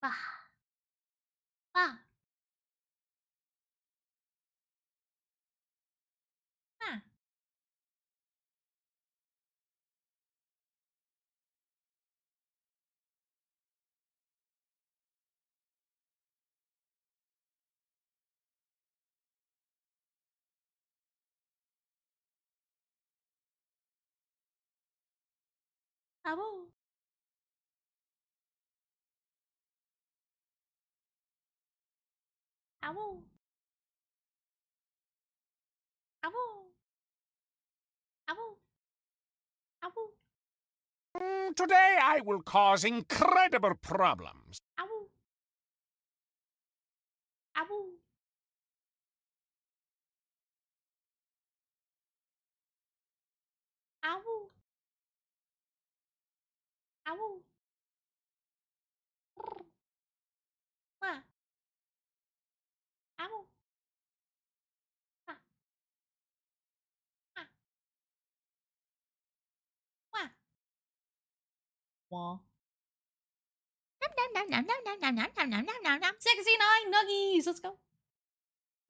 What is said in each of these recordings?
Bah. Bah. Bah. Awoo. Awoo. Awoo. Awoo. Awoo. Today I will cause incredible problems. Awoo. Awoo. Awoo. Awoo. Wah. Awoo. Wah. Wah. Wah. Wah. 69 nuggies. Let's go.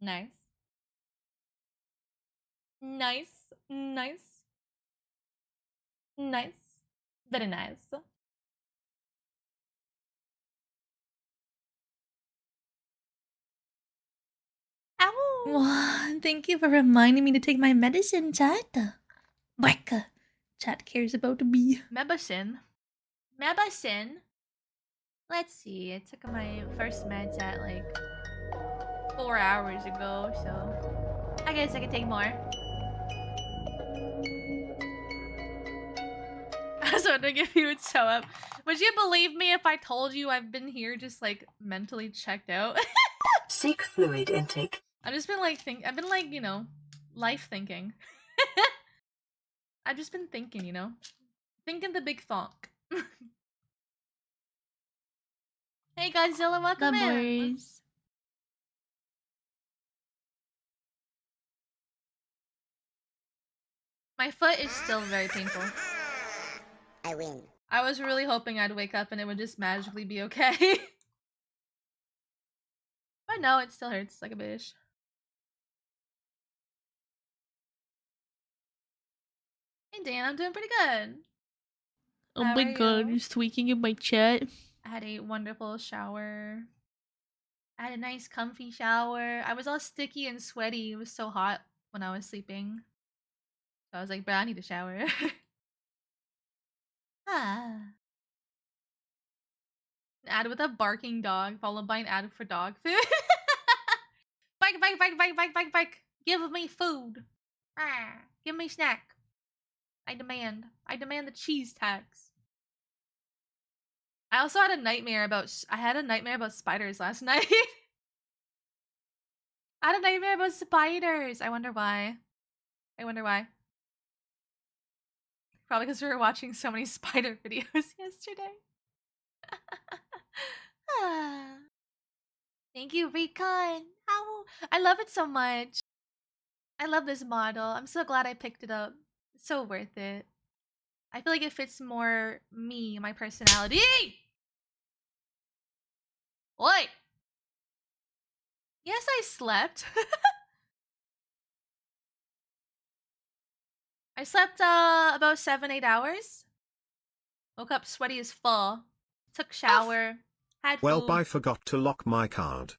Nice. Nice. Nice. Nice. Very nice. Ow. Thank you for reminding me to take my medicine, chat. Barka. Chat cares about me. Medicine. Medicine. Let's see. I took my first meds at like 4 hours ago, so I guess I could take more. I was wondering if you would show up. Would you believe me if I told you I've been here just like mentally checked out? Seek fluid intake. I've just been like I've been like, you know, life thinking. I've just been thinking, you know. Thinking the big thonk. Hey Godzilla, welcome in. My foot is still very painful. I win. I was really hoping I'd wake up and it would just magically be okay. But no, it still hurts like a bitch. Hey Dan, I'm doing pretty good. Oh How my are god, you? you're tweaking in my chat. I had a wonderful shower. I had a nice comfy shower. I was all sticky and sweaty. It was so hot when I was sleeping. So I was like, bro, I need a shower. Ah. An ad with a barking dog, followed by an ad for dog food. Bike, bike, bike, bike, bike, bike, bike. Give me food. Ah, give me snack. I demand. I demand the cheese tax. I also had a nightmare about. I had a nightmare about spiders last night. I had a nightmare about spiders. I wonder why. I wonder why. Probably because we were watching so many spider videos yesterday. Ah. Thank you, Recon. How I love it so much. I love this model. I'm so glad I picked it up. It's so worth it. I feel like it fits more me, my personality. What? Yes, I slept. I slept about 7-8 hours. Woke up sweaty as full. Took shower. Had food. Well, I forgot to lock my card.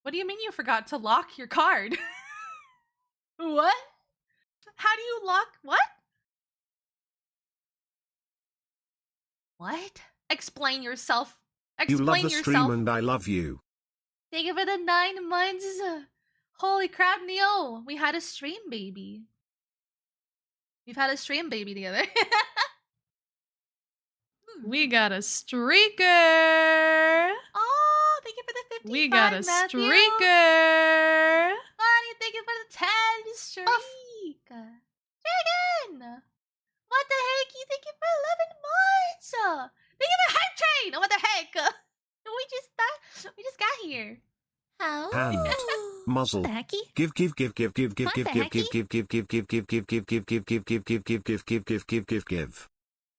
What do you mean you forgot to lock your card? What? How do you lock what? What? Explain yourself. You Explain love the yourself. stream and I love you. Thank you for the 9 months. Holy crap, Neo. We had a stream baby. We've had a stream baby together. We got a streaker. Oh, thank you for the 55, We got a Matthew. streaker. Bonnie, thank you for the 10 streak. Dragon. What the heck? Thank you for 11 months. Thank you for hype train. What the heck? We just got here. How? And Muzzle. The hecky? Give.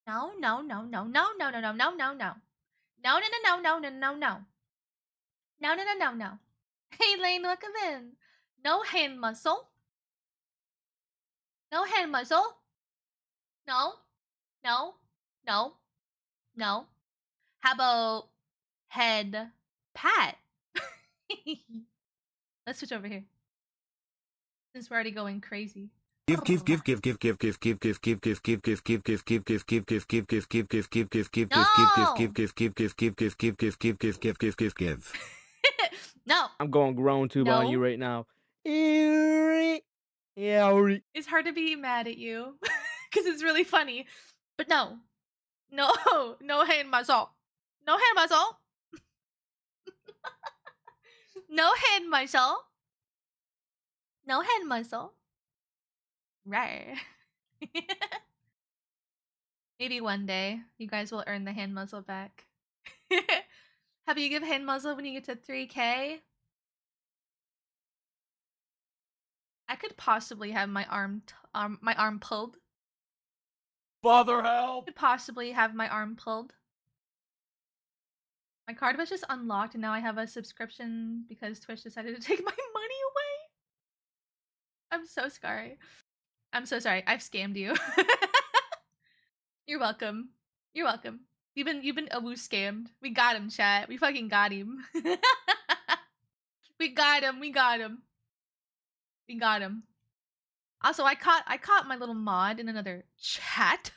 No, no, no, no, no, no, no, no, no, no, no. No, no, no, no, no, no, no, no. No, no, no, no, no. Hey, Lane, welcome in. No hand muscle. No hand muscle. No, no, no, no. How about head pat? Let's switch over here. Since we're already going crazy. No. I'm going grown tube on you No. right now. It's hard to be mad at you because it's really funny. But no. No. No hand muscle. No hand muscle. No hand muscle. No hand muscle. Right. Maybe one day you guys will earn the hand muzzle back. Have you give hand muzzle when you get to 3K? I could possibly have my arm pulled. Father I help! could possibly have my arm pulled. My card was just unlocked and now I have a subscription because Twitch decided to take my money away. I'm so sorry. I'm so sorry. I've scammed you. You're welcome. You're welcome. You've been LunaAwoo scammed. We got him, chat. We fucking got him. We got him. We got him. We got him. Also, I caught my little mod in another chat.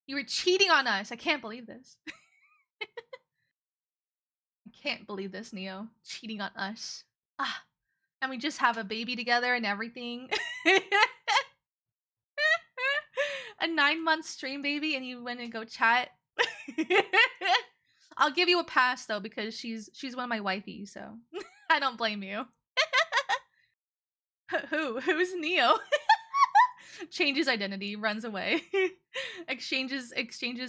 You were cheating on us. I can't believe this. I can't believe this, Neo. Cheating on us. Ah. And we just have a baby together and everything. A 9-month stream baby and you went and go chat. I'll give you a pass though because she's one of my wifey, so I don't blame you. Who's Neo? Changes identity, runs away. exchanges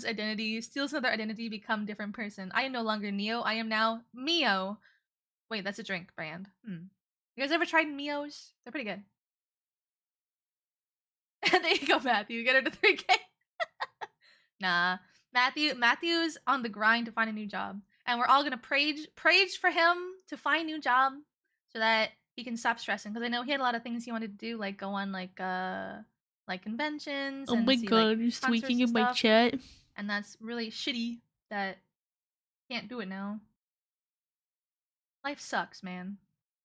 identity, steals another identity, become different person. I am no longer Neo, I am now Mio. Wait, that's a drink brand. You guys ever tried Mios? They're pretty good. There you go, Matthew. Get her to 3K. Nah. Matthew's on the grind to find a new job. And we're all gonna praise for him to find a new job so that he can stop stressing. Because I know he had a lot of things he wanted to do, like go on like conventions. Oh and my see, god, like, you're concerts tweaking and in my stuff. chat. And that's really shitty that he can't do it now. Life sucks, man.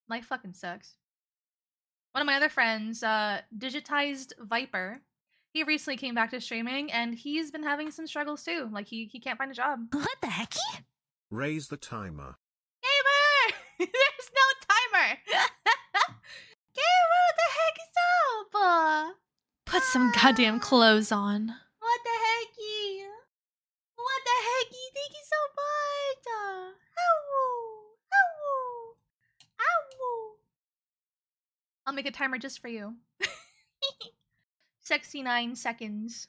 Life fucking sucks. One of my other friends, Digitized Viper, he recently came back to streaming and he's been having some struggles too. Like he can't find a job. What the hecky? Raise the timer. Gamer! There's no timer! Gamer, what the heck is up? Put some goddamn clothes on. What the hecky? What the hecky? Thank you so much! Ow! Ow! Ow! I'll make a timer just for you. 69 seconds.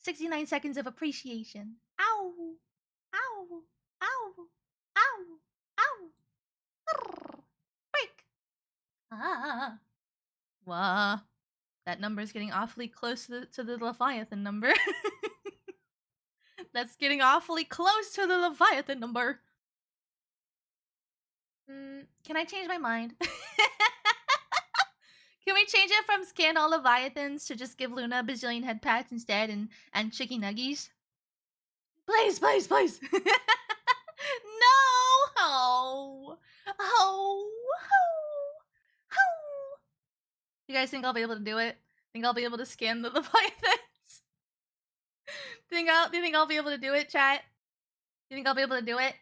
69 seconds of appreciation. Ow! Ow! Ow! Ow! Ow! Break! Wow. That number is getting awfully close to the Leviathan number. That's getting awfully close to the Leviathan number. Can I change my mind? Can we change it from scan all Leviathans to just give Luna a bazillion head pats instead and chicky nuggies? Please, please, please. No! Oh. Oh. Oh. Oh. You guys think I'll be able to do it? Think I'll be able to scan the Leviathans? Do you think I'll be able to do it, chat? Do you think I'll be able to do it?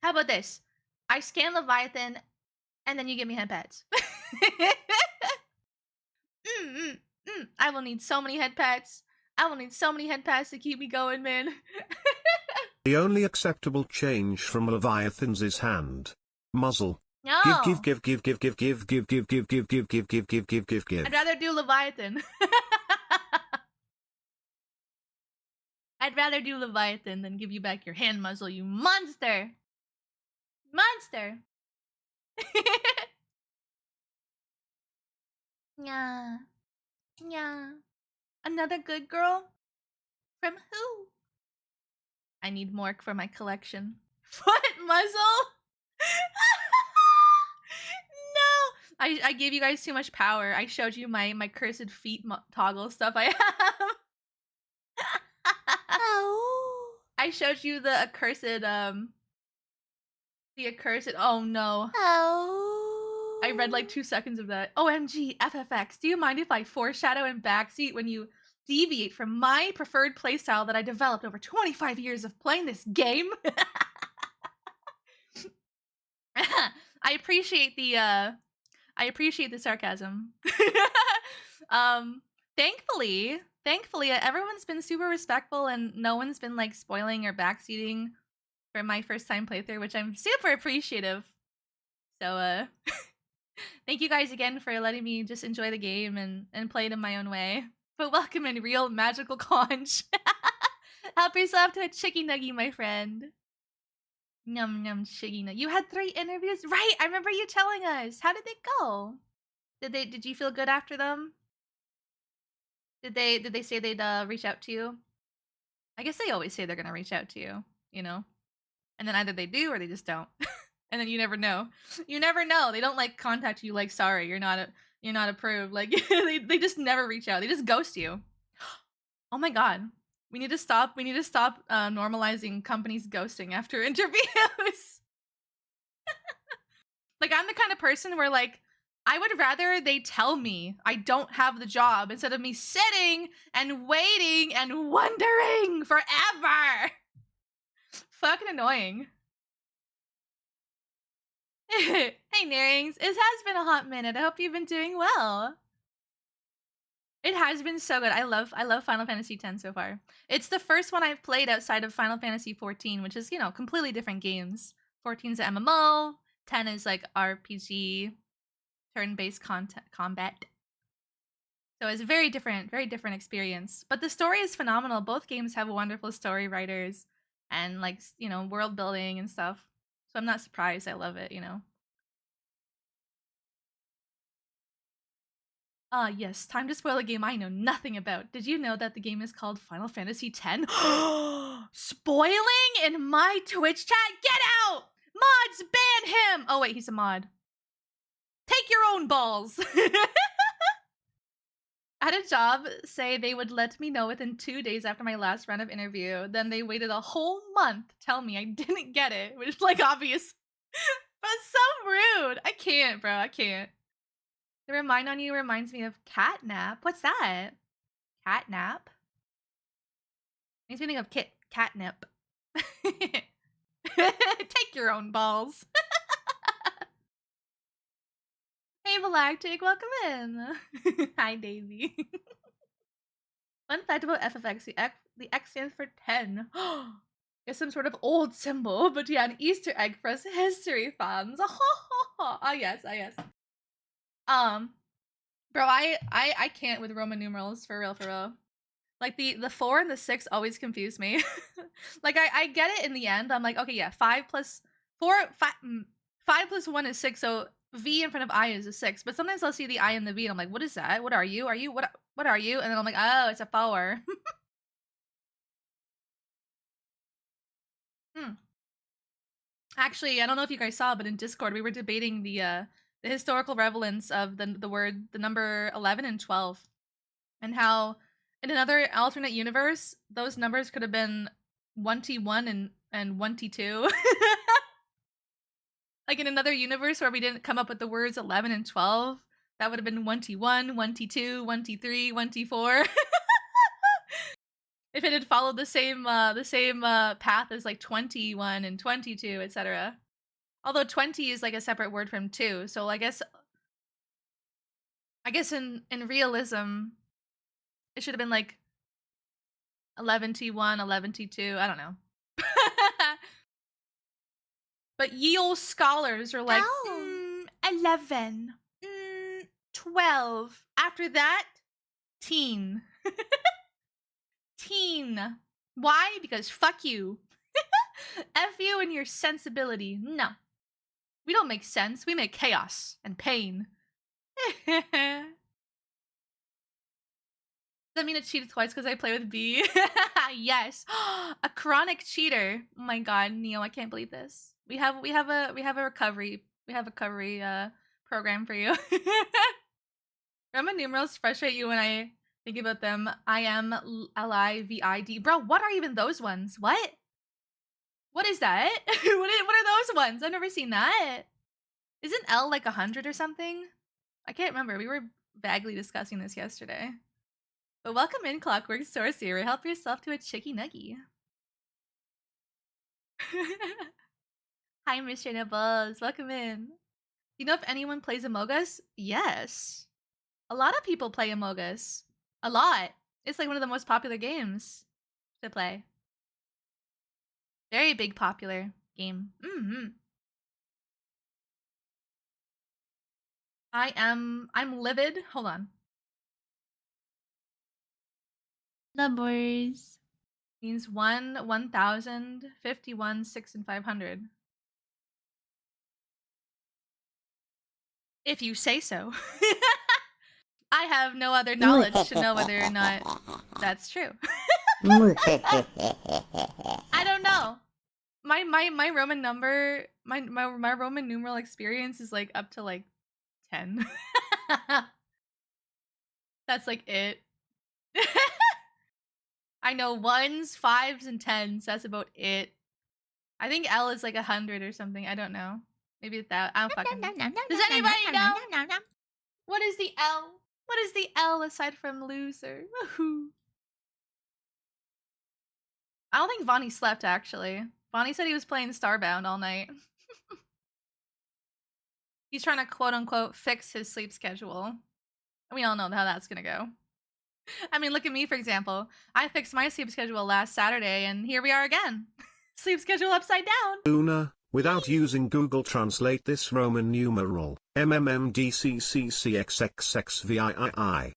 How about this? I scan Leviathan, and then you give me head pats. I will need so many head pats. I will need so many head pats to keep me going, man. The only acceptable change from Leviathan's is hand. Muzzle. No. Give. I'd rather do Leviathan. I'd rather do Leviathan than give you back your hand muzzle, you monster. Monster. Yeah. Yeah. Another good girl? From who? I need more for my collection. Foot muzzle? No! I gave you guys too much power. I showed you my cursed feet toggle stuff I have. Oh. I showed you the accursed, oh no. Oh. I read like 2 seconds of that. OMG, FFX, do you mind if I foreshadow in backseat when you deviate from my preferred playstyle that I developed over 25 years of playing this game? I appreciate the sarcasm. Thankfully, everyone's been super respectful and no one's been like spoiling or backseating for my first time playthrough, which I'm super appreciative. So thank you guys again for letting me just enjoy the game and play it in my own way. But welcome in real magical conch. Help yourself to a chicky nuggie, my friend. Num num chicky nuggie. You had 3 interviews? Right, I remember you telling us. How did they go? Did you feel good after them? Did they say they'd reach out to you? I guess they always say they're gonna reach out to you, you know? And then either they do or they just don't. And then you never know. You never know. They don't like contact you like, sorry, you're not approved. Like they just never reach out. They just ghost you. Oh my god. We need to stop normalizing companies ghosting after interviews. Like I'm the kind of person where like I would rather they tell me I don't have the job instead of me sitting and waiting and wondering forever. Fucking annoying. Hey Nearings, it has been a hot minute. I hope you've been doing well. It has been so good. I love Final Fantasy X so far. It's the first one I've played outside of Final Fantasy 14, which is, you know, completely different games. 14's an MMO, 10 is like RPG, turn-based combat. So it's a very different experience. But the story is phenomenal. Both games have wonderful story writers and like, you know, world building and stuff. So I'm not surprised. I love it, you know. Yes, time to spoil a game I know nothing about. Did you know that the game is called Final Fantasy X? Spoiling in my Twitch chat? Get out! Mods, ban him! Oh wait, he's a mod. Take your own balls! I had a job say they would let me know within 2 days after my last round of interview. Then they waited a whole month to tell me I didn't get it, which is like obvious. But so rude. I can't, bro. I can't. The remind on you reminds me of catnap. What's that? Catnap? Makes me think of catnip. Take your own balls. Hey, Galactic, welcome in. Hi, Daisy. Fun fact about FFX, the X stands for 10. It's some sort of old symbol, but yeah, an Easter egg for us history fans. Ah, yes, ah, yes. Bro, I can't with Roman numerals, for real. Like the 4 and the 6 always confuse me. Like I get it in the end. I'm like, okay, yeah, 5 plus 1 is 6, so V in front of I is a 6. But sometimes I'll see the I and the V and I'm like, what is that? What are you? What are you? And then I'm like, oh, it's a 4. Actually, I don't know if you guys saw, but in Discord we were debating the historical relevance of the number 11 and 12, and how in another alternate universe those numbers could have been 1T1 and 1T2. Like in another universe where we didn't come up with the words 11 and 12, that would have been 1T1, 1T2, 1T3, 1T4. If it had followed the same path as like 21 and 22, etc. Although 20 is like a separate word from 2, so I guess in realism it should have been like 11T1, 11T2, I don't know. But ye old scholars are like 11, 12. After that, teen. Teen. Why? Because fuck you. F you and your sensibility. No. We don't make sense. We make chaos and pain. Does that mean it cheated twice because I play with B? Yes. A chronic cheater. Oh my god, Neo, I can't believe this. We have a recovery program for you. Roman numerals frustrate you when I think about them. I am LIVID. Bro, what are even those ones? What? What is that? What are those ones? I've never seen that. Isn't L like 100 or something? I can't remember. We were vaguely discussing this yesterday. But welcome in, Clockwork Sorcerer. Help yourself to a chicky nuggie. Hi, Mr. Nibbles. Welcome in. Do you know if anyone plays Among Us? Yes. A lot of people play Among Us. A lot. It's like one of the most popular games to play. Very big popular game. I'm livid. Hold on. Numbers. Means 1, 1,000, 51, 6, and 500. If you say so. I have no other knowledge to know whether or not that's true. I don't know. My Roman number, my Roman numeral experience is like up to like 10. That's like it. I know 1s, 5s, and 10s. That's about it. I think L is like 100 or something. I don't know. Maybe that. I don't fucking know. Does anybody know? What is the L? What is the L aside from loser? Woohoo. I don't think Vonnie slept, actually. Vonnie said he was playing Starbound all night. He's trying to quote-unquote fix his sleep schedule. We all know how that's gonna go. I mean, look at me, for example. I fixed my sleep schedule last Saturday, and here we are again. Sleep schedule upside down. Luna, without using Google Translate this Roman numeral, MMMDCCCXXXVIII.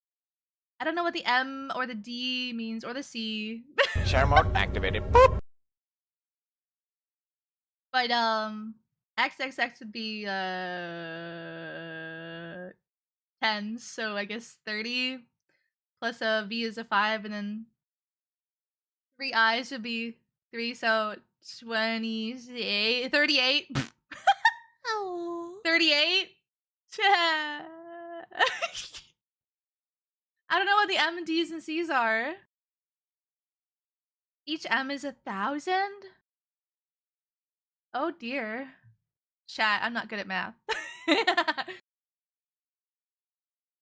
I don't know what the M or the D means, or the C. Share mode activated. Boop. But, XXX would be, 10, so I guess 30. Plus a V is a 5, and then 3 I's would be 3, so 28, 38. Oh. 38? I don't know what the M and D's and C's are. Each M is 1,000? Oh dear. Chat, I'm not good at math.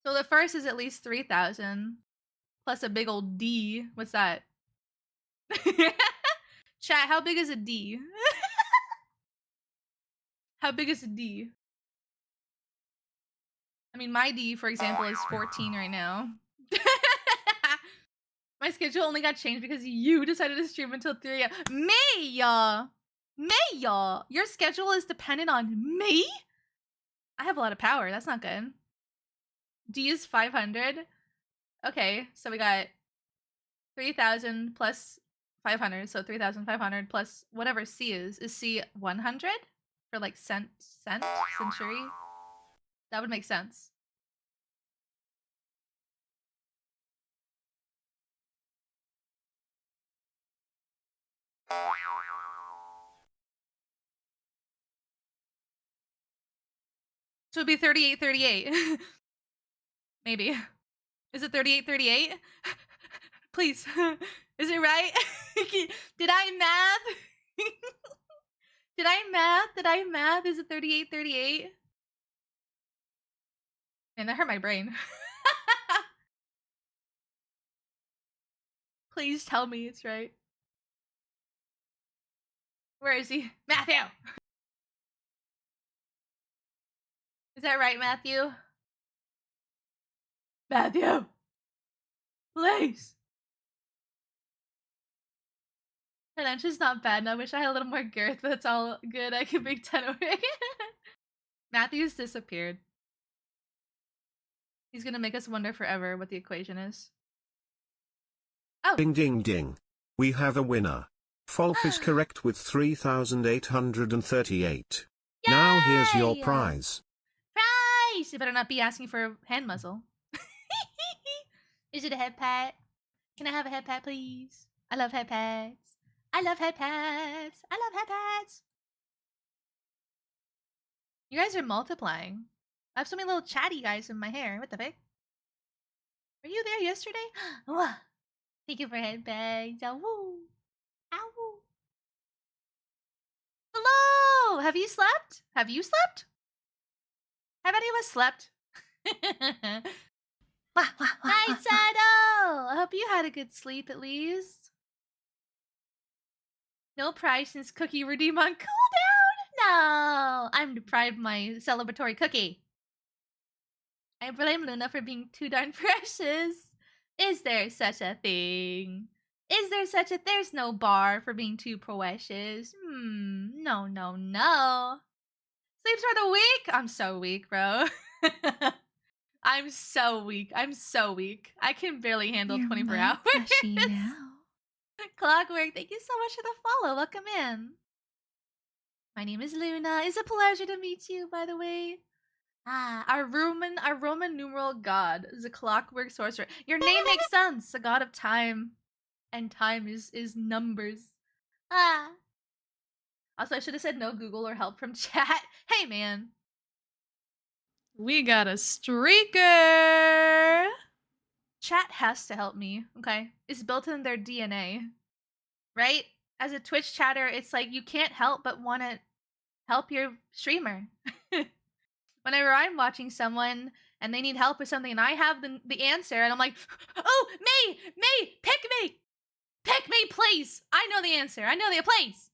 So the first is at least 3,000. Plus a big old D. What's that? Chat, how big is a D? How big is a D? I mean, my D, for example, is 14 right now. My schedule only got changed because you decided to stream until 3 a.m. Me! Your schedule is dependent on me? I have a lot of power. That's not good. D is 500. Okay, so we got 3,000 plus 500, so 3,500 plus whatever C is. Is C 100? For like century? That would make sense. So it'd be 3838. Maybe. Is it 3838? Please. Is it right? Did I math? Did I math? Is it 3838? Man, that hurt my brain. Please tell me it's right. Where is he? Matthew! Is that right, Matthew? Matthew! Please! The lunch is not bad, and I wish I had a little more girth, but it's all good. I can make 10 over again. Matthew's disappeared. He's gonna make us wonder forever what the equation is. Oh! Ding ding ding. We have a winner. Folf is correct with 3,838. Now here's your Yay! prize. Prize! You better not be asking for a hand muzzle. Is it a head pat? Can I have a head pat, please? I love head pads. I love head pads. I love head pads. You guys are multiplying. I have so many little chatty guys in my hair. What the fuck? Were you there yesterday? Wah. Thank you for head pads. Ow. Ow. Hello! Have you slept? Have you slept? Have any of us slept? Hi, Saddle! I hope you had a good sleep at least. No prize since cookie redeem on cooldown? No! I'm deprived of my celebratory cookie. I blame Luna for being too darn precious. Is there such a thing? Is there such a... There's no bar for being too precious. No, no, no. Sleeps for the week? I'm so weak, bro. I'm so weak. I'm so weak. I can barely handle 24 hours. Now. Clockwork, thank you so much for the follow. Welcome in. My name is Luna. It's a pleasure to meet you, by the way. Our Roman numeral god is a clockwork sorcerer. Your name makes sense. A god of time. And time is numbers. Also, I should have said no Google or help from chat. Hey, man. We got a streaker. Chat has to help me, okay? It's built in their DNA, right? As a Twitch chatter, it's like you can't help but want to help your streamer. Whenever I'm watching someone and they need help with something and I have the answer and I'm like, oh, me, pick me, please. I know the answer. I know the place.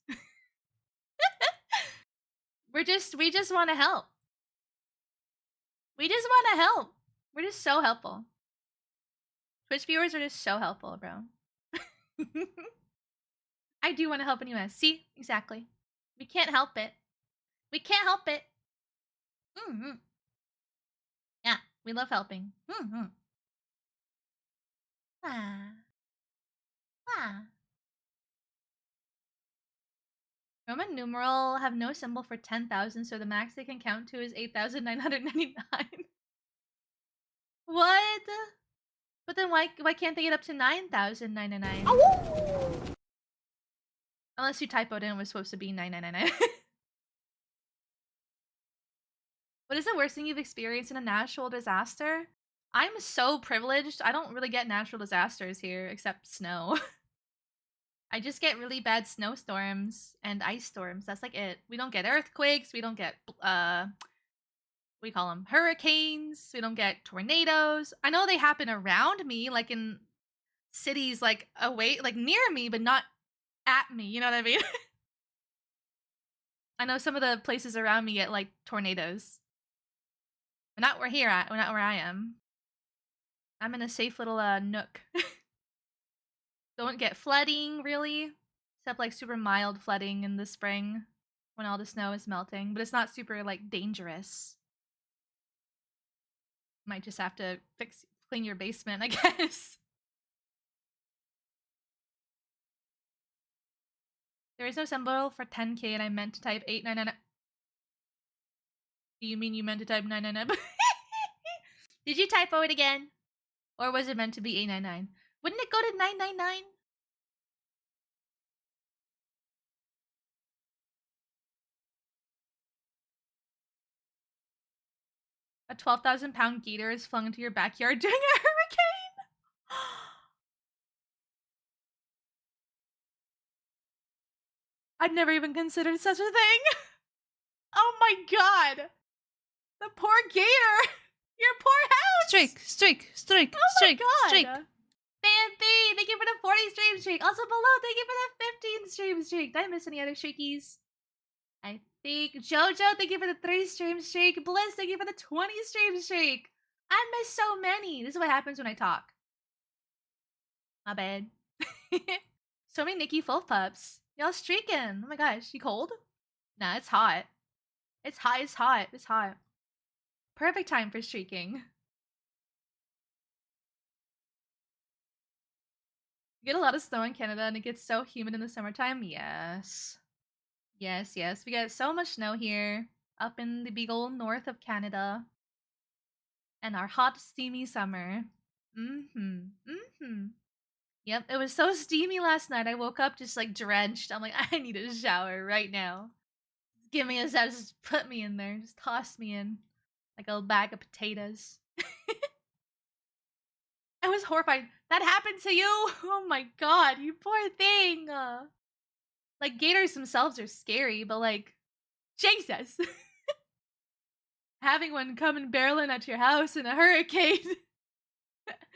we just want to help. We just want to help. We're just so helpful. Twitch viewers are just so helpful, bro. I do want to help anyone. See? Exactly. We can't help it. We can't help it. Yeah, we love helping. Roman numeral have no symbol for 10,000, so the max they can count to is 8,999. What? But then why can't they get up to 9,999? Unless you typoed in it was supposed to be 9,999. What is the worst thing you've experienced in a natural disaster? I'm so privileged. I don't really get natural disasters here except snow. I just get really bad snowstorms and ice storms. That's like it. We don't get earthquakes. We don't get we call them hurricanes. We don't get tornadoes. I know they happen around me, like in cities like away, like near me, but not at me. You know what I mean? I know some of the places around me get like tornadoes. But not where not where I am. I'm in a safe little nook. Don't get flooding, really. Except like super mild flooding in the spring when all the snow is melting. But it's not super like dangerous. Might just have to clean your basement, I guess. There is no symbol for 10k and I meant to type 899. Do you mean you meant to type 999? Did you typo it again? Or was it meant to be 899? Wouldn't it go to 999? A 12,000-pound gator is flung into your backyard during a hurricane? I'd never even considered such a thing. Oh my god. The poor gator. Your poor house. Streak. Oh my god. Bambi, thank you for the 40 stream streak. Also below, thank you for the 15 stream streak. Did I miss any other streakies? I think Jojo, thank you for the 3 stream streak. Bliss, thank you for the 20 stream streak. I missed so many. This is what happens when I talk. My bad. So many Nikki full pups. Y'all streaking. Oh my gosh, you cold? Nah, it's hot. It's hot. Perfect time for streaking. You get a lot of snow in Canada and it gets so humid in the summertime. Yes. We get so much snow here. up in the big old north of Canada. And our hot, steamy summer. Yep, it was so steamy last night. I woke up just like drenched. I'm like, I need a shower right now. Just give me a shower. Just put me in there. Just toss me in like a bag of potatoes. I was horrified. That happened to you? Oh my god, you poor thing. Like, gators themselves are scary, but like, Jesus. Having one come and barreling at your house in a hurricane.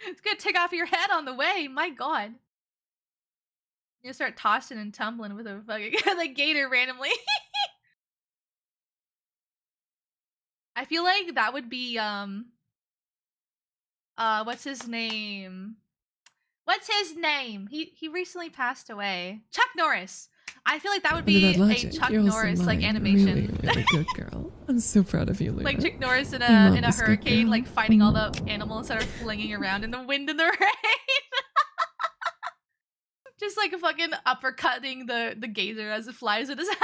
It's gonna take off your head on the way. My god. You start tossing and tumbling with a fucking like gator randomly. I feel like that would be what's his name? What's his name? He recently passed away. Chuck Norris. I feel like that would be a Chuck Norris like animation. Really good girl. I'm so proud of you, Luna. Like Chuck Norris in a hurricane, like fighting all the animals that are flinging around in the wind and the rain. Just like fucking uppercutting the gator as it flies at his house.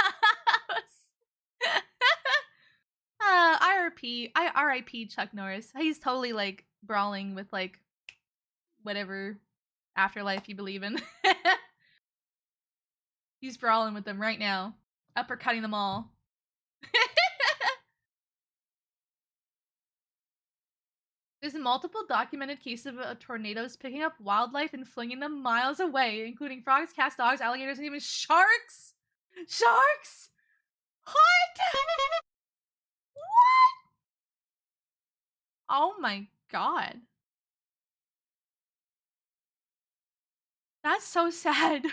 RIP Chuck Norris. He's totally like brawling with like whatever afterlife you believe in. He's brawling with them right now. Uppercutting them all. There's multiple documented cases of tornadoes picking up wildlife and flinging them miles away, including frogs, cats, dogs, alligators, and even sharks! Sharks? What? What? Oh my god. That's so sad.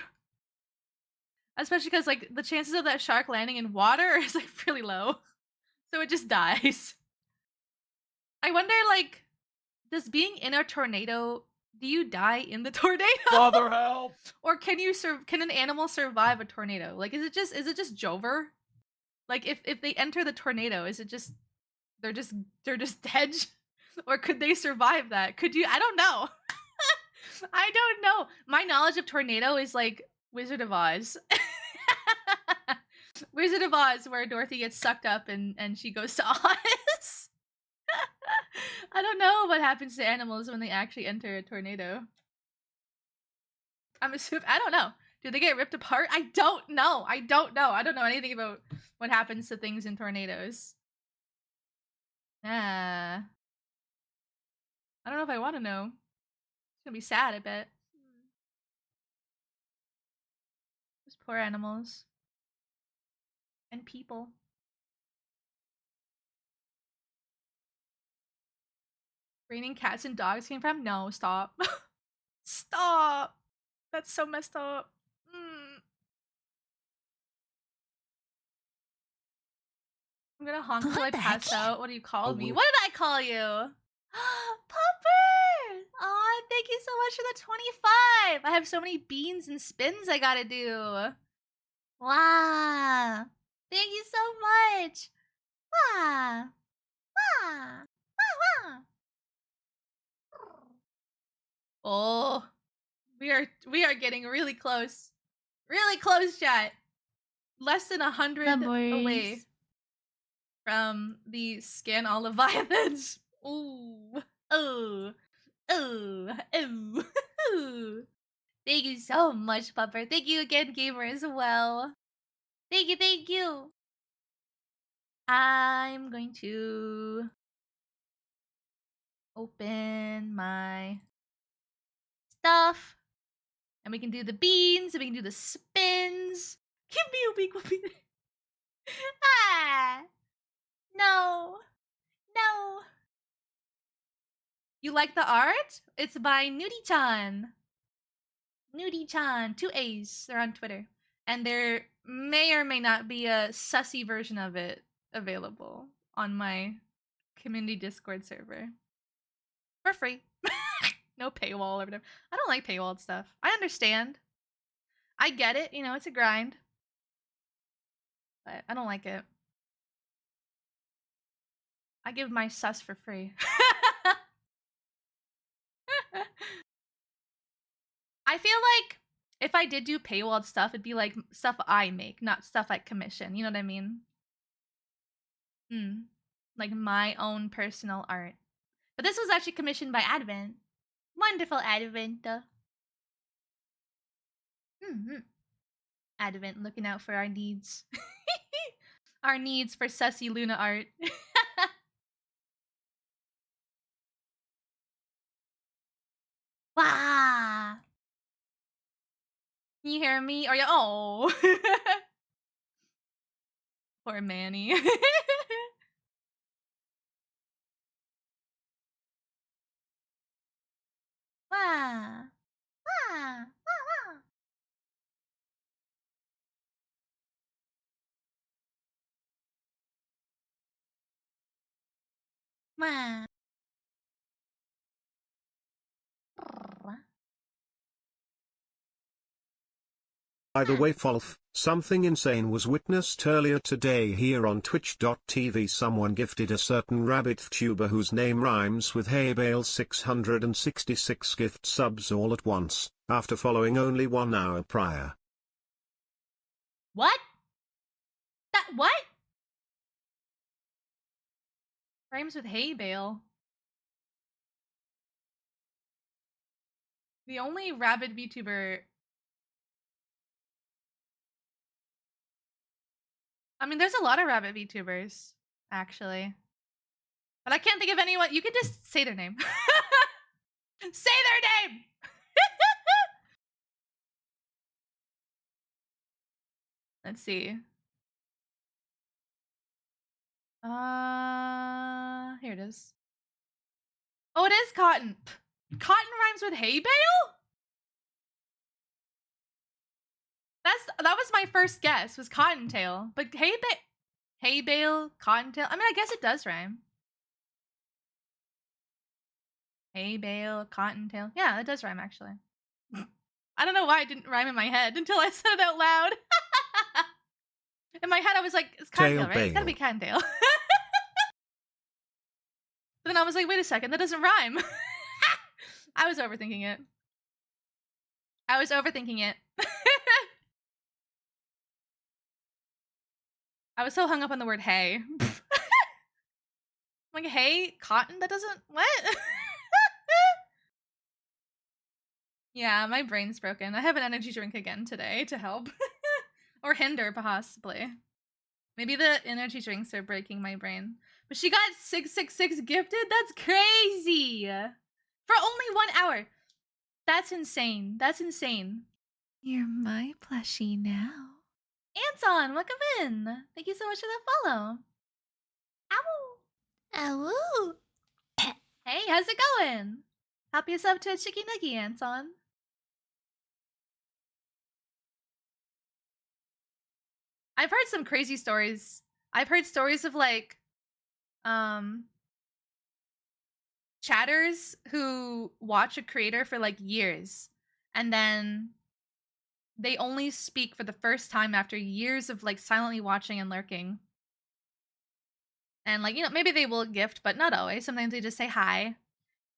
Especially because, like, the chances of that shark landing in water is, like, really low. So it just dies. I wonder, like, does being in a tornado, do you die in the tornado? Father, help! Or can an animal survive a tornado? Like, is it just Jover? Like, if they enter the tornado, is it just they're just dead? Or could they survive that? Could you? I don't know. I don't know. My knowledge of tornado is like Wizard of Oz. Wizard of Oz, where Dorothy gets sucked up and she goes to Oz. I don't know what happens to animals when they actually enter a tornado. I'm assuming, I don't know. Do they get ripped apart? I don't know. I don't know anything about what happens to things in tornadoes. I don't know if I want to know. It's gonna be sad, I bet. Those poor animals. And people. Raining cats and dogs came from? No, stop. Stop! That's so messed up. I'm gonna honk until I pass out. What do you call me? What did I call you? Pupper! Aw, thank you so much for the 25! I have so many beans and spins I gotta do. Wow! Thank you so much! Wow! Wow! Wow! Oh, we are getting really close. Really close, chat. Less than 100 away from the scan all Leviathans. Ooh. Oh. Oh. Oh. Oh. Thank you so much, Pupper. Thank you again, Gamer, as well. Thank you, thank you. I'm going to open my stuff. And we can do the beans, and we can do the spins. Give me a week, Whoopi. Ah! No. No. You like the art? It's by Nudie-chan. Nudie-chan. 2 A's. They're on Twitter. And there may or may not be a sussy version of it available on my community Discord server. For free. No paywall or whatever. I don't like paywalled stuff. I understand. I get it. You know, it's a grind. But I don't like it. I give my sus for free. I feel like if I did do paywalled stuff, it'd be like stuff I make, not stuff I commission. You know what I mean? Like my own personal art. But this was actually commissioned by Advent. Wonderful Advent. Advent looking out for our needs. Our needs for sussy Luna art. Wah! Can you hear me? Or you? Oh, poor Manny. Wah! Wah! Wah! Wah! Wah! By the way, Folf, something insane was witnessed earlier today here on Twitch.tv. Someone gifted a certain rabbit VTuber whose name rhymes with Haybale 666 gift subs all at once, after following only 1 hour prior. What? What? Rhymes with hay bale. The only rabbit VTuber. I mean, there's a lot of rabbit VTubers, actually. But I can't think of anyone. You can just say their name. Say their name! Let's see. Here it is. Oh, it is cotton. Cotton rhymes with hay bale? That was my first guess, was cottontail. But hay bale, cottontail. I mean, I guess it does rhyme. Hay bale, cottontail. Yeah, it does rhyme actually. I don't know why it didn't rhyme in my head until I said it out loud. In my head, I was like, it's cottontail, right? It's gotta be cottontail. But then I was like, wait a second, that doesn't rhyme. I was overthinking it. I was so hung up on the word hay. Like, hay? Cotton? That doesn't... What? Yeah, my brain's broken. I have an energy drink again today to help. Or hinder, possibly. Maybe the energy drinks are breaking my brain. But she got 666 gifted? That's crazy! For only 1 hour. That's insane. That's insane. You're my plushie now. Anton, welcome in. Thank you so much for the follow. Ow. Awoo. Hey, how's it going? Help yourself to a chicky nuggie, Anton. I've heard some crazy stories. I've heard stories of like chatters who watch a creator for like years and then they only speak for the first time after years of like silently watching and lurking. And like, you know, maybe they will gift, but not always. Sometimes they just say hi.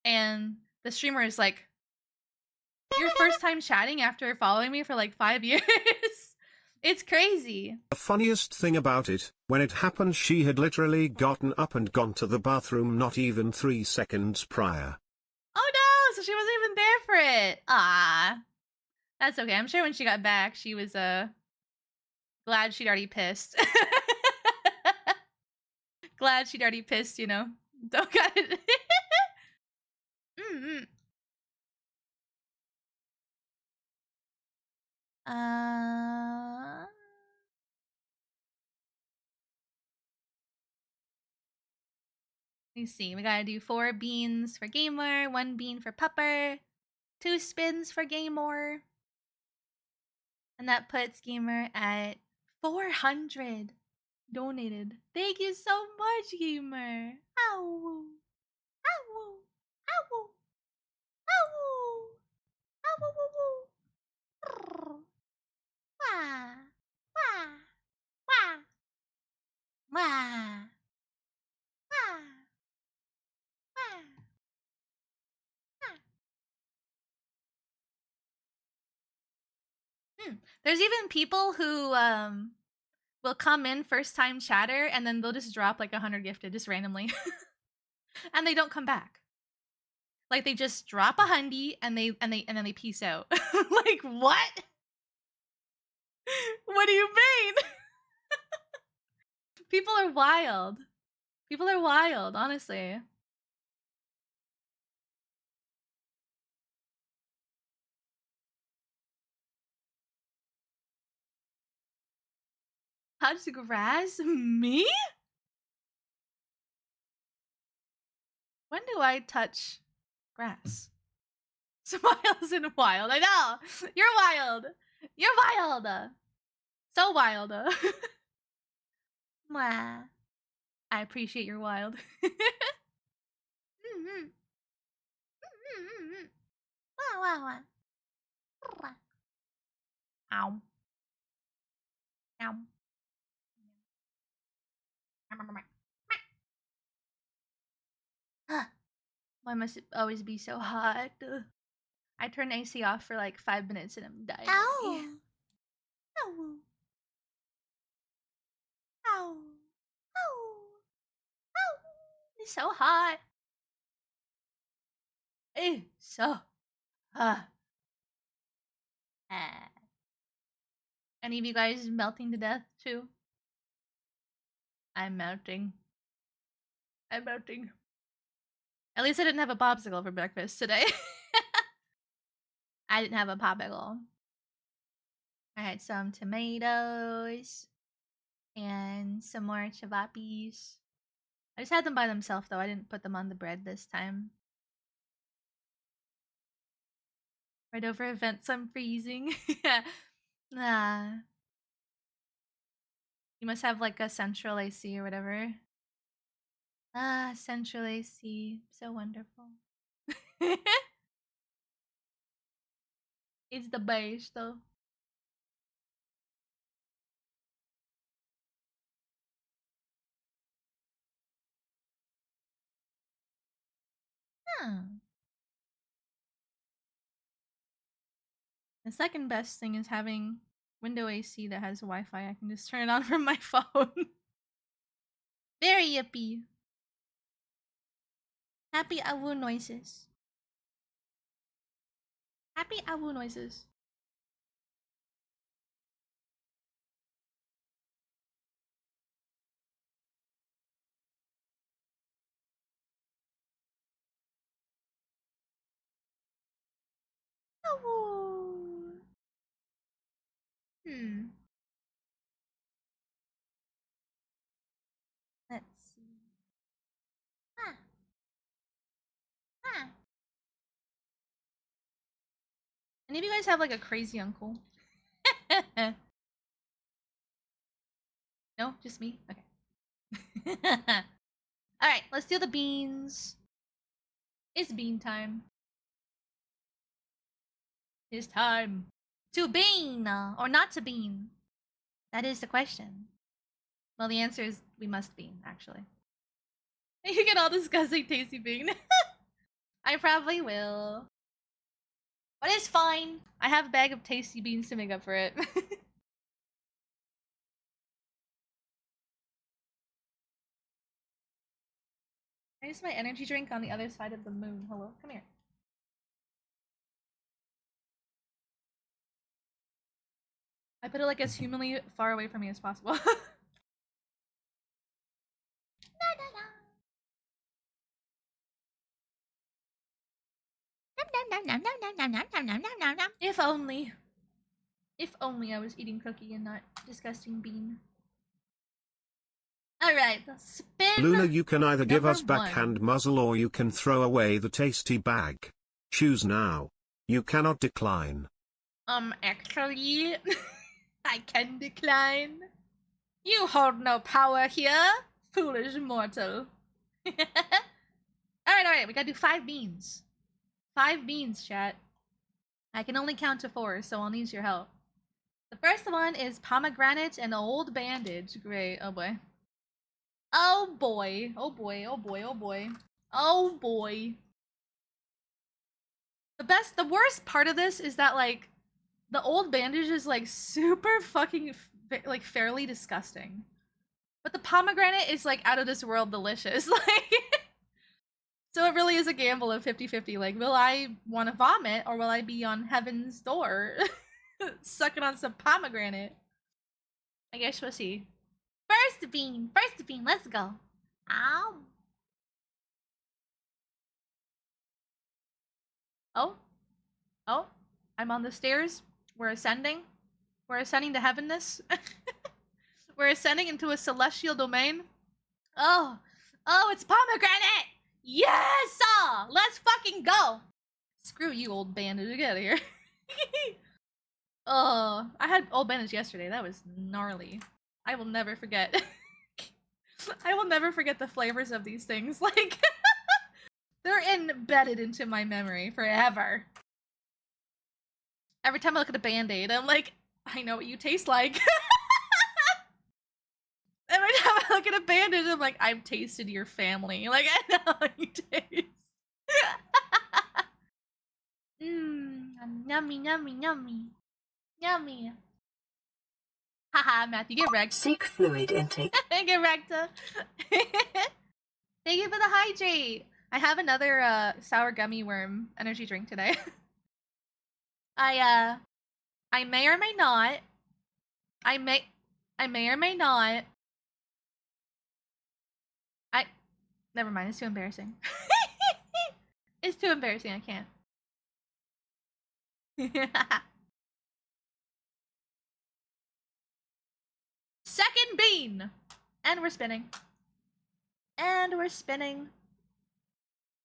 And the streamer is like, your first time chatting after following me for like 5 years? It's crazy. The funniest thing about it, when it happened, she had literally gotten up and gone to the bathroom not even 3 seconds prior. Oh no, so she wasn't even there for it. Ah. That's okay. I'm sure when she got back, she was glad she'd already pissed. Glad she'd already pissed, you know. Don't got it. Let me see. We gotta do 4 beans for Gamer, 1 bean for Pupper, 2 spins for Gamer. And that puts Gamer at 400 donated. Thank you so much, Gamer. Ow. Ow. Ow. Ow. Ow. Ow. Wah. Wah. Wah. Wah. Wah. Wah. There's even people who will come in first time chatter and then they'll just drop like 100 gifted just randomly. And they don't come back. Like they just drop a hundy and then they peace out. Like what? What do you mean? People are wild. People are wild, honestly. Touch grass? Me? When do I touch grass? Smiles and wild. I know! You're wild! You're wild! So wild. Mwah. I appreciate your wild. Wow. Ow. Ow. Why must it always be so hot? I turn AC off for like 5 minutes and I'm dying. Ow. Ow. Ow. Ow. It's so hot. It's so hot. Any of you guys melting to death too? I'm melting. I'm melting. At least I didn't have a popsicle for breakfast today. I didn't have a popsicle. I had some tomatoes and some more chavapis. I just had them by themselves though. I didn't put them on the bread this time. Right over events, I'm freezing. Nah. You must have like a central AC or whatever. Ah, central AC. So wonderful. It's the beige though. The second best thing is having window AC that has Wi-Fi. I can just turn it on from my phone. Very yippee. Happy awoo noises. Happy awoo noises. Awoo. Let's see. Any of you guys have like a crazy uncle? No, just me? Okay. Alright, let's do the beans. It's bean time. It's time to bean or not to bean. That is the question. Well, the answer is we must bean, actually. You get all disgusting tasty bean. I probably will. But it's fine. I have a bag of tasty beans to make up for it. I use my energy drink on the other side of the moon. Hello, come here. I put it like as humanly far away from me as possible. If only. If only I was eating cookie and not disgusting bean. Alright, spin. Luna, you can either give us number backhand one. muzzle or you can throw away the tasty bag. Choose now. You cannot decline. Actually, I can decline. You hold no power here, foolish mortal. Alright, we gotta do 5 beans. 5 beans, chat. I can only count to 4, so I'll need your help. The first one is pomegranate and old bandage. Great. Oh boy. Oh boy. Oh boy. Oh boy. Oh boy. Oh boy. The worst part of this is that like the old bandage is like super fucking like fairly disgusting. But the pomegranate is like out of this world delicious. Like, so it really is a gamble of 50-50. Like, will I want to vomit or will I be on heaven's door sucking on some pomegranate? I guess we'll see. First bean, let's go. Ow. Oh, I'm on the stairs. We're ascending. We're ascending to heavenness. We're ascending into a celestial domain. Oh, it's pomegranate! Yes! Let's fucking go! Screw you, old bandage. Get out of here. Oh, I had old bandage yesterday. That was gnarly. I will never forget. I will never forget the flavors of these things. Like, they're embedded into my memory forever. Every time I look at a Band-Aid, I'm like, I know what you taste like. Every time I look at a bandage, I'm like, I've tasted your family. Like, I know how you taste. Yummy, yummy, yummy. Yummy. Haha, Matthew, get wrecked. Seek fluid intake. Get wrecked. Thank you for the hydrate. I have another sour gummy worm energy drink today. I may or may not. I may or may not. Never mind, it's too embarrassing. It's too embarrassing, I can't. Second bean! And we're spinning. And we're spinning.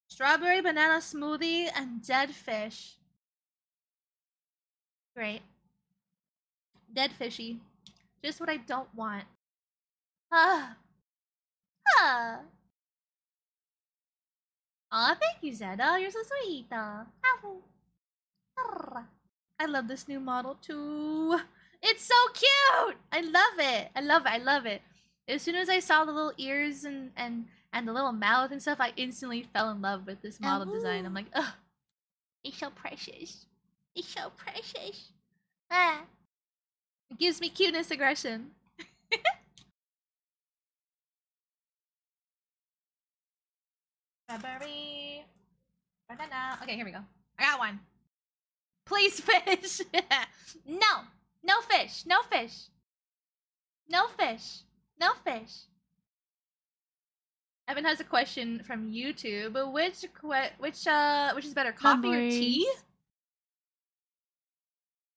Strawberry banana smoothie and dead fish. Great. Dead fishy. Just what I don't want. Aw, thank you, Zeda. You're so sweet. I love this new model too. It's so cute. I love it. I love it. I love it. As soon as I saw the little ears and the little mouth and stuff, I instantly fell in love with this model design. I'm like, ugh, it's so precious. It's so precious. Ah, it gives me cuteness aggression. Strawberry, banana. Okay, here we go. I got one. Please, fish. No, no fish. No fish. No fish. No fish. Evan has a question from YouTube. Which is better, coffee or tea?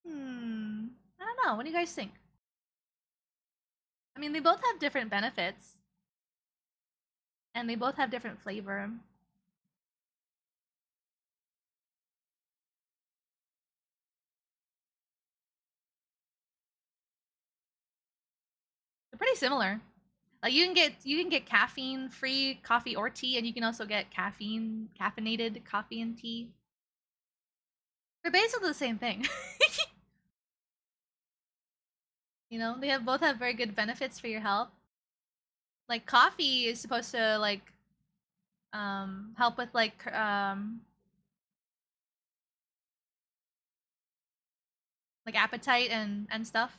I don't know. What do you guys think? I mean, they both have different benefits. And they both have different flavor. They're pretty similar. Like you can get caffeine-free coffee or tea, and you can also get caffeinated coffee and tea. They're basically the same thing. You know, they both have very good benefits for your health. Like coffee is supposed to like help with like appetite and stuff.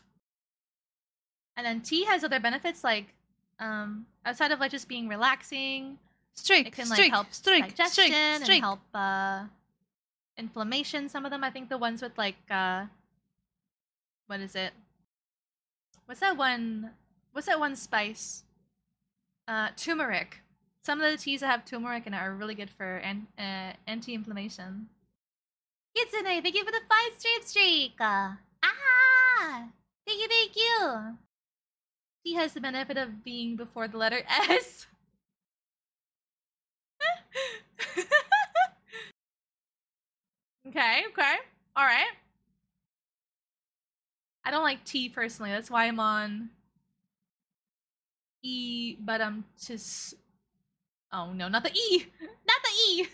And then tea has other benefits like outside of like just being relaxing. It can like help digestion and help inflammation. Some of them, I think the ones with like what is it? What's that one spice? Turmeric. Some of the teas that have turmeric in it are really good for anti-inflammation. Kitsune, thank you for the 5 streak. Thank you. Tea has the benefit of being before the letter S. Okay, alright. I don't like tea personally, that's why I'm on E, but I'm just... Oh no, not the E! Not the E!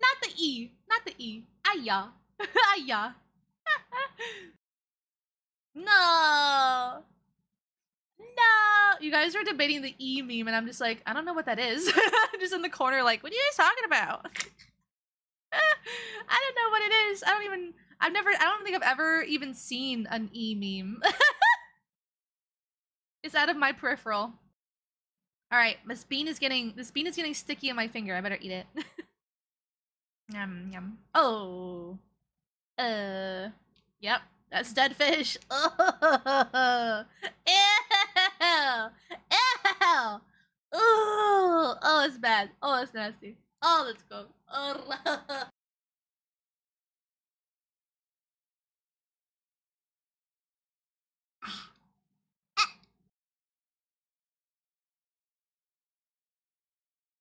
Not the E! Not the E! Aya! Aya! No! No! You guys are debating the E meme and I'm just like, I don't know what that is. I'm just in the corner like, what are you guys talking about? I don't know what it is. I don't think I've ever even seen an E meme. It's out of my peripheral. All right, this bean is getting sticky in my finger. I better eat it. Yum yum. Oh. Yep. That's dead fish. Oh. Ew. Ew. Ooh. Oh, it's bad. Oh, it's nasty. Oh, let's go. Oh.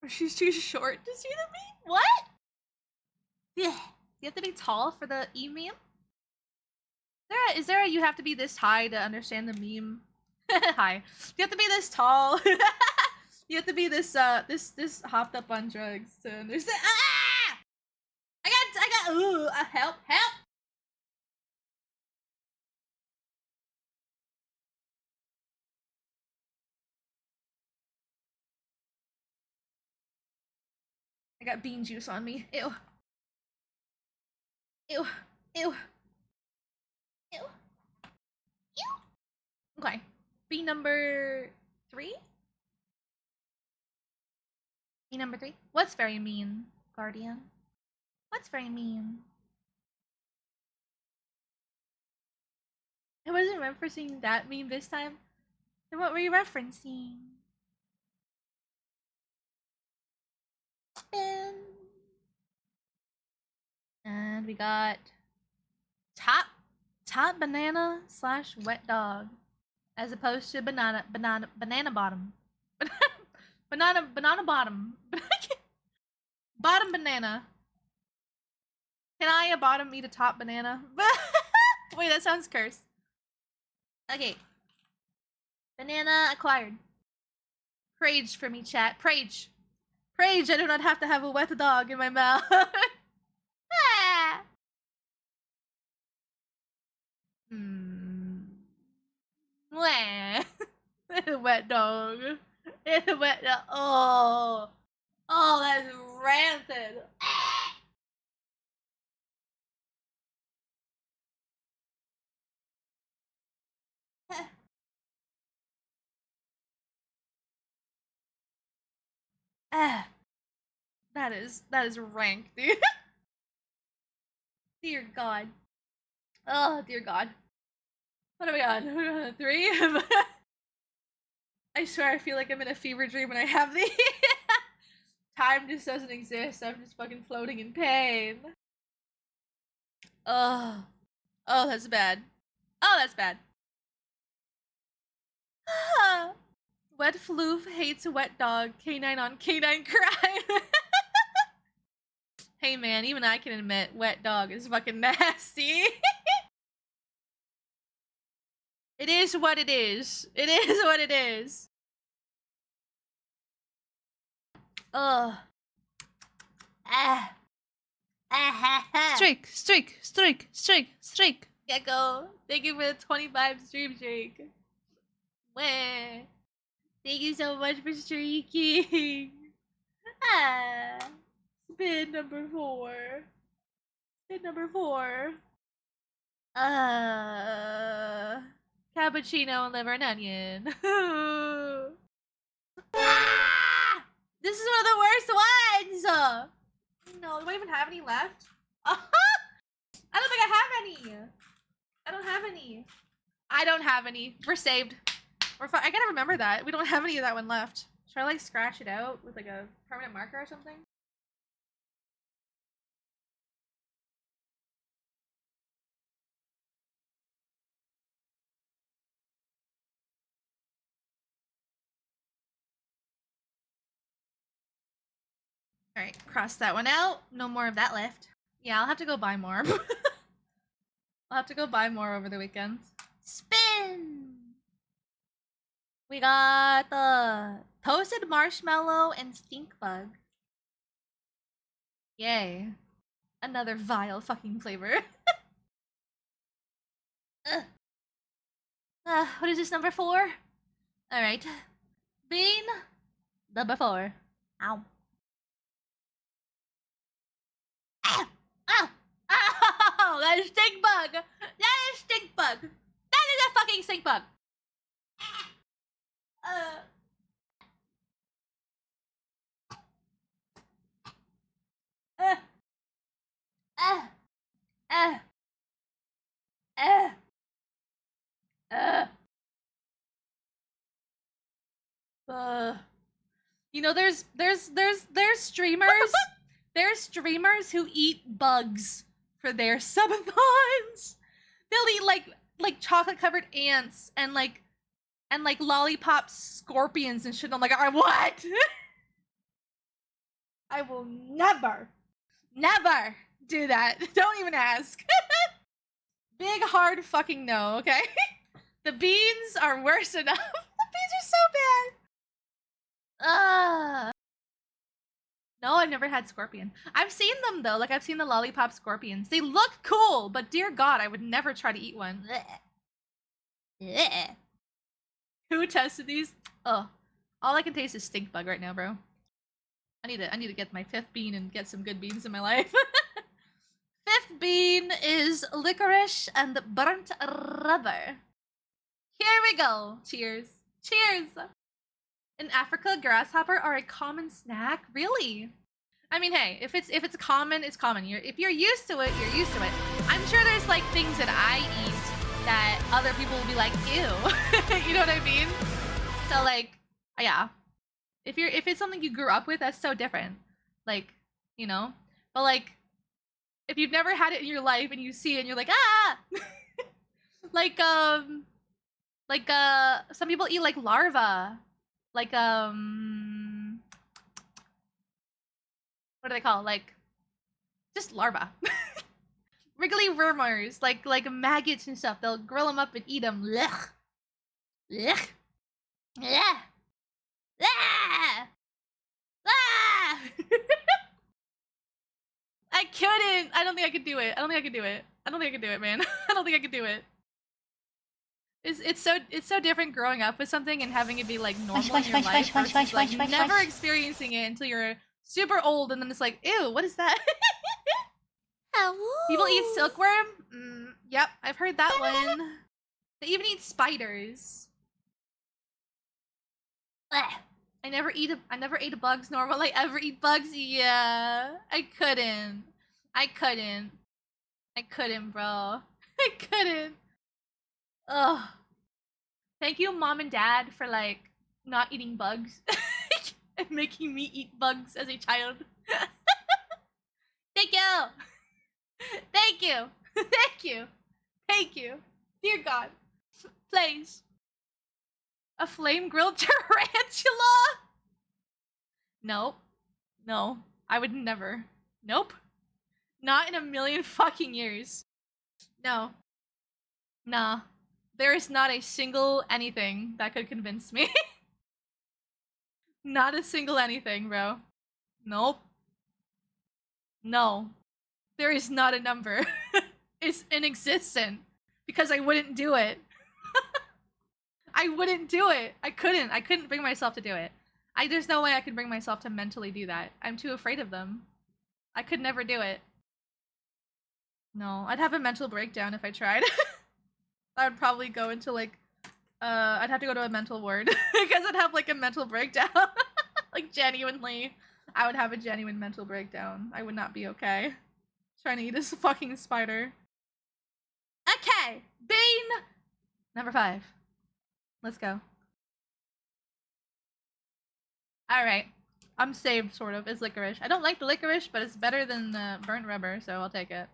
She's too short to see the meme? What? Yeah. You have to be tall for the meme? Is there a you have to be this high to understand the meme? Hi. You have to be this tall. You have to be this this hopped up on drugs to understand. Ah! I got ooh, help. I got bean juice on me. Ew. Ew. Ew. Ew. Ew. Okay. Bean number 3? Bean number 3? What's very mean, Guardian? What's very mean? I wasn't referencing that meme this time. Then what were you referencing? Spin. And we got top banana / wet dog, as opposed to banana bottom. banana bottom. Bottom banana. Can I a bottom eat a top banana? Wait, that sounds cursed. Okay. Banana acquired. Prage for me, chat. Prage. Prage, I do not have to have a wet dog in my mouth. Ah. Wet dog. Wet dog. Oh. Oh, that's rancid. That is rank, dude. Dear God. Oh, dear God. What are we on? We're on 3? I swear I feel like I'm in a fever dream when I have the time just doesn't exist. I'm just fucking floating in pain. Oh. Oh, that's bad. Oh, that's bad. Wet floof hates wet dog. Canine on canine crime. Hey man, even I can admit wet dog is fucking nasty. It is what it is. It is what it is. Ugh. Ah. Streak. Gecko, thank you for the 25 stream streak. Wah. Thank you so much for streaking. Ah. Spin number 4. Spin number 4. Cappuccino and liver and onion. Ah! This is one of the worst ones! No, do I even have any left? I don't think I have any. I don't have any. We're saved. We're fine. I gotta remember that. We don't have any of that one left. Should I like scratch it out with like a permanent marker or something? Alright, cross that one out. No more of that left. Yeah, I'll have to go buy more. I'll have to go buy more over the weekend. Spin! We got the toasted marshmallow and stink bug. Yay. Another vile fucking flavor. What is this, number 4? Alright. Bean number 4. Ow. Ow! Ow! Ow! That is stink bug! That is stink bug! That is a fucking stink bug! Uh, uh, uh, uh, uh, You know, there's streamers, there's streamers who eat bugs for their subathons. They'll eat like chocolate covered ants and like lollipop scorpions and shit. I'm like, what? I will never do that. Don't even ask. Big hard fucking no, okay? The beans are worse enough. The beans are so bad. No, I've never had scorpion. I've seen them though. Like I've seen the lollipop scorpions. They look cool, but dear God, I would never try to eat one. Who tested these? Oh, all I can taste is stink bug right now, bro. I need to get my 5th bean and get some good beans in my life. 5th bean is licorice and burnt rubber. Here we go. Cheers. Cheers. In Africa, grasshopper are a common snack. Really? I mean, hey, if it's common, it's common. If you're used to it, you're used to it. I'm sure there's like things that I eat that other people will be like, ew. You know what I mean? So like, yeah. If it's something you grew up with, that's so different. Like, you know? But like, if you've never had it in your life and you see it and you're like, ah! like some people eat like larva. Like, what are they called? Like, just larva. Wriggly wormers, like maggots and stuff. They'll grill them up and eat them. Blech. Blech. Yeah. Ah! Ah! I couldn't. I don't think I could do it. I don't think I could do it. I don't think I could do it, man. I don't think I could do it. It's so different growing up with something and having it be like normal in your life versus like never experiencing it until you're super old and then it's like, ew, what is that? People eat silkworm? Yep, I've heard that one. They even eat spiders. Ugh. I never ate bugs normal. Like ever eat bugs? Yeah. I couldn't, bro. I couldn't. Ugh. Thank you, Mom and Dad, for like not eating bugs and making me eat bugs as a child. Thank you. Thank you. Thank you. Thank you. Dear God. Please. A flame grilled tarantula? Nope. No. I would never. Nope. Not in a million fucking years. No. Nah. There is not a single anything that could convince me. Not a single anything, bro. Nope. No. There is not a number. It's inexistent. Because I wouldn't do it. I wouldn't do it. I couldn't bring myself to do it. There's no way I could bring myself to mentally do that. I'm too afraid of them. I could never do it. No, I'd have a mental breakdown if I tried. I would probably go into like, I'd have to go to a mental ward because I'd have like a mental breakdown. Like genuinely, I would have a genuine mental breakdown. I would not be okay. Trying to eat this fucking spider. Okay, bean number 5. Let's go. Alright. I'm saved, sort of. It's licorice. I don't like the licorice, but it's better than the burnt rubber, so I'll take it.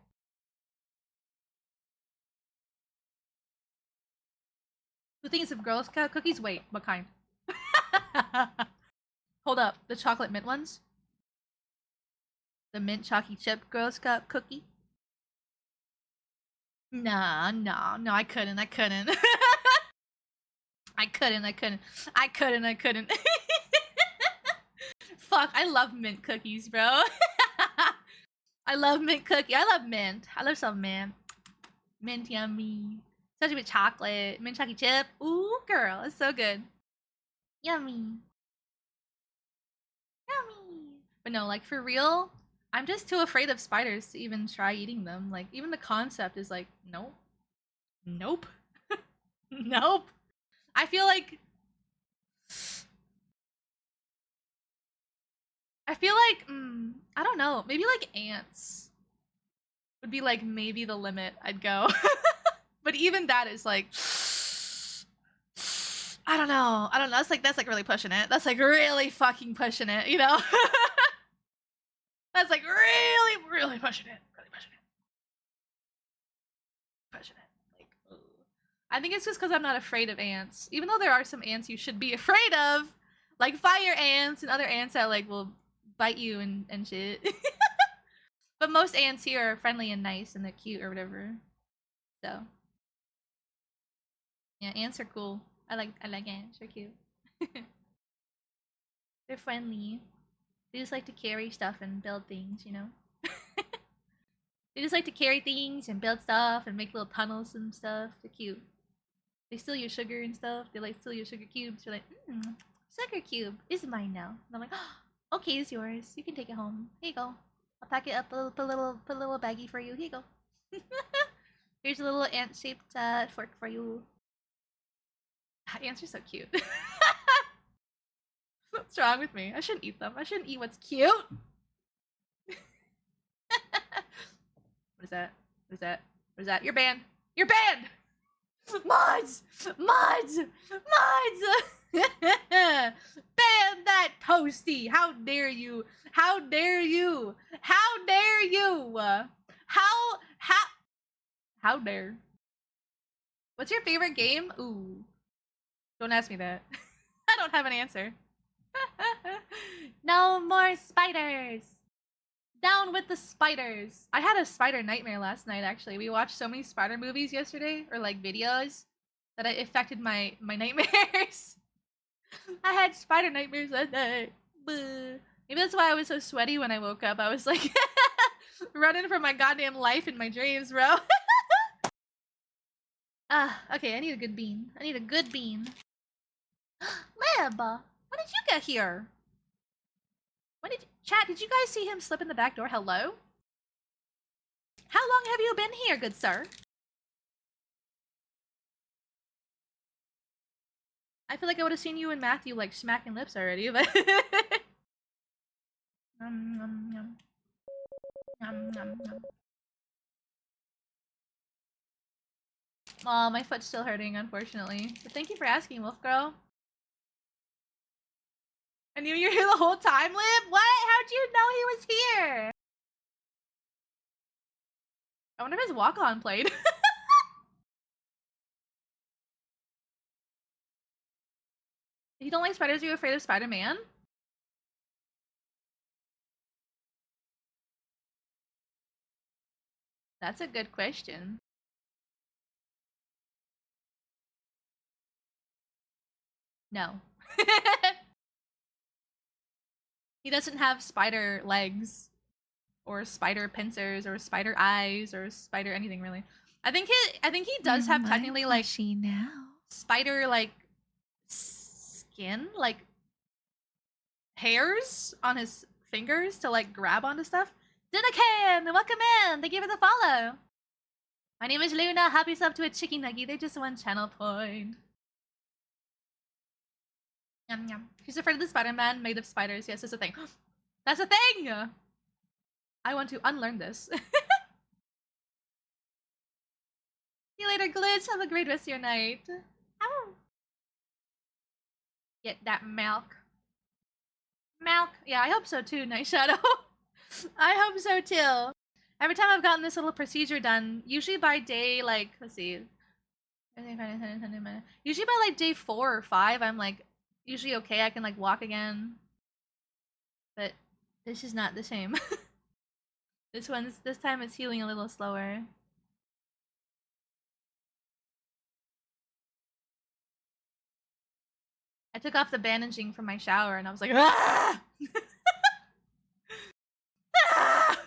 Who thinks of Girl Scout cookies? Wait, what kind? Hold up. The chocolate mint ones? The mint chalky chip Girl Scout cookie? Nah, no, I couldn't. I couldn't. Fuck, I love mint cookies, bro. I love mint cookie. I love mint. I love some mint. Mint yummy. Especially with chocolate. Mint chalky chip. Ooh, girl, it's so good. Yummy. Yummy. But no, like for real, I'm just too afraid of spiders to even try eating them. Like, even the concept is like, nope. Nope. Nope. I feel like I feel like, I don't know, maybe like ants would be like maybe the limit I'd go. But even that is like, I don't know. That's like really pushing it. That's like really fucking pushing it, you know? That's like really, really pushing it. Really pushing it. Pushing it. Like, ugh. I think it's just because I'm not afraid of ants. Even though there are some ants you should be afraid of, like fire ants and other ants that like will bite you and shit. But most ants here are friendly and nice and they're cute or whatever. So yeah, ants are cool. I like ants. They're cute. They're friendly. They just like to carry stuff and build things, you know? They just like to carry things and build stuff and make little tunnels and stuff. They're cute. They steal your sugar and stuff. They like steal your sugar cubes. You're like, sugar cube is mine now. And I'm like, oh, okay, it's yours. You can take it home. Here you go. I'll pack it up, put a little baggie for you. Here you go. Here's a little ant-shaped fork for you. Ants are so cute. What's wrong with me? I shouldn't eat them. I shouldn't eat what's cute. What is that? What is that? What is that? You're banned. You're banned! Mods! Mods! Mods! Ban that toasty! How dare you? How dare you? How dare you? How dare? What's your favorite game? Ooh. Don't ask me that. I don't have an answer. No more spiders! Down with the spiders! I had a spider nightmare last night, actually. We watched so many spider movies yesterday, or like videos, that it affected my nightmares. I had spider nightmares that night. Maybe that's why I was so sweaty when I woke up. I was like running for my goddamn life in my dreams, bro. Okay, I need a good bean. I need a good bean. Lib! When did you get here? Chat, did you guys see him slip in the back door? Hello? How long have you been here, good sir? I feel like I would have seen you and Matthew like smacking lips already, but Oh, my foot's still hurting, unfortunately. So thank you for asking, Wolf Girl. I knew you were here the whole time, Lib? What? How'd you know he was here? I wonder if his walk-on played. If you don't like spiders, are you afraid of Spider-Man? That's a good question. No. He doesn't have spider legs, or spider pincers, or spider eyes, or spider anything really. I think he does have technically like now. spider like skin, like hairs on his fingers to like grab onto stuff. Dunakan, welcome in. Thank you for the follow. My name is Luna. Happy sub to a chicken nuggie. They're just 1 channel point. Yum yum. She's afraid of the Spider-Man made of spiders. Yes, that's a thing. That's a thing! I want to unlearn this. See you later, Glitch. Have a great rest of your night. Ow. Get that milk. Milk. Yeah, I hope so too, Night Shadow. I hope so too. Every time I've gotten this little procedure done, usually by day, like, let's see. Usually by like day 4 or 5, I'm like, usually okay, I can like walk again. But this is not the same. This time it's healing a little slower. I took off the bandaging from my shower and I was like, ah! Ah!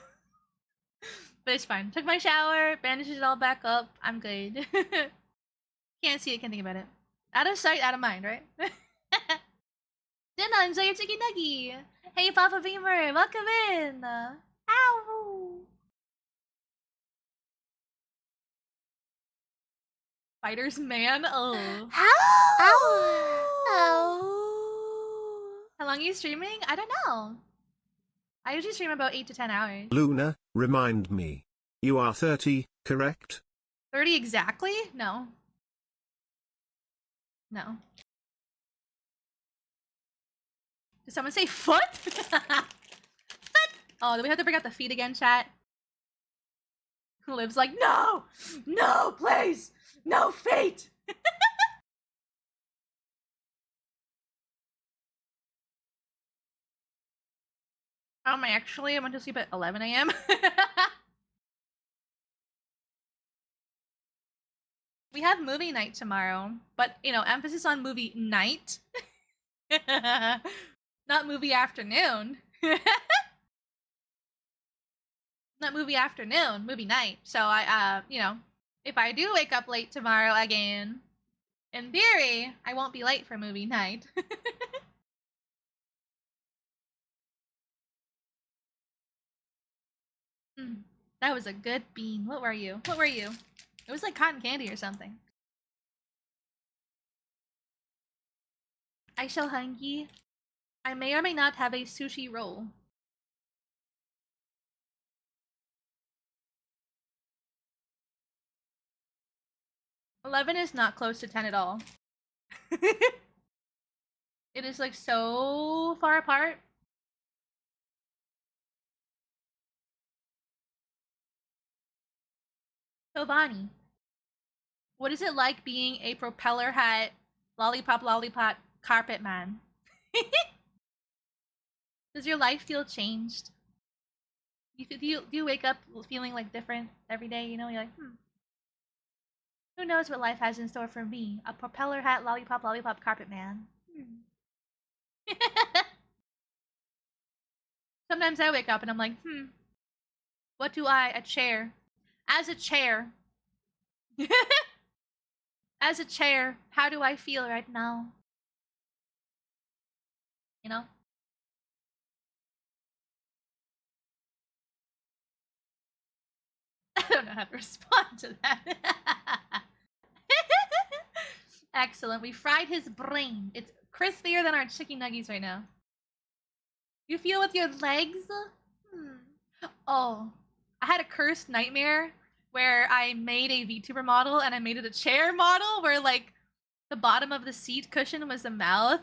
But it's fine. Took my shower, bandaged it all back up. I'm good. Can't see it, can't think about it. Out of sight, out of mind, right? Dinner, enjoy your chicken nuggie. Hey, Papa Beamer, welcome in. Ow. Spider's man. Oh. Ow! How long are you streaming? I don't know. I usually stream about 8 to 10 hours. Luna, remind me. You are 30, correct? 30 exactly? No. No. Did someone say foot? Foot! Oh, do we have to bring out the feet again, chat? Liv's like, no! No, please! No feet! Actually, I went to sleep at 11 a.m. We have movie night tomorrow, but, you know, emphasis on movie night. Not movie afternoon. Not movie afternoon, movie night. So you know, if I do wake up late tomorrow again, in theory, I won't be late for movie night. That was a good bean. What were you? What were you? It was like cotton candy or something. I so hungry. I may or may not have a sushi roll. $11 is not close to 10 at all. It is like so far apart. So Bonnie, what is it like being a propeller hat, lollipop carpet man? Does your life feel changed? Do you wake up feeling like different every day? You know, you're like, who knows what life has in store for me? A propeller hat, lollipop carpet man. Sometimes I wake up and I'm like, what do a chair? As a chair. As a chair, how do I feel right now? You know? I don't know how to respond to that. Excellent. We fried his brain. It's crispier than our chicken nuggies right now. You feel with your legs? Oh, I had a cursed nightmare where I made a VTuber model and I made it a chair model where like the bottom of the seat cushion was the mouth.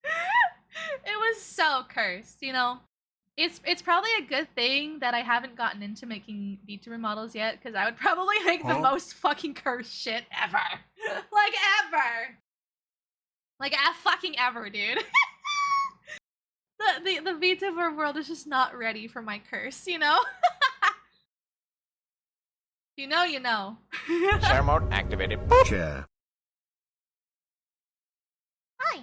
It was so cursed, you know? It's probably a good thing that I haven't gotten into making VTuber models yet, because I would probably make the most fucking cursed shit ever. Like, ever! Like, fucking ever, dude. The VTuber world is just not ready for my curse, you know? You know, you know. Share mode activated. Chair. Hi.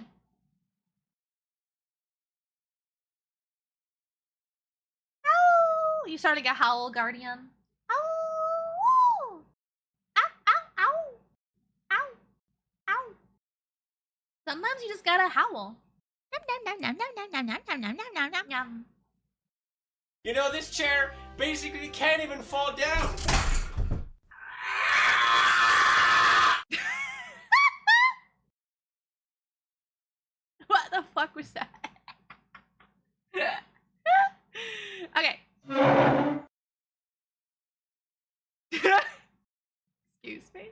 Ow! You starting a howl, Guardian? Ow! Ow! Ow! Ow! Ow! Ow! Sometimes you just gotta howl. Yum. You know, this chair basically can't even fall down. What the fuck was that? Okay. Excuse me.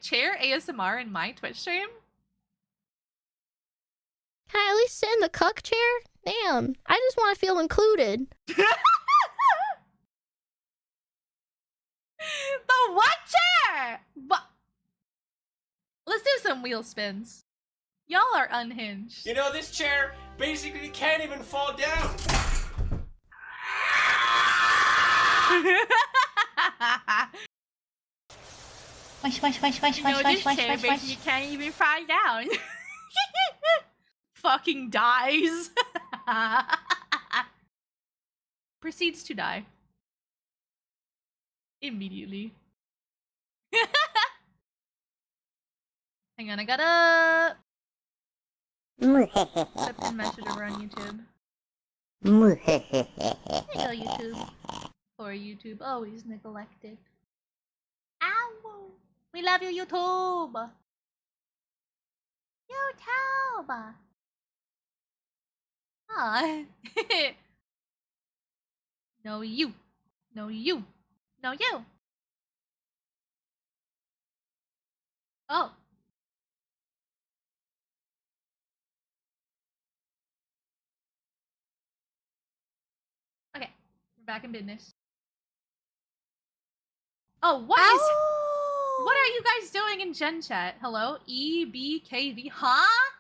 Chair ASMR in my Twitch stream? Can I at least sit in the cuck chair? Damn, I just want to feel included. The what chair? What? Let's do some wheel spins. Y'all are unhinged. You know, this chair basically can't even fall down. You can't even fall down. Fucking dies. Proceeds to die. Immediately. Hang on, I gotta flip the message over on YouTube. There you go, YouTube. Poor YouTube, always neglected. Ow! We love you, YouTube! YouTube! Ah. No, you. No, you. No, you. Oh. Okay. We're back in business. Oh, what is... What are you guys doing in Gen Chat? Hello? EBKV. Huh?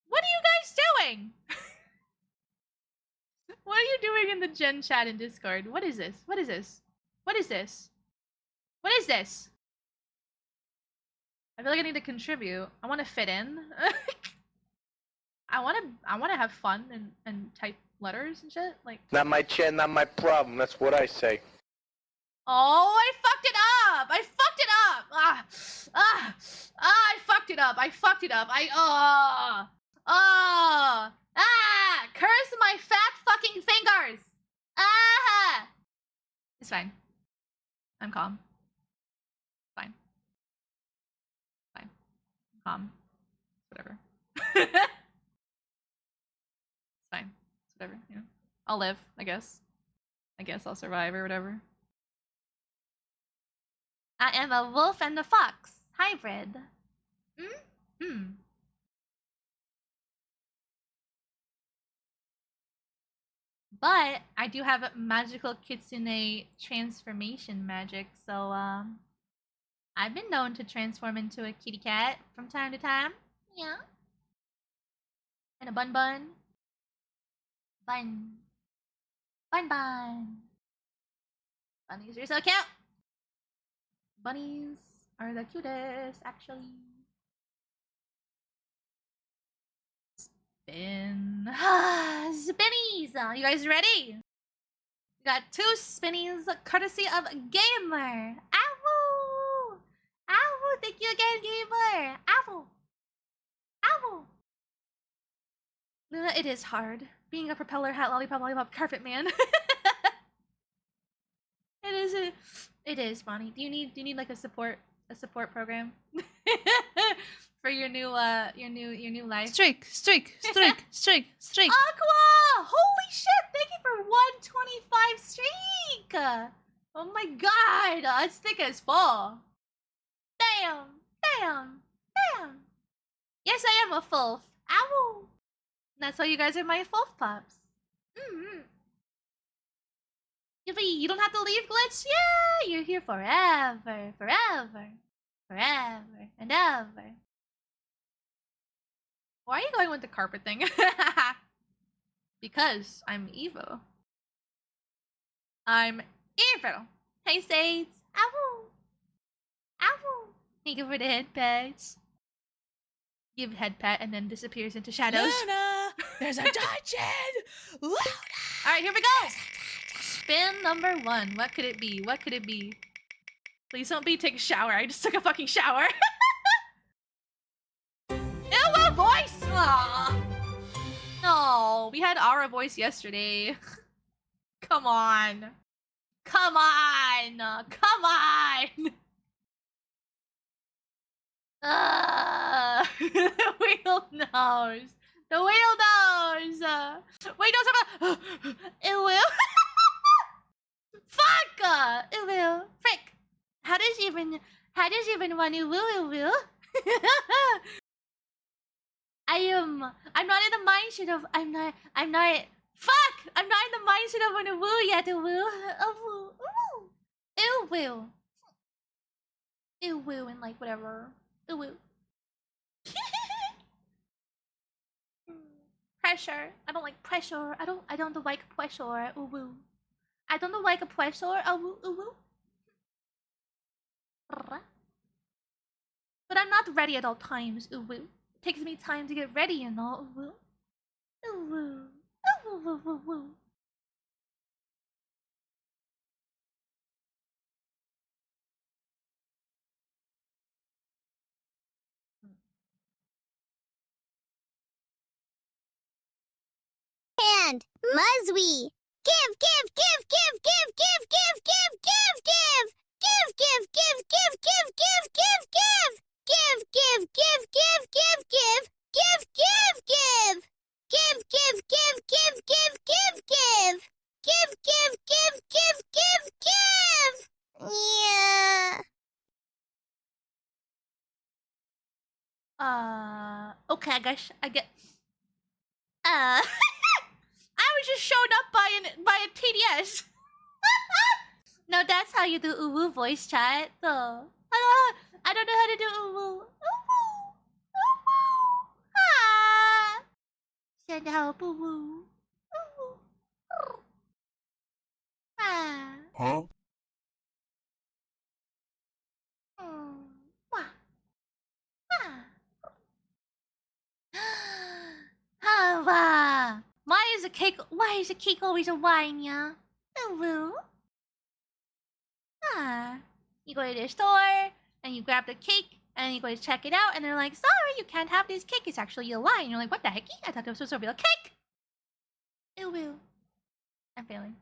What are you guys doing? What are you doing in the Gen Chat in Discord? What is this? What is this? What is this? What is this? I feel like I need to contribute. I want to fit in. I want to have fun and type letters and shit. Like, not my chair, not my problem. That's what I say. oh, I fucked it up. I fucked it up. I fucked it up. I fucked it up. Curse my fat fucking fingers. Ah. It's fine. I'm calm. Fine. Fine. I'm calm. Whatever. It's fine. It's whatever. You know. I'll live, I guess. I guess I'll survive or whatever. I am a wolf and a fox hybrid. But I do have magical kitsune transformation magic, so I've been known to transform into a kitty cat from time to time. Yeah. And a bun. Bunnies are so cute. Bunnies are the cutest, actually. Spin. Spinnies! You guys ready? We got 2 spinnies courtesy of Gamer. Ow! Ow! Thank you again, Gamer. Ow! Ow! Luna, it is hard being a propeller hat lollipop carpet man. It is, Bonnie. Do you need like a support program for your new life? Streak. Aqua! Holy shit! Thank you for 125 streak. Oh my god, it's thick as full. Damn. Yes, I am a fulf. Ow! That's why you guys are my fulf pups. You don't have to leave, Glitch. Yeah, you're here forever and ever. Why are you going with the carpet thing? Because I'm evil. I'm evil. Hey, Sades. Ow. Thank you for the head pats. Give head pat and then disappears into shadows. Luna, there's a dungeon. Luna. All right, here we go. Spin number 1. What could it be? Please don't be take a shower. I just took a fucking shower. Ew, my voice! Aww. No, we had our voice yesterday. Come on. The wheel knows. Wait, no, it will. Fuck! It will. Frick. How does even want to woo it will? I'm not in the mindset of I'm not fuck! I'm not in the mindset of want to woo yet. It will. It will and like whatever. It will. Pressure. I don't like pressure. I don't like pressure. Ooh woo. I don't like pressure. Ooh woo. But I'm not ready at all times. Ooh woo. It takes me time to get ready and all. Ooh woo. Ooh woo. Ooh woo woo woo. And Muzzy. Give. Give, give, give, give, give, give, give. Give, give, give, give, give, give. Yeah. Okay, I get. I was just shown up by a TDS. No, that's how you do uwu voice chat. So I don't know how to do uwu. Uwu. Uwu. Ah. Send help uwu. Uwu. Ah. Huh? Wah. Ah. Wow. Why is a cake always a wine, yeah? Uwu. Ah. You go to the store and you grab the cake and you go to check it out and they're like, sorry, you can't have this cake. It's actually a lie. And you're like, what the heck? I thought this was a real cake. Uwu. I'm failing.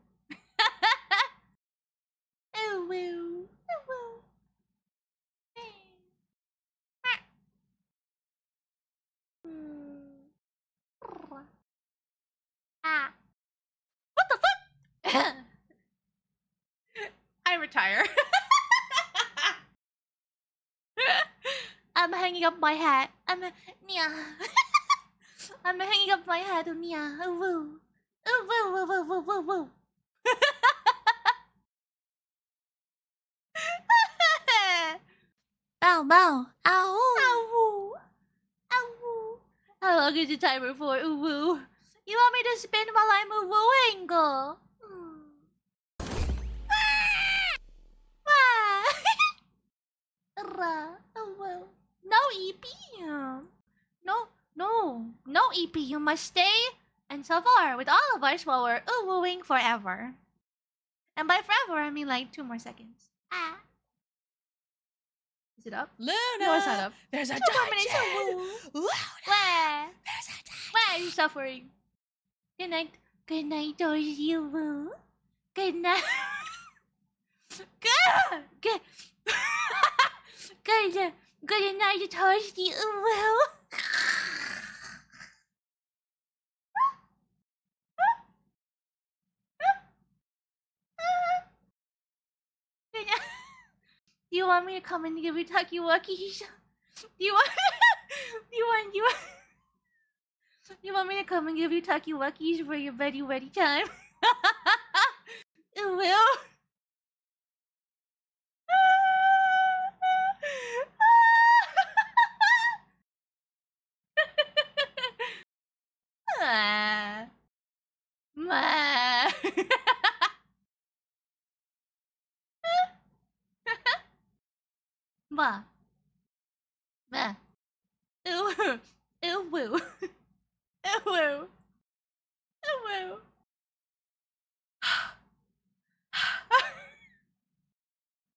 Uwu. Uwu. Ah. What the fuck? I retire. I'm hanging up my hat. I'm hanging up my hat. Nia. Woo. Woo woo woo woo woo woo. Bow bow. Ow. Ow. Ow. How long is the timer for? Ooh woo. You want me to spin while I'm wooing? Go. No EP. No EP. You must stay and so far with all of us while we're wooing forever. And by forever, I mean like 2 more seconds. Ah. Is it up? Luna! No, it's not up. There's a 2 more minutes of dungeon! woo. Luna! Where? There's a dungeon! Why are you suffering? Good night. Good night, Doji Woo. Good night. Good. Good. Good night, Toasty Woo. Do you want me to come and give you Takiwakis? Do you want? You want me to come and give you Takiwakis for your ready time? It will. Ah. Ma. Ma. Ma. Ooh. Ooh woo. Ooh woo. Ooh woo.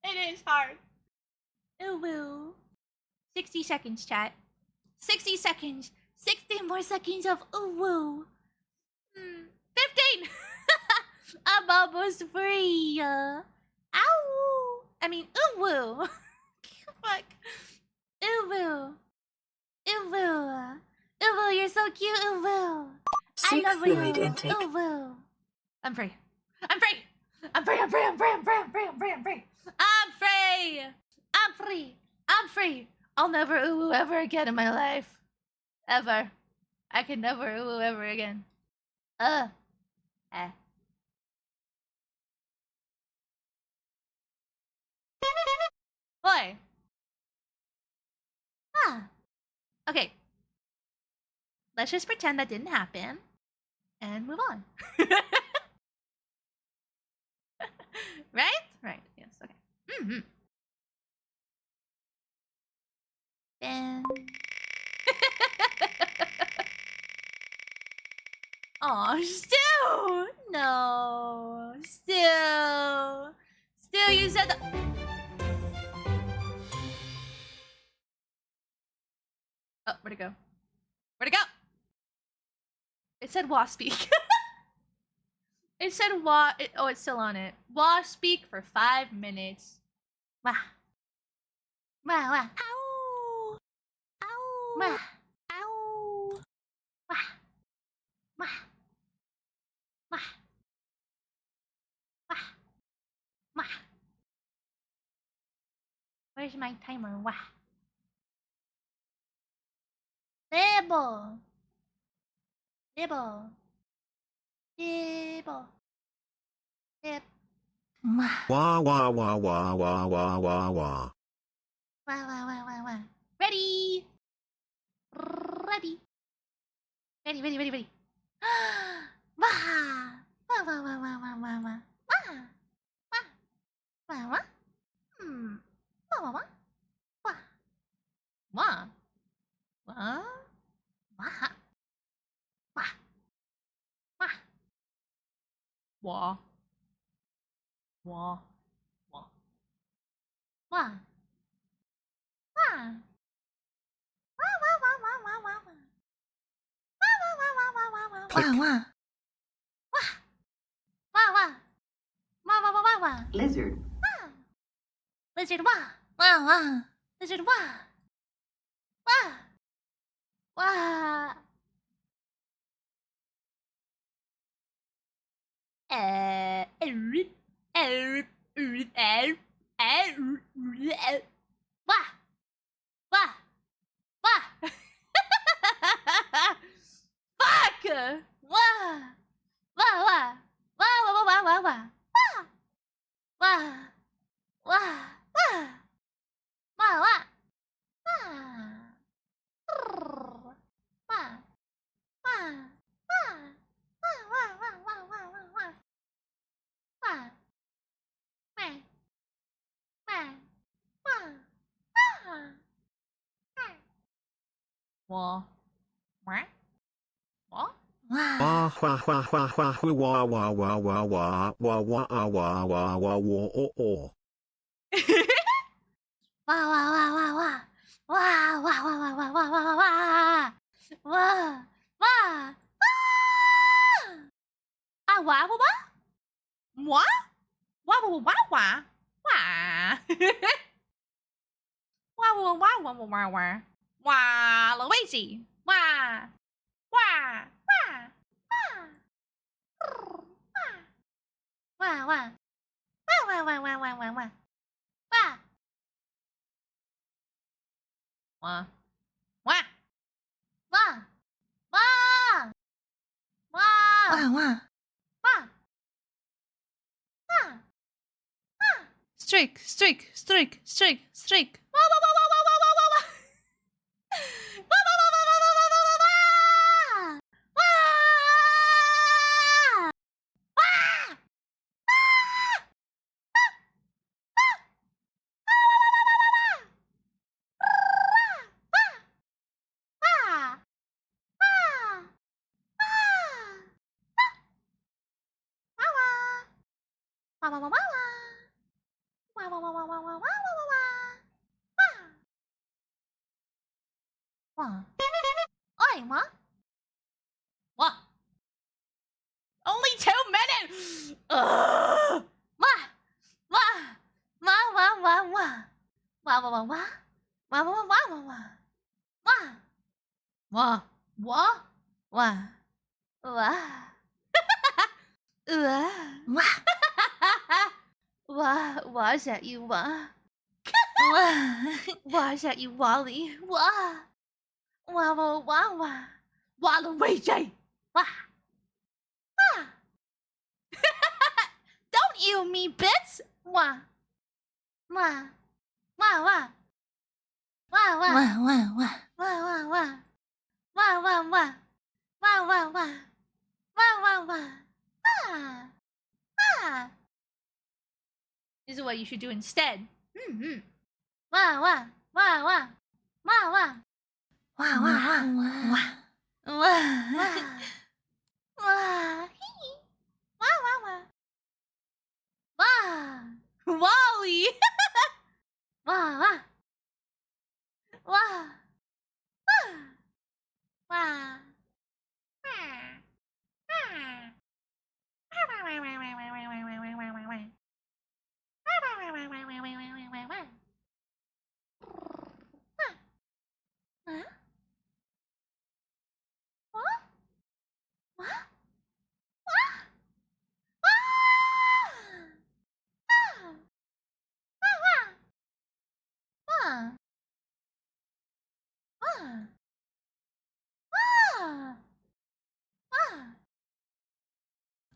It is hard. Ooh woo. 60 seconds, chat. 60 seconds. 60 more seconds of ooh woo. 15. I'm almost free. Ow. I mean, ooh woo. Fuck. Ooh woo. Ooh woo. Ooh woo, you're so cute. Ooh woo. I Seek love fluid you. intake. Ooh woo. I'm free. I'm free. I'm free. I'm free. I'm free. I'm free. I'm free. I'm free. I'm free. I'm free. I'm free. I'm free. I'll never ooh woo ever again in my life. Ever. I can never ooh woo ever again. Boy. Ah. Okay. Let's just pretend that didn't happen and move on. Right? Right. Yes. Okay. Mm-hmm. And oh, still no, still, you said that. Oh, where'd it go? Where'd it go? It said "Wa speak." It said "Wa." Oh, it's still on it. "Wa speak" for 5 minutes. Wah. Wah wah. Ow. Ow. Wah. Ow. Wah. Where's my timer? Wah. Nibble. Nibble. Nibble. Nib. Wah wah wah wah wah wah wah wah. Wah. Ready. Ready. Ready. Wah. Wah. Wah. Hmm. Wah. Wah. Wah. Wah. Wah. Wah. Wah. Wah. Wah. Wah. Wah. Wah. Click. Lizard. Lizard wah. Lizard wah. Wah. Wah wah wah wah wah wah wah wah wah wah wah wah wah wah wah wah wah oh. Luigi. Wah. Streak. What? Only 2 minutes! Ugh! Is that you, Why is that you, Wally? Waluigi! Don't you me bits! This is what you should do instead. Wally! Wah! Wah!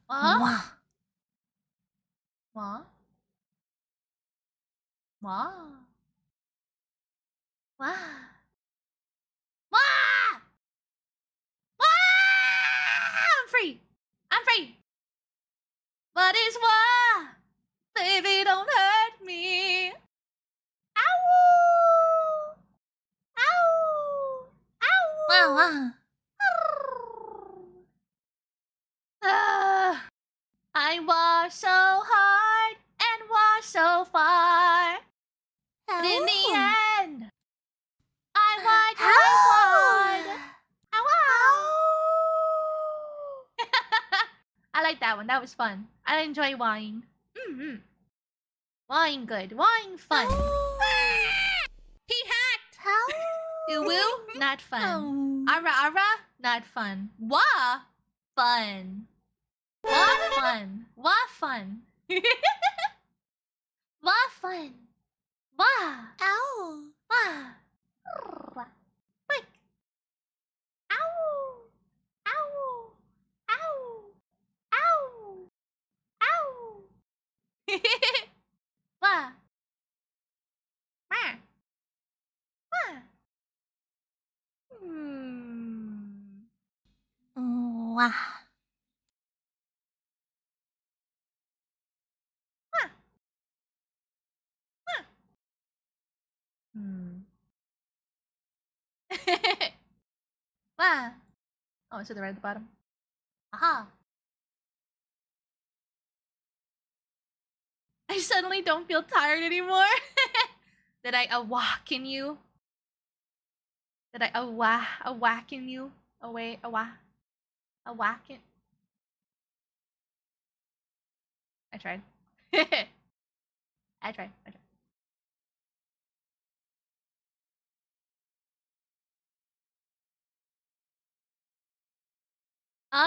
Wah. Wah! Wah! Wah! Wah! Wah! I'm free! I'm free! What is wah? Baby, don't hurt me! Ow! Ow! Ow! Wah, wah. I walked so hard and walked so far. But in the end, I walked hard. Ow! I like that one. That was fun. I enjoy wine. Wine good. Wine fun. He hacked. Uwu, not fun. Ara ara, not fun. Wah, fun. Wah fun. Wah fun. Wah fun. Wah. Ow. Wah. Quick. Ow. Ow. Ow. Ow. Ow. Wah. Wah. Wah. Wah. Wah. Oh, it's to the right at the bottom. Aha. I suddenly don't feel tired anymore. Did I awaken you? Did I awaken you? Awaken? I tried. I tried.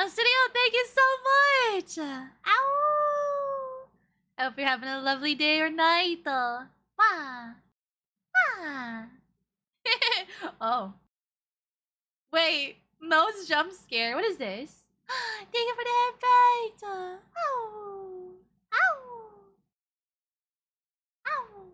Studio, thank you so much! Ow! I hope you're having a lovely day or night. Wah! Wah! Oh. Wait, nose jump scare. What is this? Thank you for the headpat! Ow! Ow! Ow!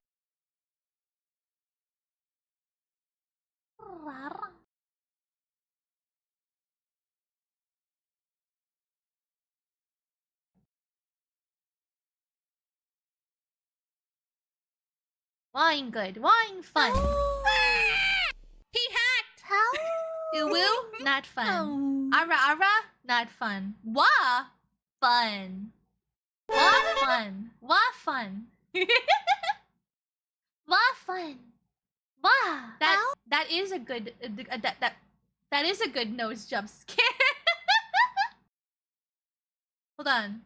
Wine good. Wine fun. He hacked. Uwu, not fun. Ara ara, not fun. Wah, fun. Wah fun. Wah fun. Wah fun. Wah. That is a good that is a good nose jump scare. Hold on.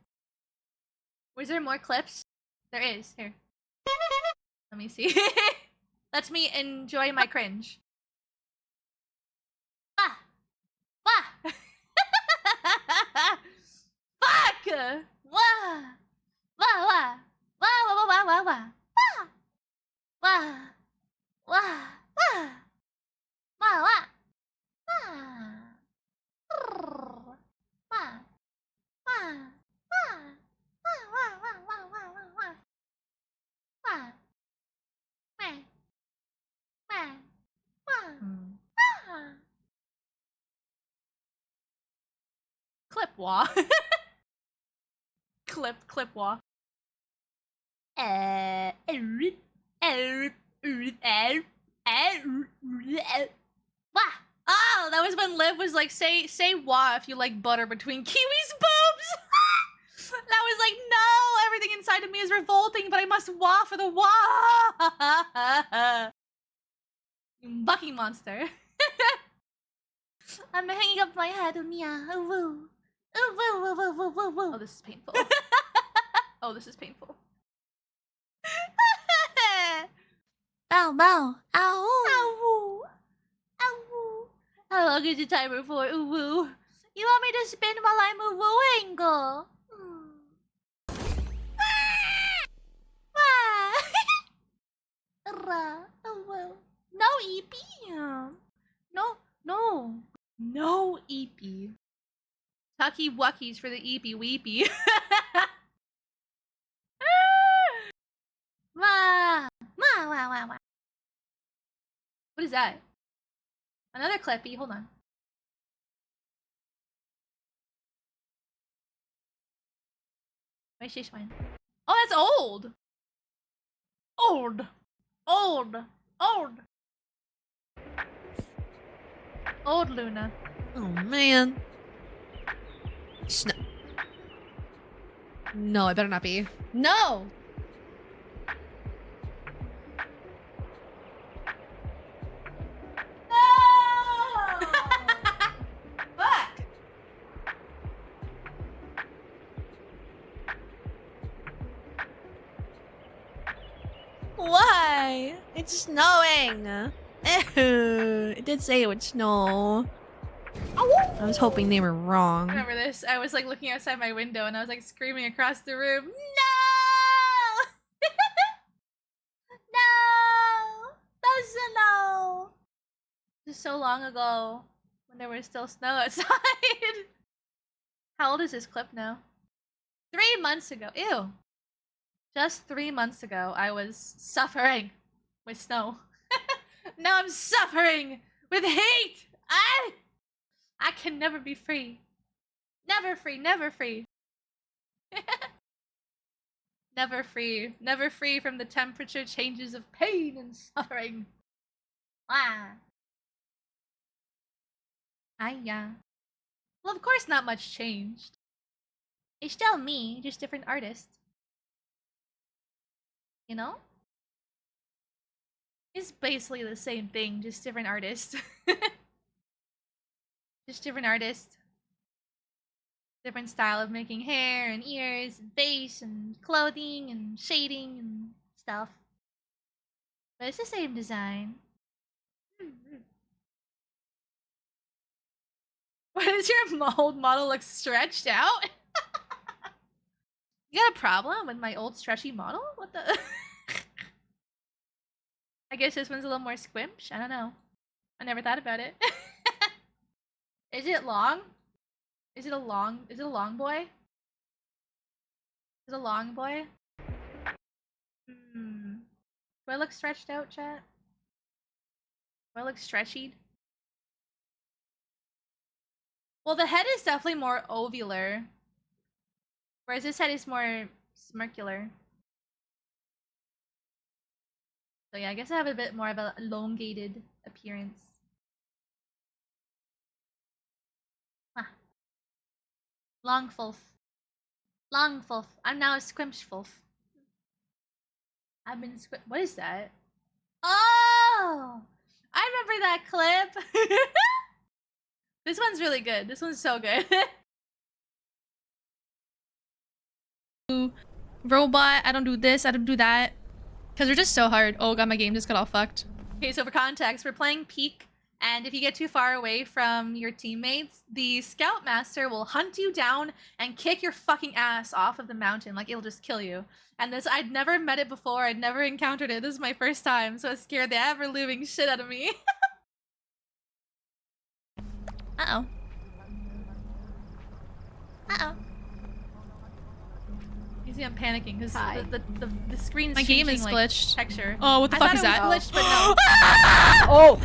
Was there more clips? There is. Here. Let me see. Let me enjoy my cringe. Ah! Wah! Fuck! Wah! Wah wah! Wah wah wah wah wah! Wah! Wah! Wah! Wah! Wah wah! Wah! Wah! Wah! Wah! Wah wah wah wah wah wah wah! Wah! Wah! Wah! Wah! Wah! Clip wah. Clip wah. Wah! Oh, that was when Liv was like, say wah if you like butter between Kiwi's boobs. That was like, no, everything inside of me is revolting, but I must wah for the wah. You bucking monster. I'm hanging up my head, Mia. Woo. Oh, this is painful. Oh, this is painful. Bow, bow. Ow. Ow. Ow. How long is the timer for? Ooh. You want me to spin while I'm wooing? Go. No EP. No eepy. Tucky wuckies for the eepy weepy. Wah! Wah, wah, wah, wah. What is that? Another clippy, hold on. Where's this one? Oh, that's old! Old! Old! Old! Old Luna. Oh man. No, it better not be. No! Fuck! Why? It's snowing. Ew. It did say it would snow. I was hoping they were wrong. Remember this? I was like looking outside my window and I was like screaming across the room, no! No! That's a no! This is so long ago when there was still snow outside. How old is this clip now? 3 months ago. Ew. Just 3 months ago, I was suffering with snow. Now I'm suffering with heat! I can never be free. Never free, never free. Never free. Never free from the temperature changes of pain and suffering. Ah. Yeah. Well, of course not much changed. It's still me, just different artist. You know? It's basically the same thing, just different artist. Just different artist. Different style of making hair and ears and face and clothing and shading and stuff. But it's the same design. Why does your old model look stretched out? You got a problem with my old stretchy model? What the? I guess this one's a little more squimsh. I don't know. I never thought about it. Is it long? Is it a long boy? Is it a long boy? Do I look stretched out, chat? Do I look stretchied? Well, the head is definitely more ovular. Whereas this head is more smircular. So yeah, I guess I have a bit more of an elongated appearance. Ah. Longfolf. Longfolf. I'm now a squimshfolf. I've been what is that? Oh! I remember that clip! This one's really good. This one's so good. Robot, I don't do this, I don't do that. Because they're just so hard. Oh god, my game just got all fucked. Okay, so for context, we're playing Peak, and if you get too far away from your teammates, the Scoutmaster will hunt you down and kick your fucking ass off of the mountain. Like, it'll just kill you. And this, I'd never met it before, I'd never encountered it. This is my first time, so it scared the ever-living shit out of me. Uh-oh. Uh-oh. You see, I'm panicking because the screen's my game is like, glitched. Texture. Oh, what the fuck is that? I thought it was glitched, but no.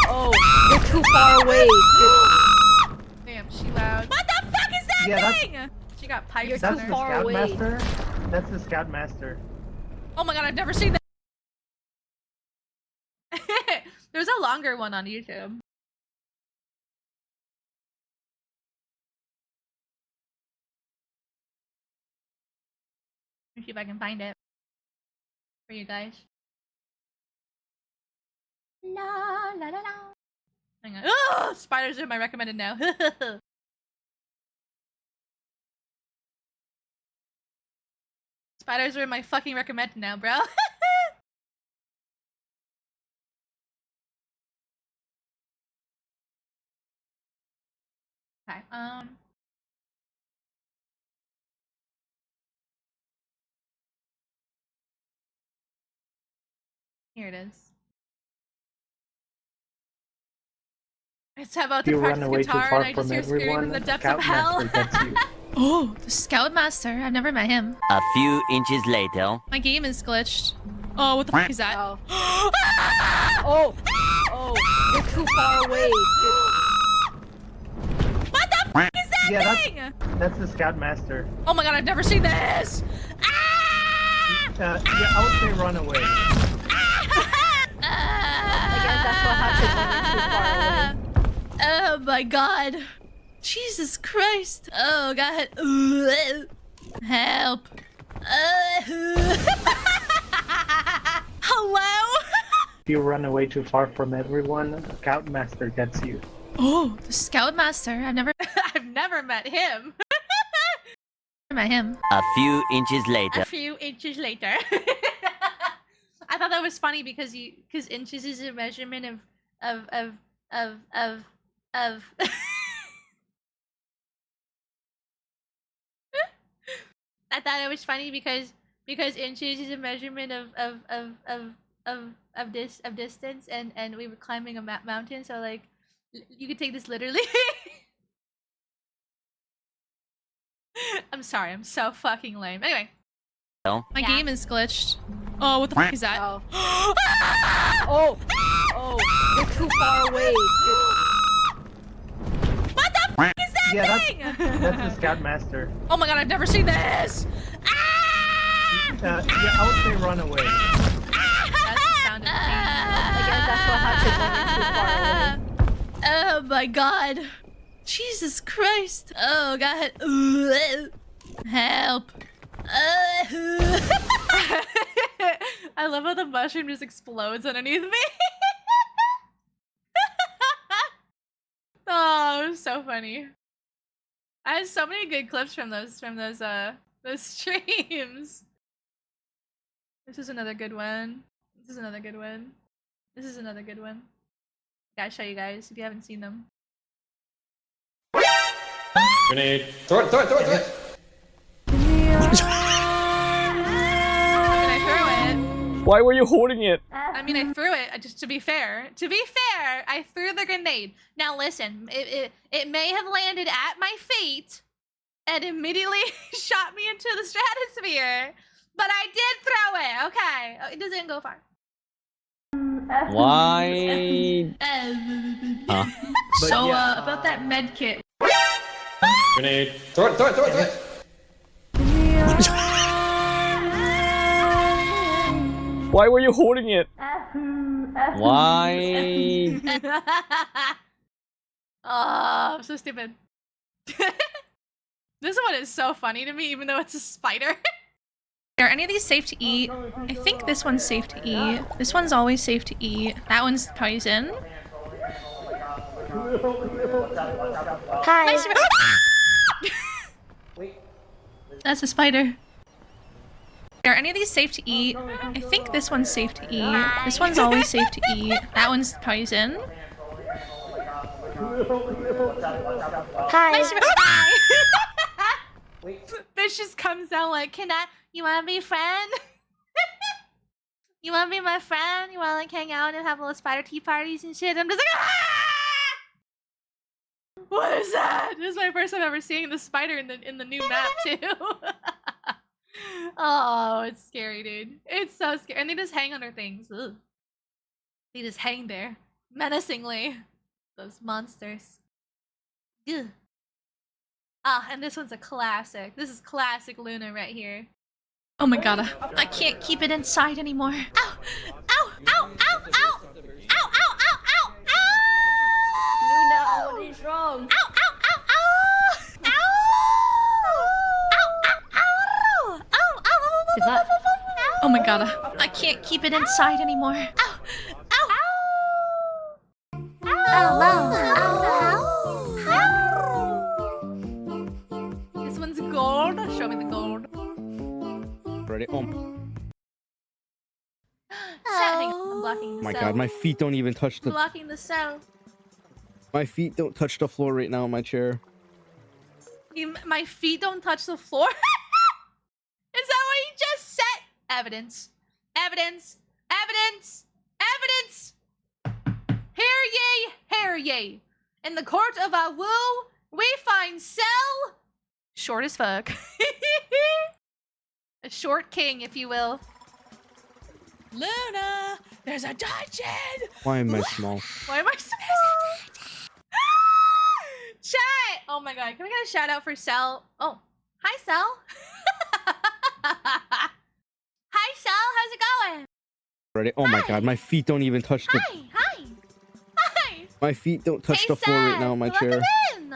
Oh, you're too far away. Damn, she loud. What the fuck is that thing? She got pipes That's on the her. Scoutmaster. That's the Scoutmaster. Oh my god, I've never seen that. There's a longer one on YouTube. Let me see if I can find it for you guys. La la la la. Hang on. Oh, spiders are my recommended now. Spiders are my fucking recommended now, bro. Okay. Here it is. It's about to You practice run away too guitar far and I just from hear screaming from the everyone, depths of hell. Scoutmaster gets you. Oh, the Scoutmaster. I've never met him. A few inches later. My game is glitched. Oh, what the fuck is that? Oh. Oh, you're too far away. What the fuck is that thing? That's the Scoutmaster. Oh my god, I've never seen this! Yeah, I would say run away. I guess that's what happens when you're too far away. Oh my god. Jesus Christ. Oh god. Help. Hello? If you run away too far from everyone, Scoutmaster gets you. Oh, the Scoutmaster. I've never met him. Met him. A few inches later. A few inches later. I thought that was funny because inches is a measurement of I thought it was funny because inches is a measurement of distance and we were climbing a mountain, so like you could take this literally. I'm sorry, I'm so fucking lame. Anyway. My game is glitched. Oh, what the fuck is that? Oh, you're too far away. What the fuck is that thing? That's the Scoutmaster. Oh my god, I've never seen this! Yeah, I would say run away. That's the sound of pain. I guess that's what happens when you're too far away. Oh my god. Jesus Christ. Oh god. Help. I love how the mushroom just explodes underneath me. Oh, it was so funny. I had so many good clips from those streams. This is another good one. This is another good one. This is another good one. Gotta show you guys if you haven't seen them. Grenade. Throw it. I mean, I threw it. Why were you holding it? I mean, I threw it. Just to be fair, I threw the grenade. Now listen, it may have landed at my feet and immediately shot me into the stratosphere, but I did throw it. Okay, it doesn't go far. Why? Huh? So about that med kit. Grenade. Throw it. Why were you holding it? Why? Oh, I'm so stupid. This one is so funny to me, even though it's a spider. Are any of these safe to eat? I think this one's safe to eat. This one's always safe to eat. That one's poison. Hi. That's a spider. Are any of these safe to eat? I think this one's safe to eat. This one's always safe to eat. That one's poison. Hi. Bitch just comes down like, you wanna be friend? You wanna be my friend? You wanna like hang out and have little spider tea parties and shit? I'm just like, ah! What is that? This is my first time ever seeing the spider in the new map too. Oh, it's scary, dude. It's so scary. And they just hang under things. Ugh. They just hang there menacingly. Those monsters. Ugh. Ah, and this one's a classic. This is classic Luna right here. Oh my god, I can't keep it inside anymore. Ow! Ow! Ow! Ow! Ow! Ow! Ow! Ow! Ow! Luna, what is wrong? Ow! Ow! Ow! Ow! Ow! Ow! Ow! Ow! Ow! Is that... Oh my god, I can't keep it inside anymore. Ow! Ow! Ow, ow, ow, This one's gold. Show me the gold. Ready? Chat, hang on. I'm blocking the My cell. god, my feet don't even touch the. Blocking the cell. My feet don't touch the floor right now in my chair. My feet don't touch the floor? Is that what you just said? Evidence. Evidence. Evidence. Evidence. Hear ye. Hear ye. In the court of LunaAwoo, we find Cell short as fuck. A short king, if you will. Luna, there's a dungeon. Why am I small? Why am I small? Chat! Oh my god, can we get a shout out for Cell? Oh, hi Cell. Hi Cell, how's it going? Ready? Oh my god, my feet don't even touch the. Hi. My feet don't touch Hey, the floor right Sad, now in my welcome chair. in.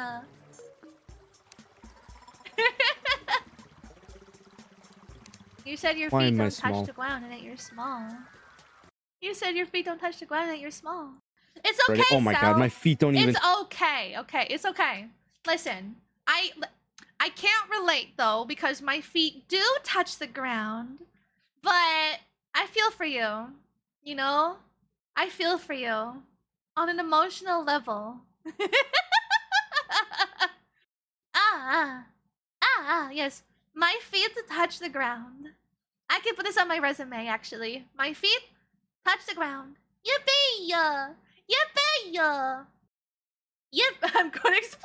You said your Why feet am I don't small? touch the ground and that you're small. You said your feet don't touch the ground and that you're small. It's okay, Ready? Oh my Sal. god, my feet don't even. It's okay. Okay, it's okay. Listen, I can't relate though because my feet do touch the ground, but I feel for you. You know, I feel for you on an emotional level. Yes, my feet touch the ground. I can put this on my resume actually. My feet touch the ground. Yippee! Yippee! Yep, I'm gonna explode.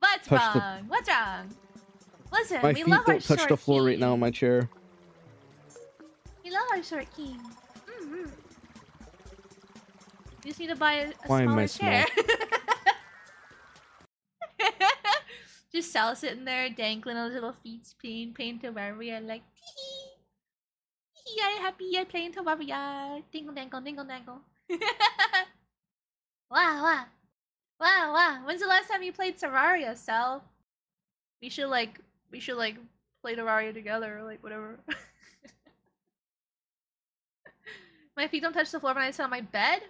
What's Touch the- wrong? What's wrong? Listen, My we feet love our don't touch short the floor right now king. in my chair. We love our short king. Mm-hmm. You just need to buy a Why am smaller I chair. Just Sal sitting there dangling on his little feet, playing Terraria like tee hee. I'm happy I'm playing Terraria. Dingle dangle, dingle dangle. Wow. When's the last time you played Terraria, Sal? We should like play Terraria together or like whatever. My feet don't touch the floor when I sit on my bed.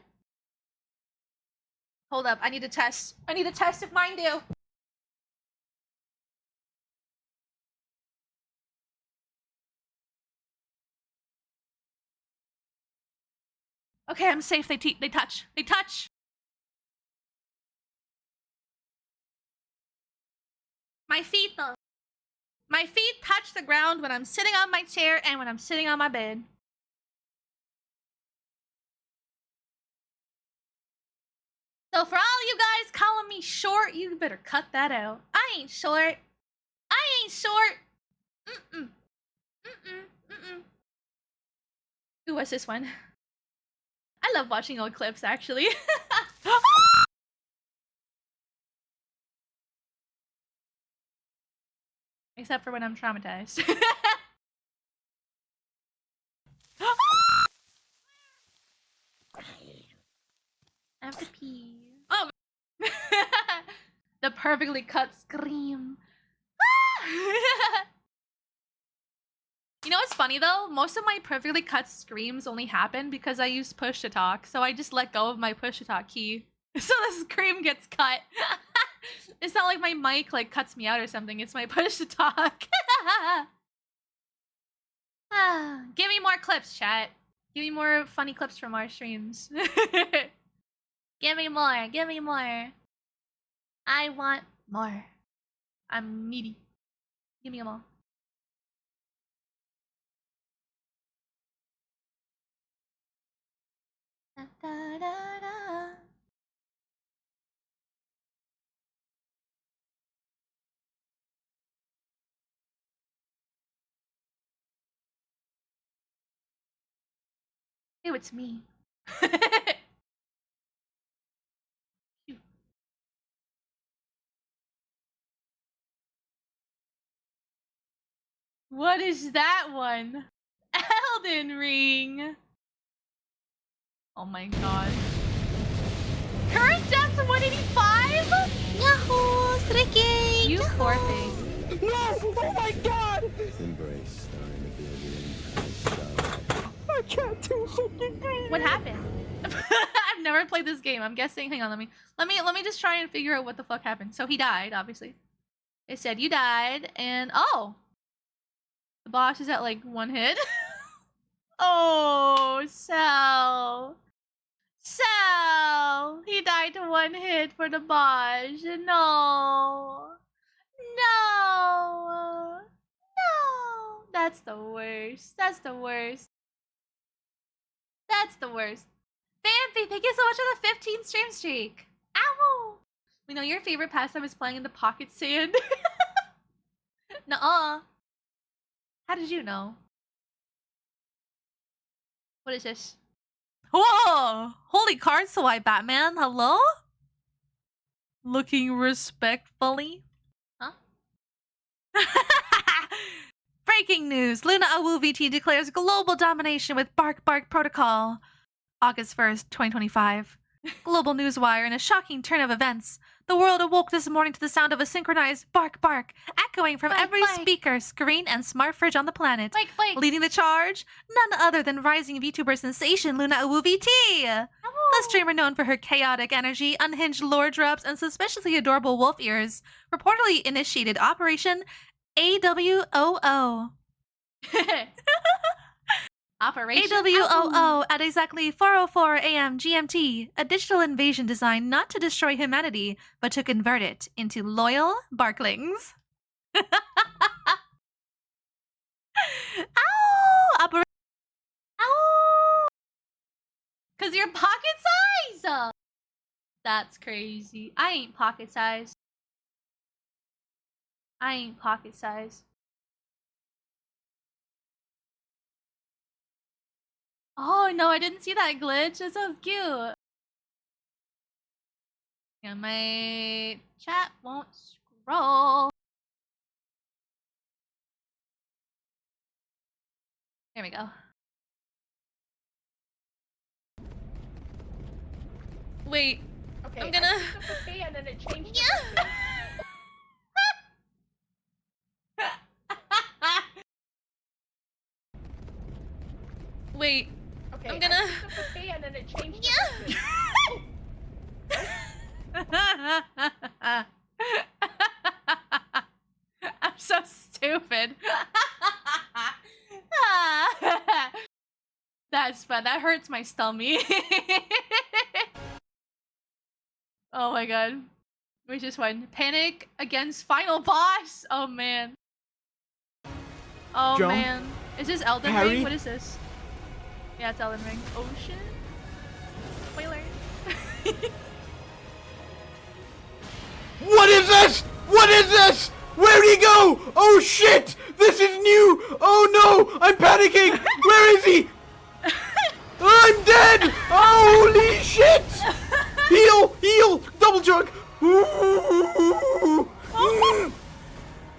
Hold up, I need to test. I need to test if mine do. Okay, I'm safe. They touch. They touch. My feet though. My feet touch the ground when I'm sitting on my chair and when I'm sitting on my bed. So for all you guys calling me short, you better cut that out. I ain't short. Ooh, what's this one? I love watching old clips, actually. Except for when I'm traumatized. I have to pee. Oh! The perfectly cut scream. You know what's funny though? Most of my perfectly cut screams only happen because I use push to talk, so I just let go of my push to talk key. So the scream gets cut. It's not like my mic like cuts me out or something, it's my push to talk. Give me more clips, chat. Give me more funny clips from our streams. Give me more, give me more. I want more. I'm needy. Give me them all. Da, da, da, da. Ew, it's me. What is that one? Elden Ring. Oh my god. Current deaths 185? Yahoo! Streaking! You poor thing. No! Oh my god! I can't do fucking green. What happened? I've never played this game. I'm guessing. Hang on, let me just try and figure out what the fuck happened. So he died, obviously. It said you died, and oh, the boss is at like 1 hit. Oh, Sal. He died to 1 hit for the boss. No. That's the worst. That's the worst. Vampy, thank you so much for the 15 stream streak. Ow! We know your favorite pastime is playing in the pocket sand. Nuh-uh. How did you know? What is this? Whoa! Holy card swipe, Batman. Hello? Looking respectfully. Huh? Breaking news. LunaAwoo VT declares global domination with Bark Bark Protocol. August 1st, 2025. Global Newswire in a shocking turn of events. The world awoke this morning to the sound of a synchronized bark bark, echoing from every speaker, screen, and smart fridge on the planet. Leading the charge, none other than rising VTuber sensation LunaAwoo VT. The streamer known for her chaotic energy, unhinged lore drops, and suspiciously adorable wolf ears, reportedly initiated Operation AWOO. Operation AWOO at exactly 4:04 a.m. GMT, a digital invasion designed not to destroy humanity, but to convert it into loyal barklings. Ow! Ow! 'Cause you're pocket size! That's crazy. I ain't pocket size. I ain't pocket size. Oh no, I didn't see that glitch. That sounds cute. Yeah, my chat won't scroll. There we go. Wait. Okay, I'm gonna. And then it changed. Yeah. Wait. Okay, I'm gonna. And then it changed. Yeah. I'm so stupid. That's fun. That hurts my stomach. Oh my god. Which is one? Panic against final boss. Oh man. Oh Jump. Man. Is this Elden Harry? Ring? What is this? Yeah, it's Elden Ring. Oh shit. Spoilers. What is this? What is this? Where'd he go? Oh shit! This is new! Oh no! I'm panicking! Where is he? I'm dead! Holy shit! Heal! Heal! Double jump! What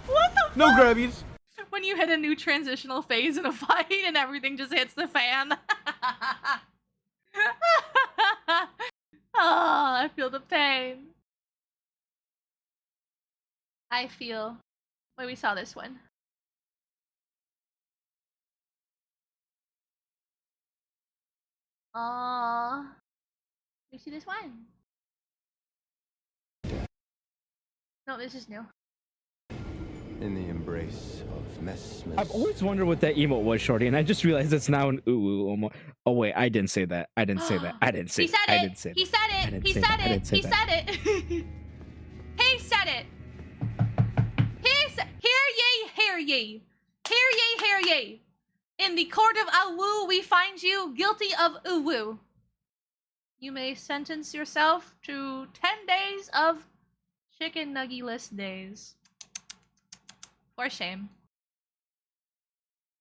the No fuck? grabbies. When you hit a new transitional phase in a fight and everything just hits the fan. Oh, I feel the pain. I feel. Wait, we saw this one. We see this one. No, this is new. In the embrace of mesmerism. I've always wondered what that emote was, Shorty, and I just realized it's now an ooh. Oh wait, I didn't say that. I didn't say that. I didn't say He said that. it. I didn't say He that. said I it. didn't He say said that. I it. didn't say He that. said it. He said it. He said, hear ye. Hear ye, hear ye. In the court of Awoo, we find you guilty of uwoo. You may sentence yourself to 10 days of chicken nuggie-less days. For shame.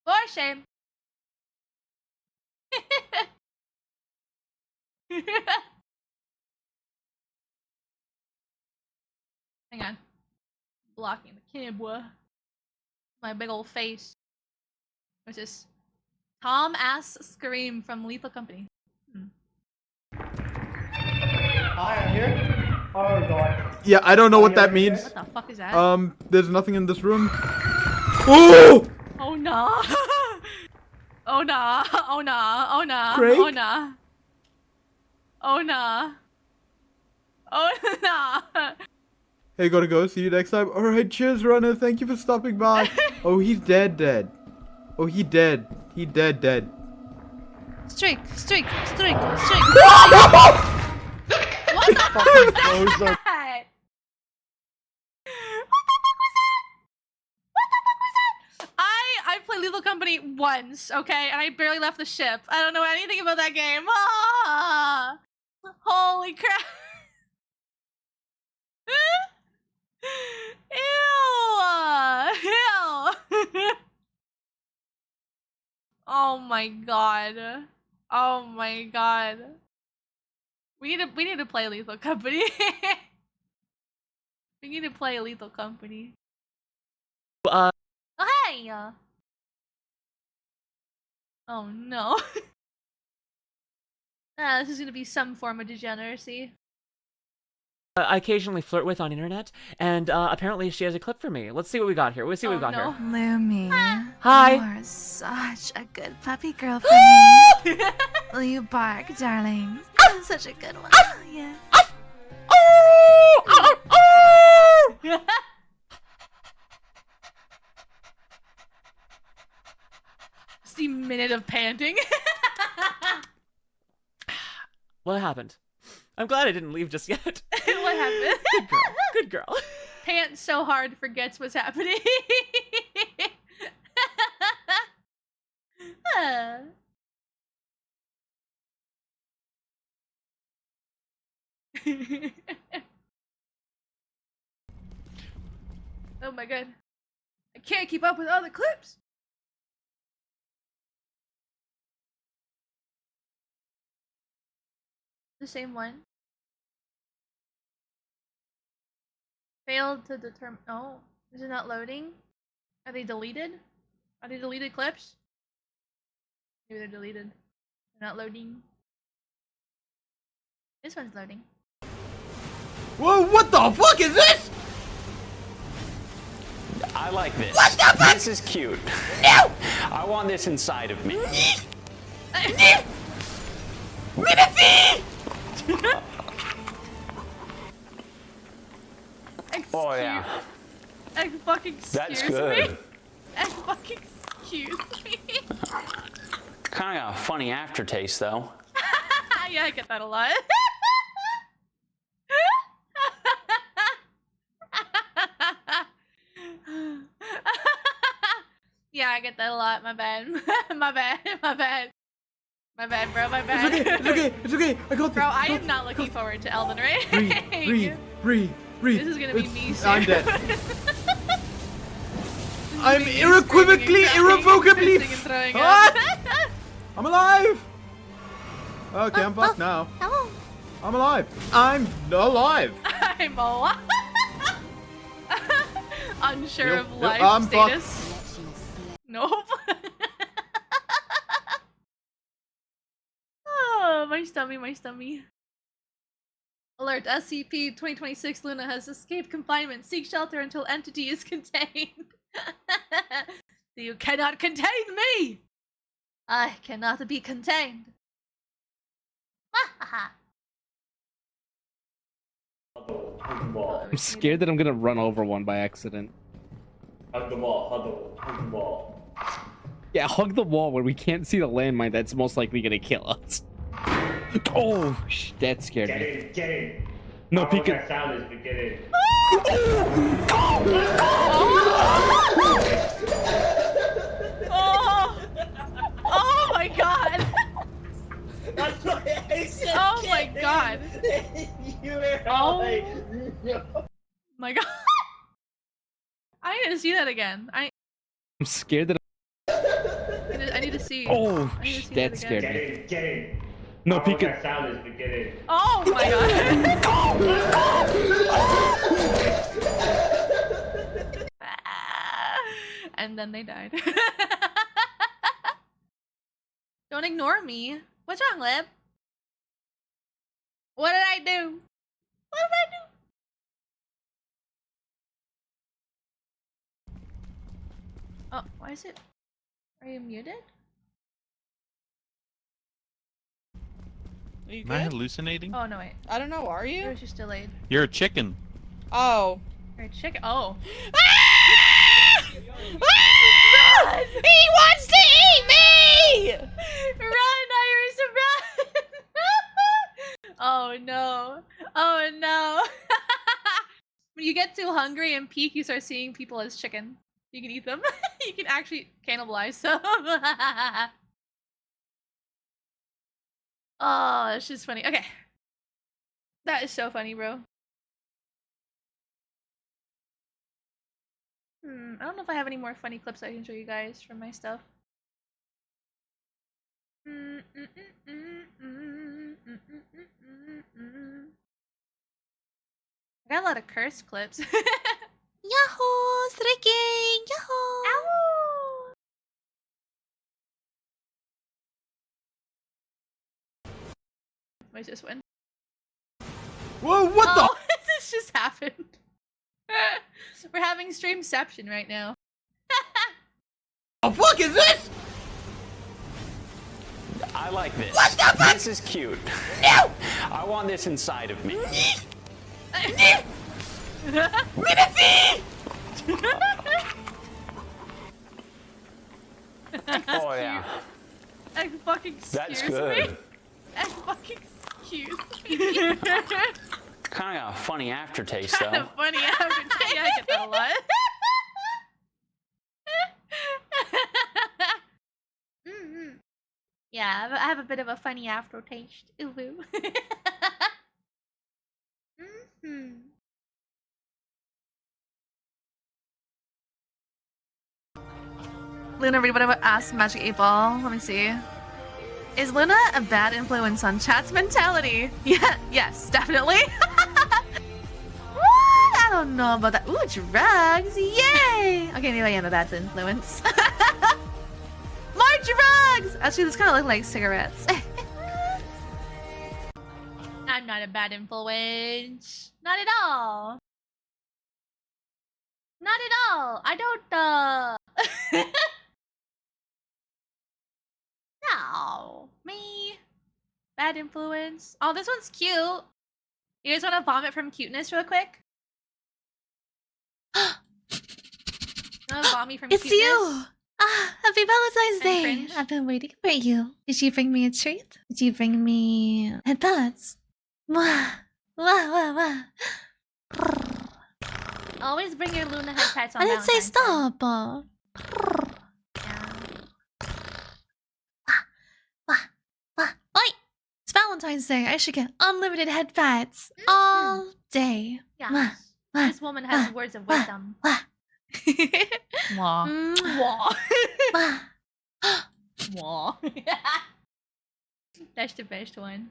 For shame. Hang on. Blocking the camera. My big old face. What's this? Tom Ass Scream from Lethal Company. Hi, I'm here. Oh god. Yeah, I don't know what that means. What the fuck is that? There's nothing in this room. Oh! Oh no. Oh no. Oh no. Oh no. Craig? Oh no. Oh no. Oh no. Hey, gotta go. See you next time. Alright, cheers, runner. Thank you for stopping by. Oh, he's dead. Oh, he dead. He dead. Streak. What the fuck was that? What the fuck was that? What the fuck was that? I played Lethal Company once, okay? And I barely left the ship. I don't know anything about that game. Ah! Holy crap. Ew! Ew! Oh my god. Oh my god. We need to play Lethal Company. We need to play Lethal Company. Oh hey! Oh no. This is gonna be some form of degeneracy. I occasionally flirt with on internet, and apparently she has a clip for me. Let's see what we got here. Let's see what we got here. Lumi, Hi. you are such a good puppy girl for me. Will you bark, darling? You're such a good one. Yeah. Just the minute of panting. What happened? I'm glad I didn't leave just yet. What happened? Good girl. Good girl. Pants so hard forgets what's happening. Oh my god. I can't keep up with all the clips. The same one. Failed to determine. Oh, is it not loading? Are they deleted? Are they deleted clips? Maybe they're deleted. They're not loading. This one's loading. Whoa, what the fuck is this? I like this. What the fuck? This is cute. No! I want this inside of me. Oh yeah. Fucking That's excuse good. me. Fucking excuse me. Kind of got a funny aftertaste though. Yeah, I get that a lot. Yeah, I get that a lot. My bad. My bad. My bad. My bad, bro. My bad. It's okay. It's okay. It's okay. I got this. Bro, I am not looking forward to Elden Ring. Breathe. This is gonna be me soon. I'm dead. I'm irrevocably. Ah! I'm alive. Okay, I'm fucked now. Hello. I'm alive. I'm alive. I'm alive. Unsure of life I'm status. Nope. Oh, my stomach, my stomach. Alert, SCP-2026 Luna has escaped confinement. Seek shelter until entity is contained. You cannot contain me! I cannot be contained. I'm scared that I'm gonna run over one by accident. Hug the wall, hug the wall. Yeah, hug the wall where we can't see the landmine that's most likely gonna kill us. Oh, that scared me. Get in. No, Pika. Pika. That sound is, but get in. Oh my god! Oh my god! Oh my god! I need to see that again. I'm scared that. I need to see. Oh, I need to see that scared Get me. in, get in. No, Pika. Pika. That sound is, but get in. Oh my god! And then they died. Don't ignore me. What's wrong, Lib? What did I do? What did I do? Oh, why is it? Are you muted? Are you good? Am I hallucinating? Oh no, wait. I don't know, are you? Yours just delayed. You're a chicken. Oh. You're a chicken. Oh. Run! He wants to eat me! Run, Iris, run! Oh no. Oh no. When you get too hungry and peak, you start seeing people as chicken. You can eat them. You can actually cannibalize some. Oh, it's just funny. Okay. That is so funny, bro. I don't know if I have any more funny clips I can show you guys from my stuff. I got a lot of curse clips. Yahoo! Streaking! Yahoo! Ow! Where's this one? Whoa, what the? This just happened. We're having streamception right now. The fuck is this? I like this. What the fuck? This is cute. No! I want this inside of me. Oh yeah. I fucking excuse That's good. me. I fucking excuse me. Kind of got a funny aftertaste though. Kind of funny aftertaste. Yeah, I get that a lot. Yeah, I have a bit of a funny aftertaste. Ooh. Luna, read what I asked Magic 8 Ball. Let me see. Is Luna a bad influence on chat's mentality? Yeah, yes, definitely. What? I don't know about that. Ooh, drugs! Yay! Okay, maybe I am a bad influence. More drugs! Actually, this kind of look like cigarettes. I'm not a bad influence. Not at all. Not at all. I don't, No. Me. Bad influence. Oh, this one's cute. You guys want to vomit from cuteness real quick? Vomit from It's cuteness? you! Ah, happy Valentine's And Day! cringe. I've been waiting for you. Did you bring me a treat? Did you bring me headpads? Wah! Wah, wah, wah. Always bring your Luna headpats on I didn't say Valentine's Day. stop! Oi! It's Valentine's Day. I should get unlimited headpads all day. Yeah. This woman has words of wisdom. Mwah. Mwah. Mwah. That's the best one.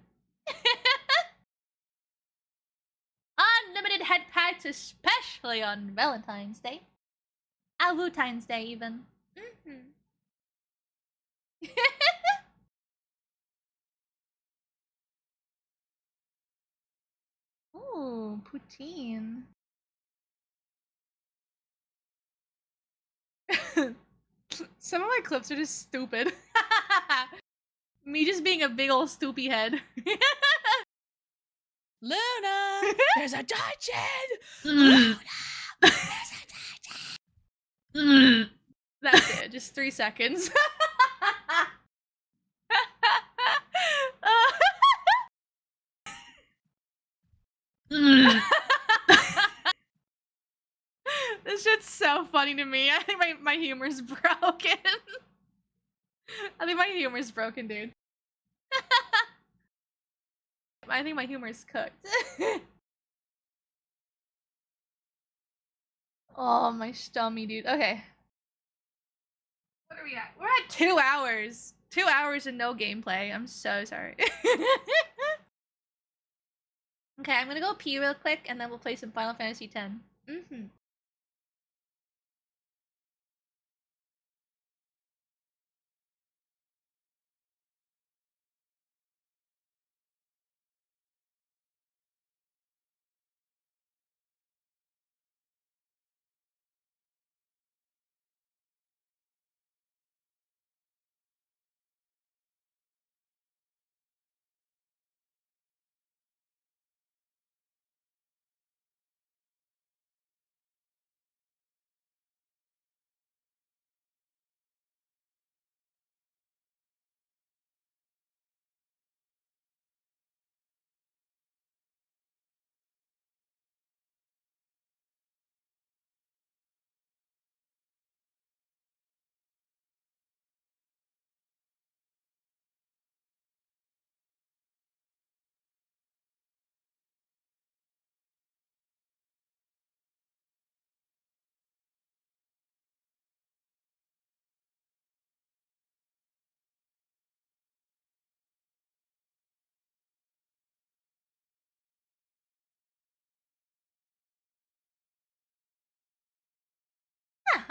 Unlimited headpats, especially on Valentine's Day. LunaAwoo Day, even. Ooh, poutine. Some of my clips are just stupid. Me just being a big old stoopy head. Luna, there's a dungeon. Luna, there's a dungeon. That's it. Just 3 seconds. This shit's so funny to me. I think my humor's broken. I think my humor's broken, dude. I think my humor's cooked. Oh, my stomach, dude. Okay. What are we at? We're at 2 hours. 2 hours and no gameplay. I'm so sorry. Okay, I'm gonna go pee real quick and then we'll play some Final Fantasy X.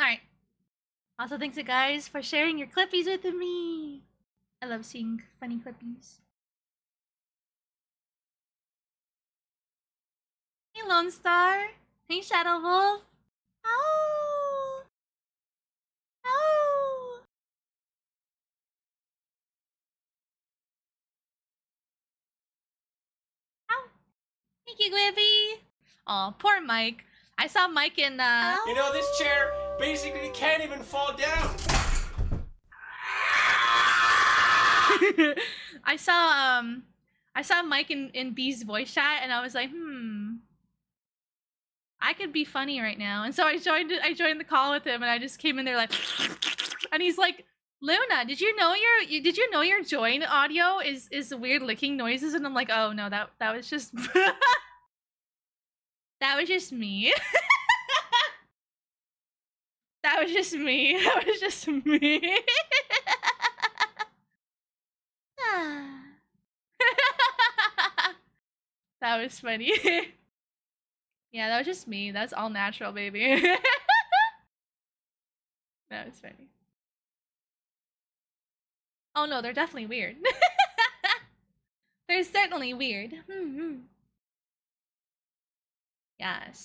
Alright. Also, thanks you guys for sharing your clippies with me. I love seeing funny clippies. Hey, Lone Star. Hey, Shadow Wolf. Oh. Oh. Ow. Thank you, Quippy. Aw, poor Mike. I saw Mike in, You know, this chair basically can't even fall down. I saw Mike in B's voice chat, and I was like, I could be funny right now. And so I joined the call with him, and I just came in there like, and he's like, Luna, did you know your join audio is weird licking noises? And I'm like, oh no, that was just that was just me. That was just me. That was just me. That was funny. Yeah, that was just me. That's all natural, baby. That was funny. Oh no, they're definitely weird. They're certainly weird. Yes.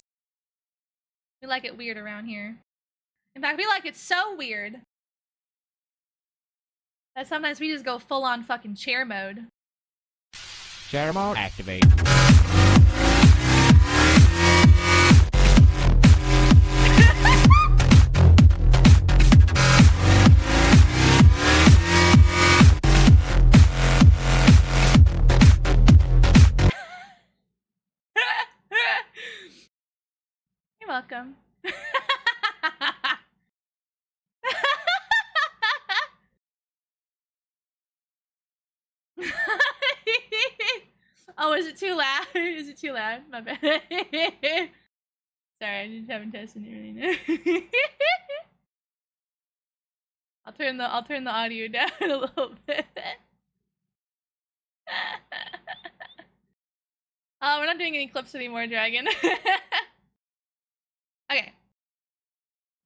We like it weird around here. In fact, we like it so weird that sometimes we just go full on fucking chair mode. Chair mode activate. You're welcome. Oh, is it too loud? Is it too loud? My bad. Sorry, I just haven't tested it really now. I'll turn the audio down a little bit. Oh, we're not doing any clips anymore, Dragon. Okay.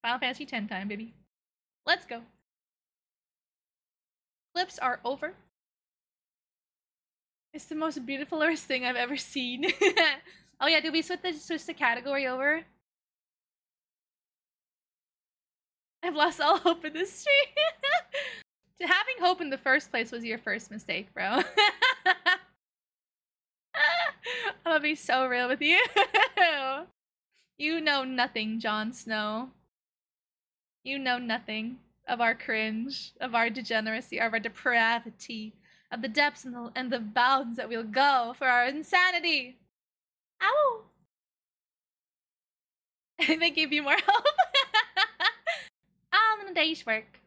Final Fantasy X time, baby. Let's go. Clips are over. It's the most beautifulest thing I've ever seen. Oh yeah, did we switch the category over? I've lost all hope in this stream. Having hope in the first place was your first mistake, bro. I'm gonna be so real with you. You know nothing, Jon Snow. You know nothing of our cringe, of our degeneracy, of our depravity, of the depths and the bounds that we'll go for our insanity. Ow! And they give you more hope. On the day's work.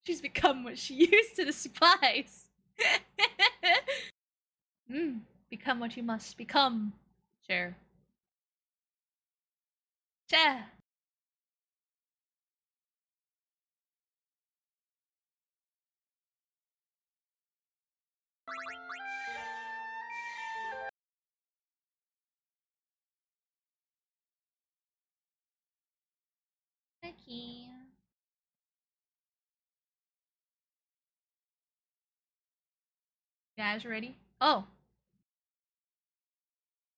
She's become what she used to despise. Become what you must become. Share. Share. Okay. You guys ready? Oh.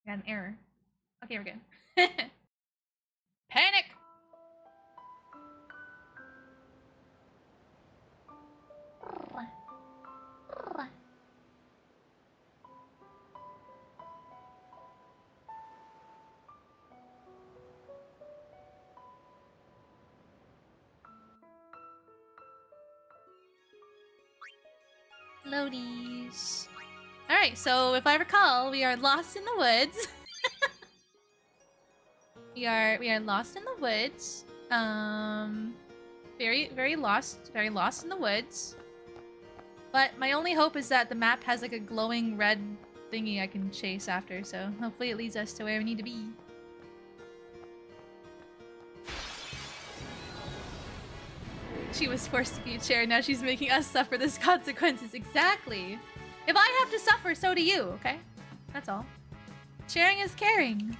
Got an error. Okay, we're good. Panic! Loadies. Alright, so if I recall, we are lost in the woods. we are lost in the woods. Very lost in the woods. But my only hope is that the map has like a glowing red thingy I can chase after, so hopefully it leads us to where we need to be. She was forced to be a chair, now she's making us suffer these consequences. Exactly. If I have to suffer, so do you, okay? That's all. Sharing is caring.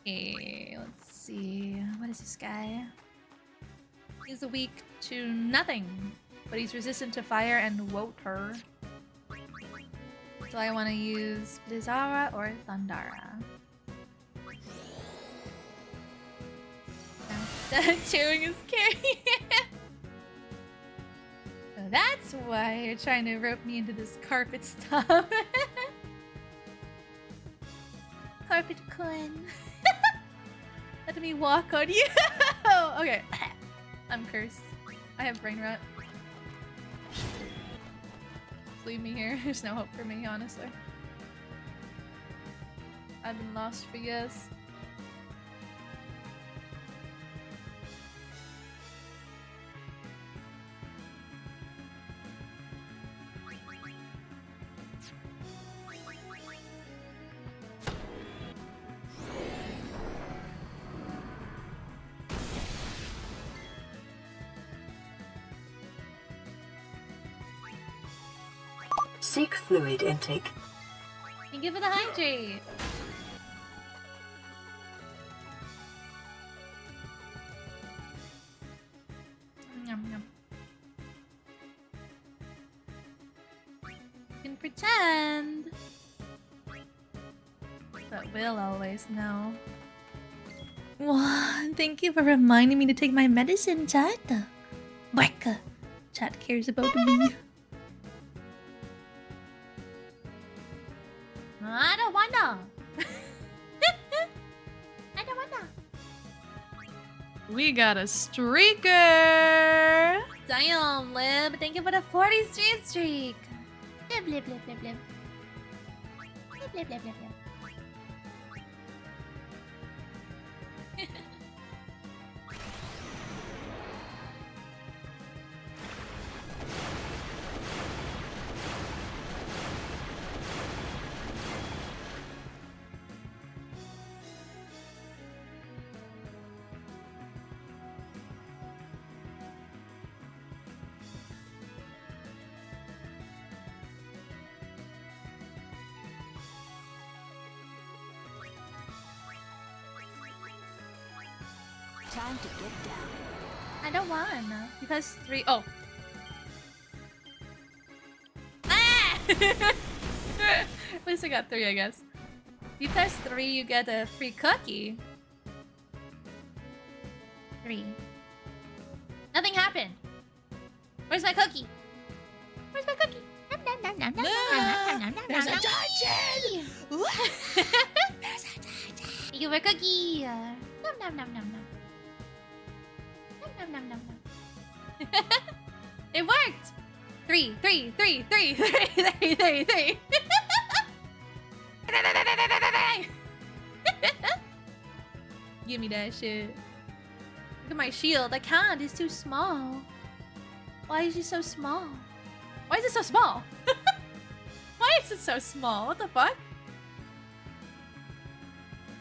Okay, let's see. What is this guy? He's weak to nothing, but he's resistant to fire and water. So I want to use Blizzara or Thundara. Chewing is carrying. So that's why you're trying to rope me into this carpet stuff. Carpet coin. Let me walk on you. Okay. I'm cursed. I have brain rot. Just leave me here. There's no hope for me, honestly. I've been lost for years. Seek fluid intake. Thank you for the hydrate. Yum, yum. You can pretend, but we'll always know. Wow, thank you for reminding me to take my medicine, chat. Wacka. Chat cares about me. I don't wanna. I don't wanna. We got a streaker. Damn, Lib. Thank you for the 40 streak. Lib, lib, lib, lib, lib. Lib, lib, lib, lib, lib. Time to get down. I don't wanna. Because 3. Oh. Ah! At least I got 3, I guess. If you press 3, you get a free cookie. 3. Nothing happened. Where's my cookie? Where's my cookie? There's a dungeon! There's a dungeon! Thank you for cookie! Nom nom nom nom nom. Nom nom nom nom. It worked! 3, 3, 3, 3, 3, 3, 3, 3. Give me that shit. Look at my shield. I can't. It's too small. Why is it so small? Why is it so small? Why is it so small? What the fuck?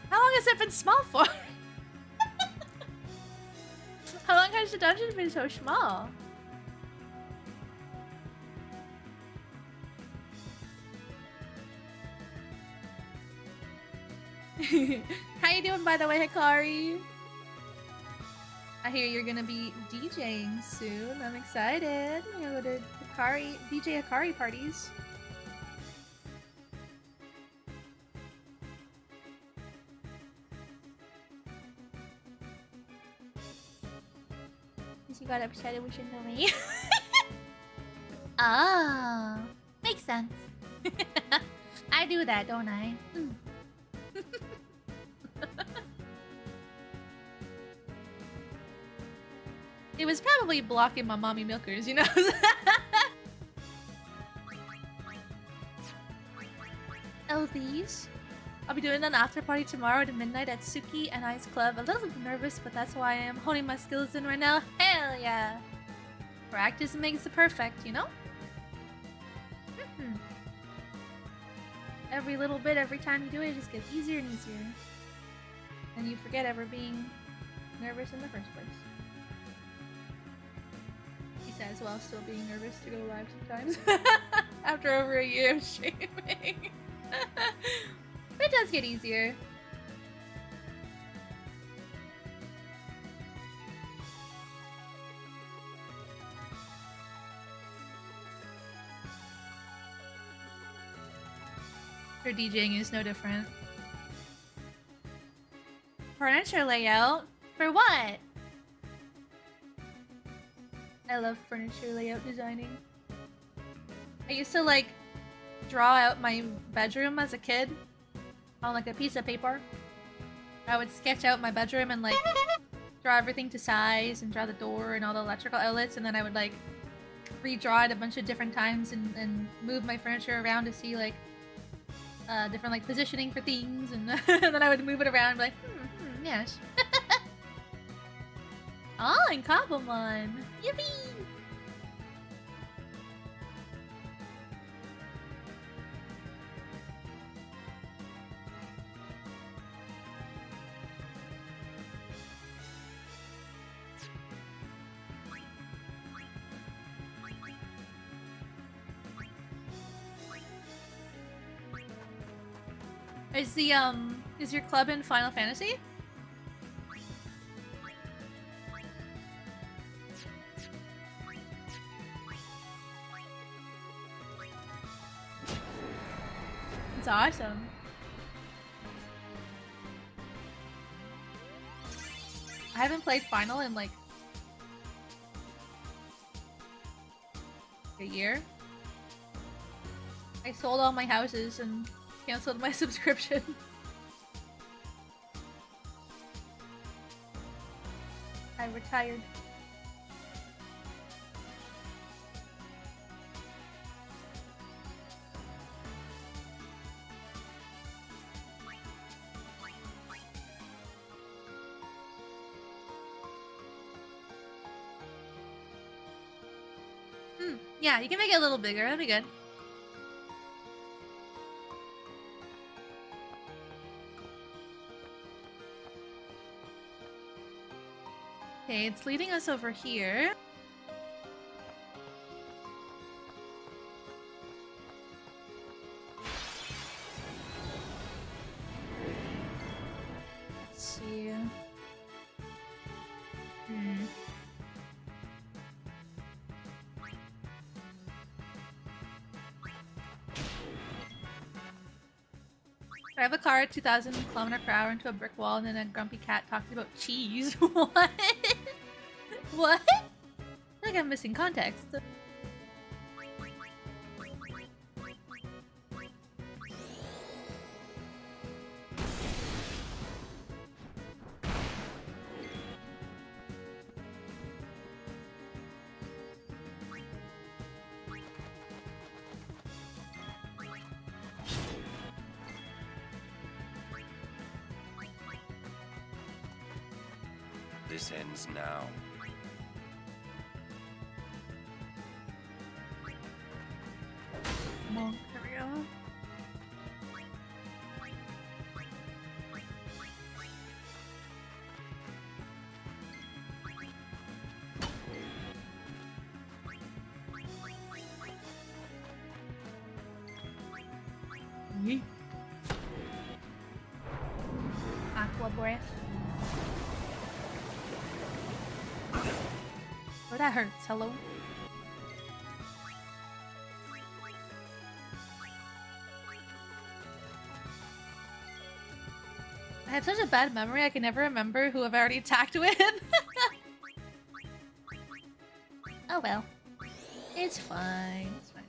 How long has it been small for? How long has the dungeon been so small? How you doing, by the way, Hikari? I hear you're gonna be DJing soon. I'm excited. I'm gonna go to DJ Hikari parties. You got upset we shouldn't know me. Oh, makes sense. I do that, don't I? It was probably blocking my mommy milkers, you know? Oh, these. I'll be doing an after party tomorrow at midnight at Suki and I's Club. A little nervous, but that's why I am honing my skills in right now. Hell yeah! Practice makes the perfect, you know? Every little bit, every time you do it, it just gets easier and easier. And you forget ever being nervous in the first place. He says while still being nervous to go live sometimes. After over a year of streaming. It does get easier. DJing is no different. Furniture layout? For what? I love furniture layout designing. I used to like draw out my bedroom as a kid on like a piece of paper. I would sketch out my bedroom and like draw everything to size and draw the door and all the electrical outlets, and then I would like redraw it a bunch of different times and move my furniture around to see like different like positioning for things, and, and then I would move it around and be like, yes. Oh, and Cobblemon! Yippee! Is your club in Final Fantasy? It's awesome. I haven't played Final in like a year. I sold all my houses and canceled my subscription. I retired. Yeah, you can make it a little bigger. That'd be good. Okay, it's leading us over here. Let's see. Drive a car at 2,000 km/h into a brick wall, and then a grumpy cat talks about cheese. What? What? I feel like I'm missing context. This ends now. Come on, here we go. Aqua breath. Oh, that hurts. Hello? I have such a bad memory, I can never remember who I've already attacked with. Oh well. It's fine. It's fine.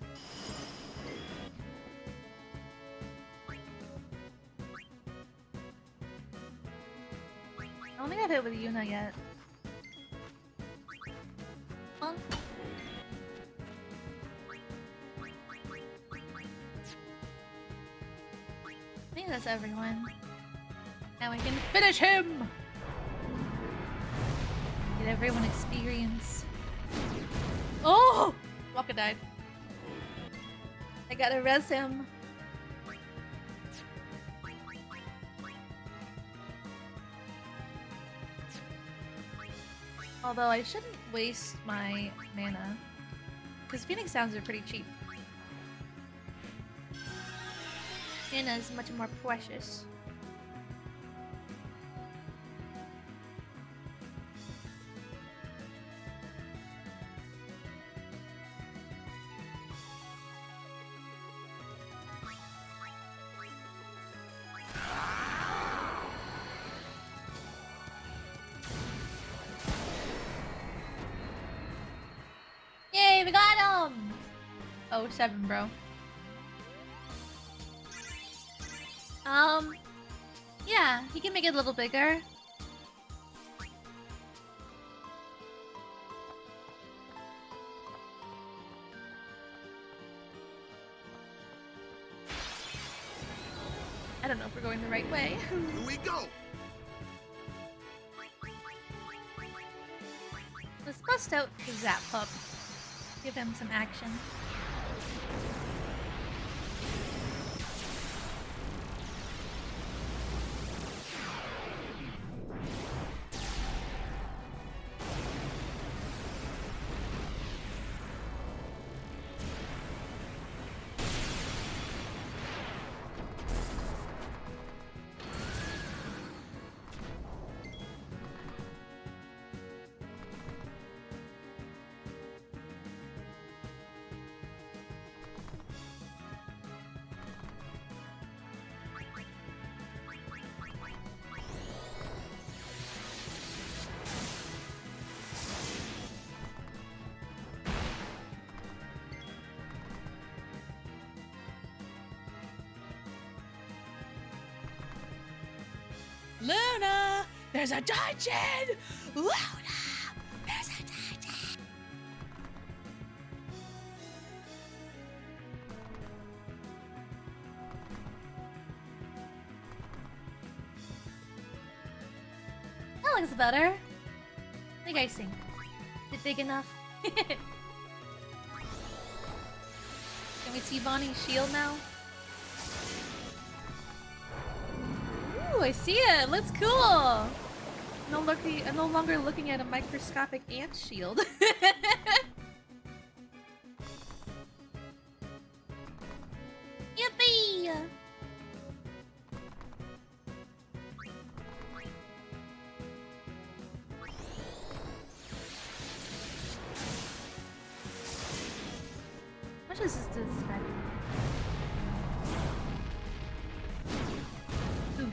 I don't think I've hit with Yuna yet. Huh? I think that's everyone. Now we can finish him! Get everyone experience. Oh! Waka died. I gotta res him. Although I shouldn't waste my mana, because Phoenix Sounds are pretty cheap. Mana is much more precious. 07, bro. Yeah, he can make it a little bigger. I don't know if we're going the right way. Here we go! Let's bust out the Zap Pup. Give him some action. Luna! There's a dungeon! Luna! There's a dungeon! That looks better. Big icing. Is it big enough? Can we see Bonnie's shield now? Ooh, I see it. Looks cool. No longer looking at a microscopic ant shield. Yippee! How much is this red? Ooh.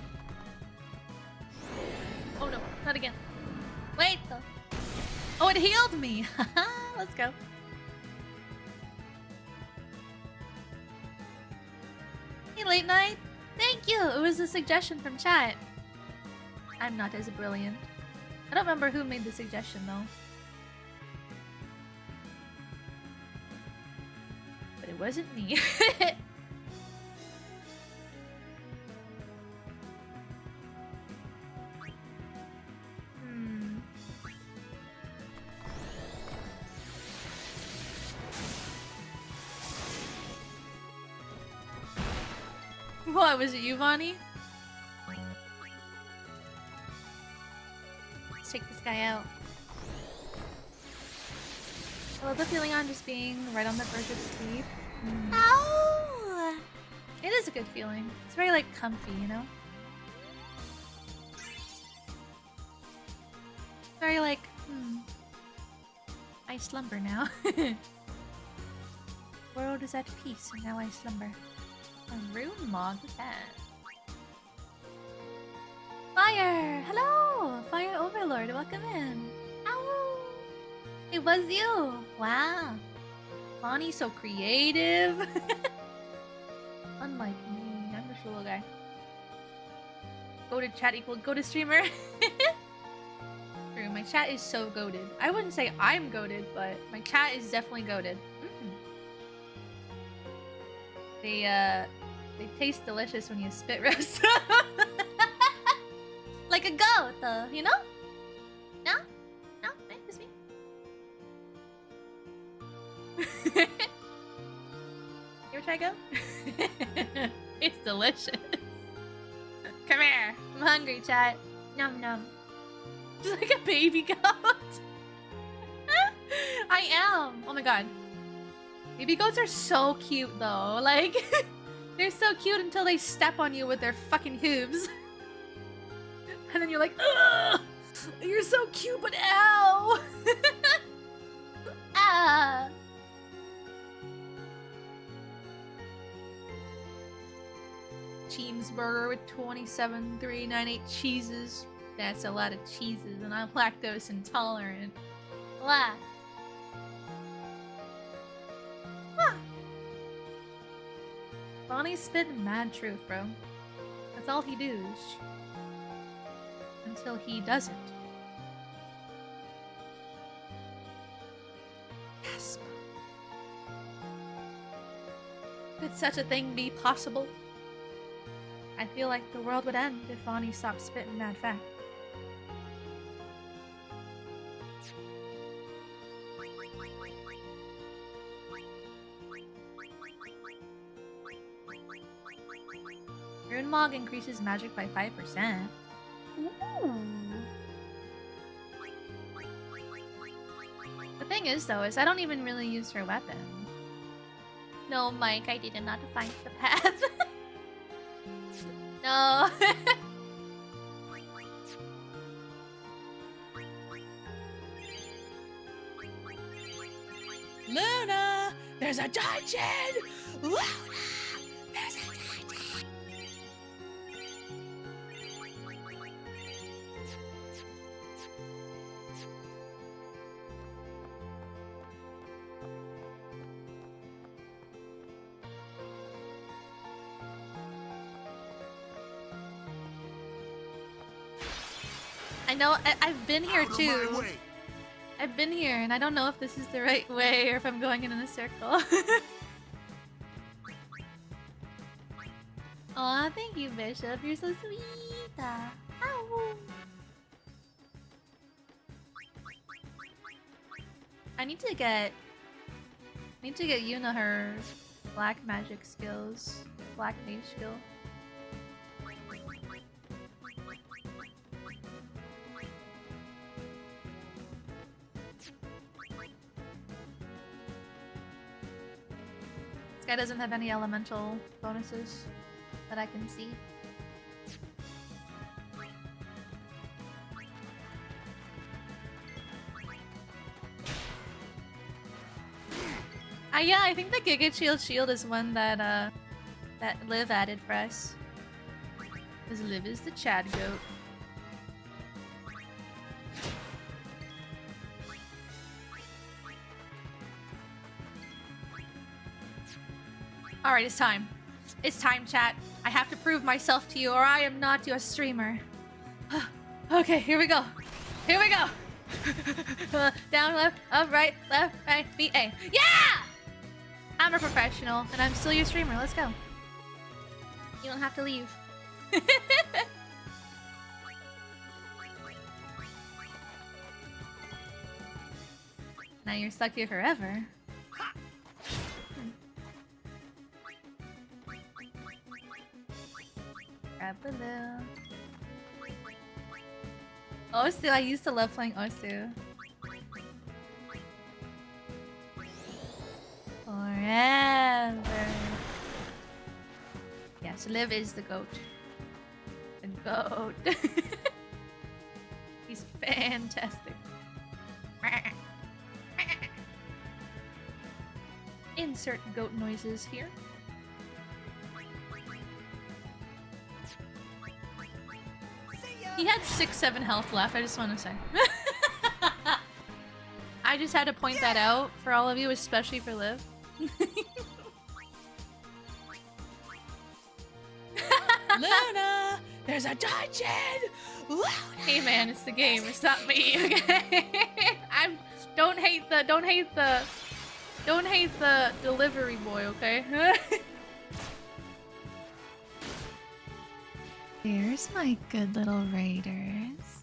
Oh no, not again. Wait though. Oh, it healed me! Let's go. Hey, late night. Thank you! It was a suggestion from chat. I'm not as brilliant. I don't remember who made the suggestion though. But it wasn't me. What, was it you, Vonnie? Let's take this guy out. I love the feeling on just being right on the verge of sleep. Ow! It is a good feeling. It's very, like, comfy, you know? Very, like, I slumber now. World is at peace, and now I slumber. A rune mod? What's that? Fire! Hello! Fire Overlord, welcome in. Ow! It was you! Wow. Bonnie's so creative. Unlike me, I'm just a little guy. Go to chat equal go to streamer. True, my chat is so goated. I wouldn't say I'm goated, but my chat is definitely goated. They taste delicious when you spit roast them. Like a goat, you know? No? No? Just me? You ever try goat? It's delicious. Come here. I'm hungry, chat. Nom nom. Just like a baby goat. I am. Oh my god. Baby goats are so cute though. Like, they're so cute until they step on you with their fucking hooves. And then you're like, ugh! You're so cute, but ow! Ah! Cheeseburger with 27,398 cheeses. That's a lot of cheeses, and I'm lactose intolerant. Blah. Huh. Bonnie's spitting mad truth, bro. That's all he does. Until he doesn't. Gasp. Could such a thing be possible? I feel like the world would end if Bonnie stopped spitting mad fact. Rune Mog increases magic by 5%. Ooh. The thing is, though, is I don't even really use her weapon. No, Mike, I did not find the path. No. Luna! There's a dungeon! Luna! There's a dungeon! I know, I've been here too. I've been here, and I don't know if this is the right way or if I'm going in a circle. Aw, thank you, Bishop. You're so sweet. Ow. I need to get Yuna her black magic skills. Black mage skill. This guy doesn't have any elemental bonuses that I can see. Yeah, I think the Giga Shield is one that that Liv added for us. Because Liv is the Chad goat. Alright, it's time. It's time, chat. I have to prove myself to you or I am not your streamer. Okay, here we go. Here we go. Down, left, up, right, B, A. Yeah! I'm a professional, and I'm still your streamer. Let's go. You don't have to leave. Now you're stuck here forever. Grab below. Osu, I used to love playing Osu. Forever. Yes, Liv is the goat. The goat. He's fantastic. Insert goat noises here. He had 6-7 health left, I just want to say. I just had to point that out for all of you, especially for Liv. Luna! There's a dungeon! Luna! Hey man, it's the game, it's not me, okay? Don't hate the delivery boy, okay? Here's my good little raiders.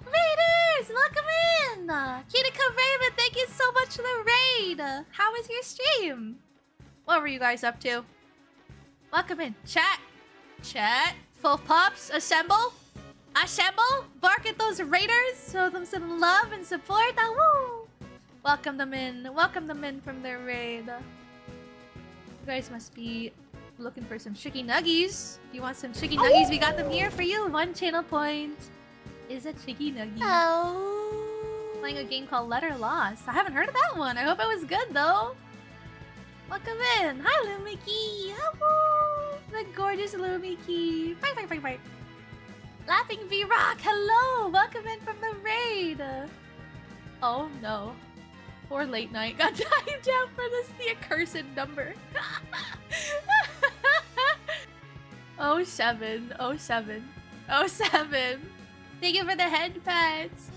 Raiders! Welcome in! Kinika Raven, thank you so much for the raid! How was your stream? What were you guys up to? Welcome in. Chat! Chat! Full pops, assemble! Assemble! Bark at those raiders! Show them some love and support! Woo! Welcome them in from their raid. You guys must be looking for some chicky nuggies. If you want some chicky nuggies, we got them here for you. 1 channel point is a chicky nuggie. Oh. Playing a game called Letter Lost. I haven't heard of that one. I hope it was good though. Welcome in. Hi, Lumiki. Hello. The gorgeous Lumiki. Bye. Laughing V-Rock. Hello. Welcome in from the raid. Oh no. Poor late night got timed down for this, the accursed number. 07. 07. 07. Thank you for the head pats.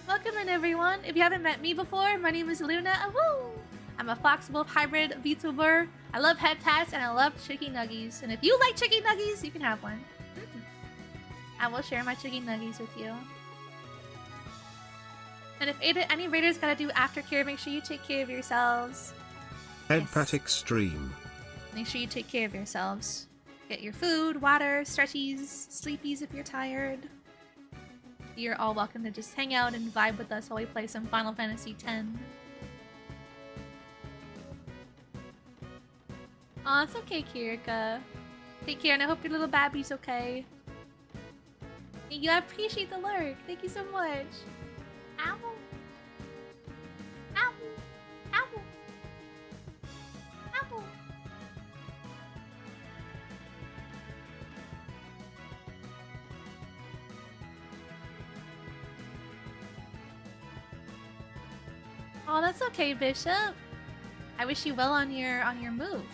Welcome in, everyone. If you haven't met me before, my name is LunaAwoo. I'm a Fox Wolf hybrid VTuber. I love head pats and I love chicken nuggies. And if you like chicken nuggies, you can have one. I will share my chicken nuggies with you. And if any raiders gotta do aftercare, make sure you take care of yourselves. Headpat Extreme. Make sure you take care of yourselves. Get your food, water, stretchies, sleepies if you're tired. You're all welcome to just hang out and vibe with us while we play some Final Fantasy X. Aw, it's okay, Kirika. Take care, and I hope your little baby's okay. Thank you, I appreciate the lurk. Thank you so much. Ow. Ow. Ow. Ow. Oh, that's okay, Bishop. I wish you well on your move.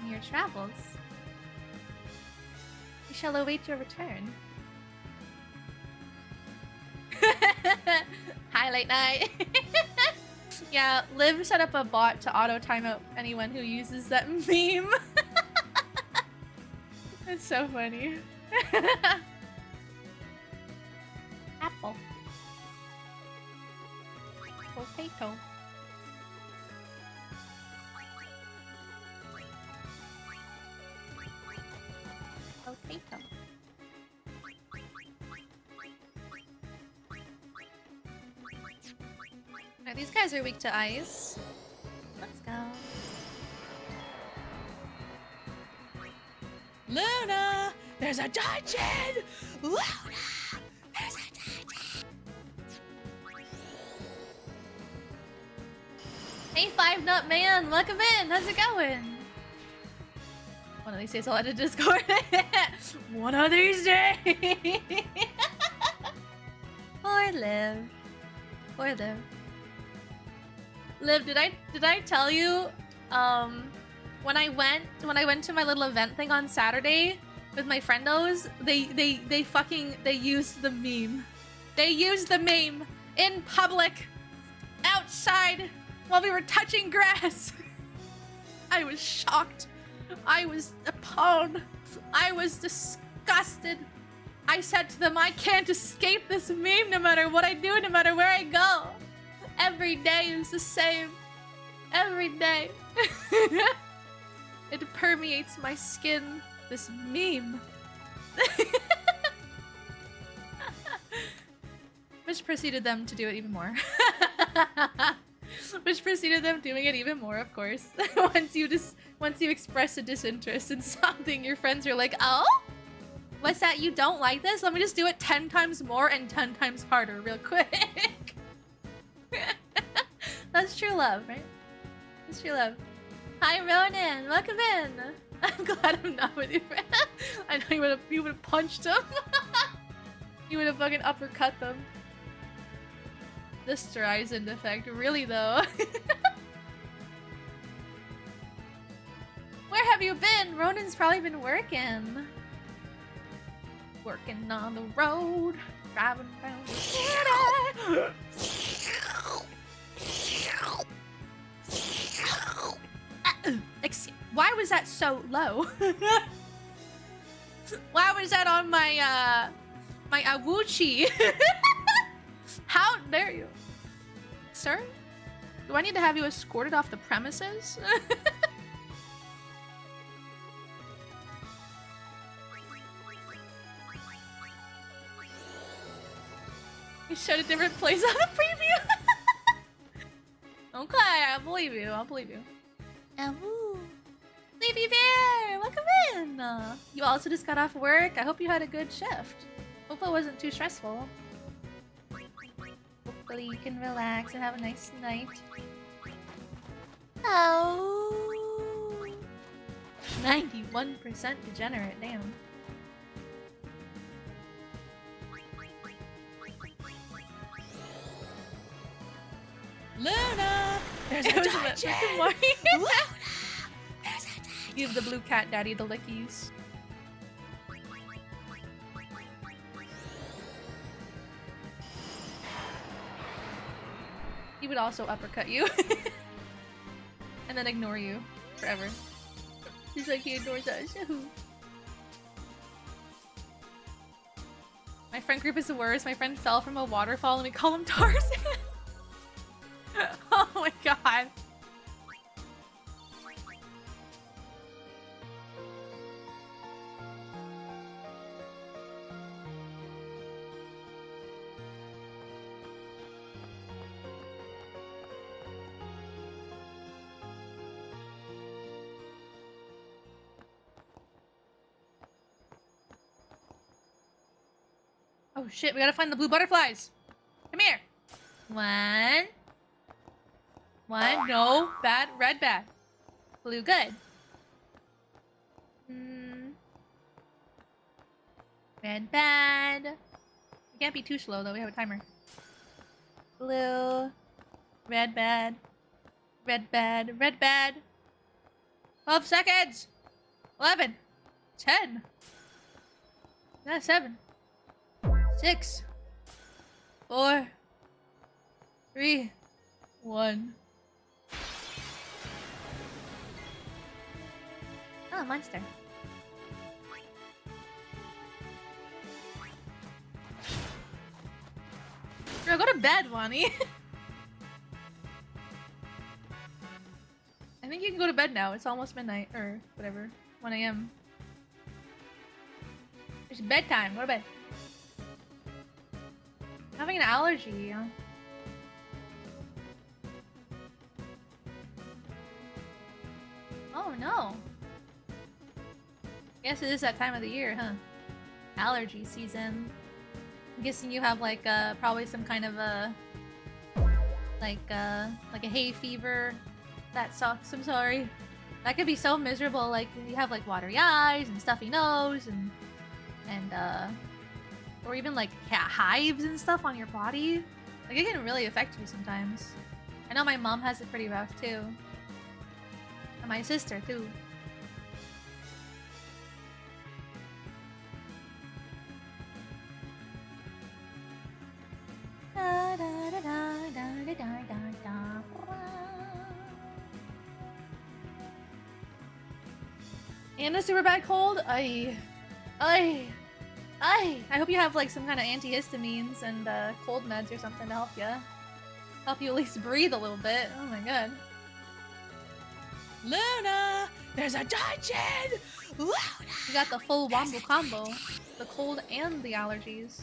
On your travels. We shall await your return. Hi, late night. Yeah, Liv set up a bot to auto timeout anyone who uses that meme. It's so funny. Apple. Potato. Potato. Alright, these guys are weak to ice. Let's go. Luna! There's a dungeon! Luna! There's a dungeon! Hey, 5 Nut Man! Welcome in! How's it going? One of these days I'll edit Discord. One of these days! Poor Liv. Poor Liv. Liv, did I tell you when I went to my little event thing on Saturday with my friendos, they used the meme. They used the meme in public outside while we were touching grass. I was shocked. I was appalled. I was disgusted. I said to them, I can't escape this meme no matter what I do, no matter where I go. Every day is the same. Every day. It permeates my skin. This meme. Which preceded them to do it even more. Which preceded them doing it even more, of course. Once you express a disinterest in something, your friends are like, oh? What's that? You don't like this? Let me just do it 10 times more and 10 times harder real quick. That's true love, right? That's true love. Hi, Ronan. Welcome in. I'm glad I'm not with you, friend. I know you would have punched them. You would have fucking uppercut them. The Streisand effect, really though. Where have you been? Ronan's probably been working. Working on the road, driving down the city. Why was that so low? Why was that on my my Awuchi? How dare you? Sir? Do I need to have you escorted off the premises? You showed a different place on the preview. Okay, I believe you. I'll believe you. Woo. Sleepy Bear, welcome in. You also just got off work. I hope you had a good shift. Hope it wasn't too stressful. Hopefully you can relax and have a nice night. Oh, 91% degenerate. Damn. Luna! There's a dungeon! Luna! There's a dungeon! Give the blue cat daddy the lickies. He would also uppercut you. And then ignore you forever. Just like he ignores us. My friend group is the worst. My friend fell from a waterfall and we call him Tarzan. Oh my god. Oh shit, we gotta find the blue butterflies. Come here. One. No. Bad. Red, bad. Blue, good. Red, bad. We can't be too slow though, we have a timer. Blue. Red, bad. Red, bad. Red, bad. 12 seconds. 11. 10. 7. 6, 4, 3, 1. Oh, monster. Bro, go to bed, Wani. I think you can go to bed now. It's almost midnight, or whatever. 1 a.m. It's bedtime. Go to bed. Having an allergy. Oh no. Guess it is that time of the year, huh? Allergy season. I'm guessing you have like probably some kind of a like a hay fever. That sucks, I'm sorry. That could be so miserable, like you have like watery eyes and stuffy nose and or even like cat hives and stuff on your body. Like it can really affect you sometimes. I know my mom has it pretty rough too. And my sister too. And a super bad cold? I hope you have like some kind of antihistamines and cold meds or something to help you. Help you at least breathe a little bit. Oh my god. Luna! There's a dungeon! Luna! You got the full wombo combo. The cold and the allergies.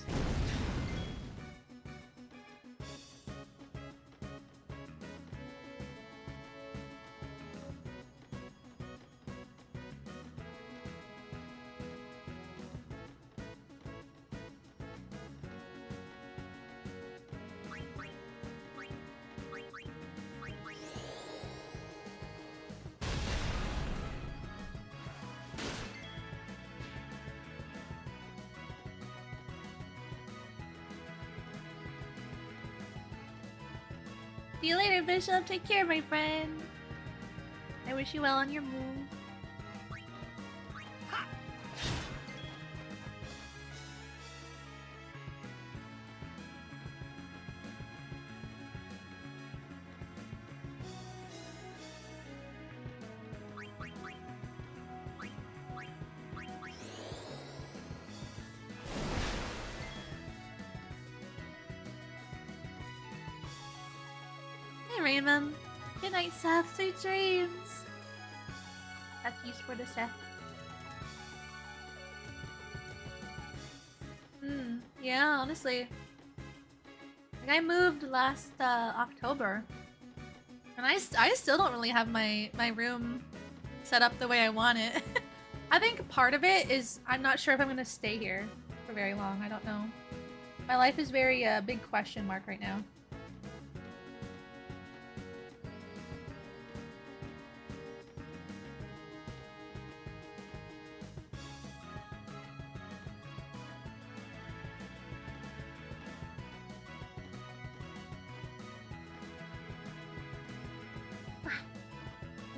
See you later, Bishop. Take care, my friend. I wish you well on your move. Hey, Raymond. Good night, Seth. Sweet dreams. That's used for the Seth. Yeah, honestly. Like, I moved last October. And I still don't really have my room set up the way I want it. I think part of it is I'm not sure if I'm going to stay here for very long. I don't know. My life is very big question mark right now.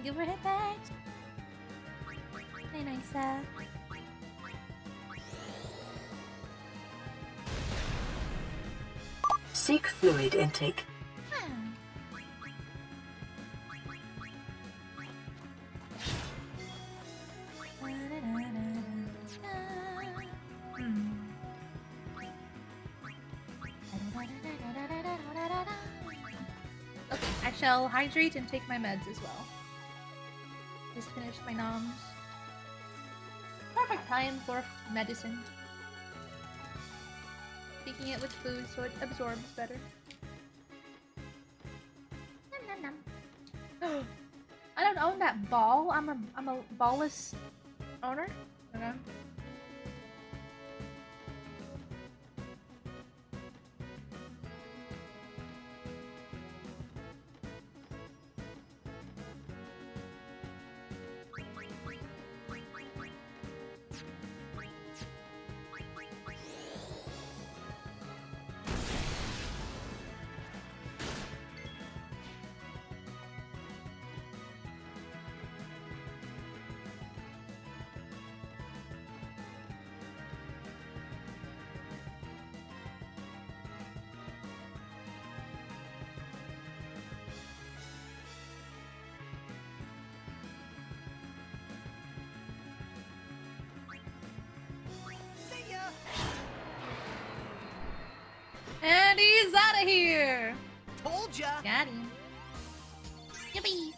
Give her headpat. Hi, Nisa. Seek fluid intake. Okay, I shall hydrate and take my meds as well. Just finished my noms. Perfect time for medicine. Taking it with food so it absorbs better. Nom, nom, nom. I don't own that ball. I'm a ballless owner. Okay. And he's out of here! Told ya! Got him. Yippee!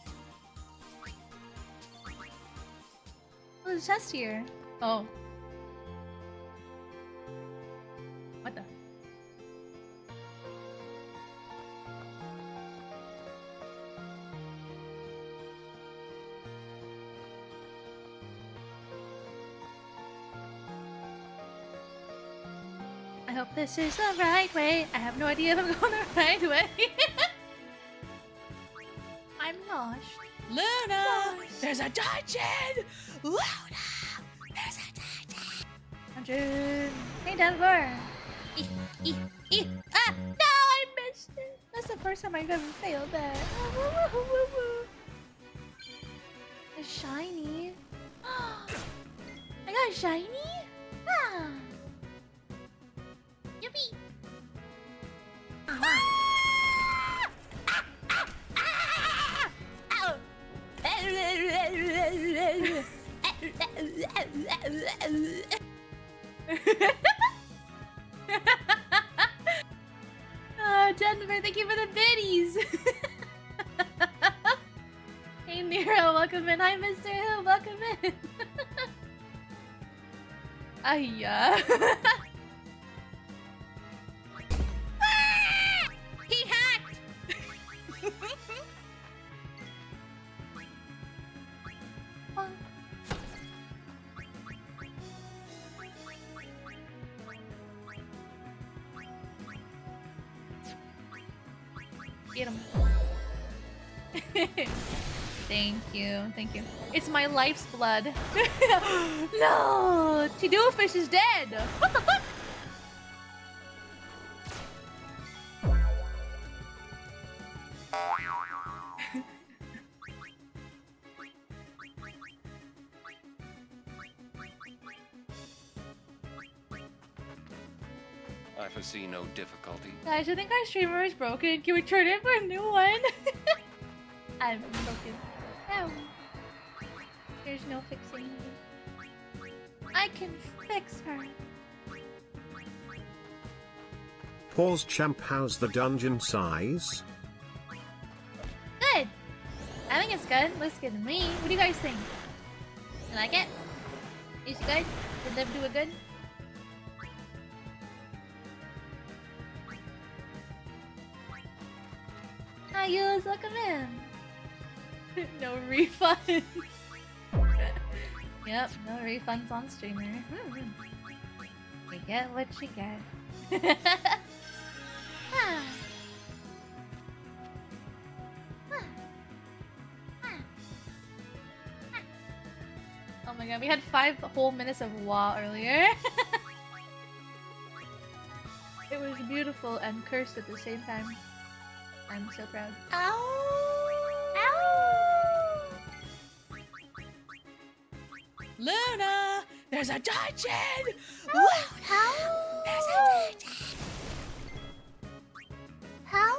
Oh, there's a chest here. Oh. What the? I hope this is the right way. I have no idea if I'm going the right way. I'm lost. Luna! There's a dungeon! Luna! There's a dungeon! 100. Hey, Denver. Ah! No, I missed it. That's the first time I've ever failed that. A shiny. I got a shiny? Ah. Yippee! Denver, thank you for the biddies! Hey Nero, welcome in. Hi Mr. Hill, welcome in. Ayya. He hacked! Get him. Thank you, thank you. It's my life's blood. No! Tidoofish is dead! What the fuck? I foresee no difficulty. Guys, I think our streamer is broken. Can we turn it for a new one? I'm broken. Ow. There's no fixing me. I can fix her. Pause champ, how's the dungeon size? Good! I think it's good. Looks good to me. What do you guys think? You like it? Is it good? Did Liv do it good? Hi, Yus, welcome in. No refunds. Yep, no refunds on streamer. You get what you get. Oh my god, we had 5 whole minutes of WoW earlier. It was beautiful and cursed at the same time. I'm so proud. Ow! Ow! Luna! There's a dungeon! Luna! There's a dungeon! How?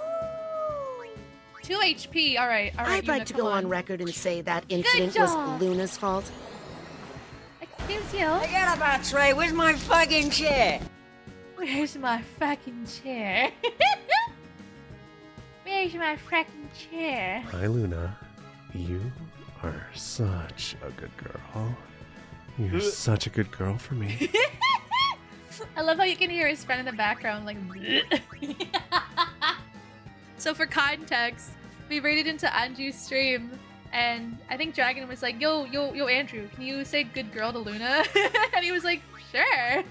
2 HP. All right. I'd like to go on record and say that incident was Luna's fault. Excuse you. Forget about Trey. Where's my fucking chair? Where's my fucking chair? Where's my fucking chair? Hi, Luna. You are such a good girl. You're such a good girl for me. I love how you can hear his friend in the background, like. So for context, we raided into Andrew's stream, and I think Dragon was like, "Yo, Andrew, can you say good girl to Luna?" And he was like, "Sure,"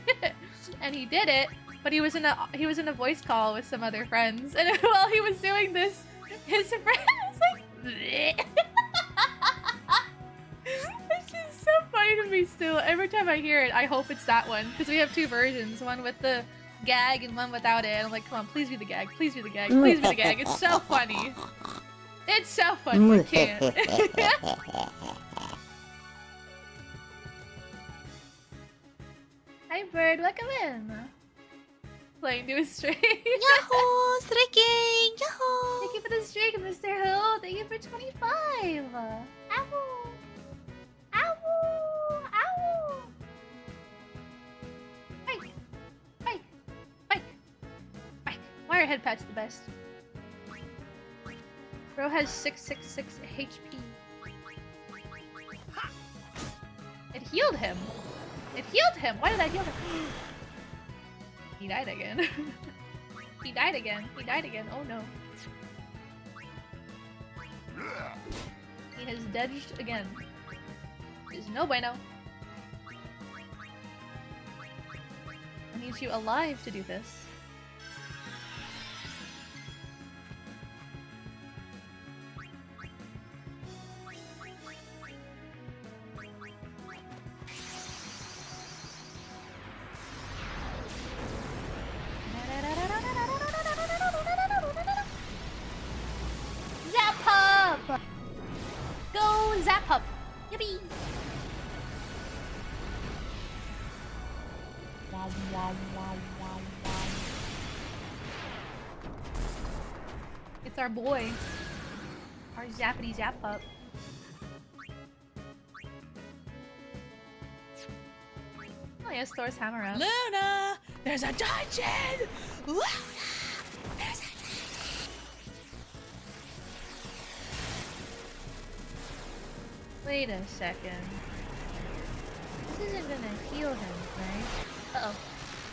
and he did it. But he was in a voice call with some other friends, and while he was doing this, his friend was like, "Bleh." It's just so funny to me still. Every time I hear it, I hope it's that one, because we have 2 versions, one with the gag and one without it. And I'm like, come on, please be the gag, please be the gag, please be the gag. It's so funny. It's so funny. I can't. Hi, Bird. Welcome in. Playing to a stream. Yahoo! Streaking! Yahoo! Thank you for the streak, Mr. Who. Thank you for 25. Ow! Ow! Ow! Bike! Bike! Bike! Bike! Why are headpats the best? Bro has 666 HP. It healed him. It healed him. Why did I heal him? He died again. He died again. He died again. Oh no. He has dodged again. There's no bueno. I need you alive to do this. Zap up! Go zap up! Yippee! It's our boy. Our zappity zap up. Oh yes, Thor's hammer up. Luna! There's a dungeon! Luna! There's a Wait a second. This isn't gonna heal him, right? Uh-oh.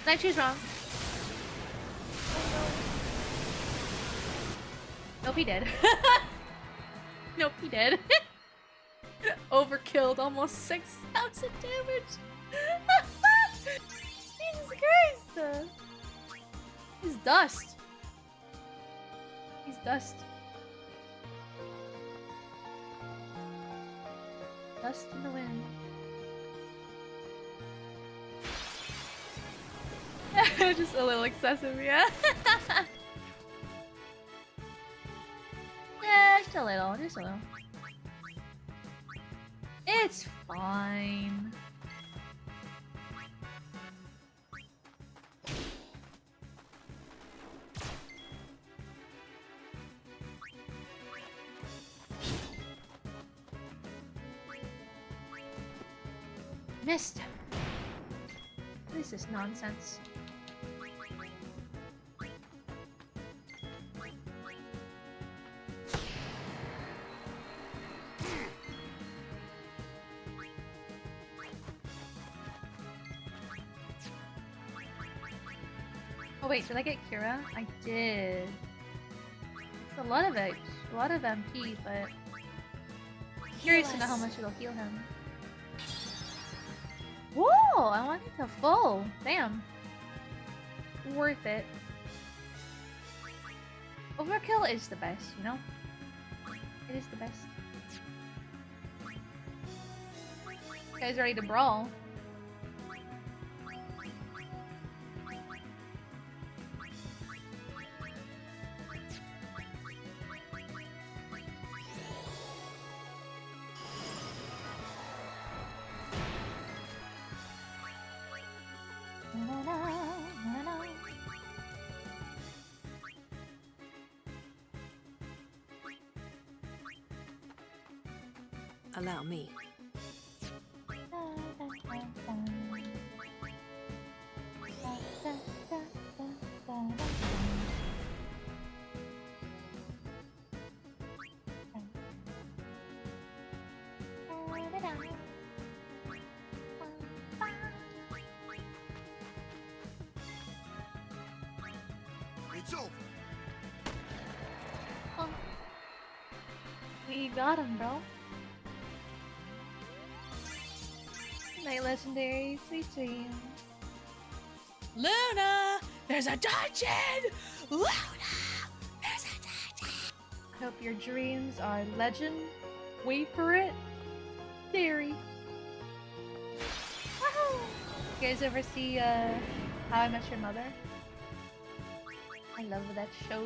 Did I choose wrong? Nope, he did. Nope, he did. Overkilled almost 6,000 damage. Jesus Christ! He's dust. He's dust. Dust in the wind. Just a little excessive, yeah. Yeah, just a little, just a little. It's fine. Missed. What is this nonsense? Oh wait, did I get Kira? I did. It's a lot of it, a lot of MP, but I'm curious to know how much it'll heal him. Whoa! I want it to full. Damn. Worth it. Overkill is the best, you know? It is the best. You guys ready to brawl? Allow me. It's over. Oh. We got him, bro. Night legendary, sweet dreams. Luna, there's a dungeon! Luna, there's a dungeon! I hope your dreams are legend. Wait for it. Theory. Woohoo! You guys ever see How I Met Your Mother? I love that show.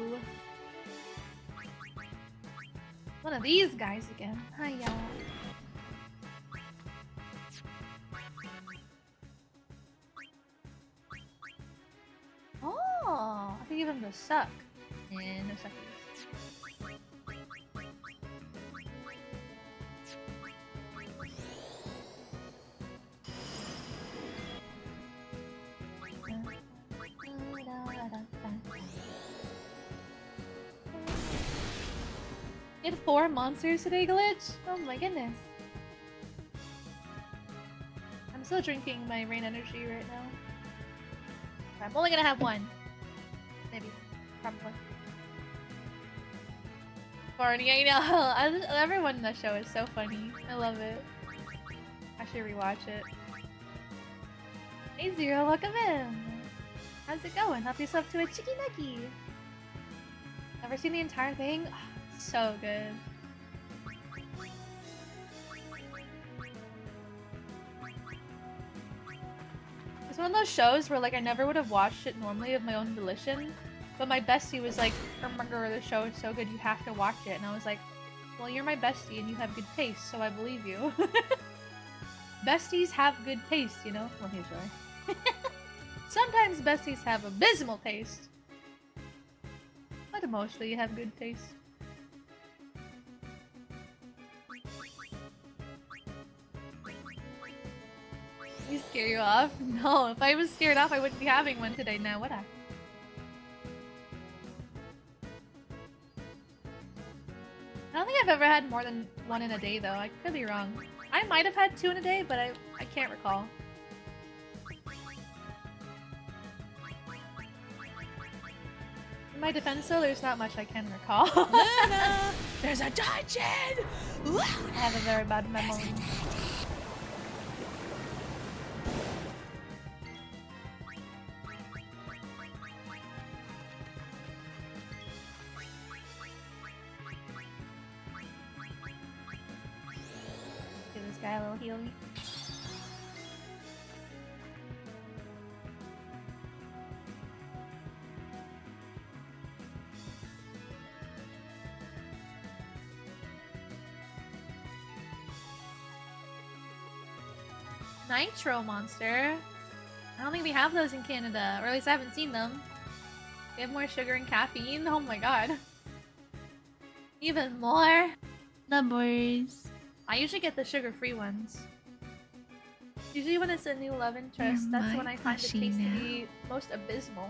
One of these guys again. Hi, y'all. Oh, I can give him the suck. And no suckies. You had 4 monsters today, Glitch? Oh my goodness. I'm still drinking my rain energy right now. I'm only gonna have 1. Maybe. Probably. Barney, I know. Everyone in the show is so funny. I love it. I should rewatch it. Hey Zero, welcome in! How's it going? Help yourself to a chicky nuggie! Ever seen the entire thing? Oh, so good. It's one of those shows where like I never would have watched it normally of my own volition, but my bestie was like, "Oh my god, the show is so good, you have to watch it." And I was like, "Well, you're my bestie and you have good taste, so I believe you." Besties have good taste, you know? Well, usually. Sometimes besties have abysmal taste, but mostly you have good taste. You scare you off? No, if I was scared off, I wouldn't be having one today now, would I? I don't think I've ever had more than 1 in a day, though. I could be wrong. I might have had 2 in a day, but I can't recall. In my defense, though, there's not much I can recall. Luna, there's a dungeon! Luna, I have a very bad memory. Give this guy a little healy. Nitro monster. I don't think we have those in Canada, or at least I haven't seen them. They have more sugar and caffeine. Oh my god. Even more. Numbers. I usually get the sugar-free ones. Usually when it's a new love interest, that's when I find the taste to be most abysmal.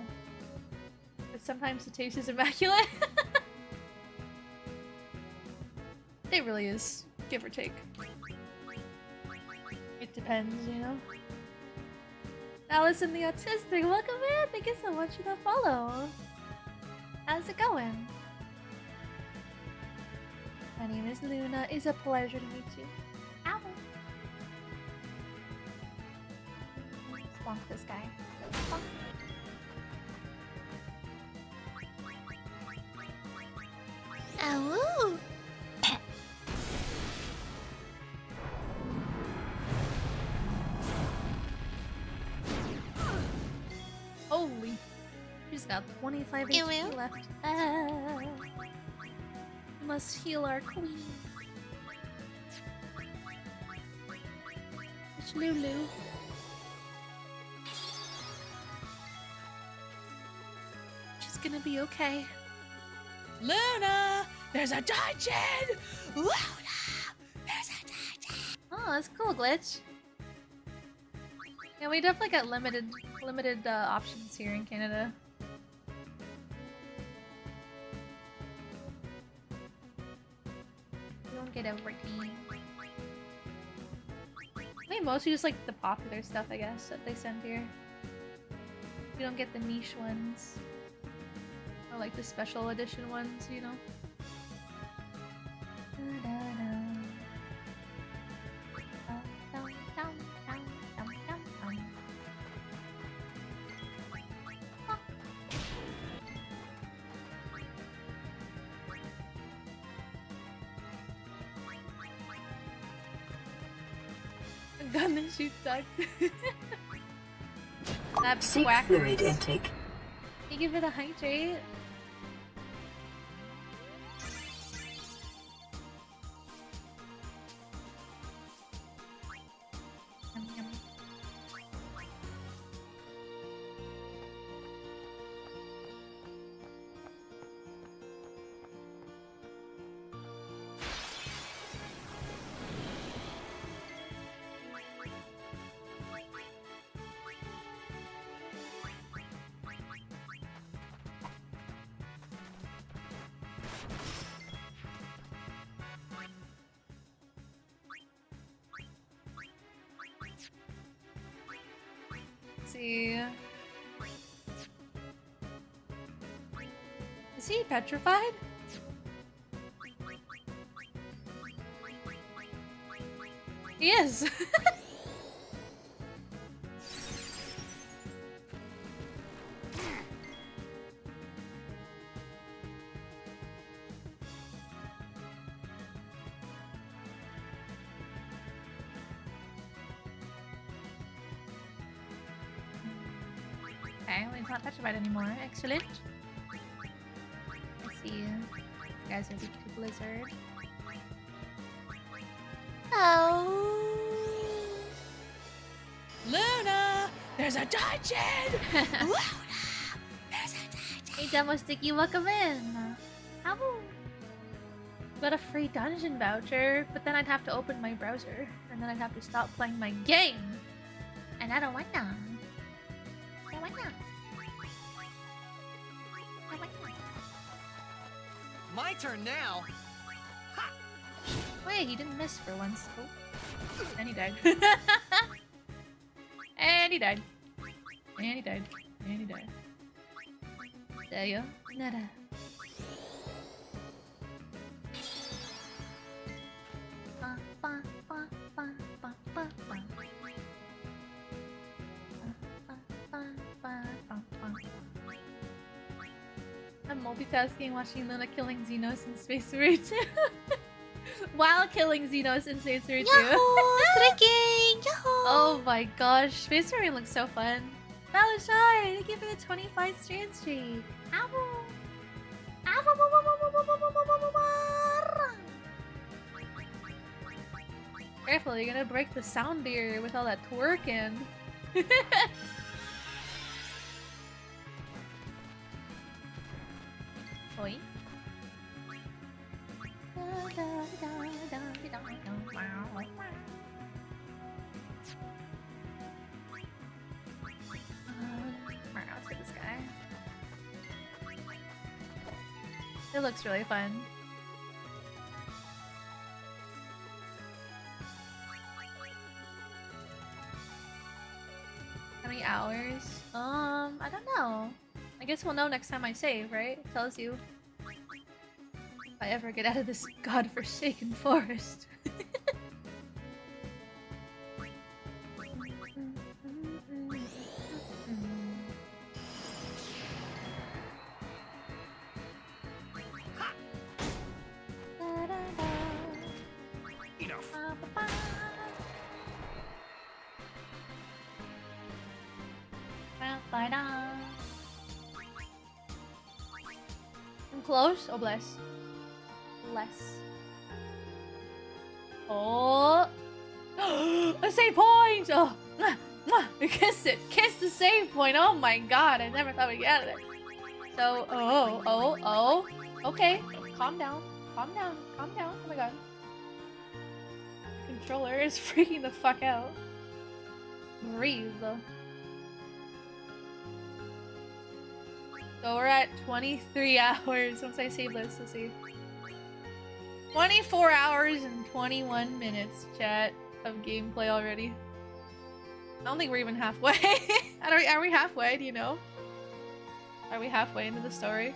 But sometimes the taste is immaculate. It really is, give or take. It depends, you know? Allison the Autistic, welcome in! Thank you so much for the follow! How's it going? My name is Luna. It's a pleasure to meet you. Ow! Let's bonk this guy. Bonk. Ow! Holy. She's got 25 HP left. We must heal our queen. It's Lulu. gonna be okay. Luna, there's a dungeon! Luna, there's a dungeon! Oh, that's cool, Glitch. Yeah, we definitely got limited options here in Canada. You don't get everything. I think mostly just like the popular stuff, I guess, that they send here. You don't get the niche ones. Or like the special edition ones, you know? Gun that shoots ducks. That Seek fluid intake. Thank you for the hydrate. Yum, yum. Let's see. Is he petrified? He is. Okay, well, he's not petrified anymore. Excellent. Let's see. You guys are weak to Blizzard. Oh. Luna, there's a dungeon! Luna, there's a dungeon! Hey, Demo Sticky, welcome in! How? Got a free dungeon voucher, but then I'd have to open my browser, and then I'd have to stop playing my game. And I don't want that. I don't want that. I don't want that. My turn now. Wait, he didn't miss for once. Oh. And he died. And he died. And he died. And he died. There you go. Nada. Ba, ba, ba, ba, ba, ba, ba. I'm multitasking watching Luna killing Xenos in Space Marine 2. While killing Xenos in Space Marine 2. Streaking! Yahoo! Oh my gosh, Space Marine looks so fun. Balashar, thank you for the 25 strand streak. Ow! Careful, you're gonna break the sound barrier with all that twerking. Oi. Let's get this guy. It looks really fun. How many hours? I don't know. I guess we'll know next time I save, right? It tells you if I ever get out of this godforsaken forest. I'm close. Oh, bless. Bless. Oh. A save point! Oh. Mwah, mwah. We kissed it. Kiss the save point. Oh my god. I never thought we'd get out of there. So, okay. Calm down. Calm down. Calm down. Oh my god. The controller is freaking the fuck out. Breathe. So we're at 23 hours once I save this. Let's see. 24 hours and 21 minutes, chat, of gameplay already. I don't think we're even halfway. Are we halfway? Do you know? Are we halfway into the story?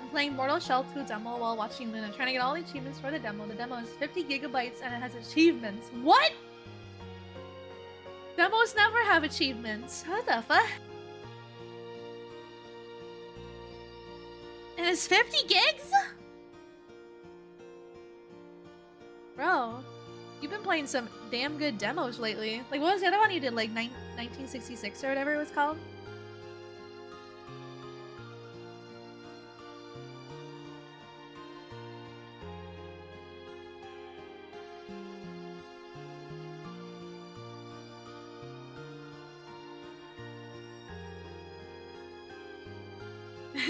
I'm playing Mortal Shell 2 demo while watching Luna, trying to get all the achievements for the demo. The demo is 50 gigabytes and it has achievements. What? Demos never have achievements. What the fuck? And it's 50 gigs? Bro, you've been playing some damn good demos lately. Like, what was the other one you did? Like 1966 or whatever it was called?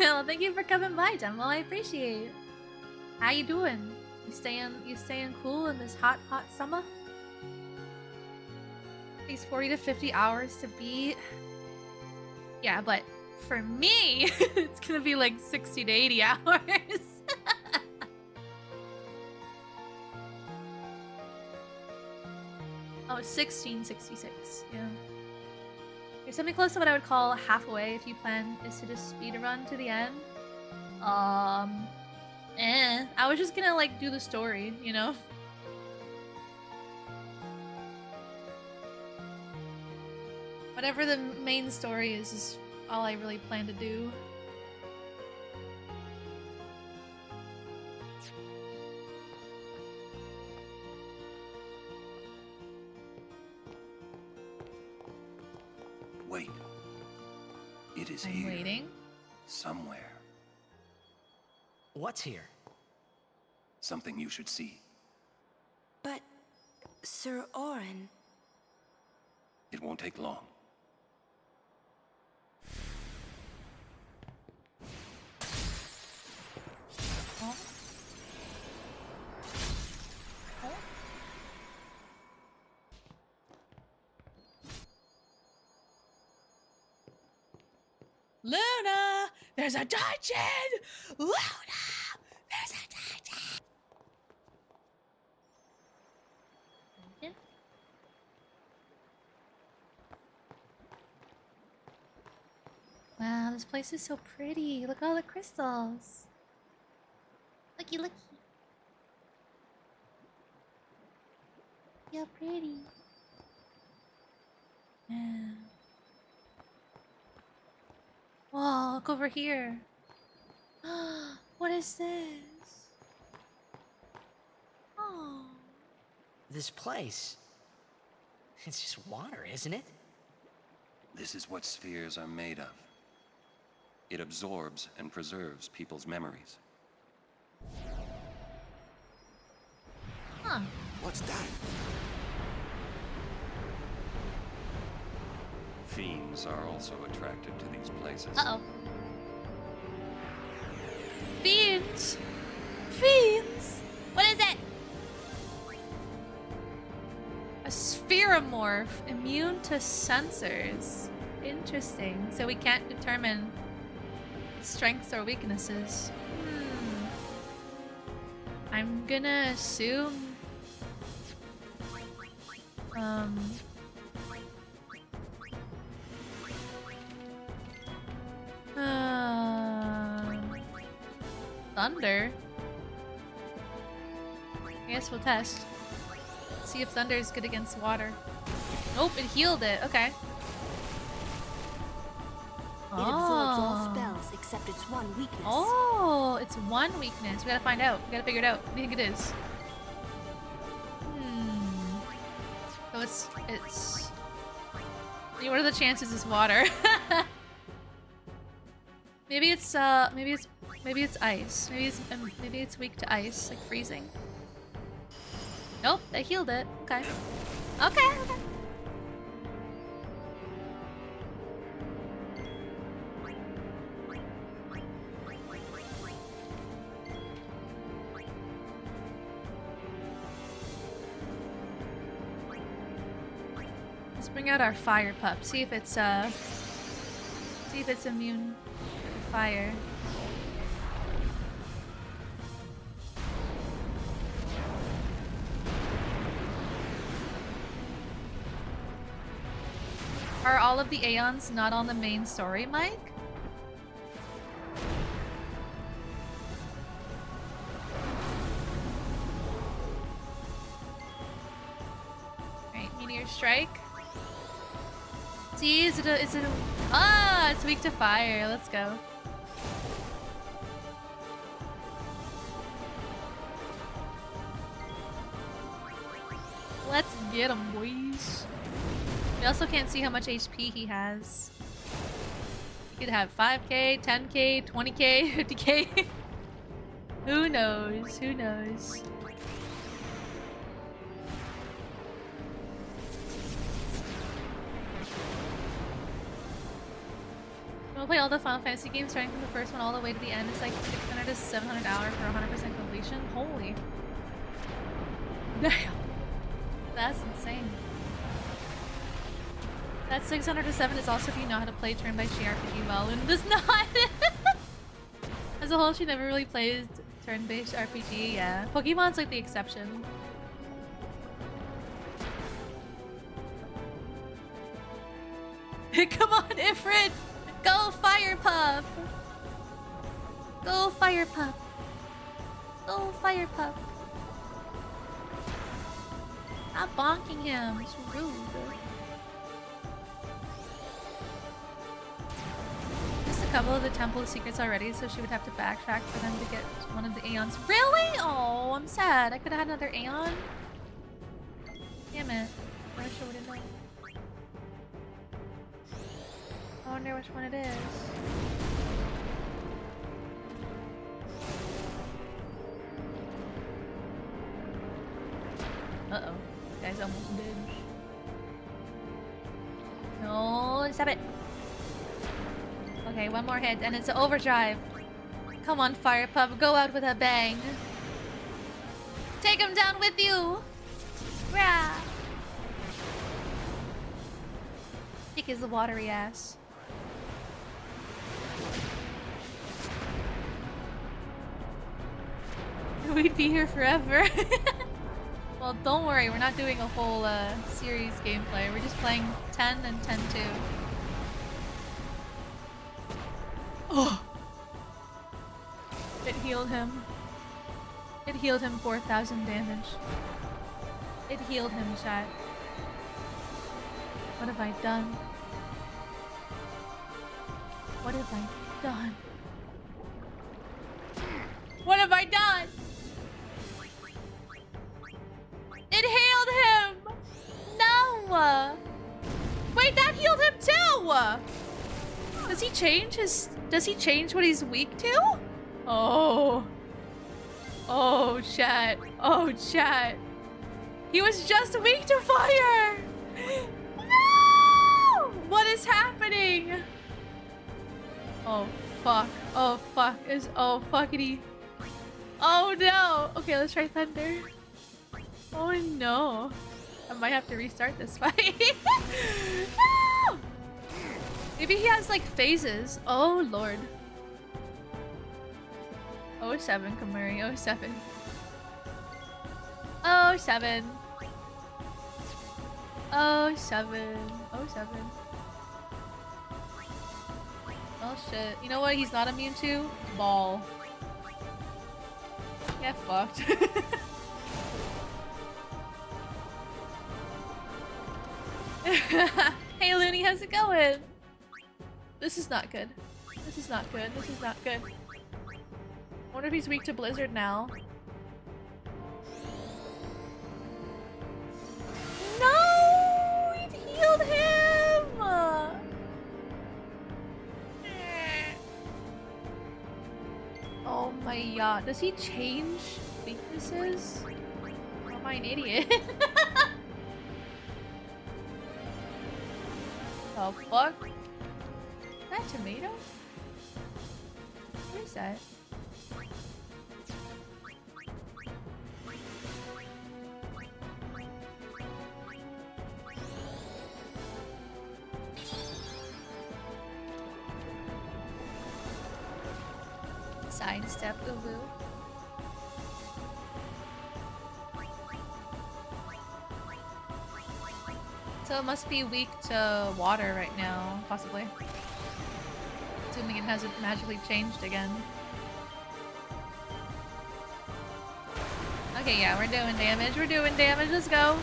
Well, thank you for coming by, Demo. I appreciate it. How you doing? You staying cool in this hot summer? Takes 40 to 50 hours to beat. Yeah, but for me, it's gonna be like 60 to 80 hours. Oh, 1666. Yeah. You're something close to what I would call halfway if you plan is to just speed run to the end. I was just gonna like do the story, you know? Whatever the main story is all I really plan to do. Wait. It is I'm here. waiting. Somewhere. What's here? Something you should see. But, Sir Orin... It won't take long. Oh. Oh. Luna! There's a dungeon! Luna! There's a dungeon! Dungeon? Wow, this place is so pretty. Look at all the crystals. Looky, looky. Yeah, pretty. Yeah. Whoa, look over here. What is this? Oh. This place... It's just water, isn't it? This is what spheres are made of. It absorbs and preserves people's memories. Huh. What's that? Fiends are also attracted to these places. Uh-oh. Fiends! Fiends! What is it? A spheromorph, immune to sensors. Interesting. So we can't determine its strengths or weaknesses. I'm gonna assume... Thunder? I guess we'll test. See if thunder is good against water. Nope, it healed it. Okay. It absorbs all spells except its one weakness. Oh, it's one weakness. We gotta find out. We gotta figure it out. What do you think it is? So it's... What are the chances it's water? Maybe it's ice. Maybe it's weak to ice, like freezing. Nope, they healed it. Okay. Okay. Let's bring out our fire pup. See if it's immune to fire. Are all of the Aeons not on the main story, Mike? Alright, Meteor Strike. See, is it a... Ah, it's weak to fire. Let's go. Let's get him, boys. We also can't see how much HP he has. He could have 5k, 10k, 20k, 50k. Who knows? Who knows? We'll play all the Final Fantasy games starting from the first one all the way to the end. It's like 600 to 700 hours for 100% completion. Holy. Damn. That's insane. That 600 to 7 is also if you know how to play turn-based JRPG well, and does not. As a whole, she never really plays turn-based RPG, yeah. Pokemon's like the exception. Come on, Ifrit! Go Fire Pup! Go Fire Pup! Go Fire Pup! Stop bonking him, it's rude. Missed a couple of the Temple of Secrets already, so she would have to backtrack for them to get one of the Aeons. Really? Oh, I'm sad. I could have had another Aeon. Damn it. I wish I would have known. I wonder which one it is. Uh-oh. This guy's almost dead. No, stop it. Okay, one more hit and it's an overdrive. Come on, Fire Pup, go out with a bang. Take him down with you. Rah. Kick his watery ass. We'd be here forever. Well, don't worry, we're not doing a whole series gameplay. We're just playing 10 and 10-2. Oh! It healed him. It healed him 4,000 damage. It healed him, chat. What have I done? What have I done? What have I done? It healed him! No! Wait, that healed him too! Does he change his... Does he change what he's weak to? Oh. Oh, chat. Oh, chat. He was just weak to fire! No! What is happening? Oh, fuck. Oh, fuck. Oh, fuckity. Oh, no! Okay, let's try thunder. Oh no. I might have to restart this fight. No! Maybe he has like phases. Oh lord. 07 Kamuri. 07. 07. 07. 07. Oh shit. You know what he's not immune to? Ball. Get fucked. Hey Looney, how's it going? This is not good. This is not good. This is not good. I wonder if he's weak to Blizzard now. No! It healed him! my god. Does he change weaknesses? Or am I an idiot? The fuck? Is that tomato? What is that? Sidestep Uwu. So it must be weak to water right now, possibly. Assuming it hasn't magically changed again. Okay, yeah, we're doing damage. We're doing damage. Let's go.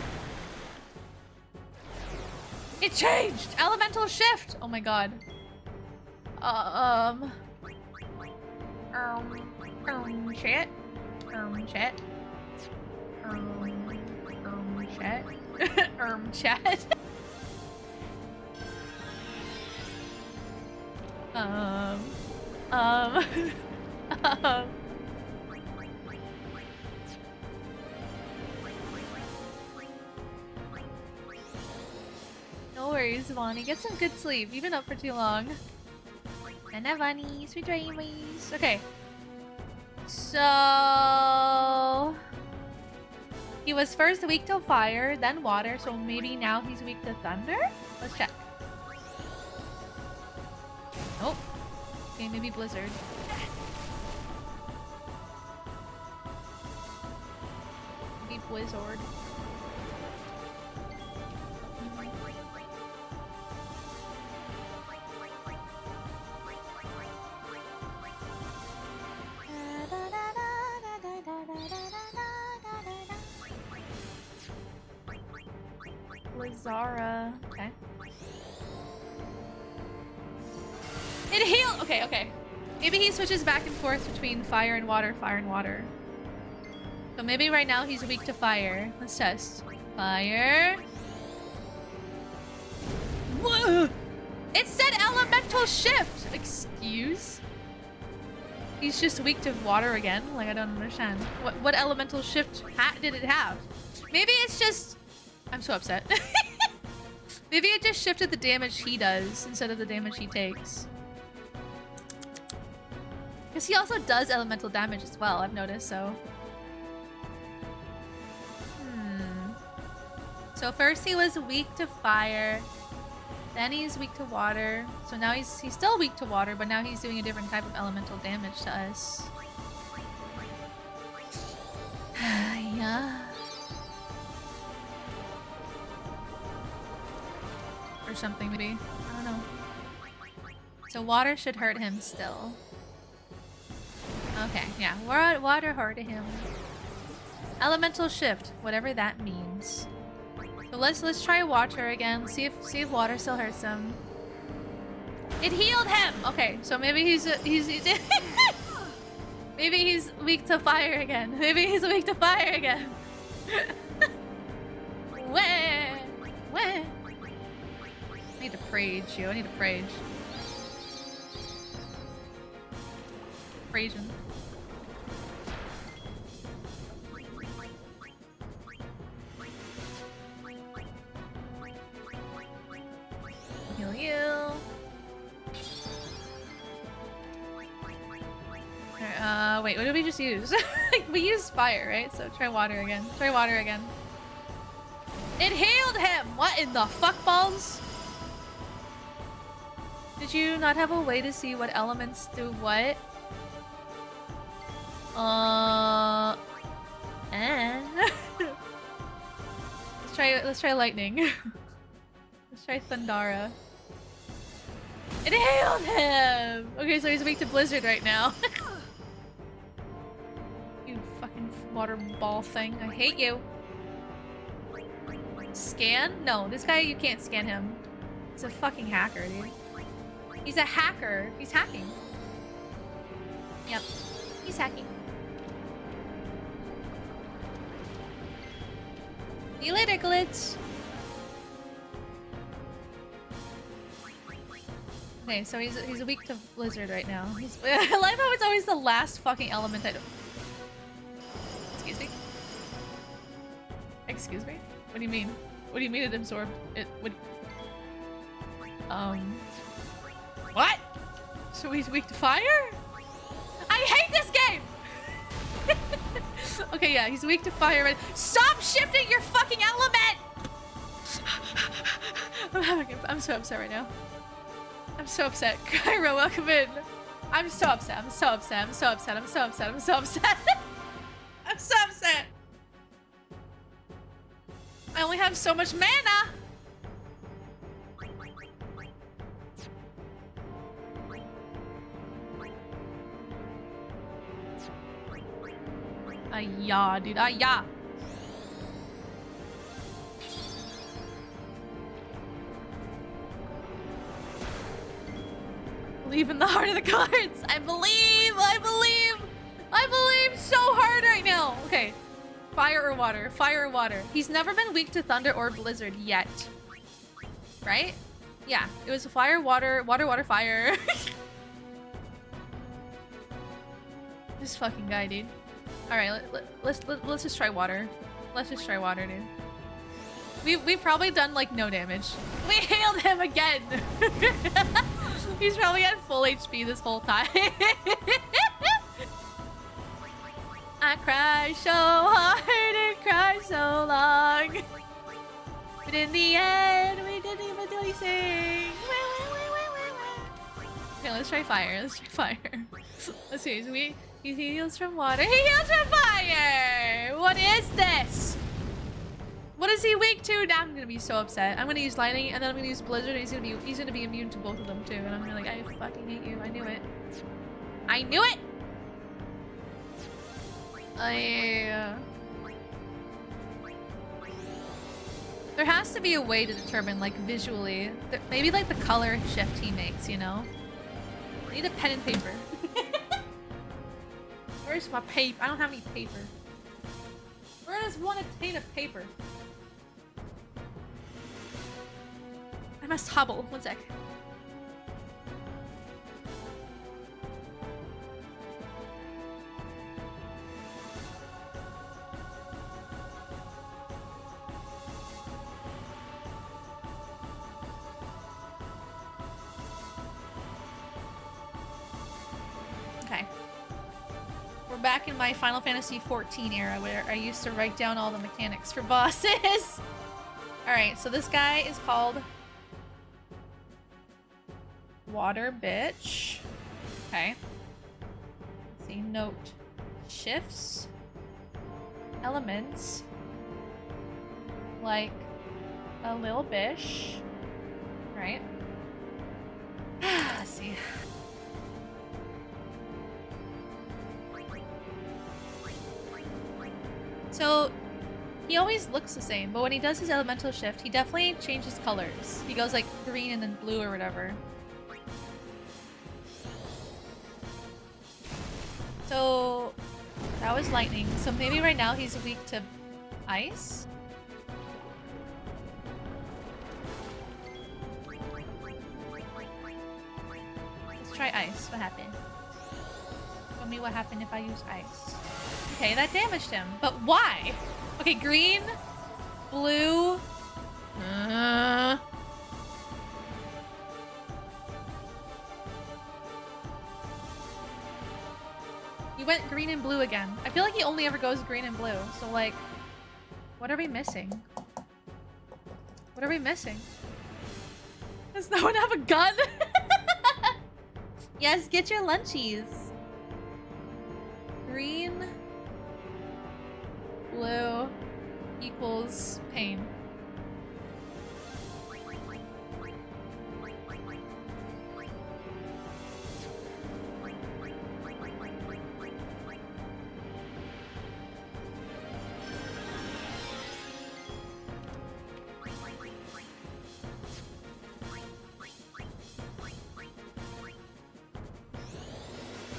It changed! Elemental shift! Oh my god. Chat? Chat? Chat? Chat? No worries, Vonnie. Get some good sleep. You've been up for too long. Nana Vonnie, sweet dreamies. Okay. So... he was first weak to fire, then water, so maybe now he's weak to thunder? Let's check. Oh. Okay, maybe blizzard. Maybe blizzard. Blizzara. Okay. It healed! Okay, okay. Maybe he switches back and forth between fire and water, fire and water. So maybe right now he's weak to fire. Let's test. Fire. Whoa! It said elemental shift! Excuse? He's just weak to water again? Like, I don't understand. What elemental shift did it have? Maybe it's just... I'm so upset. Maybe it just shifted the damage he does instead of the damage he takes. Because he also does elemental damage as well, I've noticed, so... So first he was weak to fire, then he's weak to water, so now he's still weak to water, but now he's doing a different type of elemental damage to us. Yeah. Or something, maybe. I don't know. So water should hurt him still. Okay, yeah. Water hurted him. Elemental shift, whatever that means. So let's try water again. See if water still hurts him. It healed him. Okay, so maybe he's maybe he's weak to fire again. Maybe he's weak to fire again. Where? I need to rage you. I need to rage. Raging. Heal you. Wait, what did we just use? We used fire, right? So try water again. Try water again. It healed him! What in the fuck balls? Did you not have a way to see what elements do what? Let's try lightning. Let's try Thundara. It healed him! Okay, so he's weak to blizzard right now. You fucking water ball thing. I hate you. Scan? No, this guy, you can't scan him. He's a fucking hacker, dude. He's a hacker. He's hacking. Yep. He's hacking. See you later, Glitch. Okay, so he's weak to blizzard right now. I like how it's always the last fucking element I don't. Excuse me? Excuse me? What do you mean? What do you mean it absorbed it? What? So he's weak to fire? I hate this game! Okay, yeah, he's weak to fire, but stop shifting your fucking element! I'm so upset right now. I'm so upset. Cairo, welcome in. I'm so upset. I'm so upset. I'm so upset. I'm so upset. I'm so upset. I'm so upset. I only have so much mana. Yeah, dude. Yeah. Believe in the heart of the cards. I believe so hard right now. Okay. Fire or water? Fire or water? He's never been weak to thunder or blizzard yet. Right? Yeah. It was fire, water, water, fire. This fucking guy, dude. Alright, let's just try water. Let's just try water, dude. We've probably done like no damage. We healed him again. He's probably at full HP this whole time. I cried so hard and cried so long. But in the end, we didn't even do anything. Okay, let's try fire. Let's try fire. Let's see. He heals from water. He heals from fire! What is this? What is he weak to? Now I'm gonna be so upset. I'm gonna use lightning and then I'm gonna use blizzard and he's gonna be immune to both of them too. And I'm gonna be like, I fucking hate you. I knew it. I knew it! There has to be a way to determine, like, visually. Maybe, like, the color shift he makes, you know? I need a pen and paper. Where's my paper? I don't have any paper. Where does one obtain a paper? I must hobble. One sec. Okay. We're back in my Final Fantasy XIV era where I used to write down all the mechanics for bosses. Alright, so this guy is called Water Bitch. Okay. Let's see, note. Shifts. Elements. Like a little bish. Right? Let's see. So, he always looks the same, but when he does his elemental shift, he definitely changes colors. He goes like green and then blue or whatever. So, that was lightning. So maybe right now he's weak to ice? Let's try ice. What happened? Tell me what happened if I use ice. Okay, that damaged him. But why? Okay, green, blue. He went green and blue again. I feel like he only ever goes green and blue. So, like, what are we missing? What are we missing? Does no one have a gun? Yes, get your lunchies. Green, blue equals pain.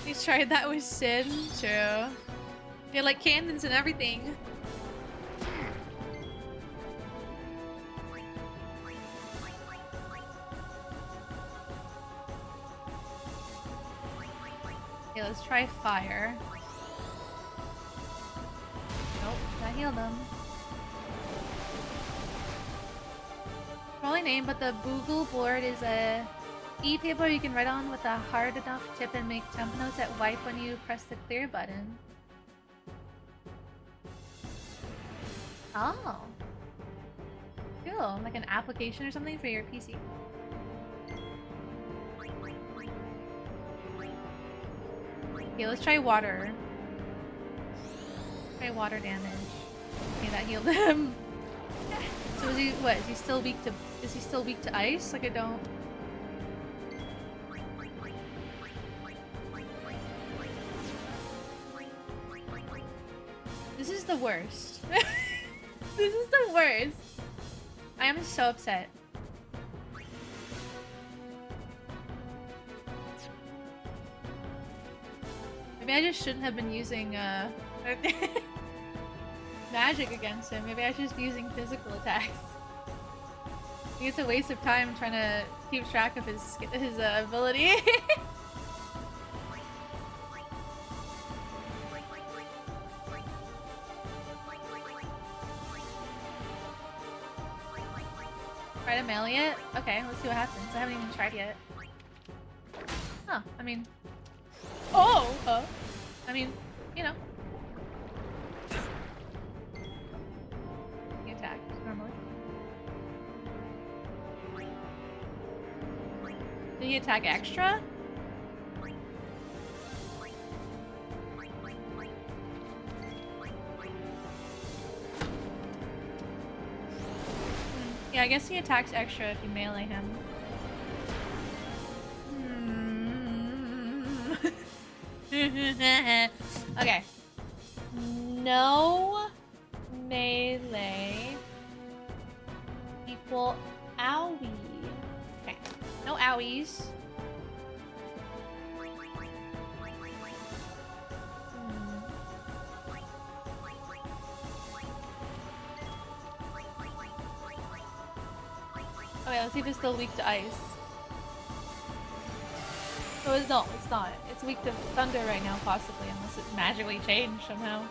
You tried that with Sin? True. Yeah, like cannons and everything. Okay, let's try fire. Nope, that healed him. Probably name, but the Boogle board is a e-paper you can write on with a hard enough tip and make temp notes that wipe when you press the clear button. Oh. Cool. Like an application or something for your PC. Okay, let's try water. Try water damage. Okay, that healed him. So is he what? Is he still weak to ice? Like I don't. This is the worst. This is the worst. I am so upset. Maybe I just shouldn't have been using magic against him. Maybe I should just be using physical attacks. I think it's a waste of time trying to keep track of his ability. Try to melee it? Okay, let's see what happens. I haven't even tried yet. Huh, I mean... Oh! I mean, you know. He attacked, normally. Did he attack extra? Yeah, I guess he attacks extra if you melee him. Okay. No melee equal owie. Okay. No owies. Okay, let's see if it's still weak to ice. Oh, no, it's not. It's weak to thunder right now, possibly, unless it magically changed somehow.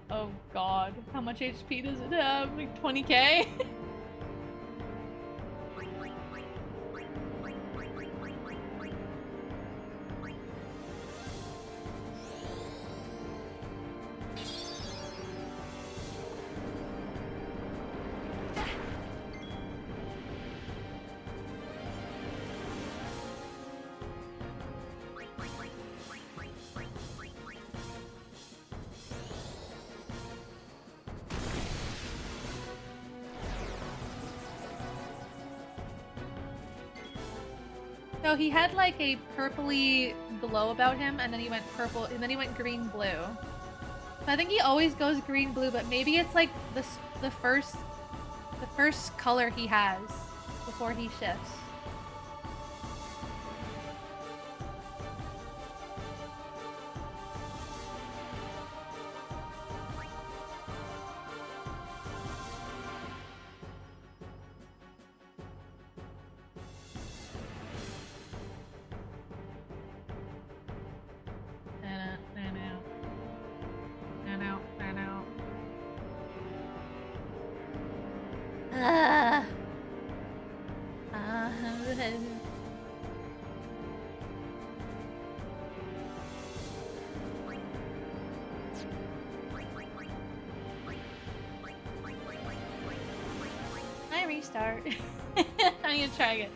Oh god, how much HP does it have? Like 20k? So he had like a purpley glow about him, and then he went purple, and then he went green blue. So I think he always goes green blue, but maybe it's like the first color he has before he shifts. I restart. I'm gonna try again.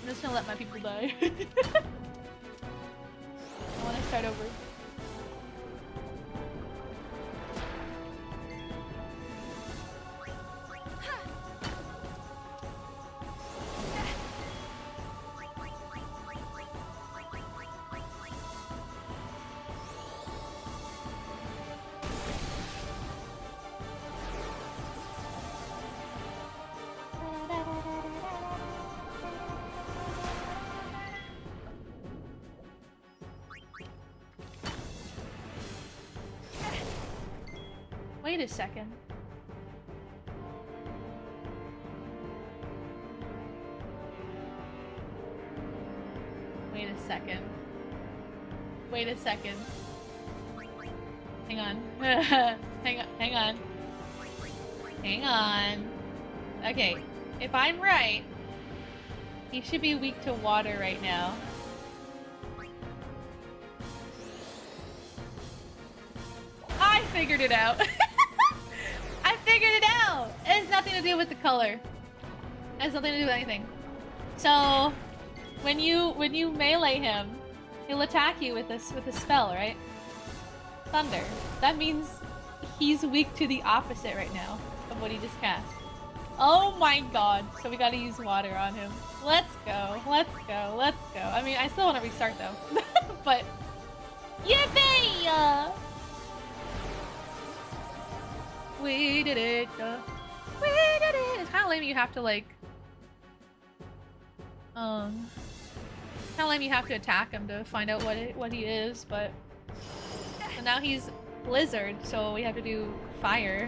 I'm just gonna let my people die. I wanna start over. Wait a second. Wait a second. Wait a second. Hang on. hang on. Hang on. Hang on. Okay. If I'm right, he should be weak to water right now. I figured it out. I figured it out. It has nothing to do with the color. It has nothing to do with anything. So, when you melee him, he'll attack you with a spell, right? Thunder. That means he's weak to the opposite right now of what he just cast. Oh my god. So we gotta use water on him. Let's go. Let's go. Let's go. I mean, I still want to restart though. But yippee! We did it. We did it. It's kind of lame you have to like kind of lame you have to attack him to find out what he is, but now he's blizzard, so we have to do fire.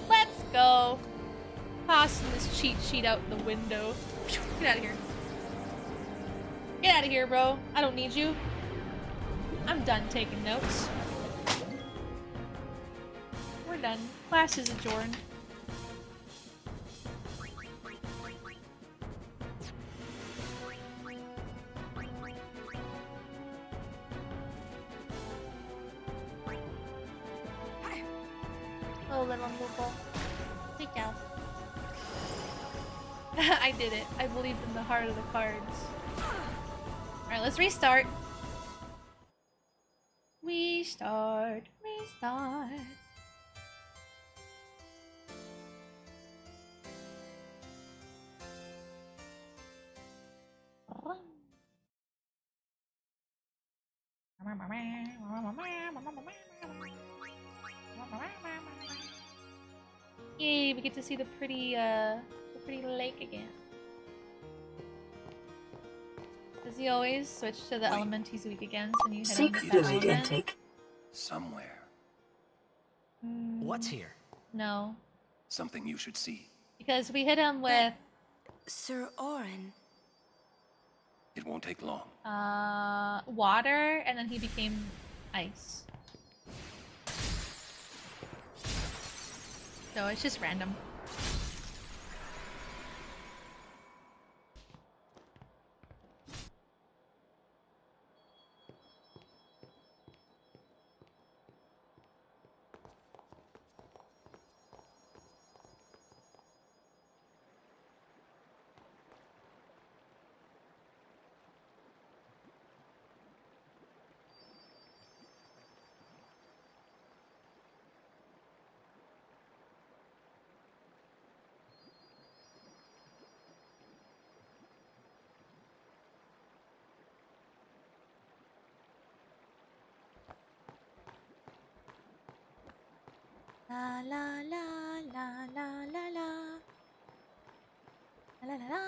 Let's go. Tossing this cheat sheet out the window. Get out of here. Get out of here, bro. I don't need you. I'm done taking notes. We're done. Class is adjourned. Oh, little Moogle. Take out. I did it. I believed in the heart of the cards. Alright, let's restart. Restart. Restart. Yay, we get to see the pretty lake again. Does he always switch to the element he's weak against and you hit him with that Fluid element? intake. Somewhere. What's here? No. Something you should see. Because we hit him with Sir Orin. It won't take long. water and then he became ice. So it's just random. La la la la la la la la la la.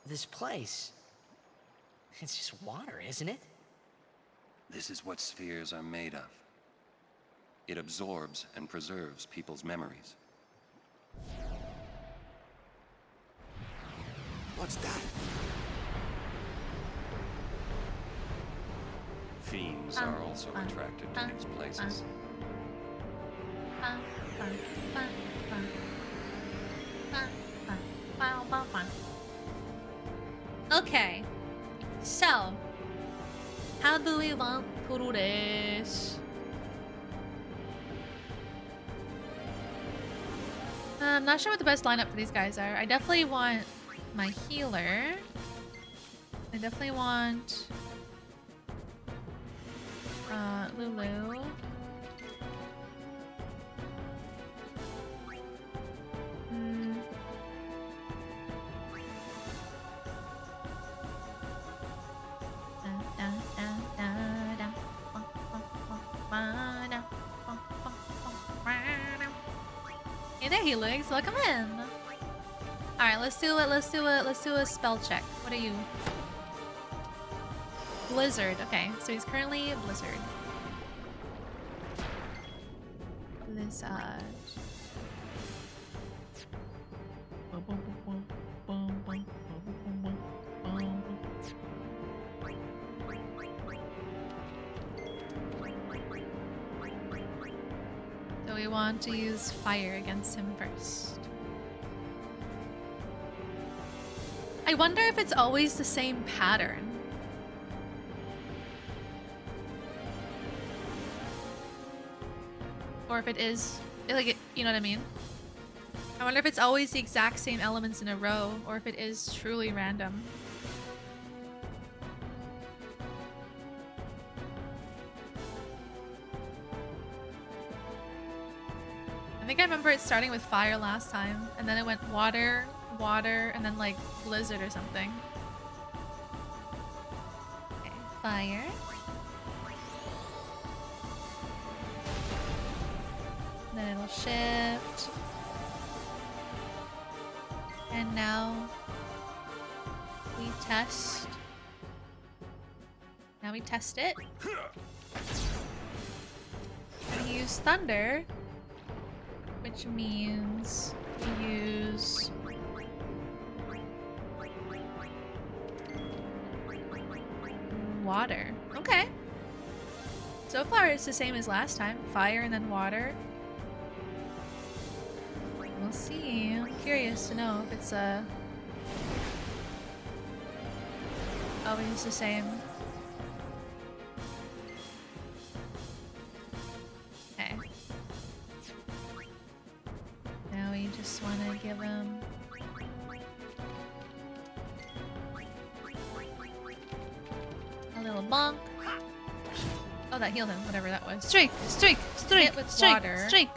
This place. It's just water, isn't it? This is what spheres are made of. It absorbs and preserves people's memories. What's that? Fiends are also attracted to these places. Okay, so how do we want to do this? I'm not sure what the best lineup for these guys are. I definitely want my healer. I definitely want Lulu. Hey there, Helix. Welcome in. Alright, let's do a spell check. What are you? Blizzard. Okay, so he's currently Blizzard. Blizzard. So we want to use fire against him first. I wonder if it's always the same pattern. Or if it is, like, you know what I mean? I wonder if it's always the exact same elements in a row, or if it is truly random. I think I remember it starting with fire last time, and then it went water, water, and then like blizzard or something. Okay, fire. Then it'll shift. And now we test. Now we test it. We use thunder, which means we use water. Okay. So far it's the same as last time. Fire and then water. We'll see. I'm curious to know if it's always the same. Okay. Now we just want to give him a little bonk. Oh, that healed him, whatever that was. Streak, streak, streak, Hit with streak, water. streak.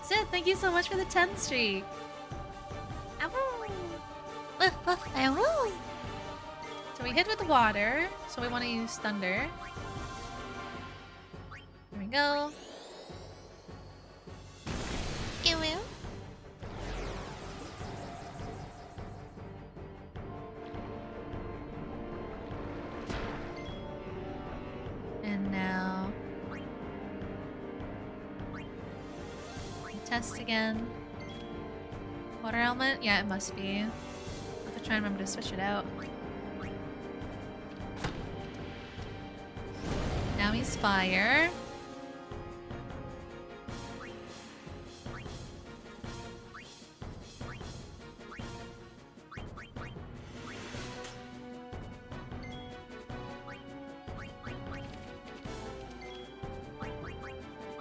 Sid, thank you so much for the 10 streak. So we hit with water, so we want to use thunder. Here we go. And now test again. Water element? Yeah, it must be. I'll have to try and remember to switch it out. Now he's fire.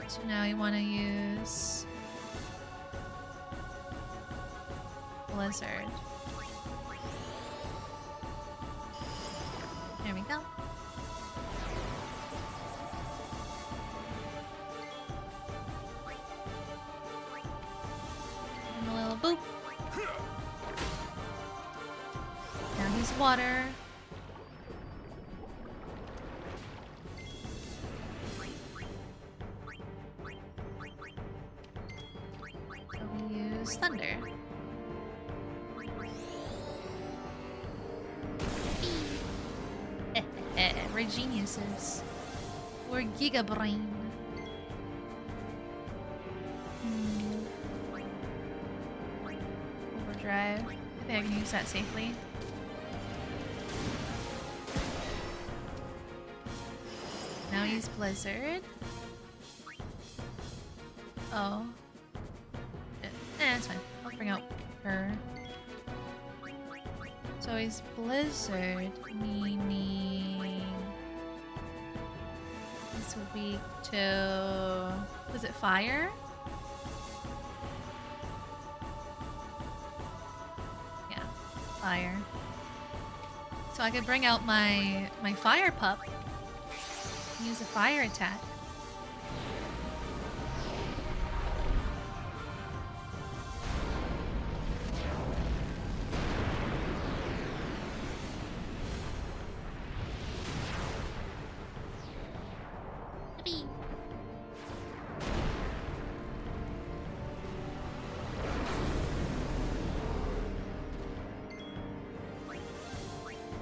So now you want to use Blizzard. There we go. And a little boop. Now he's water. So we use thunder. We're geniuses. We're Giga Brain. Overdrive. I think I can use that safely. Now use Blizzard. Oh. It's fine. I'll bring out her. So he's Blizzard, meaning he's weak to... Was it fire? Yeah, fire. So I could bring out my fire pup and use a fire attack.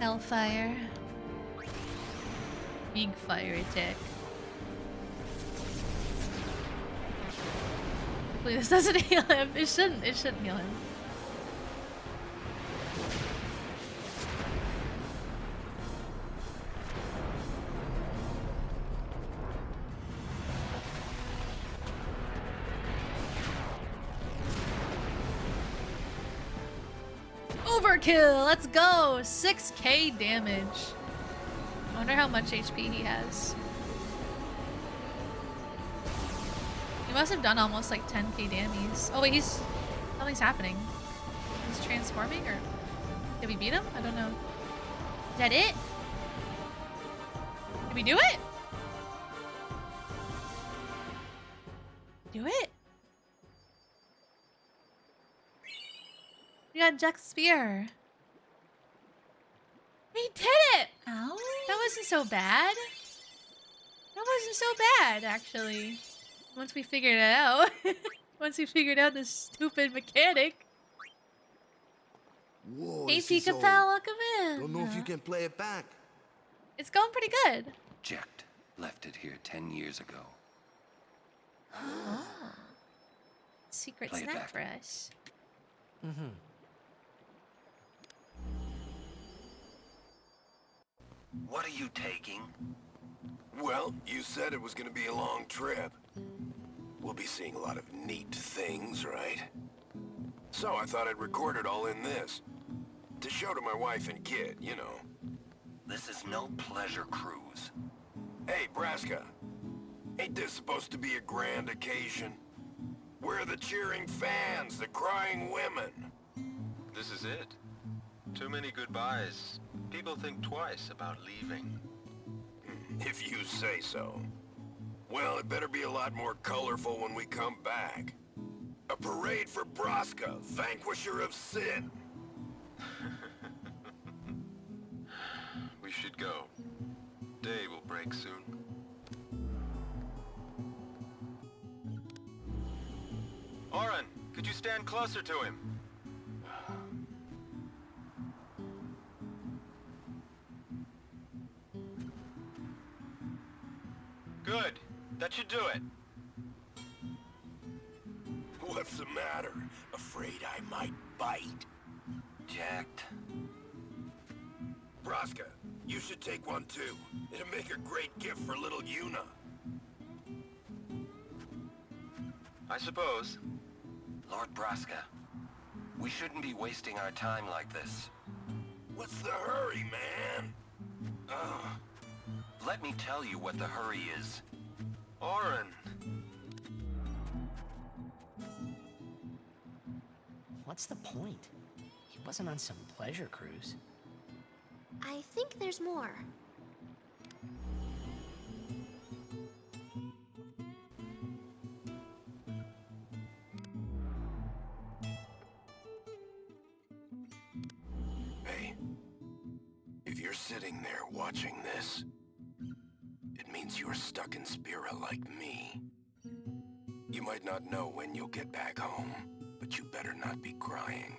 Hellfire. Big fire attack. Hopefully this doesn't heal him. It shouldn't heal him. Overkill! Let's go! 6k damage. I wonder how much HP he has. He must have done almost like 10k damage. Oh wait, something's happening. He's transforming, or did we beat him? I don't know. Is that it? Did we do it? Do it? We got Jack's spear. We did it! Ow. That wasn't so bad. That wasn't so bad, actually. Once we figured it out. Once we figured out this stupid mechanic. Whoa, Hey, this is Pika old. Pal, welcome in. Don't know if you can play it back. It's going pretty good. Jacked left it here 10 years ago. Oh. Secret Play it snack back. for us. Mm-hmm. What are you taking? Well, you said it was gonna be a long trip. We'll be seeing a lot of neat things, right? So I thought I'd record it all in this. To show to my wife and kid, you know. This is no pleasure cruise. Hey, Braska. Ain't this supposed to be a grand occasion? We're the cheering fans, the crying women. This is it. Too many goodbyes. People think twice about leaving. If you say so. Well, it better be a lot more colorful when we come back. A parade for Braska, vanquisher of sin. We should go. Day will break soon. Oren, could you stand closer to him? Good. That should do it. What's the matter? Afraid I might bite? Jacked. Braska, you should take one too. It'll make a great gift for little Yuna. I suppose. Lord Braska, we shouldn't be wasting our time like this. What's the hurry, man? Let me tell you what the hurry is. Oren! What's the point? He wasn't on some pleasure cruise. I think there's more. Hey, if you're sitting there watching this, it means you're stuck in Spira like me. You might not know when you'll get back home, but you better not be crying.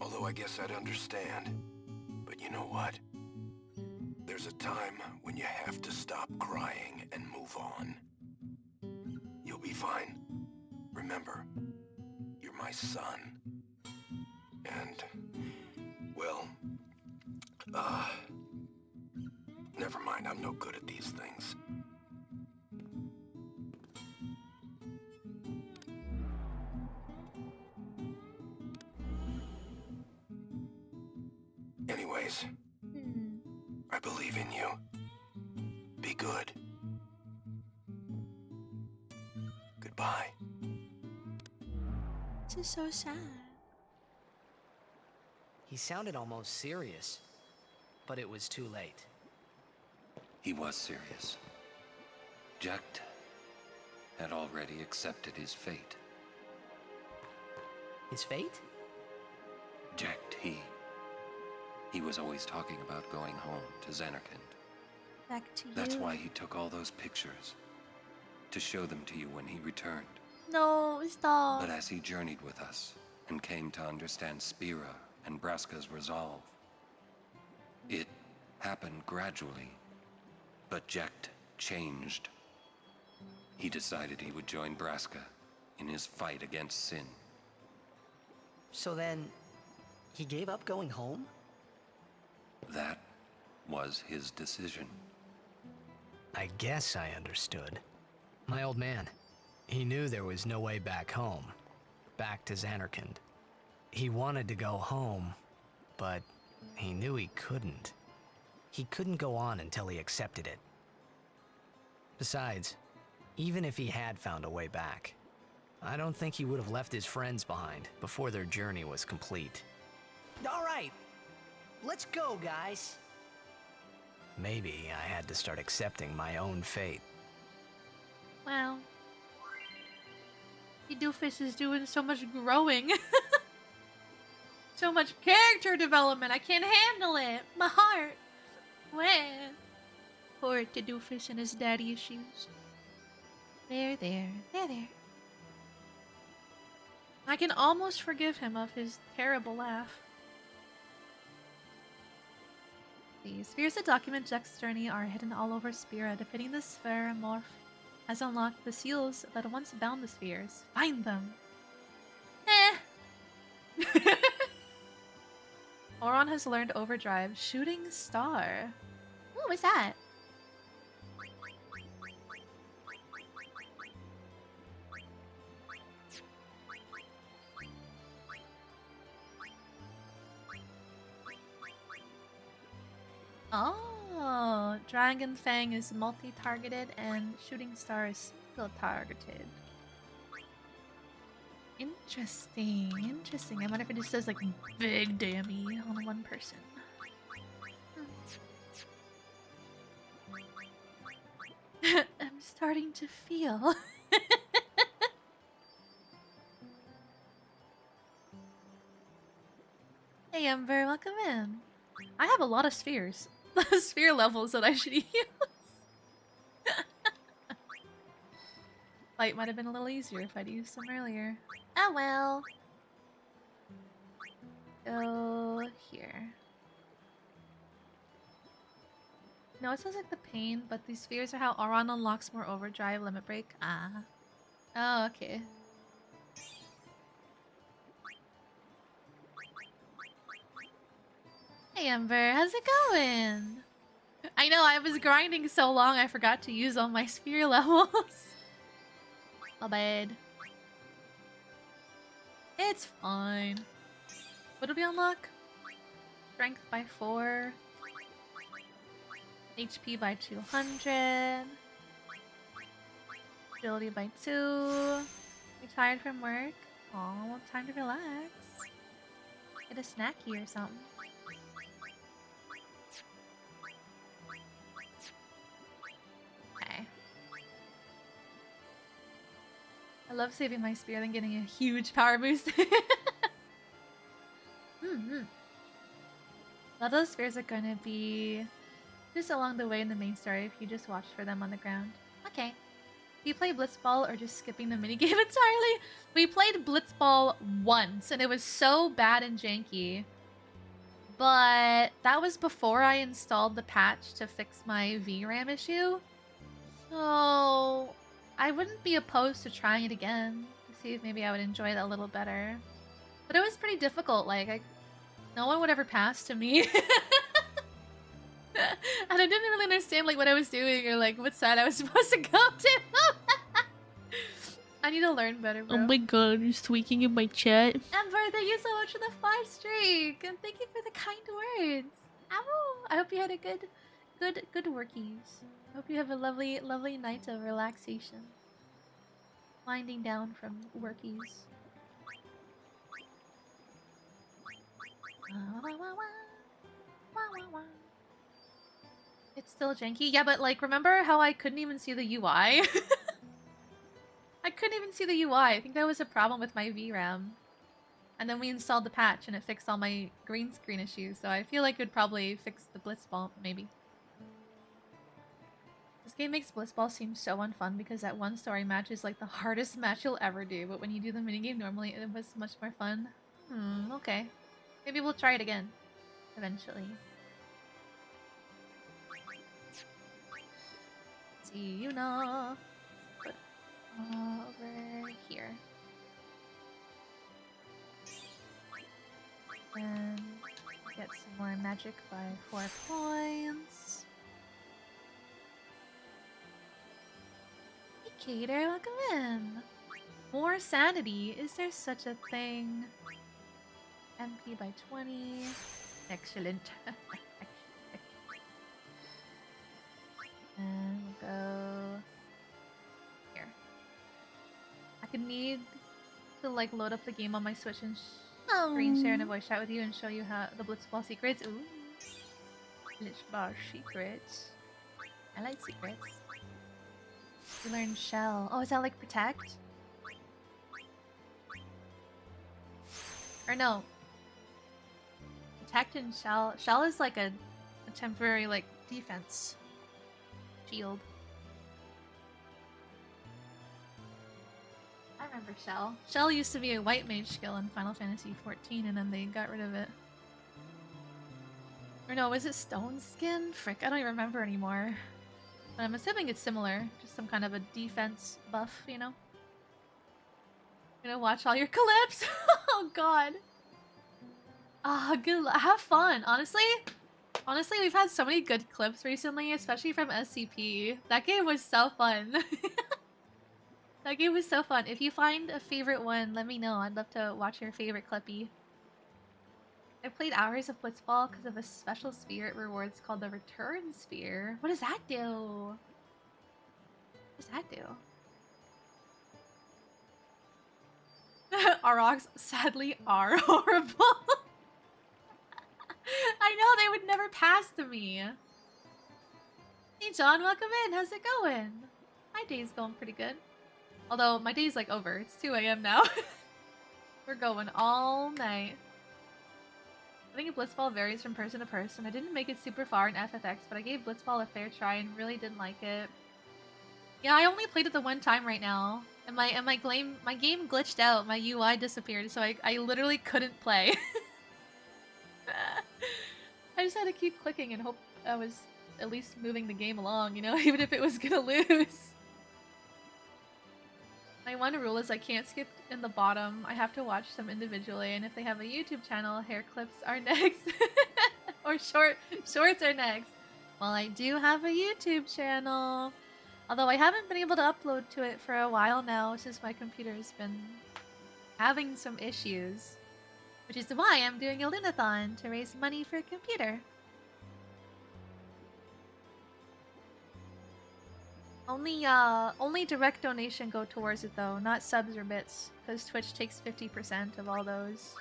Although I guess I'd understand. But you know what? There's a time when you have to stop crying and move on. You'll be fine. Remember, you're my son. And, well, never mind, I'm no good at these things. Anyways, I believe in you. Be good. Goodbye. This is so sad. He sounded almost serious, but it was too late. He was serious. Jacked had already accepted his fate. His fate? Jacked he was always talking about going home to Xanarkand. Back to you. That's why he took all those pictures. To show them to you when he returned. No, stop. But as he journeyed with us and came to understand Spira and Braska's resolve, It happened gradually, but Jecht changed. He decided he would join Braska in his fight against sin. So then, he gave up going home? That was his decision. I guess I understood. My old man, he knew there was no way back home, back to Xanarkand. He wanted to go home, but he knew he couldn't. He couldn't go on until he accepted it. Besides, even if he had found a way back, I don't think he would have left his friends behind before their journey was complete. All right, let's go, guys. Maybe I had to start accepting my own fate. Wow. The doofus is doing so much growing. So much character development. I can't handle it. My heart. Well. Poor doofus and his daddy issues. There. I can almost forgive him of his terrible laugh. The spheres that document Jecht's journey are hidden all over Spira. Defeating the sphere morph has unlocked the seals that once bound the spheres. Find them. Auron has learned Overdrive. Shooting Star. What was that? Oh, Dragon Fang is multi-targeted and Shooting Star is single-targeted. Interesting. I wonder if it just does like big damage on one person. I'm starting to feel. Hey Ember, welcome in. I have a lot of spheres. Sphere levels that I should use. Fight might have been a little easier if I'd used them earlier. Oh well. Go here. No, it sounds like the pain, but these spheres are how Auron unlocks more overdrive limit break. Ah. Oh, okay. Hey Ember, how's it going? I know, I was grinding so long I forgot to use all my sphere levels. My bad. It's fine. What did we unlock? Strength by 4. HP by 200. Agility by 2. You tired from work? Aw, time to relax. Get a snacky or something. Okay. I love saving my spear and getting a huge power boost. A lot of those spears are gonna be just along the way in the main story if you just watch for them on the ground. Okay. Do you play Blitzball or just skipping the minigame entirely? We played Blitzball once and it was so bad and janky. But that was before I installed the patch to fix my VRAM issue. So I wouldn't be opposed to trying it again to see if maybe I would enjoy it a little better. But it was pretty difficult, like no one would ever pass to me. And I didn't really understand like what I was doing or like what side I was supposed to go to. I need to learn better, bro. Oh my god, you're tweaking in my chat. Ember, thank you so much for the 5 streak, and thank you for the kind words. Ow! I hope you had a good workies. I hope you have a lovely night of relaxation. Winding down from workies. It's still janky. Yeah, but like, remember how I couldn't even see the UI? I couldn't even see the UI. I think that was a problem with my VRAM. And then we installed the patch and it fixed all my green screen issues, so I feel like it would probably fix the Blitzball, maybe. This game makes Blitzball seem so unfun because that one story match is like the hardest match you'll ever do, but when you do the minigame normally it was much more fun. Okay. Maybe we'll try it again. Eventually. see, Yuna. Put over here. And get some more magic by 4 points. Hey Cater, welcome in. More sanity. Is there such a thing? MP by 20. Excellent. And we'll go here. I could need to like load up the game on my Switch and screen share and a voice chat with you and show you how the Blitzball secrets. Ooh. Blitzball secrets. I like secrets. You learn Shell. Oh, is that like Protect? Or no. Protect and Shell. Shell is like a temporary like defense shield. I remember Shell. Shell used to be a white mage skill in Final Fantasy XIV and then they got rid of it. Or no, was it Stone Skin? Frick, I don't even remember anymore. But I'm assuming it's similar. Just some kind of a defense buff, you know? I'm gonna watch all your clips! Oh god! Ah, good. Have fun. Honestly, we've had so many good clips recently, especially from SCP. That game was so fun. That game was so fun. If you find a favorite one, let me know. I'd love to watch your favorite clippy. I played hours of Blitzball because of a special sphere it rewards called the Return Sphere. What does that do? What does that do? Aurochs sadly are horrible. I know, they would never pass to me. Hey John, welcome in. How's it going? My day's going pretty good. Although, my day's like over. It's 2 AM now. We're going all night. I think Blitzball varies from person to person. I didn't make it super far in FFX, but I gave Blitzball a fair try and really didn't like it. Yeah, I only played it the one time right now. And my game glitched out. My UI disappeared, so I literally couldn't play. I just had to keep clicking and hope I was at least moving the game along, you know, even if it was gonna lose. My one rule is I can't skip in the bottom. I have to watch them individually, and if they have a YouTube channel, hair clips are next. Or shorts are next. Well, I do have a YouTube channel. Although I haven't been able to upload to it for a while now since my computer's been having some issues. Which is why I'm doing a Lunathon to raise money for a computer. Only direct donation go towards it though, not subs or bits, because Twitch takes 50% of all those,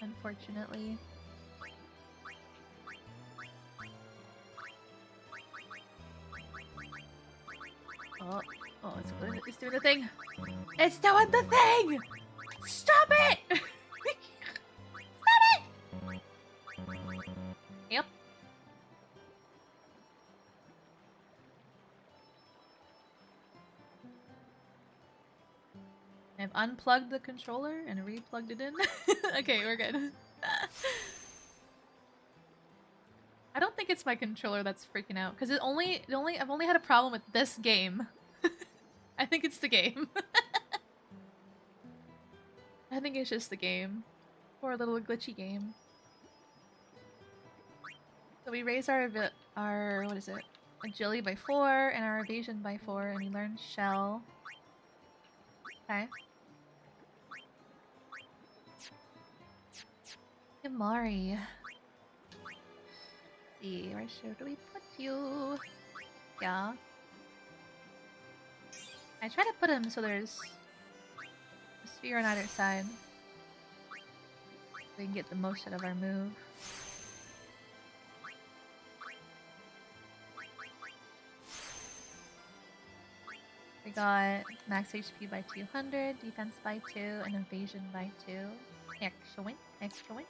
unfortunately. Oh, it's doing the thing! It's doing the thing! Stop it! Stop it! Yep. I've unplugged the controller and re-plugged it in. Okay, we're good. I don't think it's my controller that's freaking out, because I've only had a problem with this game. I think it's the game. I think it's just the game. Poor little glitchy game. So we raise our what is it? Agility by 4 and our evasion by 4, and we learn Shell. Okay. Imari. Let's see, where should we put you? Yeah. I try to put him so there's a sphere on either side. So we can get the most out of our move. We got max HP by 200, defense by 2, and evasion by 2. Excellent, excellent.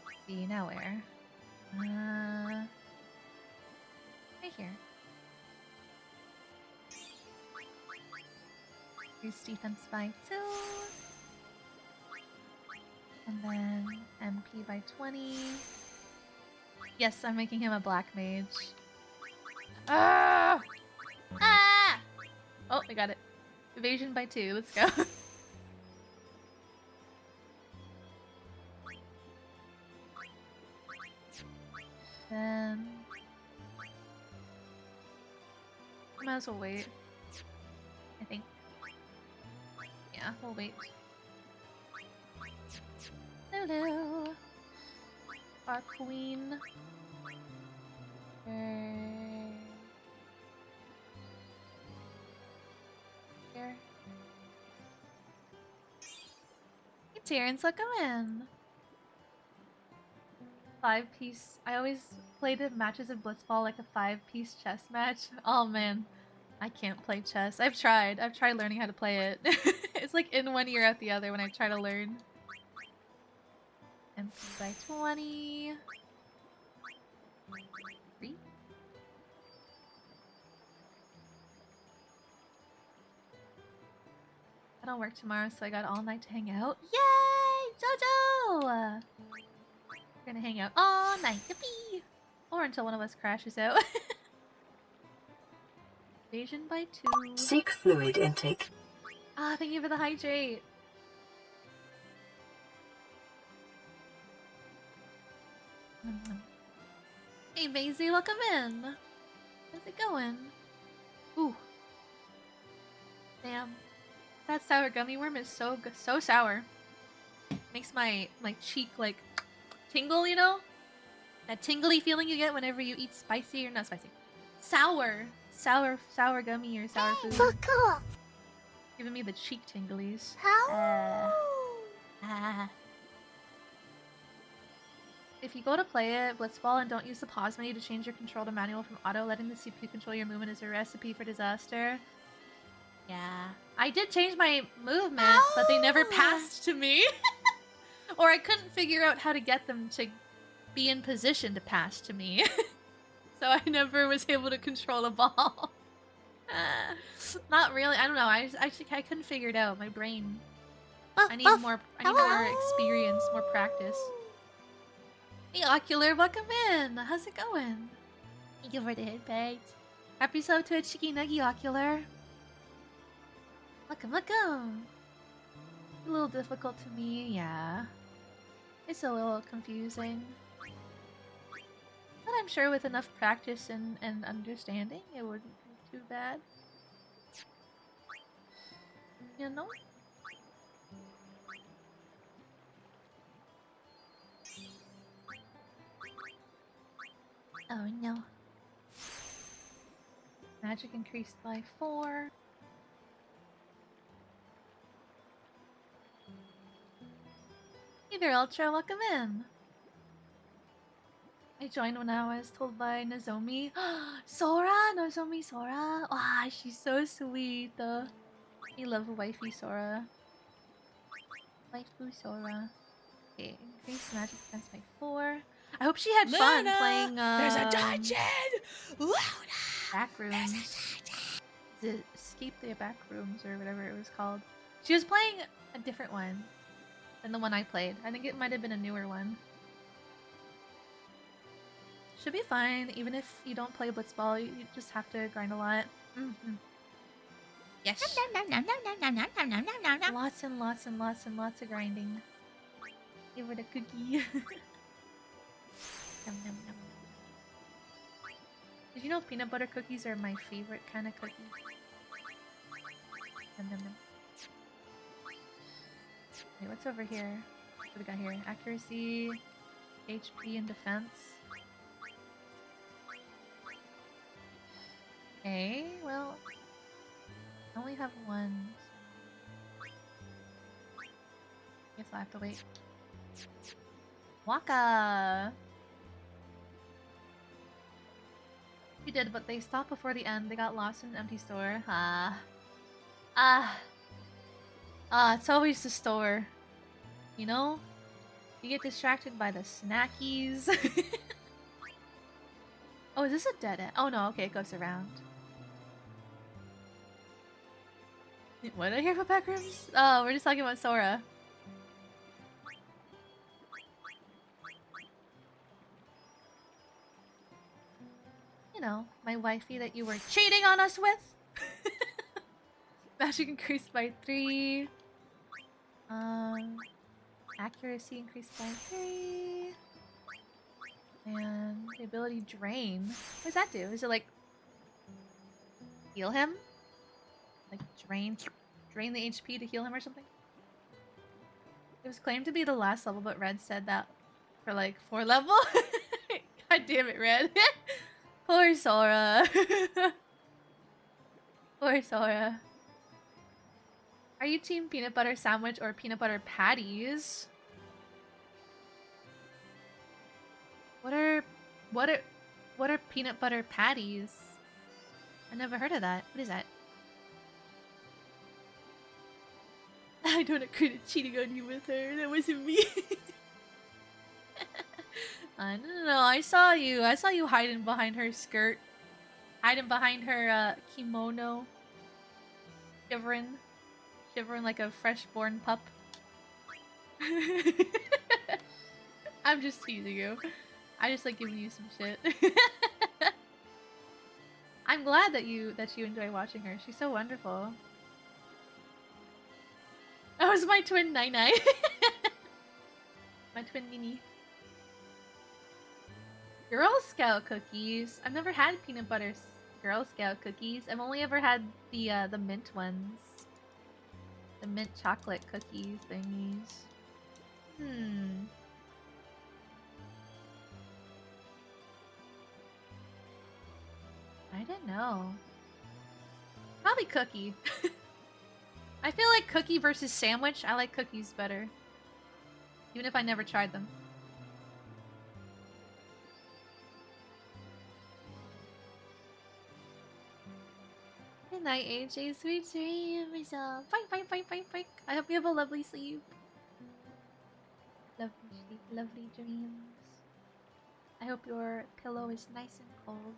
Let's see, now where? Right here. Here's defense by 2. And then MP by 20. Yes, I'm making him a black mage. Ah! Ah! Oh, I got it. Evasion by 2. Let's go. Then might as well wait. I think. Yeah, we'll wait. Hello, our queen. Here. Hey, Terrence, let go in. 5-piece. I always played in matches of Blitzball like a 5-piece chess match. Oh man, I can't play chess. I've tried. I've tried learning how to play it. It's like in one ear out the other when I try to learn. MP by 20. 3. I don't work tomorrow, so I got all night to hang out. Yay! Jojo! We're gonna hang out all night. Yippee! Or until one of us crashes out. Evasion by 2. Seek fluid intake. Ah, thank you for the hydrate. Hey, Maisie, welcome in. How's it going? Ooh. Damn. That sour gummy worm is so good, so sour. Makes my cheek like tingle, you know? That tingly feeling you get whenever you eat spicy or not spicy. Sour gummy or sour food. Fuck off. Giving me the cheek tinglies. If you go to play it, Blitzball, and don't use the pause menu to change your control to manual from auto, letting the CPU control your movement is a recipe for disaster. Yeah. I did change my movement, but they never passed to me. Or I couldn't figure out how to get them to be in position to pass to me. So I never was able to control a ball. Not really. I don't know. I couldn't figure it out. My brain. I need more experience, more practice. Hey, Ocular, welcome in. How's it going? Thank you for the headpat. Happy sub to a Chicky Nuggie, Ocular. Welcome. A little difficult to me, yeah. It's a little confusing. But I'm sure with enough practice and understanding, it wouldn't be too bad. You know? Oh no. Magic increased by 4. Hey there, Ultra, welcome in. I joined when I was told by Nozomi. Sora! Nozomi Sora! Wow, she's so sweet. I love wifey Sora. Waifu Sora. Okay, increase magic defense by 4. I hope she had fun playing There's a dungeon! Luna! Back rooms. Escape the back rooms or whatever it was called. She was playing a different one than the one I played. I think it might have been a newer one. Should be fine, even if you don't play Blitzball, you just have to grind a lot. Yes. Lots and lots and lots and lots of grinding. Give it a cookie. Nom, nom, nom. Did you know peanut butter cookies are my favorite kind of cookie? Nom, nom, nom. Wait, what's over here? What do we got here? Accuracy, HP, and defense. Okay, well, I only have one. Guess I'll have to wait. Waka! We did, but they stopped before the end. They got lost in an empty store. It's always the store. You know? You get distracted by the snackies. Oh, is this a dead end? Oh no, okay, it goes around. What did I hear about backrooms? Oh, we're just talking about Sora. You know, my wifey that you were cheating on us with. Magic increased by 3. Accuracy increased by 3. And the ability drain. What does that do? Is it like heal him? Like drain the HP to heal him or something? It was claimed to be the last level, but Red said that for like 4 level. God damn it, Red. Poor Sora. Poor Sora. Are you team peanut butter sandwich or peanut butter patties? What are peanut butter patties? I never heard of that. What is that? I don't agree to cheating on you with her. That wasn't me. I don't know. I saw you. I saw you hiding behind her skirt. Hiding behind her kimono. Shivering. Shivering like a fresh-born pup. I'm just teasing you. I just like giving you some shit. I'm glad that you enjoy watching her. She's so wonderful. That was my twin Nai Nai. My twin Nini. Girl Scout cookies. I've never had peanut butter Girl Scout cookies. I've only ever had the mint ones. The mint chocolate cookies thingies. I don't know. Probably cookie. I feel like cookie versus sandwich. I like cookies better. Even if I never tried them. Good night, AJ. Sweet dreams. Bye. I hope you have a lovely sleep. Lovely sleep, lovely dreams. I hope your pillow is nice and cold.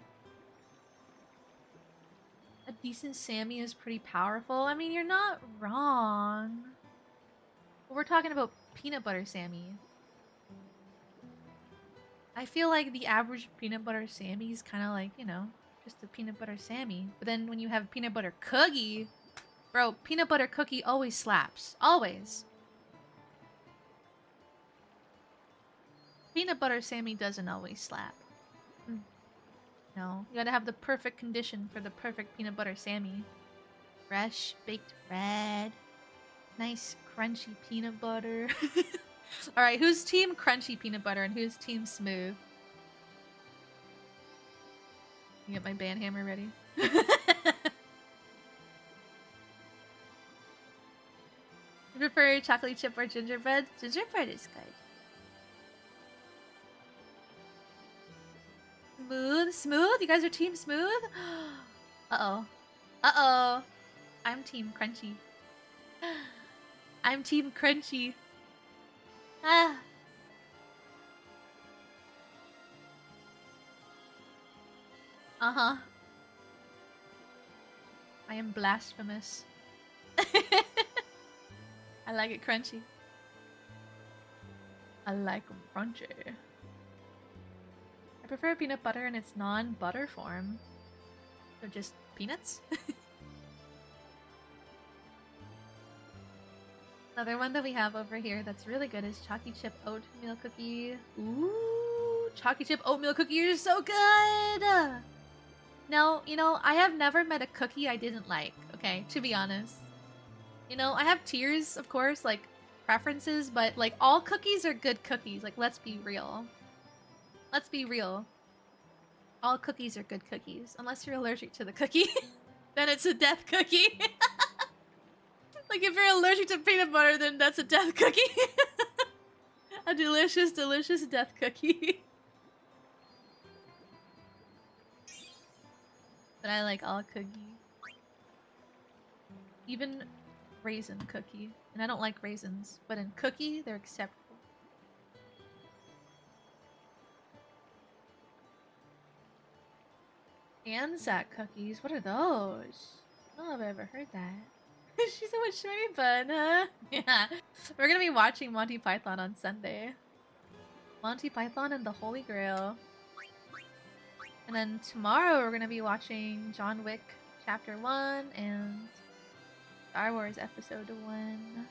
A decent Sammy is pretty powerful. I mean, you're not wrong. But we're talking about peanut butter Sammy. I feel like the average peanut butter Sammy is kind of like, you know, just a peanut butter Sammy. But then when you have peanut butter cookie, bro, peanut butter cookie always slaps. Always. Peanut butter Sammy doesn't always slap. No, you gotta have the perfect condition for the perfect peanut butter Sammy. Fresh baked bread. Nice crunchy peanut butter. Alright, who's team crunchy peanut butter and who's team smooth? Get my band hammer ready. You prefer chocolate chip or gingerbread? Gingerbread is good. Smooth? You guys are team smooth? Uh-oh. Uh-oh. I'm team crunchy. I'm team crunchy. Ah. Uh-huh. I am blasphemous. I like it crunchy. I like them crunchy. I prefer peanut butter in its non-butter form. So just peanuts? Another one that we have over here that's really good is Chalky Chip Oatmeal Cookie. Ooh, Chalky Chip Oatmeal Cookie is so good! Now, you know, I have never met a cookie I didn't like, okay? To be honest. You know, I have tiers, of course, like, preferences, but, like, all cookies are good cookies. Like, let's be real. Let's be real. All cookies are good cookies. Unless you're allergic to the cookie. Then it's a death cookie. Like, if you're allergic to peanut butter, then that's a death cookie. A delicious, delicious death cookie. But I like all cookie. Even raisin cookie. And I don't like raisins. But in cookie, they're acceptable. Anzac cookies? What are those? I don't know if I've ever heard that. She's so much shiny bun, huh? Yeah. We're gonna be watching Monty Python on Sunday. Monty Python and the Holy Grail. And then tomorrow we're gonna be watching John Wick Chapter 1 and Star Wars Episode 1.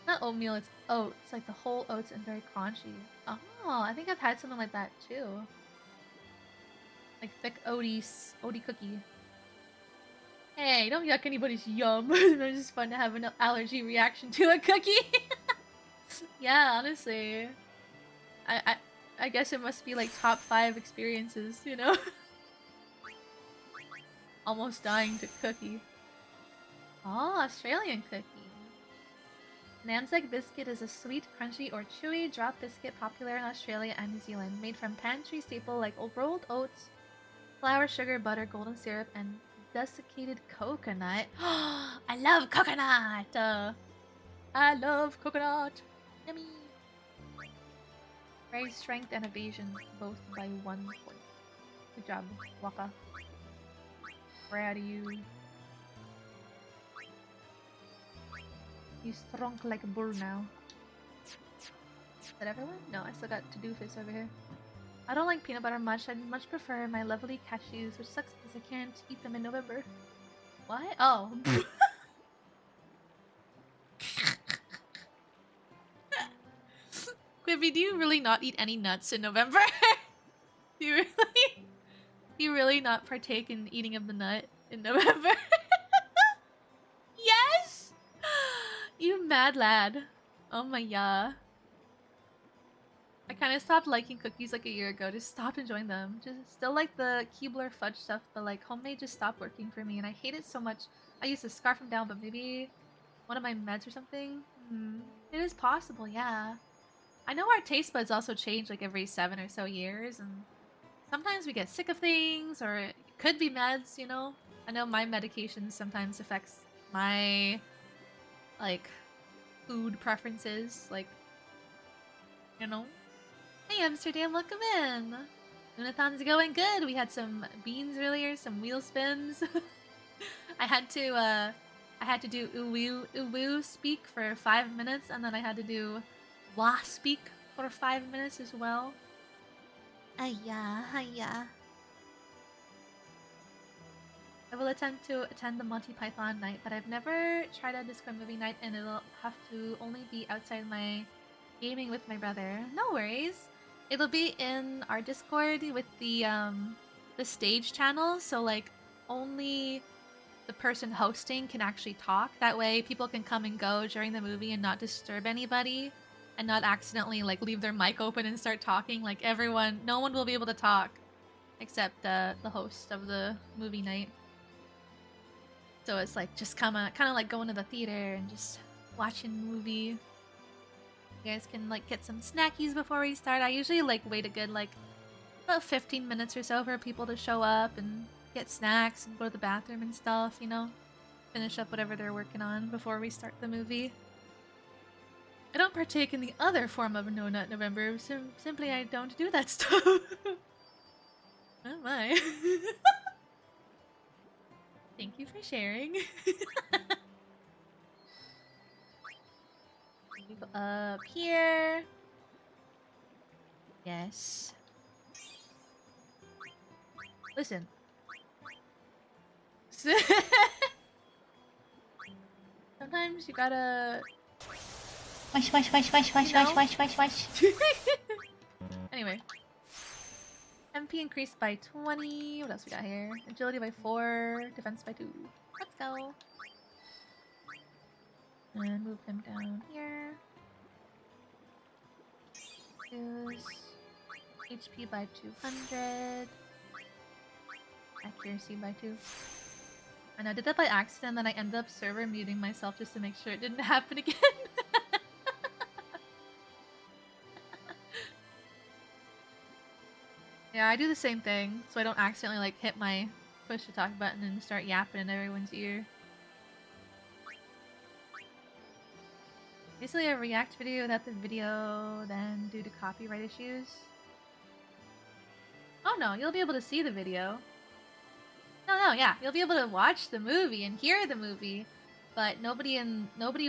Not oatmeal, it's oats. Like the whole oats and very crunchy. Oh, I think I've had something like that too. Like thick oaty cookie. Hey, don't yuck anybody's yum. It's just fun to have an allergy reaction to a cookie. Yeah, honestly. I guess it must be like top 5 experiences, you know? Almost dying to cookie. Oh, Australian cookie. Namsek biscuit is a sweet, crunchy, or chewy drop biscuit popular in Australia and New Zealand, made from pantry staple like rolled oats, flour, sugar, butter, golden syrup, and desiccated coconut. I love coconut! I love coconut! Yummy! Raise strength and evasion, both by 1 point. Good job, Waka. Proud of you. You strong like a bull now. Is that everyone? No, I still got to doofus over here. I don't like peanut butter much. I'd much prefer my lovely cashews, which sucks because I can't eat them in November. What? Oh. Quibi, do you really not eat any nuts in November? Do you really not partake in eating of the nut in November? Yes! You mad lad. Oh my yeah. I kind of stopped liking cookies like a year ago. Just stopped enjoying them. Just still like the Keebler fudge stuff, but like homemade just stopped working for me and I hate it so much. I used to scarf them down, but maybe one of my meds or something? It is possible, yeah. I know our taste buds also change like every 7 or so years, and sometimes we get sick of things, or it could be meds, you know? I know my medication sometimes affects my, like, food preferences, like, you know? Hey Amsterdam, welcome in! Lunathon's going good! We had some beans earlier, some wheel spins. I had to do uwu speak for 5 minutes, and then I had to do wah speak for 5 minutes as well. Yeah. I will attempt to attend the Monty Python night, but I've never tried a Discord movie night, and it'll have to only be outside my gaming with my brother. No worries. It'll be in our Discord with the stage channel, so like only the person hosting can actually talk. That way people can come and go during the movie and not disturb anybody, and not accidentally like leave their mic open and start talking. Like no one will be able to talk except the host of the movie night. So it's like just kind of like going to the theater and just watching the movie. You guys can like get some snackies before we start. I usually like wait a good like about 15 minutes or so for people to show up and get snacks and go to the bathroom and stuff, you know? Finish up whatever they're working on before we start the movie. I don't partake in the other form of No Nut November. Simply I don't do that stuff. Oh my. Thank you for sharing. We go up here. Yes. Listen. Sometimes you gotta... Wash. Anyway. MP increased by 20. What else we got here? Agility by 4. Defense by 2. Let's go. And move him down here. Use HP by 200. Accuracy by 2. And I did that by accident, then I ended up server muting myself just to make sure it didn't happen again. Yeah, I do the same thing, so I don't accidentally like hit my push to talk button and start yapping in everyone's ear. Basically a react video without the video then due to copyright issues. Oh no, you'll be able to see the video. No, yeah, you'll be able to watch the movie and hear the movie, but nobody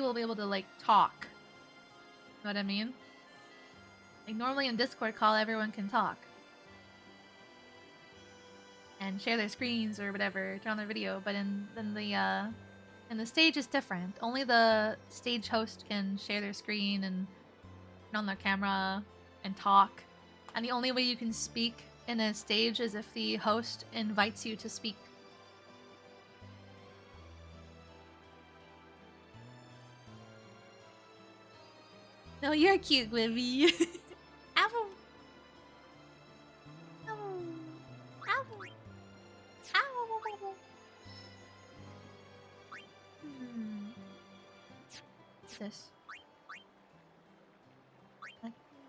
will be able to like talk. You know what I mean? Like Like normally in Discord call, everyone can talk and share their screens or whatever, turn on their video. But in the stage is different. Only the stage host can share their screen and turn on their camera and talk. And the only way you can speak in a stage is if the host invites you to speak. No, you're cute, Livy. Ow. Ow. Ow. Ow. What's this?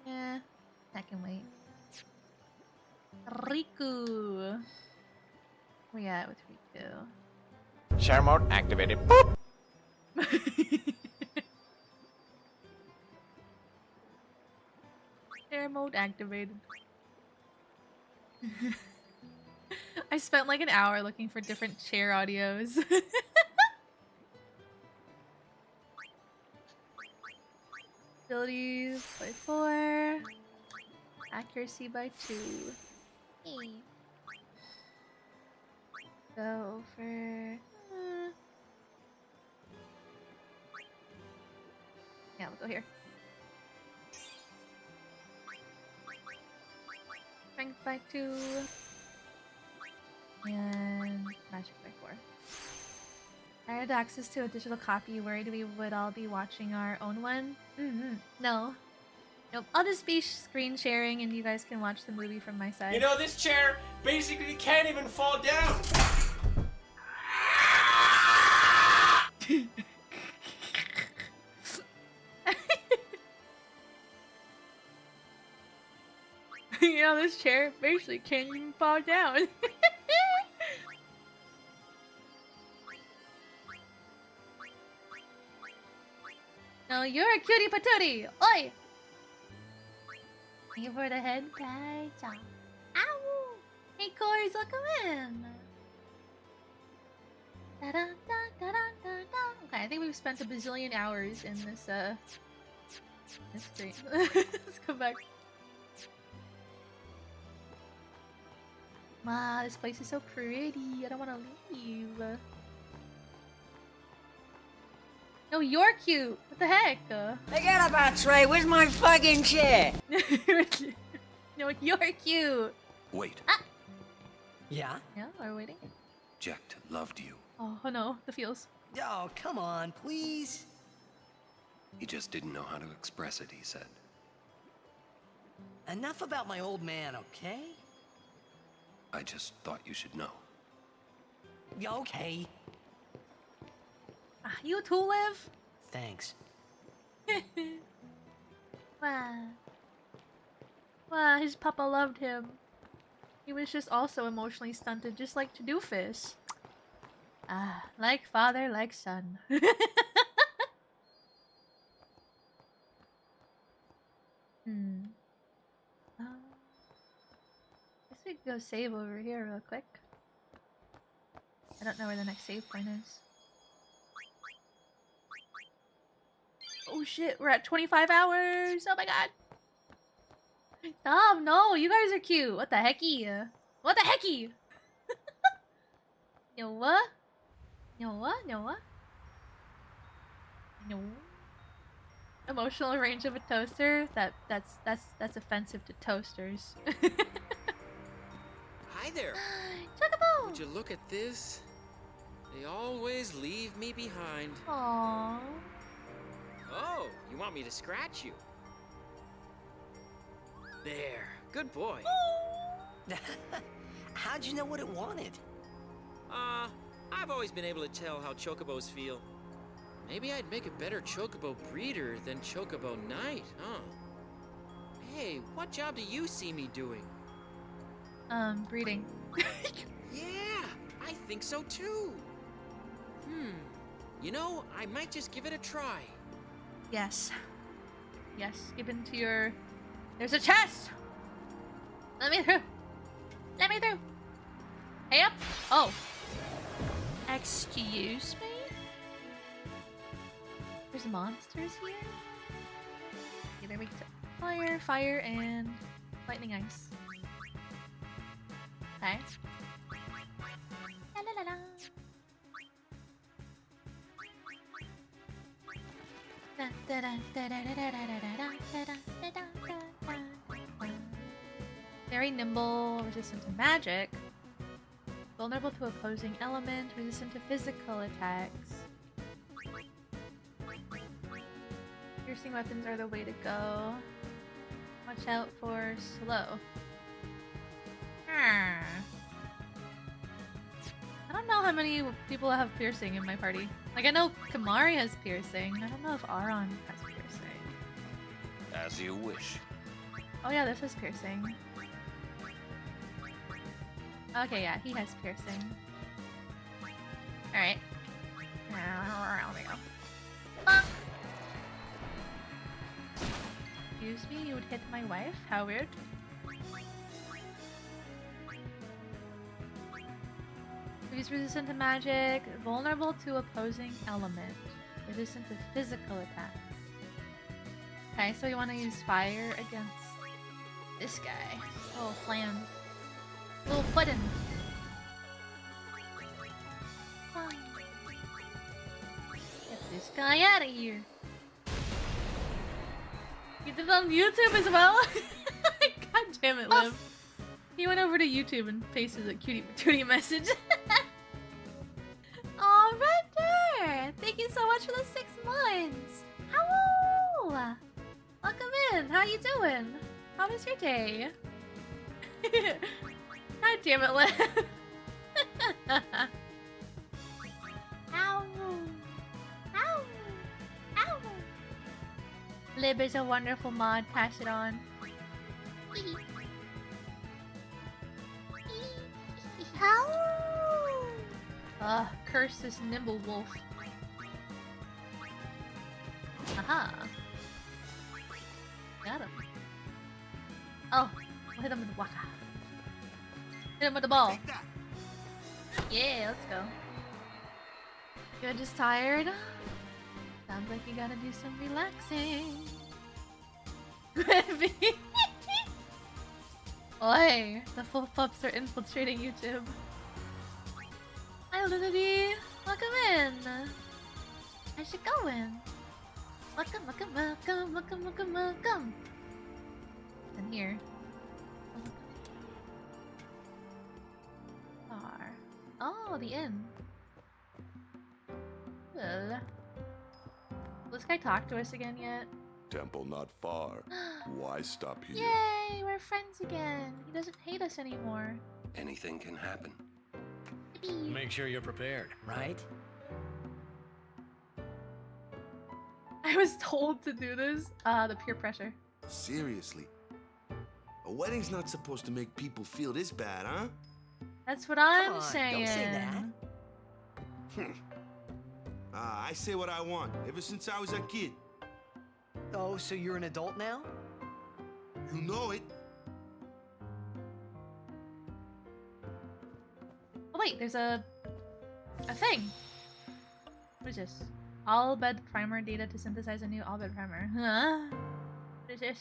Yeah, that can wait. Riku. Where we at with Riku? Share mode activated. Boop. Share mode activated. I spent like an hour looking for different chair audios. Abilities by 4. Accuracy by 2. Hey. Go for... Yeah, we'll go here. Strength by 2. And magic by 4. I had access to a digital copy. Worried we would all be watching our own one? No. Nope. I'll just be screen sharing and you guys can watch the movie from my side. You know, this chair basically can't even fall down. You know, this chair basically can't even fall down. No, you're a cutie patootie! Oi! Thank you for the head pat. Ow! Hey, Corey, welcome in! Okay, I think we've spent a bazillion hours in this, this stream. Let's go back. Ma, this place is so pretty. I don't want to leave. No, you're cute. What the heck? Forget about Trey. Where's my fucking chair? No, you're cute. Wait. Ah. Yeah? Yeah, we're waiting. Jekt loved you. Oh no, the feels. Oh, come on, please. He just didn't know how to express it, he said. Enough about my old man, okay? I just thought you should know. Okay. You too, Liv? Thanks. Wow. Wow, his papa loved him. He was just also emotionally stunted, just like Doofus. Ah, like father, like son. Guess we could go save over here real quick. I don't know where the next save point is. Oh shit, we're at 25 hours! Oh my god! Stop, no, you guys are cute! What the hecky? What the hecky? Yo what? Yo what? Yo what? No. Emotional range of a toaster? That's offensive to toasters. Hi there! Chocobo! Would you look at this? They always leave me behind. Aww. Oh, you want me to scratch you? There, good boy. How'd you know what it wanted? I've always been able to tell how chocobos feel. Maybe I'd make a better chocobo breeder than chocobo knight, huh? Hey, what job do you see me doing? Breeding. Yeah, I think so too. You know, I might just give it a try. Yes. Yes, give in to your... There's a chest! Let me through! Let me through! Hey up! Oh. Excuse me? There's monsters here? Okay, there we go. Fire, fire, and lightning ice. Okay. La la la la. Very nimble, resistant to magic. Vulnerable to opposing element, resistant to physical attacks. Piercing weapons are the way to go. Watch out for slow. I don't know how many people have piercing in my party. Like, I know Kamari has piercing. I don't know if Aron has piercing. As you wish. Oh yeah, this is piercing. Okay, yeah, he has piercing. Alright. There we go. Excuse me, you would hit my wife? How weird. He's resistant to magic, vulnerable to opposing element, resistant to physical attacks. Okay, so you want to use fire against this guy. Little flan. Little puddin'. Get this guy out of here. You did it on YouTube as well? God damn it, Liv. He went over to YouTube and pasted a cutie patootie message. Aw, Render! Thank you so much for the 6 months! Hello! Welcome in! How you doing? How was your day? God damn it, Liv. Ow! Ow! Ow! Lib is a wonderful mod. Pass it on. How? Curse this nimble wolf. Aha! Got him. Oh, we'll hit him with the waka. Hit him with the ball. Yeah, let's go. You're just tired? Sounds like you gotta do some relaxing. Oi, the full pups are infiltrating YouTube. Hi, Lunity. Welcome in. How's it going? Welcome, welcome, welcome, welcome, welcome, welcome. In here. Bar. Oh, the inn. Well. Will this guy talk to us again yet? Temple not far. Why stop here? Yay, we're friends again. He doesn't hate us anymore. Anything can happen. Make sure you're prepared, right? I was told to do this. The peer pressure. Seriously. A wedding's not supposed to make people feel this bad, huh? That's what I'm on, saying. don't say that. I say what I want, ever since I was a kid. Oh, so you're an adult now? You know it. Oh wait, there's a thing. What is this? All bed primer data to synthesize a new all bed primer. Huh? What is this?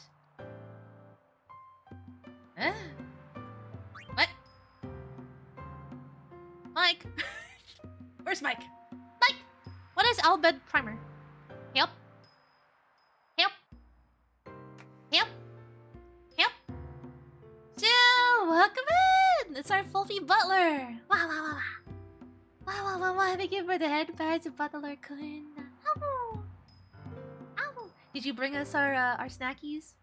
Huh? What? Mike! Where's Mike? Mike! What is all bed primer? Help! Help! Help! Help! Jill! Welcome in! It's our Fluffy Butler! Wow, wow, wow, wow! Wow, wow, wow, wow! Thank you for the headpads, Butler Kun. Ow! Ow! Did you bring us our snackies?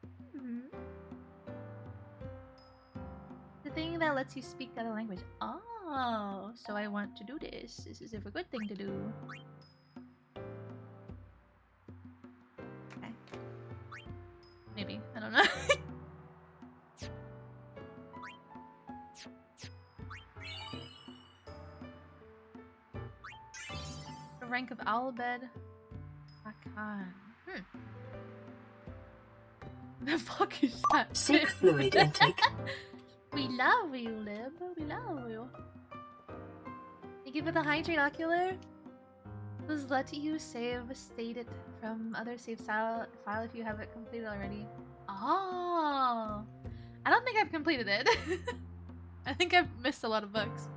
The thing that lets you speak the other language. Oh, so I want to do this. This is a good thing to do. Okay. Maybe. I don't know. The rank of Owlbed. Akan. The fuck is that? Seek fluid intake. We love you, Lib. We love you. Thank you for the hydrate ocular. Does let you save stated from other save file if you have it completed already. Oh. Oh, I don't think I've completed it. I think I've missed a lot of books.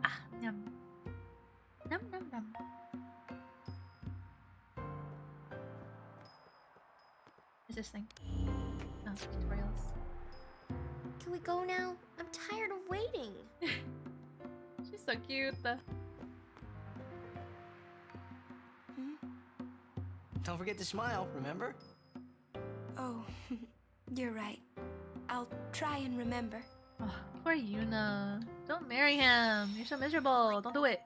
Ah, yum. Num num num. What's this thing? Oh, tutorials. Can we go now? I'm tired of waiting. She's so cute. Don't forget to smile, remember? Oh, you're right. I'll try and remember. Oh, poor Yuna. Don't marry him. You're so miserable. Don't do it.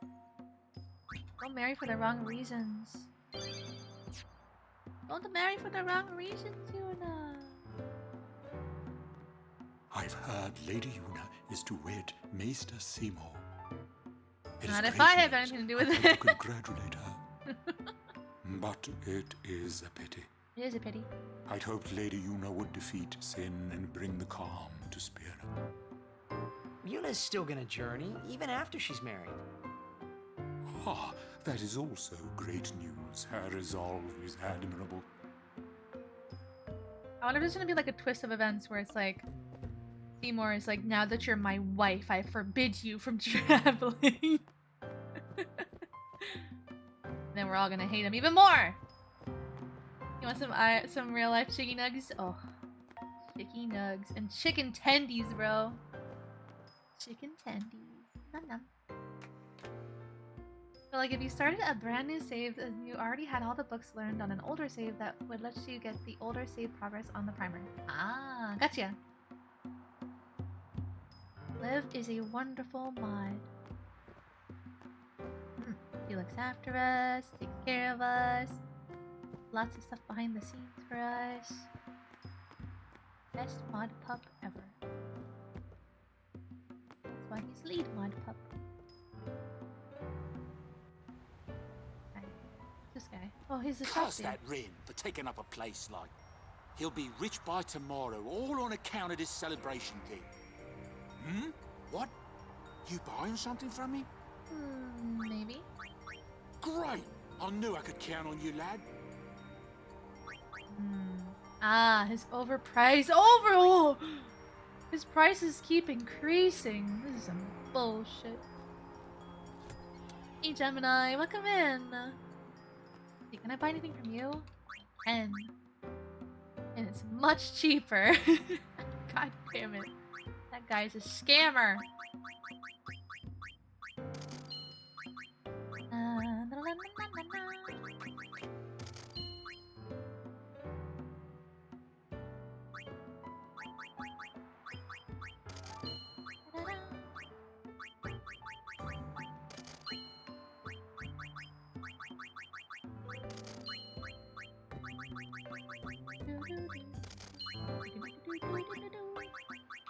Don't marry for the wrong reasons. Don't marry for the wrong reasons, Yuna. I've heard Lady Yuna is to wed Maester Seymour. Not if I have anything to do with it. Congratulate her. But it is a pity. It is a pity. I'd hoped Lady Yuna would defeat Sin and bring the calm to Spear. Yuna's still gonna journey, even after she's married. Ah, that is also great news. Her resolve is admirable. I wonder if there's gonna be like a twist of events where it's like Seymour is like, now that you're my wife, I forbid you from traveling. Then we're all gonna hate him even more. You want some real life chicky nugs? Oh, chicky nugs and chicken tendies, bro. Chicken tendies. Nom nom. So like if you started a brand new save and you already had all the books learned on an older save, that would let you get the older save progress on the primer. Ah, gotcha. Lived is a wonderful mod. He looks after us, takes care of us. Lots of stuff behind the scenes for us. Best mod pup ever. That's why he's lead mod pup. Right. This guy. Oh, he's the shop Curse dude. that Rin for taking up a place like. He'll be rich by tomorrow, all on account of this celebration thing. Hmm? What? You buying something from me? Maybe. Great! I knew I could count on you, lad. Ah, his overpriced. Oh, his prices keep increasing. This is some bullshit. Hey, Gemini, welcome in. Hey, can I buy anything from you? And it's much cheaper. God damn it. That guy's a scammer.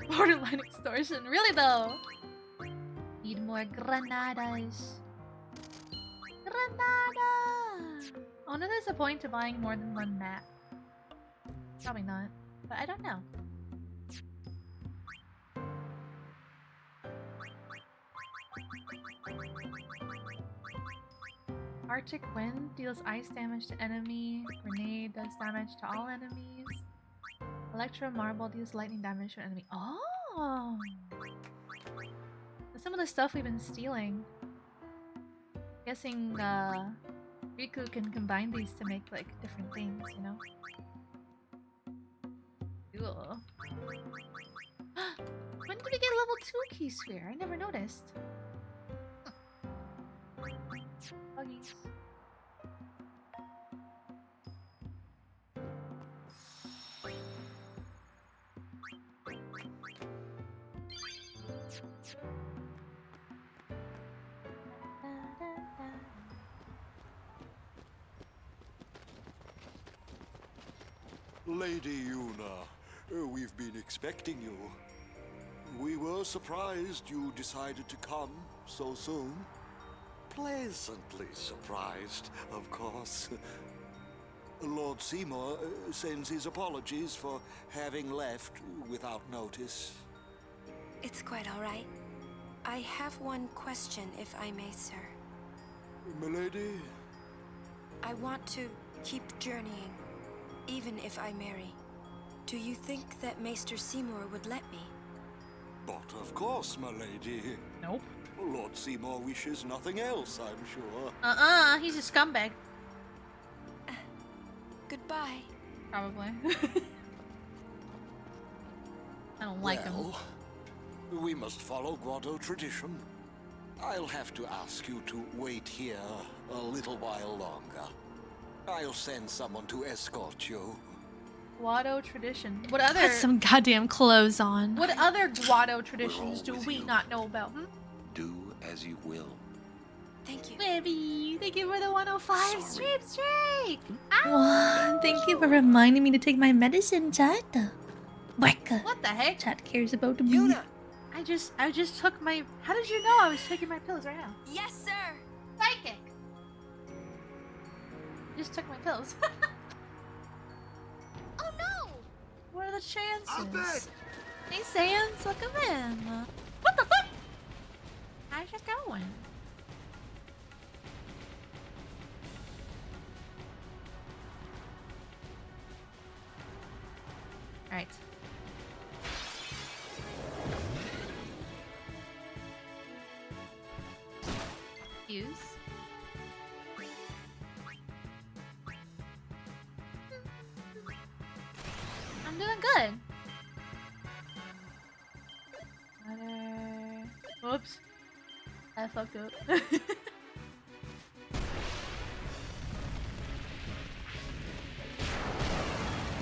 Borderline extortion. Really though? Need more granadas. Granada! Oh, no, there's a point to buying more than one map. Probably not, but I don't know. Arctic Wind deals ice damage to enemy. Grenade does damage to all enemies. Electro Marble deals lightning damage to enemy. Oh! That's some of the stuff we've been stealing. Guessing Riku can combine these to make like different things, you know? Cool. When did we get level 2 key sphere? I never noticed. Buggies. Lady Yuna, we've been expecting you. We were surprised you decided to come so soon. Pleasantly surprised, of course. Lord Seymour sends his apologies for having left without notice. It's quite all right. I have one question, if I may, sir. Milady? I want to keep journeying, even if I marry. Do you think that Maester Seymour would let me? But of course, milady. Nope. Lord Seymour wishes nothing else, I'm sure. He's a scumbag. Goodbye. Probably. I don't like him. Well, we must follow Grotto tradition. I'll have to ask you to wait here a little while longer. I'll send someone to escort you. Guado tradition. What other? Put some goddamn clothes on. What other Guado traditions do we not know about? Do as you will. Thank you. Baby, thank you for the 105 streak. Wow, thank you for reminding me to take my medicine, chat. What the heck? Chat cares about me. Yuna! I just took my. How did you know I was taking my pills right now? Yes, sir. Psychic. Just took my pills. Oh no! What are the chances? Hey, Sans, look at him. What the fuck? How's it going? All right. Use. I'm doing good. Whoops. I fucked up.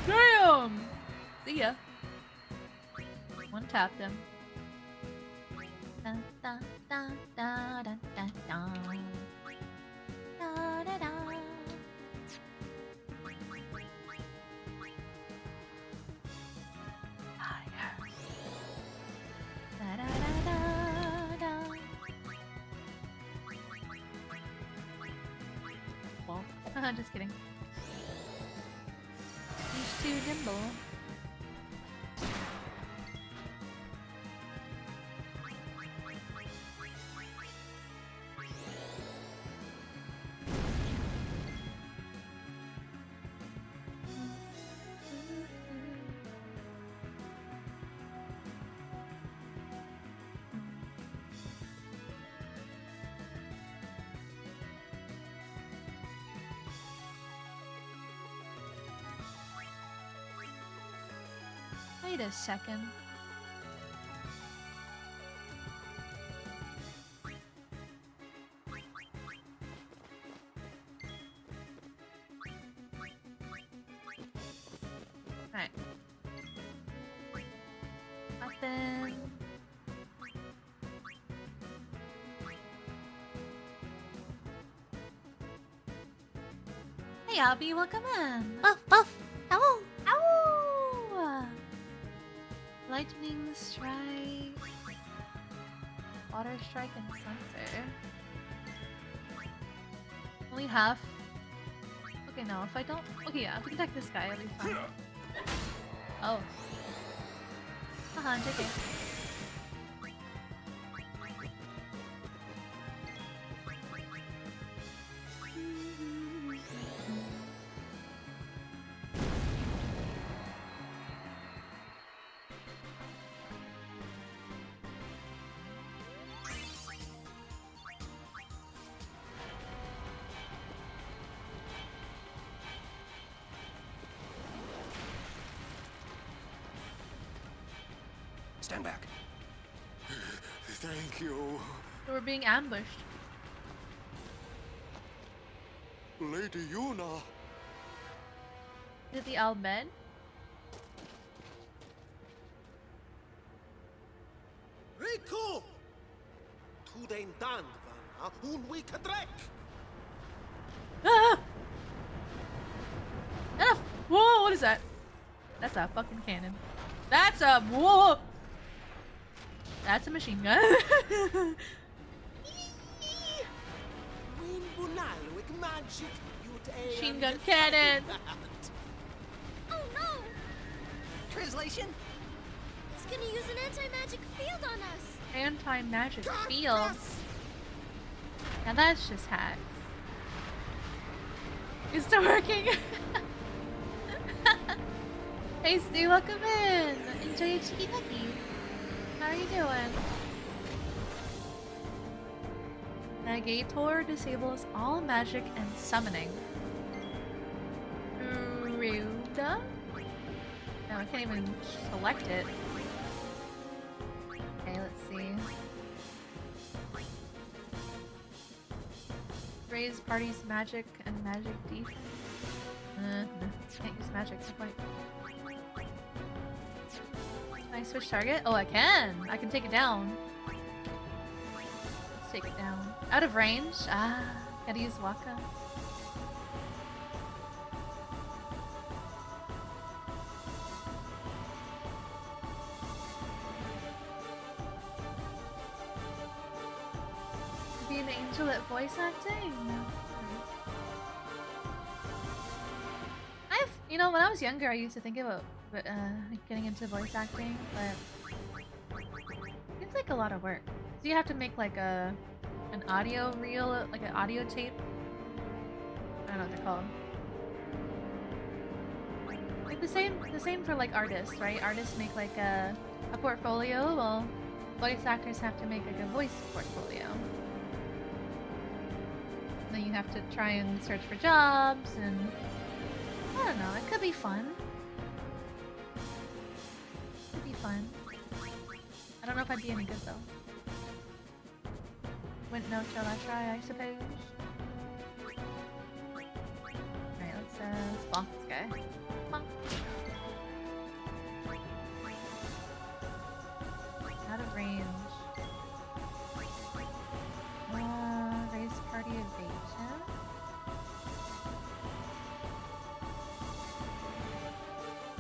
Damn! See ya. One tapped him. Da, da, da, da, da, da, da. Da, da, da. Da, da, da, da, da. Well, just kidding. He's too nimble. Wait a second. Alright. Weapon. Hey Abby, welcome in. Buff, buff. Ow. Ow! Lightning strike. Water strike and sensor. Only half. Okay, no, if I don't. Okay, yeah, if we attack this guy, I'll be fine. Oh. JK. Stand back. Thank you. We're being ambushed. Lady Yuna. Is it the Almed? Riku! Today done, Vanna, un week trek. Ah! Whoa, what is that? That's a fucking cannon. That's a whoa. That's a machine gun. Machine gun cannon. Oh no! Translation? He's gonna use an anti-magic field on us! Anti-magic field? Now that's just hacks. It's still working. Hey Stu, welcome in. Enjoy your chicky nuggie. How are you doing? Negator disables all magic and summoning. Rude. No, I can't even select it. Okay, let's see. Raise party's magic and magic deep. No, can't use magic, no point. Can I switch target? Oh, I can! I can take it down. Let's take it down. Out of range? Ah, gotta use Waka. Be an angel at voice acting? You know, when I was younger, I used to think about getting into voice acting, but it's like a lot of work. So you have to make like an audio reel, like an audio tape. I don't know what they're called. Like the same for like artists, right? Artists make like a portfolio. Well, voice actors have to make like a voice portfolio. And then you have to try and search for jobs and. I don't know, it could be fun. Could be fun. I don't know if I'd be any good though. Wouldn't know till I try, I suppose. Alright, let's bonk this guy. Bonk. Out of range. Raise party evasion.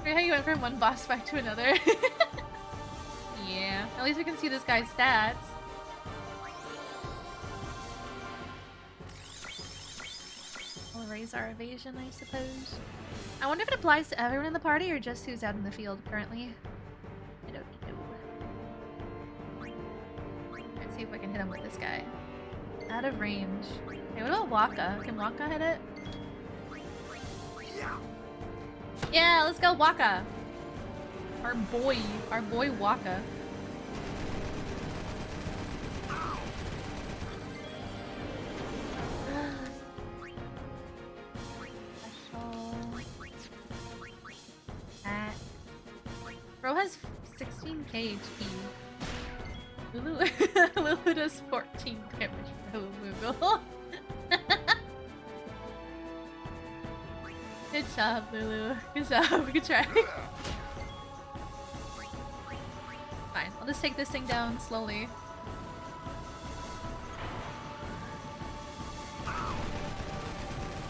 How you went from one boss fight to another. Yeah, at least we can see this guy's stats. We'll raise our evasion, I suppose. I wonder if it applies to everyone in the party or just who's out in the field currently. I don't know. Let's see if I can hit him with this guy. Out of range. Hey, what about Waka? Can Waka hit it? Yeah, let's go Waka. Our boy Waka. Bro has 16k HP. Lulu does 14 damage for Lulu. Good job, Lulu. Good job. Good try. Fine. I'll just take this thing down slowly.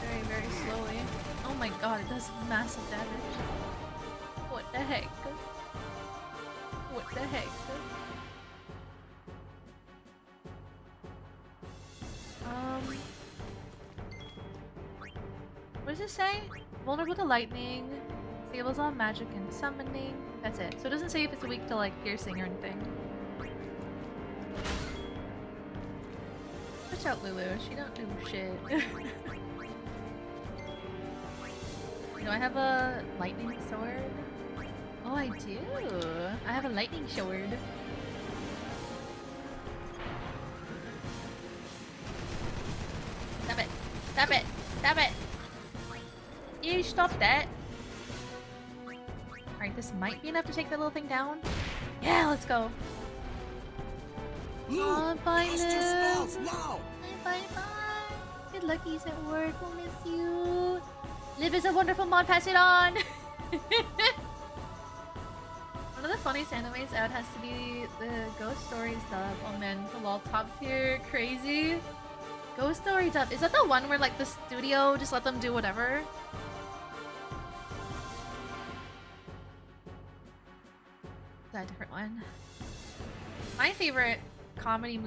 Very, very slowly. Oh my god, it does massive damage. What the heck? What the heck? What does it say? Vulnerable to lightning, disables all magic and summoning. That's it. So it doesn't say if it's weak to like piercing or anything. Watch out, Lulu. She don't do shit. Do I have a lightning sword? Oh, I do. I have a lightning sword. Stop it. Stop it. Stop it. You stop that. Alright, this might be enough to take that little thing down. Yeah, let's go. Oh, bye, Liv. Bye, bye. Good luck, he's at work. We'll miss you. Liv is a wonderful mod. Pass it on. One of the funniest animes out has to be the Ghost Stories dub. Oh man, the lol top tier. Crazy. Ghost Story dub. Is that the one where like the studio just let them do whatever? Is that a different one? My favorite comedy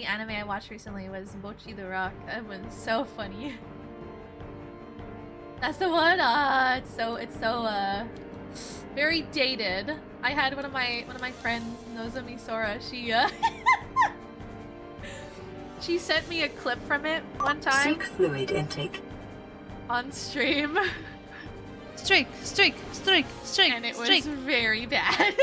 anime I watched recently was Bochi the Rock. That was so funny. That's the one. It's so very dated. I had one of my friends, Nozomi Sora. She sent me a clip from it one time. Seek fluid intake. on stream. Streak. And it was very bad.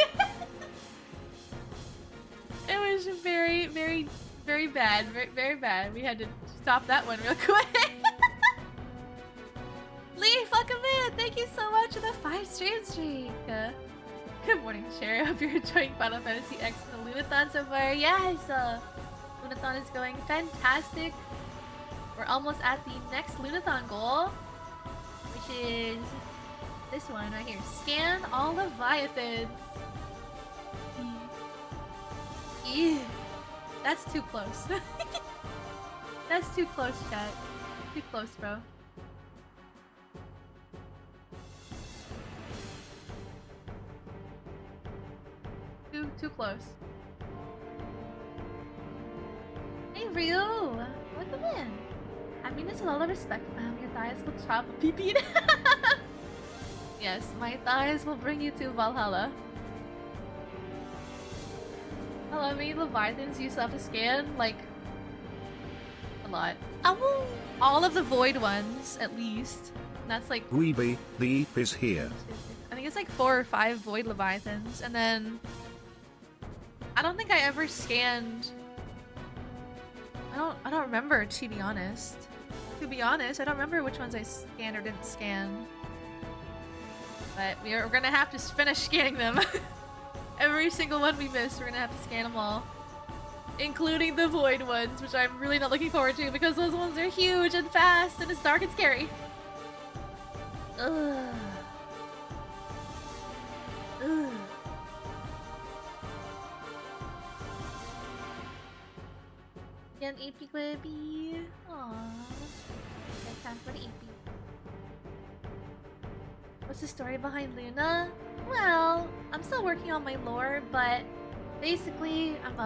It was very, very, very bad. Very bad. We had to stop that one real quick. Lee, welcome in. Thank you so much for the 5 streak. Good morning, Cher. Hope you're enjoying Final Fantasy X and the Lunathon so far. Yes, Lunathon is going fantastic. We're almost at the next Lunathon goal, which is this one right here. Scan all Leviathans. Ew. That's too close. That's too close, chat. Too close, bro. Too close. Hey, Ryu! Welcome in. I mean this with all the respect, ma'am. Your thighs will chop a pee-pee. Yes, my thighs will bring you to Valhalla. How many Leviathans you still have to scan? Like, a lot. Ow! All of the void ones, at least. And that's like... Weeby, the Eep is here. I think it's like 4 or 5 void Leviathans, and then... I don't think I ever scanned... I don't remember, to be honest. To be honest, I don't remember which ones I scanned or didn't scan. But we're gonna have to finish scanning them. Every single one we missed, we're gonna have to scan them all. Including the void ones, which I'm really not looking forward to because those ones are huge and fast and it's dark and scary. Ugh. Ugh. Yan EP Glibby. Aww. Good time for the EP. What's the story behind Luna? Well, I'm still working on my lore, but basically I'm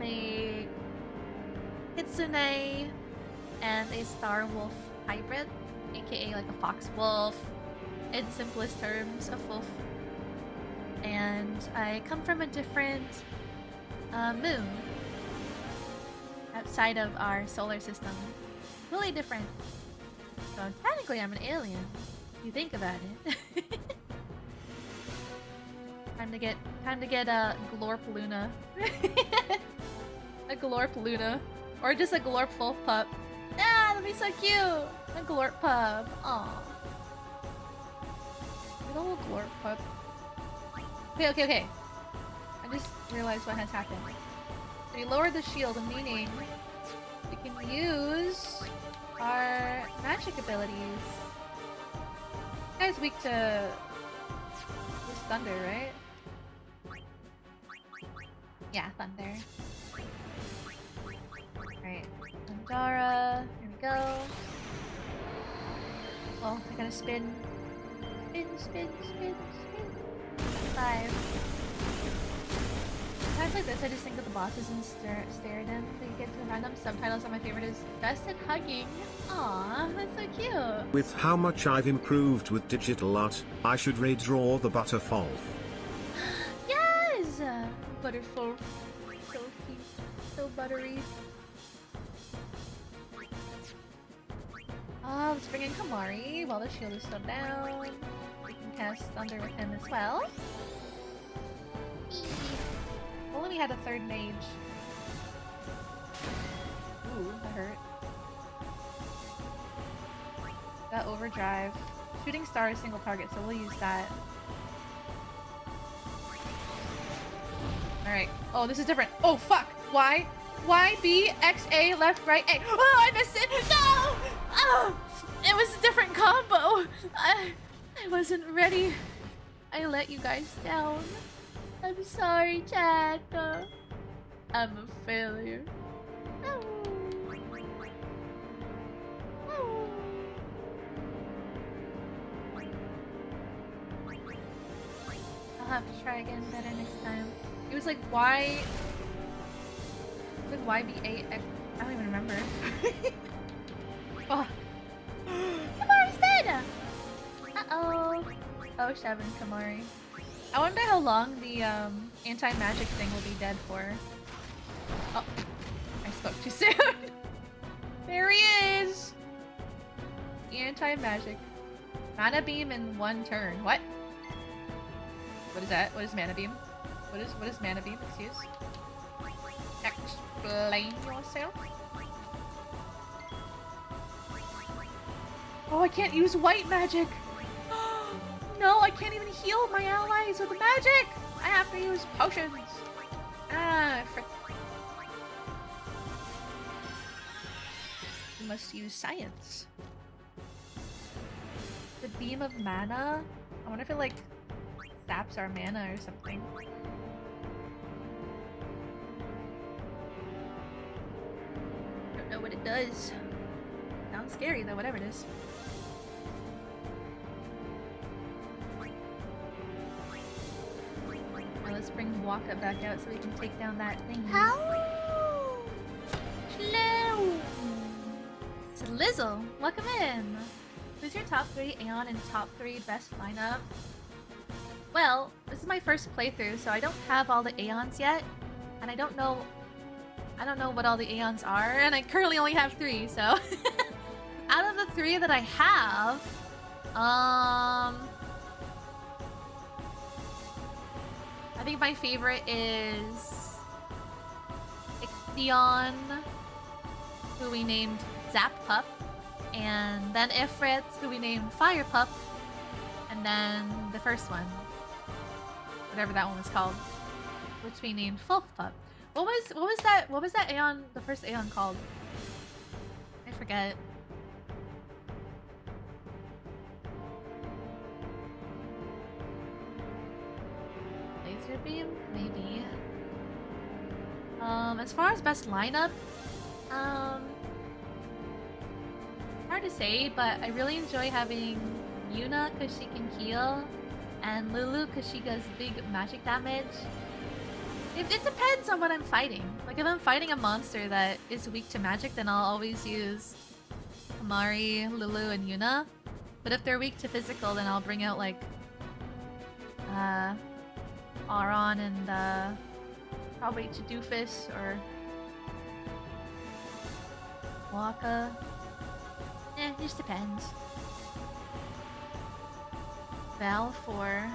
a kitsune and a star wolf hybrid, aka like a fox wolf, in simplest terms, a wolf. And I come from a different moon outside of our solar system. Really different. So technically I'm an alien, if you think about it. Time to get a Glorp Luna. A Glorp Luna. Or just a Glorp Wolf pup. Ah, that'd be so cute! A Glorp pup. Aw. A little Glorp pup. Okay. I just realized what has happened. We lowered the shield, meaning we can use our magic abilities. This guy's weak to this thunder, right? Yeah, thunder. Alright, Andara, here we go. Oh, I gotta spin. Spin. 5. Times like this, I just think of the bosses and stare at them. They get to random subtitles, and my favorite is best at hugging. Aw, that's so cute. With how much I've improved with digital art, I should redraw the Butterfalf. Yes! Butterfalf. So cute. So buttery. Let's bring in Kamari while the shield is still down. We can cast Thunder with him as well. If only we had a third mage. Ooh, that hurt. Got overdrive. Shooting star is single target, so we'll use that. Alright. Oh, this is different. Oh, fuck! Y? Y, B, X, A, left, right, A. Oh, I missed it! No! Oh! It was a different combo! I wasn't ready. I let you guys down. I'm sorry, chat. I'm a failure. Oh. Oh. I'll have to try again better next time. It was like Y. Like YB8. I don't even remember. Oh. Kamari's dead! Uh-oh. Oh, Shevin Kamari. I wonder how long the anti-magic thing will be dead for. Oh, I spoke too soon. There he is! Anti-magic. Mana beam in 1 turn. What? What is that? What is mana beam? What is mana beam? Excuse. Explain yourself. Oh, I can't use white magic. No, I can't even heal my allies with magic. I have to use potions. Ah, frick. You must use science. The beam of mana? I wonder if it like saps our mana or something. Don't know what it does. Sounds scary though, whatever it is. Now let's bring Waka back out so we can take down that thing. Hello! Slizzle, welcome in! Who's your top 3 Aeon and top 3 best lineup? Well, this is my first playthrough, so I don't have all the Aeons yet, and I don't know what all the Aeons are, and I currently only have 3, so out of the 3 that I have, I think my favorite is Ixion, who we named Zap Pup, and then Ifrit, who we named Fire Pup, and then the first one, whatever that one was called, which we named Fulf Pup. What was that Aeon, the first Aeon called? I forget. Laser beam, maybe. As far as best lineup, hard to say, but I really enjoy having Yuna because she can heal, and Lulu because she does big magic damage. It depends on what I'm fighting. Like if I'm fighting a monster that is weak to magic, then I'll always use Amari, Lulu, and Yuna. But if they're weak to physical, then I'll bring out like Auron and probably Doofus or Waka. It just depends. Val for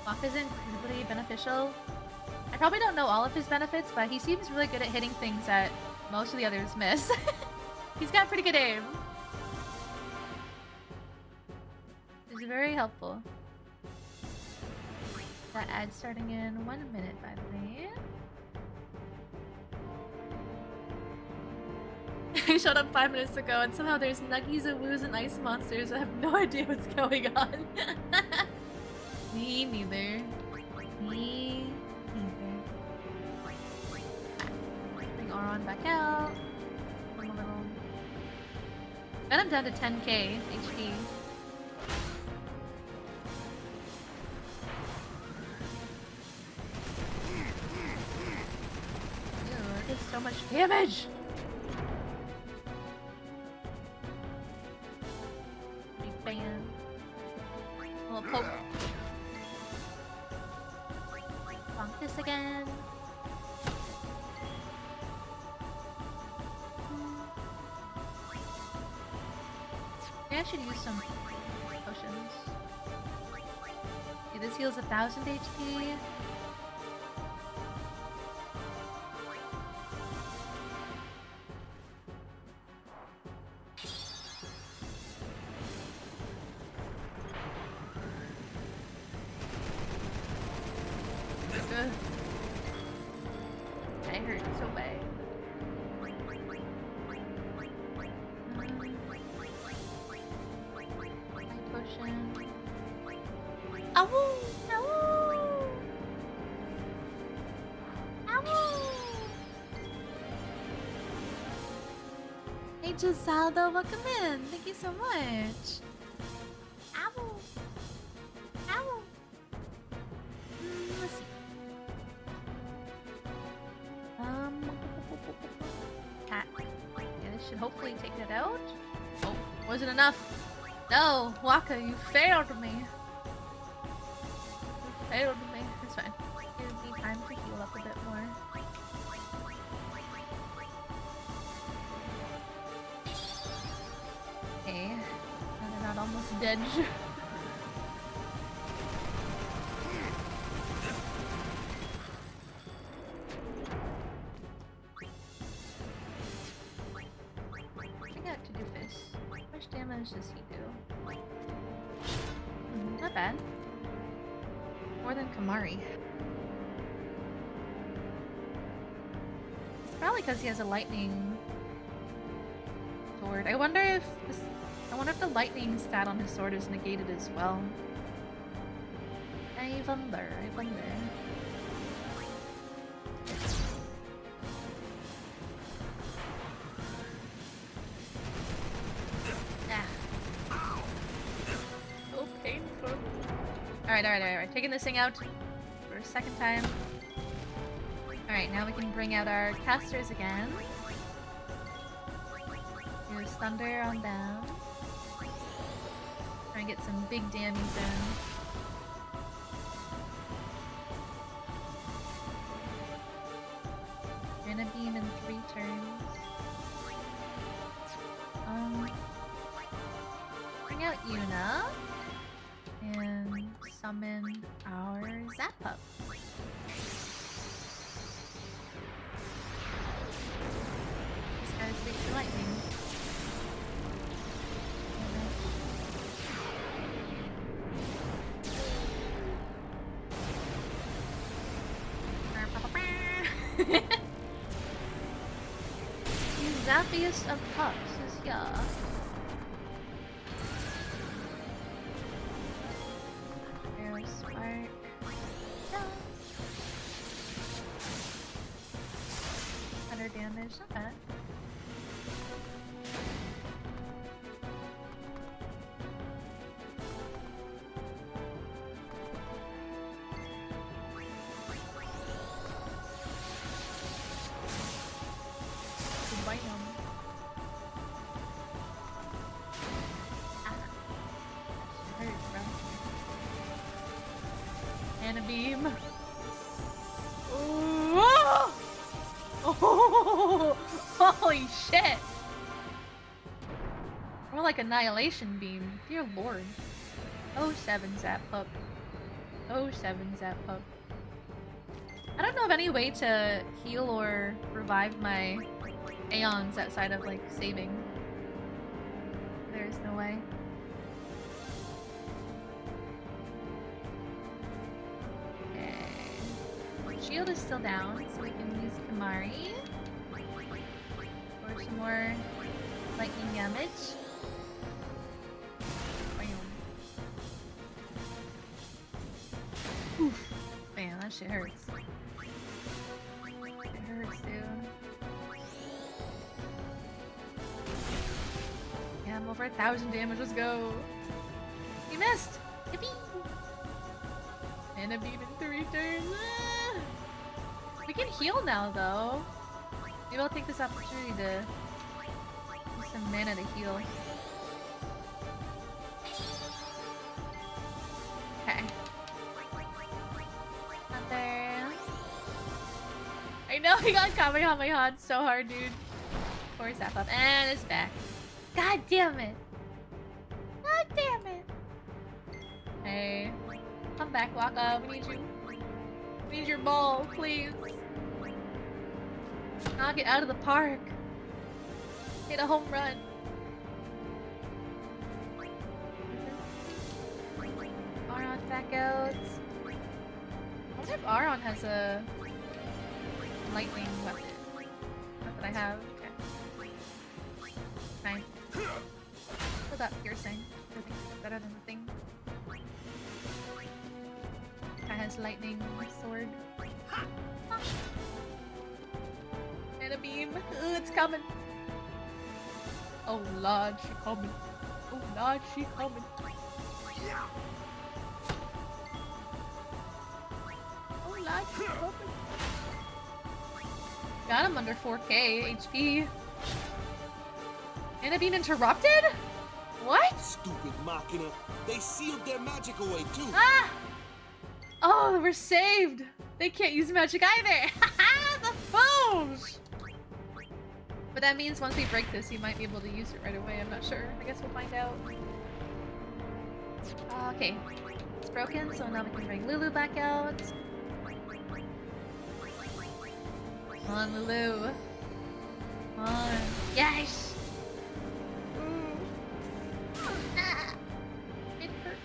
Waka's incredibly beneficial. I probably don't know all of his benefits, but he seems really good at hitting things that most of the others miss. He's got pretty good aim. It's very helpful. That ad starting in 1 minute, by the way. I showed up 5 minutes ago and somehow there's nuggies and woos and ice monsters. I have no idea what's going on. Me neither. Me neither. Bring Auron back out. And I'm down to 10k HP. Ew, that did so much damage! Big fan. A little poke. Bonk this again. Maybe I should use some potions. Okay, this heals 1000 HP. I hurt so bad. My potion. Awoo! Awoo! Awoo! Hey Gisaldo, welcome in. Thank you so much. Awoo! Awoo! Let's see. Cat. Yeah, this should hopefully take it out. Oh, wasn't enough. No, Waka, you failed me. You failed me. It's fine. Give me time to heal up a bit more. Almost dead. I got to do fish. How much damage does he do? Not bad. More than Kamari. It's probably because he has a lightning sword. I wonder if the lightning stat on his sword is negated as well. I wonder. So painful. Alright. Taking this thing out for a second time. Alright, now we can bring out our casters again. Use thunder on them. Try and get some big dammies in. Mana beam in 3 turns. Bring out Yuna. And summon our Zappup. This guy's big for lightning. The zappiest of pups is ya. Arrow spark. No. 100 damage, not bad. Mana beam. Ooh. Oh, holy shit! More like annihilation beam. Dear lord. 07 Zappup. 07 Zappup. I don't know of any way to heal or revive my Aeons outside of like saving. There's no way. Shield is still down, so we can use Kamari for some more lightning damage. Oof. Man, that shit hurts. It hurts, dude. Yeah, I'm over 1,000 damage. Let's go. You missed. Yippee! And a beam in 3 turns. We can heal now, though. Maybe I'll take this opportunity to use some mana to heal. Okay. Another. I know he got Kamehameha so hard, dude. Poor Zappup. And it's back. God damn it. God damn it. Hey. Come back, Waka. We need you. We need your ball, please. Knock it out of the park. Hit a home run. Aron back out. I wonder if Aron has a lightning weapon. Not that I have. Okay. Fine. Still got piercing. I think it's better than the thing. That has lightning sword. And a beam. Ooh, it's coming. Oh lord, she coming. Oh lord, she coming. Oh lord, she coming. Got him under 4k HP. And a beam interrupted? What? Stupid Machina. They sealed their magic away too. Ah! Oh, we're saved. They can't use magic either. The fools! But that means once we break this, he might be able to use it right away. I'm not sure. I guess we'll find out. Okay. It's broken, so now we can bring Lulu back out. Come on, Lulu. Come on. Yes! Ah, it hurts.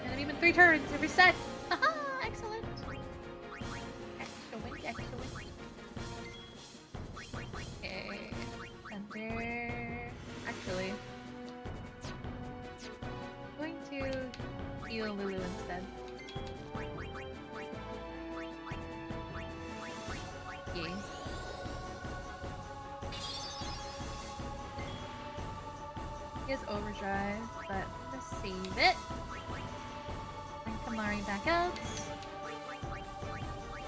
And even 3 turns every set. Haha, excellent. Excellent, excellent. Okay. And there. Actually, I'm going to heal Lulu instead. Yay. He has overdrive, but let's save it. Bring Kamari back out.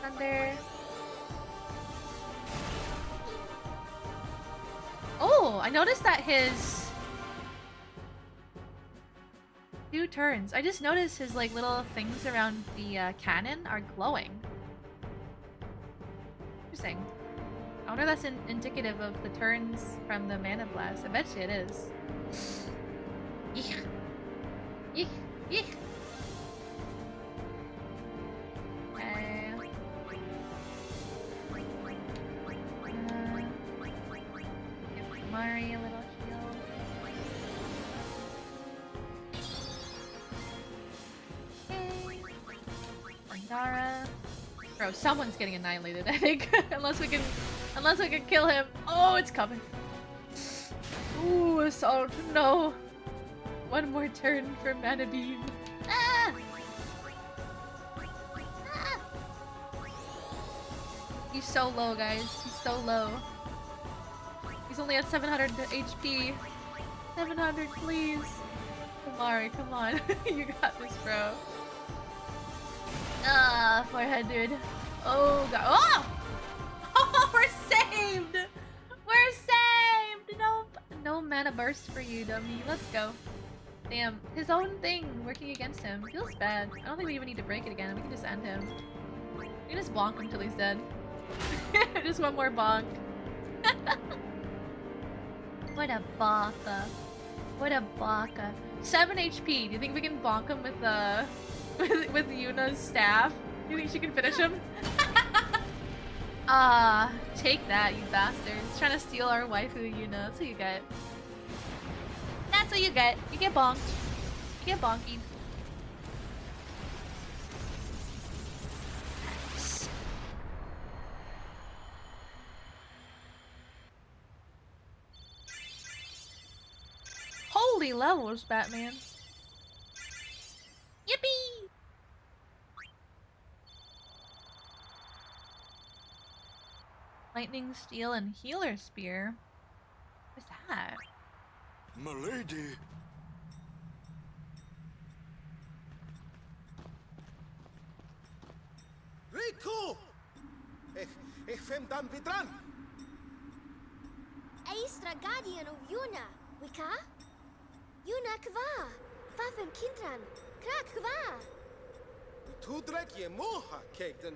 Thunder. Oh, I noticed that his 2 turns. I just noticed his like little things around the cannon are glowing. Interesting. I wonder if that's indicative of the turns from the Mana Blast. I bet you it is. Yeek. Yeek. Yeek. Okay. Give Mari a little heal. Okay. Pandara. Bro, someone's getting annihilated, I think. unless we can kill him. Oh, it's coming. Ooh, assault. No. One more turn for Mana Beam. Ah! Ah! He's so low, guys. He's so low. He's only at 700 HP. 700, please. Kamari, come on. You got this, bro. Ah, 400. Oh, God. Oh! Oh, we're saved! We're saved! Nope. No mana burst for you, dummy. Let's go. Damn, his own thing working against him. Feels bad. I don't think we even need to break it again. We can just end him. We can just bonk him till he's dead. Just one more bonk. What a baka. What a baka. 7 HP. Do you think we can bonk him with with Yuna's staff? Do you think she can finish him? Ah, take that, you bastards. Trying to steal our waifu Yuna. That's what you get. That's what you get. You get bonked. You get bonkied. Holy levels, Batman. Yippee! Lightning, Steel, and Healer Spear? What's that? Milady. Riku! Ich fem dan weer dran. Extra guardian of Yuna, Wika? Yuna kwa? Fafem kindran, krak kwa? Tu drek je moha, kekten.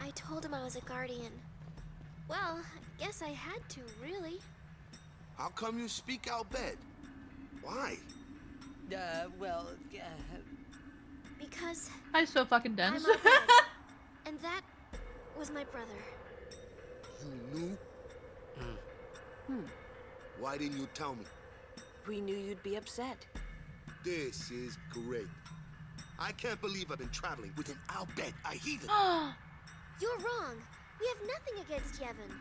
I told him I was a guardian. Well, I guess I had to, really. How come you speak out bad? Why? Well, Because I'm so fucking dense. I'm alright. And that was my brother. You knew? Why didn't you tell me? We knew you'd be upset. This is great. I can't believe I've been traveling with an Albed, a heathen. You're wrong. We have nothing against Yevon.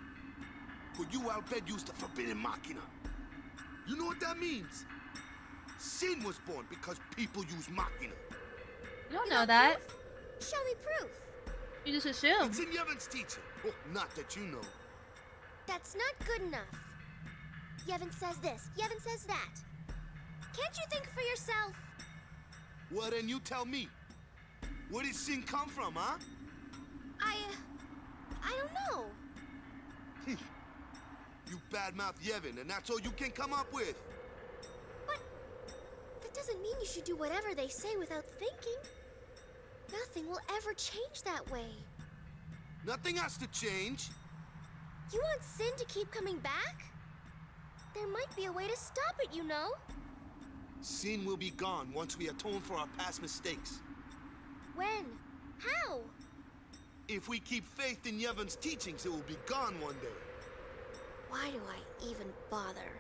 But you Albed used the forbidden machina. You know what that means? Sin was born because people use machina. You don't know that. Show me proof. You just assume. It's in Yevon's teaching. Well, not that you know. That's not good enough. Yevon says this, Yevon says that. Can't you think for yourself? Well, then you tell me. Where did sin come from, huh? I don't know. You badmouth Yevon, and that's all you can come up with. But that doesn't mean you should do whatever they say without thinking. Nothing will ever change that way. Nothing has to change. You want Sin to keep coming back? There might be a way to stop it, you know? Sin will be gone once we atone for our past mistakes. When? How? If we keep faith in Yevon's teachings, it will be gone one day. Why do I even bother?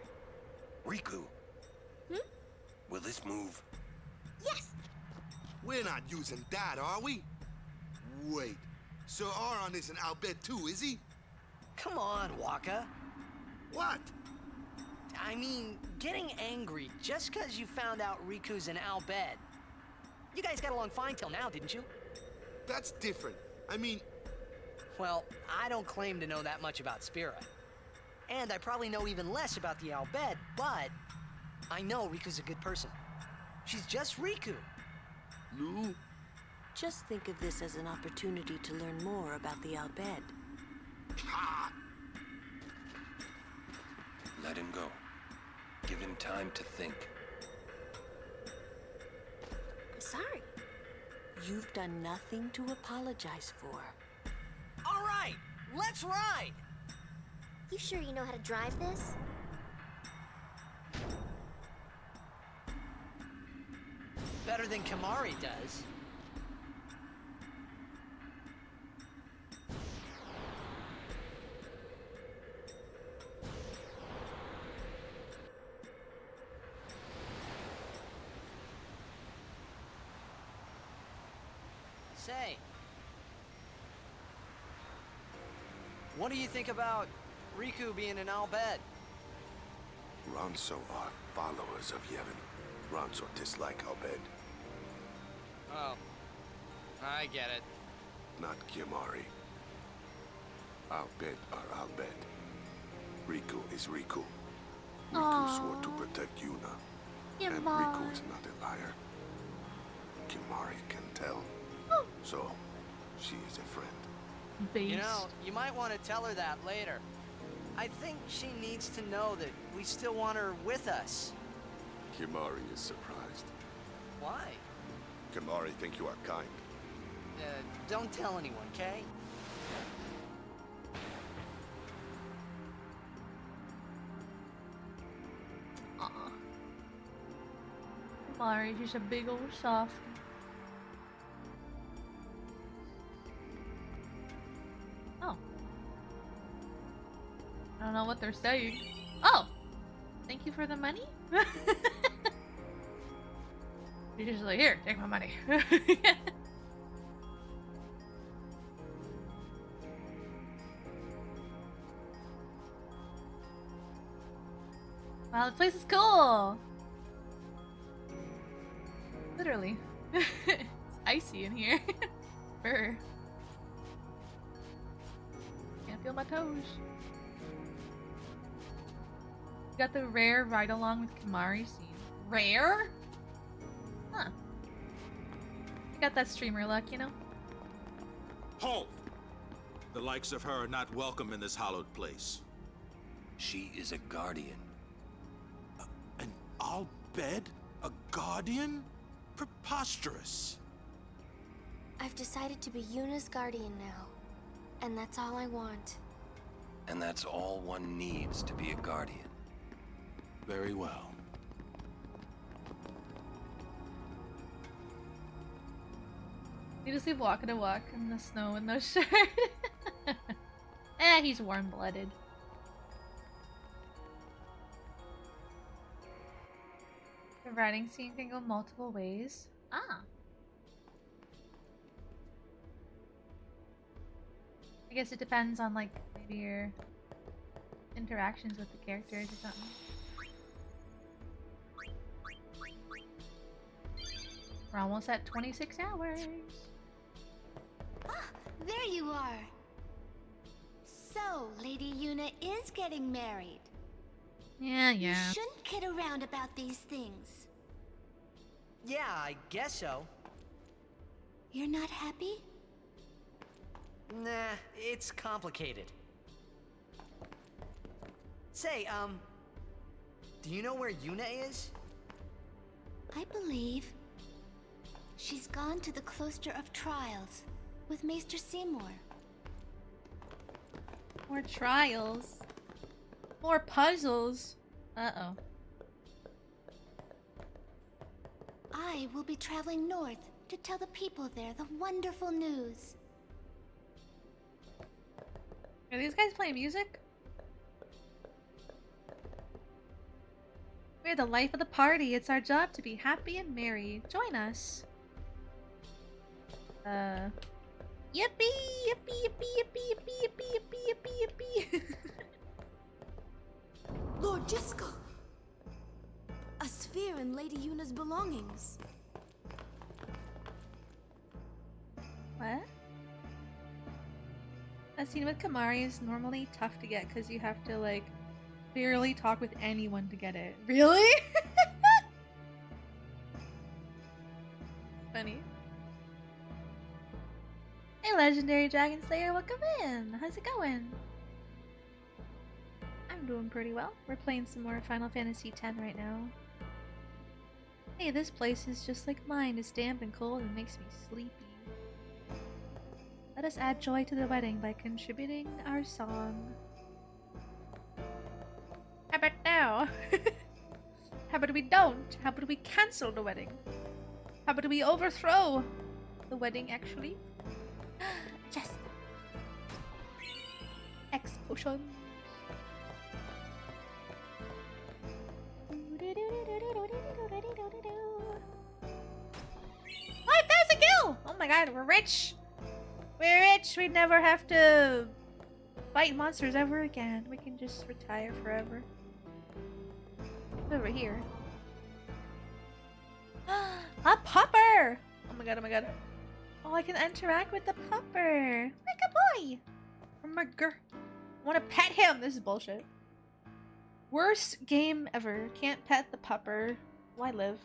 Riku. Will this move? Yes! We're not using that, are we? Wait. Sir Aron isn't Albed too, is he? Come on, Waka. What? I mean, getting angry just because you found out Riku's an Albed. You guys got along fine till now, didn't you? That's different. I mean... Well, I don't claim to know that much about Spira. And I probably know even less about the Albed, but I know Riku's a good person. She's just Riku. Lu? Just think of this as an opportunity to learn more about the Albed. Ha! Let him go. Give him time to think. I'm sorry. You've done nothing to apologize for. All right, let's ride! You sure you know how to drive this? Better than Kamari does. Say, what do you think about Riku being an Albed? Ronso are followers of Yevon. Ronso dislike Albed. Oh, I get it. Not Kimari. Albed are Albed. Riku is Riku. Riku swore to protect Yuna. And Riku is not a liar. Kimari can tell. So, she is a friend. You know, you might want to tell her that later. I think she needs to know that we still want her with us. Kimari is surprised. Why? Kimari think you are kind. Don't tell anyone, okay? Mari's just a big old soft. Oh. I don't know what they're saying. Oh! Thank you for the money? You're just like, here, take my money. Wow, the place is cool! Literally. It's icy in here. Brr. Can't feel my toes. Got the rare ride along with Kimari scene. Rare? Huh. You got that streamer luck, you know? Halt! The likes of her are not welcome in this hallowed place. She is a guardian. An Albed? A guardian? Preposterous. I've decided to be Yuna's guardian now. And that's all I want. And that's all one needs to be a guardian. Very well. You just leave Waka to walk in the snow with no shirt. He's warm-blooded. The riding scene can go multiple ways. Ah. I guess it depends on, like, maybe your interactions with the characters or something. We're almost at 26 hours. Ah, there you are. So, Lady Yuna is getting married. Yeah. You shouldn't kid around about these things. Yeah, I guess so. You're not happy? Nah, it's complicated. Say, do you know where Yuna is? I believe she's gone to the Cloister of Trials with Maester Seymour. More trials. More puzzles. Uh-oh. I will be traveling north to tell the people there the wonderful news. Are these guys playing music? We're the life of the party. It's our job to be happy and merry. Join us. Yippee! Yippee! Yippee! Yippee! Yippee! Yippee! Yippee! Yippee! Lord Jiskel! A sphere in Lady Yuna's belongings. What? A scene with Kamari is normally tough to get because you have to, like, barely talk with anyone to get it. Really? Funny. Hey, Legendary Dragon Slayer, welcome in! How's it going? I'm doing pretty well. We're playing some more Final Fantasy X right now. Hey, this place is just like mine. It's damp and cold and makes me sleepy. Let us add joy to the wedding by contributing our song. How about now? How about we don't? How about we cancel the wedding? How about we overthrow the wedding, actually? Yes! Explosion! $5,000 Oh my god, we're rich! We're rich! We never have to fight monsters ever again. We can just retire forever. Over here. A pupper! Oh my god, oh my god. Oh, I can interact with the pupper. Like a boy! I wanna pet him! This is bullshit. Worst game ever. Can't pet the pupper. Why live?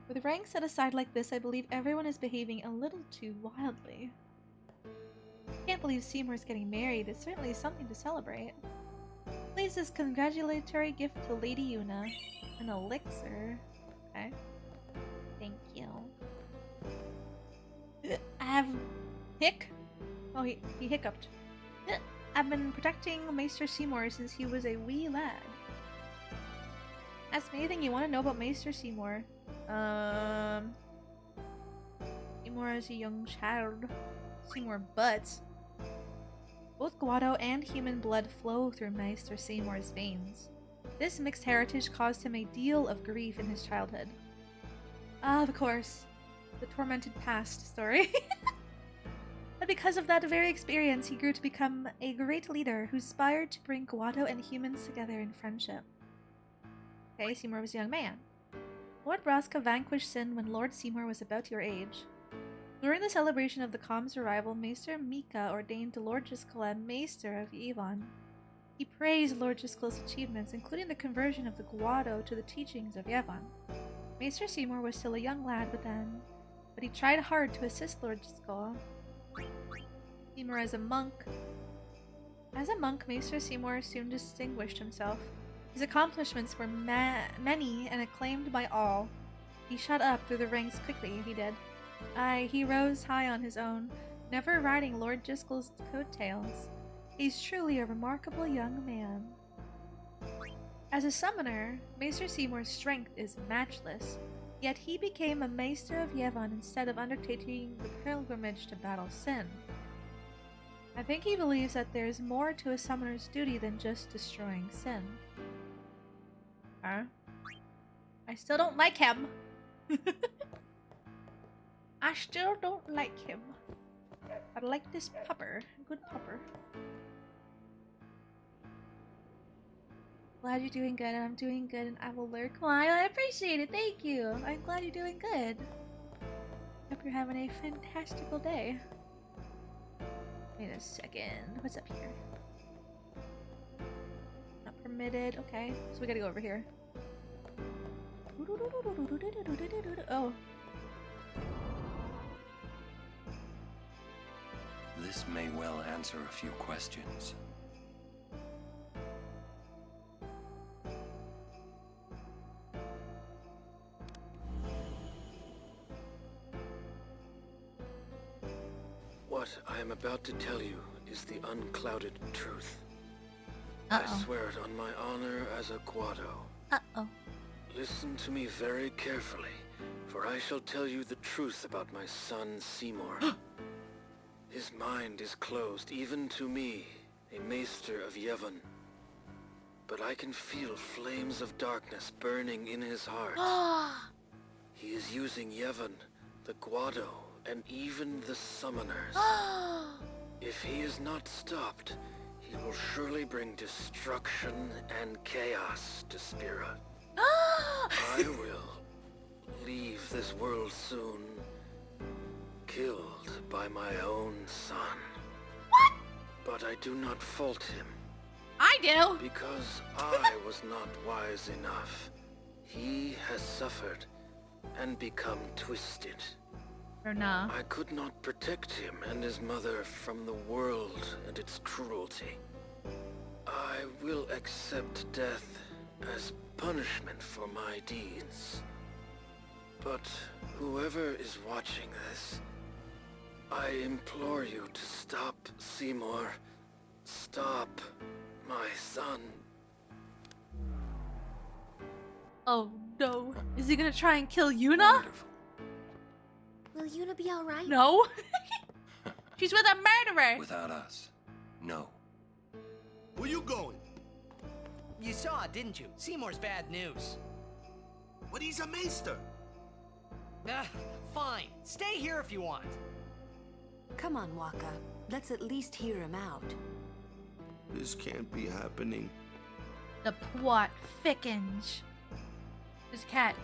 With ranks set aside like this, I believe everyone is behaving a little too wildly. Can't believe Seymour's getting married. It's certainly something to celebrate. Please, this congratulatory gift to Lady Yuna. An elixir. Okay. Thank you. I have... Hick? Oh, he hiccuped. I've been protecting Maester Seymour since he was a wee lad. Ask me anything you want to know about Maester Seymour. Seymour is a young child. Seymour butts. Both Guado and human blood flow through Maester Seymour's veins. This mixed heritage caused him a deal of grief in his childhood. Ah, of course. The tormented past story. But because of that very experience, he grew to become a great leader who aspired to bring Guado and humans together in friendship. Okay, Seymour was a young man. Lord Braska vanquished Sin when Lord Seymour was about your age. During the celebration of the Calm's arrival, Maester Mika ordained Lord Jiskel Maester of Yvonne. He praised Lord Jiskel's achievements, including the conversion of the Guado to the teachings of Yevon. Maester Seymour was still a young lad but he tried hard to assist Lord Jiskel. Seymour as a monk. As a monk, Maester Seymour soon distinguished himself. His accomplishments were many and acclaimed by all. He shot up through the ranks quickly, he did. He rose high on his own, never riding Lord Jiskel's coattails. He's truly a remarkable young man. As a summoner, Maester Seymour's strength is matchless, yet he became a Maester of Yevon instead of undertaking the pilgrimage to battle Sin. I think he believes that there's more to a summoner's duty than just destroying Sin. Huh? I still don't like him. I still don't like him. I like this pupper. Good pupper. Glad you're doing good, and I'm doing good, and I will lurk. Well, I appreciate it. Thank you. I'm glad you're doing good. Hope you're having a fantastical day. Wait a second. What's up here? Not permitted. Okay, so we gotta go over here. Oh. This may well answer a few questions. What I am about to tell you is the unclouded truth. I swear it on my honor as a Guado. Uh-oh. Listen to me very carefully, for I shall tell you the truth about my son Seymour. His mind is closed even to me, a maester of Yevon. But I can feel flames of darkness burning in his heart. He is using Yevon, the Guado, and even the summoners. If he is not stopped, he will surely bring destruction and chaos to Spira. I will leave this world soon, killed by my own son. What? But I do not fault him. I do. Because I was not wise enough. He has suffered and become twisted. Or nah. I could not protect him and his mother from the world and its cruelty. I will accept death as punishment for my deeds. But whoever is watching this, I implore you to stop Seymour. Stop my son. Oh no. Is he gonna try and kill Yuna? Will Yuna be alright? No. She's with a murderer. Without us, no. Where you going? You saw it, didn't you? Seymour's bad news. But he's a maester. Fine. Stay here if you want. Come on, Waka. Let's at least hear him out. This can't be happening. The plot thickens. This cat.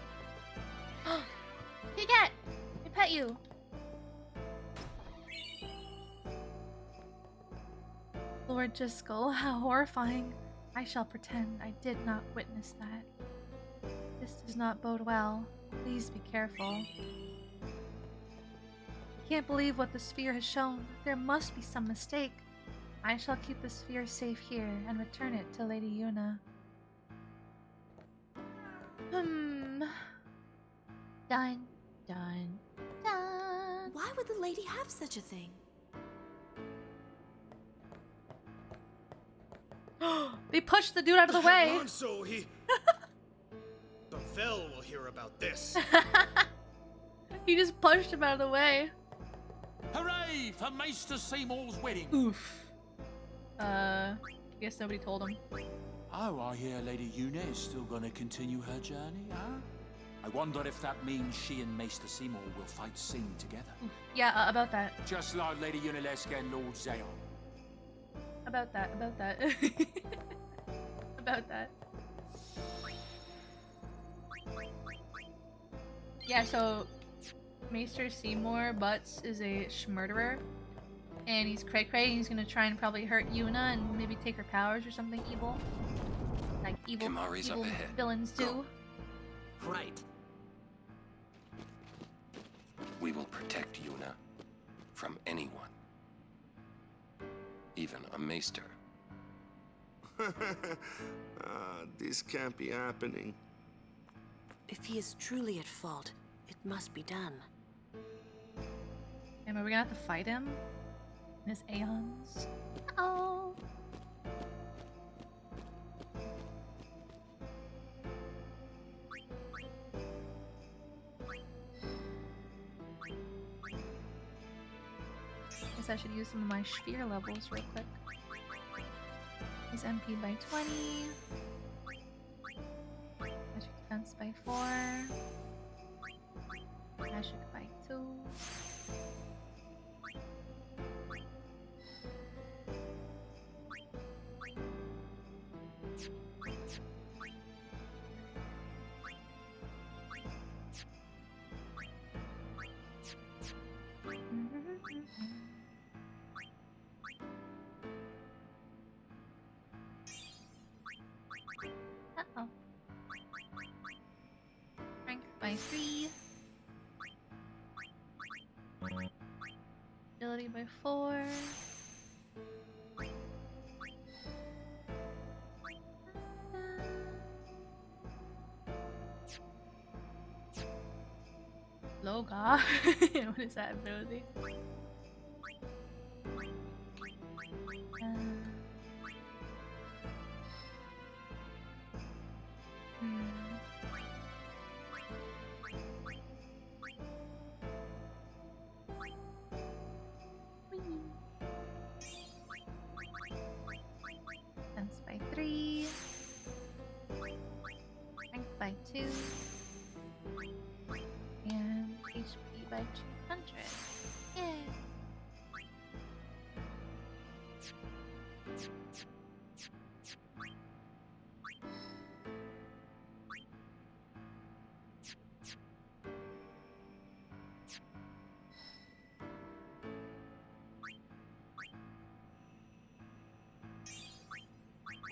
Hey cat! I pet you. Lord Jiskel, how horrifying. I shall pretend I did not witness that. This does not bode well. Please be careful. I can't believe what the sphere has shown. There must be some mistake. I shall keep the sphere safe here and return it to Lady Yuna. Done. Done. Done. Why would the lady have such a thing? They pushed the dude out of the way. So he... Bevelle will hear about this. He just pushed him out of the way. Hooray for Maester Seymour's wedding. Oof. I guess nobody told him. Oh, I hear Lady Yuna is still gonna continue her journey, huh? I wonder if that means she and Maester Seymour will fight scene together. Yeah, about that. Just like Lady Yunalesca and Lord Zayon. About that. About that. Yeah, so Maester Seymour Butts is a schmurderer. And he's cray-cray, and he's gonna try and probably hurt Yuna and maybe take her powers or something evil. Like evil villains do. Right. We will protect Yuna from anyone. Even a maester. This can't be happening. If he is truly at fault, it must be done. And are we gonna have to fight him? In his aeons? Oh. Guess I should use some of my sphere levels real quick. He's MP by 20. Magic defense by 4. Magic by 2. Uh-oh. Strength by 3. Agility by 4. Loga. What is that ability?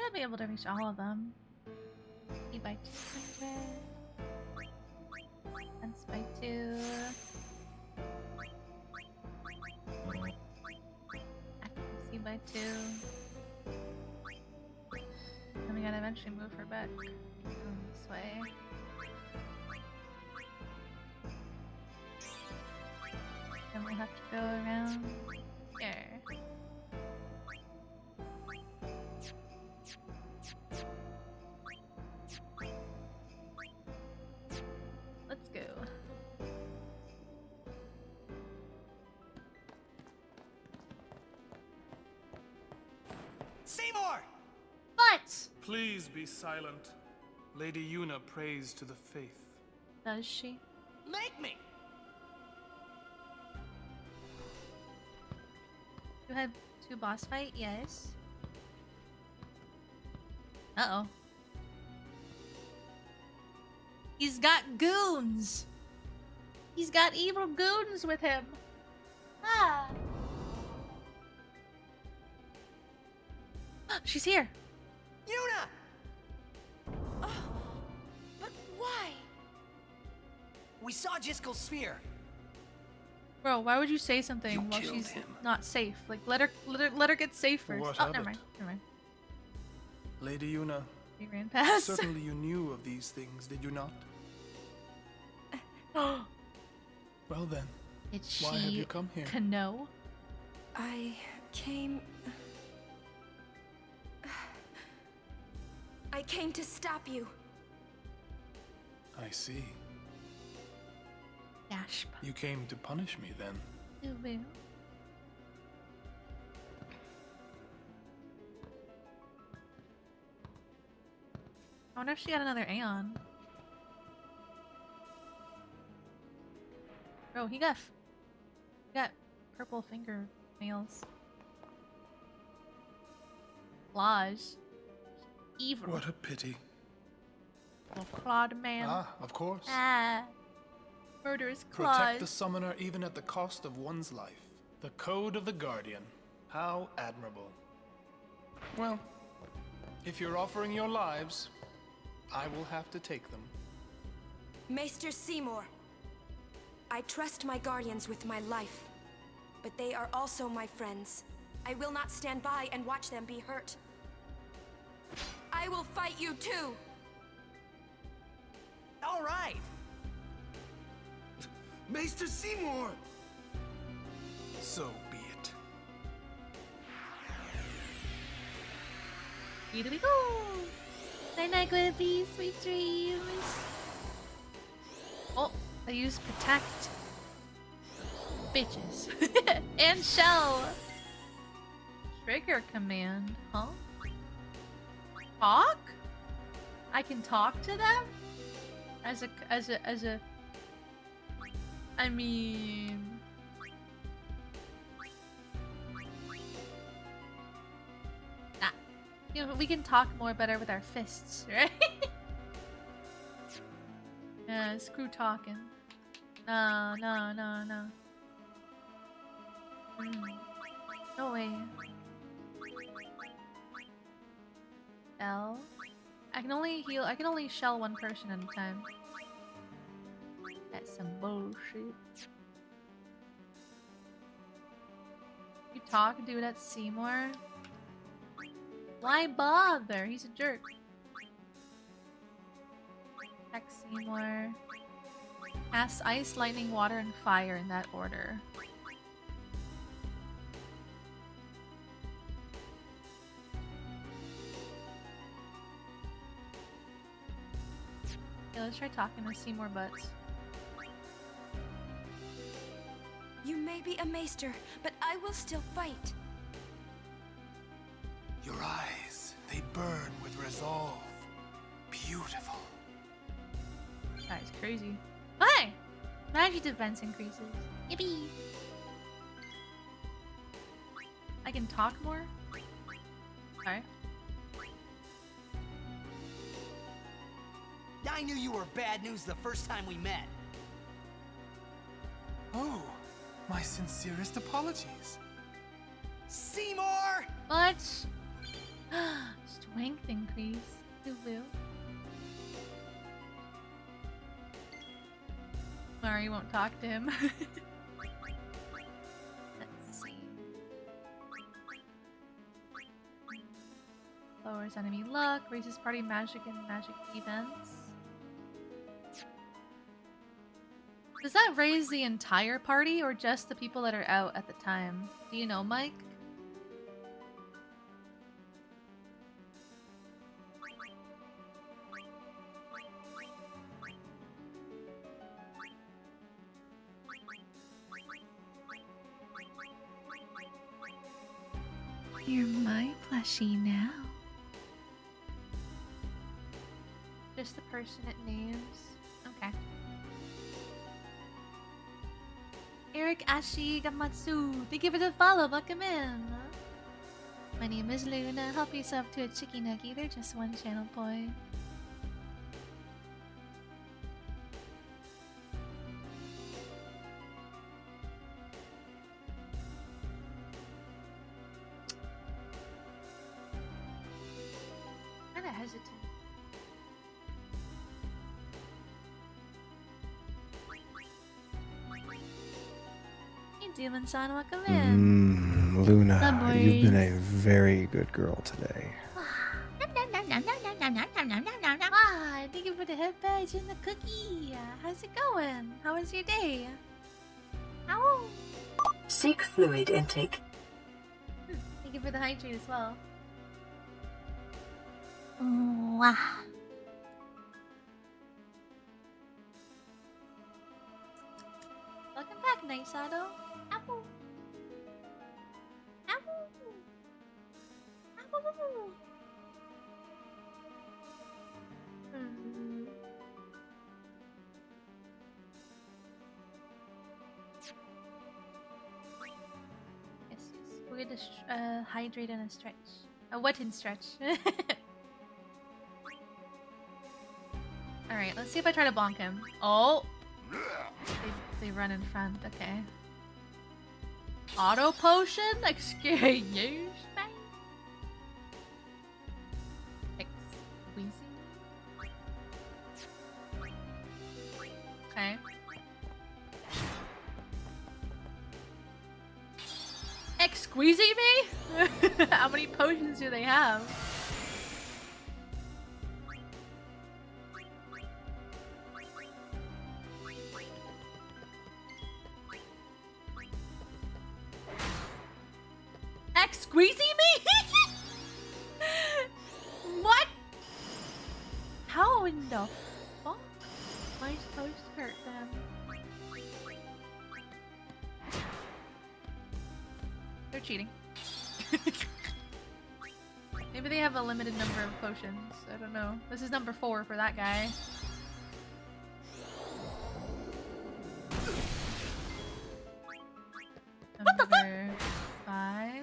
I'll be able to reach all of them. Speed by 200. Defense by 2. Accuracy by 2. Then we gotta eventually move her back this way. Then we'll have to go around here. Let's go. Seymour! What? Please be silent. Lady Yuna prays to the faith. Does she? Make me! You had 2 boss fight? Yes. Uh-oh. He's got goons! He's got evil goons with him! Ah! She's here! Yuna! But why? We saw Jiskel's sphere. Bro, why would you say something while she's not safe? Like, let her get safe first. What Oh, of never it? mind. Never mind. Lady Yuna, We ran past. certainly you knew of these things, did you not? Well then, Did why have she you come here? know? I came... I came to stop you. I see. Gasp. You came to punish me then. You will. I wonder if she got another Aeon. Bro, he got purple finger nails. Claws. Evil. What a pity. Little clawed man. Ah, of course. Ah. Murderous claws. Protect the summoner even at the cost of one's life. The code of the Guardian. How admirable. Well, if you're offering your lives, I will have to take them. Maester Seymour, I trust my guardians with my life, but they are also my friends. I will not stand by and watch them be hurt. I will fight you too! All right! Maester Seymour! So be it. Here we go! Night night, Glippy, sweet dreams! Oh, I used protect. Bitches. And shell! Trigger command, huh? Talk? I can talk to them? As a I mean... Ah. You know, we can talk more better with our fists, right? Screw talking. No. No way. Shell? I can only shell one person at a time. That's some bullshit. You talk, dude, at Seymour? Why bother? He's a jerk. Attack Seymour. Cast ice, lightning, water, and fire in that order. Okay, let's try talking to Seymour Butts. You may be a maester, but I will still fight. Your eyes, they burn with resolve. Beautiful. That is crazy. Hi! Magic defense increases. Yippee! I can talk more? Alright. I knew you were bad news the first time we met. Oh, my sincerest apologies. Seymour! What? Strength increase. Boo. Mari won't talk to him. Let's see. Lowers enemy luck, raises party magic and magic events. Does that raise the entire party or just the people that are out at the time? Do you know, Mike? You're my plushie now. Just the person it names. Okay. Eric Ashi Gamatsu, thank you for the follow, welcome in. My name is Luna, help yourself to a chicky nuggie, they're just one channel point. Kinda hesitant. Demon-san, welcome in. Luna, Sup, you've been a boys? very good girl today. Ah, thank you for the head badge and the cookie. How's it going? How was your day? Ow! Seek fluid intake. Thank you for the hydrate as well. Wow. Welcome back, Night Shadow. Apple. Apple. Apple. Yes. We're gonna hydrate and a stretch. A wet and stretch. Alright, let's see if I try to bonk him. Oh! They run in front, okay. Auto potion? Excuse me? Okay. Squeezing me? How many potions do they have? Squeezing me? What? How in the fuck am I supposed to hurt them? They're cheating. Maybe they have a limited number of potions. I don't know. This is number 4 for that guy. Number 5.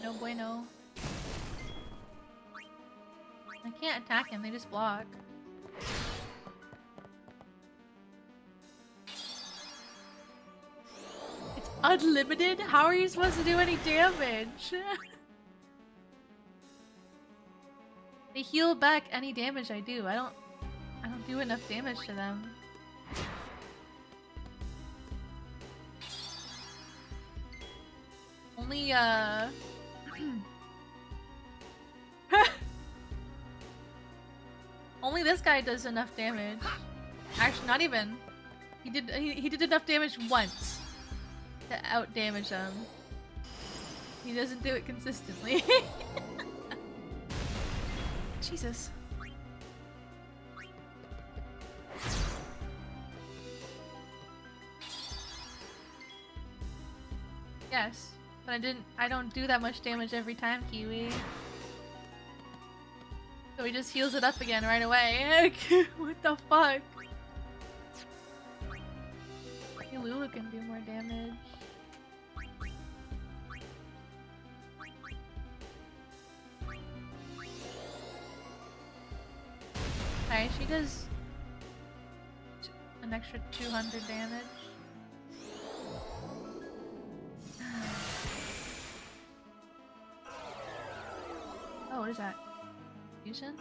No bueno. I can't attack him, they just block. It's unlimited? How are you supposed to do any damage? They heal back any damage I do. I don't do enough damage to them. Only only this guy does enough damage. Actually, not even. He did enough damage once to out damage them. He doesn't do it consistently. Jesus. Yes, but I don't do that much damage every time, Kiwi. So he just heals it up again right away. What the fuck? Maybe Lulu can do more damage. Alright, she does an extra 200 damage. Oh, what is that? Fusion?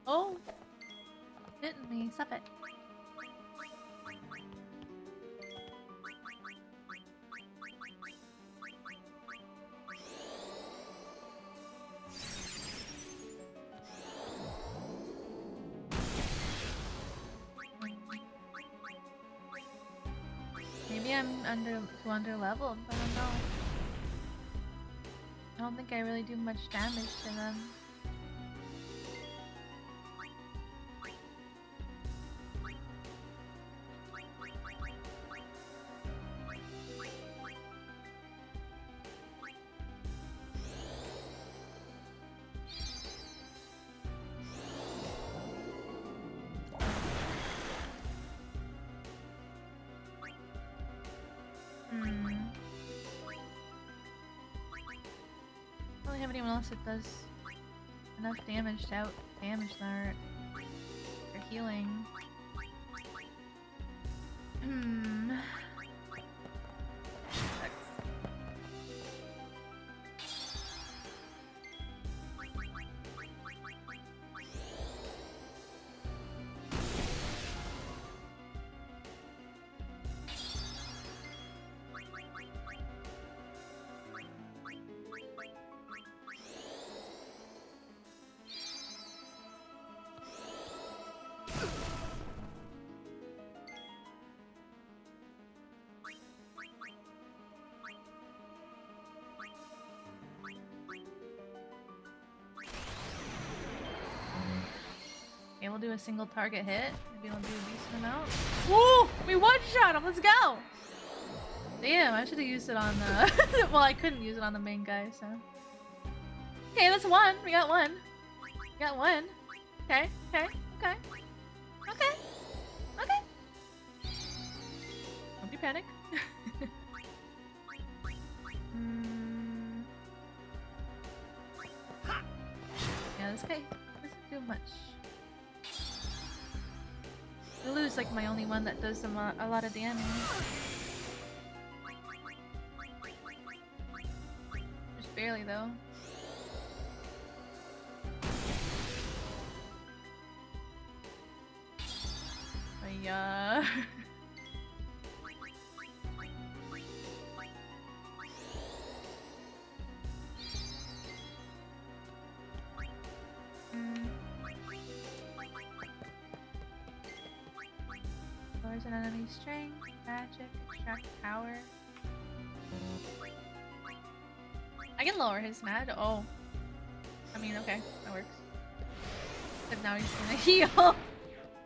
Oh! Hitting me, stop it. Maybe I'm too under leveled, I don't know. I don't think I really do much damage to them. I don't really have anyone else that does enough damage to out damage their healing. Okay, we'll do a single target hit. Maybe we'll do a decent amount. Woo! We one-shot him! Let's go! Damn, I should have used it on the... well, I couldn't use it on the main guy, so... Okay, that's one. We got one. We got one. Okay, okay, okay. Okay. Okay. Don't be panic. Yeah, this guy doesn't do much. Lulu's like my only one that does a lot of damage. Just barely though. But yeah. Lowers an enemy's strength, magic, extract power. I can lower his mag. Oh. I mean, okay, that works. But now he's gonna heal.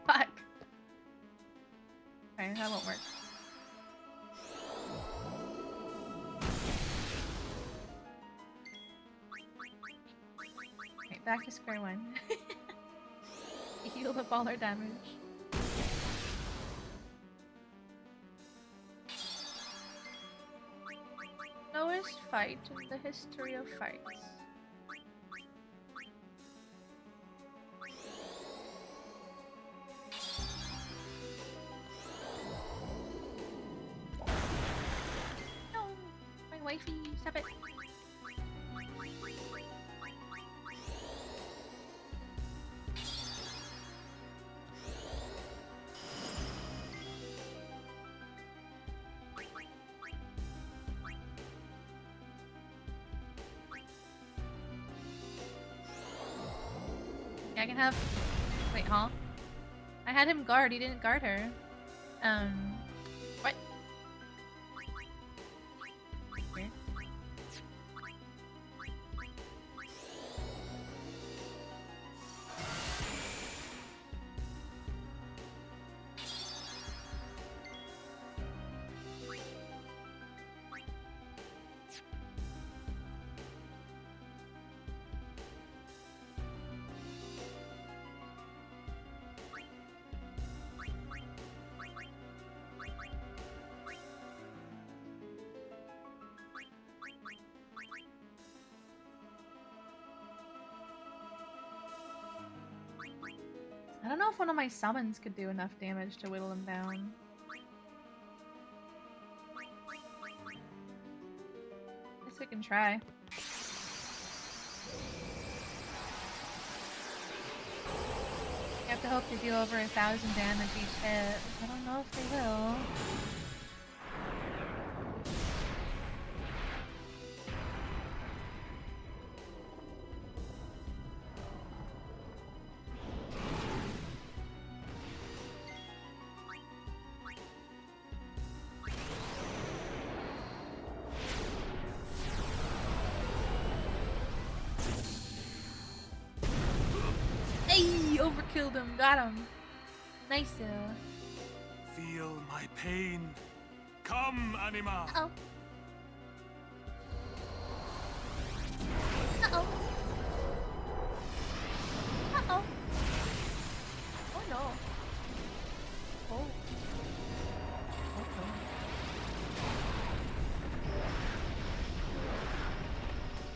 Fuck. Okay, that won't work. Okay, back to square one. Heal up all our damage. Lowest fight in the history of fights. No! My wifey, stop it! I can have... Wait, huh? I had him guard, he didn't guard her. What? Weird. don't know if one of my summons could do enough damage to whittle him down. Guess we can try. You have to hope they deal over 1,000 damage each hit. I don't know if they will. Overkilled him, got him. Nice. Feel my pain. Come, anima. Uh-oh. Uh-oh. Uh-oh. Oh no. Oh. Okay.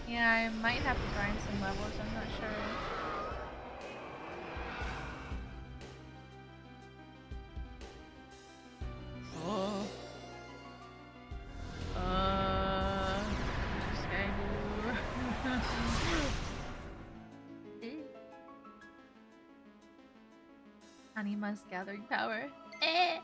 Yeah, I might have to grind some levels, I'm not sure. Anima's gathering power. Eh.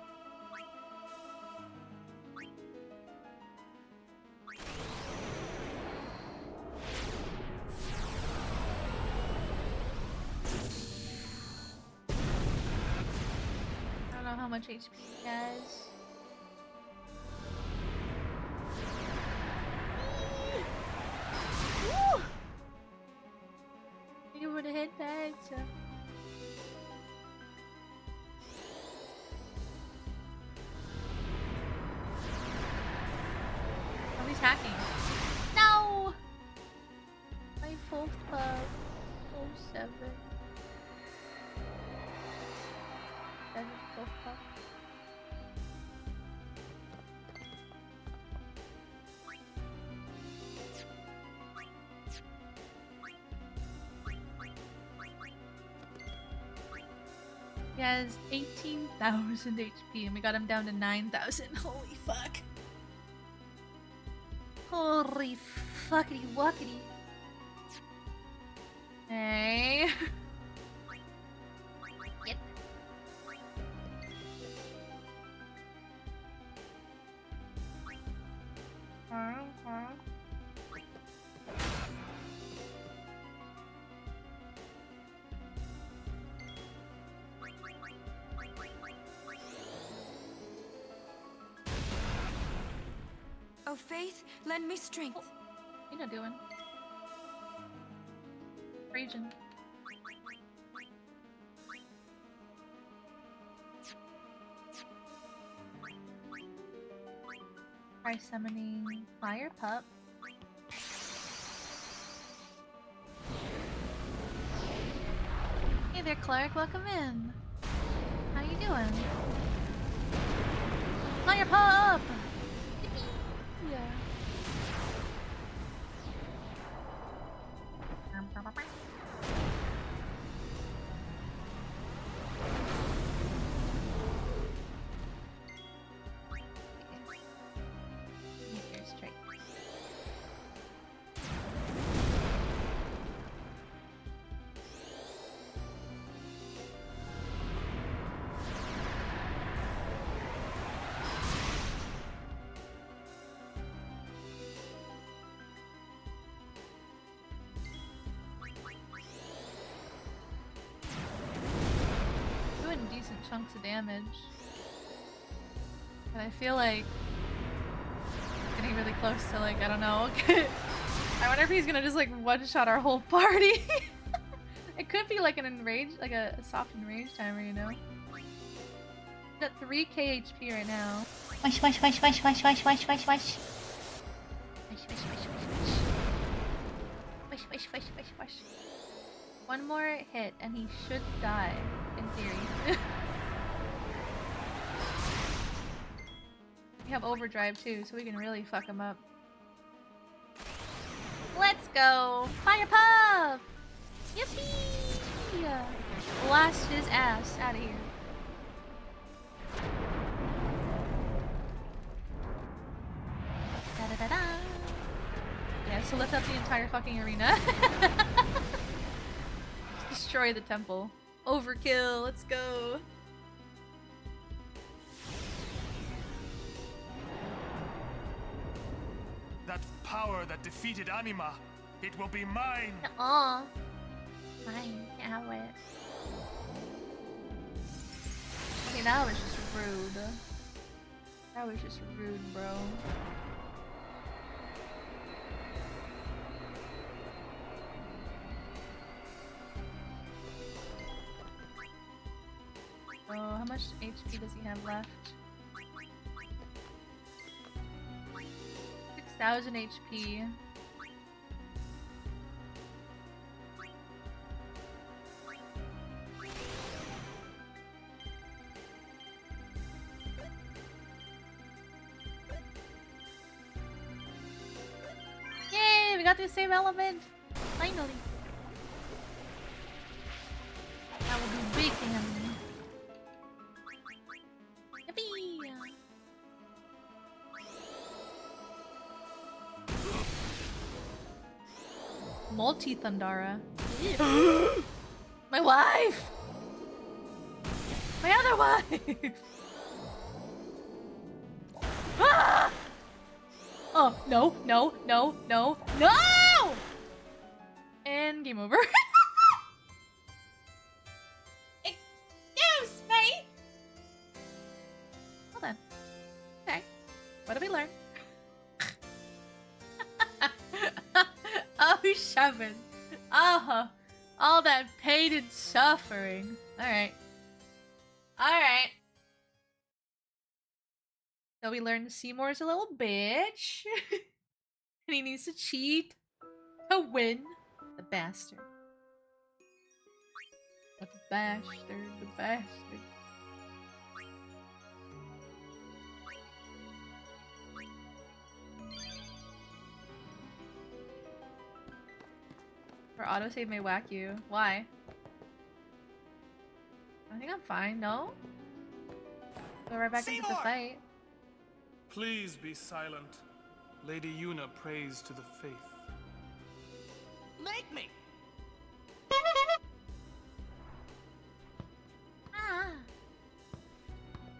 I don't know how much HP he has. Woo! You would have hit that. Oh, he's hacking. No! My fourth bug. 07. 7 fourth bug. He has 18,000 HP and we got him down to 9,000. Holy fuck. Holy fuckity wuckity. Hey. Yep. Oh, Faith, lend me strength. What are you doing? Region. Try summoning Fire Pup. Hey there, Clark. Welcome in. How you doing? Fire Pup! Yeah. Straight. Doing decent chunks of damage. But I feel like getting really close to, like, I don't know. I wonder if he's gonna just like one-shot our whole party. It could be like an enrage, like a soft enrage timer, you know? He's at 3k HP right now. Wash, wash, wash, wash, wash, wash, wash, wash, wash. Wash, wash, wash, wash, wash. Wash, wash, wash, wash, wash. One more hit and he should die, in theory. We have overdrive too, so we can really fuck him up. Let's go! Fire Pup! Yippee! blast his ass out of here. Da da da da. Yeah, so lift up the entire fucking arena. Destroy the temple. Overkill, let's go. That power that defeated Anima, it will be mine. Aw. Fine, can't have it. Okay, that was just rude. That was just rude, bro. Oh, how much HP does he have left? 6,000 HP. Yay, we got the same element! Finally! That will do big damage. Yippee! Multi-Thundara. My wife! My other wife! Ah! Oh, no, no, no, no, no! And game over. Excuse me! Hold on. Okay. What did we learn? Oh, 7. Oh, all that pain and suffering. Alright. Alright. So we learned Seymour's a little bitch. And he needs to cheat to win. The bastard. The bastard. The bastard. Or autosave may whack you. Why? I think I'm fine, no? Go right back into the fight. Please be silent. Lady Yuna prays to the faith. Make me! Ah!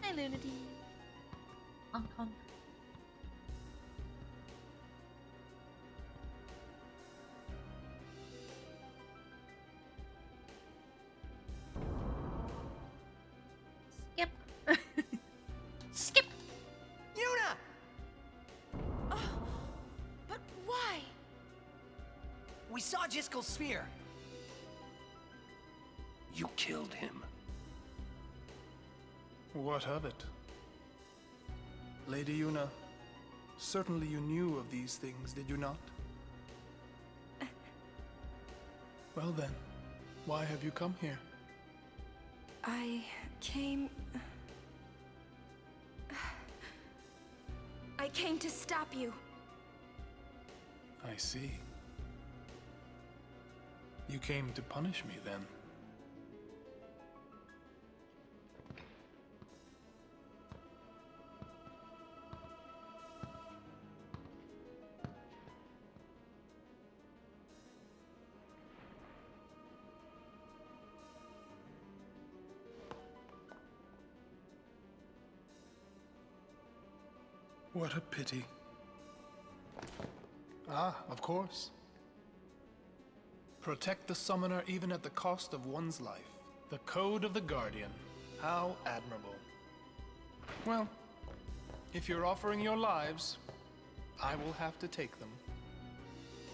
Hi, Lunadine. Hong Kong. Skip. Skip. Yuna! But why? We saw Jiskel's sphere. You killed him. What of it? Lady Yuna, certainly you knew of these things, did you not? Well then, why have you come here? I came to stop you. I see. You came to punish me then. What a pity. Ah, of course. Protect the summoner even at the cost of one's life. The code of the Guardian. How admirable. Well, if you're offering your lives, I will have to take them.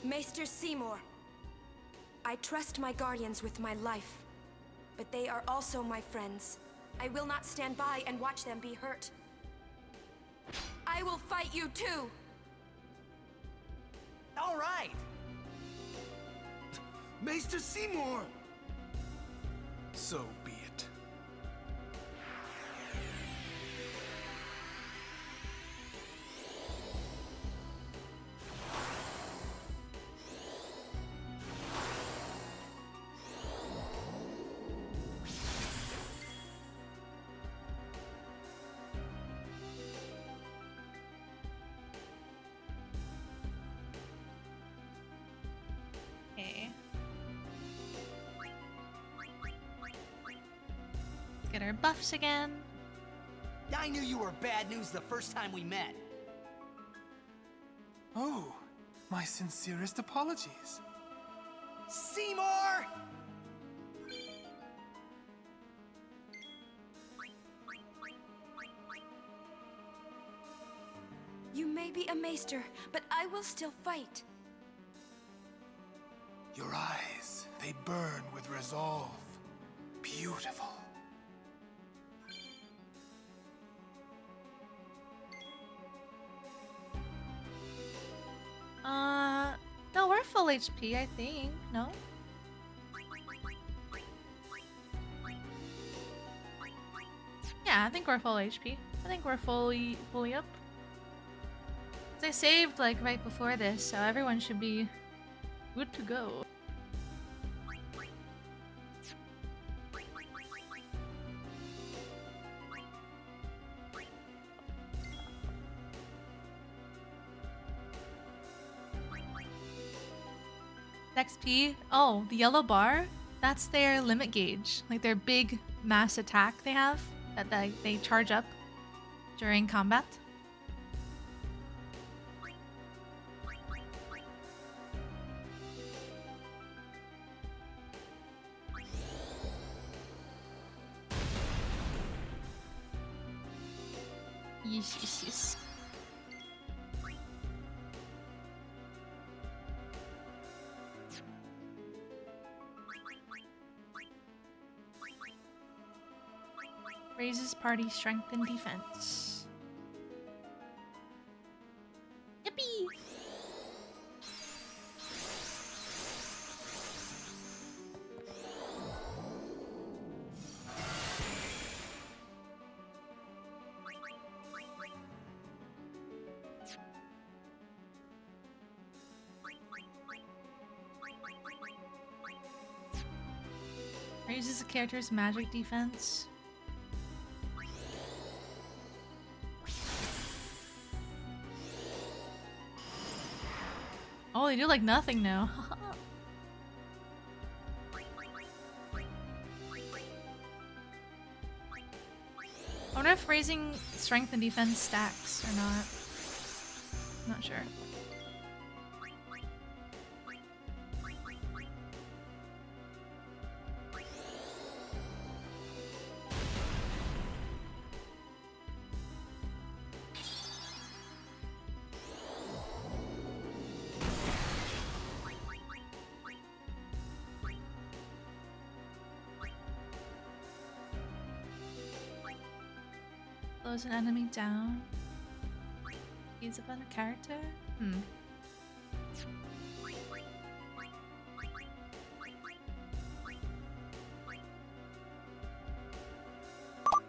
Maester Seymour, I trust my guardians with my life, but they are also my friends. I will not stand by and watch them be hurt. I will fight you too! All right! Maester Seymour! So be it. our buffs again. I knew you were bad news the first time we met. Oh, my sincerest apologies. Seymour! You may be a maester, but I will still fight. Your eyes, they burn with resolve. Beautiful. No, we're full HP, I think. No? Yeah, I think we're full HP. I think we're fully up. 'Cause I saved like right before this, so everyone should be good to go. XP. Oh, the yellow bar? That's their limit gauge. Like their big mass attack they have that they charge up during combat. Yes. Raises party strength and defense. Yippee! Raises a character's magic defense. Oh, they do like nothing now. I wonder if raising strength and defense stacks or not. I'm not sure. Slows an enemy down. He's about a character?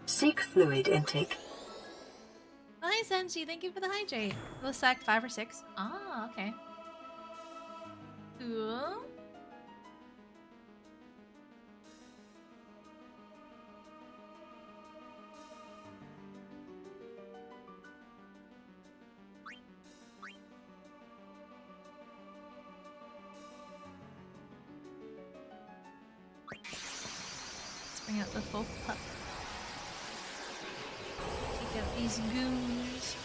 Seek fluid intake. Oh, hi Senshi, thank you for the hydrate. Will stack 5 or 6? Ah, okay. Cool. Let's bring out the full pup. Take out these goons.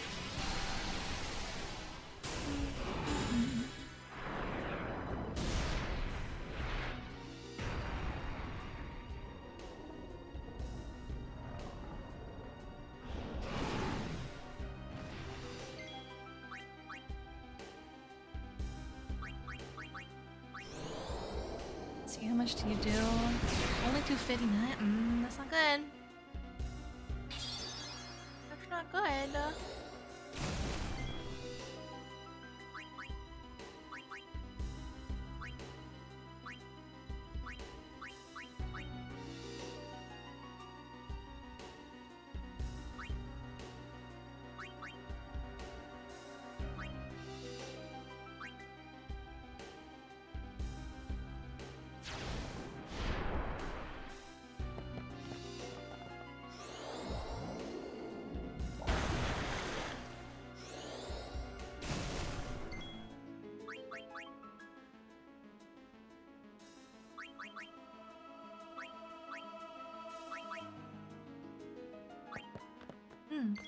Let's see, how much do you do? Only 259? That's not good. That's not good.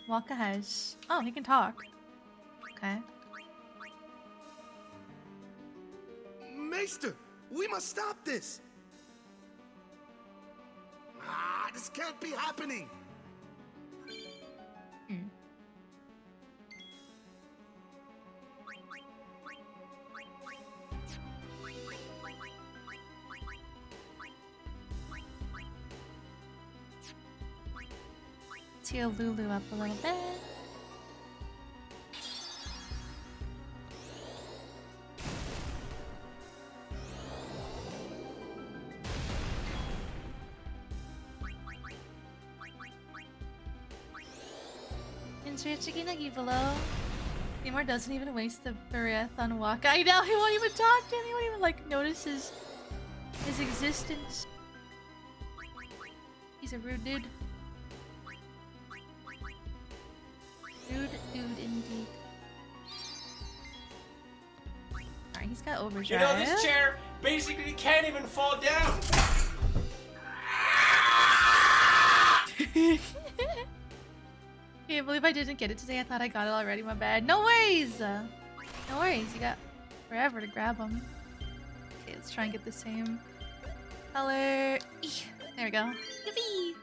Waka has. Oh, he can talk. Okay. Maester, we must stop this. Ah, this can't be happening. Let's heal Lulu up a little bit. Insert chicken nuggie below. Seymour doesn't even waste the breath on Waka. I know, he won't even talk to him. He won't even like notice his existence. He's a rude dude. Rude dude indeed. Alright, he's got overdrive. You know, this chair basically can't even fall down. Can't believe I didn't get it today. I thought I got it already. My bad. No worries! No worries. You got forever to grab them. Okay, let's try and get the same color. Eek. There we go. Yippee!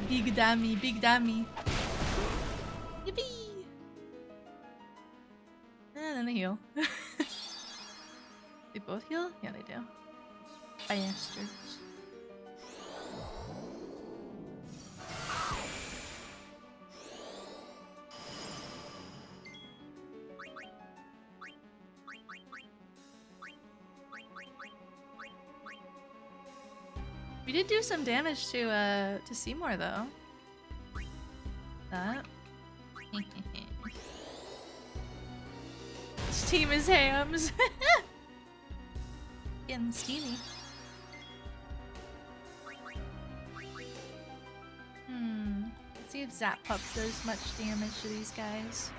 Big dummy, big dummy. Yippee! And then they heal. They both heal? Yeah, they do. Bastards. We did do some damage to Seymour though. That. This team is hams. Getting steamy. Let's see if Zap Pup does much damage to these guys.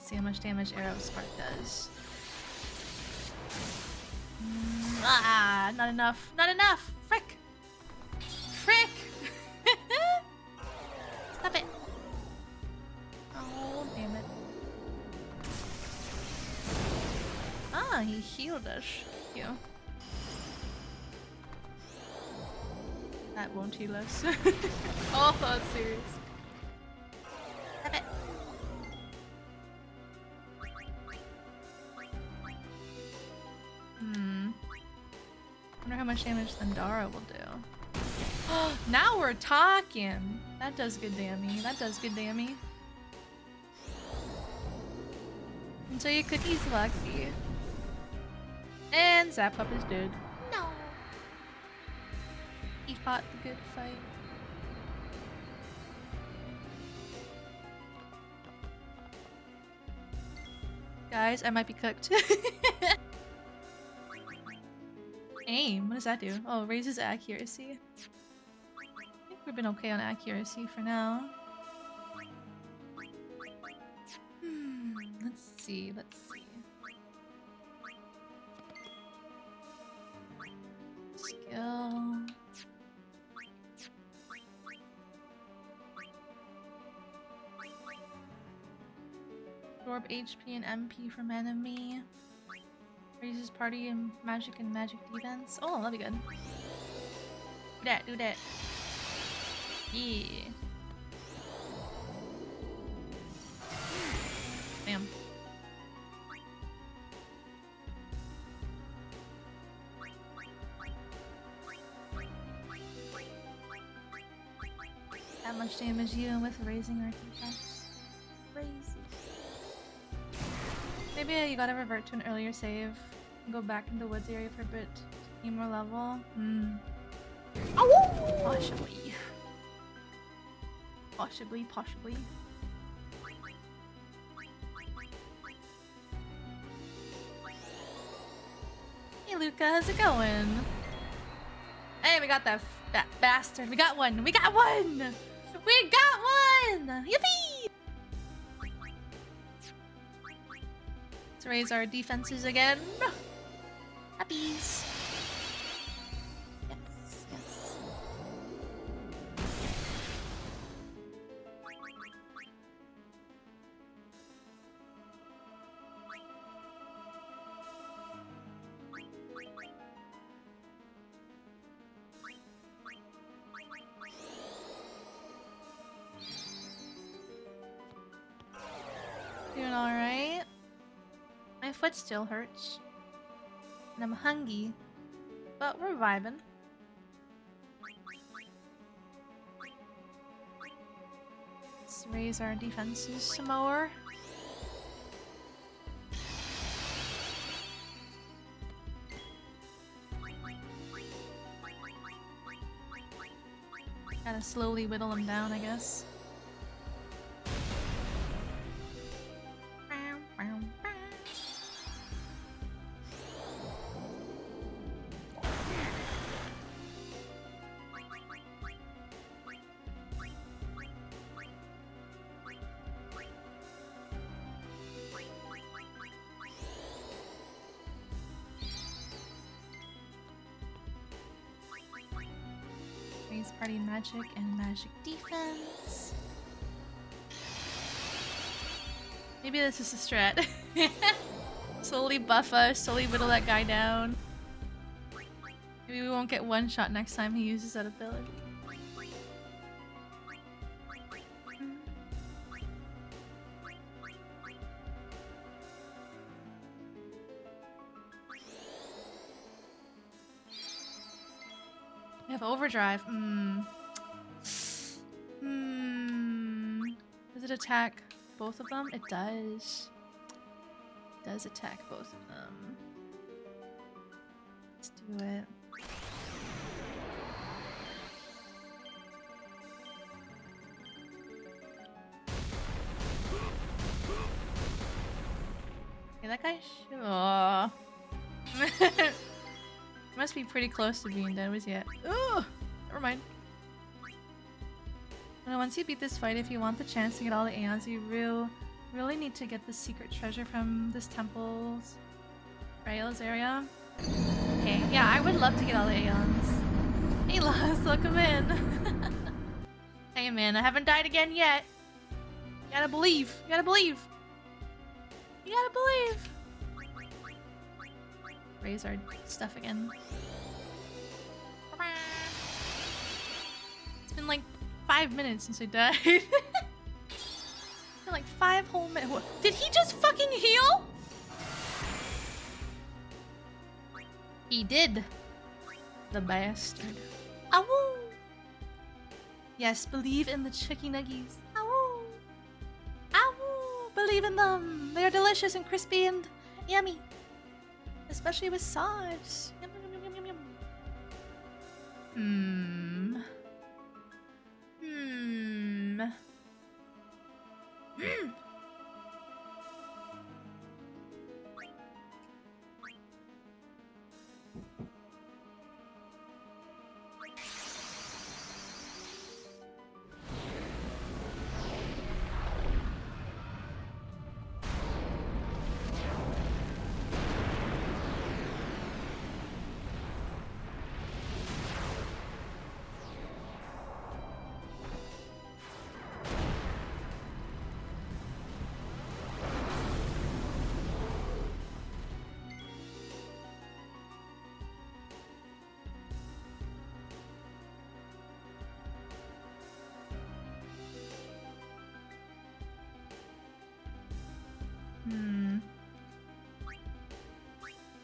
See how much damage Arrow Spark does. Not enough. Not enough! Frick! Frick! Stop it! Oh, damn it. Ah, he healed us. Thank you. That won't heal us. Oh, that's serious. Stop it! I wonder how much damage Thundara will do. Now we're talking! That does good damage. That does good damage. Enjoy your cookies, Loxy. And Zap Up is dead. No! He fought the good fight. Guys, I might be cooked. Aim? What does that do? Oh, it raises accuracy. I think we've been okay on accuracy for now. Let's see, let's see. Skill. Absorb HP and MP from enemy. Raises party and magic defense. Oh, that'll be good. Do that, do that. Yeah. Bam. That much damage even with raising our defense. Crazy. Maybe you gotta revert to an earlier save and go back in the woods area for a bit to gain more level. Possibly. Possibly. Hey Luca, how's it going? Hey, we got that bastard. We got one! We got one! We got one! Yippee! Let's raise our defenses again. Happies. Yes. Doing alright. My foot still hurts. And I'm hungry. But we're vibing. Let's raise our defenses some more. Gotta slowly whittle them down, I guess. Raise party magic and magic defense. Maybe this is a strat. Slowly buff us, slowly whittle that guy down. Maybe we won't get one shot next time he uses that ability. We have overdrive. Does it attack both of them? It does. It does attack both of them. Let's do it. Okay, that guy. Aww. Must be pretty close to being done with yet. Oh, never mind. Now, once you beat this fight, if you want the chance to get all the Aeons, you really need to get the secret treasure from this temple's rails area. Okay, yeah, I would love to get all the Aeons. Hey, Lost, welcome in. Hey, man, I haven't died again yet. You gotta believe. You gotta believe. You gotta believe. Raise our stuff again. It's been like 5 minutes since I died. It's been like 5 whole minutes. Did he just fucking heal? He did. The bastard. Awoo! Yes, believe in the chicky nuggies. Awoo! Awoo! Believe in them. They are delicious and crispy and yummy. Especially with sauce. Yum, yum, yum, yum, yum.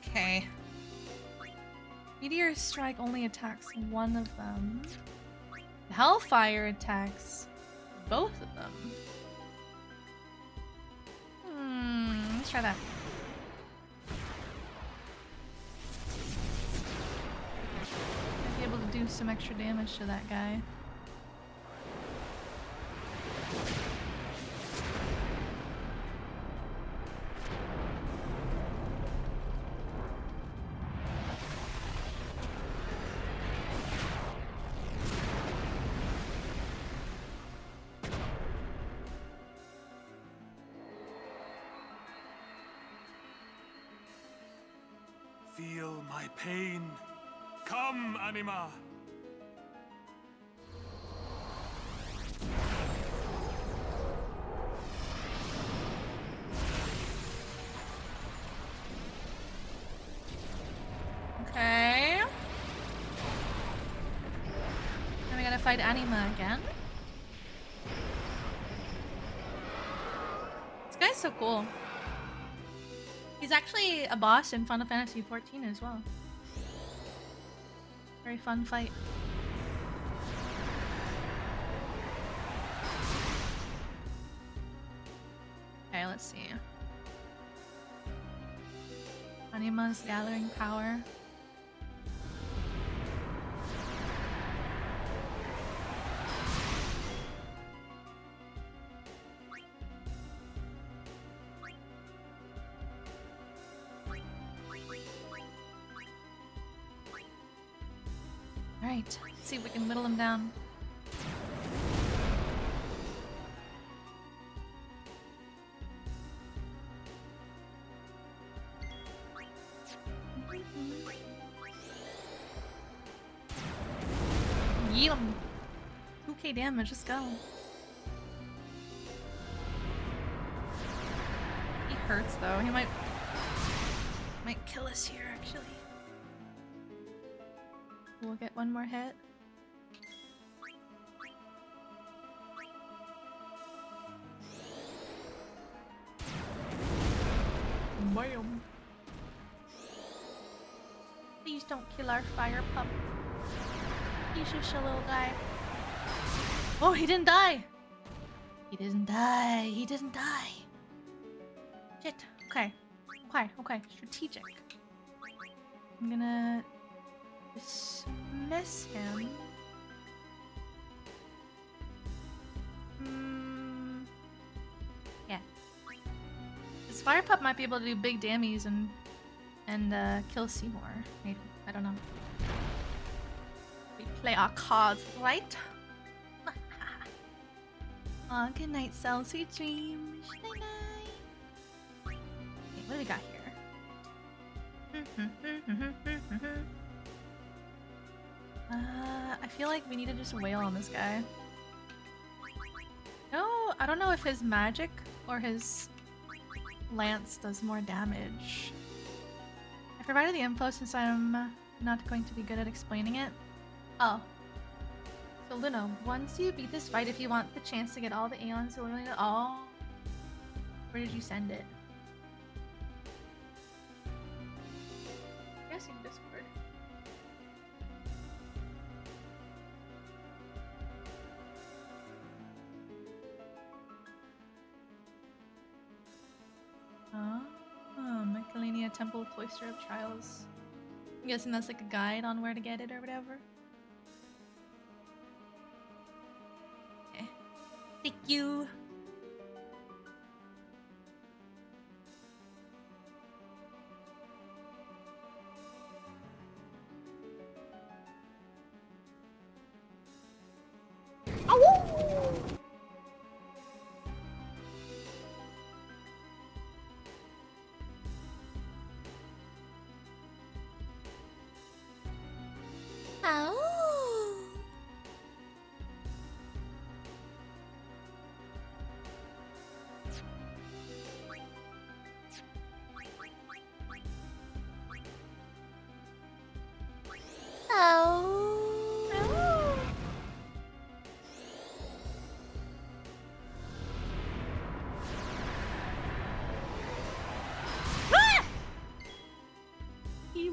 Okay. Meteor Strike only attacks one of them. Hellfire attacks both of them. Let's try that. Might be able to do some extra damage to that guy. Feel my pain. Come, Anima. Okay. Then we gotta fight Anima again. This guy's so cool. He's actually a boss in Final Fantasy XIV as well. Very fun fight. Okay, let's see. Anima's gathering power. Alright, let's see if we can whittle him down. Yeet him! 2k damage, let's go. He hurts though, he might kill us here actually. We'll get one more hit. Bam! Please don't kill our fire pup. He's just a little guy. Oh, he didn't die! He didn't die. He didn't die. Shit. Okay. Okay. Strategic. I'm gonna dismiss him. Yeah. This fire pup might be able to do big dammies and kill Seymour. Maybe. I don't know. We play our cards right. Aw, good night, Cell. Sweet dreams. Night night. Okay, what do we got here? I feel like we need to just wail on this guy. No, I don't know if his magic or his lance does more damage. I provided the info since I'm not going to be good at explaining it. Oh. So Luna, once you beat this fight, if you want the chance to get all the Aeons, so really, oh. Where did you send it? I'm guessing Discord. Michelania Temple Cloister of Trials. I'm guessing that's like a guide on where to get it or whatever. Okay. Thank you.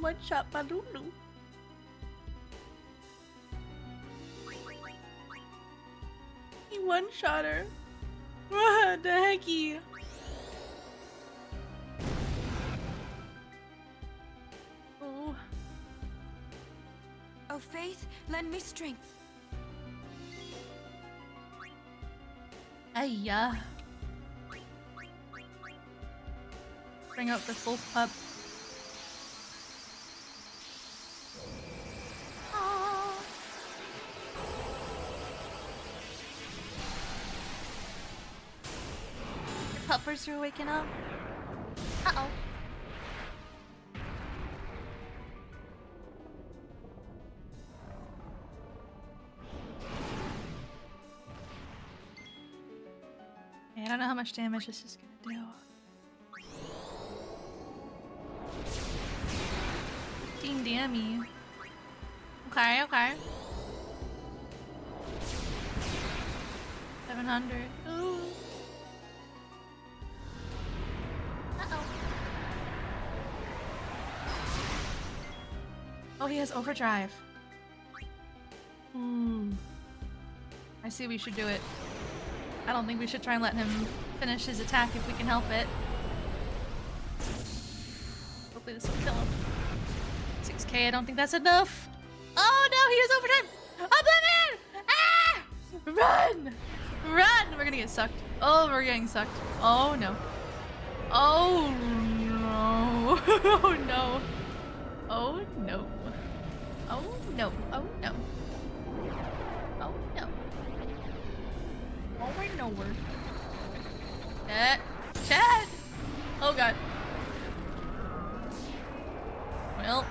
one-shot my Lulu. He one-shot her. What the hecky? Oh. Oh, Faith, lend me strength. Ayya. Bring out the full pup. Your puppers are waking up. Uh-oh. I don't know how much damage this is gonna do. 15 damage. Okay, okay. 700. Ooh. Uh-oh. Oh, he has overdrive. I see we should do it. I don't think we should try and let him finish his attack if we can help it. Hopefully this will kill him. 6k, I don't think that's enough. Oh no, he has overtime! Oblivion! Ah! Run! Run! We're gonna get sucked. Oh, we're getting sucked. Oh no. Oh no. Oh no. Oh no. Oh no. Oh no. Oh no. Oh, we're nowhere. Chat! Oh god. Well.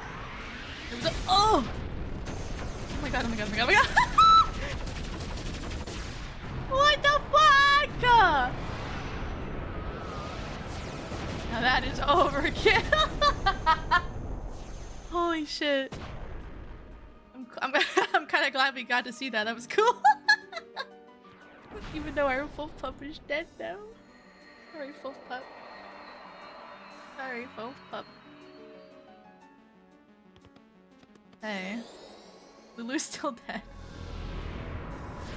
Here we go. Oh! Oh my god, oh my god, oh my god, oh my god! What the fuck? Now that is overkill. Holy shit. I'm kind of glad we got to see that. That was cool. Even though our full pup is dead now. Sorry, full pup. Sorry, full pup. Hey. Lulu's still dead.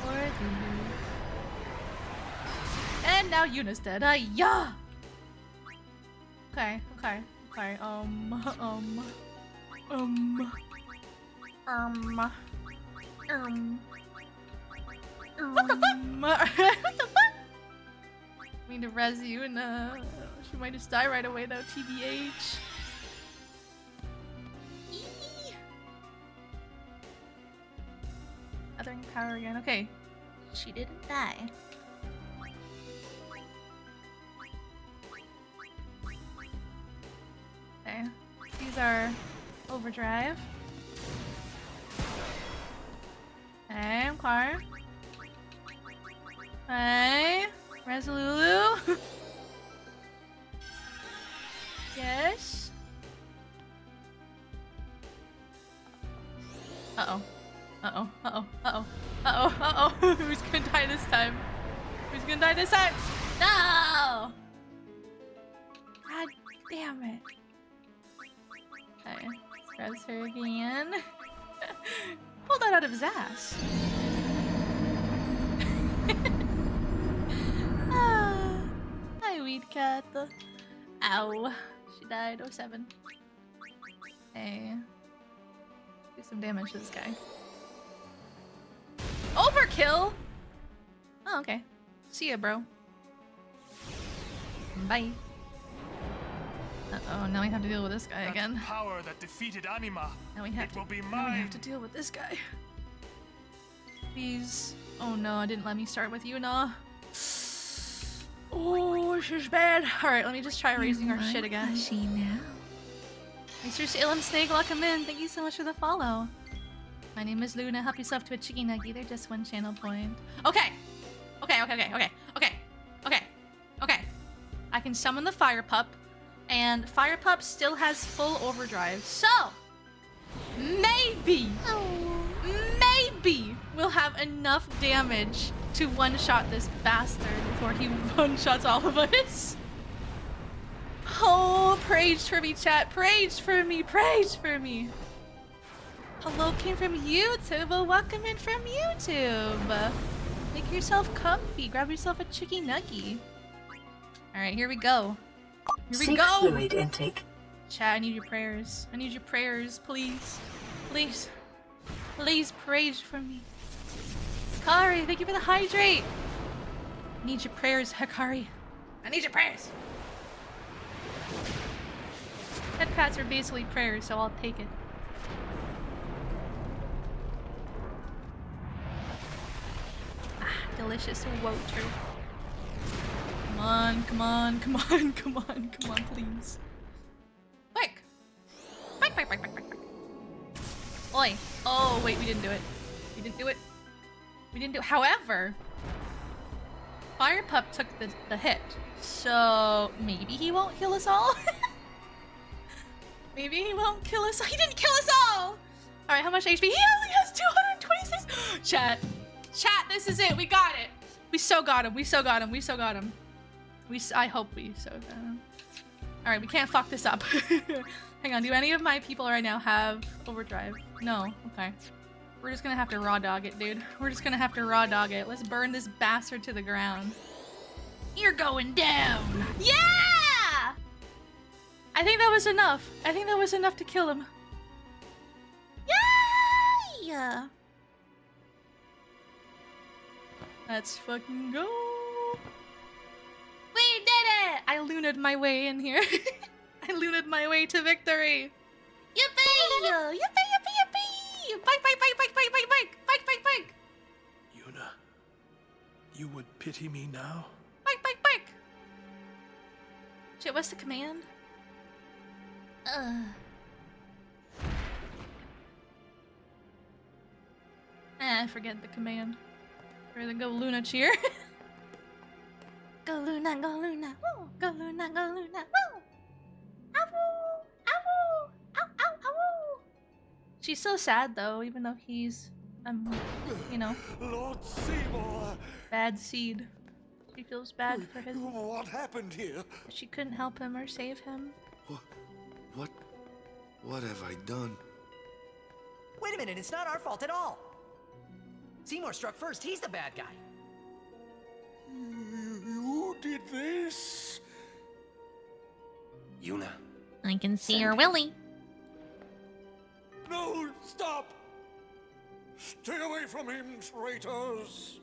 Poor Lulu. And now Yuna's dead. Yeah. Okay, okay, okay. What the fuck? What the fuck? I need to res you and she might just die right away though, TBH. Othering power again. Okay. She didn't die. Okay. These are overdrive. Okay, okay. Hey, Resolulu. Yes. Uh-oh. Uh-oh. Uh-oh. Uh-oh. Uh-oh. Uh-oh. Who's gonna die this time? Who's gonna die this time? No! God damn it. Okay. Let's res her again. Pull that out of his ass. Hi, Weed Cat. Ow. She died. 07. Hey. Do some damage to this guy. Overkill! Oh, okay. See ya, bro. Bye. Uh-oh, now we have to deal with this guy again. Power that defeated Anima. Now we have to deal with this guy. Please. Oh no, it didn't let me start with Yuna. Oh, this is bad. Alright, let me just try raising our shit again. Now. Mr. Salem Snake, welcome in. Thank you so much for the follow. My name is Luna. Help yourself to a chicken nuggie. They're just one channel point. Okay. Okay. I can summon the fire pup, and fire pup still has full overdrive. So maybe we'll have enough damage to one-shot this bastard before he one-shots all of us. Oh, praise for me, chat. Praise for me. Praise for me. Hello came from YouTube. Well, welcome in from YouTube. Make yourself comfy. Grab yourself a chicky nuggie. All right, here we go. Here we Seek go. fluid intake. Chat, I need your prayers. I need your prayers, please. Please. Please praise for me. Hikari, thank you for the hydrate. I need your prayers, Hikari. I need your prayers. Headpats are basically prayers, so I'll take it. Ah, delicious water. Come on, come on, come on, come on, come on, please. Quick! Quick, quick, quick, quick, quick, quick. Oi. Oh, wait, we didn't do it. We didn't do it. We didn't do it. However, Fire Pup took the hit. So maybe he won't kill us all? Maybe he won't kill us all. He didn't kill us all! Alright, how much HP? He only has 226! Chat. Chat, this is it. We got it. We so got him. We so got him. We so got him. I hope we so got him. Alright, we can't fuck this up. Hang on, do any of my people right now have overdrive? No. Okay. We're just gonna have to raw dog it, dude. We're just gonna have to raw dog it. Let's burn this bastard to the ground. You're going down! Yeah! I think that was enough. I think that was enough to kill him. Yay! Let's fucking go. We did it! I Luna'd my way in here. I Luna'd my way to victory. Yippee! Yippee, yippee, yippee! Bike, bike, bike, bike, bike, bike, bike! Bike, bike, bike! Yuna, you would pity me now? Bike, bike, bike! Shit, what's the command? I forget the command. We're gonna go Luna cheer. Go Luna, go Luna, woo! Go Luna, go Luna, woo! Ow! Ow! Ow! Ow! Ow! She's so sad though, even though he's, you know, Lord Seymour! bad seed. She feels bad for his. What happened here? She couldn't help him or save him. What have I done? Wait a minute, it's not our fault at all. Seymour struck first, he's the bad guy. You did this? Yuna. I can see your willy. No, stop! Stay away from him, traitors!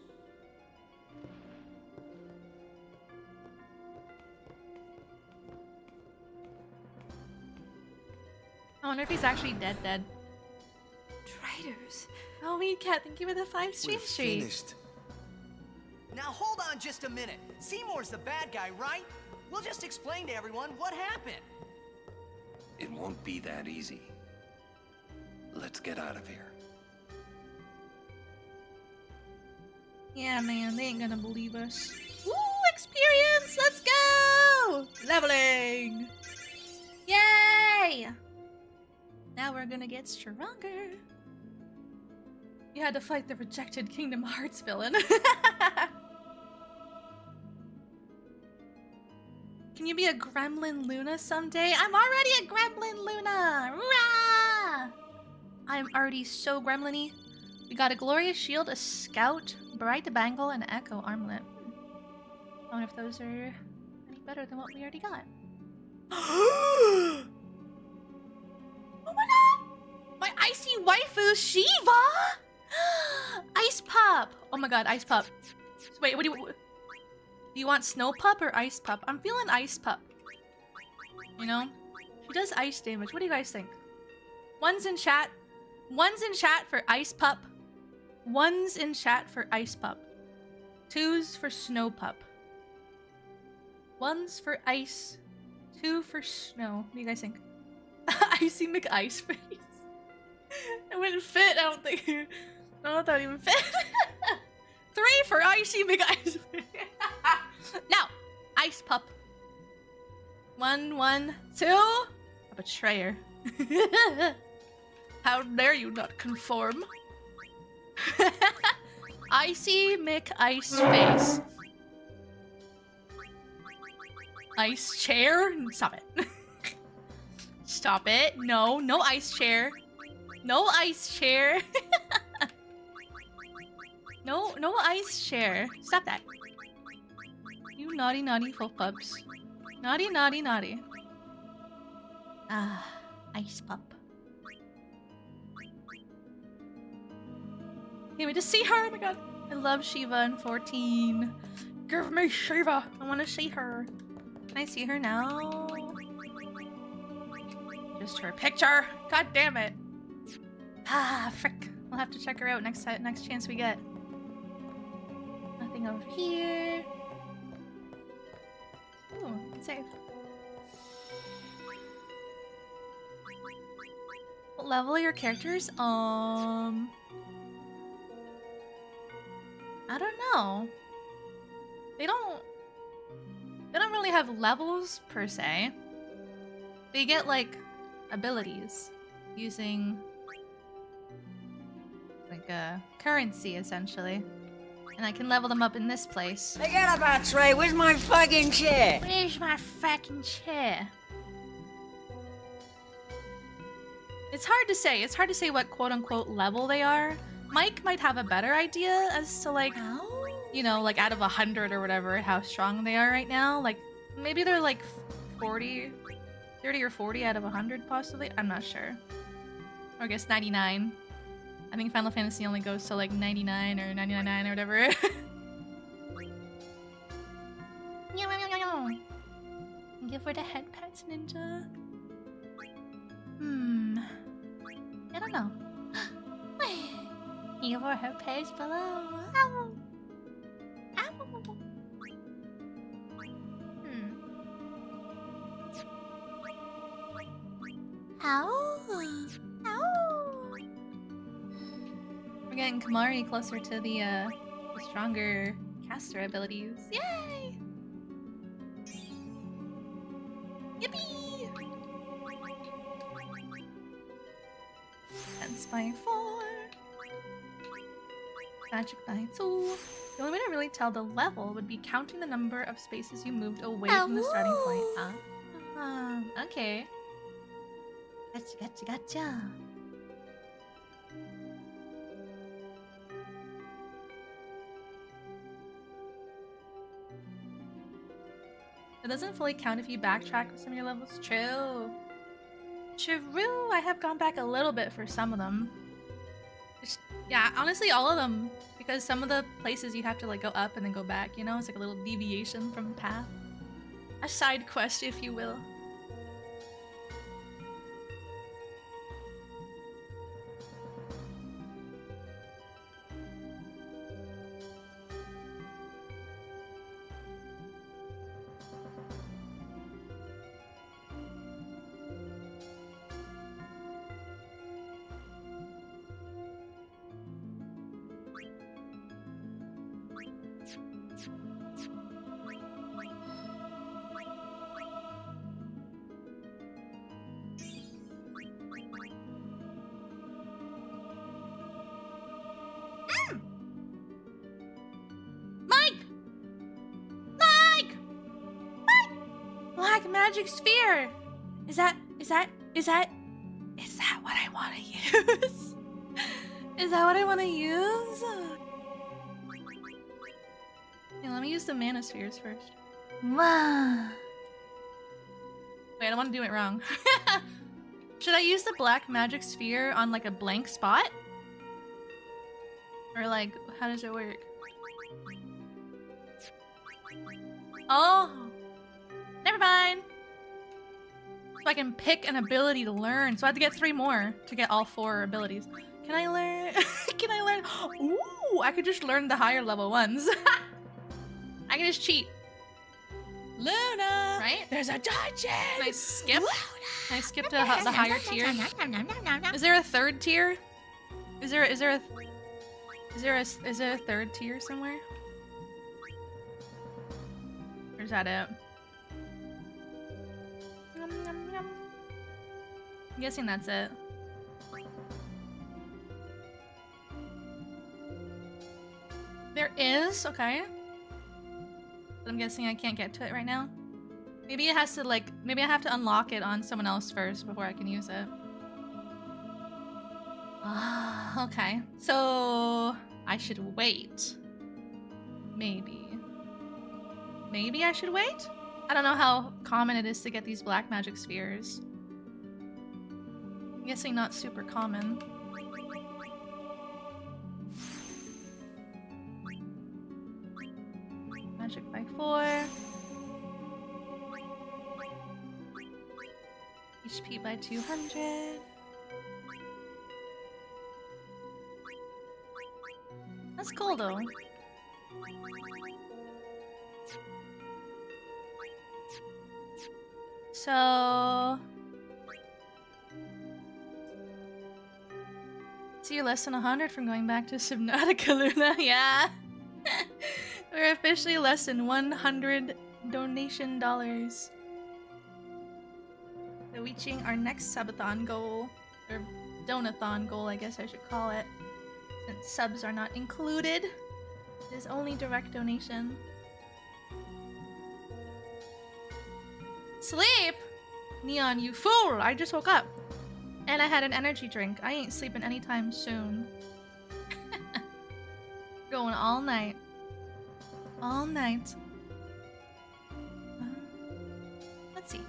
I wonder if he's actually dead. Traitors. Oh, we cat. Thank you for the 5 stream streak. Finished. Now hold on just a minute. Seymour's the bad guy, right? We'll just explain to everyone what happened. It won't be that easy. Let's get out of here. Yeah, man, they ain't gonna believe us. Woo! Experience! Let's go! Leveling! Yay! Now we're gonna get stronger. You had to fight the rejected Kingdom Hearts villain. Can you be a gremlin Luna someday? I'm already a gremlin Luna! Rah! I'm already so gremlin-y. We got a glorious shield, a scout, bright bangle, and echo armlet. I wonder if those are any better than what we already got. Oh my god! My icy waifu Shiva! Ice Pup! Oh my god, Ice Pup. Wait, what do you want Snow Pup or Ice Pup? I'm feeling Ice Pup. You know? She does ice damage. What do you guys think? One's in chat. One's in chat for Ice Pup. One's in chat for Ice Pup. Two's for Snow Pup. One's for Ice. 2 for Snow. What do you guys think? Icy McIce face. It wouldn't fit, I don't think. I don't know if that would even fit. 3 for Icy McIce face. Now, Ice Pup. 1, 1, 2. A betrayer. How dare you not conform? Icy McIce face. ice chair? Stop it. Stop it. No, no ice chair. No ice chair. No, no ice chair. Stop that. You naughty, naughty full pups. Naughty, naughty, naughty. Ah, ice pup. Can't wait to see her. Oh my god. I love Shiva in 14. Give me Shiva. I want to see her. Can I see her now? Just her picture. God damn it. Ah, frick. We'll have to check her out next chance we get. Nothing over here. Ooh, save. What level are your characters? I don't know. They don't really have levels per se. They get like abilities using like a currency essentially. And I can level them up in this place. Forget about Trey. Where's my fucking chair? Where's my fucking chair? It's hard to say. It's hard to say what quote-unquote level they are. Mike might have a better idea as to like, you know, like out of 100 or whatever, how strong they are right now. Like, maybe they're like 30 or 40 out of 100 possibly. I'm not sure. Or I guess 99. I think Final Fantasy only goes to like 99 or 99 or whatever. Thank you for the headpats, Ninja. I don't know. Here for her page below. Ow. Ow. Ow. Ow. We're getting Kamari closer to the stronger caster abilities. Yay! Yippee! That's by 4. Magic by 2. The only way to really tell the level would be counting the number of spaces you moved away from the starting point. Okay. Gotcha. It doesn't fully count if you backtrack with some of your levels. True. I have gone back a little bit for some of them. Yeah, honestly, all of them. Because some of the places you have to like go up and then go back, you know? It's like a little deviation from the path. A side quest, if you will. Magic sphere! Is that what I want to use? Is that what I want to use? Yeah, let me use the mana spheres first. Wow. Wait, I don't want to do it wrong. Should I use the black magic sphere on like a blank spot? Or like, how does it work? Oh! Never mind! So I can pick an ability to learn. So I have to get 3 more to get all 4 abilities. Can I learn? Can I learn? Ooh! I could just learn the higher level ones. I can just cheat. Luna! Right? There's a dungeon! Can I skip? Can I skip to the higher tier? Is there a 3rd tier? Is there a 3rd tier somewhere? Or is that it? I'm guessing that's it. There is? Okay. But I'm guessing I can't get to it right now. Maybe it has to like, maybe I have to unlock it on someone else first before I can use it. Ah, okay. So I should wait. Maybe. Maybe I should wait? I don't know how common it is to get these black magic spheres. I'm guessing not super common. Magic by 4. HP by 200. That's cool though. So you're less than 100 from going back to Subnautica, Luna. Yeah. We're officially less than 100 donation dollars. So reaching our next subathon goal, or donathon goal, I guess I should call it, since subs are not included. It is only direct donation. Sleep? Neon, you fool! I just woke up. And I had an energy drink. I ain't sleeping anytime soon. Going all night. All night. Let's see.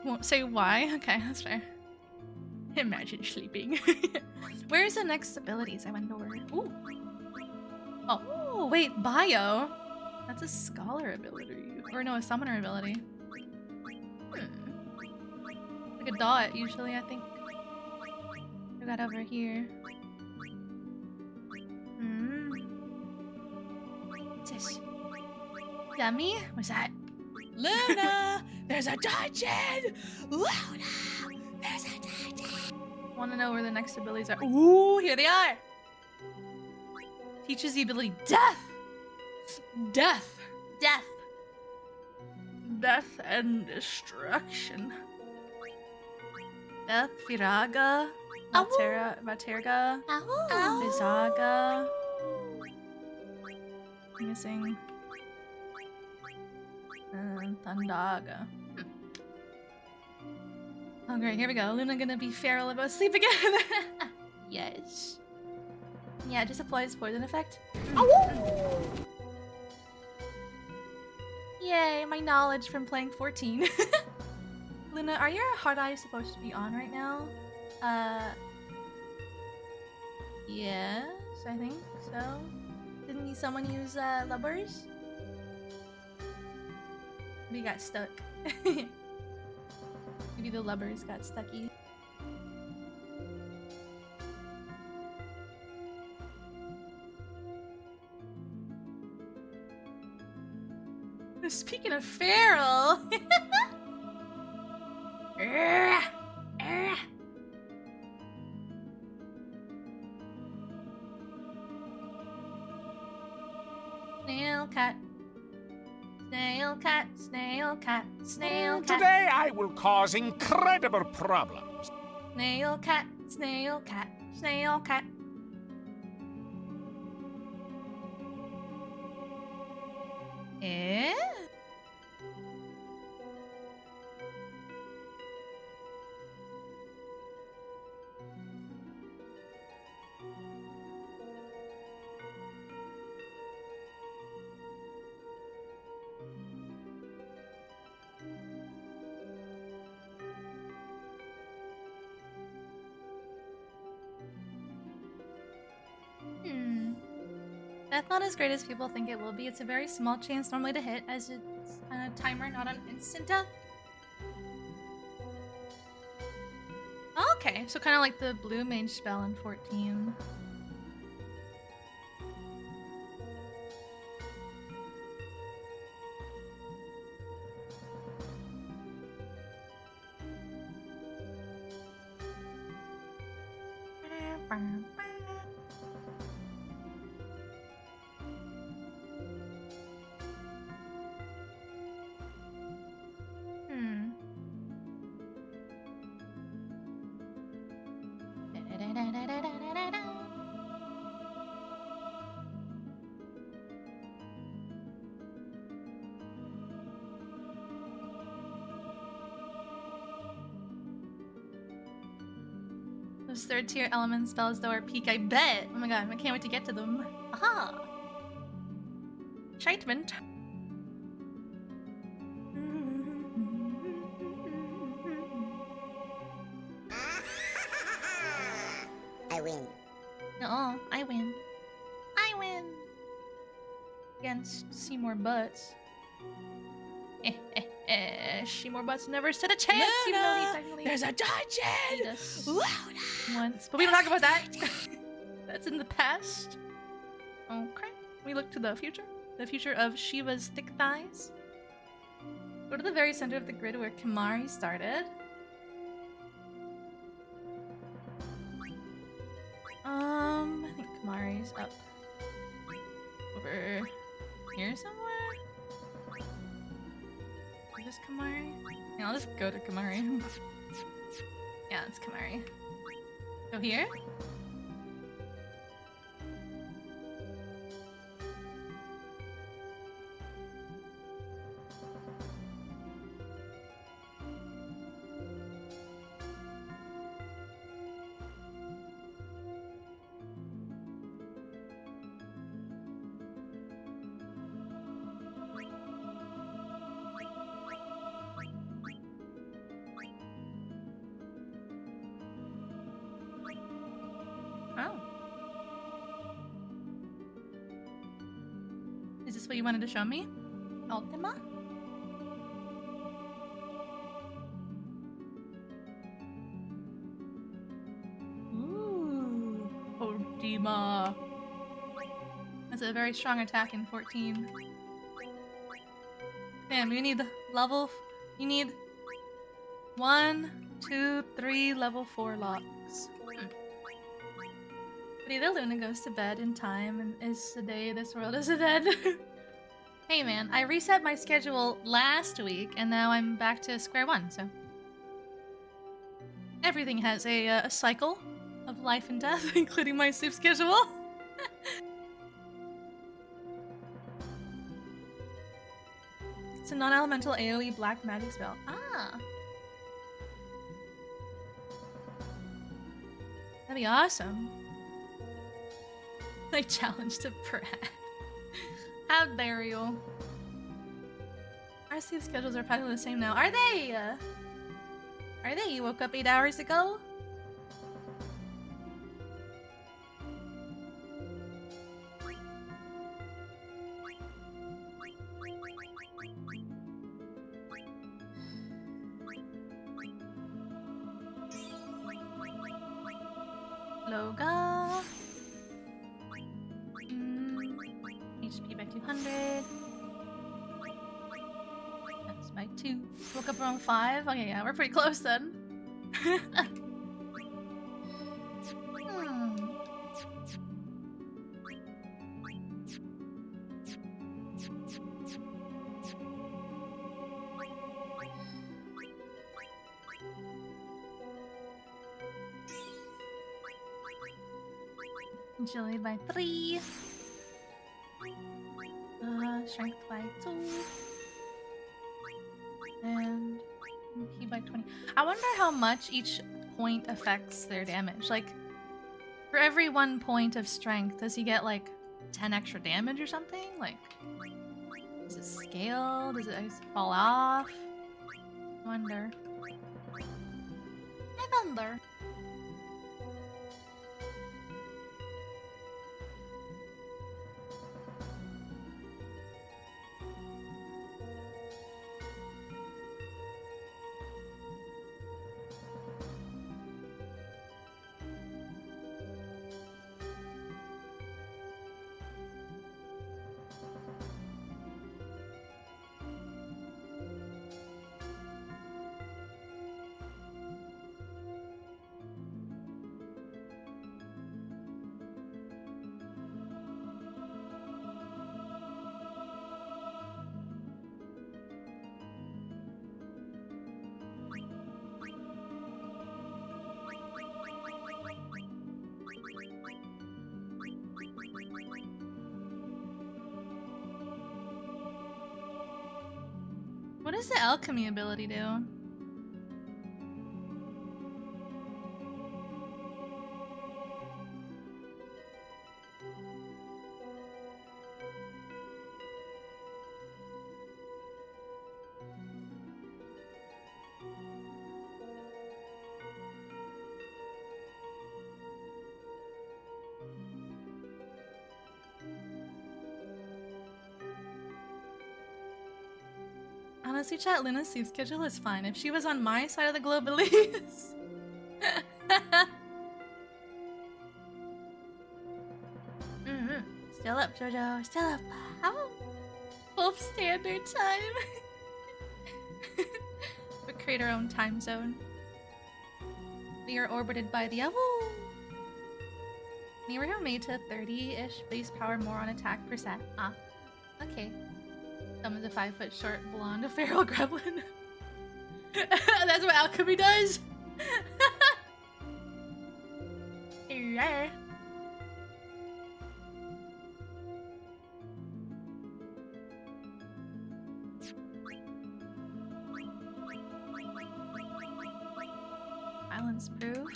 Won't say why? Okay, that's fair. Imagine sleeping. Where's the next abilities? I went over. Ooh. Oh, wait, bio. That's a scholar ability. Or no, a summoner ability. Like a dot, usually, I think. We got over here. What's this? Yummy? What's that? Luna! There's a dungeon! Luna! There's a dungeon! Want to know where the next abilities are? Ooh, here they are! Teaches the ability Death! Death! Death! Death and destruction. Death, Viraga, Vaterga, Vizaga. Missing. Thundaga. Oh great, here we go. Luna gonna be feral about sleep again. Yes. Yeah, it just applies poison effect. Yay, my knowledge from playing 14. Luna, are your hard eyes supposed to be on right now? Yes, I think so. Didn't someone use lubbers? We got stuck. Maybe the lubbers got stucky. Speaking of feral. Snail cat. Snail cat, snail cat, snail cat. Today I will cause incredible problems. Snail cat, snail cat, snail cat. Eh? That's not as great as people think it will be. It's a very small chance normally to hit, as it's a timer, not an instanta. Okay, so kind of like the blue mage spell in 14. Those third tier element spells though are peak, I bet. Oh my god, I can't wait to get to them. Aha! Treatment. I win. No, I win. I win! Against Seymour Butts. Seymour Butts never stood a chance, even though he technically There's a dungeon! beat us once. But we don't talk about that. That's in the past. Okay. We look to the future. The future of Shiva's thick thighs. Go to the very center of the grid where Kimari started. I think Kimari's up over here somewhere. Is this Kimari? Yeah, I'll just go to Kimari. Yeah, it's Kimari. Go here? Is this what you wanted to show me? Ultima? Ooh. Ultima. That's a very strong attack in 14. Damn, you need level... You need 1, 2, 3 level 4 locks. But either Luna goes to bed in time and is the day this world is dead. Hey man, I reset my schedule last week and now I'm back to square one, so... Everything has a cycle of life and death, including my sleep schedule. It's a non-elemental AoE black magic spell. Ah! That'd be awesome. I challenged a brat. How dare you? Our sleep schedules are practically the same now. Are they? Are they? You woke up 8 hours ago? Loga. HP by 200. That's by 2. Woke up around 5. Okay, yeah, we're pretty close then. Agility by 3. Strength by 2. And MP by 20. I wonder how much each point affects their damage. Like, for every 1 point of strength, does he get like 10 extra damage or something? Like, does it scale? Does it fall off? I wonder. I wonder. What does the alchemy ability do? Honestly, chat, Luna's sleep schedule is fine. If she was on my side of the globe, at least. Still up, Jojo. Still up. How? Both standard time. We create our own time zone. We are orbited by the Newer are made to 30-ish base power more on attack per set. Ah, okay. Summons a 5-foot short blonde feral gremlin. That's what alchemy does. Yeah. Silence proof.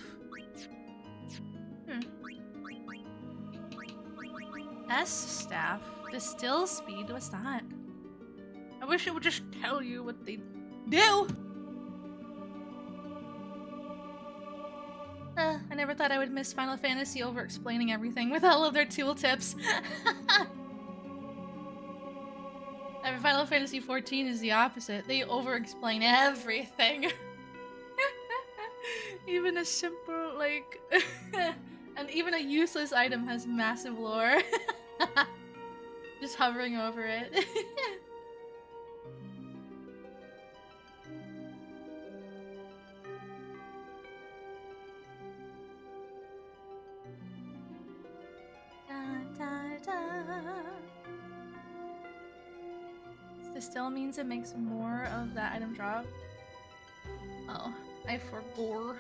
S staff. Distill speed. What's that? I wish it would just tell you what they do. I never thought I would miss Final Fantasy over explaining everything with all of their tooltips. And Final Fantasy 14 is the opposite. They over-explain everything. Even a simple, like... and even a useless item has massive lore. Just hovering over it. This still means it makes more of that item drop. Oh, I forgot.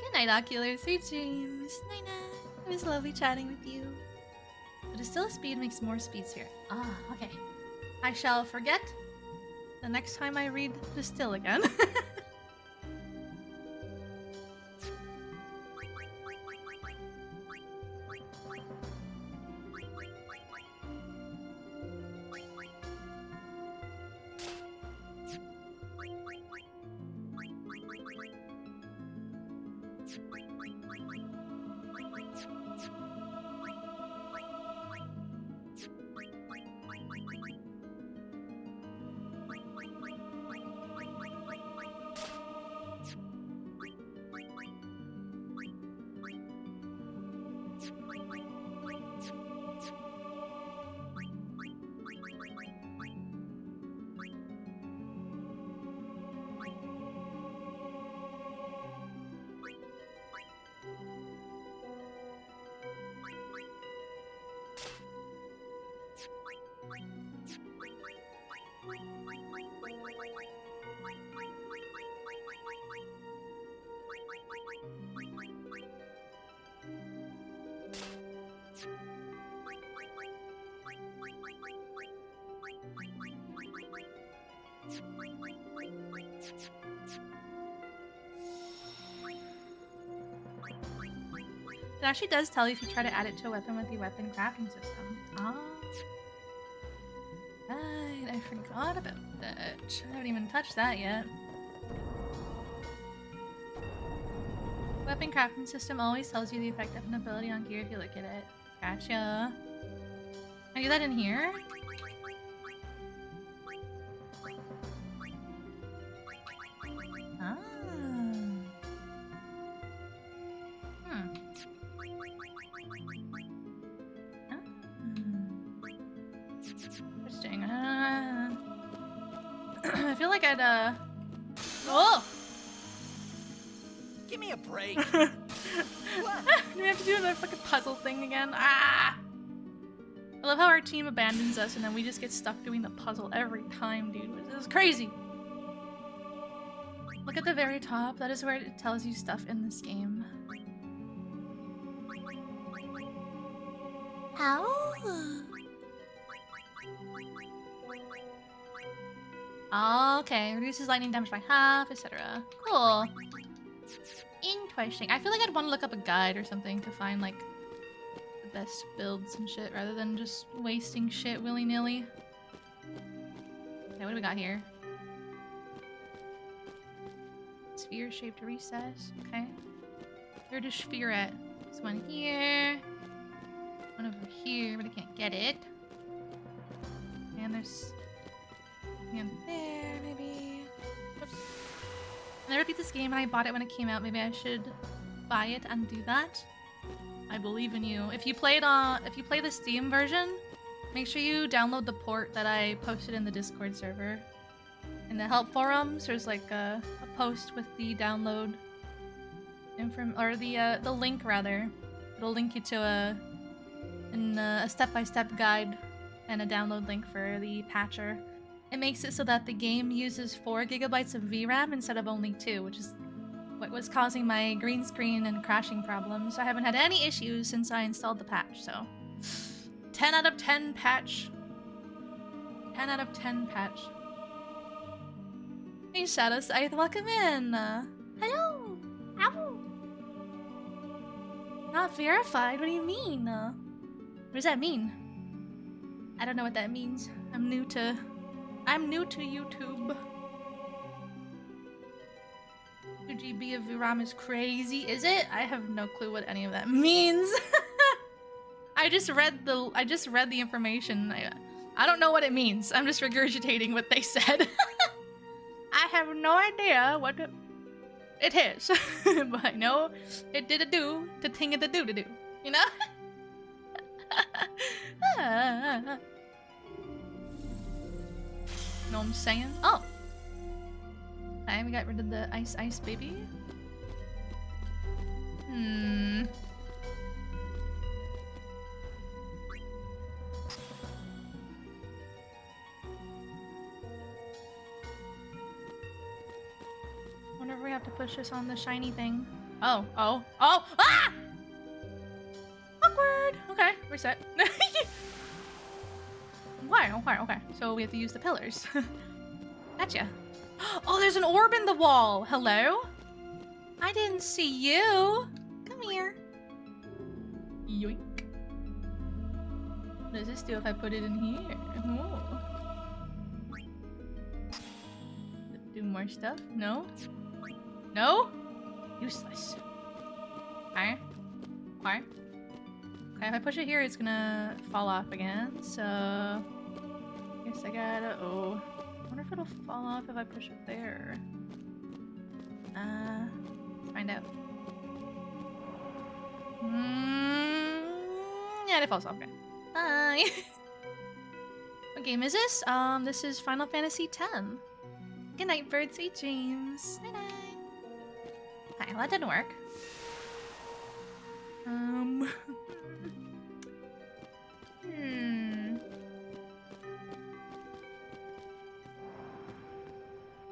Good night, Oculars. Sweet dreams. Night night. It was lovely chatting with you. The distill speed makes more speeds here. Ah, okay. I shall forget the next time I read distill again. It actually does tell you if you try to add it to a weapon with the weapon crafting system. Ah. Right, I forgot about that. I haven't even touched that yet. Weapon crafting system always tells you the effect of an ability on gear if you look at it. Gotcha. Can I do that in here? Ah. Interesting. I feel like I'd, Oh! Give me a break. Do we have to do another fucking puzzle thing again? Ah! I love how our team abandons us and then we just get stuck doing the puzzle every time, dude. This is crazy. Look at the very top. That is where it tells you stuff in this game. How? Okay, reduces lightning damage by half, etc. Cool. Interesting. I feel like I'd want to look up a guide or something to find, like, the best builds and shit rather than just wasting shit willy-nilly. Okay, what do we got here? Sphere-shaped recess. Okay. Where does sphere at? There's one here. One over here, but I can't get it. And there's And there, maybe. Oops. I never beat this game and I bought it when it came out. Maybe I should buy it and do that. I believe in you. If you play the Steam version, make sure you download the port that I posted in the Discord server. In the help forums, there's like a post with the download the link rather. It'll link you to a step-by-step guide and a download link for the patcher. It makes it so that the game uses 4 gigabytes of VRAM instead of only 2, which is what was causing my green screen and crashing problems. I haven't had any issues since I installed the patch, so 10 out of 10 patch. 10 out of 10 patch. Hey Shadow Scythe, welcome in! Hello! Ow! Not verified? What do you mean? What does that mean? I don't know what that means. I'm new to YouTube. 2 GB of VRAM is crazy, is it? I have no clue what any of that means. I just read the information. I don't know what it means. I'm just regurgitating what they said. I have no idea what it is, but I know it did a do to ting it to do, you know? Know what I'm saying? Oh! Okay, we got rid of the ice baby. Wonder if we have to push this on the shiny thing. Oh! Ah! Awkward! Okay, reset. Okay. So we have to use the pillars. Gotcha. Oh, there's an orb in the wall! Hello? I didn't see you! Come here. Yoink. What does this do if I put it in here? Oh. Do more stuff? No? No? Useless. Okay. Okay. Okay, if I push it here, it's gonna fall off again, so... Guess I gotta... Oh. I wonder if it'll fall off if I push it there. Let's find out. Yeah, it falls off. Okay. Bye! What game is this? This is Final Fantasy X. Good night, bird. Sweet dreams. Night-night. Okay, well that didn't work.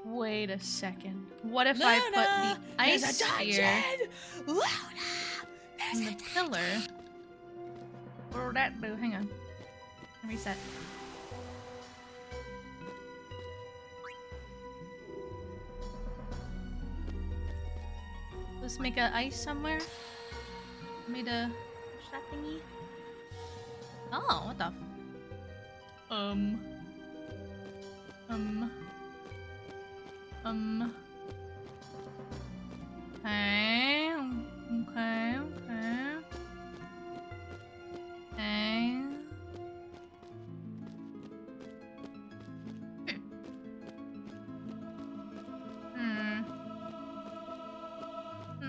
Wait a second. What if I put the ice sphere in the pillar? What would that do? Hang on. Reset. Let's make an ice somewhere. Made a shot thingy. Oh, what the? Okay.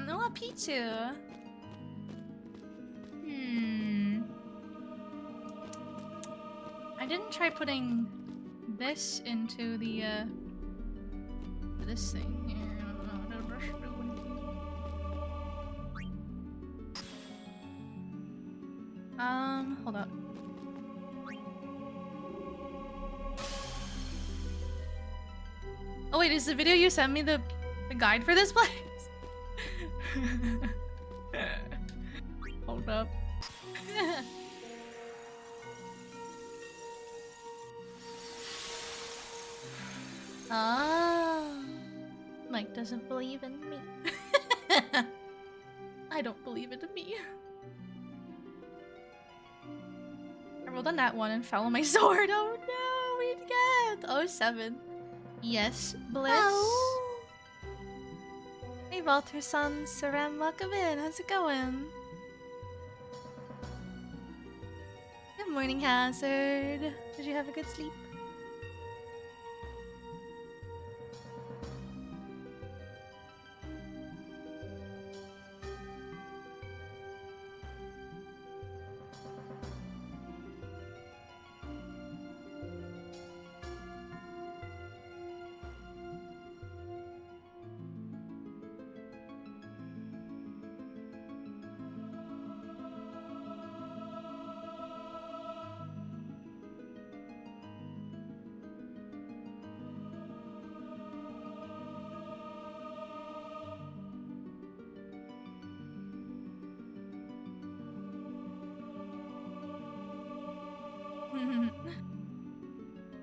No, a Pichu. I didn't try putting this into the this thing here. Hold up. Oh wait, is the video you sent me the guide for this place? Hold up. Mike doesn't believe in me. I don't believe it in me. I rolled on that one and fell on my sword. Oh no, we get 07. Yes, Bliss. Oh. Hey, Walter-san, Saram, welcome in. How's it going? Good morning, Hazard. Did you have a good sleep?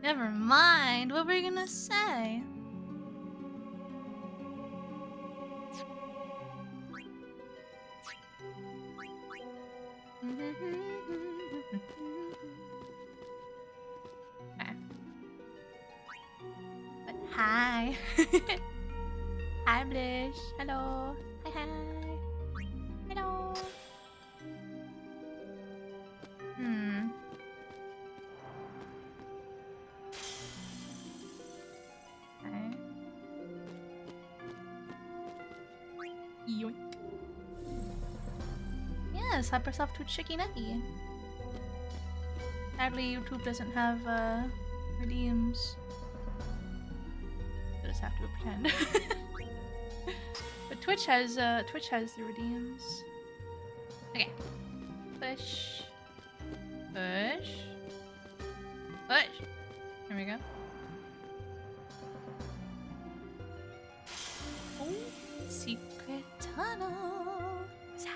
Never mind. What were you gonna say? Okay. But hi. Hi, Blish. Hello. Hi, hi. Hello. Hmm. Okay. Yoink. Yes, Hypersoft Twitch Chicky Nucky. Sadly, YouTube doesn't have redeems. I just have to pretend. But Twitch has the redeems. Okay. Push. Push. Push. There we go. Oh, secret tunnel. What's that?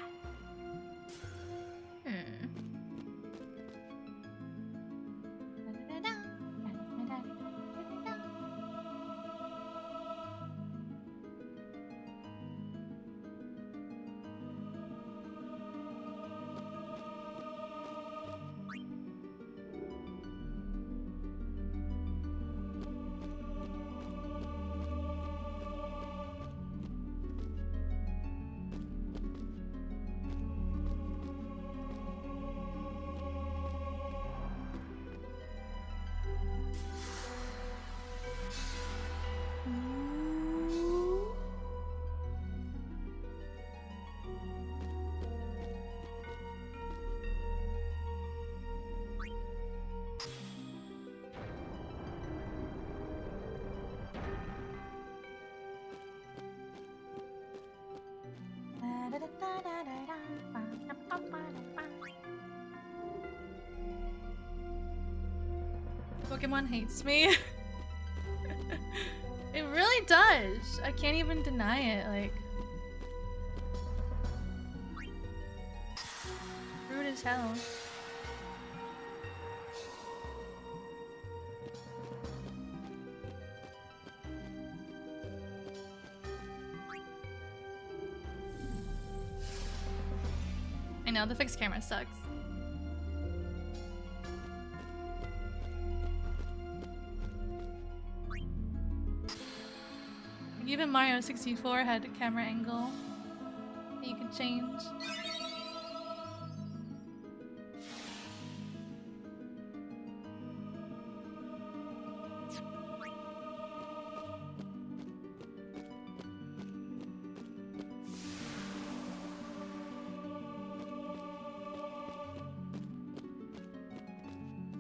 Pokemon hates me. It really does. I can't even deny it. Like, rude as hell. I know, the fixed camera sucks. Even Mario 64 had a camera angle that you could change.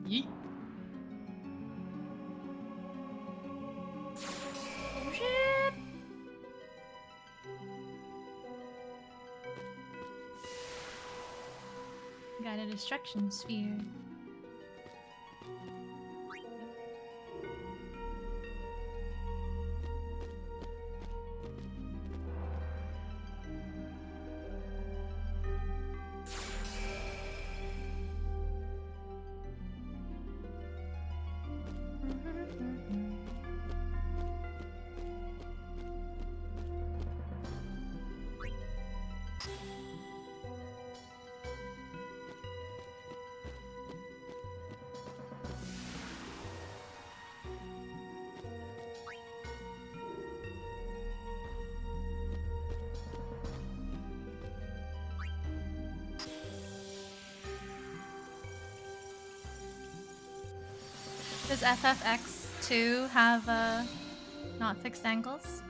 Yeet. Oh shit! Got a destruction sphere. Does FFX2 have not fixed angles?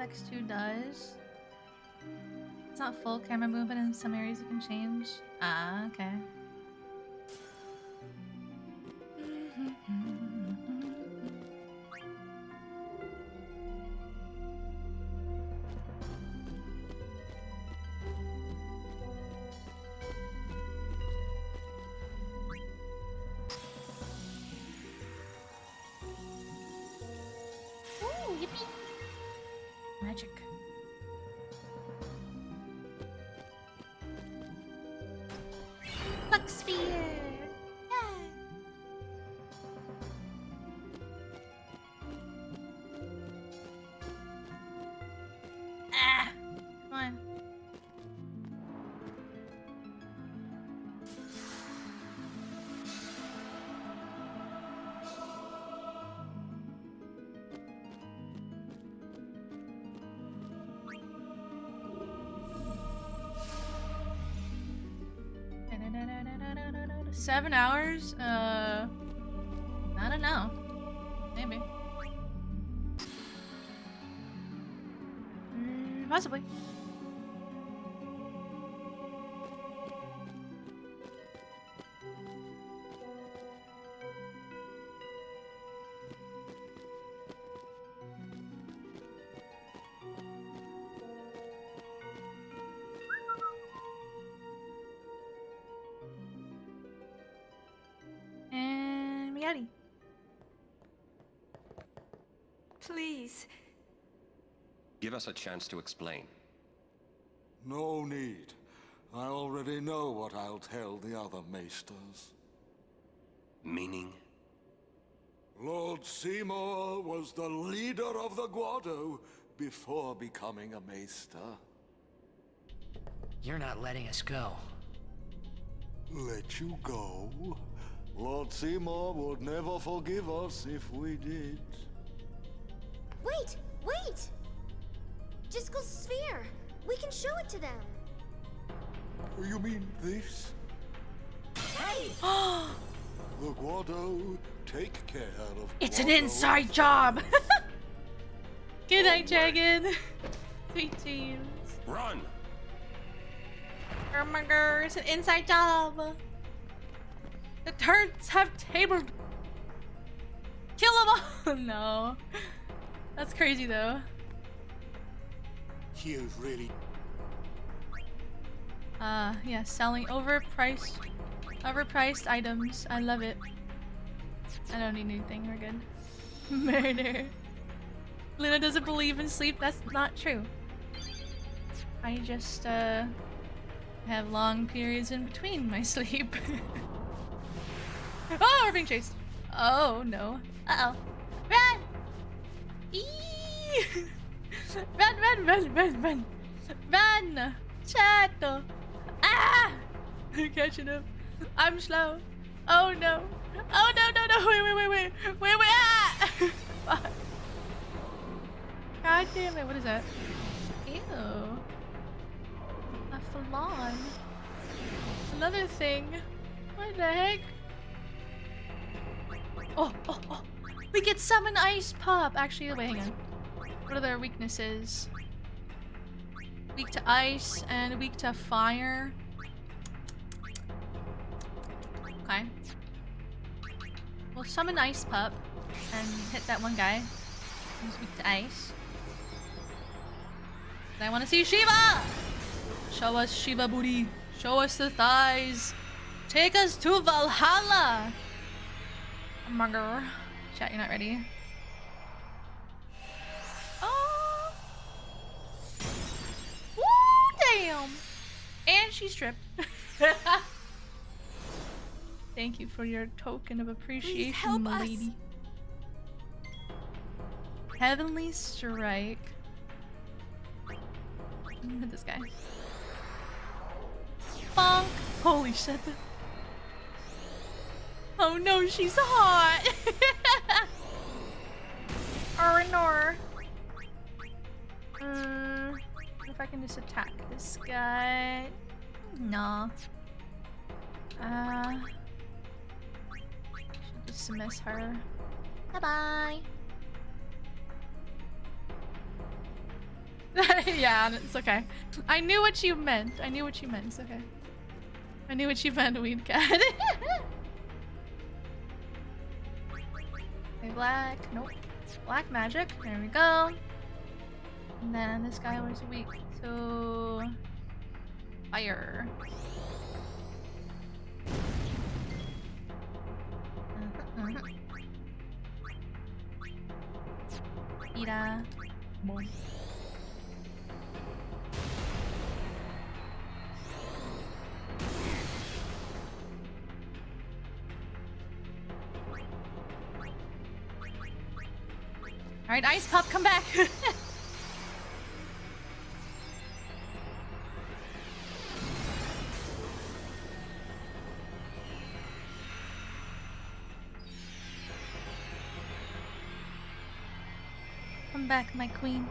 X2 does. It's not full camera movement. In some areas you can change. Ah, okay. Ooh, yippee! Magic. Luck sphere! Ah! Come on. Da-da-da-da-da-da-da-da. 7 hours? I don't know. Maybe. Possibly. And Miyagi. Please. Give us a chance to explain. No need. I already know what I'll tell the other maesters. Meaning? Lord Seymour was the leader of the Guado before becoming a maester. You're not letting us go. Let you go? Lord Seymour would never forgive us if we did. Wait! Wait! Jiskel's sphere! We can show it to them! You mean this? Hey! The Guado take care of It's an Guado. inside job! Good night, Dragon! Sweet dreams. Run! Oh my god, it's an inside job! The turds have tabled! Kill them all! No. That's crazy though. You've really... Yeah, selling overpriced items. I love it. I don't need anything, we're good. Murder. Luna doesn't believe in sleep, that's not true. I just, have long periods in between my sleep. Oh, we're being chased. Oh, no. Uh-oh. Run! Eee! Run, run, run, run, run! Run! Chato! Ah! I'm catching up. I'm slow. Oh no. Oh no, no, no. Wait. Wait, ah! Fuck. God damn it. What is that? Ew. A flan. Another thing. What the heck? Oh. We get summon ice pop. Actually, wait, hang on. What are their weaknesses? Weak to ice and weak to fire. Okay. We'll summon Ice Pup and hit that one guy who's weak to ice. And I want to see Shiva! Show us Shiva booty. Show us the thighs. Take us to Valhalla! Mugger. Chat, you're not ready. Oh! Woo, damn! And she's stripped. Thank you for your token of appreciation, help us. lady. Heavenly Strike. Hit this guy. Bonk! Holy shit. Oh no, she's hot! Or if I can just attack this guy. No. Should dismiss her. Bye bye. Yeah, it's okay. I knew what you meant. I knew what you meant. It's okay. I knew what you meant, Weed Cat. Okay, black. Nope. Black magic. There we go. And then this guy was weak to fire. Ira. Boom. Alright, Ice Pup, come back! Come back, my queen.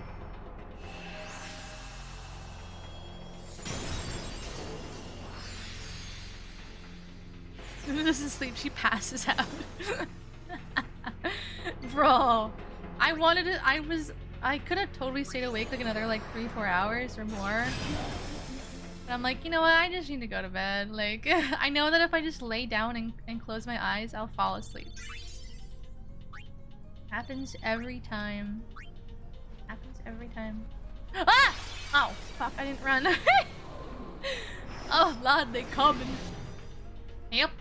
Luna doesn't sleep, she passes out. Bro, I wanted it. I could have totally stayed awake like another like 3-4 hours or more. But I'm like, you know what? I just need to go to bed. Like, I know that if I just lay down and close my eyes, I'll fall asleep. Happens every time. Happens every time. Ah! Oh, fuck, I didn't run. Oh, Lord, they coming. Yep.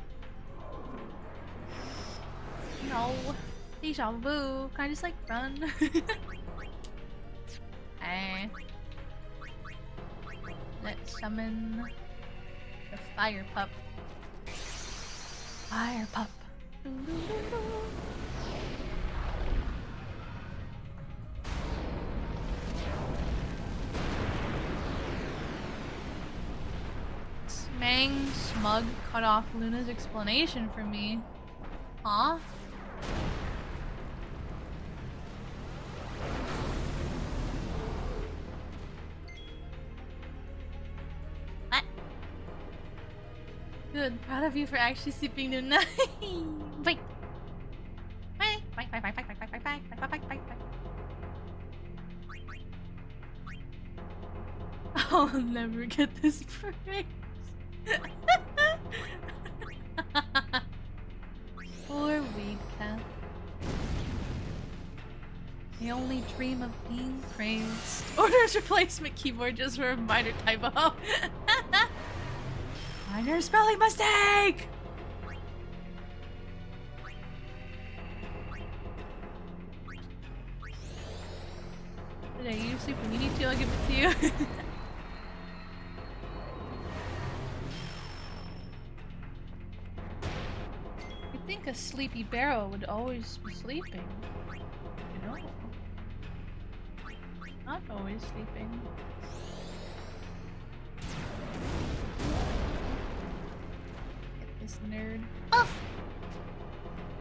No. Deja vu. Can I just, like, run? Hey. Let's summon the fire pup. Fire pup. Mang Smug cut off Luna's explanation for me. Huh? What? Good. Proud of you for actually sleeping tonight. Wait. I'll never get this praise. Poor weed cat. I only dream of being praised. Orders replacement keyboard just for a minor typo. Minor spelling mistake! Today you sleep when you need to, I'll give it to you. You'd think a sleepy barrel would always be sleeping. You know. Not always sleeping. Get this nerd off!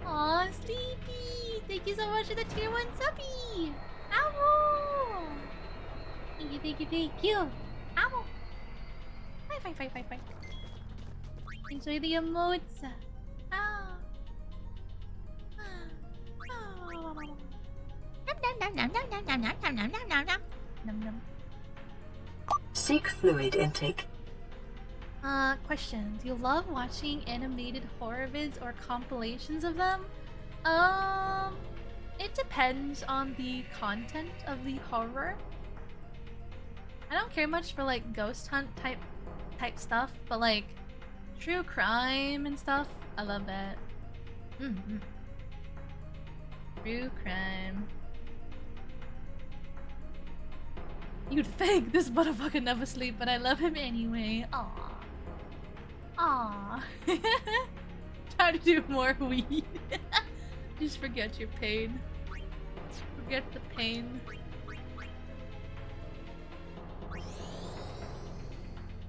Aw, Sleepy! Thank you so much for the tier 1 subby! Ow! Thank you, thank you, thank you! Ow! Bye. Enjoy the emotes! Ow! Seek fluid intake. Question. Do you love watching animated horror vids or compilations of them? It depends on the content of the horror. I don't care much for like ghost hunt type stuff, but like true crime and stuff, I love that. True crime. You'd think this motherfucker never sleep, but I love him anyway. Aww. Aww. Try to do more weed. Just forget your pain. Forget the pain.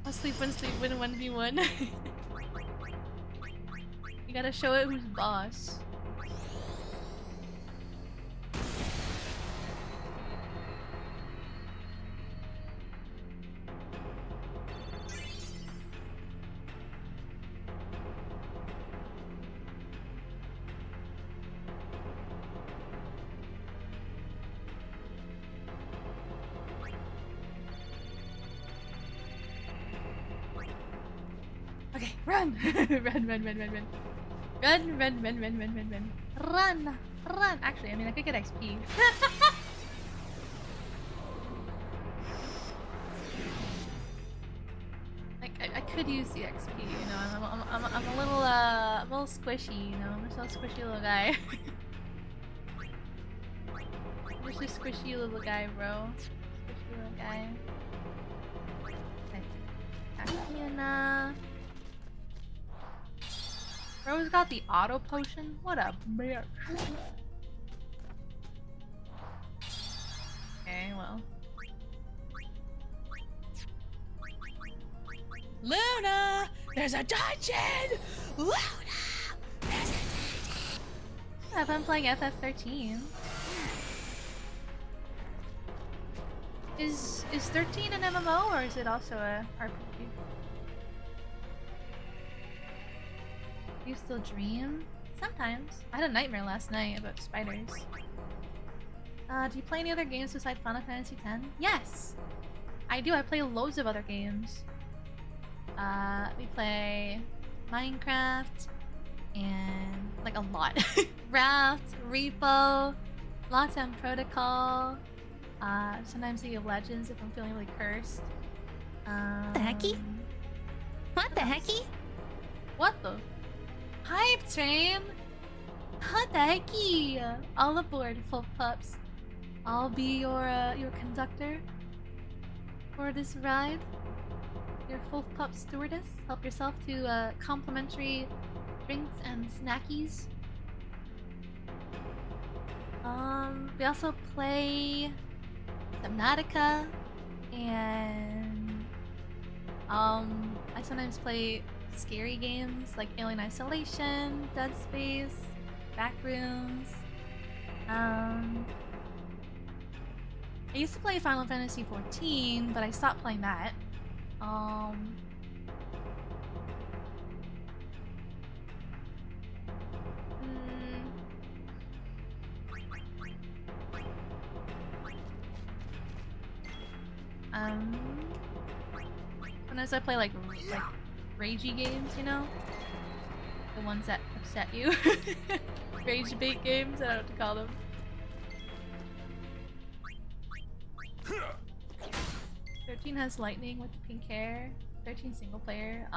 I'll sleep when 1v1. You gotta show it who's boss. Okay, run! Run, run, run, run, run. Run, run, run, run, run, run, run. Run! Run! Actually, I mean, I could get XP. I could use the XP, you know. I'm a little squishy, you know. I'm just a squishy little guy. Just a squishy little guy, bro. Squishy little guy. Okay. Luna. Bro's got the auto potion? What a bitch. Okay, well. Luna! There's a dungeon! Luna! There's a dungeon! I've been playing FF13. Is 13 an MMO or is it also a RPG? Do you still dream? Sometimes. I had a nightmare last night about spiders. Do you play any other games besides Final Fantasy X? Yes! I do. I play loads of other games. We play Minecraft and like a lot. Raft, Repo, lots on Protocol. Sometimes League of Legends if I'm feeling really cursed. The hecky? What the hecky? What the? Hype train! What the hecky? All aboard, full pups. I'll be your conductor for this ride. Your full pup stewardess. Help yourself to complimentary drinks and snackies. We also play Subnautica and I sometimes play scary games like Alien Isolation, Dead Space, Backrooms. I used to play Final Fantasy XIV, but I stopped playing that. Sometimes I play like ragey games, you know? The ones that upset you. Rage bait games, I don't know what to call them. 13 has lightning with the pink hair. 13 single player.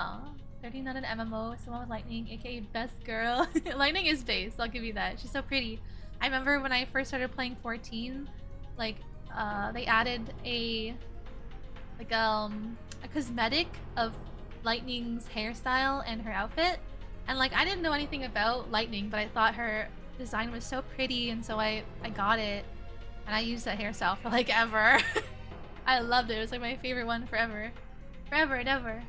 13 not an MMO, someone with lightning, aka best girl. Lightning is base, I'll give you that. She's so pretty. I remember when I first started playing 14, like they added a cosmetic of Lightning's hairstyle and her outfit. And like I didn't know anything about Lightning, but I thought her design was so pretty, and so I got it. And I used that hairstyle for like ever. I loved it. It was like my favorite one forever. Forever and ever.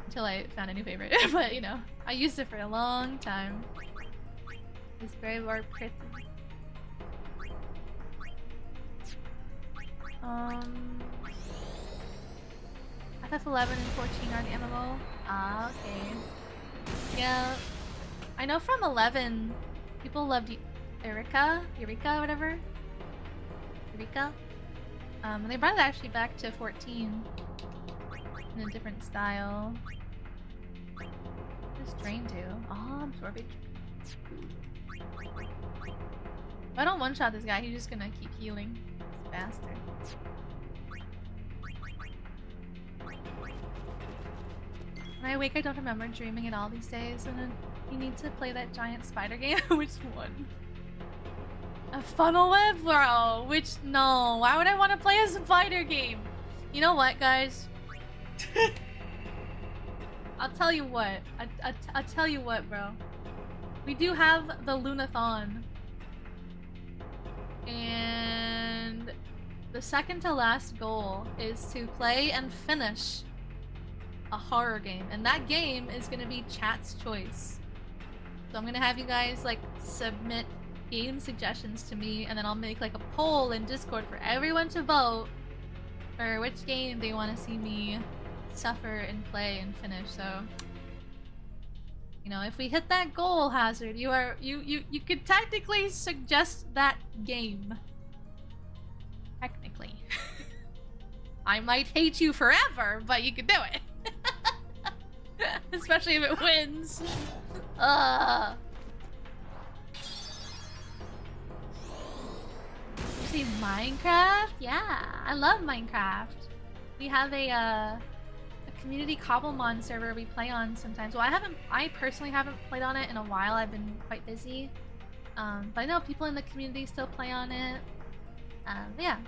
Until I found a new favorite. But you know, I used it for a long time. It's very, very pretty. FF11 and 14 are the MMO. Ah, okay. Yeah. I know from 11, people loved Eureka, whatever. Eureka. And they brought it actually back to 14 in a different style. What does Drain do? Oh, absorb HP. If I don't one-shot this guy, he's just gonna keep healing. This bastard. When I wake, I don't remember dreaming at all these days, and then you need to play that giant spider game. Which one? A funnel web? Bro, which? No. Why would I want to play a spider game? You know what, guys? I'll tell you what. I'll tell you what, bro. We do have the Lunathon. And the second to last goal is to play and finish a horror game. And that game is going to be chat's choice. So I'm going to have you guys like submit game suggestions to me, and then I'll make like a poll in Discord for everyone to vote for which game they want to see me suffer and play and finish. So, you know, if we hit that goal, Hazard, you could technically suggest that game. Technically. I might hate you forever, but you could do it. Especially if it wins. You see Minecraft? Yeah, I love Minecraft. We have a community Cobblemon server we play on sometimes. Well, I personally haven't played on it in a while. I've been quite busy. But I know people in the community still play on it. But yeah.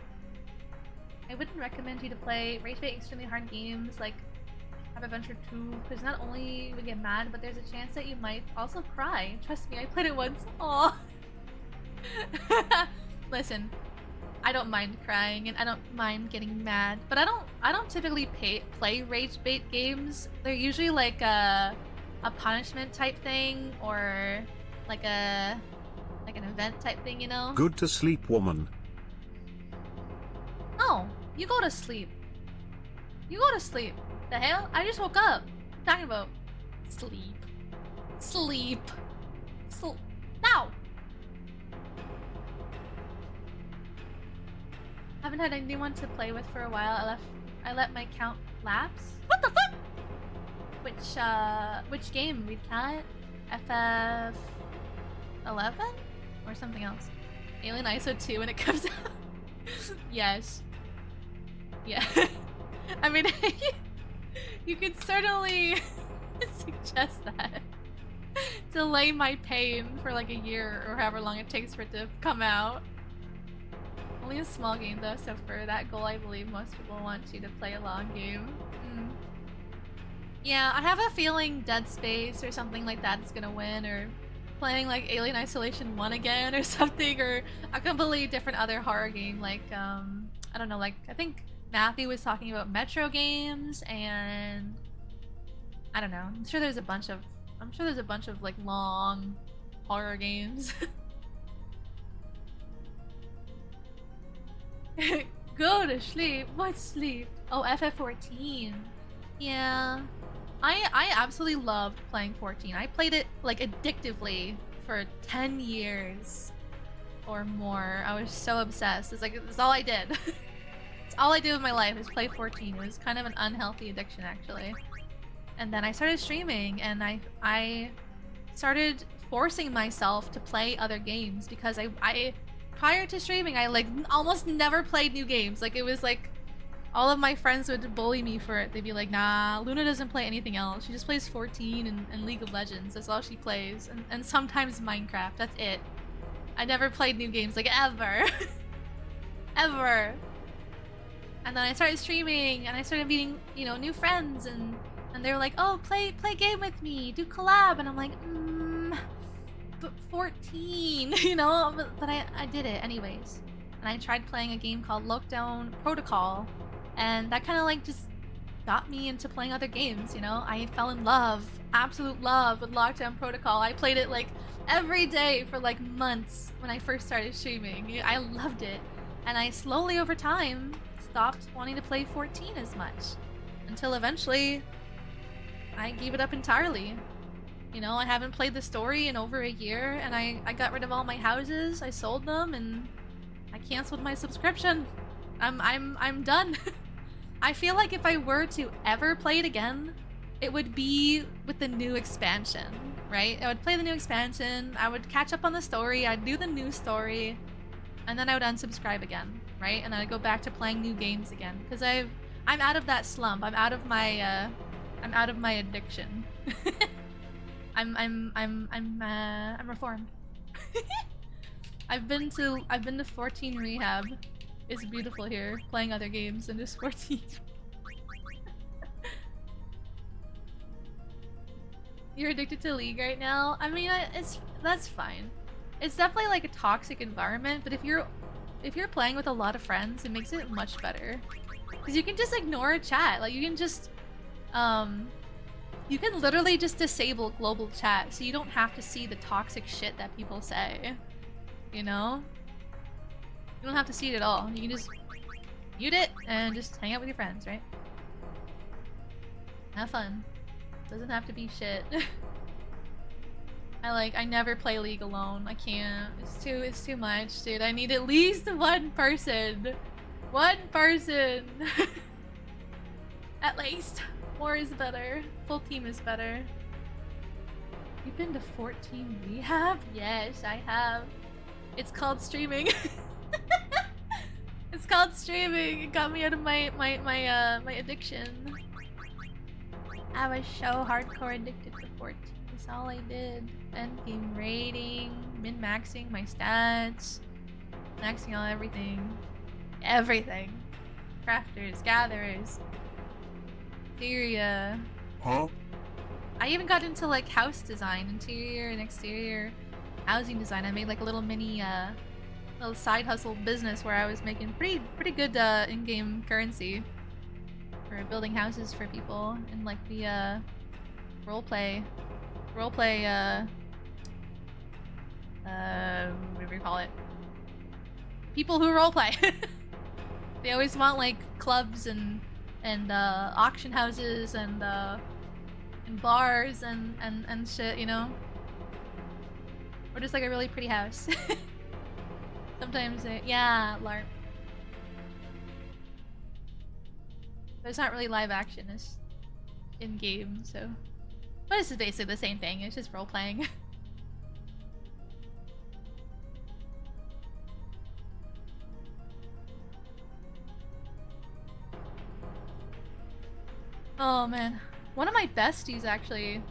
I wouldn't recommend you to play Rage Bait extremely hard games like Have Adventure 2, because not only we get mad, but there's a chance that you might also cry. Trust me, I played it once. Aww. Listen, I don't mind crying and I don't mind getting mad, but I don't typically play Rage Bait games. They're usually like a punishment type thing or like an event type thing, you know? Good to sleep, woman. No, you go to sleep. You go to sleep. The hell? I just woke up. What are you talking about? Sleep. Sleep. Now! Haven't had anyone to play with for a while. I let my count lapse. What the fuck? Which game? We cat? FF 11? Or something else? Alien ISO 2 when it comes out. Yes. Yeah. I mean, you could certainly suggest that. Delay my pain for like a year or however long it takes for it to come out. Only a small game though, so for that goal I believe most people want you to play a long game. Yeah, I have a feeling Dead Space or something like that is gonna win, or playing like Alien Isolation 1 again or something, or a completely different other horror game like, I don't know, like I think Matthew was talking about Metro games, and I don't know, I'm sure there's a bunch of like long horror games. Go to sleep. What sleep? Oh, FF14. Yeah. I absolutely loved playing 14. I played it like addictively for 10 years or more. I was so obsessed. It's like, it's all I did. It's all I did with my life is play 14. It was kind of an unhealthy addiction actually. And then I started streaming and I started forcing myself to play other games because I prior to streaming, I like almost never played new games. Like it was like all of my friends would bully me for it. They'd be like, nah, Luna doesn't play anything else. She just plays 14 and League of Legends. That's all she plays. And sometimes Minecraft. That's it. I never played new games, like ever. Ever. And then I started streaming and I started meeting, you know, new friends and they were like, oh, play game with me, do collab. And I'm like, but 14, you know? But I did it anyways. And I tried playing a game called Lockdown Protocol, and that kind of like just got me into playing other games, you know? I fell in love, absolute love with Lockdown Protocol. I played it like every day for like months when I first started streaming. I loved it. And I slowly over time stopped wanting to play 14 as much. Until eventually, I gave it up entirely. You know, I haven't played the story in over a year, and I got rid of all my houses, I sold them, and I canceled my subscription. I'm done. I feel like if I were to ever play it again, it would be with the new expansion, right? I would play the new expansion, I would catch up on the story, I'd do the new story, and then I would unsubscribe again, right? And then I'd go back to playing new games again, because I'm out of that slump. I'm out of my addiction. I'm reformed. I've been to 14 rehab. It's beautiful here, playing other games than just 14. You're addicted to League right now? I mean, that's fine. It's definitely like a toxic environment, but if you're playing with a lot of friends, it makes it much better. Because you can just ignore a chat. Like you can just you can literally just disable global chat, so you don't have to see the toxic shit that people say. You know? You don't have to see it at all. You can just mute it and just hang out with your friends, right? Have fun. Doesn't have to be shit. I never play League alone. I can't. It's too much, dude. I need at least one person. One person. At least. More is better. Full team is better. You've been to 14 rehab? Yes, I have. It's called streaming. It's called streaming. It got me out of my addiction. I was so hardcore addicted to 14. That's all I did. Endgame rating, min-maxing my stats, maxing out everything. Everything. Crafters, gatherers, Syria. Huh? I even got into like house design, interior and exterior housing design. I made like a little mini little side hustle business where I was making pretty good in-game currency for building houses for people and like the roleplay whatever you call it. People who roleplay. They always want like clubs and auction houses and bars and shit, you know? Or just like a really pretty house. Sometimes yeah, LARP. But it's not really live action, it's in-game, so... But it's basically the same thing, it's just role-playing. Oh man. One of my besties actually,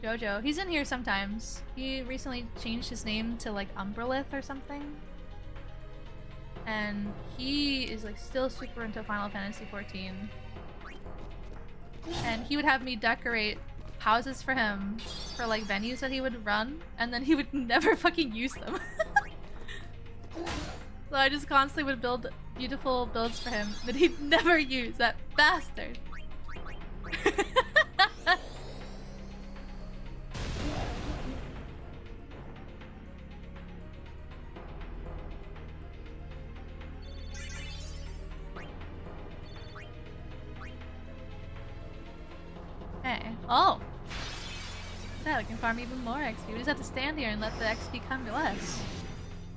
Jojo, he's in here sometimes. He recently changed his name to like Umbrelith or something. And he is like still super into Final Fantasy 14. And he would have me decorate houses for him for like venues that he would run, and then he would never fucking use them. So I just constantly would build beautiful builds for him that he'd never use, that bastard. Hey. Oh! Yeah, we can farm even more XP. We just have to stand here and let the XP come to us.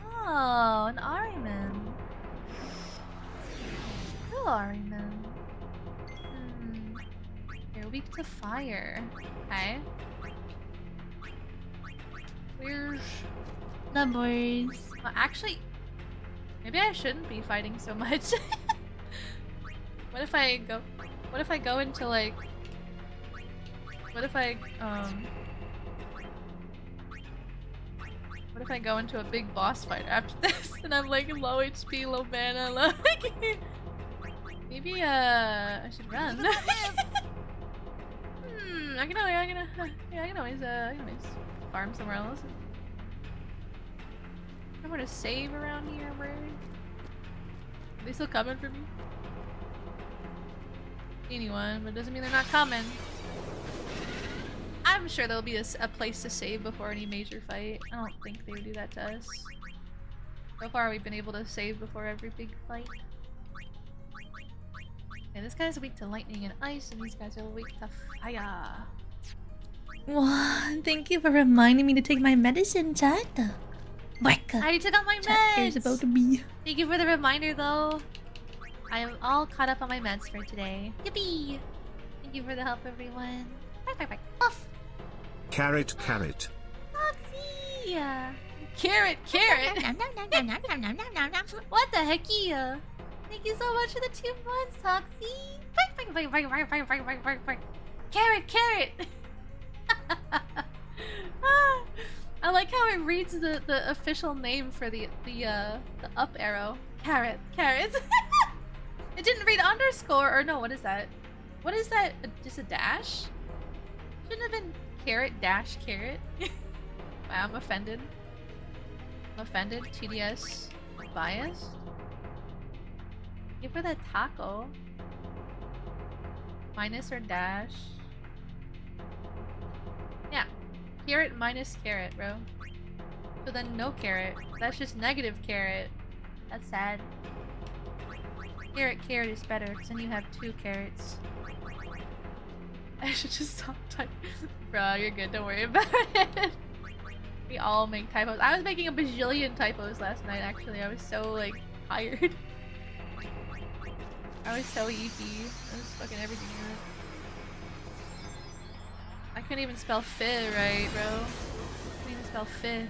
Oh, an Ariman. Cool Ariman. You're weak to fire. Okay. Where's the boys? Well, actually, maybe I shouldn't be fighting so much. What if I go into like... What if I go into a big boss fight after this and I'm like low HP, low mana, like maybe I should run. I can always farm somewhere else. I'm gonna save around here, bro. Are they still coming for me? Anyone, but it doesn't mean they're not coming. I'm sure there'll be a place to save before any major fight. I don't think they would do that to us. So far we've been able to save before every big fight. Okay, this guy's weak to lightning and ice, and these guys are weak to fire. Well, thank you for reminding me to take my medicine, chat. I already took out my Chat cares meds! about me. Thank you for the reminder though. I am all caught up on my meds for today. Yippee! Thank you for the help, everyone. Bye. Off! Carrot, carrot. Foxy! Carrot! What the hecky? Thank you so much for the 2 months, Foxy! Carrot! I like how it reads the official name for the up arrow. Carrot. It didn't read underscore, or no, what is that? What is that? Just a dash? Shouldn't have been carrot dash carrot. Wow, I'm offended. TDS biased. Give her that taco. Minus or dash. Yeah. Carrot minus carrot, bro. So then no carrot. That's just negative carrot. That's sad. Carrot is better, because then you have 2 carrots. I should just stop typing. Bro, you're good, don't worry about it. We all make typos. I was making a bajillion typos last night, actually. I was so, like, tired. I was so eepy. I was fucking everything up. couldn't even spell fi right, bro. Couldn't even spell fi.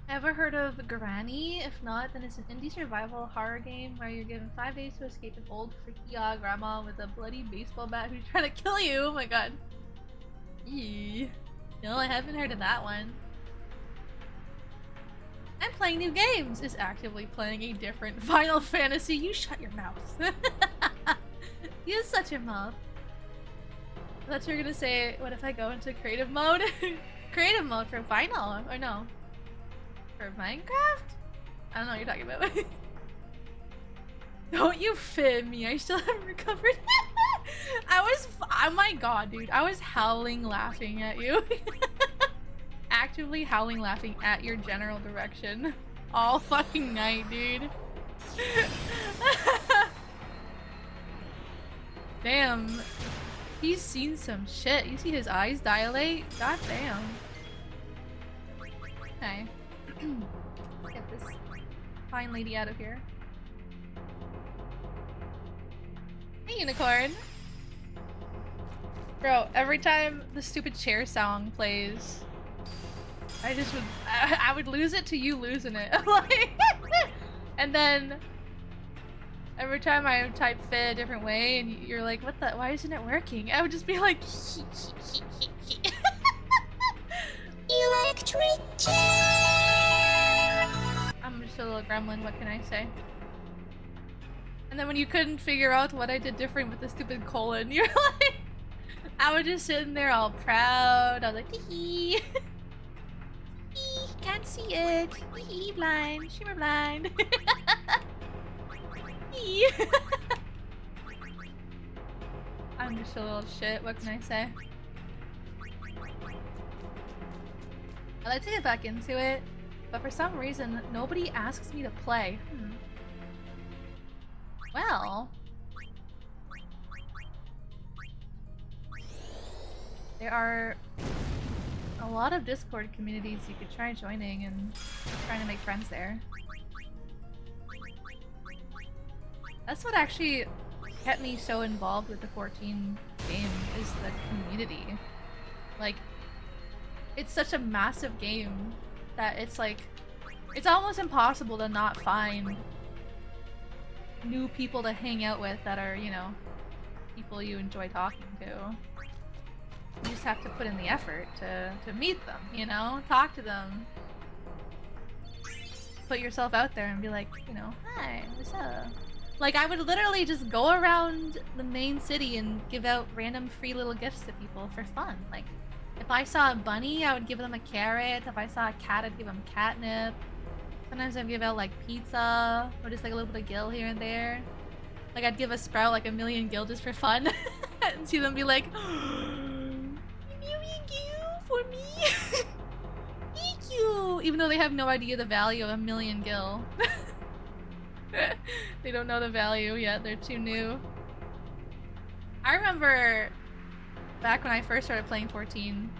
Ever heard of Granny? If not, then it's an indie survival horror game where you're given 5 days to escape an old freaky grandma with a bloody baseball bat who's trying to kill you. Oh my god. Eee. No, I haven't heard of that one. I'm playing new games. Is actively playing a different Final Fantasy. You shut your mouth. You shut your mouth. I thought you were gonna say, what if I go into creative mode? Creative mode for Final, or no? For Minecraft? I don't know what you're talking about. Don't you fit me, I still haven't recovered. Oh my god, dude. I was howling laughing at you. Actively howling laughing at your general direction. All fucking night, dude. Damn. He's seen some shit. You see his eyes dilate? God damn. Okay. Let's get this fine lady out of here. Hey, unicorn! Bro, every time the stupid chair song plays, I would lose it to you losing it. Like, and then every time I type fit a different way and you're like, what the, why isn't it working? I would just be like, Electric chair! I'm just a little gremlin, what can I say? And then when you couldn't figure out what I did different with the stupid colon, you're like, I was just sitting there all proud. I was like, hee hee. Can't see it. Hee blind. Shimmer blind. Hee. I'm just a little shit, what can I say? I'd like to get back into it, but for some reason, nobody asks me to play. Well... there are a lot of Discord communities you could try joining and trying to make friends there. That's what actually kept me so involved with the 14 game, is the community. Like, it's such a massive game that it's like, it's almost impossible to not find new people to hang out with that are, you know, people you enjoy talking to. You just have to put in the effort to meet them, you know? Talk to them. Put yourself out there and be like, you know, hi, what's up? Like, I would literally just go around the main city and give out random free little gifts to people for fun. Like, if I saw a bunny, I would give them a carrot. If I saw a cat, I'd give them catnip. Sometimes I'd give out, like, pizza, or just, like, a little bit of gil here and there. Like, I'd give a sprout, like, 1,000,000 gil just for fun. And see them be like, for me. Thank you. Even though they have no idea the value of 1,000,000 gil. They don't know the value yet. They're too new. I remember back when I first started playing 14,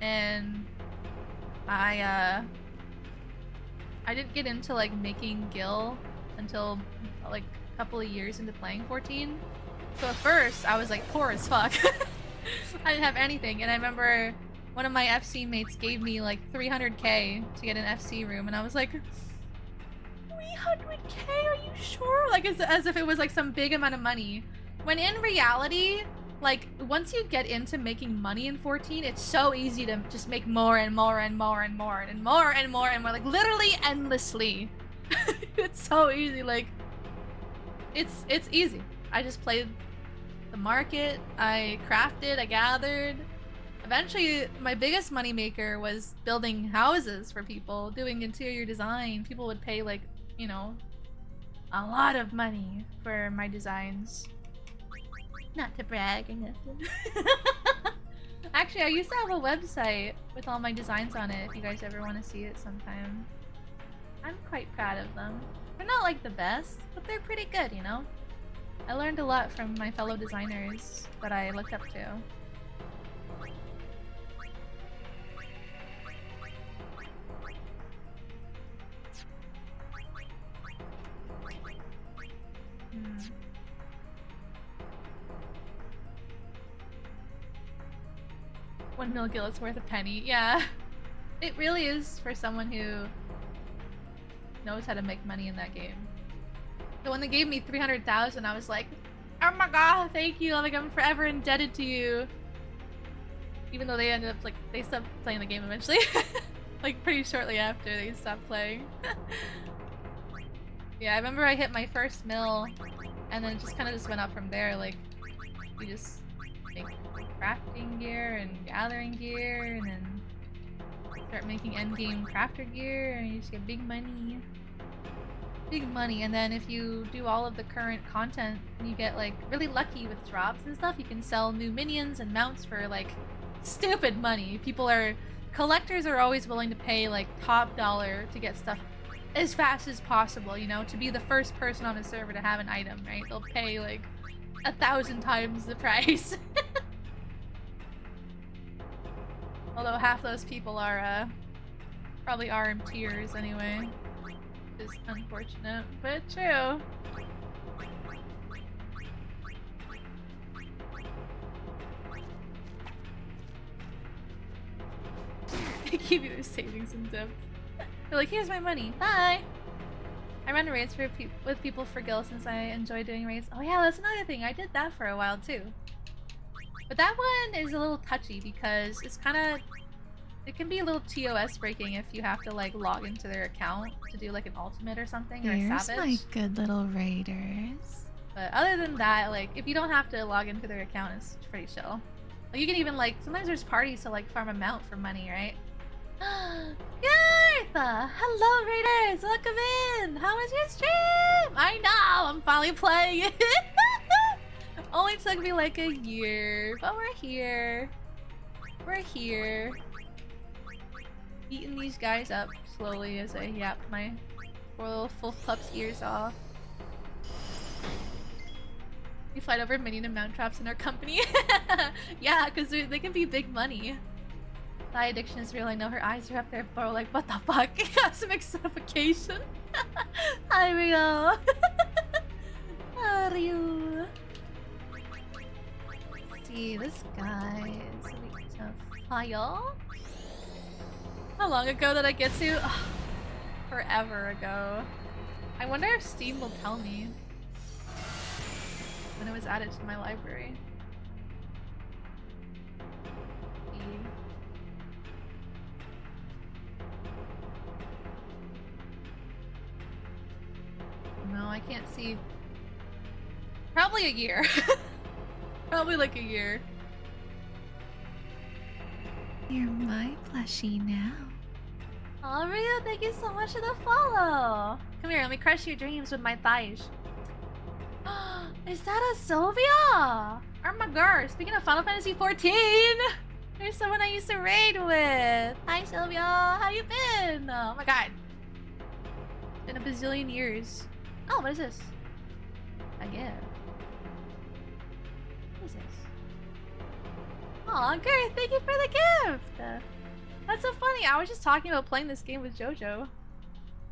and I didn't get into like making gil until like a couple of years into playing 14. So at first I was like poor as fuck. I didn't have anything, and I remember one of my FC mates gave me like 300k to get an FC room, and I was like, 300k? Are you sure? Like as if it was like some big amount of money. When in reality, like once you get into making money in 14, it's so easy to just make more and more and more and more and more and more and more, like literally endlessly. It's so easy. Like it's easy. I just played the market, I crafted, I gathered. Eventually, my biggest moneymaker was building houses for people, doing interior design. People would pay like, you know, a lot of money for my designs. Not to brag or nothing. Actually, I used to have a website with all my designs on it if you guys ever want to see it sometime. I'm quite proud of them. They're not like the best, but they're pretty good, you know? I learned a lot from my fellow designers that I looked up to. Hmm. 1 mil gil is worth a penny. Yeah. It really is for someone who knows how to make money in that game. So when they gave me 300,000, I was like, oh my god, thank you. Like, I'm forever indebted to you. Even though they ended up, like, they stopped playing the game eventually. Like, pretty shortly after they stopped playing. Yeah, I remember I hit my first mill, and then it just kind of just went up from there. Like, you just make crafting gear and gathering gear, and then start making endgame crafter gear, and you just get big money. Big money, and then if you do all of the current content, you get like really lucky with drops and stuff. You can sell new minions and mounts for like stupid money. Collectors are always willing to pay like top dollar to get stuff as fast as possible, you know, to be the first person on a server to have an item, right? They'll pay like 1,000 times the price. Although half those people are probably RMTers anyway. Is unfortunate, but true. They give you their savings and dip. They're like, here's my money, bye! I run raids with people for gil since I enjoy doing raids. Oh yeah, that's another thing, I did that for a while too. But that one is a little touchy because it's kinda... It can be a little TOS breaking if you have to like log into their account to do like an ultimate or something, or a Here's savage. my good little raiders. But other than that, like if you don't have to log into their account, it's pretty chill. Like you can even like sometimes there's parties to like farm a mount for money, right? Garth! Hello raiders! Welcome in! How was your stream? I know! I'm finally playing it! Only took me like a year, but we're here. We're here. Eating these guys up slowly as I yap my poor little full pup's ears off. We fight over minion and mount traps in our company. Yeah, because they can be big money. Eye addiction is real. I know her eyes are up there, bro. Like, what the fuck? Cosmic suffocation. Hi, Rio. Ryu. See, this guy is weak to fire. How long ago did I get to? Ugh, forever ago. I wonder if Steam will tell me when it was added to my library. No, I can't see. Probably a year. Probably like a year. You're my plushie now. Oh, Rio, thank you so much for the follow. Come here, let me crush your dreams with my thighs. Is that a Sylvia? Oh my god, speaking of Final Fantasy 14, there's someone I used to raid with. Hi Sylvia, how you been? Oh my god. It's been a bazillion years. Oh, what is this? A gift. What is this? Aw, Garth, thank you for the gift! That's so funny, I was just talking about playing this game with JoJo.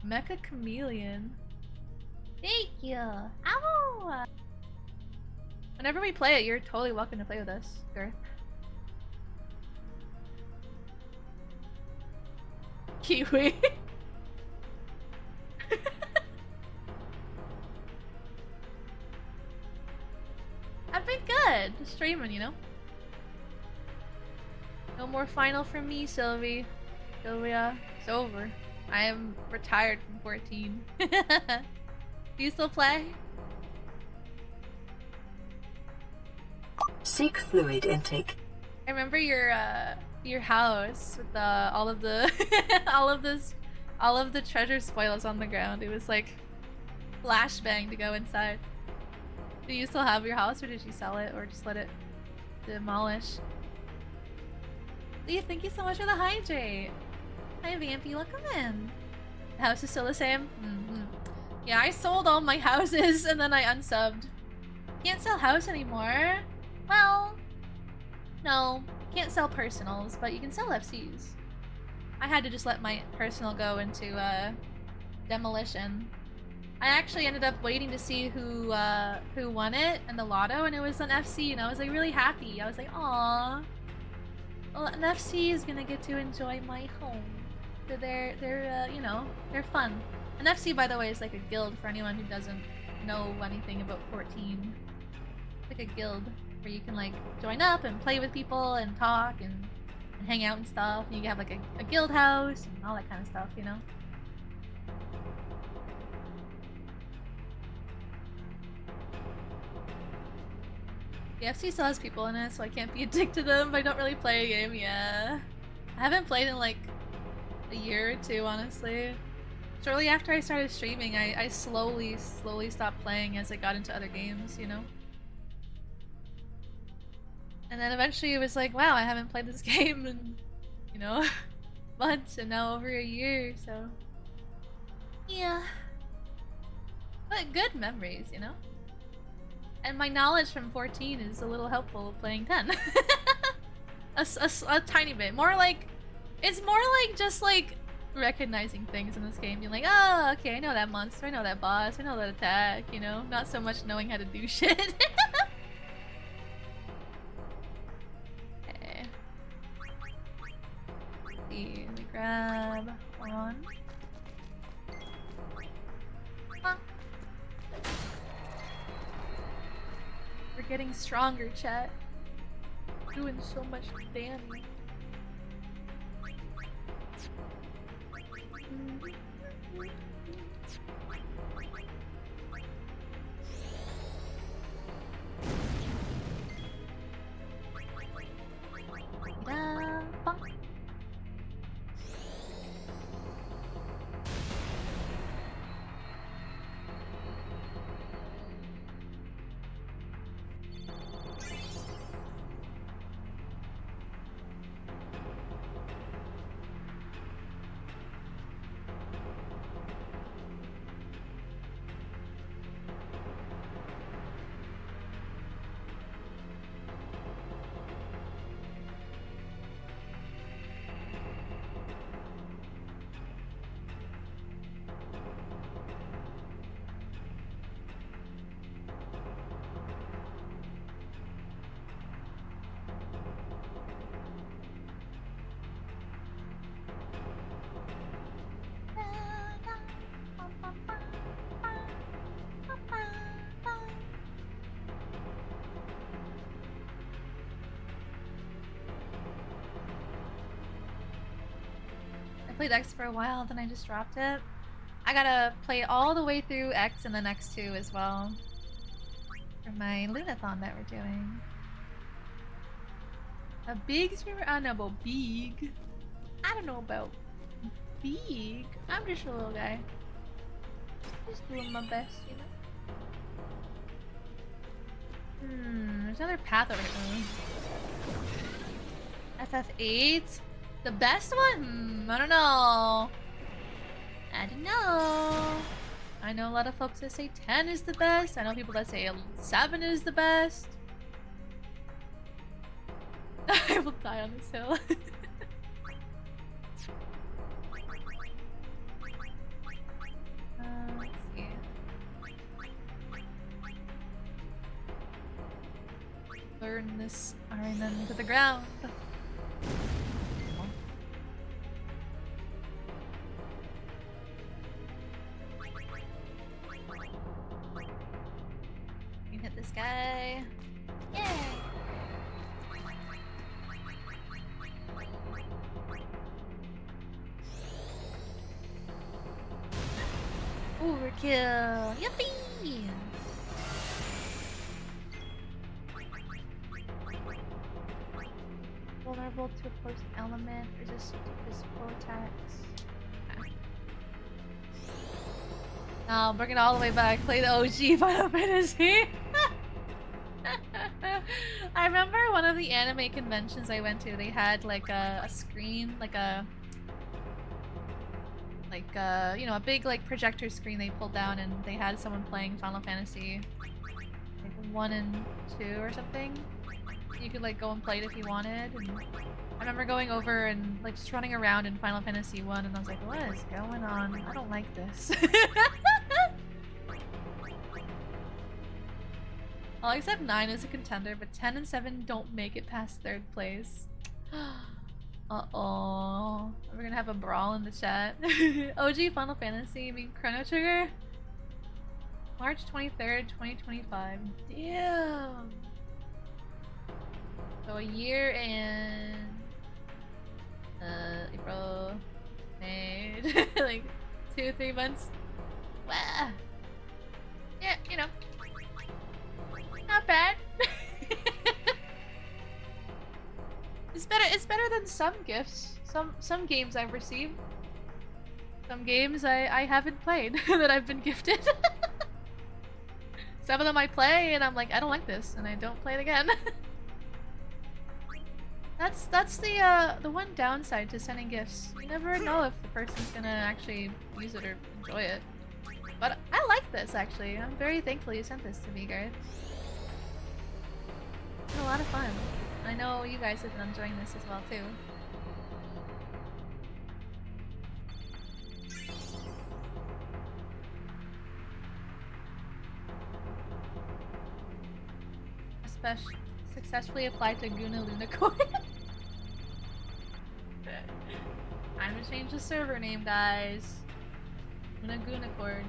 Mecha Chameleon. Thank you! Ow! Whenever we play it, you're totally welcome to play with us, Garth. Kiwi. I've been good, just streaming, you know? No more final from me, Sylvia. It's over. I am retired from 14. Do you still play? Seek fluid intake. I remember your house with all of the all of the treasure spoils on the ground. It was like flashbang to go inside. Do you still have your house, or did you sell it, or just let it demolish? Leaf, thank you so much for the hydrate. Hi, Vampy, welcome in. The house is still the same? Yeah, I sold all my houses and then I unsubbed. Can't sell house anymore. Well, no, can't sell personals, but you can sell FCs. I had to just let my personal go into demolition. I actually ended up waiting to see who won it in the lotto, and it was an FC, and I was like really happy. I was like, aww. Well, an FC is gonna get to enjoy my home. So they're you know, they're fun. An FC, by the way, is like a guild for anyone who doesn't know anything about 14. It's like a guild where you can like join up and play with people and talk and hang out and stuff. And you can have like a guild house and all that kind of stuff, you know? The FC still has people in it, so I can't be a dick to them if I don't really play a game, yeah. I haven't played in like a year or two, honestly. Shortly after I started streaming, I slowly stopped playing as I got into other games, you know? And then eventually it was like, wow, I haven't played this game in, you know, months, and now over a year, so... Yeah. But good memories, you know? And my knowledge from 14 is a little helpful playing 10. a tiny bit. More like... It's more like just like recognizing things in this game. Being like, oh, okay, I know that monster, I know that boss, I know that attack, you know? Not so much knowing how to do shit. Okay. Let's see, let me grab one. Huh. We're getting stronger, chat. Doing so much damage. I played X for a while, then I just dropped it. I gotta play all the way through X and then X2 as well. For my Lunathon that we're doing. A big streamer? I don't know about big. I don't know about big. I'm just a little guy. Just doing my best, you know? There's another path over here. FF8? The best one? I don't know. I don't know. I know a lot of folks that say 10 is the best. I know people that say 7 is the best. I will die on this hill. Let's see. Burn this iron into the ground. You can hit this guy. Yay! Overkill! Yippee! Vulnerable to opposing element, resistant to physical attacks. Okay. Now bring it all the way back. Play the OG Final Fantasy. I I remember one of the anime conventions I went to, they had like a screen, like you know, a big like projector screen they pulled down, and they had someone playing Final Fantasy like 1 and 2 or something. You could like go and play it if you wanted, and I remember going over and like just running around in Final Fantasy 1, and I was like, what is going on? I don't like this. I'll accept 9 as a contender, but 10 and 7 don't make it past 3rd place. Uh-oh. We're gonna have a brawl in the chat. OG Final Fantasy, you mean Chrono Trigger? March 23rd, 2025. Damn! So a year and... April... May... like 2-3 months. Wow. Yeah, you know. Not bad. It's better than some gifts. Some games I've received. Some games I haven't played that I've been gifted. Some of them I play and I'm like, I don't like this, and I don't play it again. That's the one downside to sending gifts. You never know if the person's gonna actually use it or enjoy it. But I like this actually. I'm very thankful you sent this to me, Gareth. It's been a lot of fun. I know you guys have been enjoying this as well too. Especially successfully applied to Guna Lunicorn. I'm gonna change the server name, guys. Guna Gunicorn.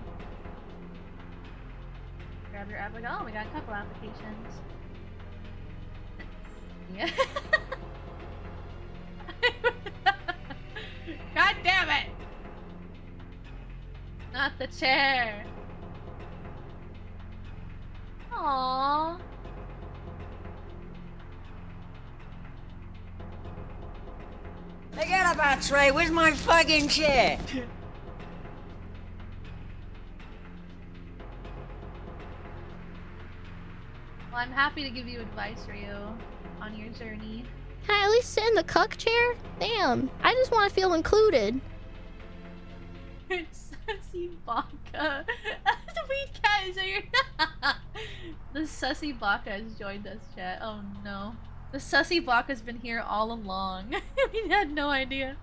Grab your app. Oh, we got a couple applications. Yeah. God damn it! Not the chair. Aww. Forget about Trey. Where's my fucking chair? Well, I'm happy to give you advice, Ryu, on your journey. Can I at least sit in the cuck chair? Damn, I just want to feel included. Sussy Baka. The weed cat is here. The Sussy Baka has joined us, chat. Oh no. The Sussy Baka's been here all along. We had no idea.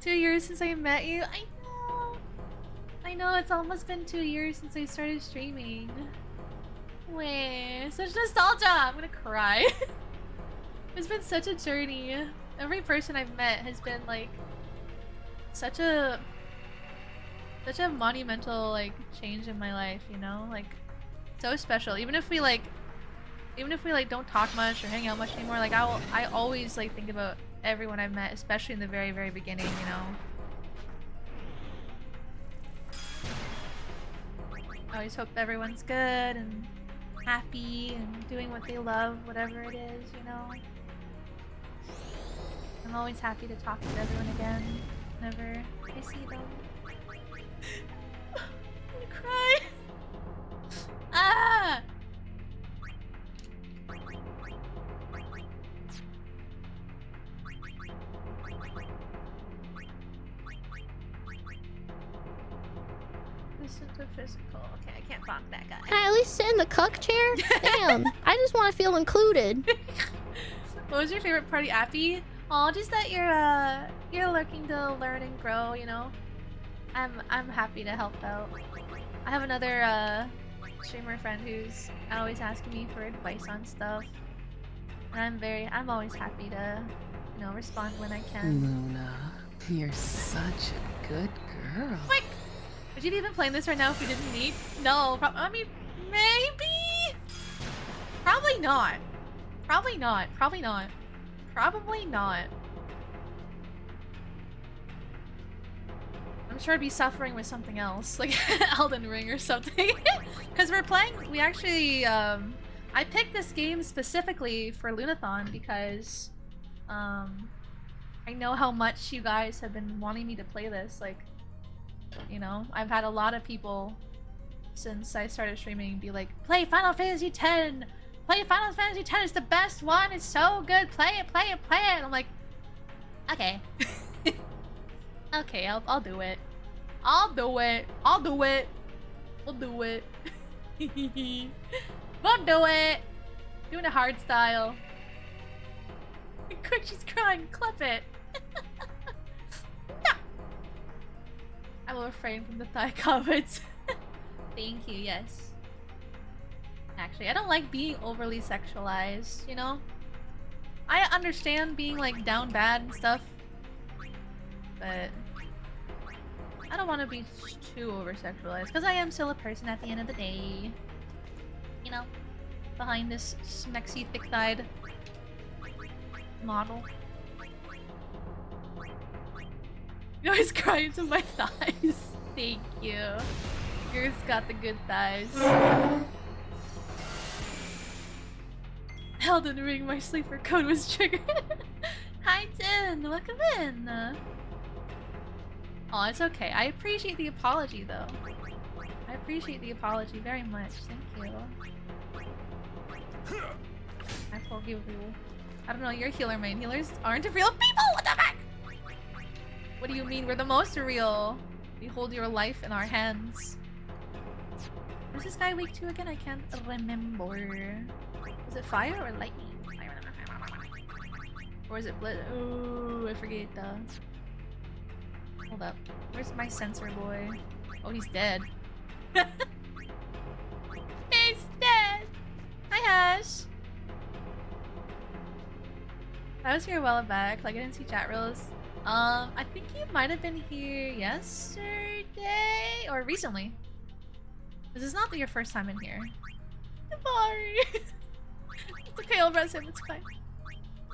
2 years since I met you. I know. I know, it's almost been 2 years since I started streaming. Wait, such nostalgia! I'm gonna cry. It's been such a journey. Every person I've met has been like such a monumental like change in my life, you know? Like so special. Even if we don't talk much or hang out much anymore, like I always like think about everyone I've met, especially in the very, very beginning, you know? I always hope everyone's good and happy and doing what they love, whatever it is, you know? I'm always happy to talk to everyone again whenever I see them. I'm gonna cry! Ah! Listen to physical. Okay, I can't bonk that guy. Can I at least sit in the cuck chair? Damn, I just want to feel included. What was your favorite party, Appy? Oh, just that you're looking to learn and grow, you know? I'm happy to help out. I have another streamer friend who's always asking me for advice on stuff. And I'm always happy to, you know, respond when I can. Luna, you're such a good girl. Quick! Would you be even playing this right now if we didn't meet? No, I mean, maybe? Probably not. Probably not. Probably not. Probably not. I'm sure I'd be suffering with something else, like Elden Ring or something. Because we actually, I picked this game specifically for Lunathon because, I know how much you guys have been wanting me to play this, like, you know, I've had a lot of people since I started streaming be like, play Final Fantasy X! play Final Fantasy X. It's the best one. It's so good. Play it, play it, play it. And I'm like, okay. Okay, I'll do it. I'll do it. I'll do it. We'll do it. We'll do it. Doing a hard style. Quick, she's crying. Clip it. I will refrain from the thigh comments. Thank you, yes. Actually, I don't like being overly sexualized, you know? I understand being like down bad and stuff, but I don't want to be too over sexualized because I am still a person at the end of the day. You know? Behind this smexy, thick-thighed model. You always cry into my thighs. Thank you. Yours got the good thighs. Elden Ring, my sleeper code was triggered. Hi, Tin. Welcome in. Oh, it's okay. I appreciate the apology, though. I appreciate the apology very much. Thank you. I forgive you. I don't know, you're a healer, main. Healers aren't real people! What the fuck? What do you mean we're the most real? We hold your life in our hands. Was this guy weak to again? I can't remember. Is it fire or lightning? Or is it blood? Oh, I forget. Hold up. Where's my sensor boy? Oh, he's dead. He's dead! Hi, Ash! I was here a while back. Like, I didn't see chat reels. I think you might have been here yesterday or recently. This is not your first time in here. Sorry. It's okay, I'll res him, it's fine.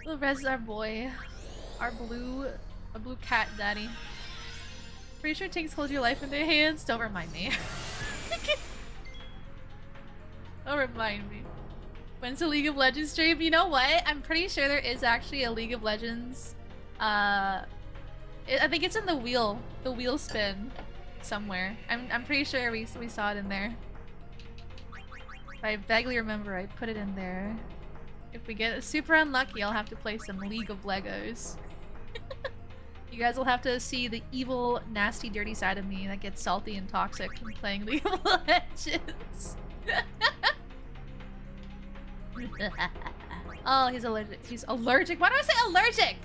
We'll res our boy. Our blue cat daddy. Pretty sure tanks hold your life in their hands. Don't remind me. Don't remind me. When's the League of Legends stream? You know what? I'm pretty sure there is actually a League of Legends. I think it's in the wheel spin somewhere. I'm pretty sure we saw it in there. If I vaguely remember, I put it in there. If we get super unlucky, I'll have to play some League of Legos. You guys will have to see the evil, nasty, dirty side of me that gets salty and toxic from playing League of Legends. Oh, he's allergic. He's allergic. Why do I say allergic?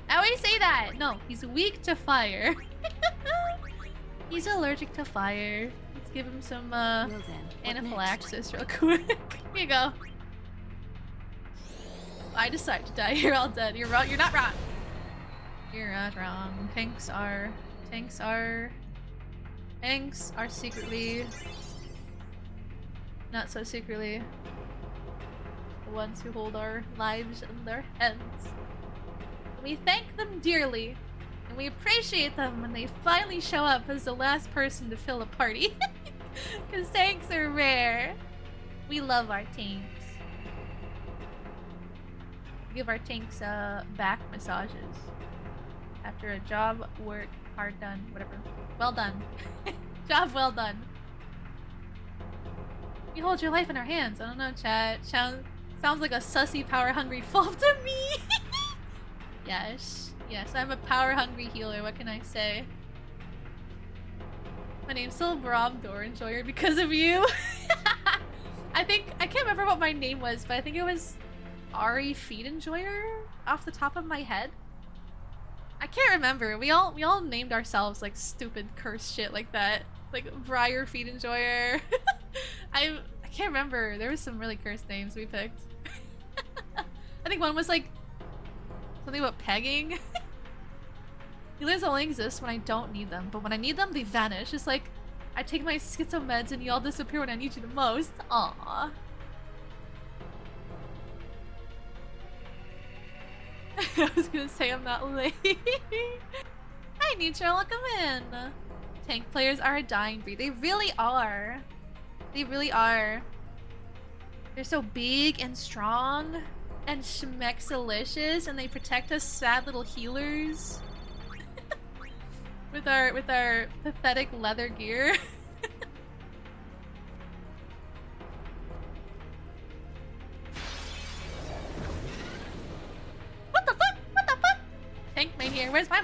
I always say that. No, he's weak to fire. He's allergic to fire. Let's give him some anaphylaxis real quick. Here you go. I decide to die. You're all dead. You're wrong. You're not wrong. You're not wrong. Tanks are secretly, not so secretly, the ones who hold our lives in their hands. We thank them dearly, and we appreciate them when they finally show up as the last person to fill a party. Because tanks are rare. We love our tanks. We give our tanks back massages. After a job, work, hard done, whatever. Well done. Job well done. We hold your life in our hands. I don't know, chat. Sounds like a sussy, power-hungry Fulf to me. Yes. Yes, I'm a power-hungry healer. What can I say? My name's still Brom Door Enjoyer because of you. I can't remember what my name was, but I think it was Ari Feed Enjoyer off the top of my head. I can't remember. We all named ourselves like stupid curse shit like that. Like Briar Feed Enjoyer. I can't remember. There was some really cursed names we picked. I think one was like something about pegging. Healers only exist when I don't need them, but when I need them, they vanish. It's like I take my schizo meds and you all disappear when I need you the most. Aww. I was gonna say I'm not late. Hi, Nietzsche, welcome in. Tank players are a dying breed. They really are. They really are. They're so big and strong and schmexalicious, and they protect us sad little healers with our pathetic leather gear.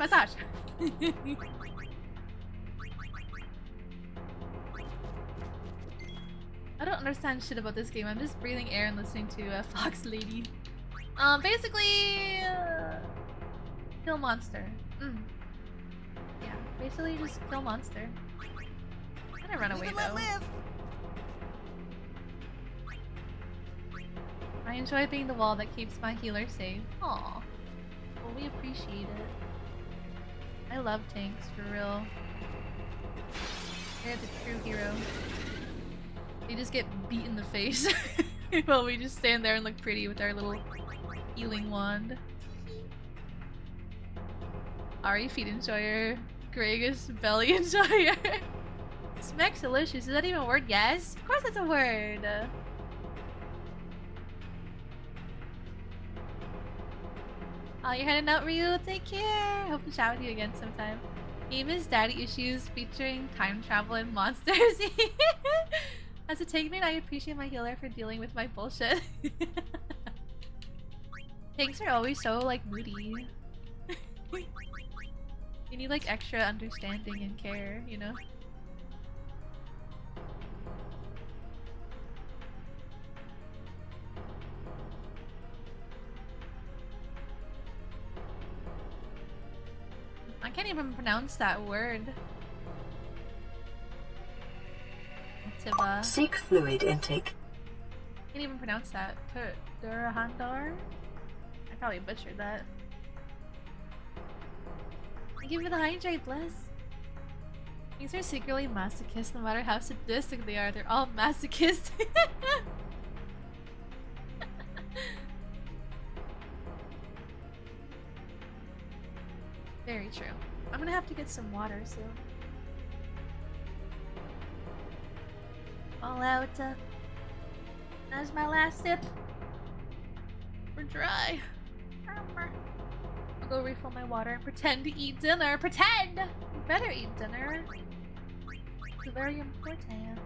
massage. I don't understand shit about this game. I'm just breathing air and listening to Fox Lady. Basically, kill monster. Yeah, basically just kill monster. I'm gonna run away though. I enjoy being the wall that keeps my healer safe. Aw. Well, we appreciate it. I love tanks, for real. They're the true hero. They just get beat in the face while we just stand there and look pretty with our little healing wand. Ari feet enjoyer. Gregus belly enjoyer. Smacks delicious. Is that even a word? Yes? Of course it's a word. Oh, you're heading out, Ryu? Take care! Hope to chat with you again sometime. Game is daddy issues featuring time travel and monsters. As a tankmate, I appreciate my healer for dealing with my bullshit. Tanks are always so, like, moody. You need, like, extra understanding and care, you know? I can't even pronounce that word. Tiba. Seek fluid intake. Can't even pronounce that. Durahandar? I probably butchered that. Thank you for the hydrate, Bliss. These are secretly masochists no matter how sadistic they are. They're all masochists. Very true. I'm gonna have to get some water soon. All out. That's my last sip. We're dry. I'll go refill my water and pretend to eat dinner. Pretend! You better eat dinner. It's very important.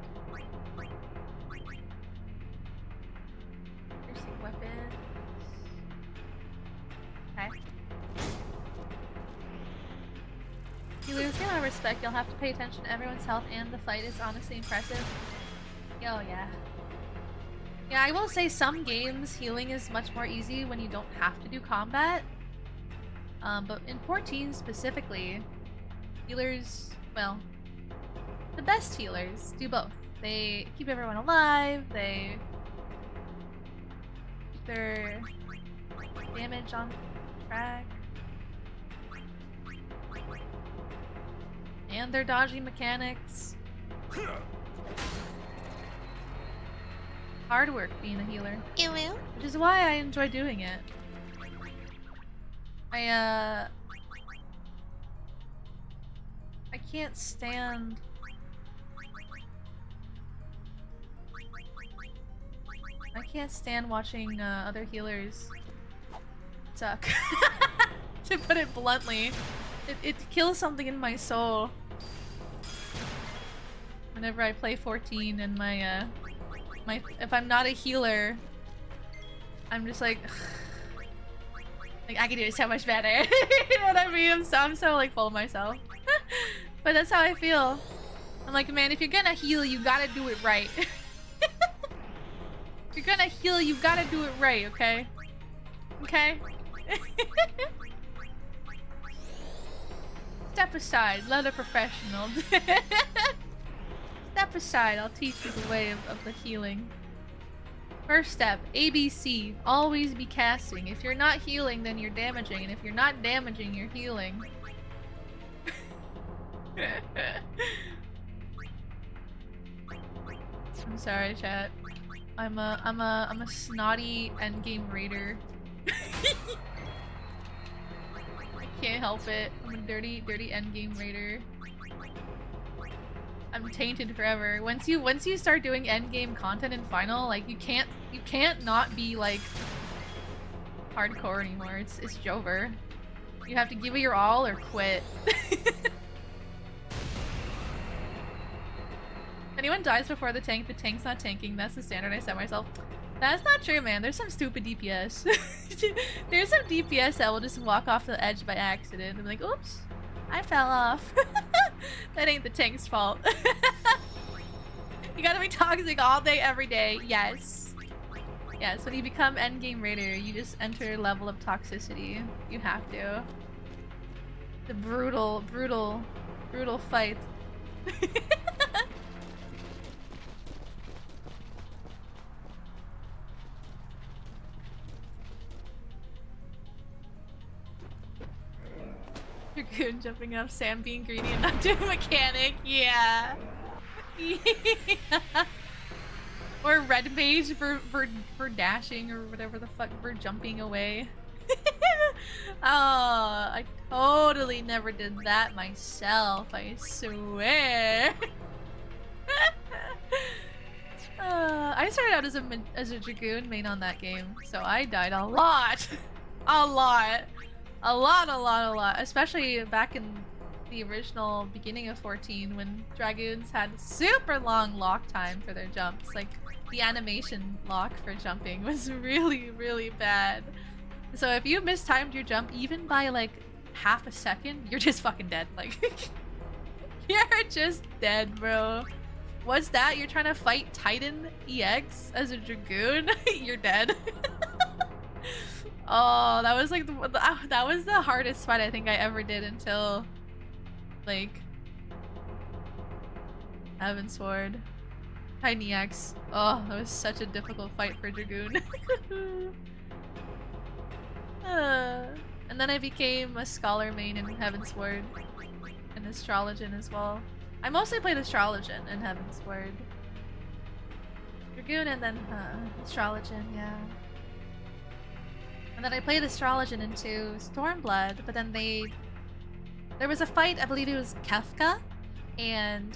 Piercing weapons. Okay. If you lose my respect, you'll have to pay attention to everyone's health, and the fight is honestly impressive. Oh yeah. Yeah, I will say some games healing is much more easy when you don't have to do combat. But in 14 specifically, healers, well, the best healers do both. They keep everyone alive, they keep their damage on track, and their dodging mechanics. Hard work being a healer. Which is why I enjoy doing it. I can't stand watching other healers suck. To put it bluntly. It kills something in my soul whenever I play 14 and if I'm not a healer, I'm just like I can do it so much better. You know what I mean? I'm so like full of myself. But that's how I feel. I'm like, man, if you're gonna heal, you gotta do it right. If you're gonna heal, you gotta do it right, okay? Okay? Step aside, let a professional. Step aside, I'll teach you the way of the healing. First step, ABC, always be casting. If you're not healing, then you're damaging, and if you're not damaging, you're healing. I'm sorry, chat. I'm a snotty endgame raider. I can't help it. I'm a dirty endgame raider. I'm tainted forever. Once you start doing endgame content in final, like you can't not be like hardcore anymore. It's over. You have to give it your all or quit. Anyone dies before the tank's not tanking. That's the standard I set myself. That's not true, man. There's some stupid DPS. There's some DPS that will just walk off the edge by accident. I'm like, oops, I fell off. That ain't the tank's fault. You gotta be toxic all day, every day. Yes. Yes, when you become endgame raider, you just enter a level of toxicity. You have to. The brutal fight. Dragoon jumping off, Sam being greedy and not doing mechanic. Yeah. Yeah. Or red mage for dashing or whatever the fuck, for jumping away. Oh, I totally never did that myself, I swear. I started out as a Dragoon main on that game, so I died a lot. A lot. Especially back in the original beginning of 14 when Dragoons had super long lock time for their jumps. Like, the animation lock for jumping was really, really bad. So if you mistimed your jump even by like half a second, you're just fucking dead. Like, you're just dead, bro. What's that? You're trying to fight Titan EX as a Dragoon? You're dead. Oh, that was like that was the hardest fight I think I ever did until like Heaven Sword. Titan EX. Oh, that was such a difficult fight for Dragoon. And then I became a Scholar main in Heaven Sword and Astrologian as well. I mostly played Astrologian in Heaven Sword. Dragoon and then Astrologian, yeah. And then I played Astrologian into Stormblood, but then there was a fight, I believe it was Kefka, and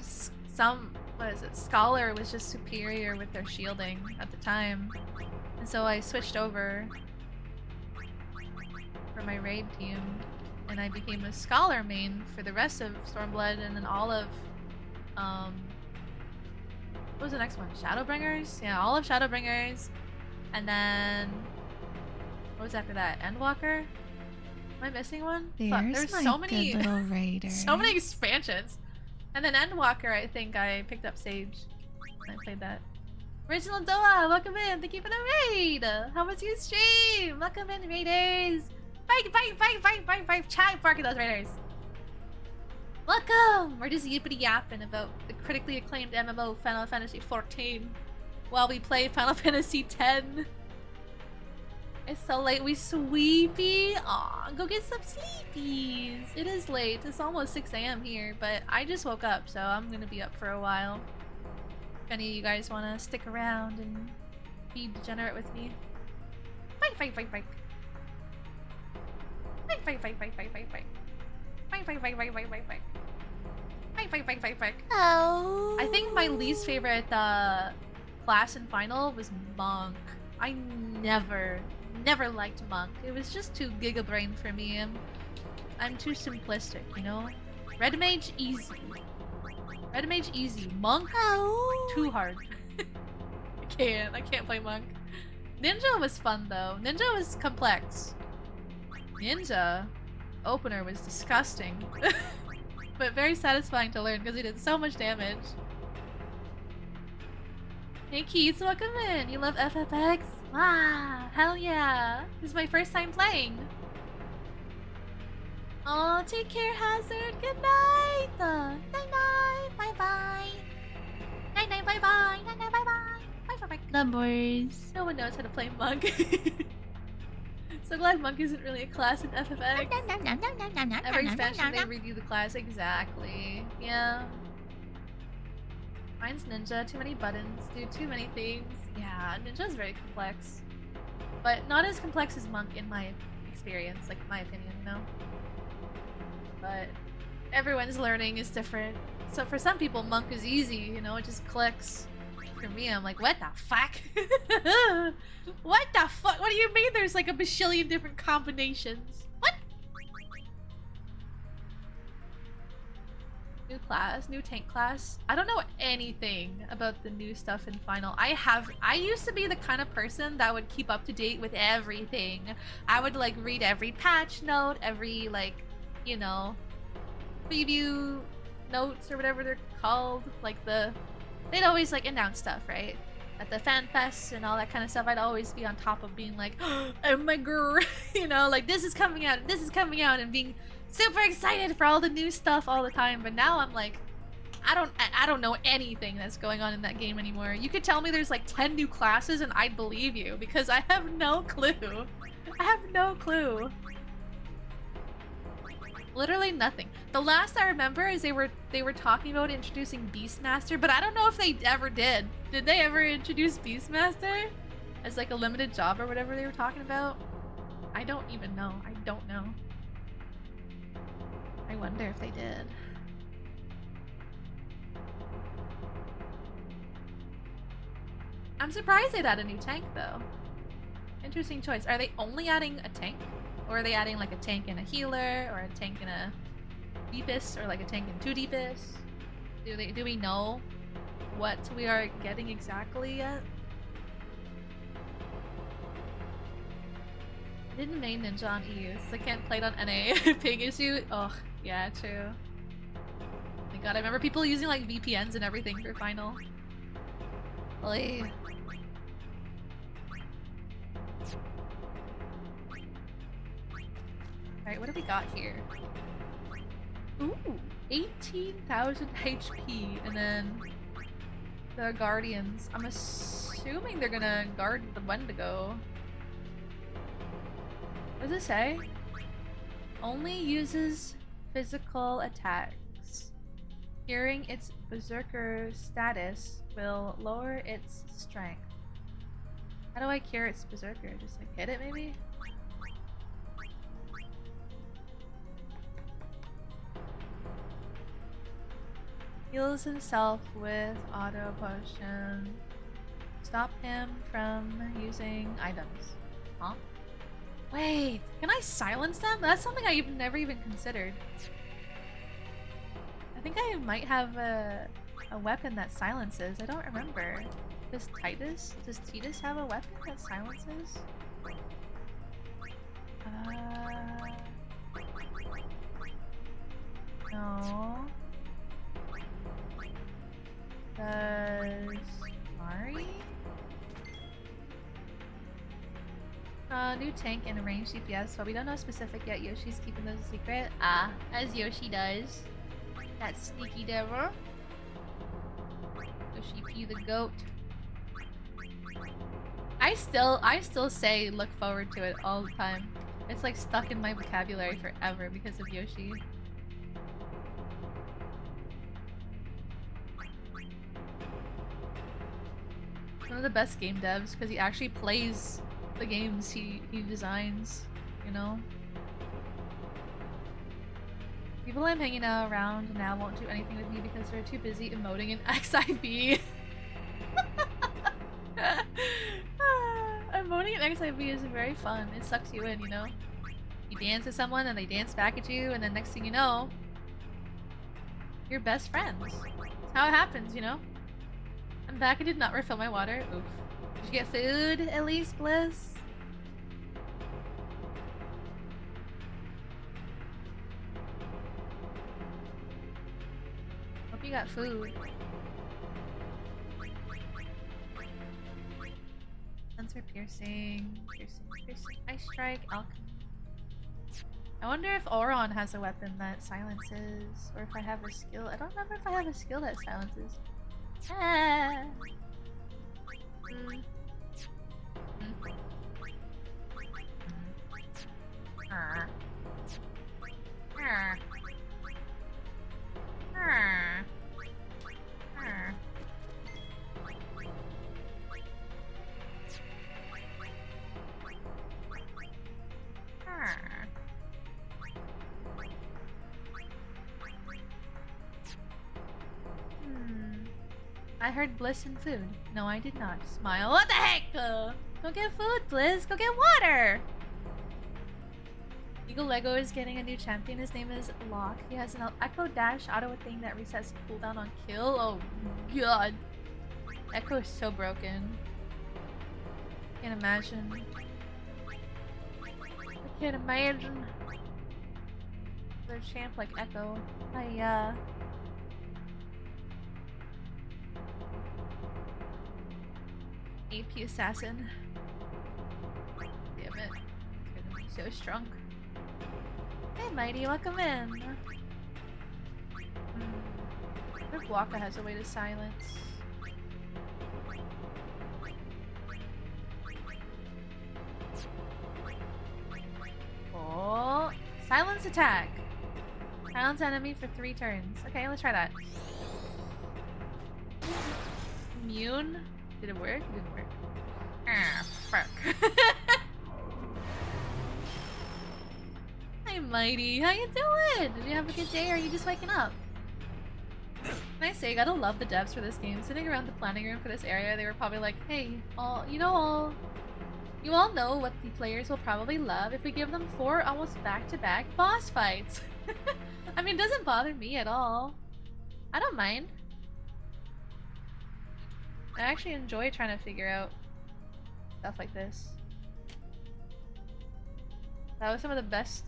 Scholar was just superior with their shielding at the time. And so I switched over for my raid team, and I became a Scholar main for the rest of Stormblood, and then all of, what was the next one? Shadowbringers? Yeah, all of Shadowbringers, and then what was after that? Endwalker? Am I missing one? Fuck, there's so many little raider. So many expansions. And then Endwalker, I think I picked up Sage. And I played that. Original Doa, welcome in. Thank you for the raid. How was your stream? Welcome in, raiders. Bye. Chat barking those raiders. Welcome. We're just yippity yapping about the critically acclaimed MMO Final Fantasy 14 while we play Final Fantasy 10. It's so late, we sleepy? Aw, go get some sleepies. It is late, it's almost 6 AM here, but I just woke up, so I'm gonna be up for a while. If any of you guys wanna stick around and be degenerate with me. Fight. Oh. I think my least favorite class in Final was Monk. I never liked Monk. It was just too gigabrain for me. I'm too simplistic, you know? Red Mage easy. Monk too hard. I can't play Monk. Ninja was fun though. Ninja was complex. Ninja opener was disgusting. But very satisfying to learn because he did so much damage. Hey Keith, welcome in. You love FFX? Wow, hell yeah. This is my first time playing. Oh, take care, Hazard. Good night. Night. Bye-bye. Night, bye-bye. Night, bye-bye. Bye. Numbers. No one knows how to play Monk. So glad Monk isn't really a class in FFX. Every expansion they redo the class. Exactly. Yeah. Mine's Ninja. Too many buttons. Do too many things. Yeah, Ninja's very complex. But not as complex as Monk in my experience. Like, my opinion, you know? But everyone's learning is different. So for some people, Monk is easy, you know? It just clicks. For me, I'm like, what the fuck? What the fuck? What do you mean there's like a bajillion different combinations? What? New class, new tank class. I don't know anything about the new stuff in Final. I used to be the kind of person that would keep up to date with everything. I would like read every patch note, every like, you know, preview notes or whatever they're called. Like they'd always like announce stuff, right? At the fan fests and all that kind of stuff, I'd always be on top of being like, oh my god, you know, like this is coming out, and being super excited for all the new stuff all the time. But now I'm like, I don't know anything that's going on in that game anymore. You could tell me there's like 10 new classes and I'd believe you because I have no clue. I have no clue. Literally nothing. The last I remember is they were talking about introducing Beastmaster, but I don't know if they ever did. Did they ever introduce Beastmaster as like a limited job or whatever they were talking about? I don't even know. I don't know. I wonder if they did. I'm surprised they'd add a new tank though. Interesting choice. Are they only adding a tank? Or are they adding like a tank and a healer, or a tank and a Deepest, or like a tank and 2 Deepest? Do we know what we are getting exactly yet? I didn't main Ninja on EU, so I can't play it on NA. Ping issue? Oh, yeah, true. Oh my god, I remember people using like VPNs and everything for Final. Oy. Alright, what do we got here? Ooh, 18,000 HP, and then the Guardians. I'm assuming they're gonna guard the Wendigo. What does it say? Only uses physical attacks. Curing its berserker status will lower its strength. How do I cure its berserker? Just like hit it maybe? Heals himself with auto potion. Stop him from using items. Huh? Wait, can I silence them? That's something I've never even considered. I think I might have a weapon that silences. I don't remember. Does Titus have a weapon that silences? No. Does Mari? New tank and a ranged DPS, but we don't know specific yet. Yoshi's keeping those a secret. Ah, as Yoshi does. That sneaky devil. Yoshi P the goat. I still say look forward to it all the time. It's like stuck in my vocabulary forever because of Yoshi. One of the best game devs because he actually plays the games he designs, you know? People I'm hanging out around now won't do anything with me because they're too busy emoting in XIV. Emoting in XIV is very fun. It sucks you in, you know? You dance with someone and they dance back at you, and then next thing you know, you're best friends. That's how it happens, you know? I'm back. I did not refill my water. Oof. Did you get food at least, Bliss? Hope you got food. Sensor piercing. Ice strike. Alchemy. I wonder if Auron has a weapon that silences, or if I have a skill. I don't remember if I have a skill that silences. Ah. I heard Bliss and food. No, I did not. Smile. What the heck? Go get food, Bliss. Go get water. Eagle Lego is getting a new champion. His name is Locke. He has an Echo Dash auto thing that resets cooldown on kill. Oh god. Echo is so broken. Can't imagine. I can't imagine. Their champ like Echo. AP Assassin. Damn it. It's gonna be so strong. Hey Mighty, welcome in. I wonder if Waka has a way to silence. Oh, silence attack. Silence enemy for 3 turns. Okay, let's try that. Immune. Did it work? It didn't work. Ah, fuck. Hi, Mighty. How you doing? Did you have a good day or are you just waking up? Can I say, I gotta love the devs for this game. Sitting around the planning room for this area, they were probably like, hey, you all know what the players will probably love if we give them 4 almost back-to-back boss fights. I mean, it doesn't bother me at all. I don't mind. I actually enjoy trying to figure out stuff like this. That was some of the best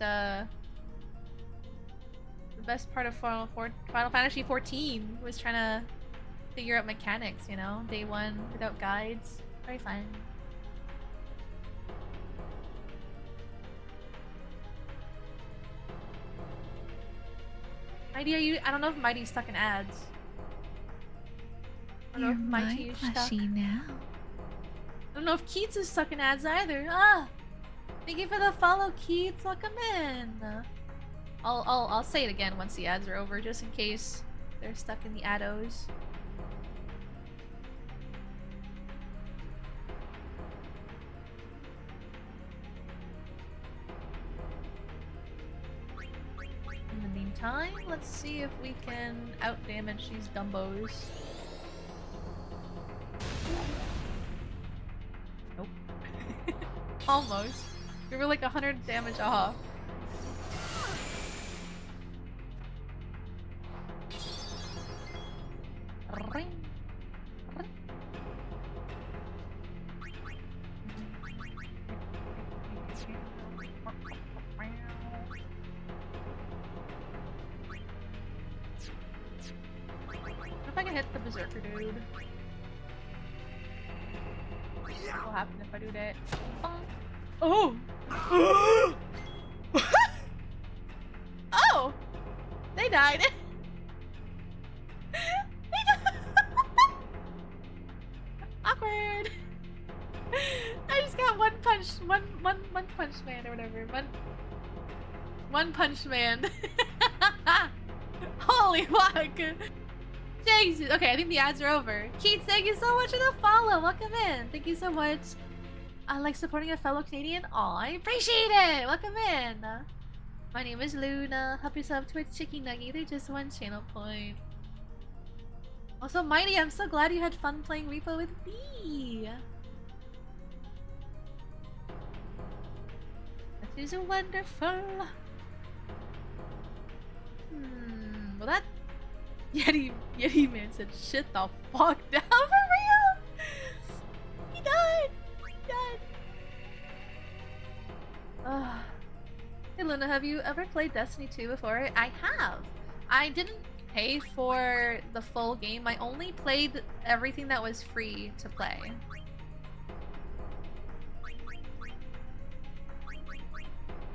part of Final Fantasy 14 was trying to figure out mechanics, you know? Day 1 without guides. Very fun. Mighty, I don't know if Mighty's stuck in ads. I don't know if Mighty is stuck. Now. I don't know if Keats is stuck in ads either. Ah! Thank you for the follow, Keats. Welcome in. I'll say it again once the ads are over, just in case they're stuck in the addos. In the meantime, let's see if we can out-damage these dumbos. Nope. Almost. We were like 100 damage off. Ring. Ring. What if I can hit the berserker dude? What will happen if I do that? Oh! Oh! They died! Awkward! I just got one punch man or whatever. One punch man. Holy fuck! Jesus! Okay, I think the ads are over. Keith, thank you so much for the follow! Welcome in! Thank you so much. I like supporting a fellow Canadian. Aw, I appreciate it! Welcome in! My name is Luna. Help yourself to a chicken nugget. They're just 1 channel point. Also, Mighty, I'm so glad you had fun playing Repo with me! That is wonderful! Well that... Yeti man said shit the fuck down for real! He died! He died! Hey Luna, have you ever played Destiny 2 before? I have! I didn't pay for the full game. I only played everything that was free to play.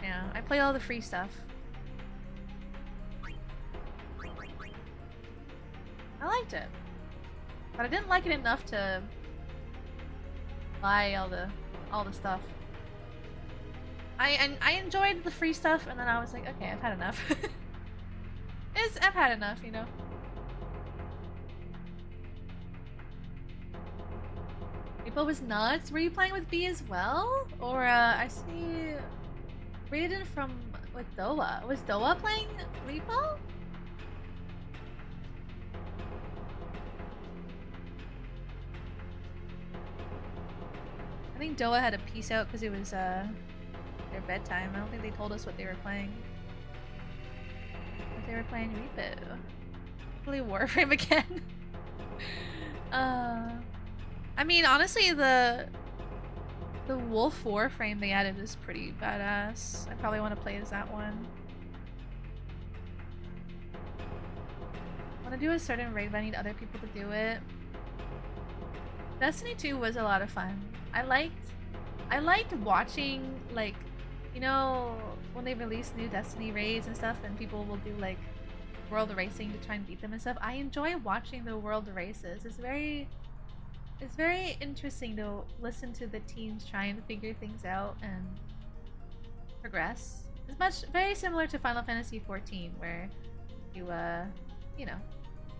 Yeah, I played all the free stuff. I liked it. But I didn't like it enough to buy all the stuff. I enjoyed the free stuff and then I was like, okay, I've had enough. I've had enough, you know. Repo was nuts. Were you playing with B as well? Or I see rated from with Doa. Was Doa playing Repo? I think Doa had a peace out because it was their bedtime. I don't think they told us what they were playing. But they were playing Repo. Probably Warframe again. I mean, honestly, the Wolf Warframe they added is pretty badass. I probably want to play as that one. I want to do a certain raid, but I need other people to do it. Destiny 2 was a lot of fun. I liked watching, like, you know, when they release new Destiny raids and stuff and people will do like world racing to try and beat them and stuff. I enjoy watching the world races. It's very interesting to listen to the teams try and figure things out and progress. It's very similar to Final Fantasy XIV, where you you know,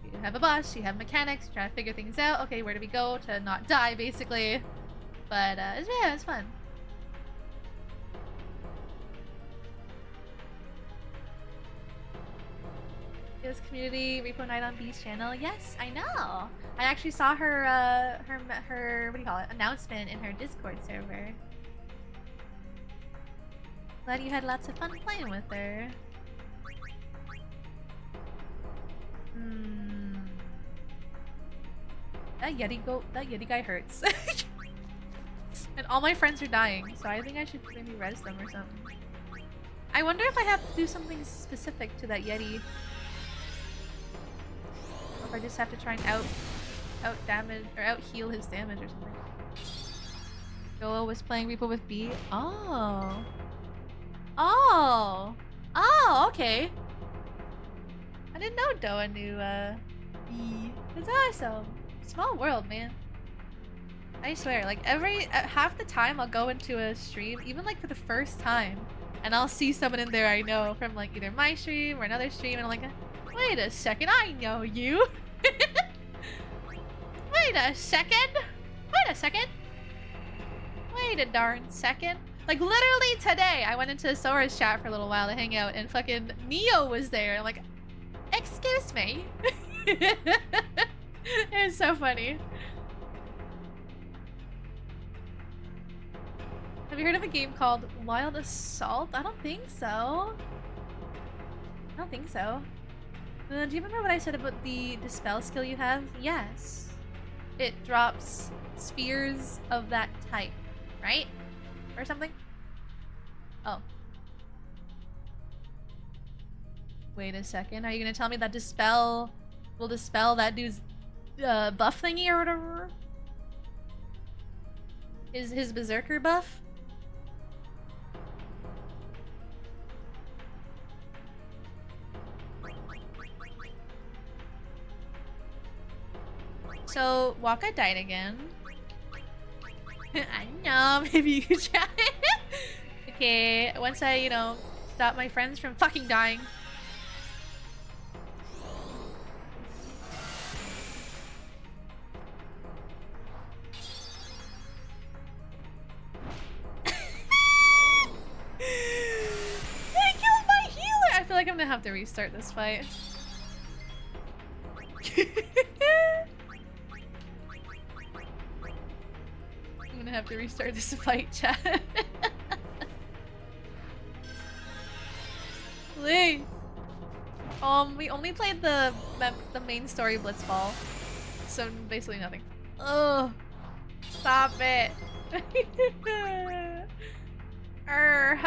you have a boss, you have mechanics, you try to figure things out. Okay, where do we go to not die, basically? But it's fun. It was community Repo Night on B's channel. Yes, I know. I actually saw her her what do you call it, announcement in her Discord server. Glad you had lots of fun playing with her. That Yeti guy hurts. And all my friends are dying, so I think I should maybe res them or something. I wonder if I have to do something specific to that Yeti. Or if I just have to try and out damage or out heal his damage or something. Joel was playing Repo with B. Oh. Oh. Oh, okay. I didn't know Doa knew B. That's awesome. Small world, man. I swear, like half the time I'll go into a stream, even like for the first time, and I'll see someone in there I know from like either my stream or another stream, and I'm like, wait a second, I know you. Wait a second. Wait a second. Wait a darn second. Like literally today, I went into Sora's chat for a little while to hang out, and fucking Neo was there. And I'm like, excuse me. It was so funny. Have you heard of a game called Wild Assault? I don't think so. I don't think so. Do you remember what I said about the Dispel skill you have? Yes. It drops spheres of that type, right? Or something? Oh. Wait a second. Are you gonna tell me that Dispel will dispel that dude's buff thingy or whatever? His Berserker buff? So, Waka died again. I know, maybe you could try it. Okay, once I, you know, stop my friends from fucking dying. I killed my healer! I feel like I'm gonna have to restart this fight. I'm gonna have to restart this fight, chat. Please. We only played the main story Blitzball, so basically nothing. Oh, stop it. I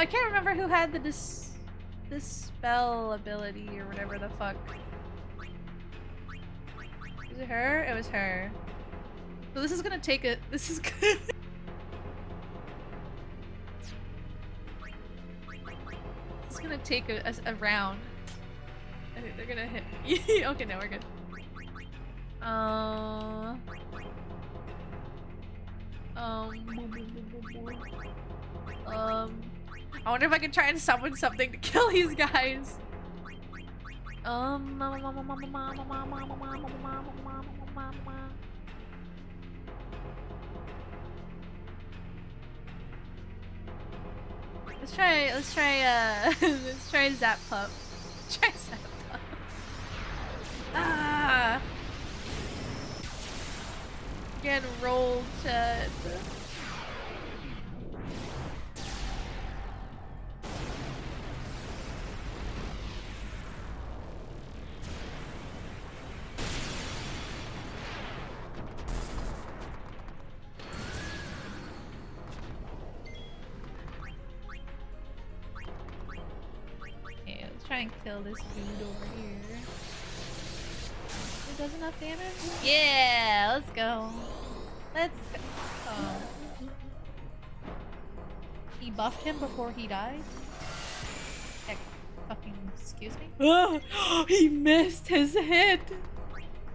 can't remember who had the dispel ability or whatever the fuck. Was it her? It was her. So this is gonna take a. This is gonna. It's gonna take a round. I think they're gonna hit me. Okay, no, we're good. I wonder if I can try and summon something to kill these guys. Let's try Zap Pup. Try Zap Pup. Ah! Getting rolled, chat. try and kill this dude over here. It does enough damage? Yeah, let's go. Let's go. He buffed him before he died? Heck, fucking excuse me? He missed his hit!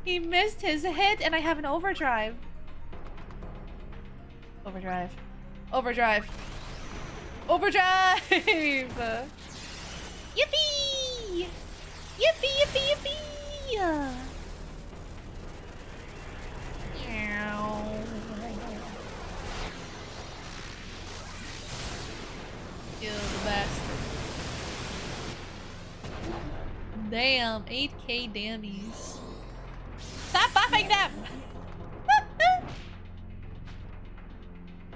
He missed his hit and I have an overdrive. Overdrive. Overdrive. Overdrive! Yippee! Yippee! Yippee! Yippee! You're the best. Damn, 8k dammies. Stop buffing them!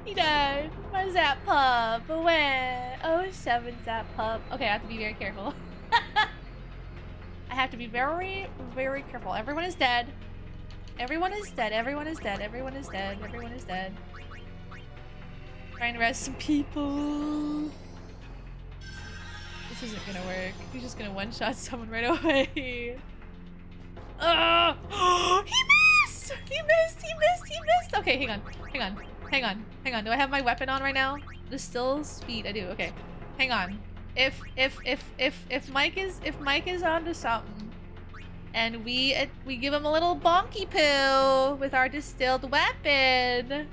He died. My Zap Pup. When? Oh, 7 Zap Pup. Okay, I have to be very careful. I have to be very, very careful. Everyone is dead. Everyone is dead. Everyone is dead. Everyone is dead. Everyone is dead. Trying to res some people. This isn't gonna work. He's just gonna one-shot someone right away. Oh, he missed! He missed! He missed! He missed! Okay, hang on. Hang on. Hang on. Hang on. Do I have my weapon on right now? The still speed. I do. Okay. Hang on. If Mike is onto something, and we give him a little bonky poo with our distilled weapon.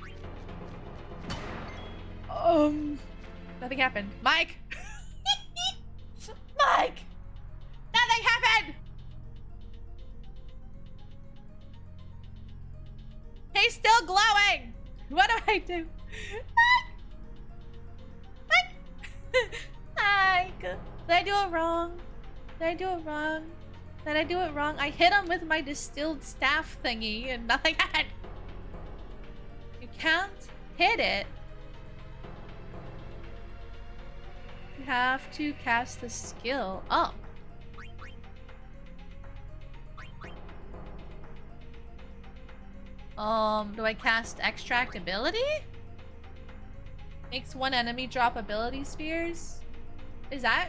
Nothing happened. Mike! Mike! Nothing happened! He's still glowing! What do I do? Mike! Mike! Did I do it wrong? Did I do it wrong? Did I do it wrong? I hit him with my distilled staff thingy and nothing happened. You can't hit it. You have to cast the skill. Oh. Do I cast extract ability? Makes one enemy drop ability spheres? Is that?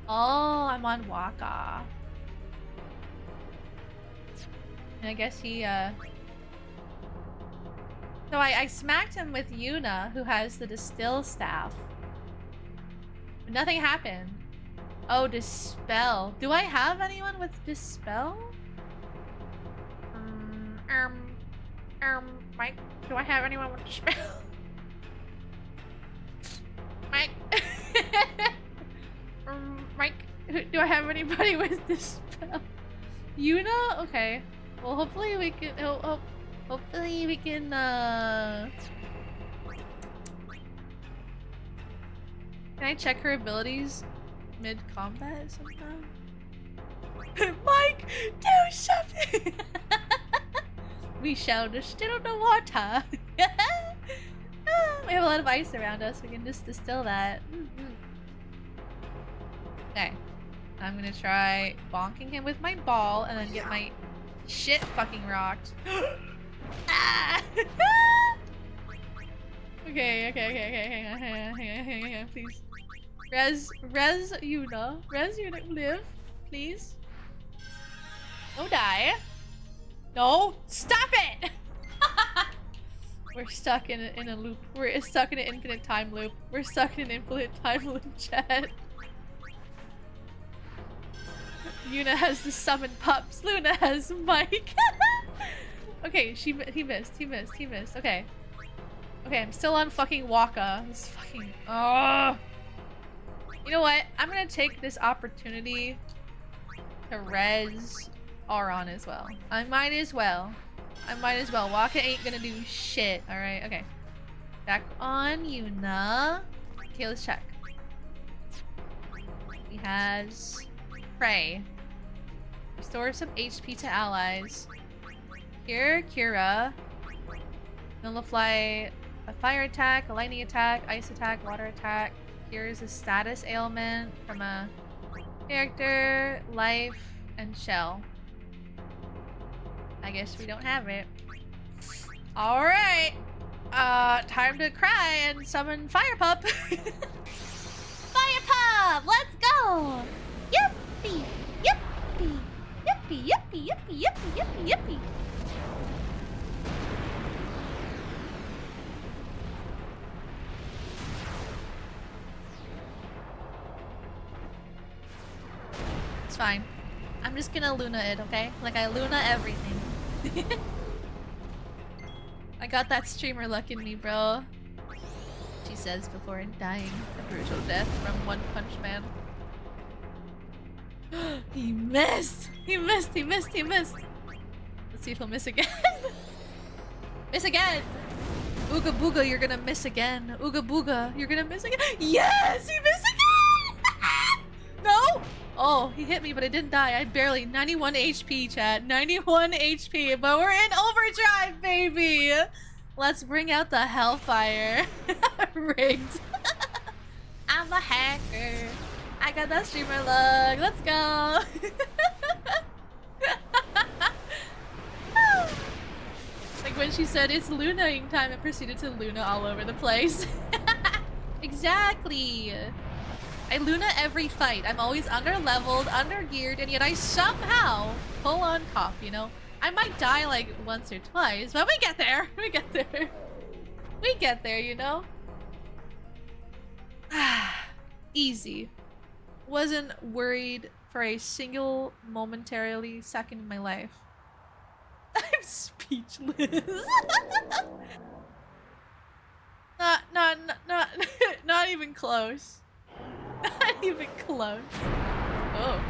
Oh, I'm on Waka. And I guess he, So I smacked him with Yuna, who has the distill staff. But nothing happened. Oh, dispel. Do I have anyone with dispel? Mike, do I have anyone with dispel? Mike. Mike, do I have anybody with dispel? Yuna? Okay. Well, hopefully we can. Hopefully we can. Can I check her abilities mid-combat sometime? Mike, do something! We shall distill the water. We have a lot of ice around us. We can just distill that. Okay. I'm gonna try bonking him with my ball and then get my shit fucking rocked. Ah! Okay, hang on, please. Res Yuna. Res Yuna, live, please. Don't die. No, stop it! We're stuck in a loop. We're stuck in an infinite time loop. We're stuck in an infinite time loop, chat. Yuna has the summon pups. Luna has Mike. Okay, he missed. Okay. Okay, I'm still on fucking Waka. This fucking... Oh. You know what? I'm gonna take this opportunity to res Auron as well. I might as well. Waka ain't gonna do shit. Alright, okay. Back on Yuna. Okay, let's check. He has... Prey. Restore some HP to allies. Here, Kira. Nullify a fire attack, a lightning attack, ice attack, water attack. Here's a status ailment from a character, life, and shell. I guess we don't have it. Alright. Time to cry and summon Fire Pup. Fire Pup! Let's go! Yippee! Yippee! Yippee! Yippee! Yippee! Yippee! Yippee! Yippee! It's fine. I'm just gonna Luna it, okay? Like I Luna everything. I got that streamer luck in me, bro. She says before dying a brutal death from One Punch Man. He missed! He missed! He missed! He missed! Let's see if he'll miss again. Miss again! Ooga booga, you're gonna miss again. Ooga booga, you're gonna miss again. Yes! He missed again! No! Oh, he hit me, but I didn't die. I barely 91 HP, chat. 91 HP, but we're in overdrive, baby! Let's bring out the Hellfire. Rigged. I'm a hacker. I got that streamer luck. Let's go. Like when she said it's Lunaing time and proceeded to Luna all over the place. Exactly. I Luna every fight. I'm always under-leveled, under-geared, and yet I somehow pull on top, you know? I might die like once or twice, but we get there. We get there. We get there, you know? Easy. Wasn't worried for a single momentarily second in my life. I'm speechless. Not even close. Not even close. Oh.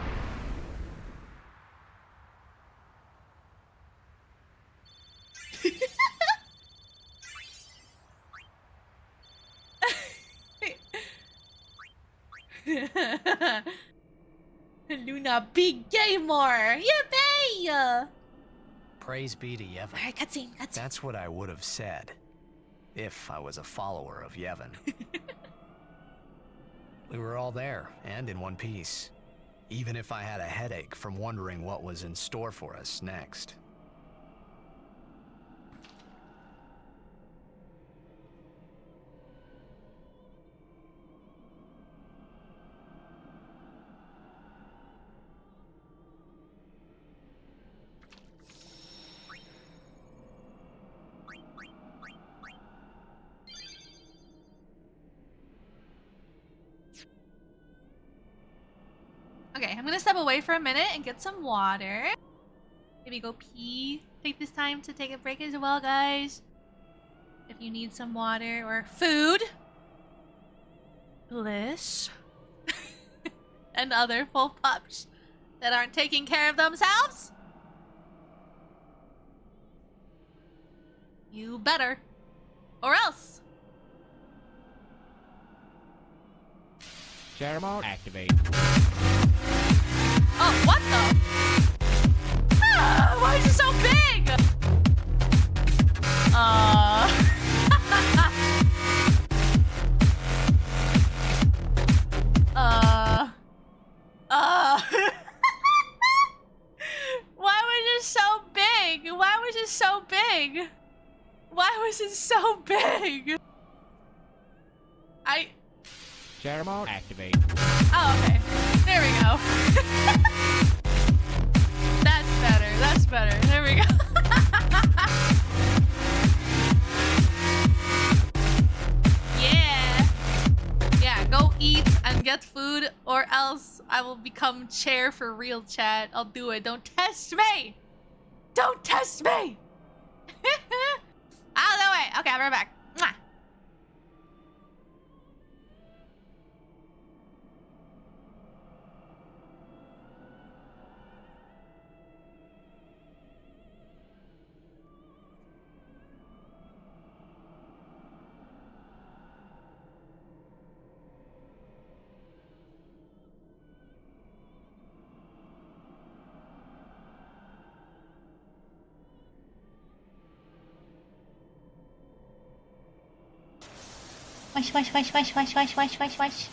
Luna, big gamer! Yippee! Praise be to Yevon. Alright, cutscene. That's what I would have said if I was a follower of Yevon. We were all there, and in one piece. Even if I had a headache from wondering what was in store for us next. Okay, I'm gonna step away for a minute and get some water. Maybe go pee. Take this time to take a break as well, guys. If you need some water or food. Bliss. And other full pups that aren't taking care of themselves. You better. Or else. Share mode activate. Oh, what the? Ah, why is it so big? Why was it so big? Why was it so big? Why was it so big? Share mode activate. Oh, okay. There we go. That's better. That's better. There we go. Yeah. Yeah, go eat and get food or else I will become chair for real, chat. I'll do it. Don't test me. Don't test me. Out of the way. Okay, I'll be right back. Mwah. Wash, wash, wash, wash, wash, wash, wash, wash, wash.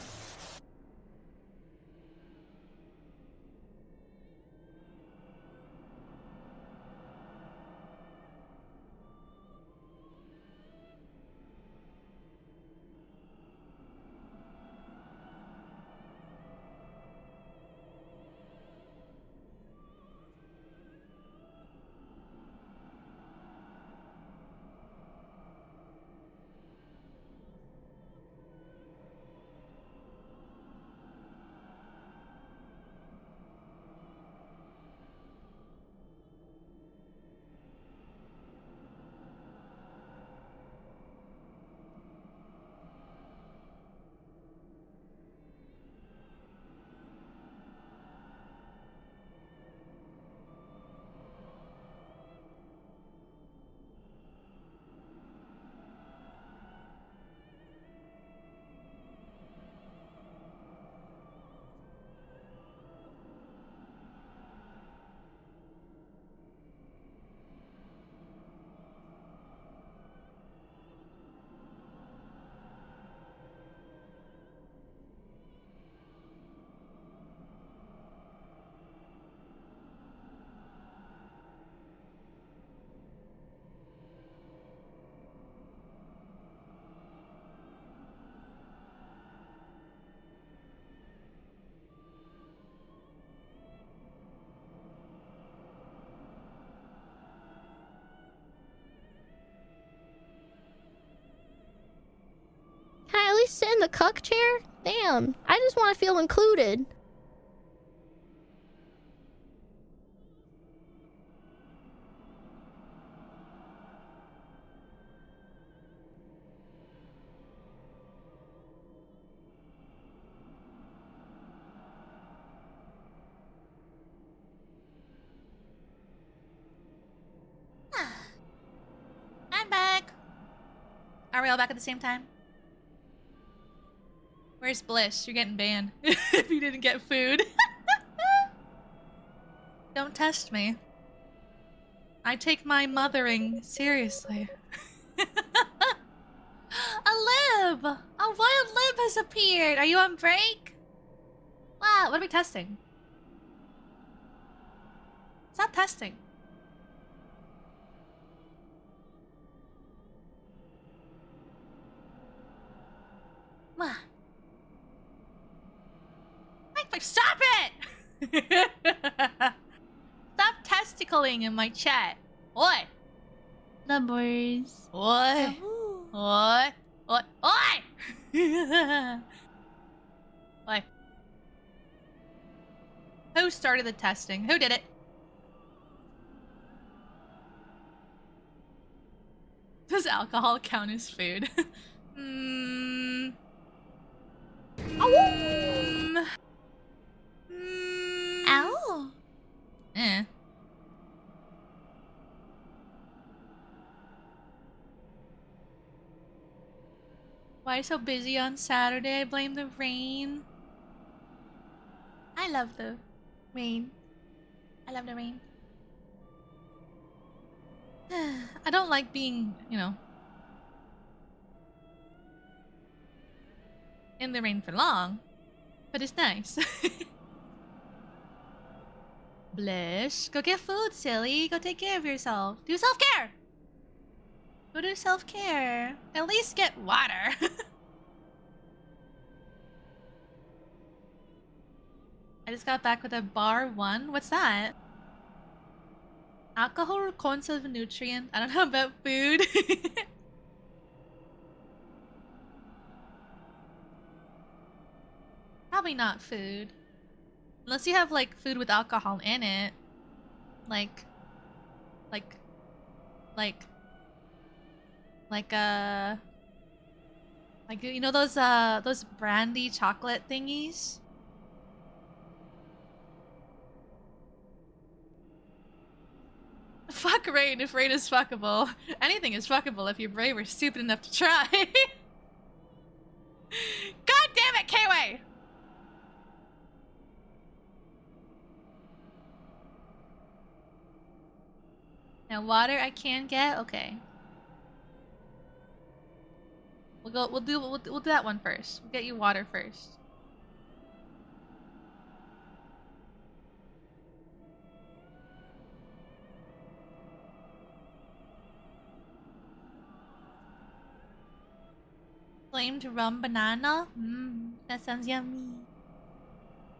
in the cuck chair? Damn, I just want to feel included. I'm back. Are we all back at the same time? Where's Bliss? You're getting banned if you didn't get food. Don't test me. I take my mothering seriously. A lib! A wild lib has appeared! Are you on break? Wow, what are we testing? Stop testing. What? Stop it! Stop testicling in my chat. Oi! Numbers. Oi! Oi! Oi! Oi! Oi. Who started the testing? Who did it? Does alcohol count as food? Ow. Eh. Why so busy on Saturday? I blame the rain. I love the rain. I love the rain. I don't like being, you know, in the rain for long, but it's nice. Blish, go get food, silly. Go take care of yourself. Do self-care. Go do self-care. At least get water. I just got back with a bar 1. What's that? Alcohol concept of nutrient. I don't know about food. Probably not food. Unless you have like food with alcohol in it. Like you know those brandy chocolate thingies? Fuck rain if rain is fuckable. Anything is fuckable if you're brave or stupid enough to try. God damn it, K-Way! Now water I can get? Okay. We'll do that one first. We'll get you water first. Flamed rum banana? That sounds yummy.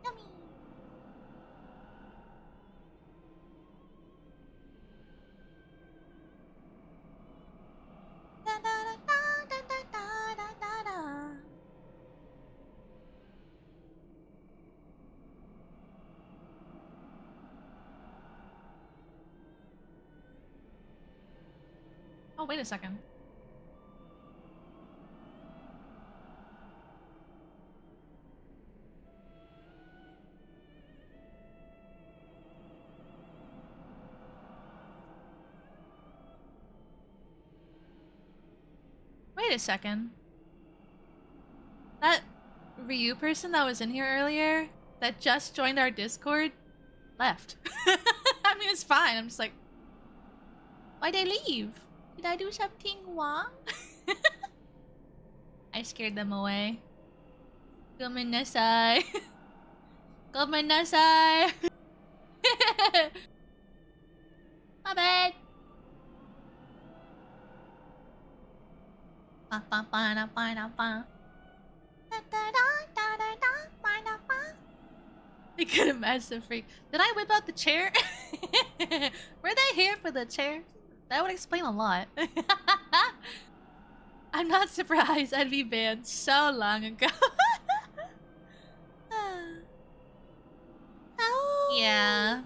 Yummy. Da, da, da, da, da, da, da, da, da. Oh, wait a second. Wait a second. That Ryu person that was in here earlier, that just joined our Discord, left. I mean, it's fine. I'm just like, why'd they leave? Did I do something wrong? I scared them away. Gomenasai. Gomenasai. My bad. You could imagine the freak. Did I whip out the chair? Were they here for the chair? That would explain a lot. I'm not surprised. I'd be banned so long ago. Yeah,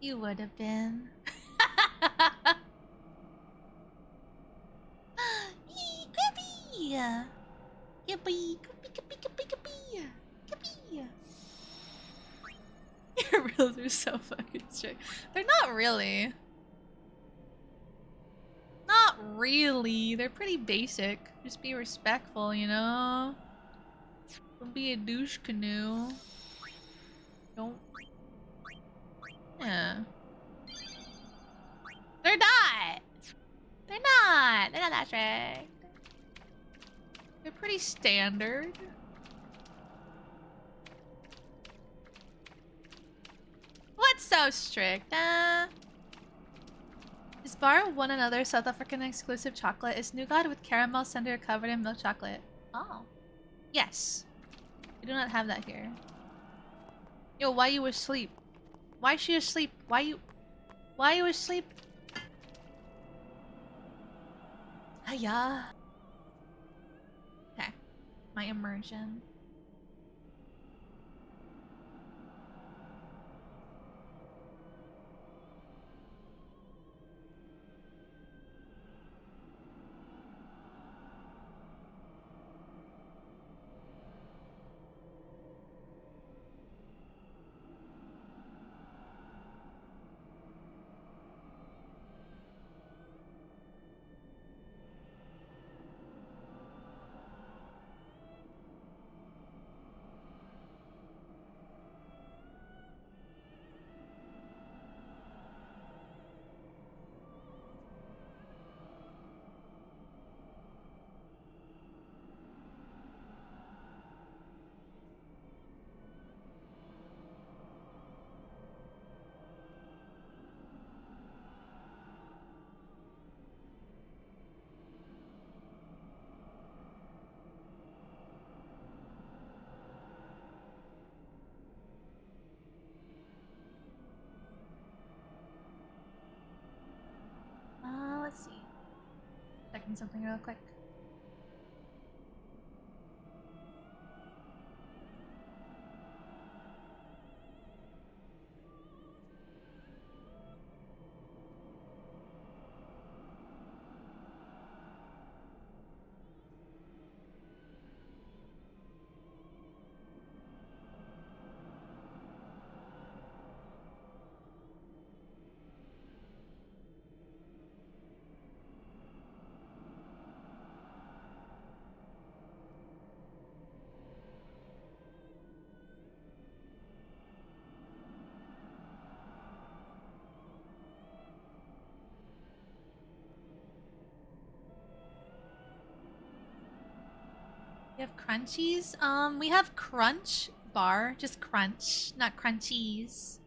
you would have been. Yippee! Yippee! Yippee! Your rules are so fucking strict. They're not really. Not really. They're pretty basic. Just be respectful, you know? Don't be a douche canoe. Don't. Yeah. They're not! They're not! They're not that strict. They're pretty standard. What's so strict? Is bar one another South African exclusive chocolate? Is nougat with caramel center covered in milk chocolate? Oh. Yes. We do not have that here. Yo, why you asleep? Why is she asleep? Why you asleep? Hiya. Okay. My immersion. Let's see. Checking something real quick. We have crunchies. We have crunch bar, just crunch, not crunchies.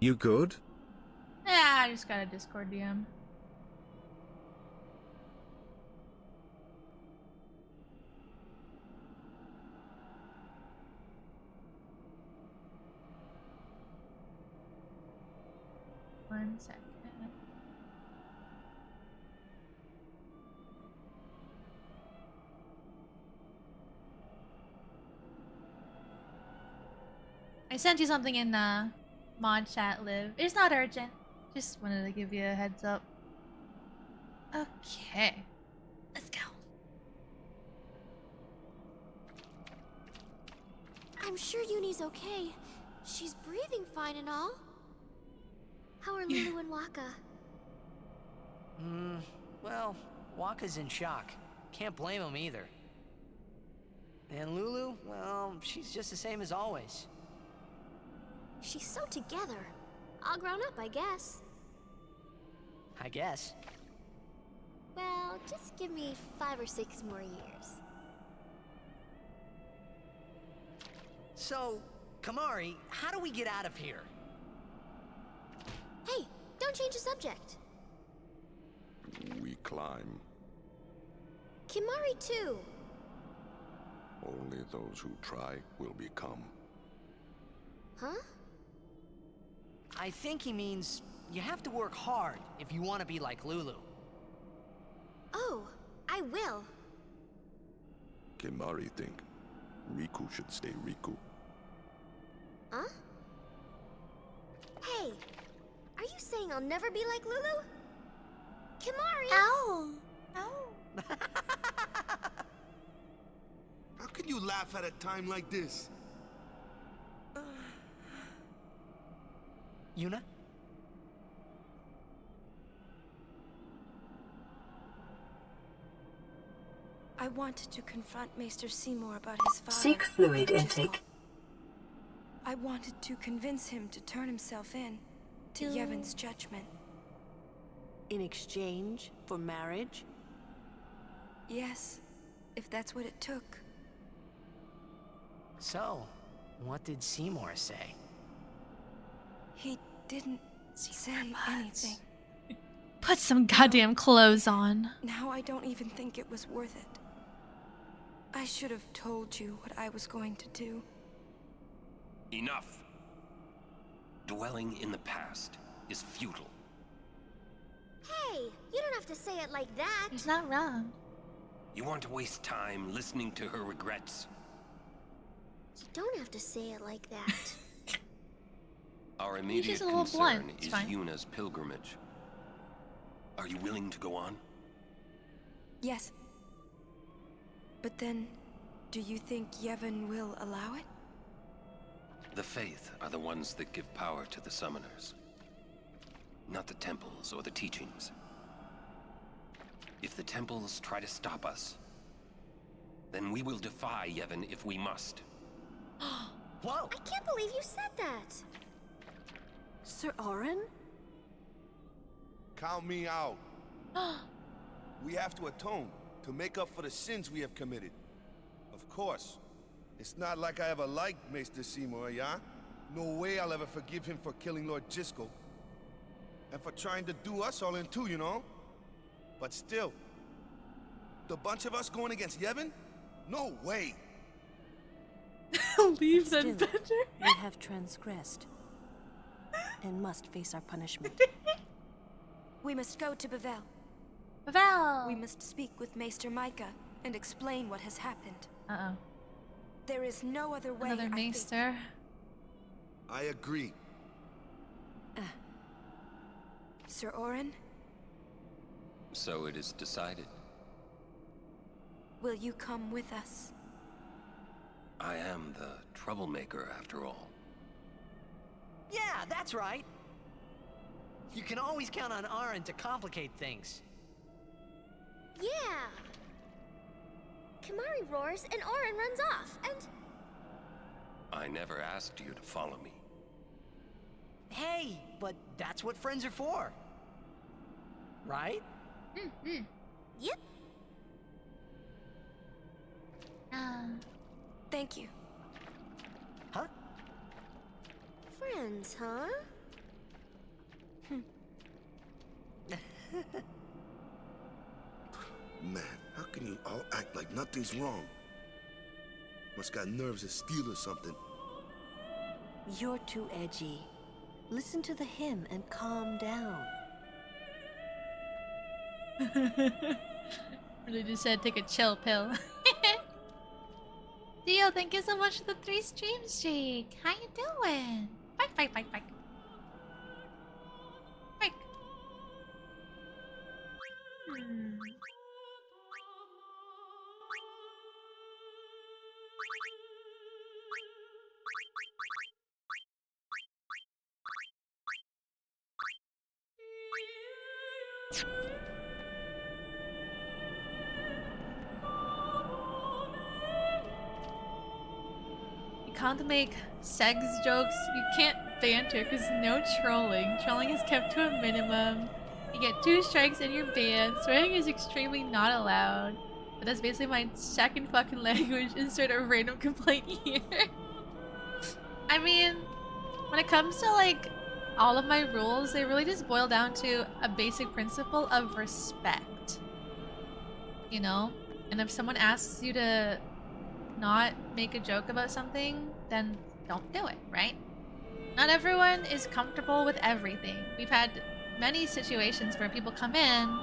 You good? Yeah, I just got a Discord DM. One second. I sent you something in mod chat, Liv. It's not urgent. Just wanted to give you a heads up. Okay. Let's go. I'm sure Uni's okay. She's breathing fine and all. How are Lulu and Waka? Well, Waka's in shock. Can't blame him either. And Lulu, well, she's just the same as always. She's so together. All grown up, I guess. I guess. Well, just give me 5 or 6 more years. So, Kamari, how do we get out of here? Hey, don't change the subject. We climb. Kimari too. Only those who try will become. Huh? I think he means you have to work hard if you want to be like Lulu. Oh, I will. Kimari think Riku should stay Riku. Huh? Hey, are you saying I'll never be like Lulu? Kimari! Ow! Ow! How can you laugh at a time like this? Yuna? I wanted to confront Maester Seymour about his father. Seek fluid intake. I wanted to convince him to turn himself in to Yevon's judgment. In exchange for marriage? Yes, if that's what it took. So, what did Seymour say? He didn't say anything. Put some goddamn clothes on. Now I don't even think it was worth it. I should have told you what I was going to do. Enough. Dwelling in the past is futile. Hey, you don't have to say it like that. He's not wrong. You want to waste time listening to her regrets? You don't have to say it like that. Our immediate just a little concern blunt. It's is fine. Yuna's pilgrimage. Are you willing to go on? Yes. But then, do you think Yevon will allow it? The Faith are the ones that give power to the summoners. Not the temples or the teachings. If the temples try to stop us, then we will defy Yevon if we must. Whoa! I can't believe you said that. Sir Orin? Count me out. We have to atone to make up for the sins we have committed. Of course. It's not like I ever liked Maester Seymour, yeah? No way I'll ever forgive him for killing Lord Jiskel. And for trying to do us all in two, you know? But still, the bunch of us going against Yevon? No way! Leave Still, them better. We have transgressed and must face our punishment. We must go to Bavel. Bavel! We must speak with Maester Micah and explain what has happened. Uh-oh. There is no other way. Another maester. I agree. Sir Orin, So it is decided. will you come with us? I am the troublemaker after all. Yeah, that's right. You can always count on Aaron to complicate things. Yeah. Kimari roars and Orin runs off, and... I never asked you to follow me. Hey, but that's what friends are for. Right? Yep. Thank you. Huh? Friends, huh? Man, how can you all act like nothing's wrong? Must got nerves of steel or something. You're too edgy. Listen to the hymn and calm down. Really just said take a chill pill. Theo, thank you so much for the 3 streams, Jake. How you doing? Bike. Bike. You can't make sex jokes. You can't banter because no trolling. Trolling is kept to a minimum. You get 2 strikes and you're banned. Swearing is extremely not allowed. But that's basically my second fucking language. Insert a random complaint here. I mean, when it comes to like all of my rules, they really just boil down to a basic principle of respect. You know? And if someone asks you to not make a joke about something, then don't do it, right? Not everyone is comfortable with everything. We've had many situations where people come in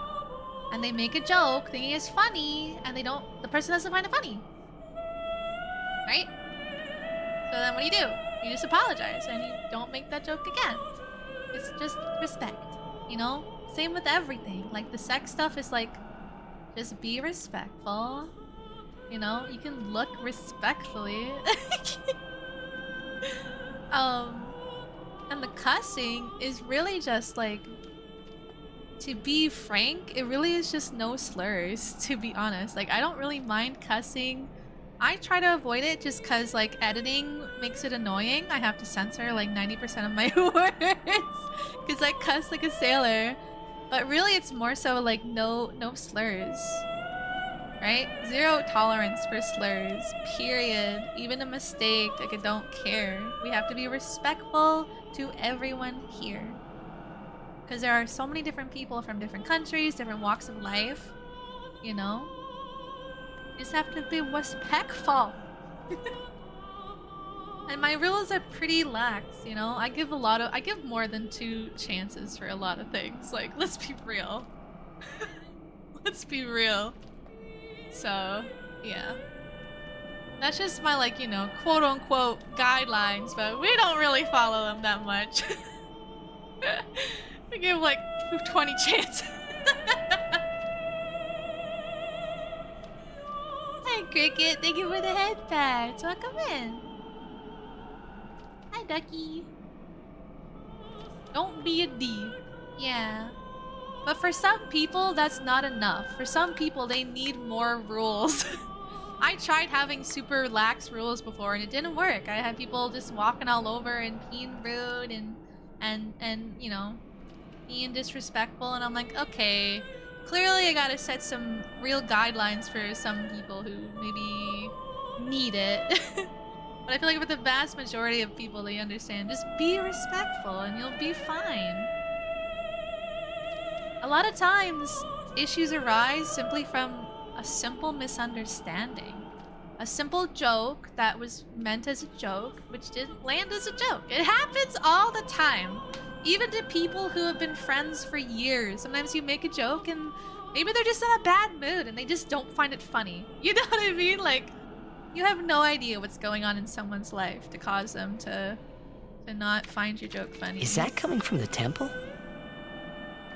and they make a joke thinking it's funny and the person doesn't find it funny. Right? So then what do? You just apologize and you don't make that joke again. It's just respect, you know? Same with everything. Like the sex stuff is like, just be respectful. You know, you can look respectfully. And the cussing is really just like, to be frank, it really is just no slurs, to be honest. Like, I don't really mind cussing. I try to avoid it just because, like, editing makes it annoying. I have to censor, like, 90% of my words because I cuss like a sailor. But really, it's more so, like, no slurs. Right? 0 tolerance for slurs. Period. Even a mistake, like, I don't care. We have to be respectful to everyone here. Because there are so many different people from different countries, different walks of life. You know? You just have to be respectful. And my rules are pretty lax, you know? I give more than 2 chances for a lot of things. Like, let's be real. Let's be real. So, yeah. That's just my, like, you know, quote-unquote guidelines, but we don't really follow them that much. We give, like, 20 chances. Hi, Cricket. Thank you for the headpads. Welcome in. Hi, Ducky. Don't be a D. Yeah. But for some people, that's not enough. For some people, they need more rules. I tried having super lax rules before and it didn't work. I had people just walking all over and being rude and you know, being disrespectful, and I'm like, okay, clearly I gotta set some real guidelines for some people who maybe need it. But I feel like with the vast majority of people, they understand. Just be respectful and you'll be fine. A lot of times, issues arise simply from a simple misunderstanding. A simple joke that was meant as a joke, which didn't land as a joke. It happens all the time. Even to people who have been friends for years. Sometimes you make a joke and maybe they're just in a bad mood and they just don't find it funny. You know what I mean? Like, you have no idea what's going on in someone's life to cause them to not find your joke funny. Is that coming from the temple?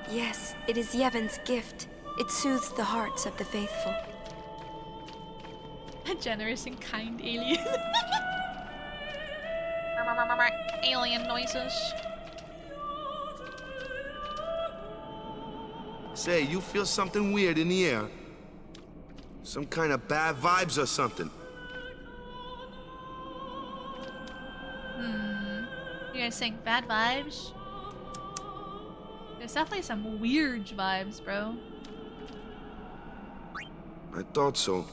Yes, it is Yevon's gift. It soothes the hearts of the faithful. A generous and kind alien. Alien noises. Say, you feel something weird in the air? Some kind of bad vibes or something? You guys saying bad vibes? There's definitely some weird vibes, bro. I thought so.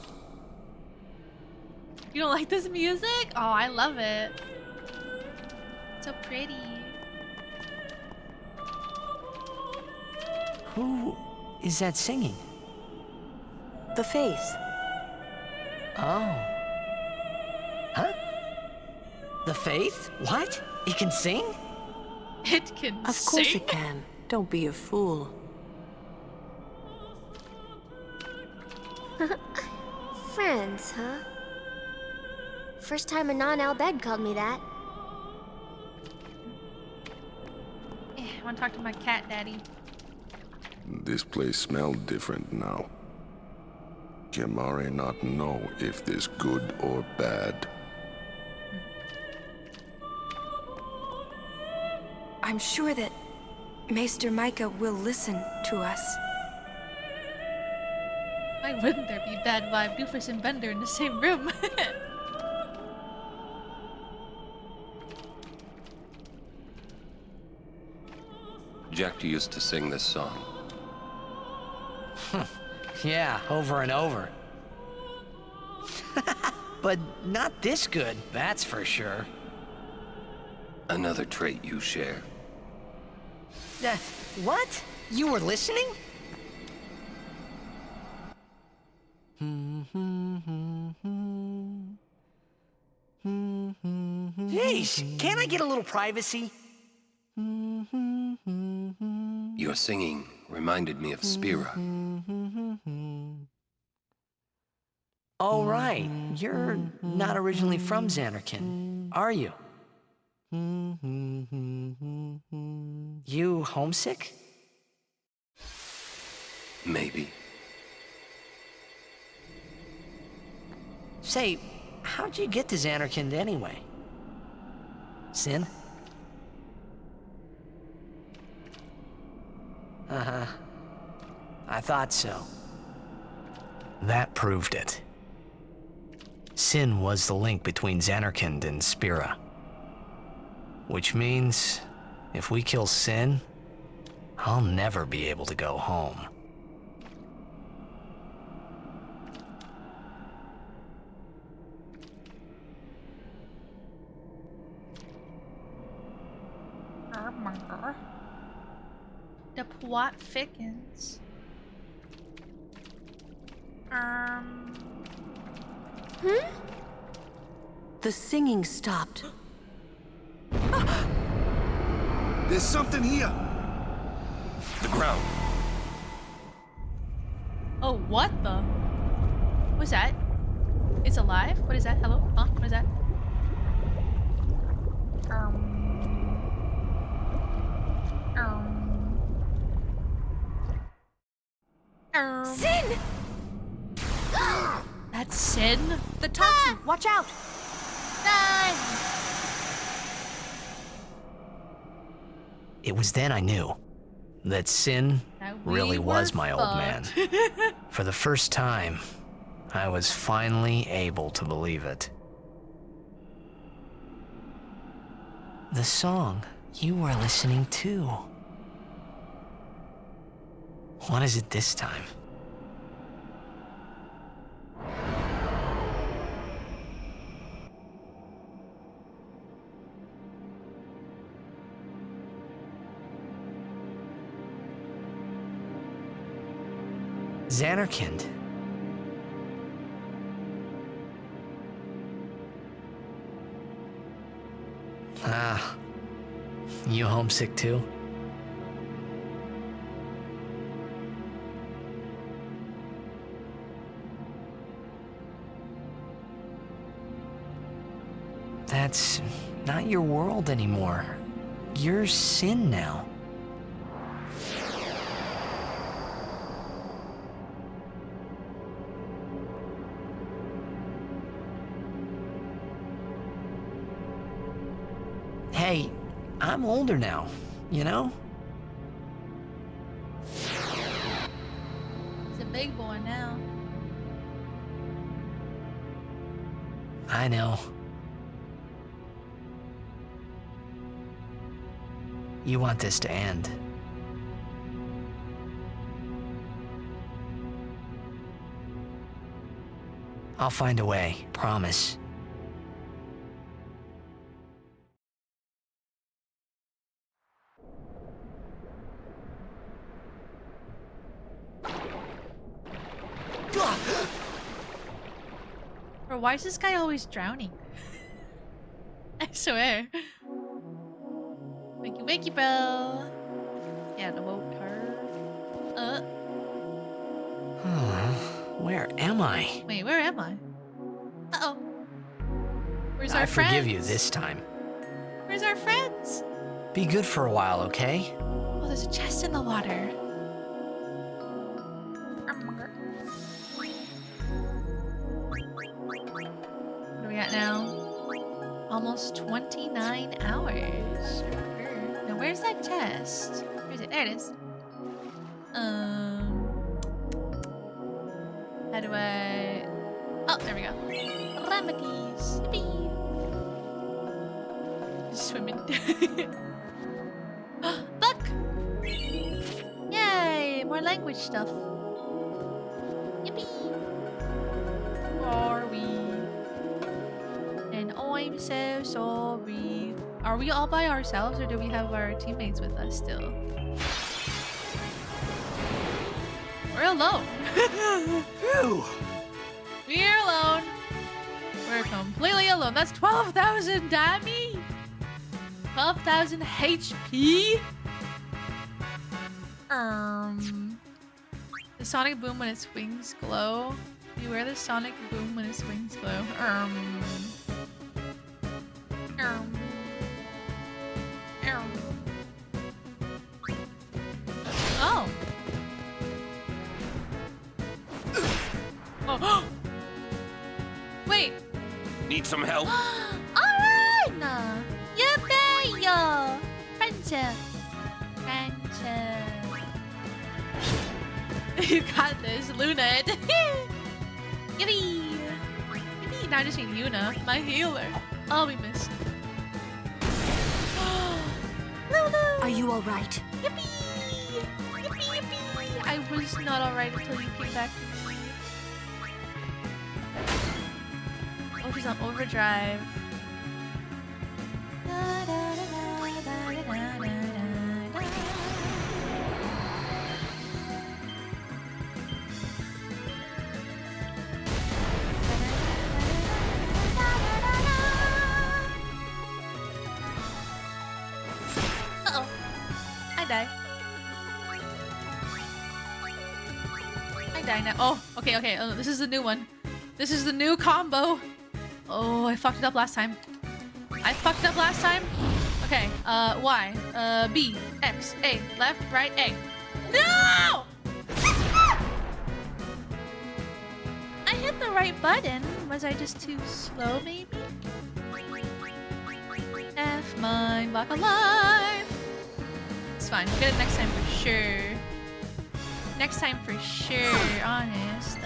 You don't like this music? Oh, I love it. It's so pretty. Who is that singing? The Faith. Oh. Huh? The Faith? What? It can sing? It can Of sing? course it can. Don't be a fool. Friends, huh? First time a non-Albed called me that. I want to talk to my cat, Daddy. This place smells different now. Can Mari not know if this good or bad? I'm sure that Maester Micah will listen to us. Why wouldn't there be bad vibe Doofus and Bender in the same room? Jack used to sing this song. Yeah, over and over. But not this good, that's for sure. Another trait you share. What? You were listening? Jeez, can't I get a little privacy? Your singing reminded me of Spira. Oh, right. You're not originally from Xanarkand, are you? You homesick? Maybe. Say, how'd you get to Xanarkand anyway? Sin? Uh-huh. I thought so. That proved it. Sin was the link between Xanarkand and Spira. Which means, if we kill Sin, I'll never be able to go home. The plot thickens. The singing stopped. There's something here. The ground. Oh, what the? What's that? It's alive? What is that? Hello? Huh? What is that? Sin! That's Sin? The toxin! Watch out! It was then I knew that Sin really was my old man. For the first time, I was finally able to believe it. The song you were listening to. What is it this time? Xanarkand. Ah, you homesick too? That's not your world anymore. You're Sin now. Hey, I'm older now, you know? He's a big boy now. I know. You want this to end. I'll find a way, promise. Or why is this guy always drowning? I swear. Wakey wakey, bro. Yeah, the boat her. Where am I? Wait, where am I? Uh-oh. Where's I our friends? forgive you this time. Where's our friends? Be good for a while, okay? Oh, there's a chest in the water. What do we got now? Almost 29 hours. Now, where's that chest? Where is it? There it is. How do I... Oh, there we go. Remedies. Yippee. Swimming. Book! Yay! More language stuff. Yippee! Are we? And I'm so sorry. Are we all by ourselves or do we have our teammates with us still? We're alone. Phew. We're alone. We're completely alone. That's 12,000 damage. 12,000 HP. The sonic boom when its wings glow. Beware the sonic boom when its wings glow. Oh. Oh. Wait. Need some help? Alright! Yippee! Yo! Friendship! Friendship! You got this, Luna! Yippee! Yippee! Now I just need Yuna, my healer. Oh, we missed. Lulu! Are you alright? Yippee! Yippee, yippee! I was not alright until you came back to me. Oh, she's on overdrive. Uh-oh. I die. I die now. Oh, okay, okay. Oh, this is the new one. This is the new combo. Oh, I fucked it up last time. I fucked it up last time. Okay, Y, B, X, A, left, right, A. No! I hit the right button. Was I just too slow, maybe? F mine, block alive. It's fine. We'll get it next time for sure. Next time for sure, honest.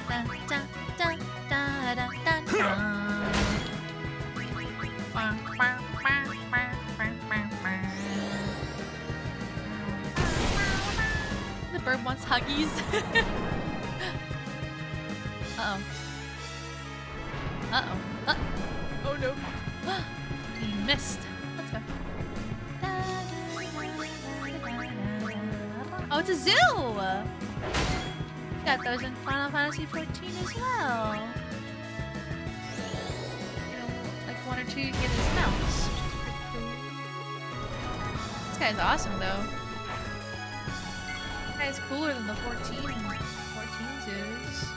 Dun, dun, dun, dun, dun, dun, dun. The bird wants huggies. Uh-oh. Uh-oh. Oh no. He missed. Let's go. Oh, it's a zoo! Got those in Final Fantasy 14 as well. You know, like one or two you get his mounts. This guy's awesome though. This guy's cooler than the 14 zoos.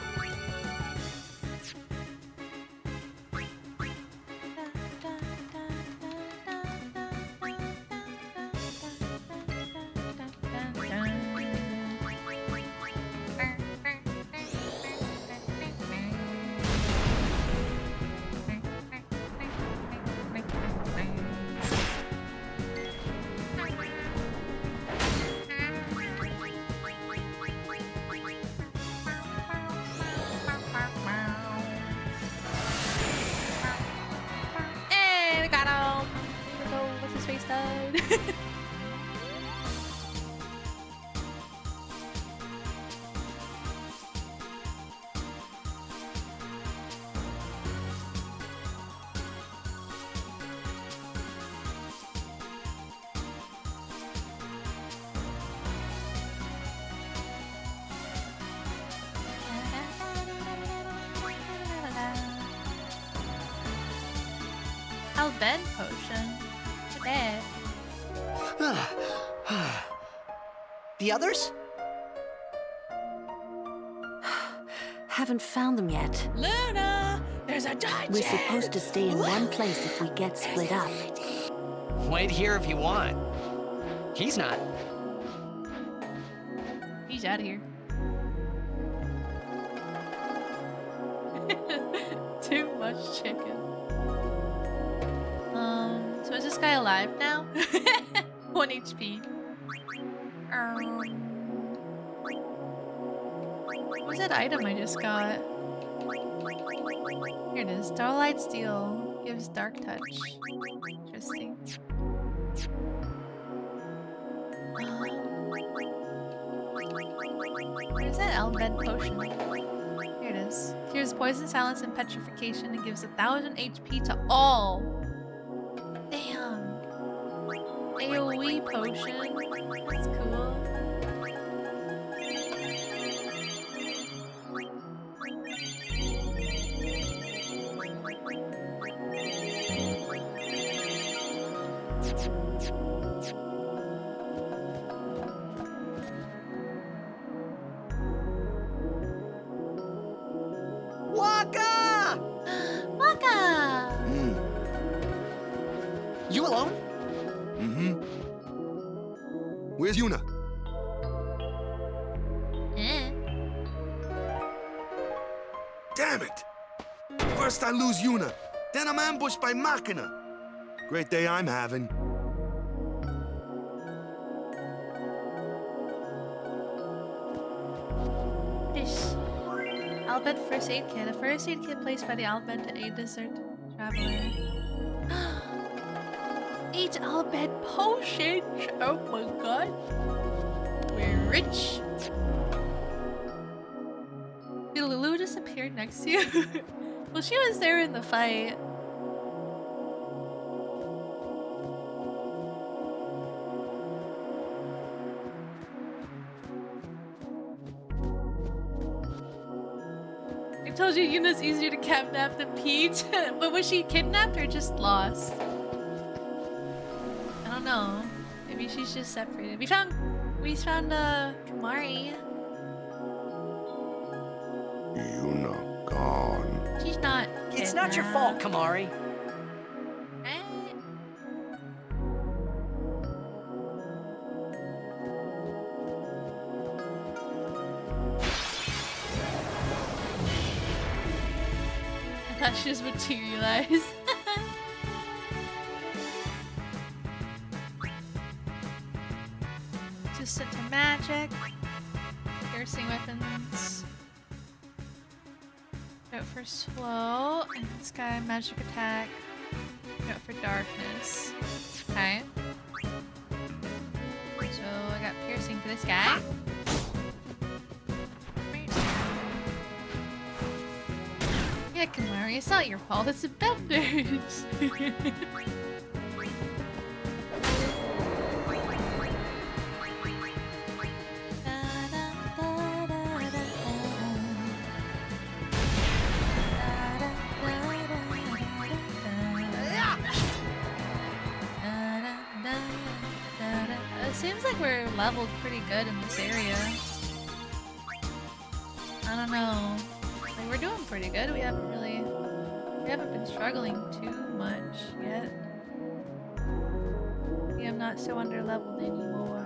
Albed potion. Today. The others? Haven't found them yet. Luna, there's a dungeon. We're supposed to stay in one place if we get split up. Wait here if you want. He's not. He's out of here. Too much chicken. So is this guy alive now? 1 HP. What was that item I just got? Here it is. Starlight Steel gives dark touch. Interesting. Where's that Albed potion? Here it is. Cures poison, silence, and petrification and gives 1000 HP to all. Damn. AoE potion. That's cool. Waka! Waka! You alone? Mm-hmm. Where's Yuna? Damn it! First I lose Yuna, then I'm ambushed by Machina. Great day I'm having. This Albed first aid kit. A first aid kit placed by the Albed to aid desert traveler. 8 Albed potions! Oh my god. We're rich. Did Lulu just appear next to you? Well, she was there in the fight. I told you Yuna's easier to kidnap than Peach. But was she kidnapped or just lost? I don't know. Maybe she's just separated. We found Kamari. Yuna gone. She's not It's not your fault, Kamari. I thought she just materialized. Resistant to magic. Piercing weapons. Note for slow. And this guy, magic attack. Note for darkness. Okay. So I got piercing for this guy. Yeah, Kamari, it's not your fault, it's the benders. It seems like we're leveled pretty good in this area. I don't know. Like, we're doing pretty good. We haven't been struggling too much yet. We am not so under-leveled anymore.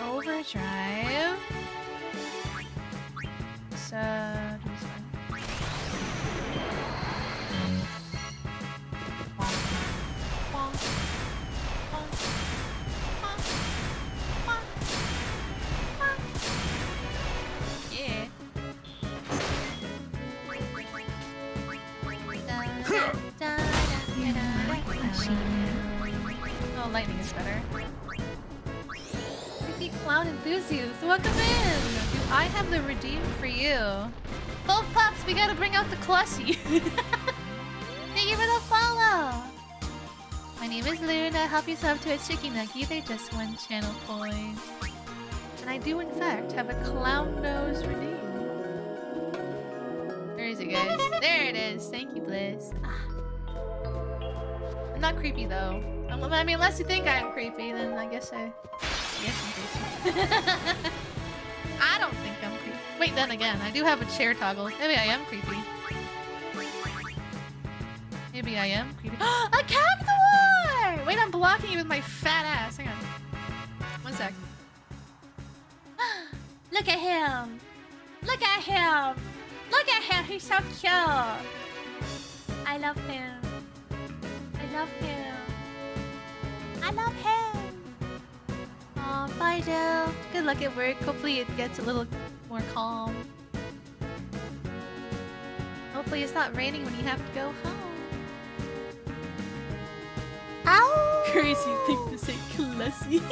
Overdrive. So, do this one. Yeah. Oh, lightning is better. Creepy clown enthusiast, welcome in! Do I have the redeem for you? Both pups, we gotta bring out the Clussy! Thank you for the follow! My name is Luna. Help yourself to a chicky nuggie. They're just 1 channel coin. And I do, in fact, have a clown nose redeem. you guys. There it is. Thank you, Bliss. I'm not creepy though. I mean, unless you think I'm creepy, then I guess I'm creepy. I don't think I'm creepy. Wait, then again, I do have a chair toggle. Maybe I am creepy. Maybe I am creepy. A cactuar! Wait, I'm blocking you with my fat ass. Hang on. One sec. Look at him! Look at him! Look at him! He's so cute! I love him. I love him. I love him! Aw, bye, Jill. Good luck at work. Hopefully it gets a little more calm. Hopefully it's not raining when you have to go home. Ow! Crazy thing to say, classy.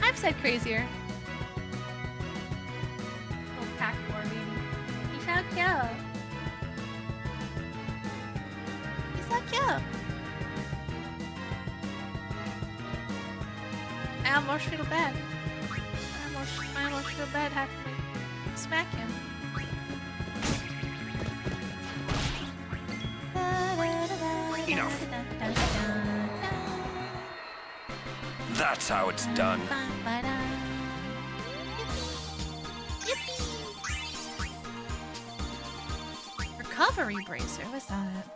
I've said crazier. Little cactuar baby. He's so cute. He's so cute. I almost feel bad. I almost feel bad having to smack him. Enough. That's how it's done. Recovery bracer, what's that?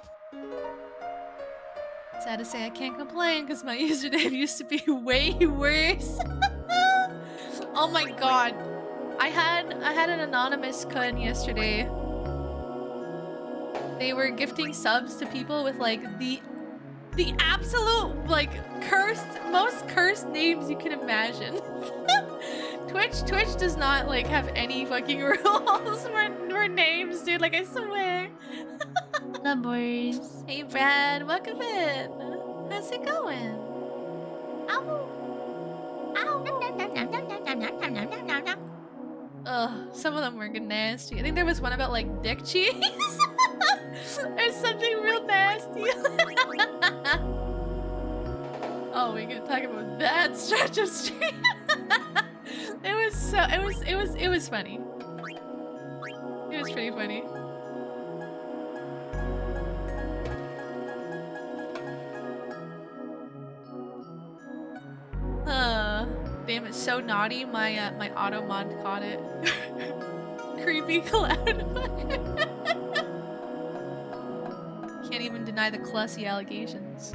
Sad to say I can't complain because my username used to be way worse. Oh my god. I had an anonymous kun yesterday. They were gifting subs to people with like the absolute like most cursed names you can imagine. Twitch does not like have any fucking rules for names, dude. Like I swear. The boys. Hey Brad, welcome in. How's it going? Ow. Ow. Ugh, some of them were nasty. I think there was one about like dick cheese. There's something real nasty. Oh, we can talk about that stretch of stream. It was funny. It was pretty funny. Damn, it's so naughty. My my auto mod caught it. Creepy cloud. Can't even deny the classy allegations.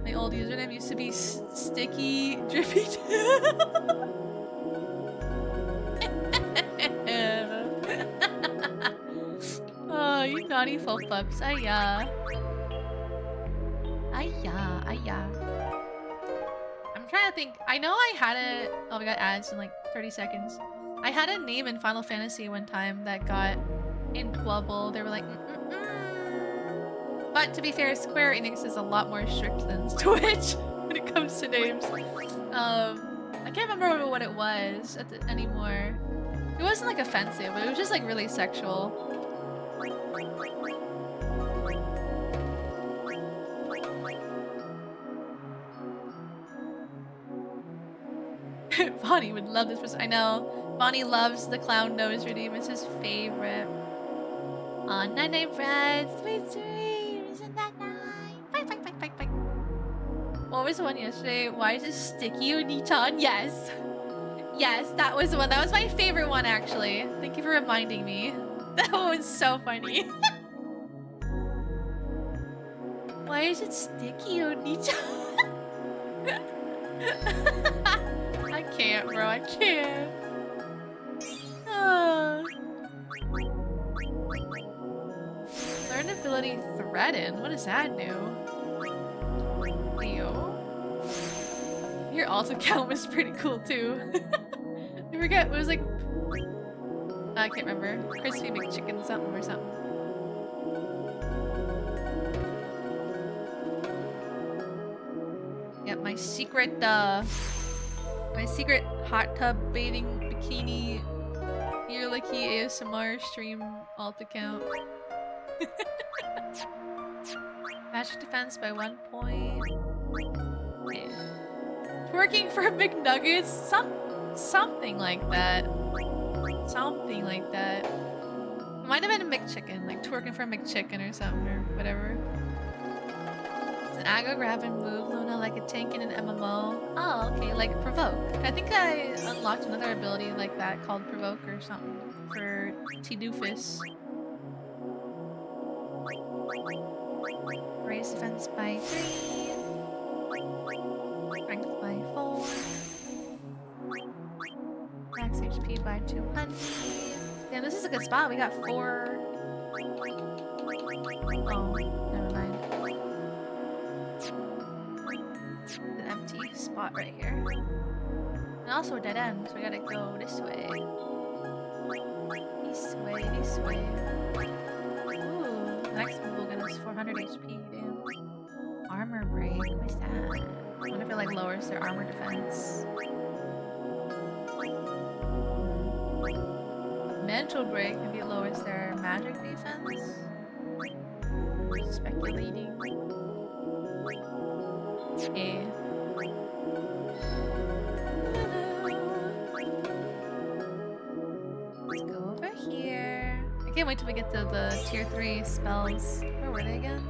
My old username used to be Sticky Drippy. Oh, you naughty full-pups. Ayah. Ayah, ayah. I'm trying to think. I know I had it. Oh, we got ads in like 30 seconds. I had a name in Final Fantasy one time that got in trouble. They were like, But to be fair, Square Enix is a lot more strict than Twitch when it comes to names. I can't remember what it was anymore. It wasn't like offensive, but it was just like really sexual. Bonnie would love this person. I know. Bonnie loves the clown nose redeem. It's his favorite. Aw, night-night, Brad. Sweet dreams. Bye, bye, bye, bye, bye. What was the one yesterday? Why is it sticky, Oni-chan? Yes. Yes, that was the one. That was my favorite one, actually. Thank you for reminding me. That one was so funny. Why is it sticky, Oni-chan? I can't, bro. I can't. Learn ability threaten? What does that do? Ew. Your alt account was pretty cool too. I forget. It was like... I can't remember. Crispy McChicken something or something. Yep, my secret hot tub bathing bikini ear licky ASMR stream alt account. Magic defense by 1 point. Okay. Twerking for McNuggets? Something like that. Something like that. It might have been a McChicken, like twerking for a McChicken or something, or whatever. It's an aggro grab and move, Luna, like a tank in an MMO. Oh, okay, like Provoke. I think I unlocked another ability like that called Provoke or something for T-Doofus. Raise defense by 3. Strength by 4. Max HP by 200. Damn, this is a good spot. We got 4. Oh, never mind. An empty spot right here. And also a dead end, so we gotta go this way. This way, this way. Ooh, the next move will get us 400 HP, damn. Armor break, what's that? I wonder if it like lowers their armor defense. Mental break, maybe it lowers their magic defense. Speculating. Okay. Let's go over here. I can't wait till we get to the tier 3 spells. Where were they again?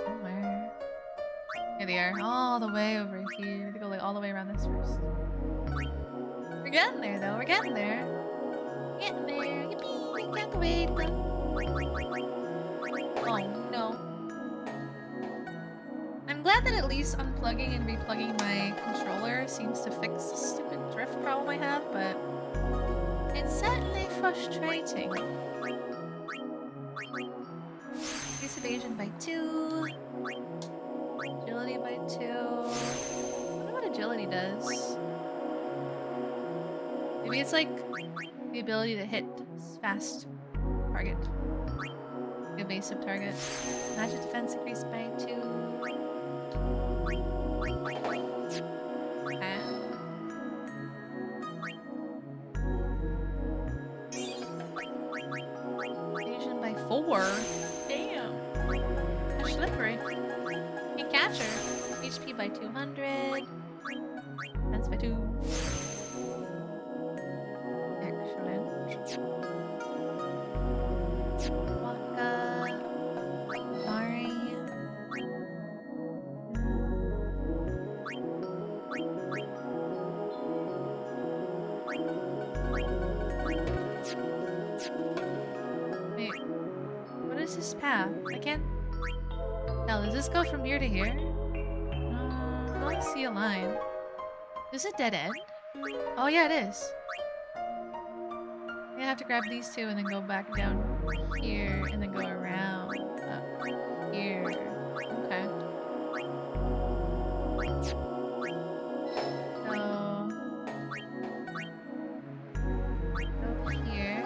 Somewhere. Here they are. All the way over here. We have to go like all the way around this first. We're getting there though, we're getting there. Getting there. Yippee! Can't wait. Oh no. I'm glad that at least unplugging and replugging my controller seems to fix the stupid drift problem I have, but it's certainly frustrating. Increase evasion by 2. Agility by 2. I wonder what agility does. Maybe it's like the ability to hit fast target. Evasive target. Magic defense increased by 2. Evasion by 4. Damn. That's slippery. Can't catch her. HP by 200. Defense by 2. Wait, what is this path? I can't... Hell, does this go from here to here? I don't see a line. Is it dead end? Oh yeah, it is. I have to grab these two and then go back down here and then go around up here. Okay. So... go here.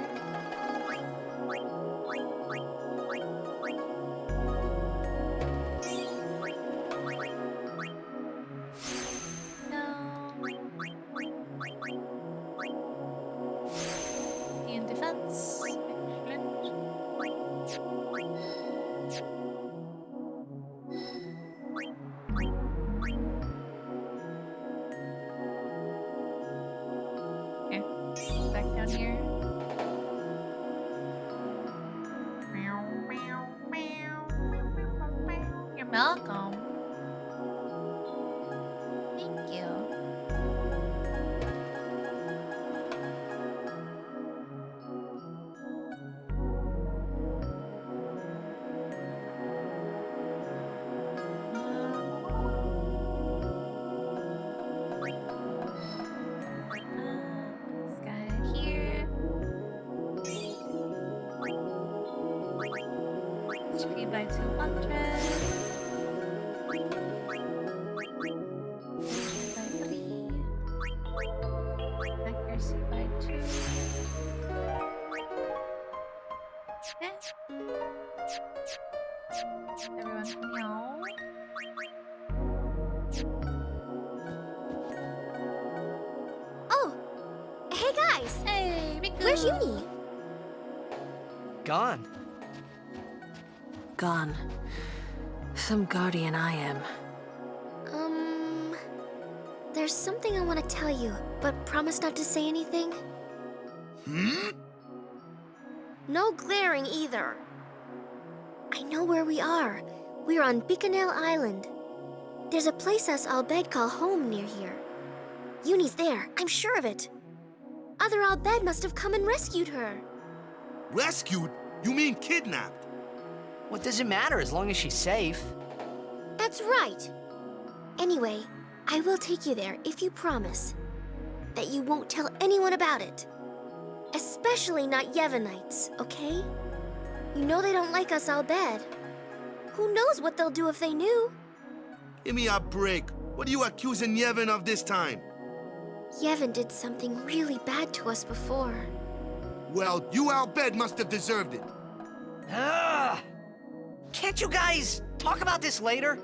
And defense. Okay, back down here. You're welcome. Thank you. This guy here. HP by 200. By 3. Accuracy by 2. Okay. Everyone, meow. Oh! Hey guys! Hey, Miku! Where's Uni? Gone. Gone. Some guardian I am. There's something I want to tell you, but promise not to say anything. No glaring either. I know where we are. We're on Bikanel Island. There's a place us Al Bhed call home near here. Uni's there, I'm sure of it. Other Al Bhed must have come and rescued her. Rescued? You mean kidnapped? What does it matter as long as she's safe? That's right. Anyway, I will take you there if you promise that you won't tell anyone about it. Especially not Yevonites, okay? You know they don't like us Al Bhed. Who knows what they'll do if they knew? Give me a break. What are you accusing Yevon of this time? Yevon did something really bad to us before. Well, you Al Bhed must have deserved it. Can't you guys talk about this later?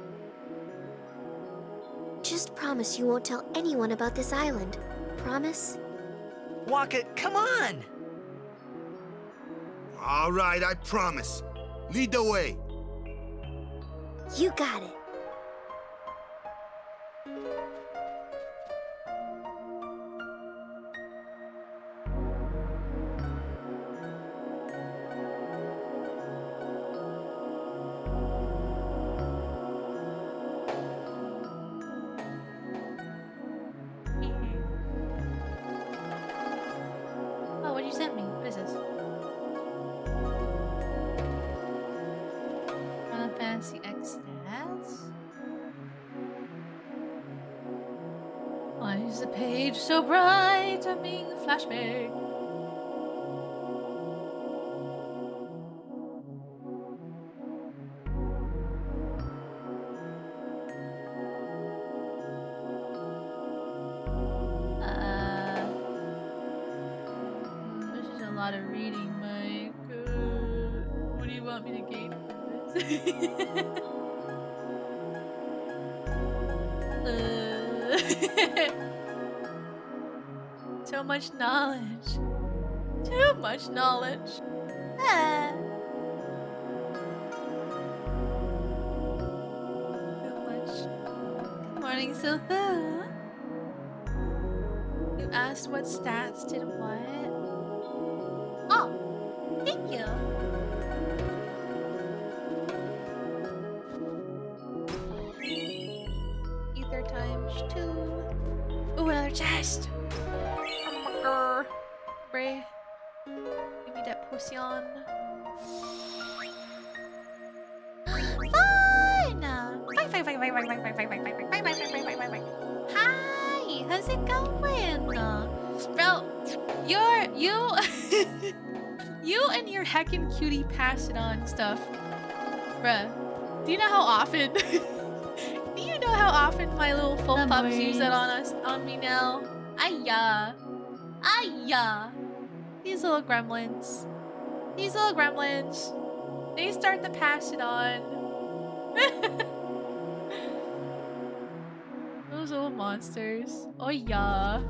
Just promise you won't tell anyone about this island. Promise? Waka, come on! All right, I promise. Lead the way. You got it. Oh, what did you send me? What is this? Final Fantasy X stats? Why is the page so bright? I'm being a flashback. This is a lot of reading, Mike. What do you want me to gain from this? So much knowledge. Too much knowledge. Ah. Too much. Good morning, Silpha. You asked what stats did what? Oh, thank you. Ether times 2. Ooh, another chest. Bray, give me that potion. Fine! Hi! How's it going? Bro, you and your heckin' cutie pass it on stuff. Bruh, do you know how often do you know how often my little full pups use that on me now? Ayah. Ayah! These little gremlins. These little gremlins. They start to pass it on. Those little monsters. Oh yeah.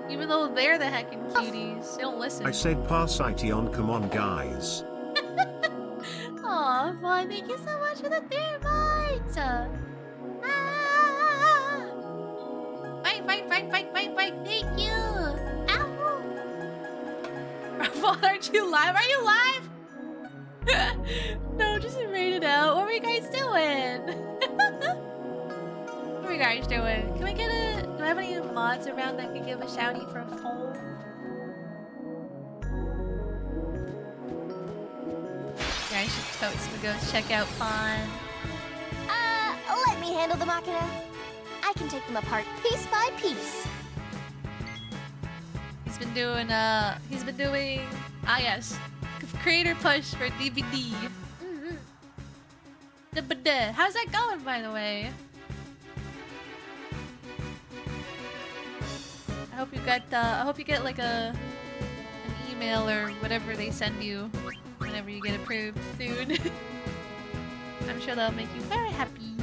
Even though they're the heckin' cuties, they don't listen. I said pass IT on, come on guys. Aw, Vaughn, thank you so much for the thermites! Fight, thank you! Ow! Vaughn, aren't you live? Are you live? No, just raid it out. What were you guys doing? What were you guys doing? Can we get a... Do I have any mods around that can give a shouty for a phone? Yeah, I should totes to go check out Fawn. Let me handle the Machina. I can take them apart piece by piece. He's been doing, yes, creator push for DVD. How's that going, by the way? I hope you get like an email or whatever they send you whenever you get approved soon. I'm sure that'll make you very happy.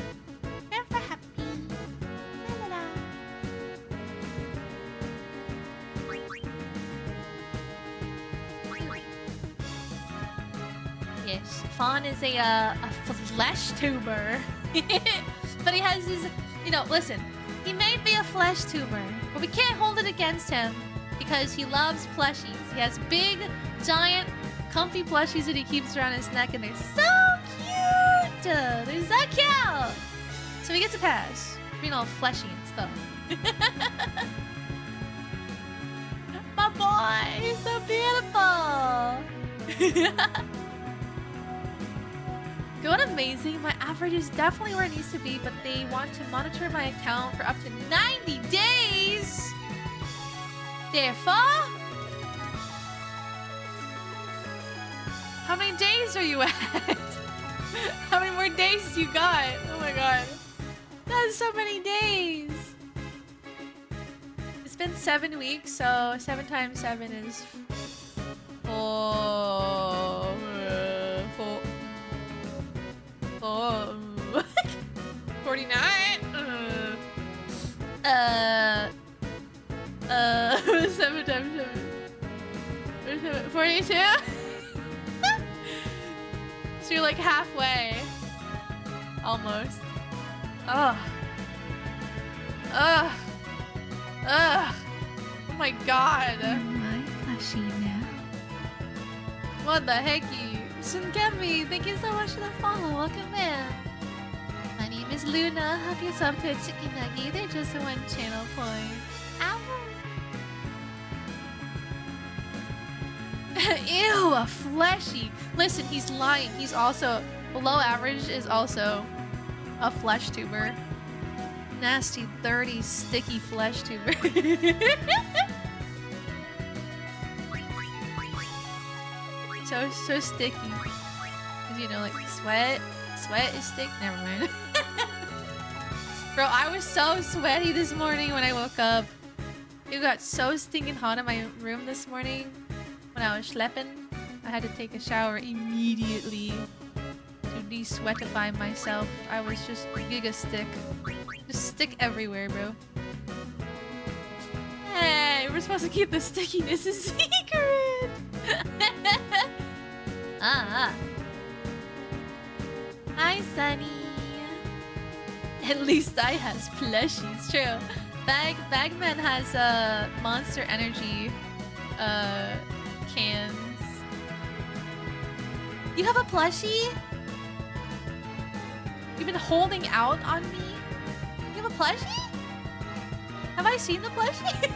Very happy. La, la, la. Yes, Fawn is a flesh tuber, but he has You know, listen. He may be a flesh tuber, but we can't hold it against him because he loves plushies. He has big, giant, comfy plushies that he keeps around his neck, and they're so cute. They're so cute. So he gets a pass for being all fleshy and stuff. My boy, he's so beautiful. Going amazing. My average is definitely where it needs to be, but they want to monitor my account for up to 90 days. Therefore, how many days are you at? How many more days you got? Oh my god. That's so many days. It's been 7 weeks, so 7 times 7 is 4. 49. 7 times 7. 42. So you're like halfway, almost. Ugh. Ugh. Ugh. Oh my god. My plushie now. What the hecky? Shinkemi, thank you so much for the follow. Welcome in. My name is Luna. Help yourself to a chicken nuggie. They're just 1 channel point. Ow. Ew, a fleshy. Listen, he's lying. He's also below average. Is also a flesh tuber. Nasty, dirty, sticky flesh tuber. So sticky. Cause you know, like sweat is stick. Never mind. Bro, I was so sweaty this morning when I woke up. It got so stinking hot in my room this morning when I was schlepping. I had to take a shower immediately to de-sweatify myself. I was just giga stick. Just stick everywhere, bro. Hey, we're supposed to keep the stickiness a secret. Hi, Sunny. At least I has plushies. True. Bagman has Monster Energy cans. You have a plushie? You've been holding out on me? You have a plushie? Have I seen the plushie?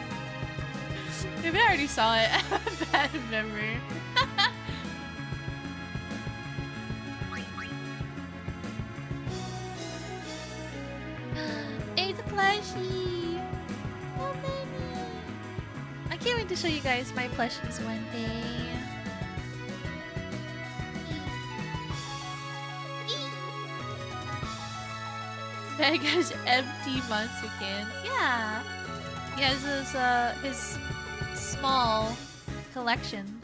Maybe I already saw it. I have a bad memory. It's a plushie. Oh, baby. I can't wait to show you guys my plushies one day. Bag has empty monster cans. Yeah. He has his small collection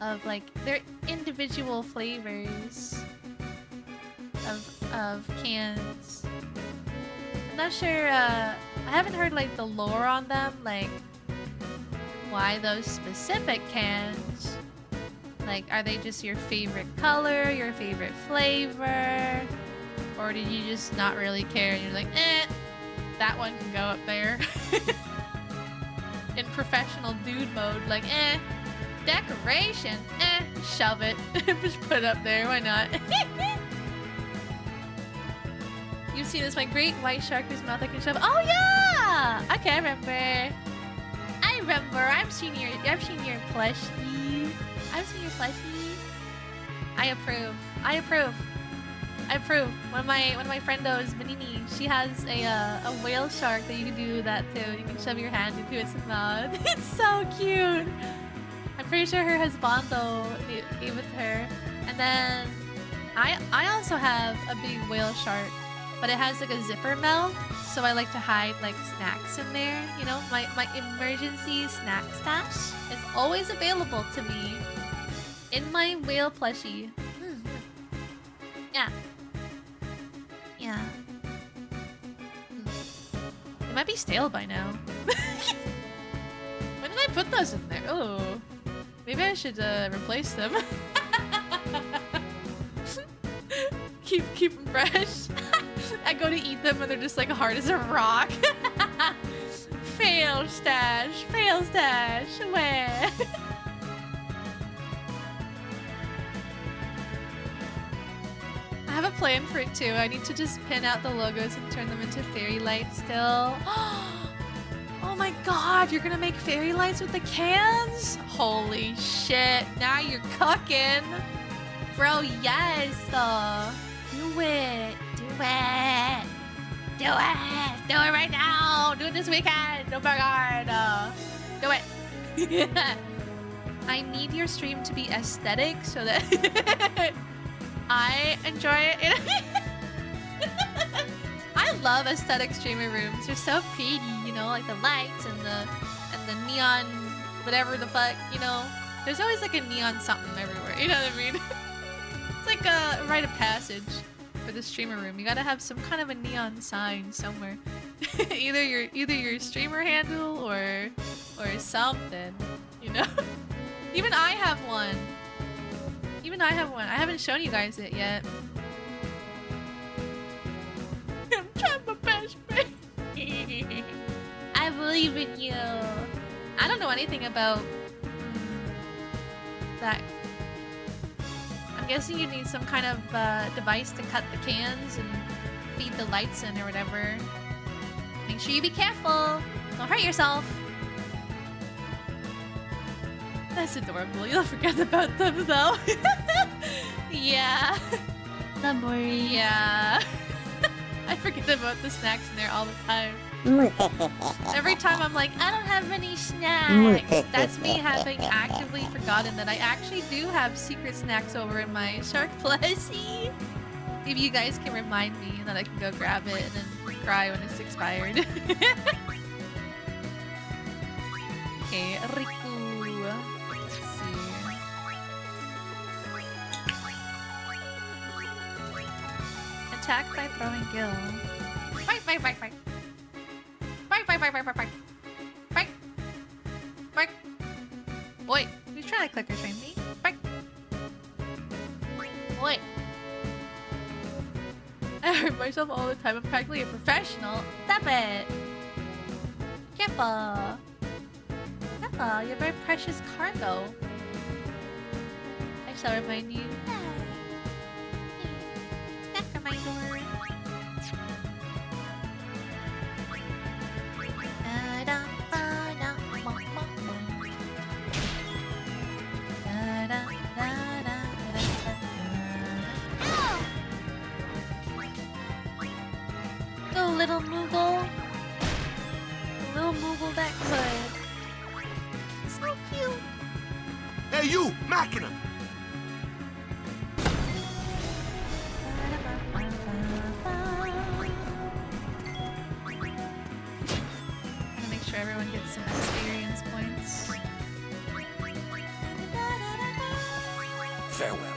of like their individual flavors of cans. I'm not sure, I haven't heard like the lore on them, like why those specific cans. Like, are they just your favorite color, your favorite flavor? Or did you just not really care and you're like, that one can go up there. In professional dude mode, like, decoration, shove it. Just put it up there, why not? You've seen this, my great white shark whose mouth I can shove. Oh yeah! Okay, I remember. I've seen your plushie. I've seen your plushie. I approve. One of my friendos, Benini, she has a whale shark that you can do that too. You can shove your hand into its mouth. It's so cute. I'm pretty sure her husbando gave it to her. And then I also have a big whale shark, but it has like a zipper mouth, so I like to hide like snacks in there. You know, my emergency snack stash is always available to me in my whale plushie. Yeah. Yeah. It might be stale by now. When did I put those in there? Oh, maybe I should replace them. keep them fresh. I go to eat them and they're just like hard as a rock. Fail stash, where? I have a plan for it too. I need to just pin out the logos and turn them into fairy lights still. Oh my god, you're gonna make fairy lights with the cans? Holy shit, now you're cooking. Bro, yes. Do it. Do it. Do it. Do it right now. Do it this weekend. Oh my god. Do it. I need your stream to be aesthetic so that I enjoy it. I love aesthetic streamer rooms. They're so pretty, you know, like the lights and the neon, whatever the fuck, you know. There's always like a neon something everywhere. You know what I mean? It's like a rite of passage for the streamer room. You gotta have some kind of a neon sign somewhere. either your streamer handle or something, you know. Even I have one. I haven't shown you guys it yet. I'm trying my best, friend. I believe in you. I don't know anything about that. I'm guessing you need some kind of device to cut the cans and feed the lights in or whatever. Make sure you be careful. Don't hurt yourself. That's adorable. You'll forget about them though. Yeah. Don't worry. Yeah. I forget about the snacks in there all the time. Every time I'm like, I don't have any snacks. That's me having actively forgotten that I actually do have secret snacks over in my shark plushie. Maybe you guys can remind me that I can go grab it and then cry when it's expired. Okay, Riku. Let's see. Attack by throwing gill. Fight, fight, fight, fight. Fight, fight, fight, fight, fight, fight. Fight. Fight. Boy, who's trying to clicker train me? Fight. Boy. I hurt myself all the time. I'm practically a professional. Stop it. Careful. Careful. You're very precious cargo. I shall remind you. Snack reminder. Go, little Moogle. Little Moogle that could. So cute. Hey, you, Machina! Gotta make sure everyone gets some experience points. Farewell.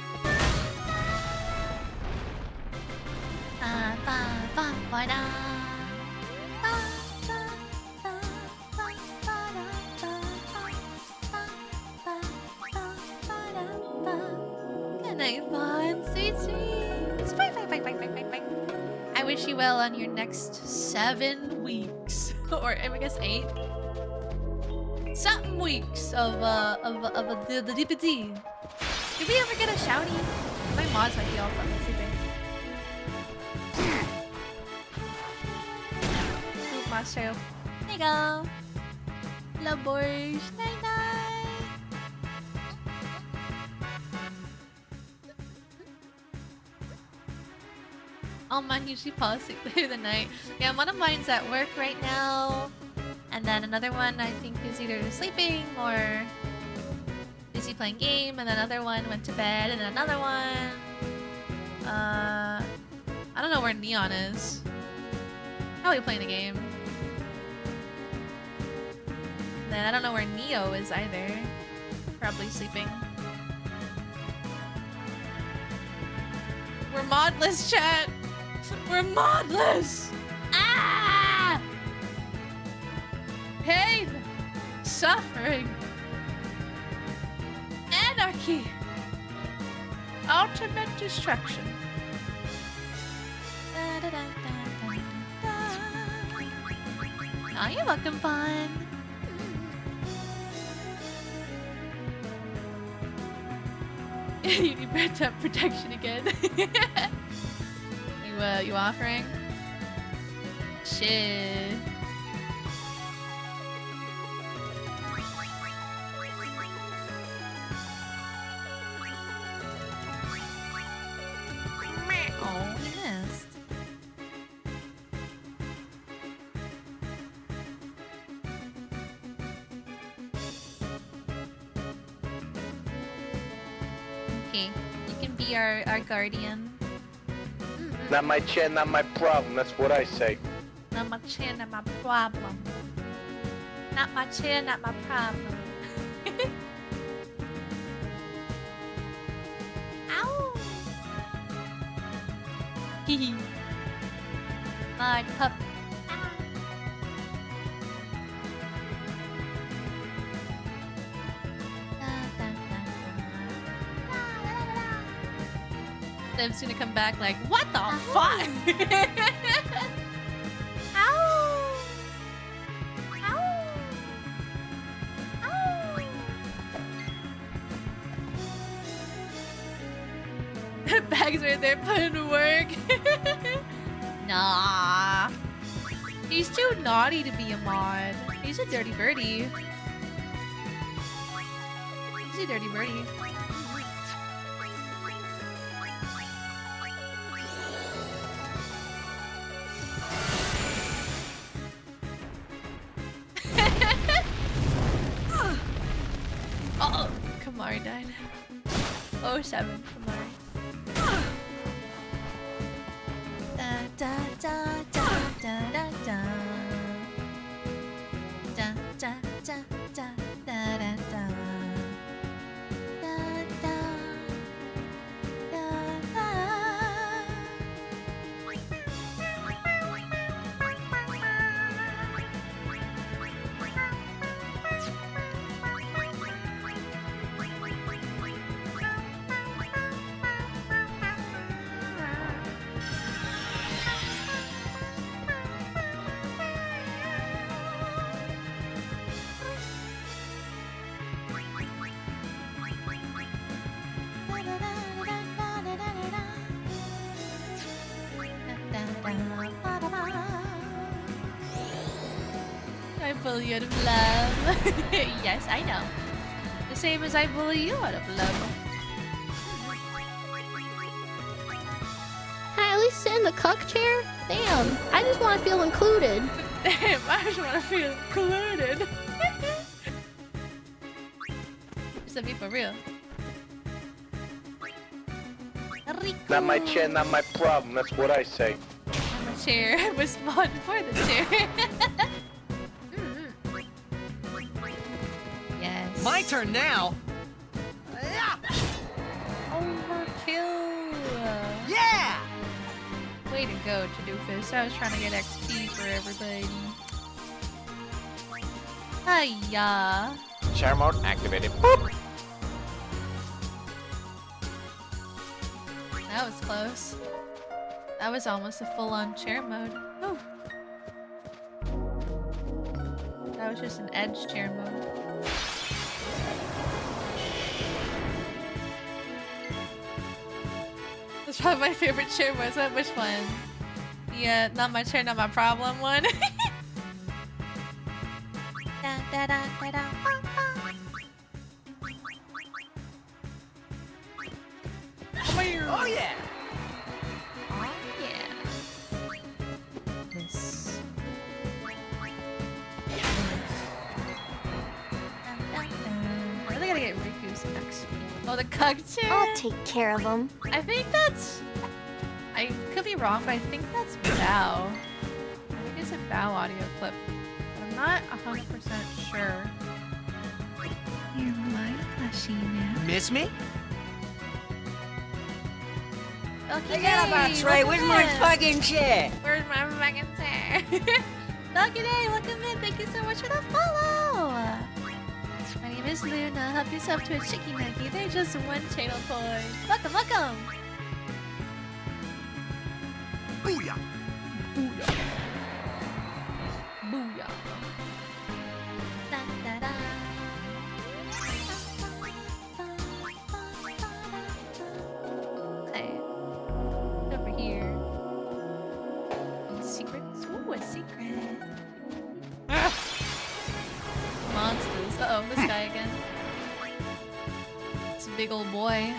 Good night, Vaughn. Sweet dreams. Bye, bye, bye, bye, bye, bye, bye. I wish you well on your next 7 weeks, or I guess 8. Something weeks of the DPD. Did we ever get a shouty? My mods might be all fucking sleeping. Oop, Master. There you go. Love boys. Night night. Oh man, usually fall asleep through the night. Yeah, one of mine's at work right now. And then another one I think is either sleeping or busy playing game, and another one went to bed, and another one I don't know where Neon is. Probably playing a game. Then I don't know where Neo is either. Probably sleeping. We're modless, chat! We're modless! Ah! Pain! Suffering! Anarchy! Ultimate destruction. Da, da, da, da. Oh, you're welcome, Fawn. You need bed temp protection again. You offering? Shit. Oh, we missed. Okay, you can be our guardian. Not my chair, not my problem. That's what I say. Not my chair, not my problem. Not my chair, not my problem. Ow! Hee my pup. Them's gonna come back like, what the fuck? Ow! Ow! Ow! Bag's right there putting to work. Nah. He's too naughty to be a mod. He's a dirty birdie. He's a dirty birdie. Oh, Kamari died. 07, Kamari. Da da da da da da da. Da da da da da da da. Da da da da. I bully you out of love. Yes, I know. The same as I bully you out of love. Hey, at least sit in the cuck chair? Damn, I just want to feel included. Damn, I just want to feel included. Just be for real. Not my chair, not my problem. That's what I say. I'm a chair. I was spawned for the chair. Yes. My turn now. Overkill. Yeah. Way to go, Tadoofus. I was trying to get XP for everybody. Hiya. Share mode activated. Boop. That was close. That was almost a full-on chair mode. Ooh. That was just an edge chair mode. That's probably my favorite chair mode. Which one? Yeah, not my chair, not my problem one. Da, da, da, da, da. Oh yeah! Oh yeah. This. I really gotta get Riku's XP. Oh, the Cug chair? I'll take care of him. I think that's... I could be wrong, but I think that's Bow. I think it's a Bow audio clip. But I'm not 100% sure. You're my plushie now. Miss me? Forget about Trey. Where's my fucking chair? Where's my fucking chair? Lucky Day, welcome in. Thank you so much for the follow. My name is Luna. Help yourself to a chicky nuggie. They're just one channel coin. Welcome, welcome. Booyah! Booyah. Booyah. Uh-oh, this guy again. This big old boy.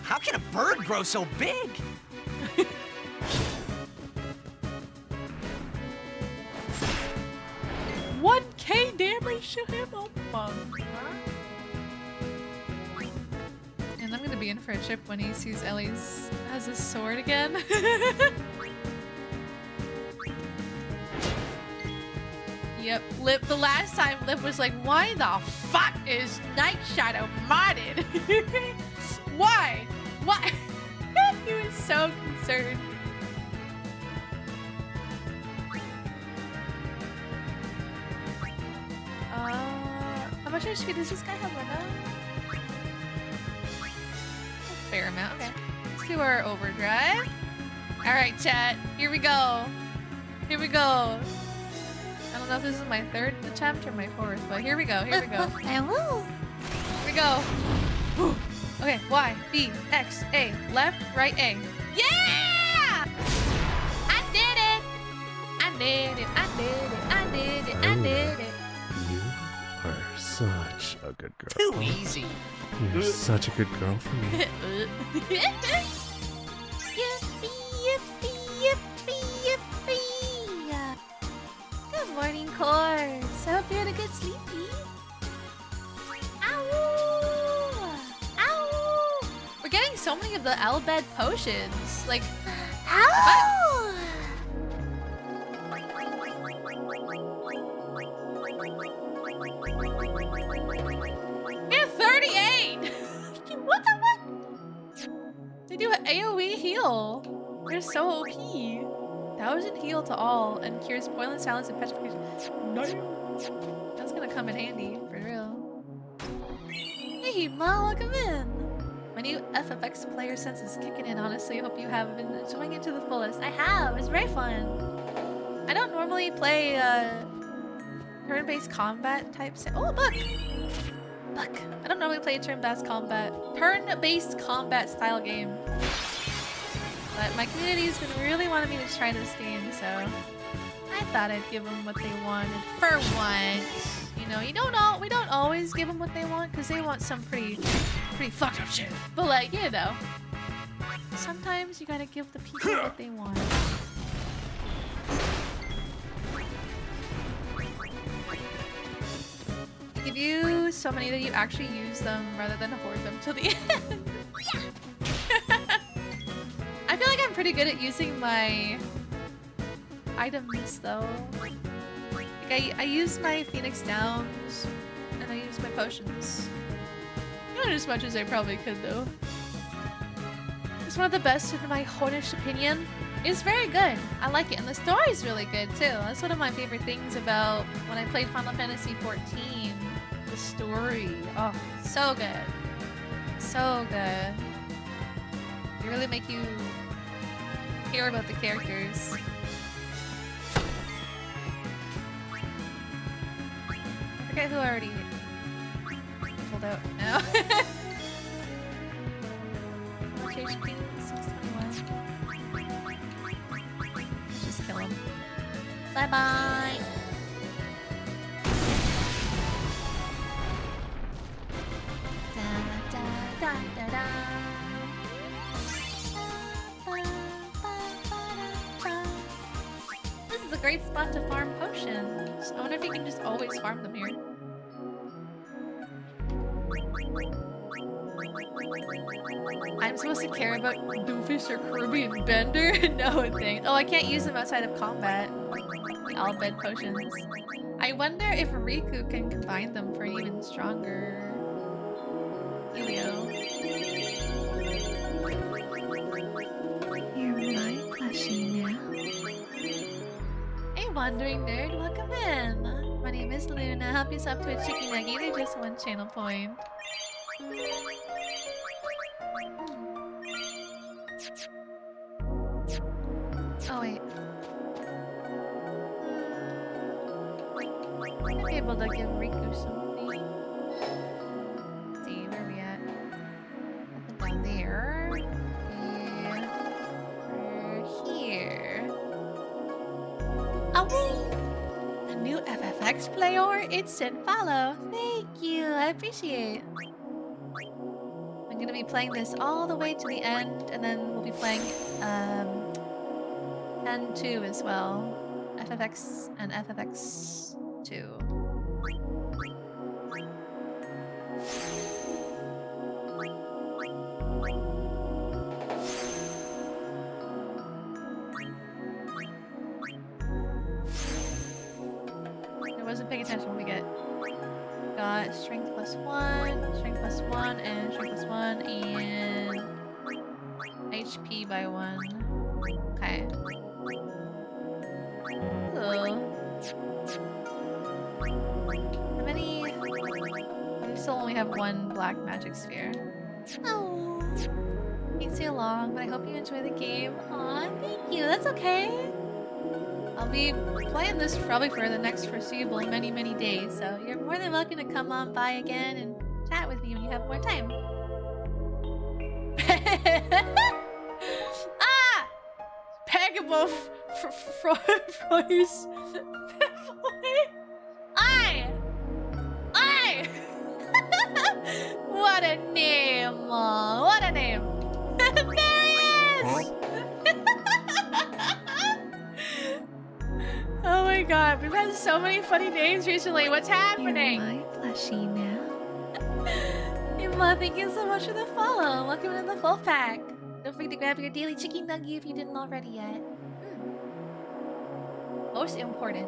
How can a bird grow so big? 1K damage to him? Oh my. And I'm gonna be in for a trip when he sees Ellie's has his sword again. Yep, Lip. The last time Lip was like, why the fuck is Night Shadow modded? Why? Why? He was so concerned. How much HP does this guy have right now? A fair amount, okay. Let's do our overdrive. Alright, chat. Here we go. Here we go. I don't know if this is my third attempt or my fourth, but here we go. Here we go. Here we go. Whew. Okay, Y, B, X, A, left, right, A. Yeah! I did it! I did it! I did it! I did it! I did it! You are such a good girl. Too easy. You're such a good girl for me. Yippee, yippee, yippee, yippee. Good morning, Course. I hope you had a good sleepy. Ow! Ow! We're getting so many of the Albed potions. Like, ow! You're 38! What the fuck? They do an AoE heal. They're so OP. 1000 heal to all and cures poison, silence, and petrification. No. That's gonna come in handy, for real. Hey, Ma, welcome in. My new FFX player sense is kicking in, honestly. Hope you have been enjoying it to the fullest. I have. It's very fun. I don't normally play turn-based combat type. Oh, a book! Book. I don't normally play turn-based combat style game. But my community's been really wanting me to try this game, so I thought I'd give them what they wanted for once. You know, we don't always give them what they want because they want some pretty fucked up shit. But like, you know, sometimes you gotta give the people what they want. Give you so many that you actually use them rather than hoard them till the end. I feel like I'm pretty good at using my items though. Like I use my Phoenix Downs and I use my potions. Not as much as I probably could though. It's one of the best in my honest opinion. It's very good. I like it, and the story's really good too. That's one of my favorite things about when I played Final Fantasy XIV. The story. Oh, so good. So good. They really make you care about the characters. I forget who I already pulled out now. Much HP? 621. Let's just kill him. Bye bye. Da, da, da. This is a great spot to farm potions. I wonder if you can just always farm them here. I'm supposed to care about Doofus or Caribbean Bender? No thing. Oh, I can't use them outside of combat. The Albed potions. I wonder if Riku can combine them for an even stronger Helio. You're my plushie now. Hey, Wandering Nerd, welcome in. My name is Luna. Help you sub to a Chicky Nuggie. They're just 1 channel point. Oh wait. I'm able to give Riku something. Let's see, where Thanks, Playor. Instant follow. Thank you. I appreciate. I'm gonna be playing this all the way to the end, and then we'll be playing N2 as well. FFX and FFX 2. I wasn't paying attention what we get. Got strength +1, strength +1, and strength +1, and HP by 1. Okay. Ooh. How many? We still only have 1 black magic sphere. Oh. Can't stay long, but I hope you enjoy the game. Aw, thank you. That's okay. I'll be playing this probably for the next foreseeable many days, so you're more than welcome to come on by again and chat with me when you have more time. Ah! Pagable froze. I! What a name! What a name! There he is! Oh my god, we've had so many funny names recently. What's happening? You're my plushie now. Emma, thank you so much for the follow. Welcome to the full pack. Don't forget to grab your daily chicken nugget if you didn't already yet. Most important,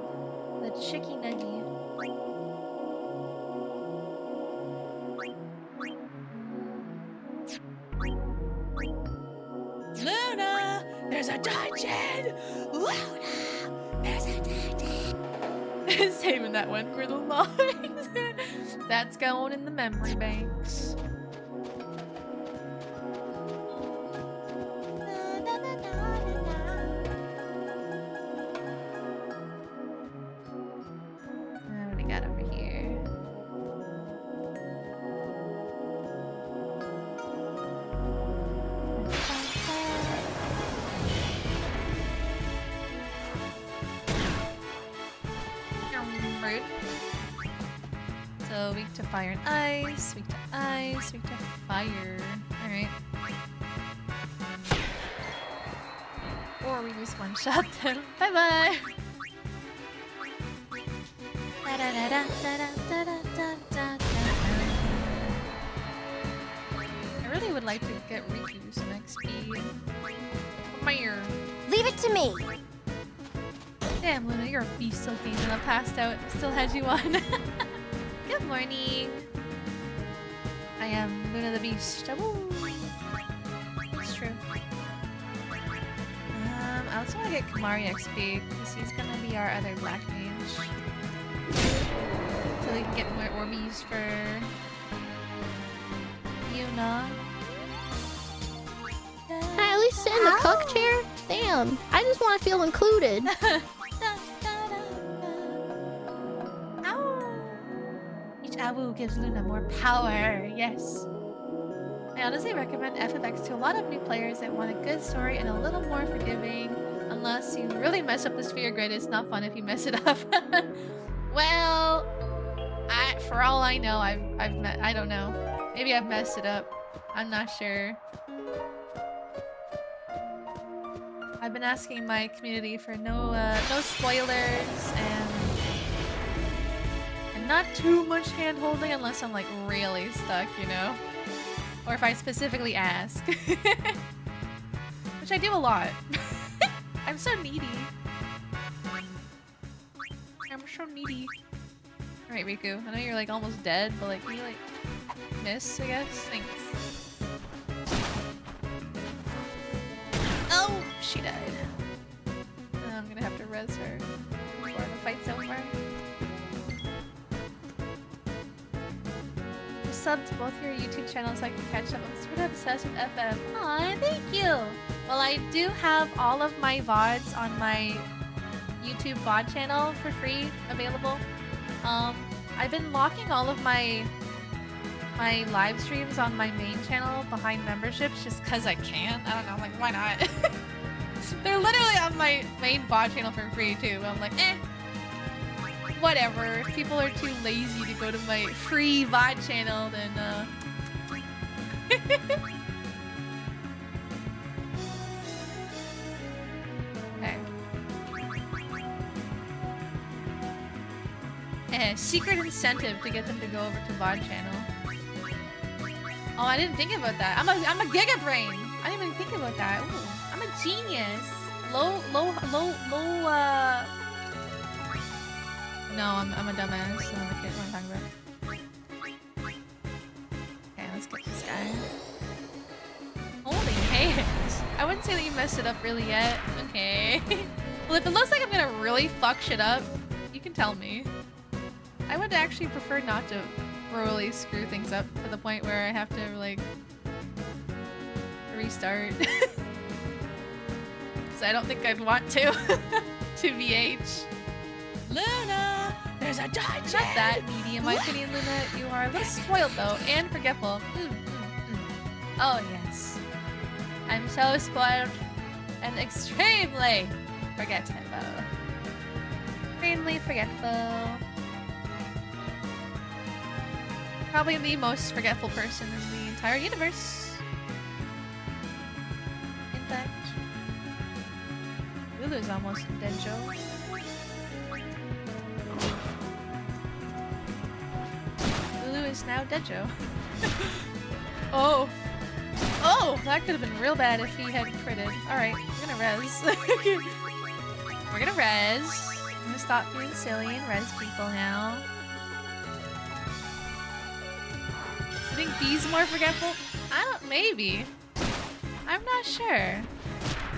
the chicken nugget. Luna, there's a dungeon! Luna, there's a dungeon! Saving that one for the lines. That's going in the memory banks. What do we got over here? Rude. So weak to fire and ice, weak to ice, weak to fire. Alright. Or we just one-shot them. Bye-bye! I really would like to get Riku some XP. Come here. Leave it to me! Damn, Luna, you're a beast still game and I passed out. Still had you on. Good morning. I am Luna the Beast. Woo. It's true. I also want to get Kamari XP because he's gonna be our other black mage. So we can get more Orbeez for Yuna. Can I at least sit in the cuck chair? Damn, I just want to feel included. Each Awoo gives Luna more power, yes. I honestly recommend FFX to a lot of new players that want a good story and a little more forgiving. Unless you really mess up the sphere grid, it's not fun if you mess it up. Well, for all I know, I don't know. Maybe I've messed it up. I'm not sure. I've been asking my community for no spoilers and not too much hand-holding unless I'm like really stuck, you know? Or if I specifically ask. Which I do a lot. I'm so needy. I'm so needy. Alright, Riku. I know you're like almost dead, but like, can you like miss, I guess? Thanks. Oh! She died. I'm gonna have to res her before the fight's over. Just sub to both your YouTube channels so I can catch up. I'm super obsessed with FM. Aw, thank you! Well, I do have all of my VODs on my YouTube VOD channel for free available. I've been locking all of my live streams on my main channel behind memberships just because I can. I don't know, I'm like, why not? They're literally on my main VOD channel for free too, but I'm like, eh. whatever. If people are too lazy to go to my free VOD channel, then okay. Secret incentive to get them to go over to VOD channel. Oh, I didn't think about that. I'm a giga brain. I didn't even think about that. Ooh, I'm a genius. Low. No, I'm a dumbass. So I'm what I'm talking about. Okay, let's get this guy. Holy hands. I wouldn't say that you messed it up really yet. Okay. Well, if it looks like I'm gonna really fuck shit up, you can tell me. I would actually prefer not to really screw things up to the point where I have to, like, restart. Because I don't think I'd want to. To VH. Luna, there's a dungeon. Not that needy, in my opinion, Luna. You are a little spoiled, though, and forgetful. Oh, yes. I'm so spoiled and extremely forgetful. Extremely forgetful. Probably the most forgetful person in the entire universe. In fact, Lulu's almost dead, Joe. Lulu is now dead, Joe. Oh. Oh, that could have been real bad if he had critted. Alright, we're gonna res. We're gonna res. I'm gonna stop being silly and res people now. I think B's more forgetful? I don't, maybe. I'm not sure.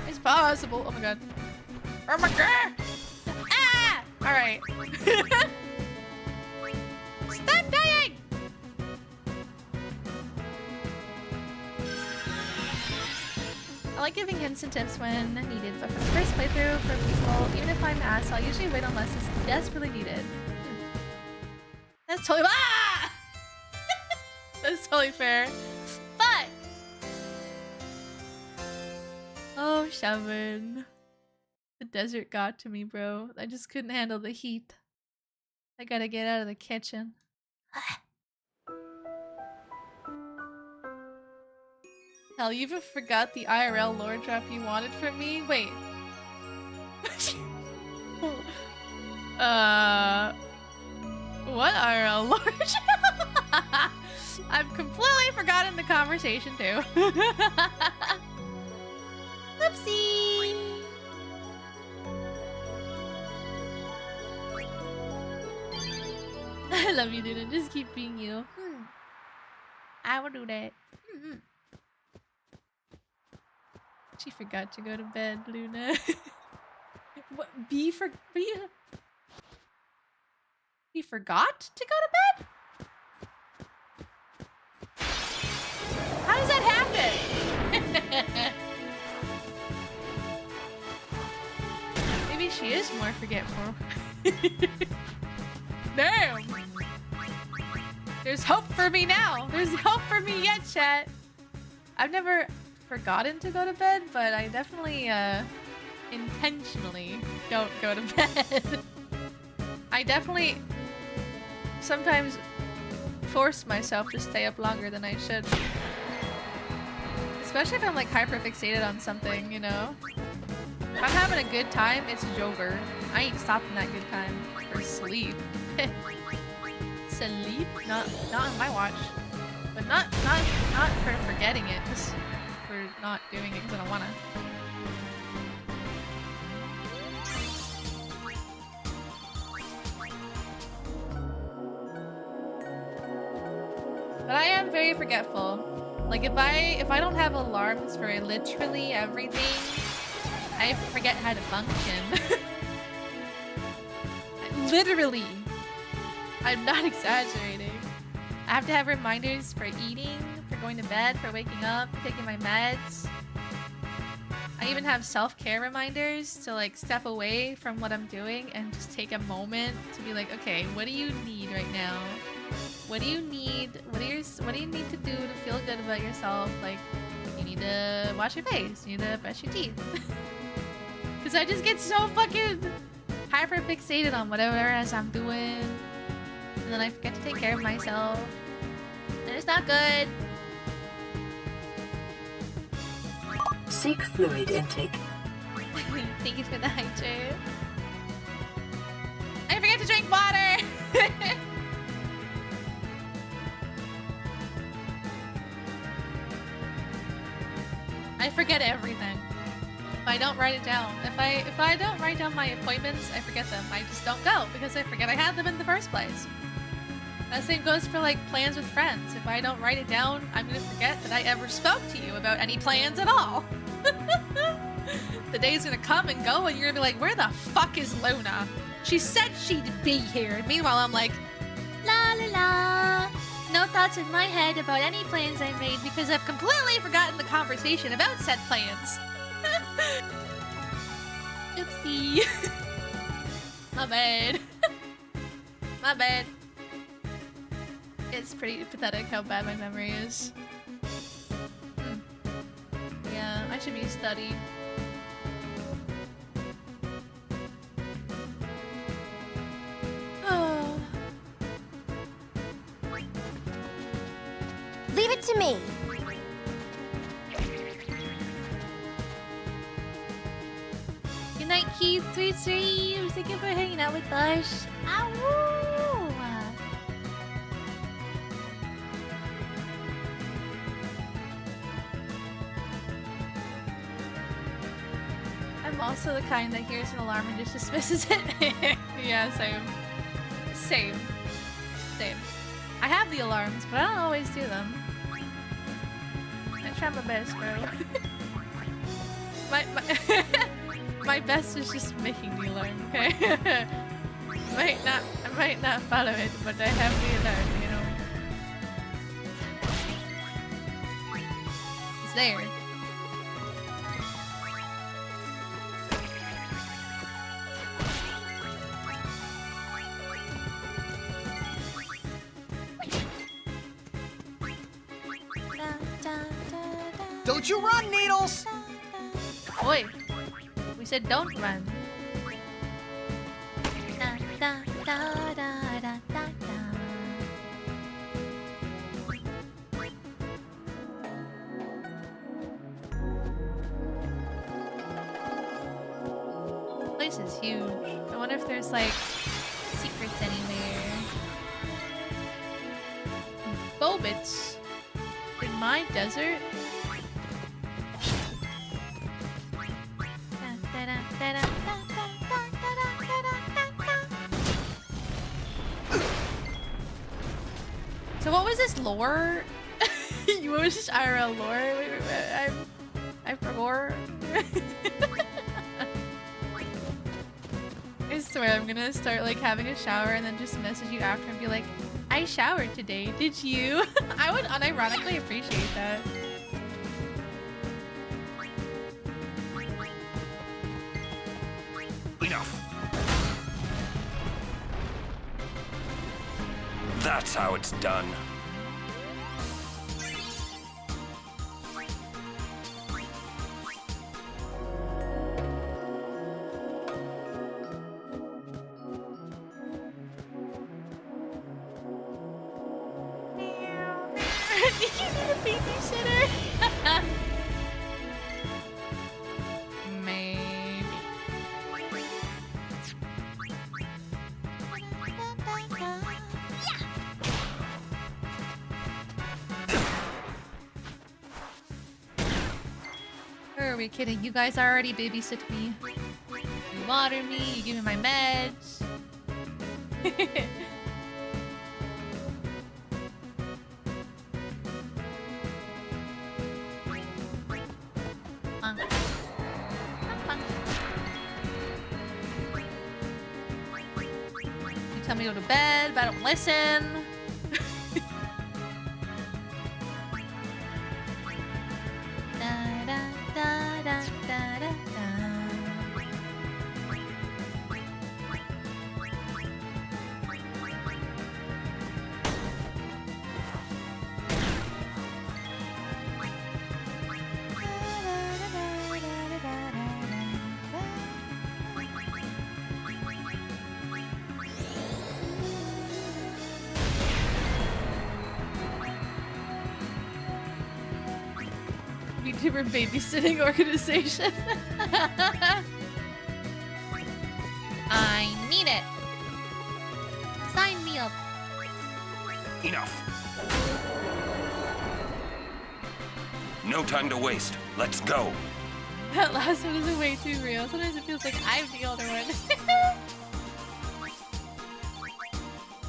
It's possible. Oh my god. Oh my god! Ah! Alright. Stop dying! I like giving hints and tips when needed, but for the first playthrough for people, even if I'm asked, I'll usually wait unless it's desperately needed. That's totally— ah! That's totally fair. But oh, Shavin. The desert got to me, bro. I just couldn't handle the heat. I gotta get out of the kitchen. Hell, you even forgot the IRL lore drop you wanted from me? Wait. What IRL lore drop? I've completely forgotten the conversation too. Whoopsie! I love you, Luna. Just keep being you. I will do that. She forgot to go to bed, Luna. What? B forgot to go to bed? How does that happen? Maybe she is more forgetful. Damn! There's hope for me now! There's hope for me yet, chat! I've never forgotten to go to bed, but I definitely, intentionally don't go to bed. I definitely sometimes force myself to stay up longer than I should. Especially if I'm like hyper-fixated on something, you know? If I'm having a good time, it's over. I ain't stopping that good time for sleep. Sleep? Not on my watch. But not for forgetting it, just for not doing it because I don't wanna. But I am very forgetful. Like if I don't have alarms for literally everything, I forget how to function. Literally. I'm not exaggerating. I have to have reminders for eating, for going to bed, for waking up, for taking my meds. I even have self-care reminders to like step away from what I'm doing and just take a moment to be like, okay, what do you need right now? What do you need? What do you need to do to feel good about yourself? Like, you need to wash your face. You need to brush your teeth. Because I just get so fucking hyper fixated on whatever else I'm doing, and then I forget to take care of myself, and it's not good. Seek fluid intake. Thank you for the hydrate. I forget to drink water. I forget everything. If I don't write it down. If I don't write down my appointments, I forget them. I just don't go because I forget I had them in the first place. That same goes for like plans with friends. If I don't write it down, I'm gonna forget that I ever spoke to you about any plans at all. The day's gonna come and go and you're gonna be like, where the fuck is Luna? She said she'd be here. And meanwhile, I'm like, la la la. No thoughts in my head about any plans I made because I've completely forgotten the conversation about said plans. Oopsie. My bad. My bad. It's pretty pathetic how bad my memory is. Yeah, I should be studied. Oh. Leave it to me. Good night, Keith. Sweet dreams. Thank you for hanging out with us. Ow! I'm also the kind that hears an alarm and just dismisses it. Yeah, same. Same. Same. I have the alarms, but I don't always do them. I try my best, bro. My best is just making the alarm, okay? I might not follow it, but I have the alarm, you know. It's there. Don't you run, Needles! Oi! We said don't run. This place is huge. I wonder if there's like secrets anywhere. Bobits in my desert. So what was this lore? What was this IRL lore? Wait, I forgot. I swear I'm gonna start like having a shower and then just message you after and be like, I showered today, did you? I would unironically appreciate that. Enough. That's how it's done. Did you need a babysitter? Maybe. Or are we kidding? You guys already babysit me. You water me, you give me my meds. You tell me to go to bed, but I don't listen. VTuber babysitting organization. I need it. Sign me up. Enough. No time to waste. Let's go. That last one is way too real. Sometimes it feels like I'm the older one.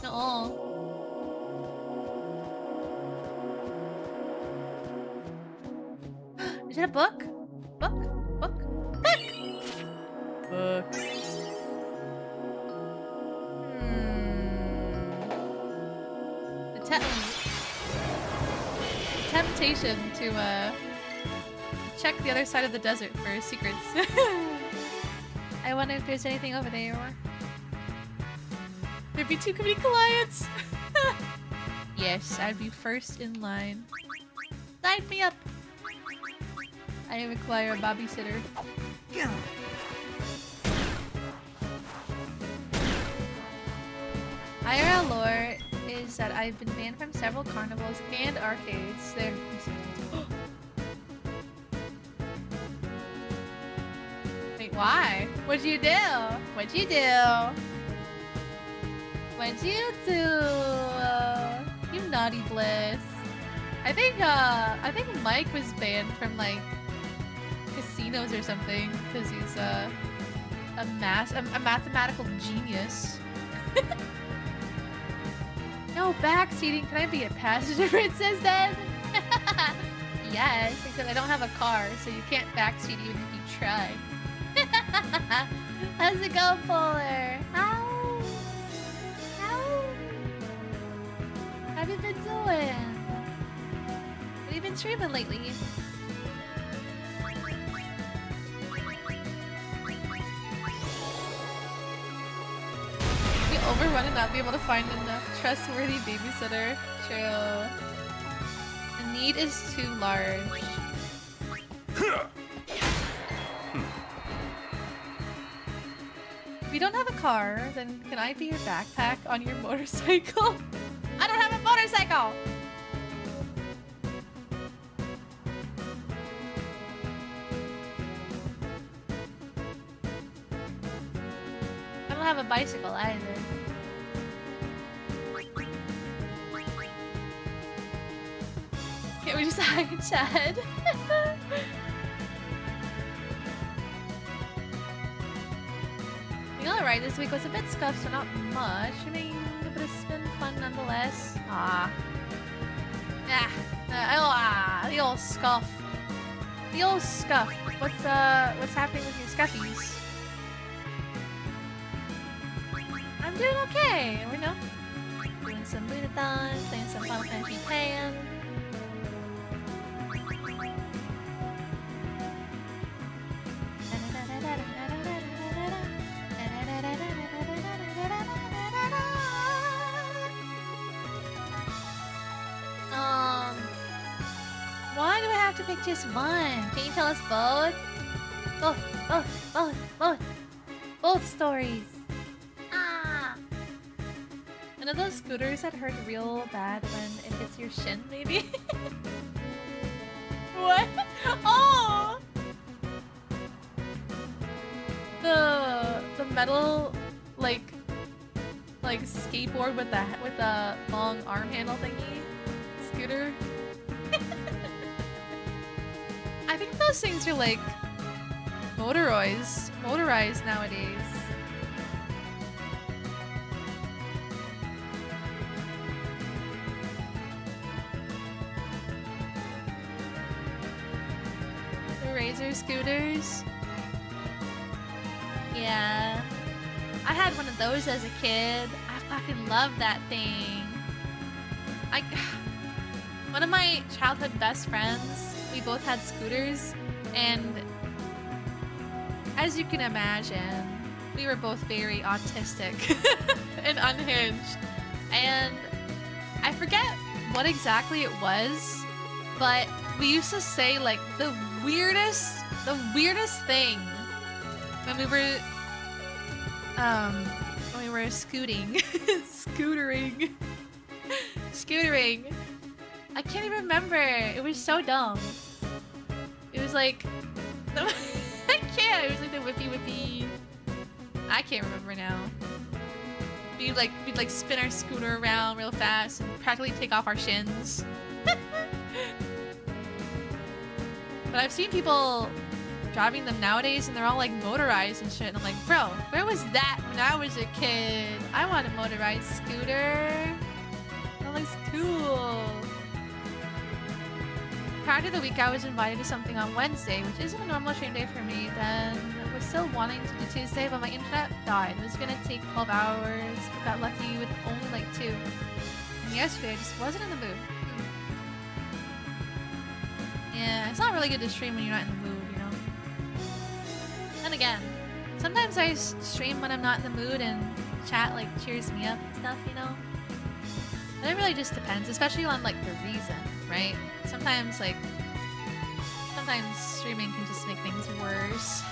No. Is that a book? Book? Book? Book! Book. The temptation to check the other side of the desert for secrets. I wonder if there's anything over there. There'd be too many clients. Yes, I'd be first in line. Sign me up. I require a babysitter. IRL lore is that I've been banned from several carnivals and arcades. There. Wait, why? What'd you do? What'd you do? What'd you do? You naughty bliss. I think Mike was banned from like casinos or something because he's a mathematical genius. No backseating. Can I be a passenger? It says then. Yes, except I don't have a car, so you can't backseat even if you try. How's it go, Polar? How have you been doing? What have you been streaming lately? Be overrun and not be able to find enough trustworthy babysitter. True. The need is too large. If you don't have a car, then can I be your backpack on your motorcycle? I don't have a motorcycle! I don't have a bicycle either. Can't we just hide Chad? The alright this week was a bit scuffed, so not much. I mean, but it's been fun nonetheless. The old scuff. The old scuff. What's happening with your scuffies? I'm doing okay, you know. Doing some Lunathon, playing some Final Fantasy Pan. Why do I have to pick just one? Can you tell us both? Both stories. One of those scooters that hurt real bad when it hits your shin, maybe? What? Oh! The metal like skateboard with the long arm handle thingy scooter. I think those things are like motorized nowadays. The Razor scooters. Yeah. I had one of those as a kid. I fucking loved that thing. One of my childhood best friends, we both had scooters, and as you can imagine, we were both very autistic and unhinged. And I forget what exactly it was, but we used to say like the weirdest thing when we were scootering. I can't even remember. It was so dumb. It was like I can't. It was like the whippy. I can't remember now. We'd like spin our scooter around real fast and practically take off our shins. But I've seen people driving them nowadays and they're all like motorized and shit. And I'm like, bro, where was that when I was a kid? I want a motorized scooter. That looks cool. Prior to the week, I was invited to something on Wednesday, which isn't a normal stream day for me. Then I was still wanting to do Tuesday, but my internet died. It was gonna take 12 hours, but got lucky with only like 2. And yesterday, I just wasn't in the mood. Yeah, it's not really good to stream when you're not in the mood, you know? And again, sometimes I stream when I'm not in the mood and chat like cheers me up and stuff, you know? But it really just depends, especially on like the reason, right? Sometimes streaming can just make things worse.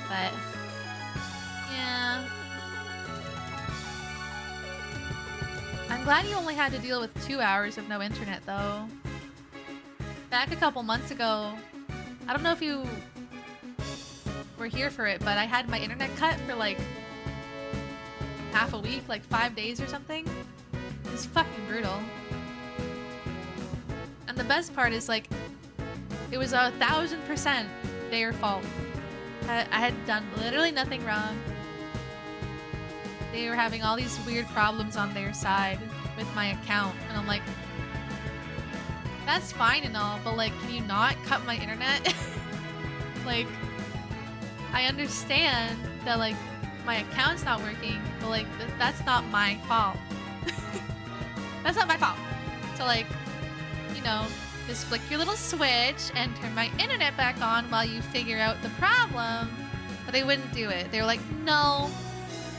But yeah. I'm glad you only had to deal with 2 hours of no internet though. Back a couple months ago, I don't know if you were here for it, but I had my internet cut for like half a week, like 5 days or something. It was fucking brutal. And the best part is like, it was 1000% their fault. I had done literally nothing wrong. They were having all these weird problems on their side with my account, and I'm like, that's fine and all, but like, can you not cut my internet? Like, I understand that like my account's not working, but like that's not my fault. That's not my fault. So like, you know, just flick your little switch and turn my internet back on while you figure out the problem. But they wouldn't do it. They were like, no,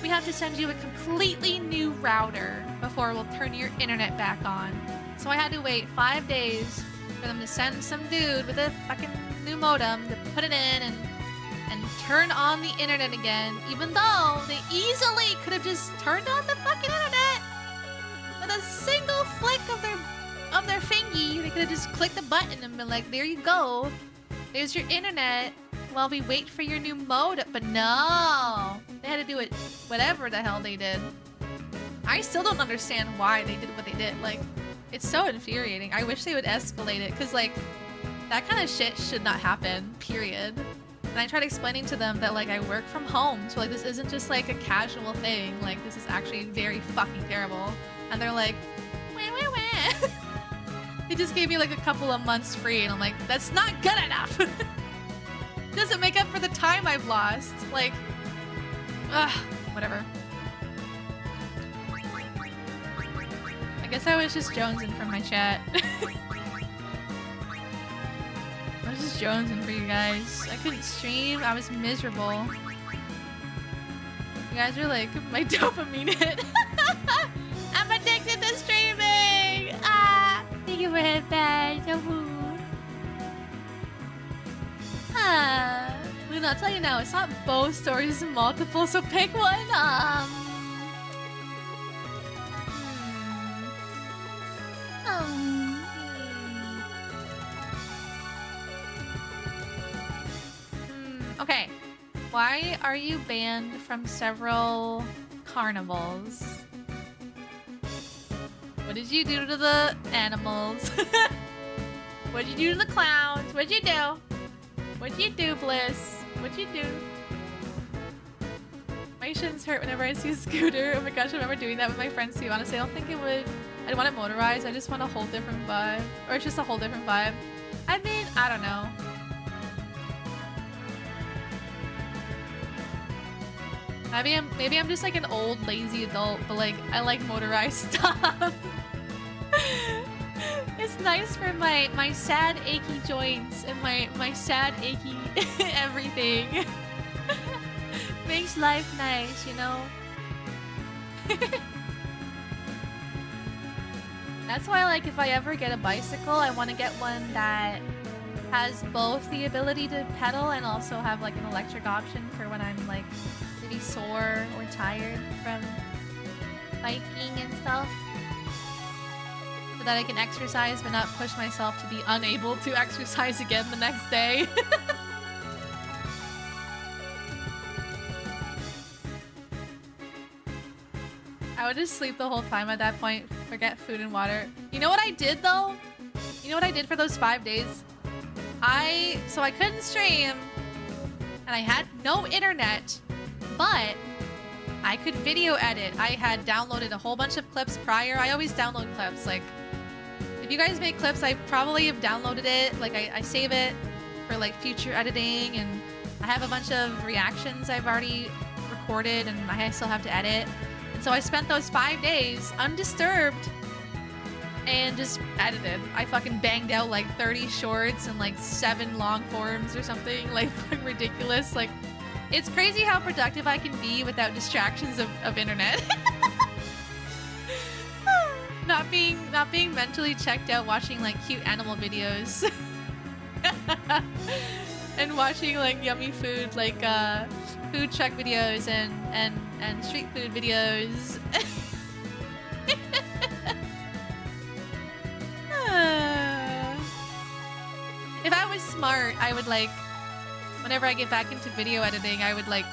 we have to send you a completely new router before we'll turn your internet back on. So I had to wait 5 days for them to send some dude with a fucking new modem to put it in and turn on the internet again, even though they easily could have just turned on the fucking internet with a single flick of their fingy. They could have just clicked the button and been like, there you go, there's your internet while we wait for your new modem. But no, they had to do it whatever the hell they did. I still don't understand why they did what they did. Like, it's so infuriating. I wish they would escalate it, because like, that kind of shit should not happen, period. And I tried explaining to them that like, I work from home, so like, this isn't just like a casual thing. Like, this is actually very fucking terrible. And they're like, wah, wah, wah. They just gave me like a couple of months free, and I'm like, that's not good enough. Doesn't make up for the time I've lost. Like, ugh, whatever. I guess I was just jonesing for my chat. I was just jonesing for you guys. I couldn't stream. I was miserable. You guys are like my dopamine hit. I'm addicted to streaming! Ah! Thank you for headpat. Ah. Luna, I'll tell you now, it's not both stories multiple, so pick one. Okay. Why are you banned from several carnivals? What did you do to the animals? What did you do to the clowns? What'd you do? What'd you do, Bliss? What'd you do? My shins hurt whenever I see a scooter. Oh my gosh, I remember doing that with my friends too. Honestly, I don't think it would... I'd want it motorized. I just want a whole different vibe. Or it's just a whole different vibe. I mean, I don't know. Maybe I'm just like an old lazy adult, but like I like motorized stuff. It's nice for my sad achy joints and my sad achy everything. Makes life nice, you know? That's why, like, if I ever get a bicycle, I want to get one that has both the ability to pedal and also have like an electric option for when I'm like maybe sore or tired from biking and stuff. so that I can exercise but not push myself to be unable to exercise again the next day. I would just sleep the whole time at that point, forget food and water. You know what I did though? You know what I did for those 5 days? So I couldn't stream, and I had no internet, but I could video edit. I had downloaded a whole bunch of clips prior. I always download clips. Like, if you guys make clips, I probably have downloaded it. Like, I save it for like future editing, and I have a bunch of reactions I've already recorded, and I still have to edit. And so I spent those 5 days undisturbed and just edited. I fucking banged out like 30 shorts and like 7 long forms or something. Like, fucking ridiculous. Like, it's crazy how productive I can be without distractions of internet. not being mentally checked out watching like cute animal videos. And watching like yummy food, like food truck videos and street food videos. If I was smart, I would like, whenever I get back into video editing, I would like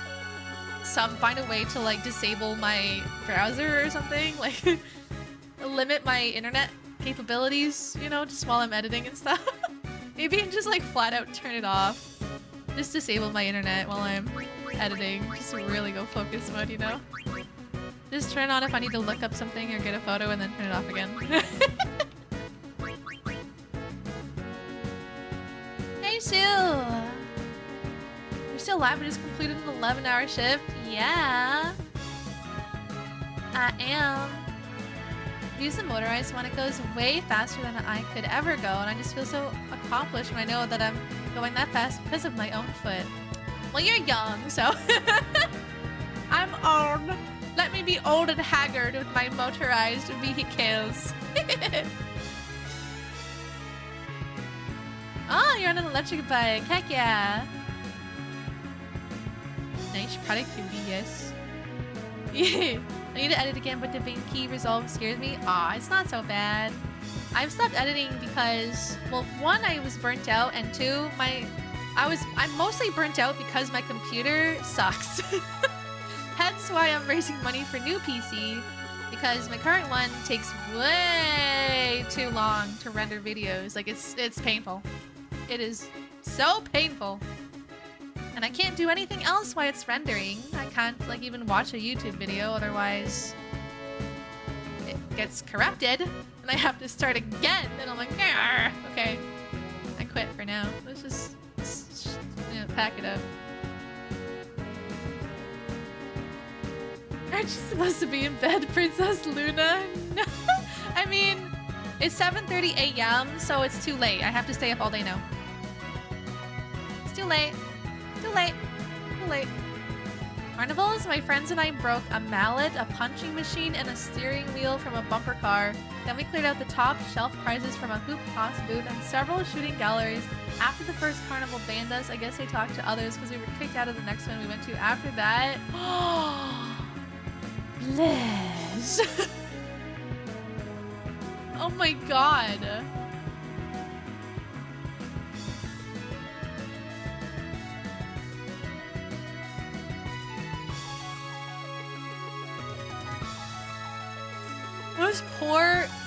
find a way to like disable my browser or something, like limit my internet capabilities, you know, just while I'm editing and stuff. Maybe just like flat out turn it off. Just disable my internet while I'm editing. Just really go focus mode, you know? Just turn it on if I need to look up something or get a photo and then turn it off again. Hey Sue! You're still alive and just completed an 11-hour shift? Yeah. I am. I use the motorized one. It goes way faster than I could ever go, and I just feel so accomplished when I know that I'm going that fast because of my own foot. Well, you're young, so I'm old. Let me be old and haggard with my motorized vehicles. Oh, you're on an electric bike. Heck yeah. Nice productivity, yes. Yeah. I need to edit again, but the vein key resolve scares me. Aw, it's not so bad. I've stopped editing because, well, one, I was burnt out, and two, I'm mostly burnt out because my computer sucks. Hence why I'm raising money for new PC, because my current one takes way too long to render videos. Like, it's painful. It is so painful. And I can't do anything else while it's rendering. I can't, like, even watch a YouTube video, otherwise it gets corrupted, and I have to start again, and I'm like, "Argh." Okay, I quit for now. Let's just you know, pack it up. Aren't you supposed to be in bed, Princess Luna? No. I mean, it's 7:30 a.m., so it's too late. I have to stay up all day now. It's too late. Too late. Too late. Carnivals, my friends and I broke a mallet, a punching machine, and a steering wheel from a bumper car. Then we cleared out the top shelf prizes from a hoop toss booth and several shooting galleries. After the first carnival banned us, I guess they talked to others because we were kicked out of the next one we went to after that. Liz. Oh my god.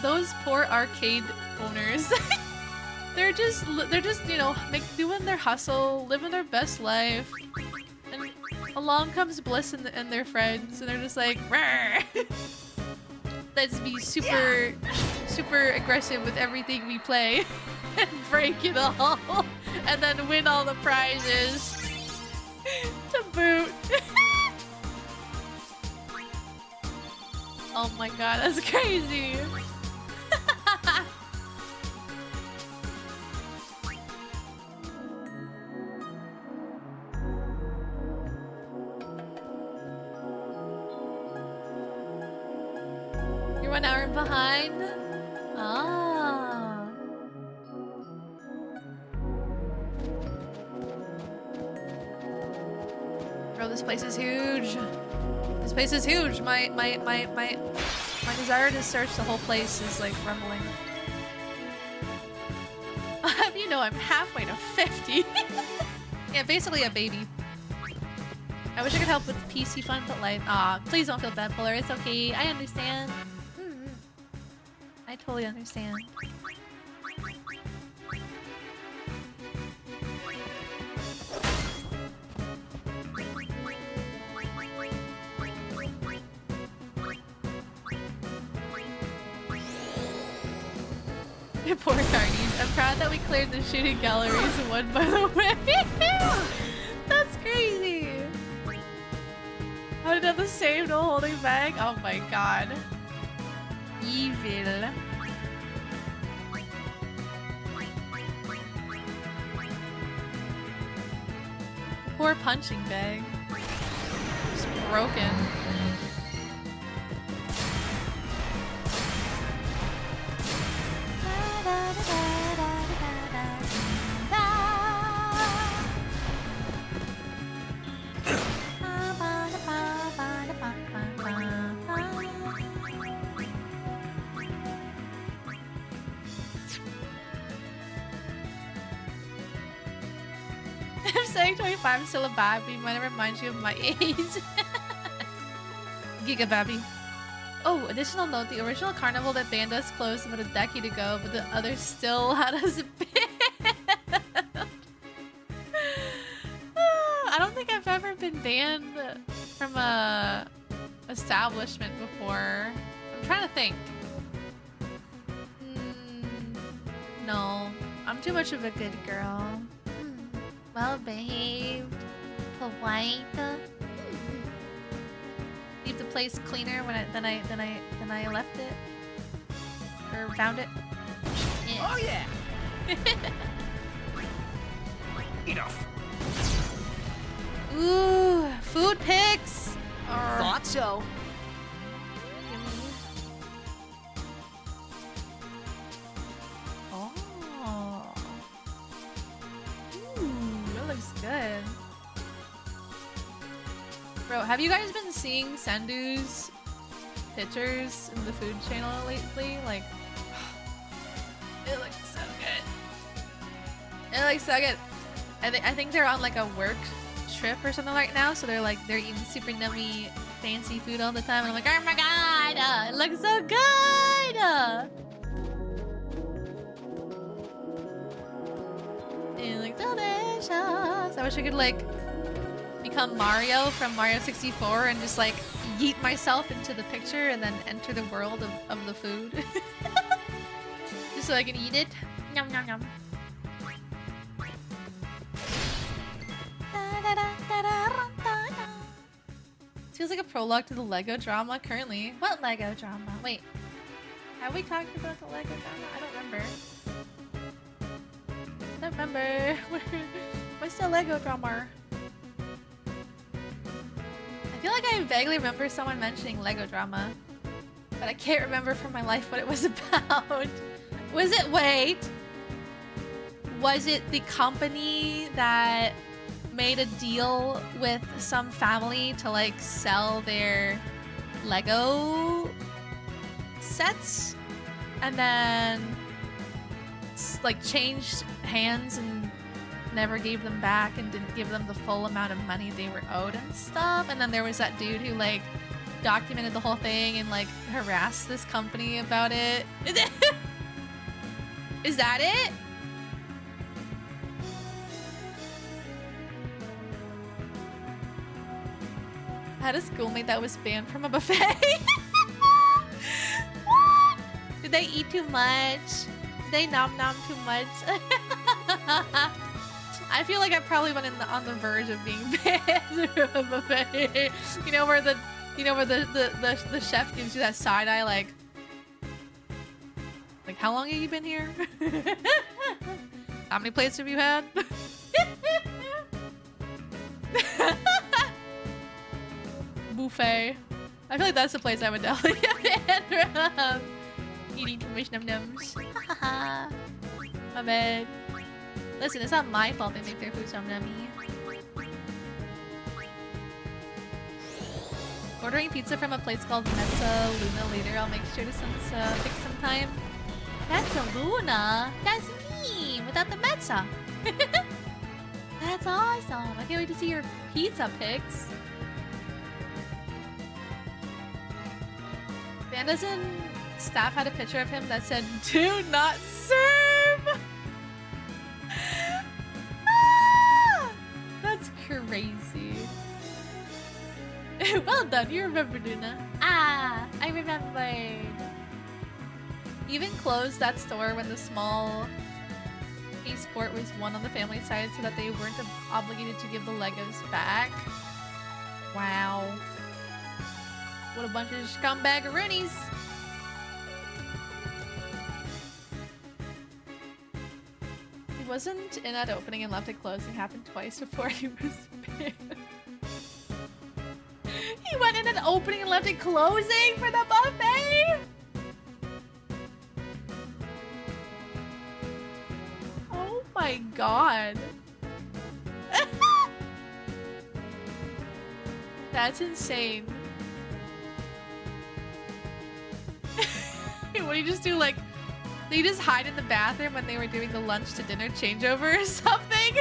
Those poor arcade owners. they're just, you know, doing their hustle, living their best life, and along comes Bliss and their friends, and they're just like, "Rrr." Let's be super aggressive with everything we play, and break it all, and then win all the prizes to boot. Oh my god, that's crazy. You're 1 hour behind? Ah. Bro, this place is huge. This place is huge. My desire to search the whole place is like rumbling. You know I'm halfway to 50. Yeah, basically a baby. I wish I could help with PC fun, but like, please don't feel bad, Polar. It's okay. I understand. I totally understand. Poor Carnies. I'm proud that we cleared the shooting galleries and won, by the way. That's crazy. How did I have the same no holding back? Oh my god. Evil. Poor punching bag. It's broken. I'm saying 25 is still a babby, might remind you of my age. Giga babby. Oh, additional note, the original carnival that banned us closed about a decade ago, but the others still had us banned. I don't think I've ever been banned from a establishment before. I'm trying to think. No, I'm too much of a good girl. Well behaved, polite. Leave the place cleaner than I left it or found it. Yeah. Oh yeah. Enough. Ooh, food pics. Thought so. Oh. Ooh, that looks good. Bro, have you guys been seeing Sendu's pictures in the food channel lately? Like, it looks so good. It looks so good. I think they're on like a work trip or something right now, so they're eating super nummy fancy food all the time, and I'm like, oh my god, it looks so good. It looks delicious. I wish I could like become Mario from Mario 64 and just like yeet myself into the picture and then enter the world of the food. Just so I can eat it. Yum yum yum. Feels like a prologue to the Lego drama currently. What Lego drama? Wait, have we talked about the Lego drama? I don't remember. What's the Lego drama? I feel like I vaguely remember someone mentioning Lego drama, but I can't remember for my life what it was about. Was it the company that made a deal with some family to like sell their Lego sets and then like changed hands and never gave them back and didn't give them the full amount of money they were owed and stuff? And then there was that dude who like documented the whole thing and like harassed this company about it. Is that it? I had a schoolmate that was banned from a buffet. What? Did they eat too much? Did they nom nom too much? I feel like I probably went on the verge of being banned from a buffet. You know where the chef gives you that side eye like how long have you been here? How many plates have you had? Buffet. I feel like that's the place I would definitely get banned from. Eating too much num-nums. My bad. Listen, it's not my fault they make their food so nummy. Ordering pizza from a place called Mezza Luna later. I'll make sure to pick some time. That's a Luna. That's me without the Metza. That's awesome. I can't wait to see your pizza pics. Bandazin staff had a picture of him that said, "Do not serve." Ah, that's crazy. Well done, you remember, Luna. Ah, I remembered. Even closed that store when the small East Court was one on the family side so that they weren't obligated to give the Legos back. Wow. What a bunch of scumbaggeroonies. He wasn't in that opening and left it closed. It happened twice before he was banned. He went in an opening and left it closing for the buffet? Oh my god. That's insane. What do you just do? Like, did you just hide in the bathroom when they were doing the lunch to dinner changeover or something?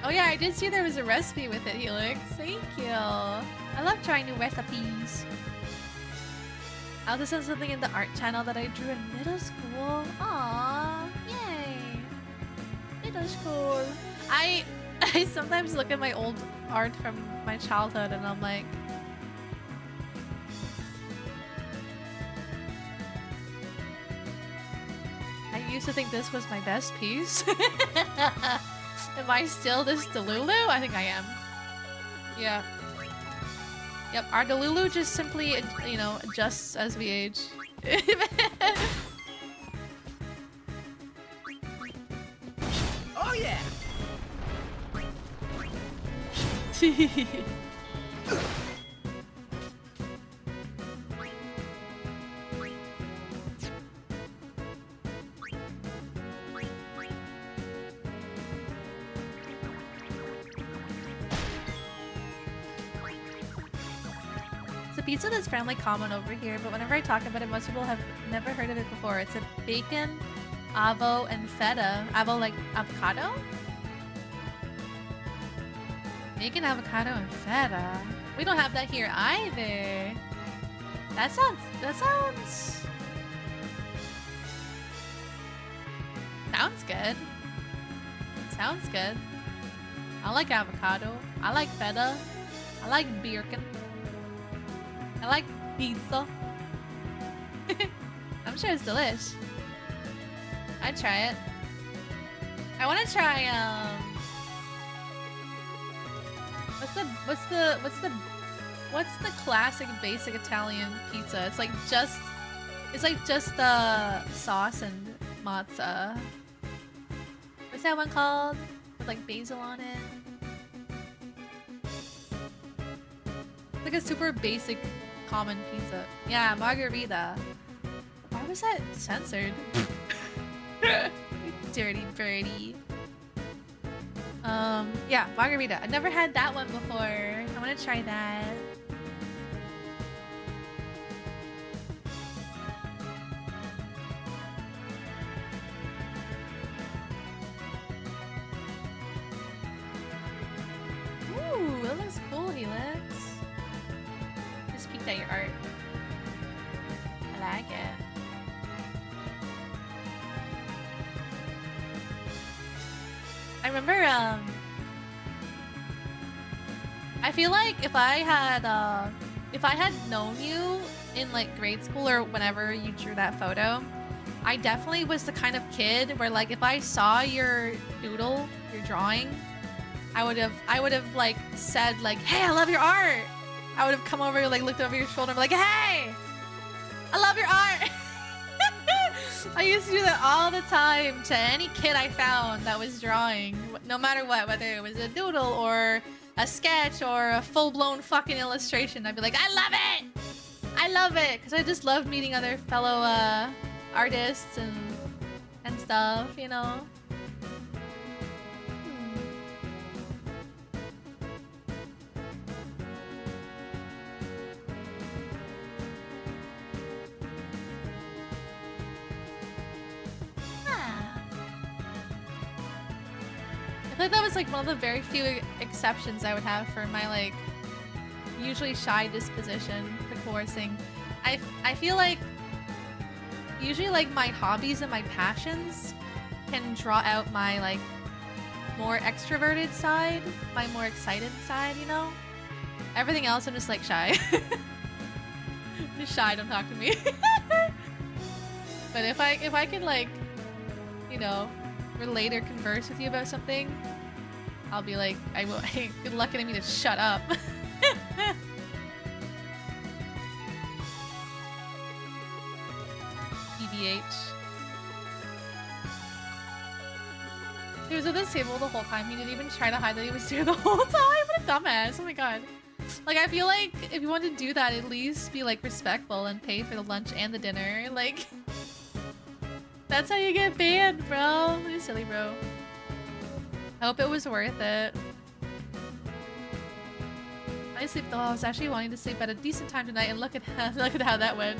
Oh yeah, I did see there was a recipe with it, Helix. Thank you. I love trying new recipes. I also sent something in the art channel that I drew in middle school. Aww, yay. Middle school. I sometimes look at my old art from my childhood and I'm like, I used to think this was my best piece. Am I still this Delulu? I think I am. Yeah. Yep, our Delulu just simply, you know, adjusts as we age. Oh yeah! It's a pizza that's fairly common over here, but whenever I talk about it, most people have never heard of it before. It's a bacon, avo, and feta. Avo like avocado? Bacon, avocado, and feta. We don't have that here either. That sounds good. Sounds good. I like avocado. I like feta. I like bacon. I like pizza. I'm sure it's delish. I'd try it. I want to try what's the classic basic Italian pizza? It's like just sauce and mozza. What's that one called? With like basil on it. It's like a super basic common pizza. Yeah, margarita. Why was that censored? Dirty birdie. Yeah, margarita. I've never had that one before. I want to try that. Ooh, that looks cool, Helix. Just peeked at your art. I like it. I remember, I feel like if I had known you in like grade school or whenever you drew that photo, I definitely was the kind of kid where like if I saw your doodle, your drawing, I would have like said like, hey, I love your art. I would have come over, like looked over your shoulder and be like, hey, I love your art. I used to do that all the time to any kid I found that was drawing, no matter what, whether it was a doodle or a sketch or a full-blown fucking illustration. I'd be like, I love it! I love it! Because I just love meeting other fellow artists and stuff, you know? feel like that was like one of the very few exceptions I would have for my like usually shy disposition for coercing. I feel like usually like my hobbies and my passions can draw out my like more extroverted side, my more excited side, you know? Everything else I'm just like shy. Just shy, don't talk to me. But if I could like, you know, relate or converse with you about something, I'll be like, I will. Hey, good luck getting me to shut up. TBH. He was at this table the whole time. He didn't even try to hide that he was there the whole time. What a dumbass. Oh my god. Like, I feel like if you want to do that, at least be like respectful and pay for the lunch and the dinner. Like, that's how you get banned, bro. You're silly, bro. I hope it was worth it. I sleep though. I was actually wanting to sleep at a decent time tonight, and look at how that went.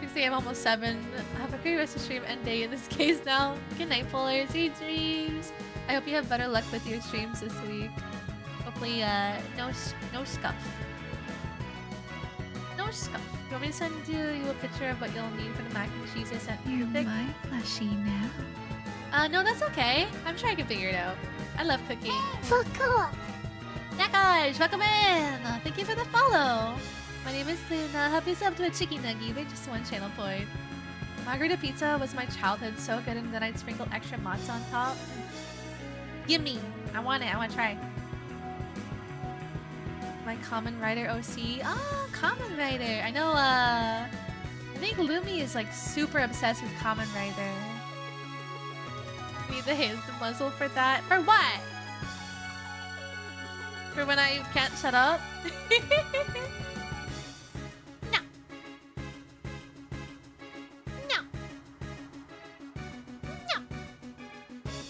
6 AM, almost 7. Have a great rest of stream and day in this case now. Good night, Pullers. Sweet dreams. I hope you have better luck with your streams this week. Hopefully, no scuff. No scuff. You want me to send you a picture of what you'll need for the mac and cheese I sent you? You're my plushie now. No, that's okay. I'm sure I can figure it out. I love cooking. Fuck off! Yeah, guys, welcome in! Thank you for the follow! My name is Luna. Help yourself to a chicken nuggie. They're just one channel point. Margarita pizza was my childhood, so good, and then I'd sprinkle extra mozz on top. Gimme! I want it. I want to try. My Common Rider OC. Oh, Common Rider. I know, I think Lumi is like super obsessed with Common Rider. Need the hands and muzzle for that. For what? For when I can't shut up? No. No. No.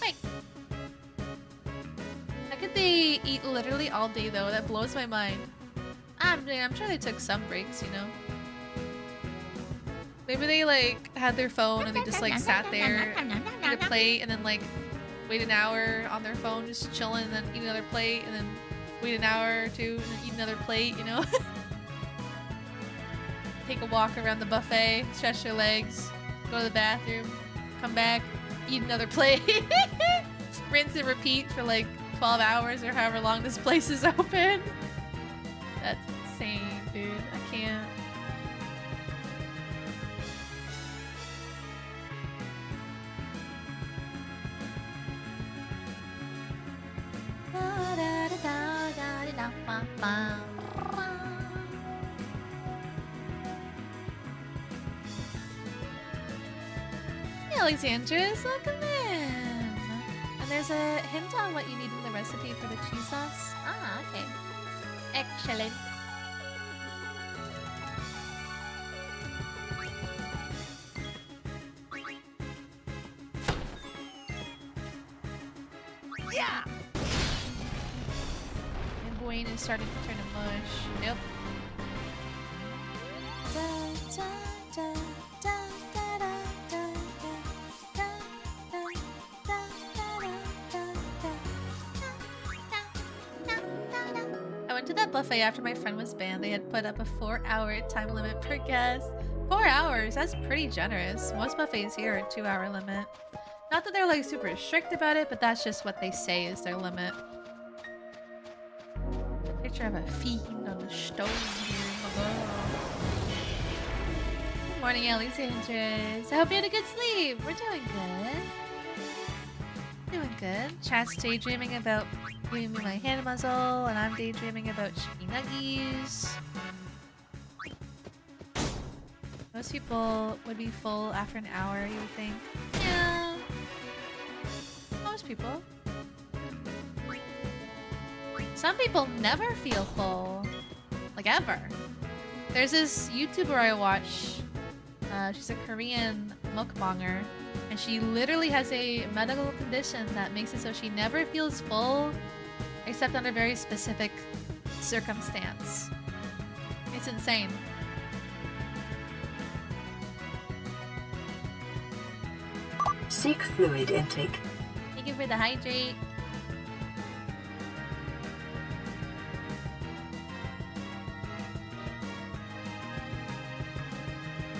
Wait. How could they eat literally all day though? That blows my mind. I'm sure they took some breaks, you know? Maybe they like had their phone and they just like sat there, eat a plate, and then like wait an hour on their phone just chilling, and then eat another plate, and then wait an hour or two, and then eat another plate, you know? Take a walk around the buffet, stretch their legs, go to the bathroom, come back, eat another plate. Rinse and repeat for like 12 hours or however long this place is open. That's insane, dude. I can't. Hey, Alexandris, welcome in. And there's a hint on what you need in the recipe for the cheese sauce. Ah, okay. Excellent. Yeah! And Wayne is starting to turn to mush. Yep. I went to that buffet after my friend was banned. They had put up a 4-hour time limit per guest. 4 hours? That's pretty generous. Most buffets here are a 2-hour limit. Not that they're like super strict about it, but that's just what they say is their limit. A picture of a fiend on the stove here. Good morning, Alexandris. I hope you had a good sleep. We're doing good. Doing good. Chat's daydreaming about giving me my hand muzzle, and I'm daydreaming about chicken nuggies. Most people would be full after an hour, you would think. Yeah. Most people. Some people never feel full. Like ever. There's this YouTuber I watch. She's a Korean mukbanger. And she literally has a medical condition that makes it so she never feels full except under very specific circumstance. It's insane. Seek fluid intake. Thank you for the hydrate.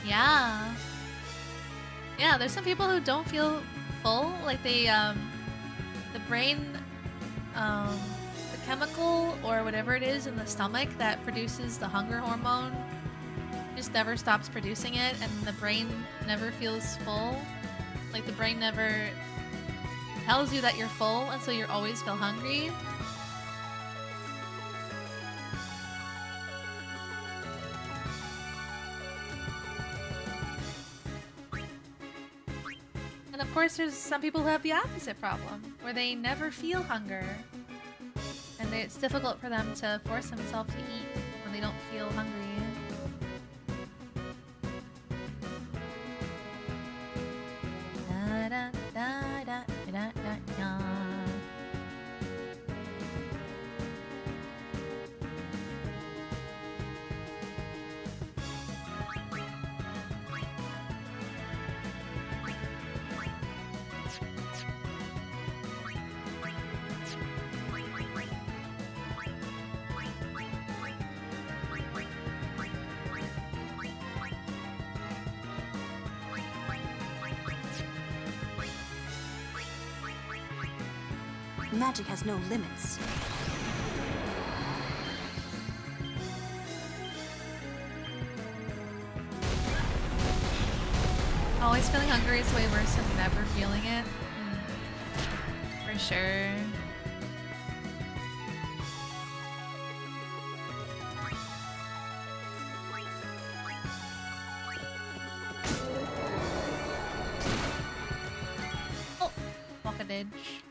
Yeah. Yeah, there's some people who don't feel full, like they, the brain, the chemical or whatever it is in the stomach that produces the hunger hormone just never stops producing it, and the brain never feels full. Like the brain never tells you that you're full, and so you always feel hungry. And of course there's some people who have the opposite problem, where they never feel hunger. And it's difficult for them to force themselves to eat when they don't feel hungry. Da, da, da, da, da, da, da. Magic has no limits. Always feeling hungry is way worse than never feeling it. For sure. Oh, walk a ditch.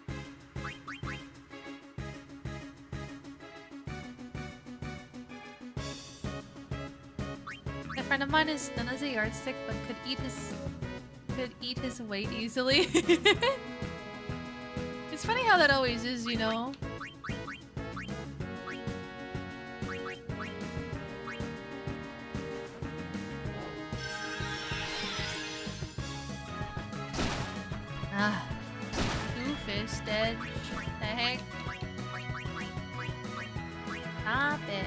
A friend of mine is known as a yardstick, but could eat his weight easily. It's funny how that always is, you know? Ah, two-fish dead. The heck? Stop it.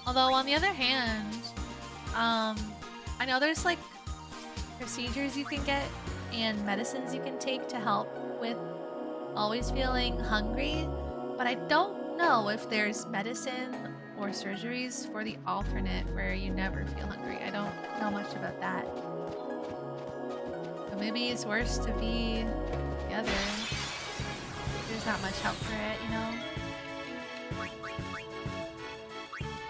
Although on the other hand, I know there's like procedures you can get and medicines you can take to help with always feeling hungry, but I don't know if there's medicine or surgeries for the alternate where you never feel hungry. I don't know much about that. But maybe it's worse to be the other. There's not much help for it, you know?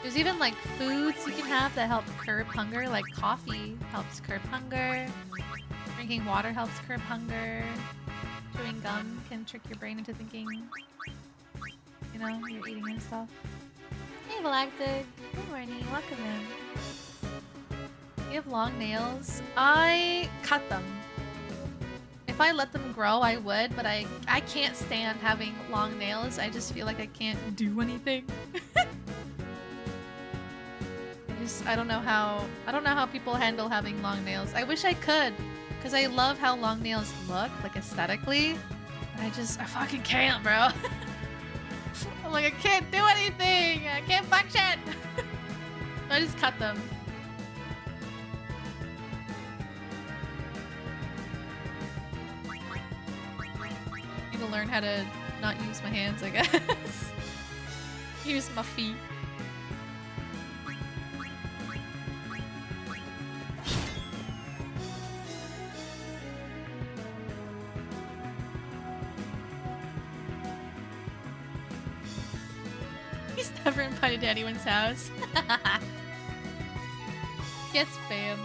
There's even like foods you can have that help curb hunger, like coffee helps curb hunger, drinking water helps curb hunger, chewing gum can trick your brain into thinking, you know, you're eating and stuff. Hey Galactic, good morning, welcome in. You have long nails? I cut them. If I let them grow, I would, but I can't stand having long nails. I just feel like I can't do anything. I don't know how people handle having long nails. I wish I could, because I love how long nails look, like aesthetically. But I fucking can't, bro. I'm like, I can't do anything. I can't function. So I just cut them. Need to learn how to not use my hands, I guess. Use my feet. He's never invited to anyone's house. Gets banned.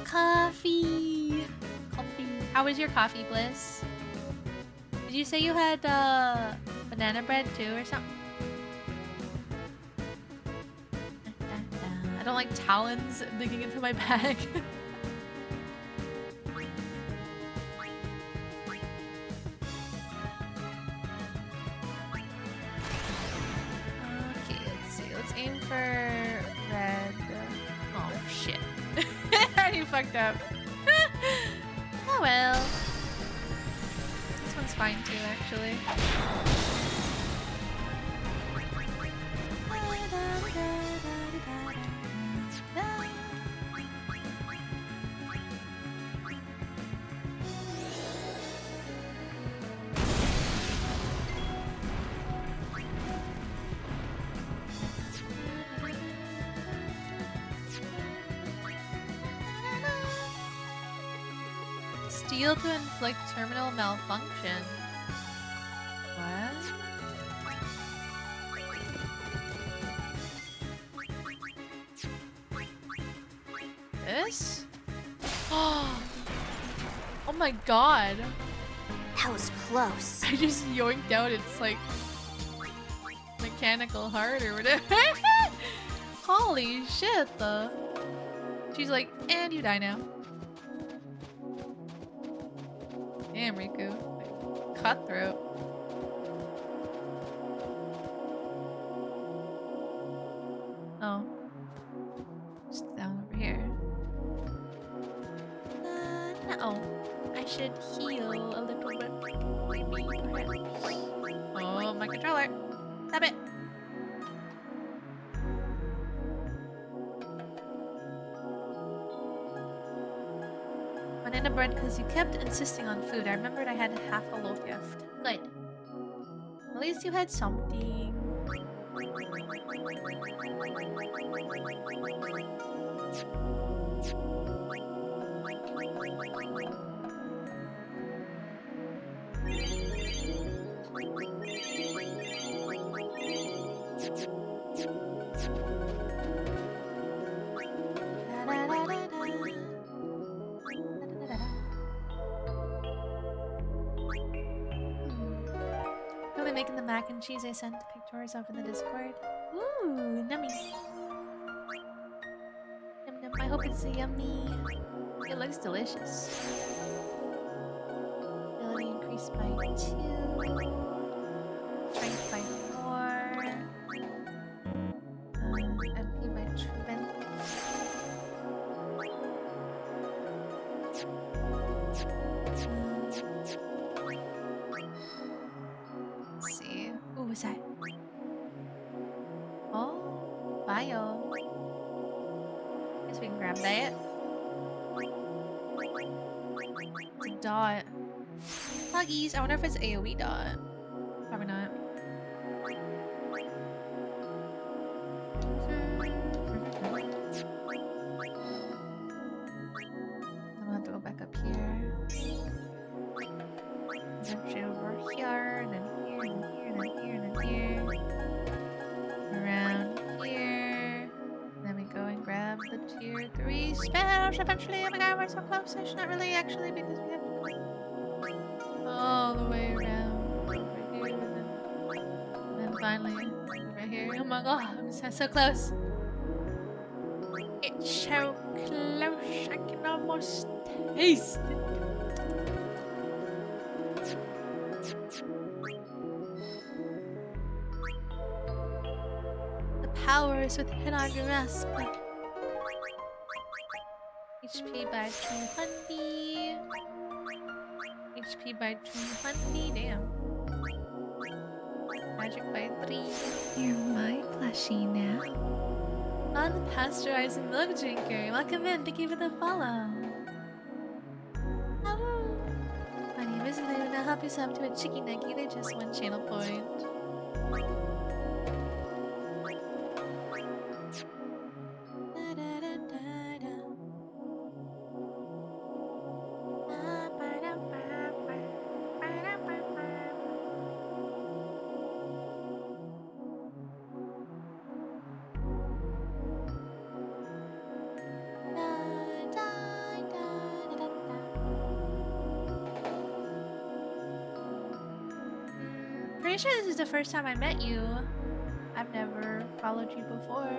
Coffee. How was your coffee, Bliss? you say you had banana bread too or something? I don't like talons digging into my bag. Okay, let's see. Let's aim for red. Oh shit. You fucked up. Oh well. This one's fine too, actually. Steal to inflict terminal malfunction. What? This? Oh my god. That was close. I just yoinked out its like mechanical heart or whatever. Holy shit, though. She's like, and you die now. Damn, Riku. Like, cutthroat. Oh. Just down over here. No. I should heal a little bit. Maybe, perhaps. Oh, my controller. Stop it. Banana bread because you kept insisting on food. I remembered I had half a loaf left. Good. At least you had something. Really making the mac and cheese I sent pictures of in the Discord. Ooh, nummy. Yum yum. I hope it's yummy. It looks delicious. Ability increased by 2. Strength by 4. MP by 20. Let's see. Ooh, what's that? Oh, bio. Guess we can grab that. It's a dot. Huggies. I wonder if it's AoE dot. Probably not. I'm gonna have to go back up here. Eventually over here, and then here, and then here, and then here, and then here. Around here. Then we go and grab the tier 3 spells eventually. Oh my god, we're so close. I should not really actually because we have to go all the way around over here. And then finally right here. Oh my god, I'm so close. It's so close. I can almost taste it. The power is within our grasp. HP by 200. HP by 200. Damn. Magic by 3. You're my plushie now. Unpasteurized milk drinker. Welcome in. Thank you for the follow. Hello. My name is Luna. Help yourself to a chicken nuggie. They're just 1 channel point. pretty sure this is the first time I met you. I've never followed you before.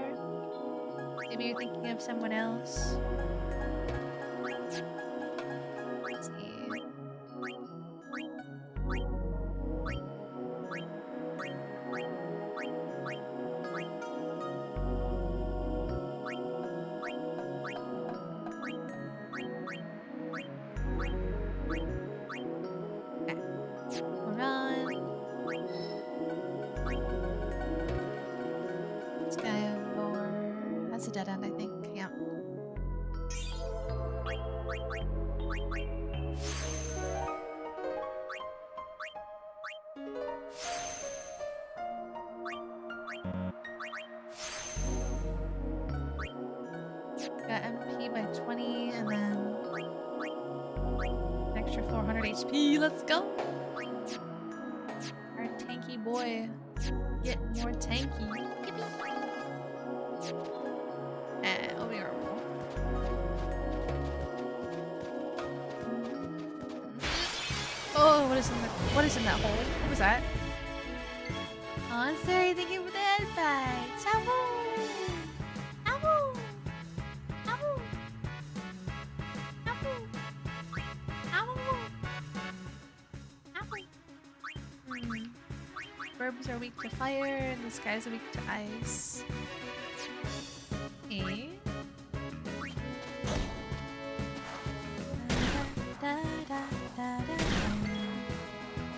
Maybe you're thinking of someone else. Let's see. Hold on. Skyward. That's a dead end, I think. Yeah. Got MP by 20 and then an extra 400 HP. Let's go. Our tanky boy. Get more tanky. Yippee. Over here. Oh, what is in that hole? What was that? Oh, sorry, thank you for the headpat. Ow! Ow! Ow! Verbs are weak to fire, and the skies are weak to ice. Okay.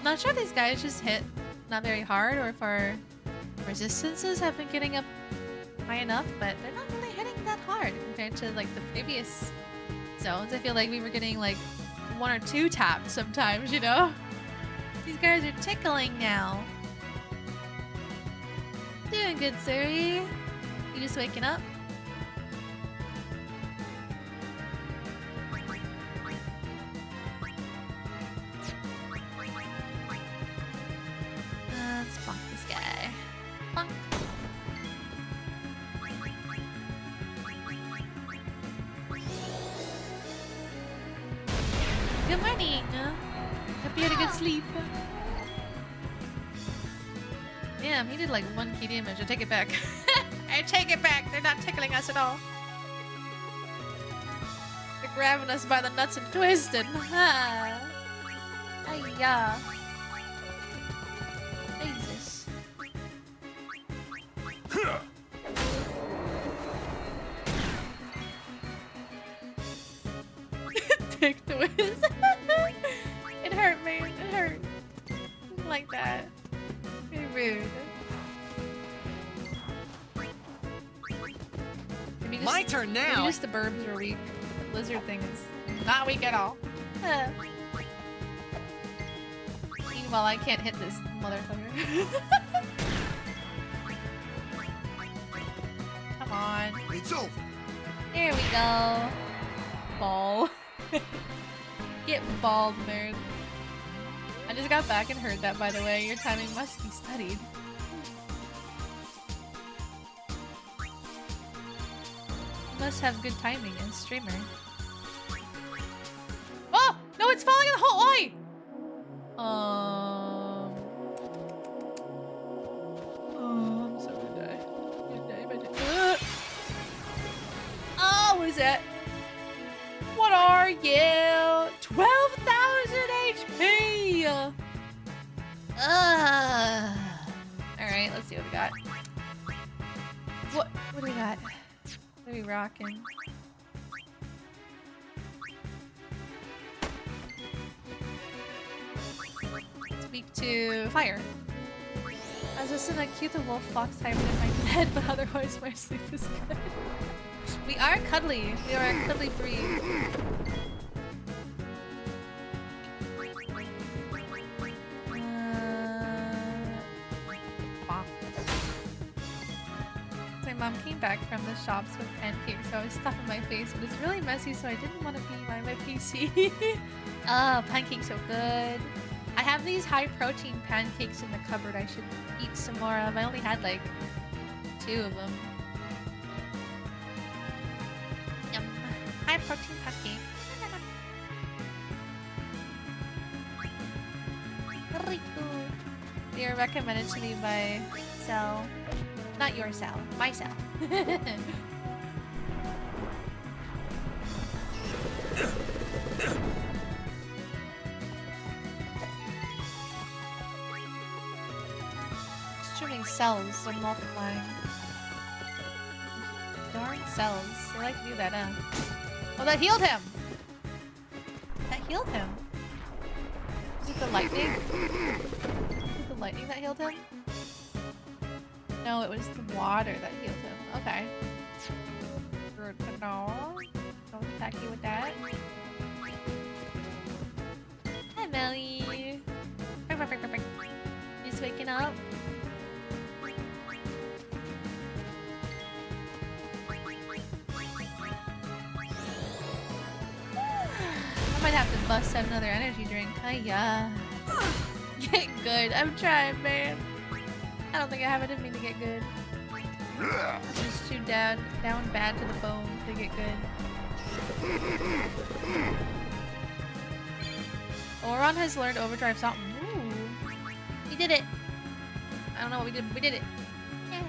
Not sure if these guys just hit not very hard, or if our resistances have been getting up high enough, but they're not really hitting that hard compared to like the previous zones. I feel like we were getting like 1 or 2 taps sometimes, you know? These guys are tickling now. Doing good, Suri. You just waking up? Let's bonk this guy. Bonk. Good morning. Hope you had a good sleep. Damn, he did like 1 key damage. I take it back. I take it back. They're not tickling us at all. They're grabbing us by the nuts and twisting. Ah. Ay-ya. Jesus. Dick twist. It hurt, man. It hurt. Like that. Very rude. My turn now. Maybe just the burbs are weak. The lizard thing is not weak at all. Meanwhile, I can't hit this motherfucker. Come on. It's over. There we go. Ball. Get balled, nerd. I just got back and heard that, by the way. Your timing must be studied. You must have good timing as streamer. Oh! No, it's falling in the hole! Oi! Oh, I'm so gonna die. I'm gonna die. Oh, what is that? What are you? 12,000 HP! Alright, let's see what we got. What do we got? What are we rocking? It's weak to fire. I was just in a cute wolf fox hybrid in my head, but otherwise my sleep is good. We are cuddly. We are a cuddly breed. My mom came back from the shops with pancakes, so I was stuffing my face, but it's really messy, so I didn't want to be by my PC. Oh, pancakes are good. I have these high-protein pancakes in the cupboard I should eat some more of. I only had like 2 of them. Yum. High-protein pancake. They were recommended to me by Cell. Not your Cell, my Cell. Streaming cells are multiplying. Darn cells. They like to do that, huh? Oh, that healed him! That healed him. Was it the lightning? Was it the lightning that healed him? No, it was the water that healed him. Okay. Good to know. Don't attack you with that. Hi, Melly. Just waking up. I might have to bust out another energy drink. Hiya. Get good. I'm trying, man. I don't think I have it in me to get good. I'm just too down bad to the bone to get good. Oron has learned overdrive something. Ooh. We did it. I don't know what we did, but we did it. Yeah.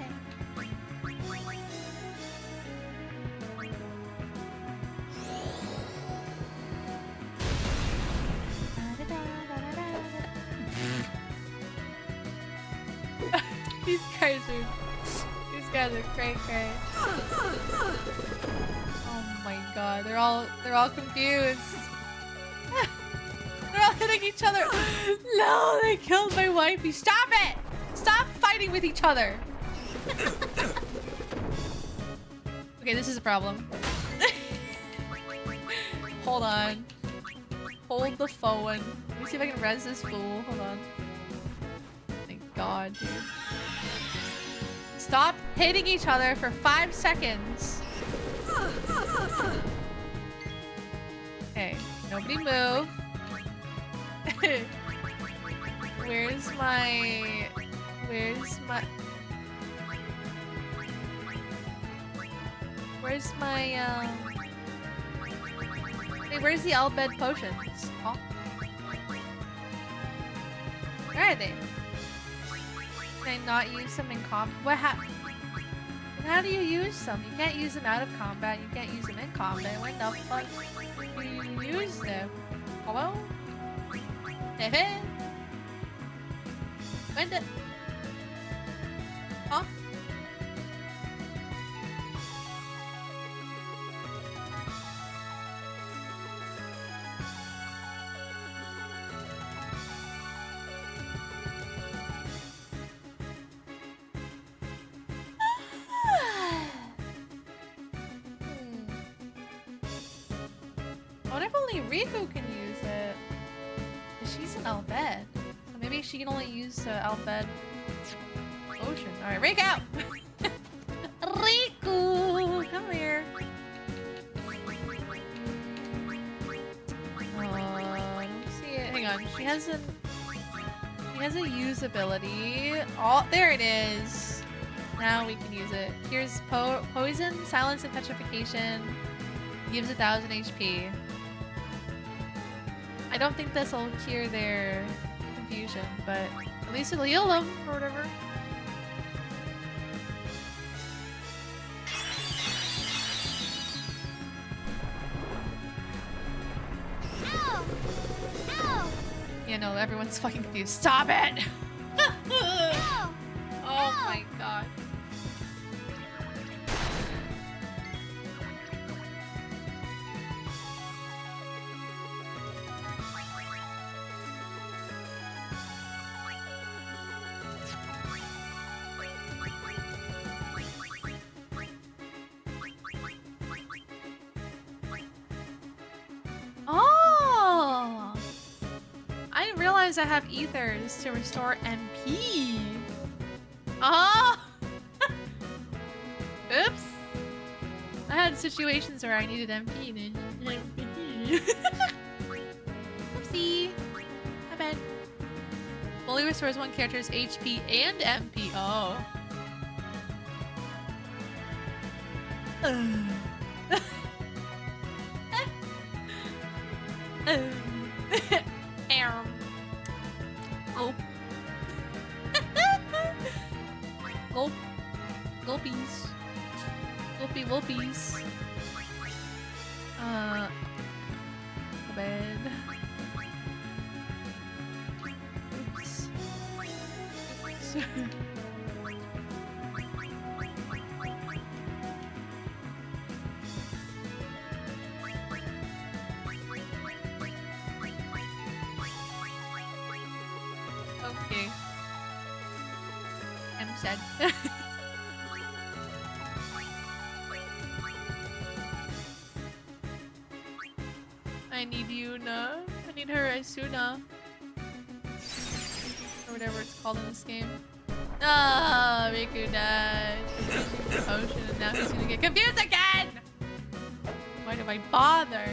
These guys are cray cray. Oh my god, they're all confused. They're all hitting each other. No, they killed my wifey. Stop it! Stop fighting with each other. Okay, this is a problem. Hold on. Hold the phone. Let me see if I can res this fool. Hold on. Thank God, dude. Stop hitting each other for 5 seconds. Okay, nobody move. Where's my hey, where's the Albed potions? Oh. Where are they? Can I not use them in combat? What happened? How do you use them? You can't use them out of combat. You can't use them in combat. When the fuck do you use them? Hello? David? When did... Huh? I wonder if only Riku can use it. She's an Albed. So maybe she can only use the Albed potion. Alright, Riku! Riku! Come here. I don't see it. Hang on. She has a usability. Oh, there it is. Now we can use it. Here's poison, silence, and petrification. Gives 1000 HP. I don't think this will cure their confusion, but at least it'll heal them or whatever. Ow! Ow! Yeah, no, everyone's fucking confused. Stop it! Ow! Oh my god. Oh! I didn't realize I have ethers to restore MP. Oh! Oops. I had situations where I needed MP and then MP. Oopsie. My bad. Fully restores one character's HP and MP. Oh. Oh. puppies. The bed. Oops. Oops. Okay. I'm sad. I need Yuna. I need her Asuna. Or whatever it's called in this game. Ah, Riku died. Ocean, and now he's gonna get confused again! Why do I bother?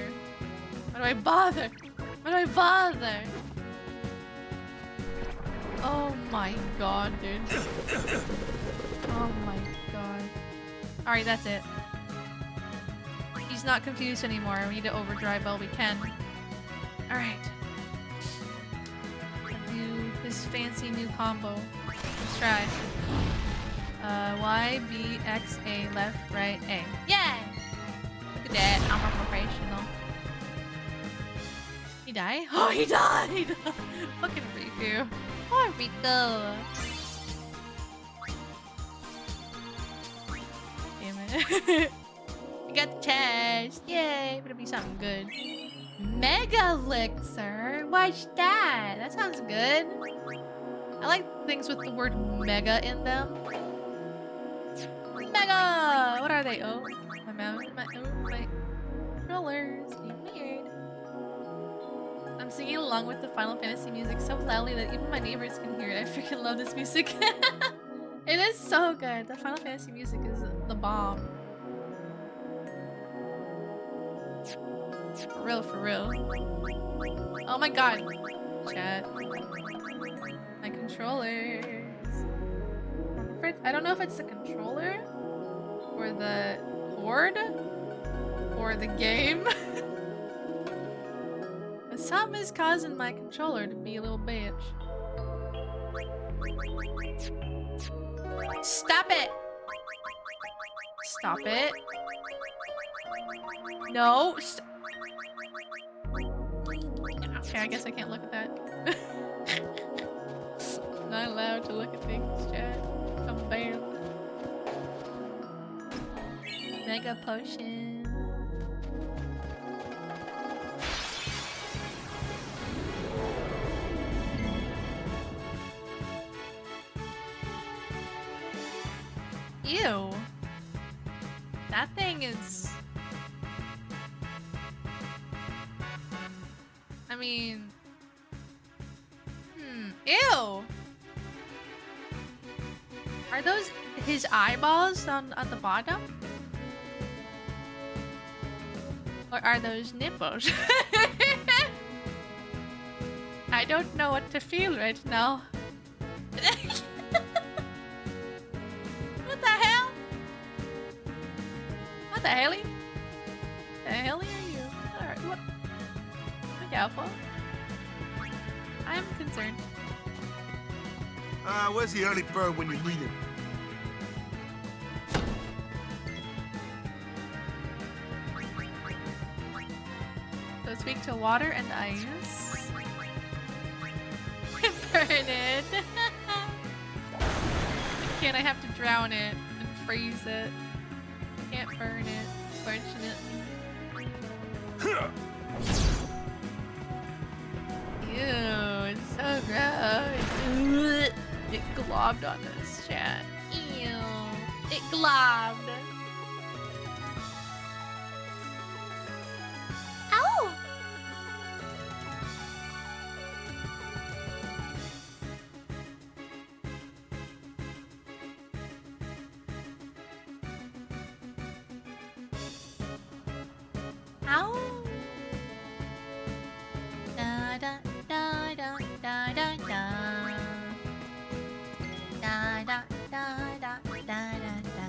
Why do I bother? Why do I bother? Oh my god, dude. Oh my god. Alright, that's it. He's not confused anymore. We need to overdrive while we can. Alright. Do this fancy new combo. Let's try. Y, B, X, A, left, right, A. Yay! Look at that. I'm a professional. He died? Oh, he died! Fucking Riku. Poor Riku. Damn it. We got the chest. Yay. Better be something good. Mega Elixir? What's that? That sounds good. I like things with the word mega in them. Mega! What are they? Oh, my mouse. My controllers. Being weird. I'm singing along with the Final Fantasy music so loudly that even my neighbors can hear it. I freaking love this music. It is so good. The Final Fantasy music is the bomb. For real, for real. Oh my god. Chat. My controllers. I don't know if it's the controller or the cord or the game. But something is causing my controller to be a little bitch. Stop it! Stop it. No. Okay, I guess I can't look at that. Not allowed to look at things, chat. I'm banned. Mega potion. Ew. That thing is... I mean... Ew! Are those his eyeballs on the bottom? Or are those nipples? I don't know what to feel right now. What the hell? What the helly? The helly are you? Alright, what? Look out for. I'm concerned. Where's the early bird when you need him? So speak to water and ice. Burn it. Can't I have to drown it and freeze it? Can't burn it, fortunately. Ew, it's so gross. It globbed on this, chat. Ew. It globbed. Ow! Ow! Da da da da da da da. Da da da da da da da.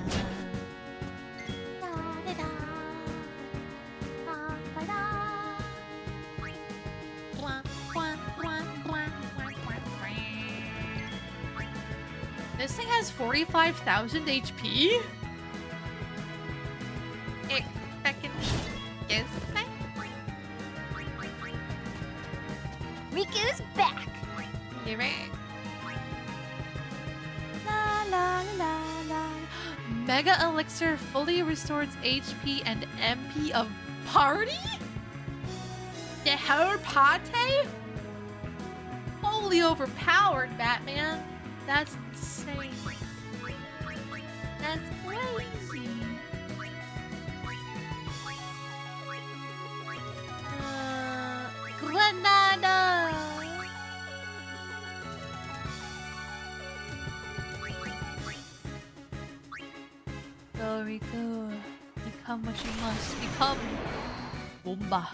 Da da da. Da da da. Blah, blah, blah, blah, blah, blah. This thing has 45,000 HP? Riku's back! You're right. La la la la. Mega Elixir fully restores HP and MP of party? The whole party? Holy overpowered, Batman. That's insane. That's crazy. Granada! Go, Riku. Become what you must become. Bomba.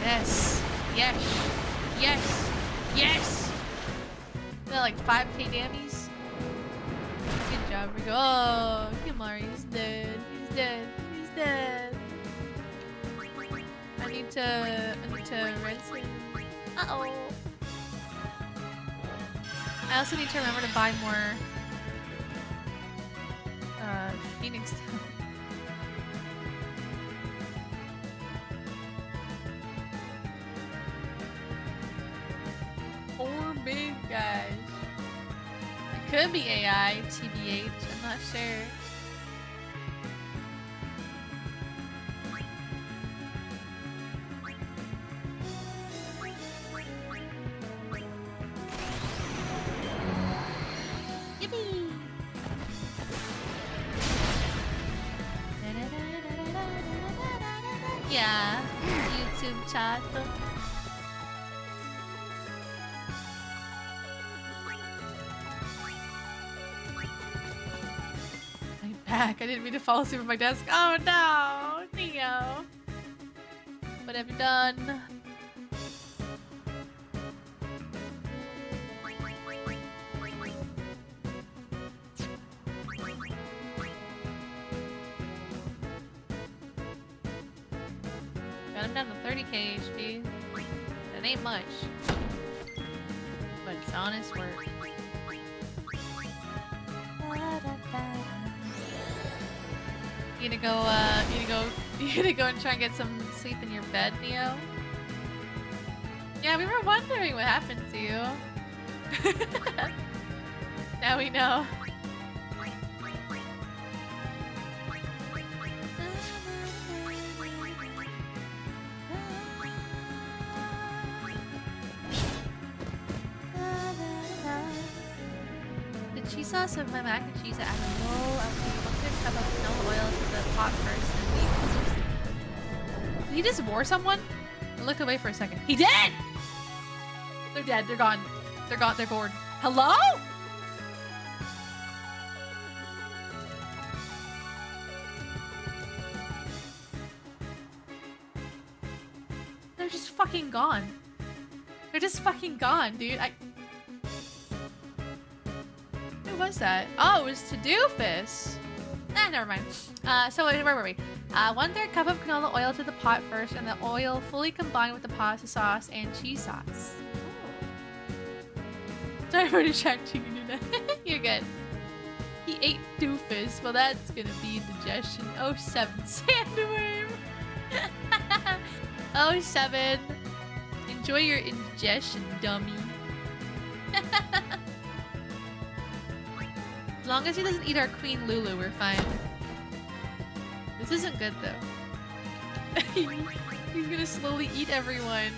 Yes. Yes. Yes. Yes! They're like 5k dammies. Good job, Riku. Oh, Kimari, he's dead. He's dead. He's dead. I need to rinse him. Uh-oh. I also need to remember to buy more Phoenix Down. Four big guys. It could be AI, TBH, I'm not sure. Yippee! Yeah, YouTube chat. I'm back. I didn't mean to fall asleep at my desk. Oh no, Neo. What have you done? Got him down to 30k HP. That ain't much. But it's honest work. You gonna go and try and get some sleep in your bed, Neo? Yeah, we were wondering what happened to you. Now we know. The cheese sauce of my mac and cheese that add a low LP. 1 cup of canola oil to the pot first and leave. Did he just war someone? I looked away for a second. He did! They're dead. They're gone. They're gone. They're bored. Hello? They're just fucking gone. They're just fucking gone, dude. Who was that? Oh, it was to Doofus. Never mind. So where were we? 1/3 cup of canola oil to the pot first, and the oil fully combined with the pasta sauce and cheese sauce. Ooh. Sorry for distracting you, Luna. You're good. He ate Doofus. Well, that's gonna be indigestion. 07 Sandworm. 07. Enjoy your indigestion, dummy. As long as he doesn't eat our Queen Lulu, we're fine. This isn't good though. He's gonna slowly eat everyone.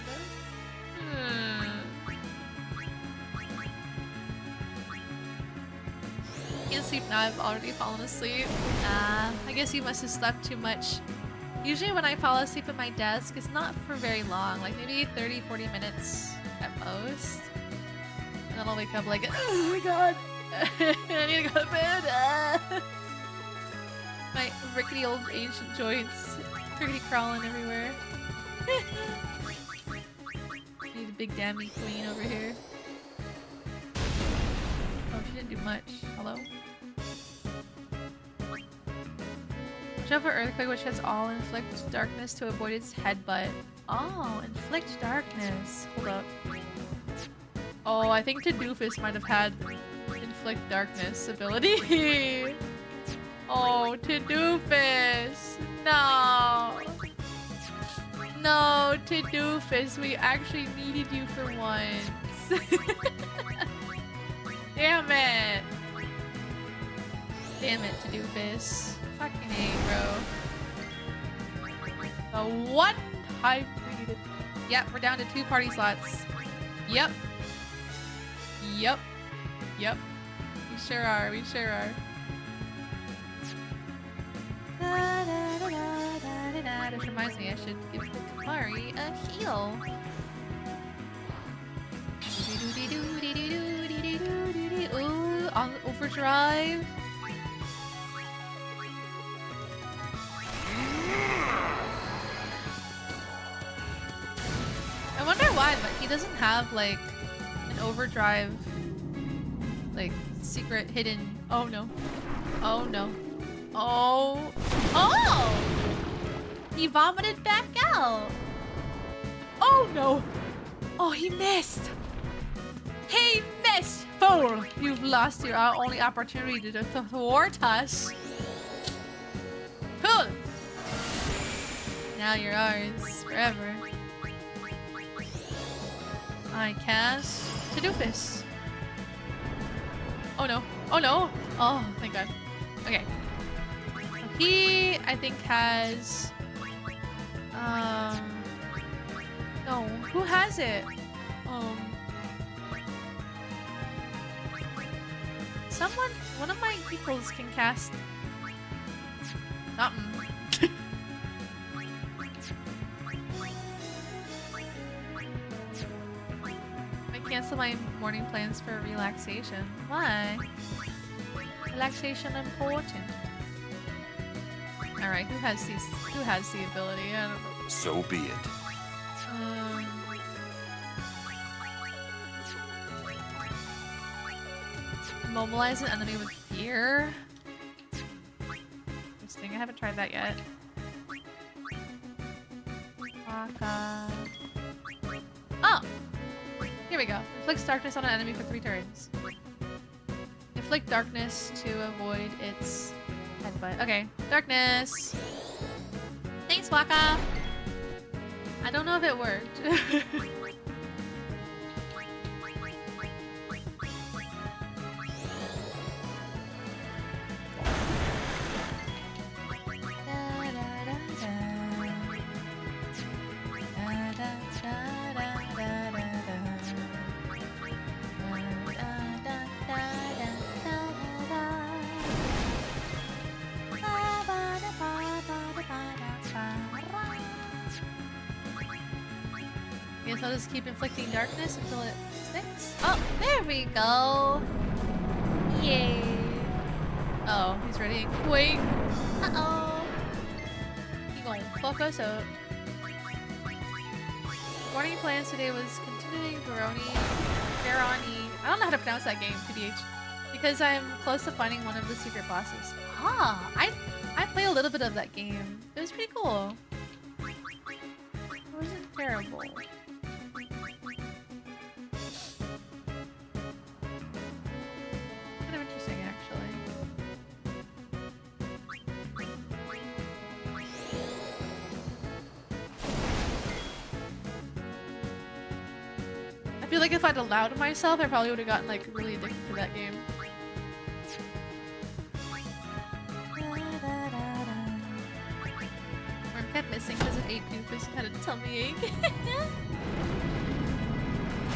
Can't sleep now, I've already fallen asleep. I guess you must have slept too much. Usually when I fall asleep at my desk, it's not for very long, like maybe 30-40 minutes at most. And then I'll wake up like, oh my god, I need to go to bed. My rickety old ancient joints, rickety crawling everywhere. Need a big dammy queen over here. Oh, she didn't do much. Hello? Watch out for earthquake, which has all inflict darkness to avoid its headbutt. Oh, inflict darkness. Hold up. Oh, I think Doofus might have had inflict darkness ability. Oh, Doofus. No. No, to Doofus, we actually needed you for once. Damn it. Damn it, to Doofus. Fucking A, bro. The one time we needed. Yep, we're down to 2 party slots. Yep. Yep. Yep. We sure are, we sure are. This reminds me I should give the Kamari a heal. Ooh, on overdrive. I wonder why, but he doesn't have like an overdrive, like secret hidden. Oh no. Oh no. Oh. Oh! He vomited back out. Oh no. Oh, he missed. He missed. Fool. You've lost your only opportunity to thwart us. Cool. Now you're ours forever. I cast to Doofus. Oh no. Oh no. Oh, thank God. Okay. He, I think, has... No. Who has it? Someone... One of my peoples can cast... something. I cancel my morning plans for relaxation. Why? Relaxation important. Alright, who has the ability? I don't know. So be it. Immobilize an enemy with fear? Interesting, I haven't tried that yet. Oh! Here we go. Inflicts darkness on an enemy for 3 turns. Inflict darkness to avoid its headbutt. Okay, darkness! Thanks, Waka! I don't know if it worked. Guess I'll just keep inflicting darkness until it sticks. Oh, there we go! Yay! Oh, he's ready and quick. Uh-oh! He gonna fuck us up. Morning plans today was continuing Veroni. I don't know how to pronounce that game, PDH. Because I'm close to finding one of the secret bosses. Ah! I played a little bit of that game. It was pretty cool. It wasn't terrible. Kind of interesting, actually. I feel like if I'd allowed myself, I probably would have gotten like really addicted to that game. Worm kept missing because it ate Doofus and had a tummy ache.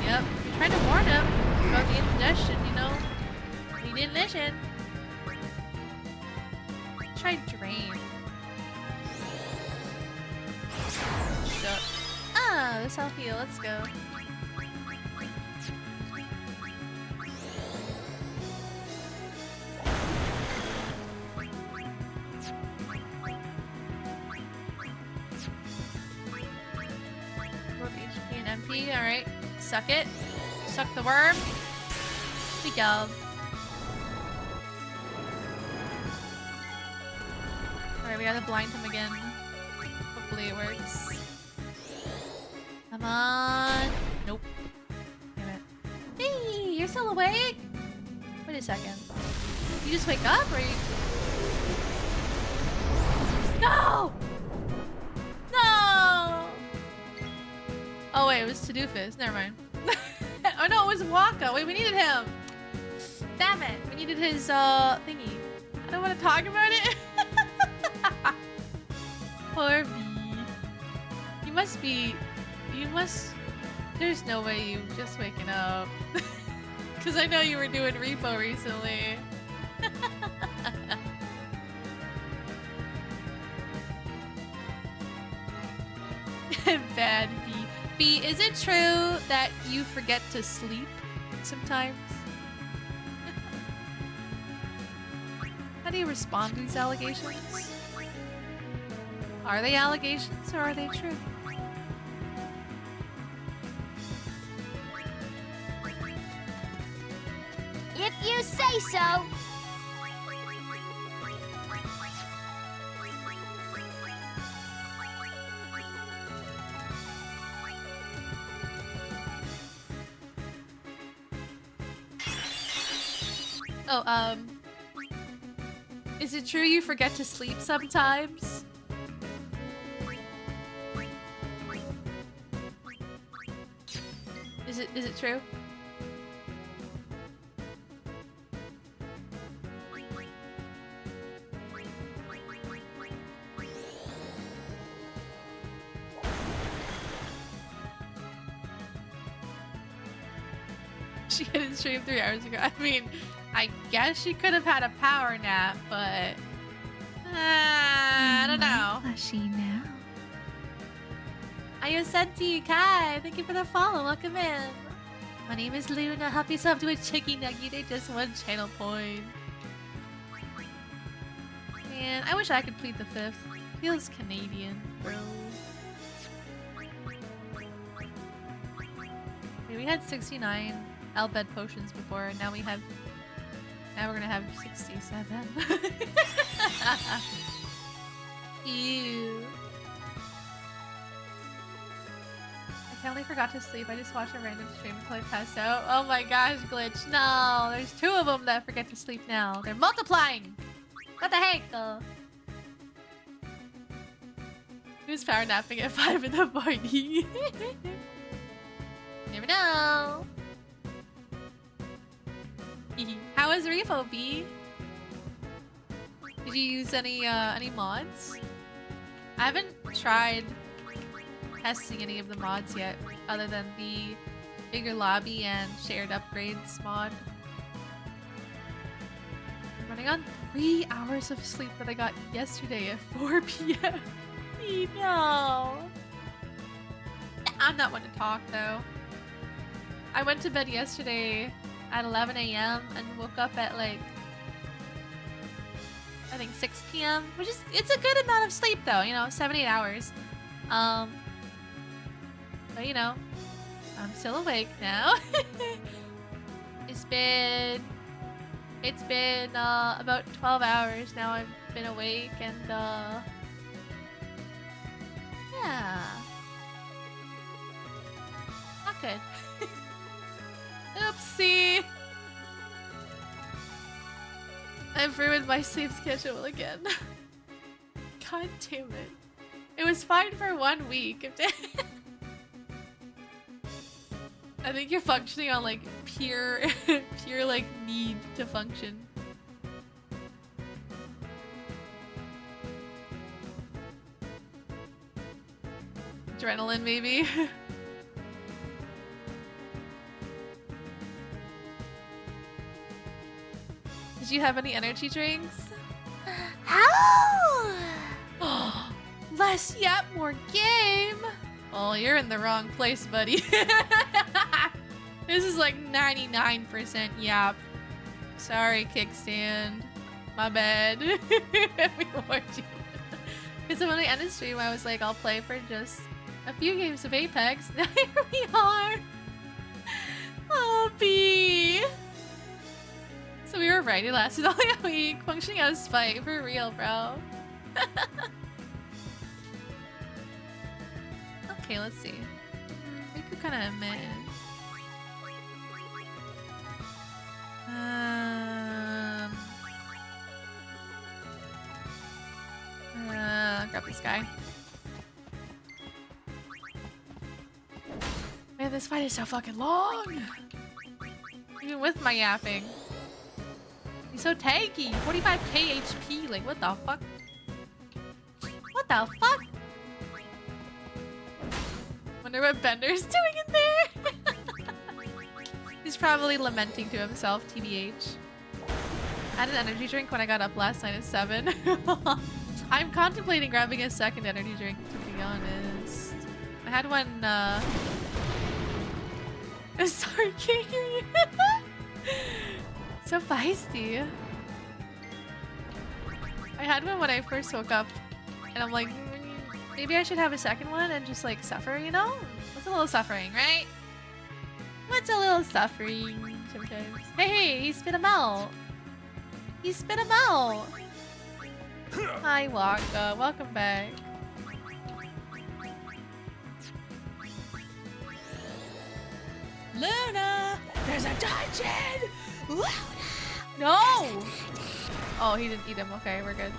Yep, we tried to warn him about the indigestion, you know. He didn't listen. Try drain. Shut. Ah, this I'll heal. Let's go. HP and MP. All right, suck it. Suck the worm. Good job. Alright, we gotta blind him again. Hopefully it works. Come on. Nope. Damn it. Hey, you're still awake? Wait a second. You just wake up or you... No! No! wait, it was Tadoofus. Never mind. Oh no, it was Waka. Wait, we needed him. Damn it. We needed his thingy. I don't want to talk about it. Poor V. You must, there's no way you just waking up. Because I know you were doing repo recently. Bad V. V, is it true that you forget to sleep sometimes? How do you respond to these allegations? Are they allegations or are they true? If you say so. Oh, is it true you forget to sleep sometimes? Is it true? She hadn't streamed 3 hours ago. I mean, I guess she could have had a power nap, but I don't know. Fleshy now. Ayosenti Kai, thank you for the follow. Welcome in. My name is Luna. Help yourself to a chicky nugget. They just 1 channel point. Man, I wish I could plead the 5th. Feels Canadian, bro. Okay, we had 69 Albed potions before, and now we're gonna have 67. Ew. I totally forgot to sleep. I just watched a random stream until I passed out. Oh my gosh, Glitch. No, there's 2 of them that forget to sleep now. They're multiplying. What the heck? Who's power napping at 5 in the morning? Never know. How was Repo, B? Did you use any mods? I haven't tried testing any of the mods yet, other than the bigger lobby and shared upgrades mod. I'm running on 3 hours of sleep that I got yesterday at 4 p.m. No. I'm not one to talk though. I went to bed yesterday at 11 a.m. and woke up at like I think 6 p.m. which is it's a good amount of sleep though, you know, 7-8 hours. But you know, I'm still awake now. It's been about 12 hours now I've been awake, and yeah, not good. Oopsie! I've ruined my sleep schedule again. God damn it. It was fine for 1 week. I think you're functioning on like pure like need to function. Adrenaline maybe? Did you have any energy drinks? How? Less yap, more game! Oh, you're in the wrong place, buddy. This is like 99% yap. Sorry, kickstand. My bad. We warned you. Because when I ended stream, I was like, I'll play for just a few games of Apex. Now here we are. Oh, B. So we were right, it lasted only a week. Functioning out of spite, for real, bro. Okay, let's see. We could kind of admit. Grab this guy. man, this fight is so fucking long. Even with my yapping. He's so tanky. 45k HP. Like, what the fuck? What the fuck? Wonder what Bender's doing in there. He's probably lamenting to himself, TBH. I had an energy drink when I got up last night at 7. I'm contemplating grabbing a second energy drink, to be honest. I had one, sorry, can't hear you. So feisty. I had one when I first woke up, and I'm like, maybe I should have a second one and just like suffer, you know? What's a little suffering, right? What's a little suffering sometimes? Hey, he spit him out. He spit him out. Hi, Waka. Welcome back. Luna! There's a dungeon! Luna! No! Oh, he didn't eat him. Okay, we're good.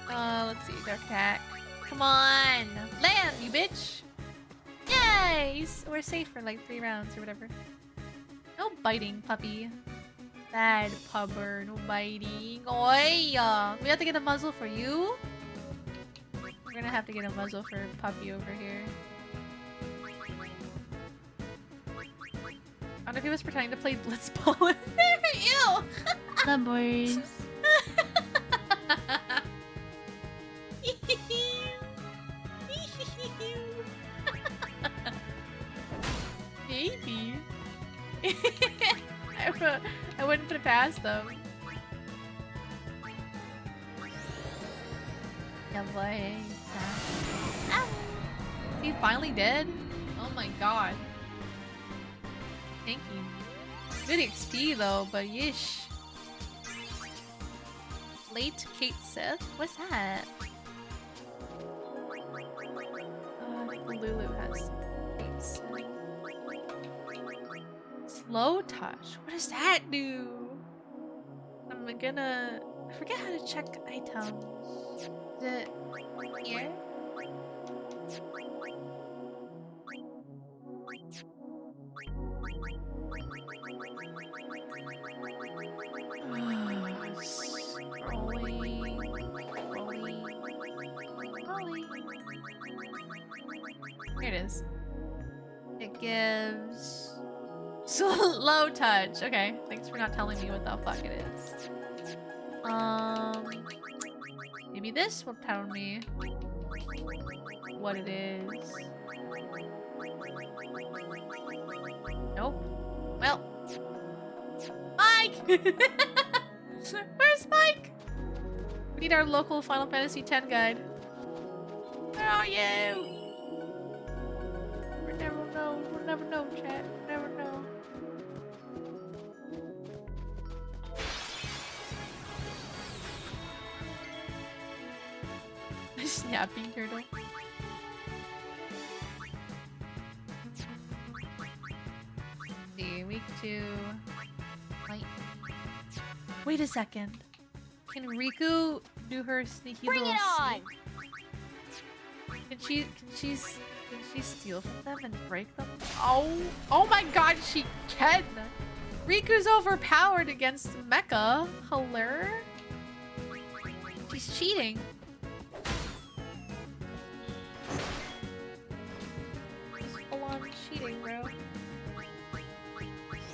Let's see. Dark attack. Come on! Land, you bitch! Yay! We're safe for like 3 rounds or whatever. No biting, puppy. Bad pubber. No biting. Oi! We have to get a muzzle for you? We're gonna have to get a muzzle for puppy over here. I wonder if he was pretending to play Blitzball in there. Ew! The boys. Maybe. I wouldn't put it past them. Yeah, boy. He finally dead? Oh my god. Thank you. Good XP though, but yeesh. Late Kate Sith? What's that? Lulu has Kate Sith. Slow touch? What does that do? I'm gonna... I forget how to check items. Is it here? Here it is. It gives slow touch. Okay, thanks for not telling me what the fuck it is. Maybe this will tell me what it is. Nope. Well, Mike! Where's Mike? We need our local Final Fantasy X guide. Where are you? We'll never know. We'll never know, chat. We'll never know. Snapping turtle. See, week 2. Light. Wait a second. Can Riku do her sneaky Bring little it on! Can she steal from them and break them? Oh my god, she can! Riku's overpowered against Mecha. Hilarious. She's cheating. She's full on cheating, bro.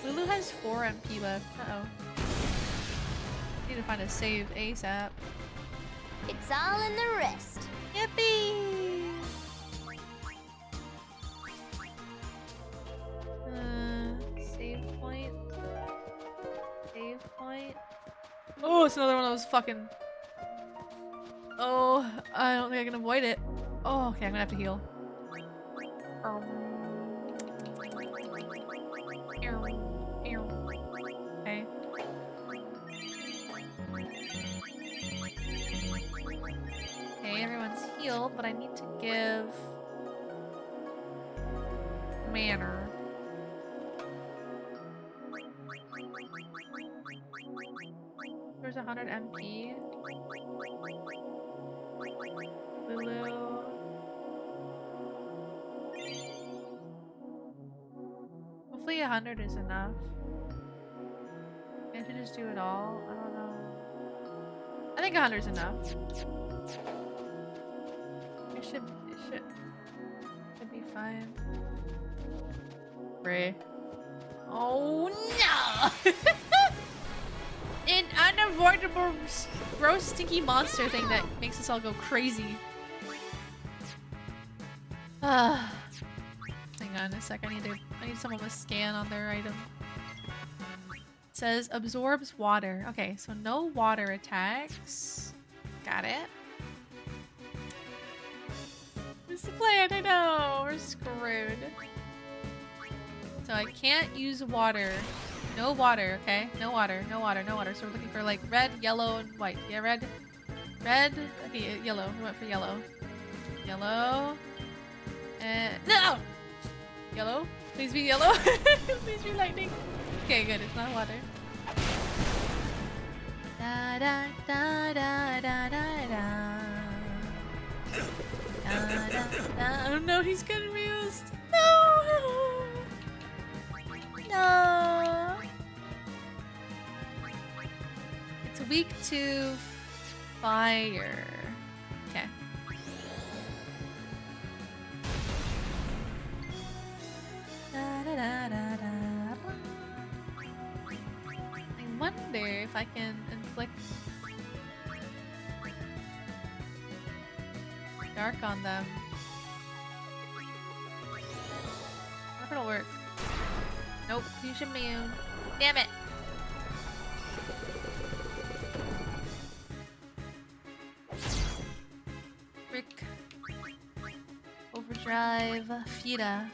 Lulu has 4 MP left. Uh-oh. Need to find a save ASAP. It's all in the wrist. Yippee! Save point. Save point. Oh, it's another one of those fucking... Oh, I don't think I can avoid it. Oh, okay, I'm gonna have to heal. Okay. Okay, everyone's healed, but I need to give manner. There's 100 MP. Lulu. Hopefully 100 is enough. Can't you just do it all? I don't know. I think 100 is enough. It should be fine. Ray. Oh no! An unavoidable gross stinky monster thing that makes us all go crazy. Hang on a sec, I need someone to scan on their item. It says absorbs water. Okay, so no water attacks. Got it. It's the plan, I know. We're screwed. So I can't use water. No water, okay? No water, no water, no water. So we're looking for like red, yellow, and white. Yeah, red. Red. Okay, yellow. We went for yellow. Yellow. And no! Yellow? Please be yellow. Please be lightning. Okay, good. It's not water. Da da da da da da da. Da, da, da. Oh no, he's confused. No! No! It's weak to fire. Okay. Da, da, da, da, da. I wonder if I can inflict dark on them. I wonder if it'll work. Nope, he's immune. Damn it! Rick. Overdrive. Fida.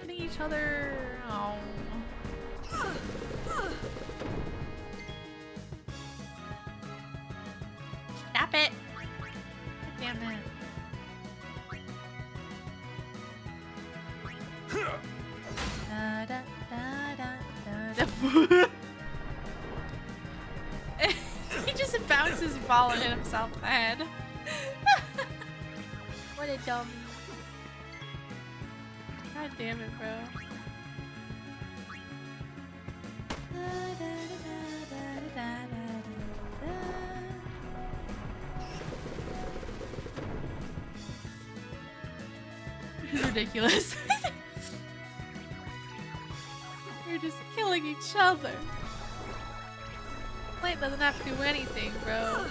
Each other. Oh. Stop it. God damn it. Da, da, da, da, da. He just bounces a ball and hit himself in the head. What a dummy. God damn it, bro. This is ridiculous. We're just killing each other. Plant doesn't have to do anything, bro.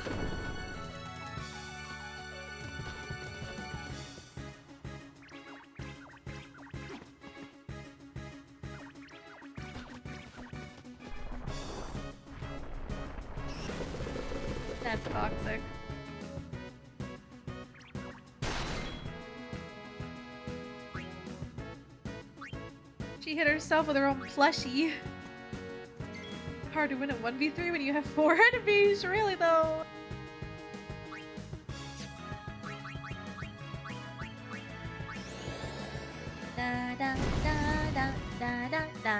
That's toxic. She hit herself with her own plushie. Hard to win a 1v3 when you have 4 enemies, really though. Da da da da da da da.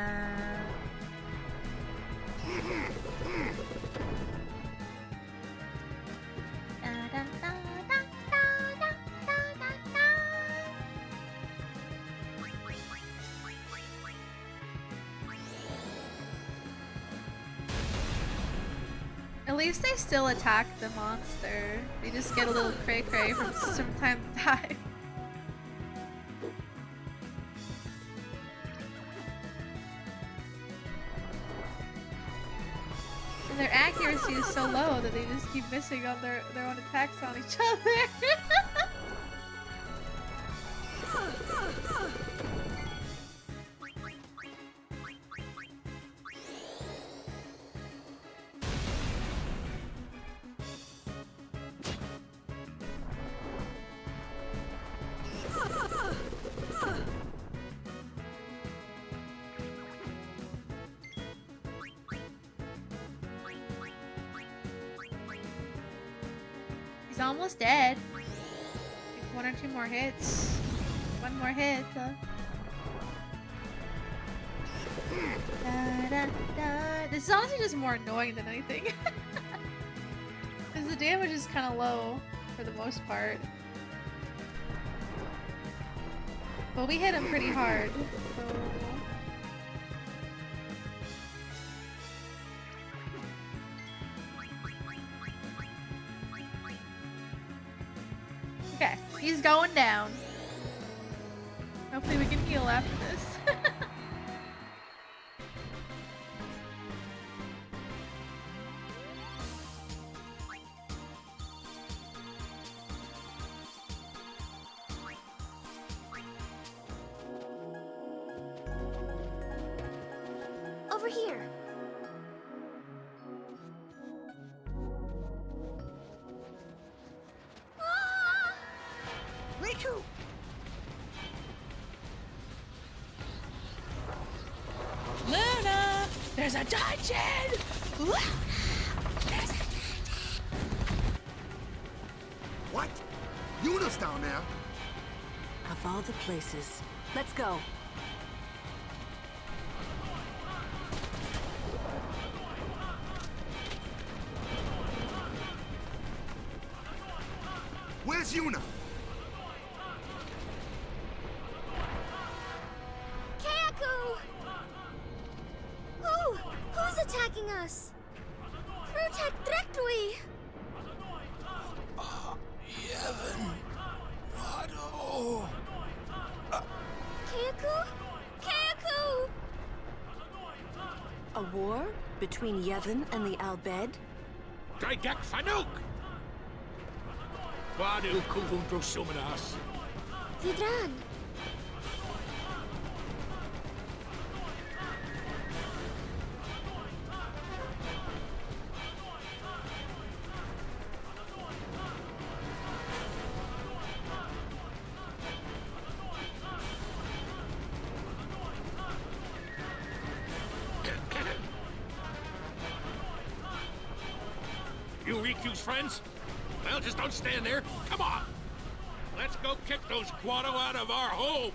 At least they still attack the monster. They just get a little cray-cray from time to time. And their accuracy is so low that they just keep missing on their own attacks on each other. He's almost dead. Like 1 or 2 more hits. 1 more hit. Da, da, da. This is honestly just more annoying than anything. Because the damage is kind of low for the most part. But we hit him pretty hard. So... Okay, he's going down. Hopefully we can heal after this. Over here. Riku! Luna! There's a dungeon! Luna! There's a What? Yuna's down there? Of all the places. Let's go. Where's Yuna? Kayaku! Who's attacking us? Protect Directly! Yevon. Wado. Kayaku? Kayaku! A war between Yevon and the Albed? Gaigak Fanuk! Wadu Kuvundro Sumanas. Vidran! You Riku's friends? Well, just don't stand there. Come on! Let's go kick those Guado out of our home!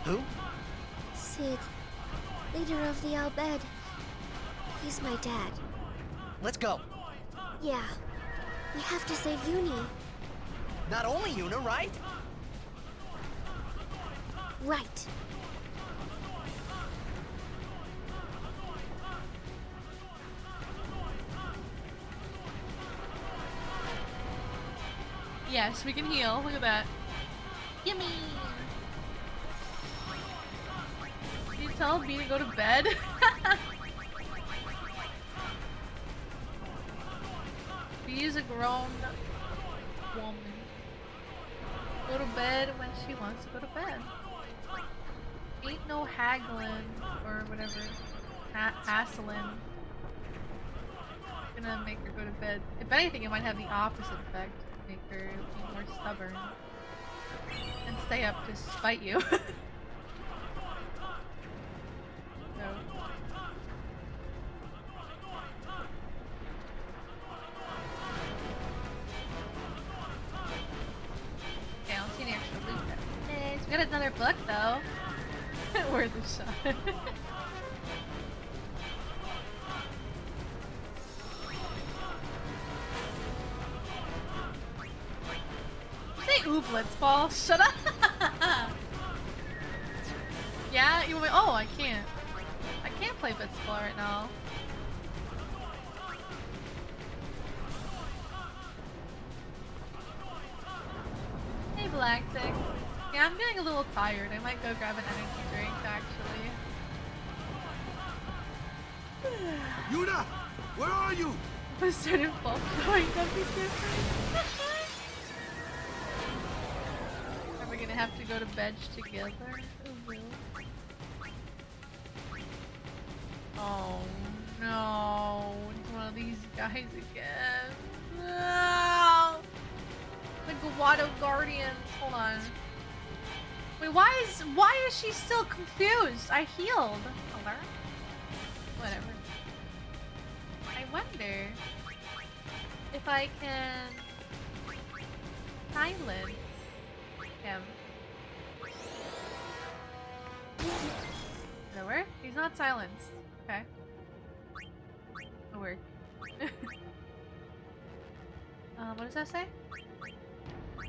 Who? Sid, leader of the Albed. He's my dad. Let's go. Yeah, we have to save Uni. Not only Yuna, right? Right. Yes, we can heal. Look at that. Gimme! Can you tell me to go to bed? She is a grown woman. Go to bed when she wants to go to bed. Ain't no haggling or whatever. Hassling. Gonna make her go to bed. If anything, it might have the opposite effect. Make her be more stubborn and stay up to spite you. So. Okay, I don't see any extra loot there. We got another book though. Worth a shot. Say ooblets, Paul. Shut up. Yeah, you want me? Oh, I can't. I can't play Blitzball right now. Hey, Galactic. Yeah, I'm getting a little tired. I might go grab an energy drink, actually. Yuna! Where are you? Wizard and Bulk going to be different. Are we gonna have to go to bed together? Oh no, it's one of these guys again. No! The Guado Guardians. Hold on. Wait, why is she still confused? I healed. Alert? Whatever. I wonder if I can silence him. Does that work? He's not silenced. Okay. It'll work. What does that say?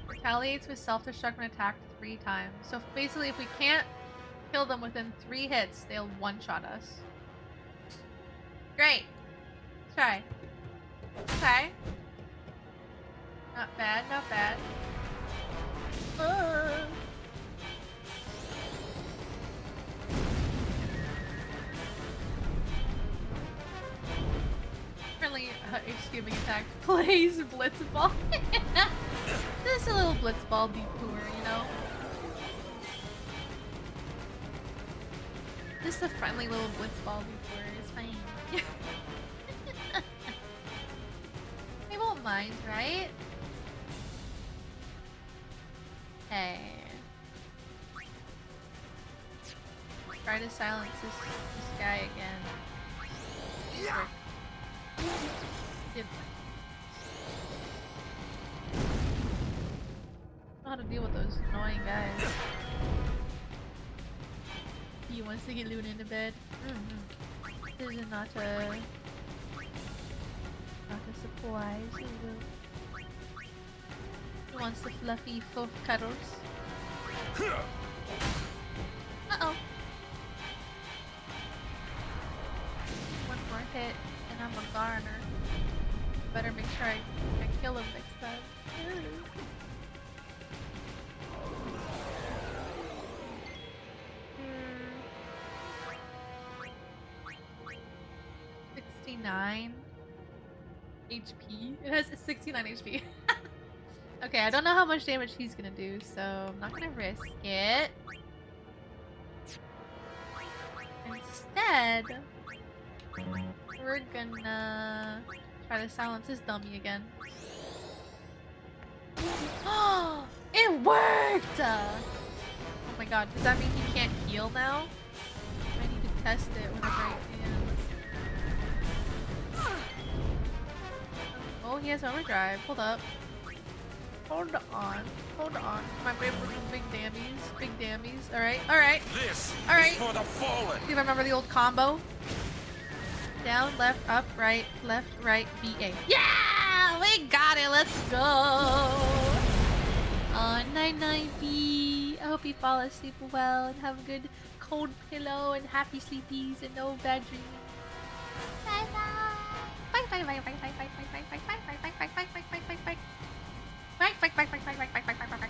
Retaliates with self-destruct when attacked 3 times. So basically, if we can't kill them within 3 hits, they'll one-shot us. Great! Let's try. Okay. Not bad, not bad. Friendly HQ being attacked. Plays Blitzball. Just a little Blitzball detour, you know? Just a friendly little Blitzball detour is fine. They won't mind, right? Hey. Try to silence this guy again. Yeah. Didn't. I don't know how to deal with those annoying guys. He wants to get Luna into bed. This is not a surprise. He wants the fluffy fluff cuddles. Uh-oh. One more hit and I'm a garner. Better make sure I kill him next time. 69 HP. It has 69 HP. Okay, I don't know how much damage he's gonna do, so I'm not gonna risk it. Instead, we're gonna try to silence his dummy again. Oh, it worked! Oh my god, does that mean he can't heal now? I need to test it whenever I can. Oh, he has overdrive. Hold up. Hold on. Hold on. My way for big dammies. Big dammies. Alright. Alright. This Alright. is for the fallen. Do you remember the old combo? Down, left, up, right, left, right, BA. Yeah! We got it! Let's go! Oh, night-night-B. I hope you fall asleep well and have a good cold pillow and happy sleepies and no bad dreams. Bye-bye! Bye-bye-bye-bye-bye-bye-bye-bye-bye-bye-bye-bye-bye-bye-bye-bye. Bye, bye, bye, bye, bye, bye, bye, bye, bye, bye.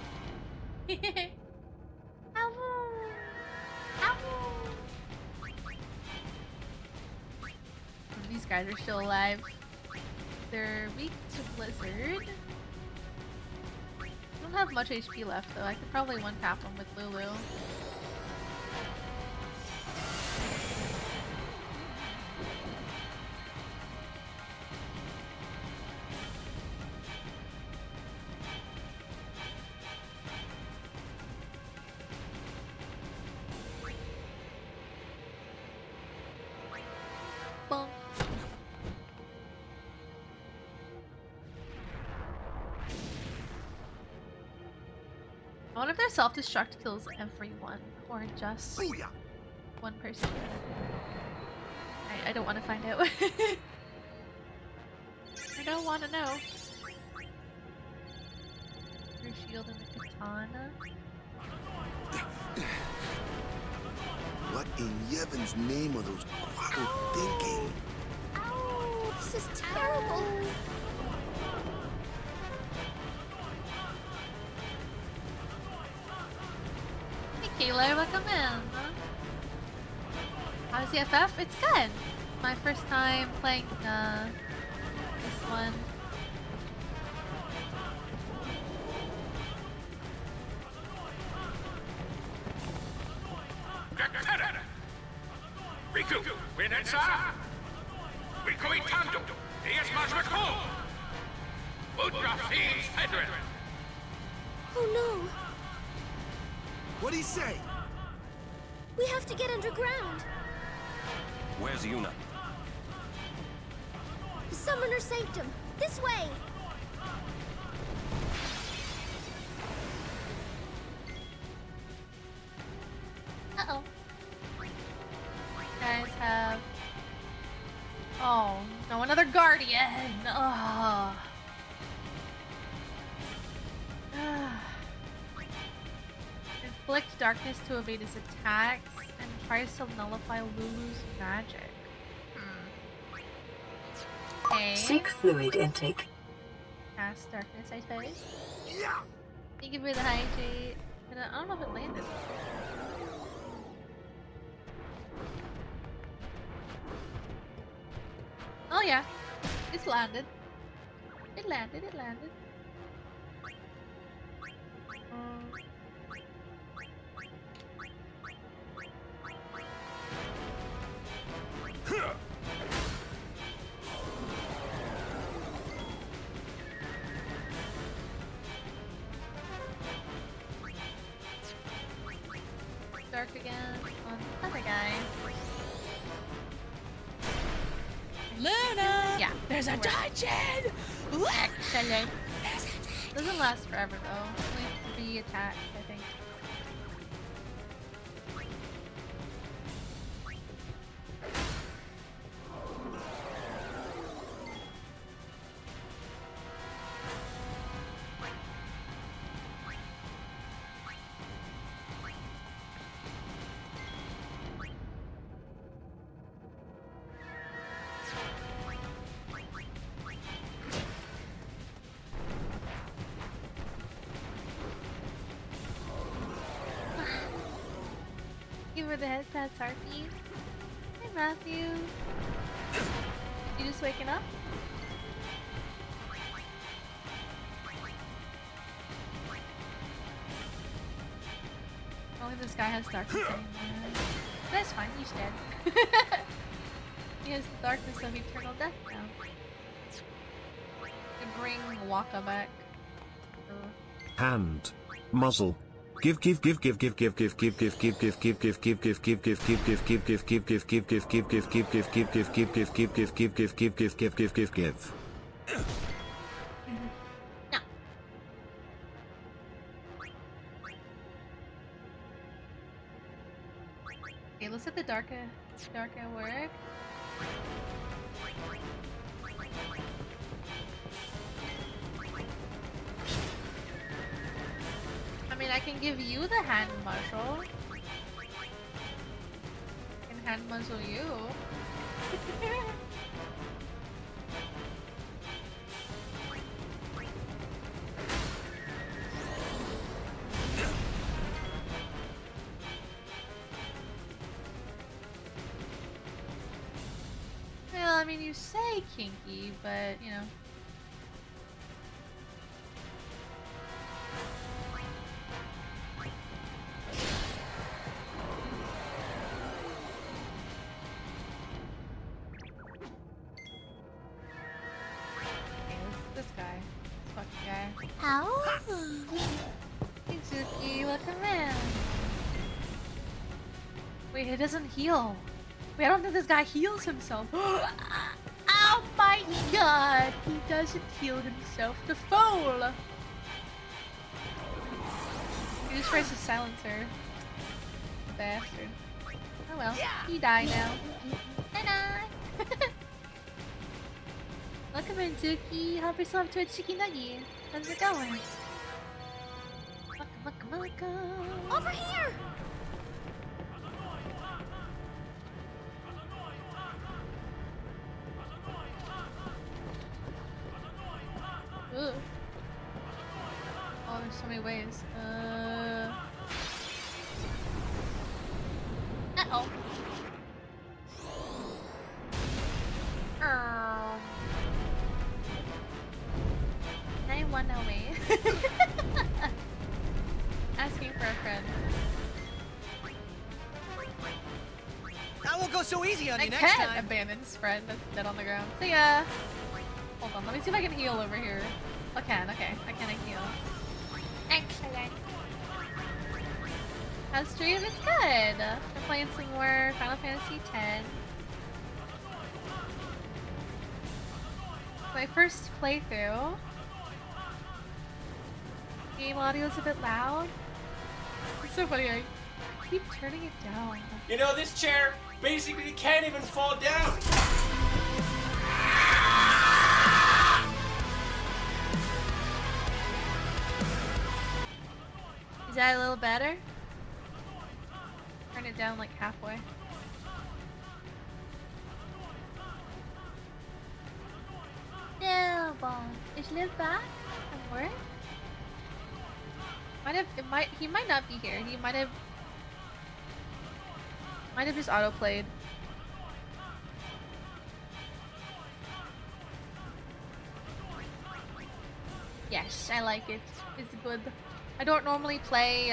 These guys are still alive. They're weak to Blizzard. I don't have much HP left though. I could probably one-tap them with Lulu. I wonder if their self-destruct kills everyone, or just one person. I don't want to find out. I don't want to know. Your shield and the katana. What in Yevon's name are those Quaddle thinking? Ow! This is terrible! Kayla, welcome in. How's the FF? It's good. My first time playing this one. Riku, Winensa, Rikuitando, Diasmashmako, Udrafis Fedrin. Oh no! What'd he say? We have to get underground. Where's Yuna? The Summoner Sanctum. This way. Guardian! Oh. Inflict darkness to evade his attacks and tries to nullify Lulu's magic. Okay. Seek fluid intake. Cast darkness, I suppose. Thank you for the hydrate. And I don't know if it landed. Oh yeah, it's landed. It landed, it landed. Dark again on the other guy. Luna! Yeah. There's a dungeon! Excellent. Doesn't last forever though. Only 3 attacks, I think. Give her the headpats, Harpy. Hey, Matthew. You just waking up? Only this guy has darkness anymore. That's fine, he's dead. He has the darkness of eternal death now. You bring Waka back. Hand. Muzzle. Give. Okay, let's let the darker work. I mean, I can give you the hand muzzle. I can hand muzzle you. Well, I mean, you say kinky, but, you know. This guy. This fucking guy. Ow! Hey, Zuki, welcome in. Wait, he doesn't heal. Wait, I don't think this guy heals himself. Oh my god! He doesn't heal himself. The fool! He just tries to silence her. The bastard. Oh well. He died now. Bye-bye! Welcome in, Zuki. Help yourself to a chicken nugget. How's it going? Welcome. Over here! Ugh. Oh, there's so many ways. Uh-oh. I run away. Asking for a friend. I won't go so easy on you next I time. abandons friend that's dead on the ground. See ya. Hold on, let me see if I can heal over here. I can, okay. I can heal. Excellent. How's stream? It's good. We're playing some more Final Fantasy X. My first playthrough. Game audio is a bit loud. It's so funny, I keep turning it down. You know, this chair basically can't even fall down. that a little better? Turn it down like halfway. No, Bob. Is Liv back from work? He might not be here. He might have just auto-played. Yes, I like it. It's good. I don't normally play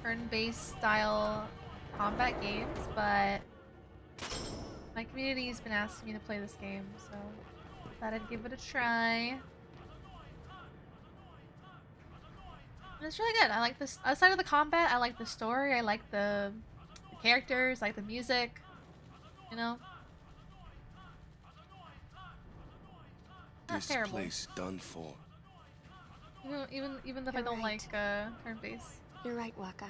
turn-based style combat games, but my community's been asking me to play this game, so I thought I'd give it a try. And it's really good. I like this. Outside of the combat, I like the story. I like the characters. I like the music. You know. Not This terrible. place done for. Even if I don't like turn-based. You're right, Waka.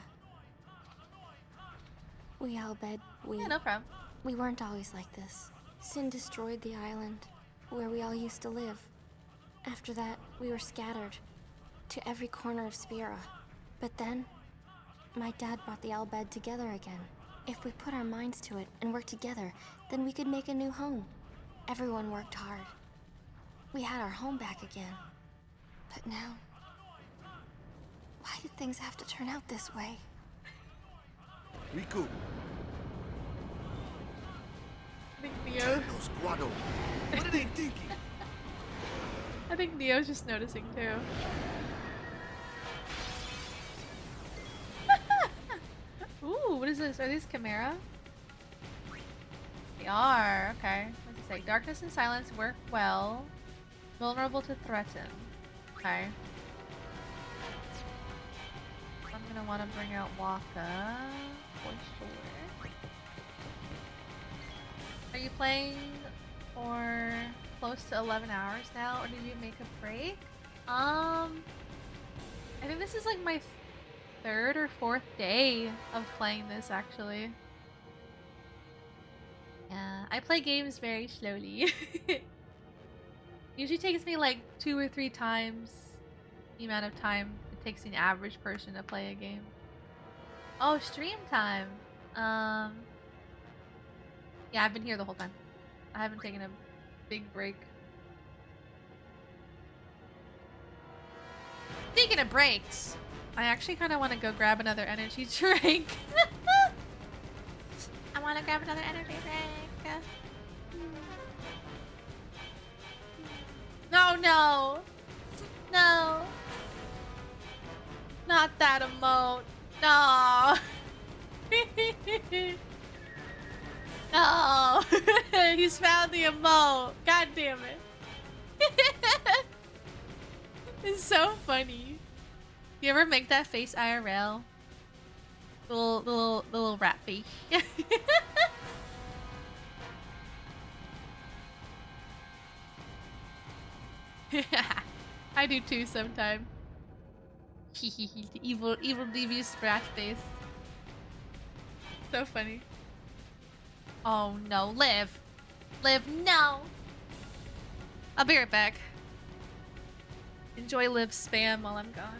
We Albed, Yeah, no problem. we weren't always like this. Sin destroyed the island, where we all used to live. After that, we were scattered to every corner of Spira. But then, my dad brought the Albed together again. If we put our minds to it and worked together, then we could make a new home. Everyone worked hard. We had our home back again. But now, why did things have to turn out this way? Riku. I think Neo. What are they thinking? I think Neo's just noticing too. Ooh, what is this? Are these Chimera? They are. Okay. What does it say? Darkness and silence work well. Vulnerable to threaten. Okay. I'm gonna want to bring out Waka for sure. Are you playing for close to 11 hours now, or did you make a break? I think this is like my third or fourth day of playing this, actually. Yeah, I play games very slowly. Usually takes me like 2 or 3 times the amount of time it takes an average person to play a game. Oh, stream time. Yeah, I've been here the whole time. I haven't taken a big break. Speaking of breaks, I actually kind of want to go grab another energy drink. I want to grab another energy drink. No, no. No. Not that emote. No. No. He's found the emote. God damn it. It's so funny. You ever make that face IRL? The little rat face. I do too sometimes. The evil devious rat face. So funny. Oh no, Liv. Liv, no! I'll be right back. Enjoy Liv's spam while I'm gone.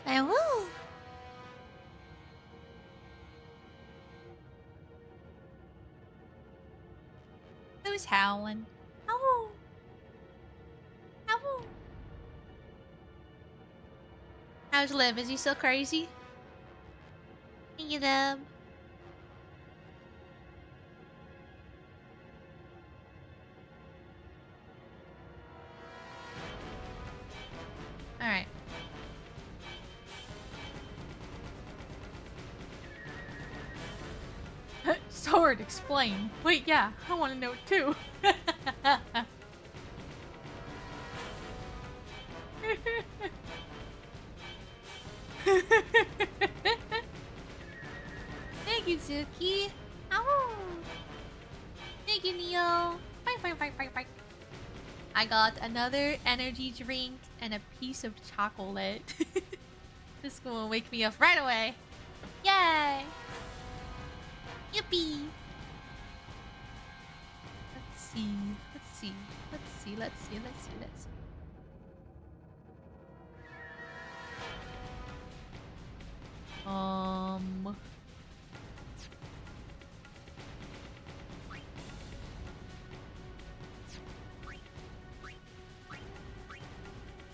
Woo! Who's howling? Ow! Ow! How's Liv? Is he still crazy? Hey, Liv. Alright. Sword, explain. Wait, yeah, I want to know too. Thank you, Zuki. Ow. Thank you, Neo. Bye, bye, bye, bye, bye. I got another energy drink and a piece of chocolate. This will wake me up right away. Yay! Yippee! Let's see. Let's see. Let's see. Let's see. Let's see. Let's see.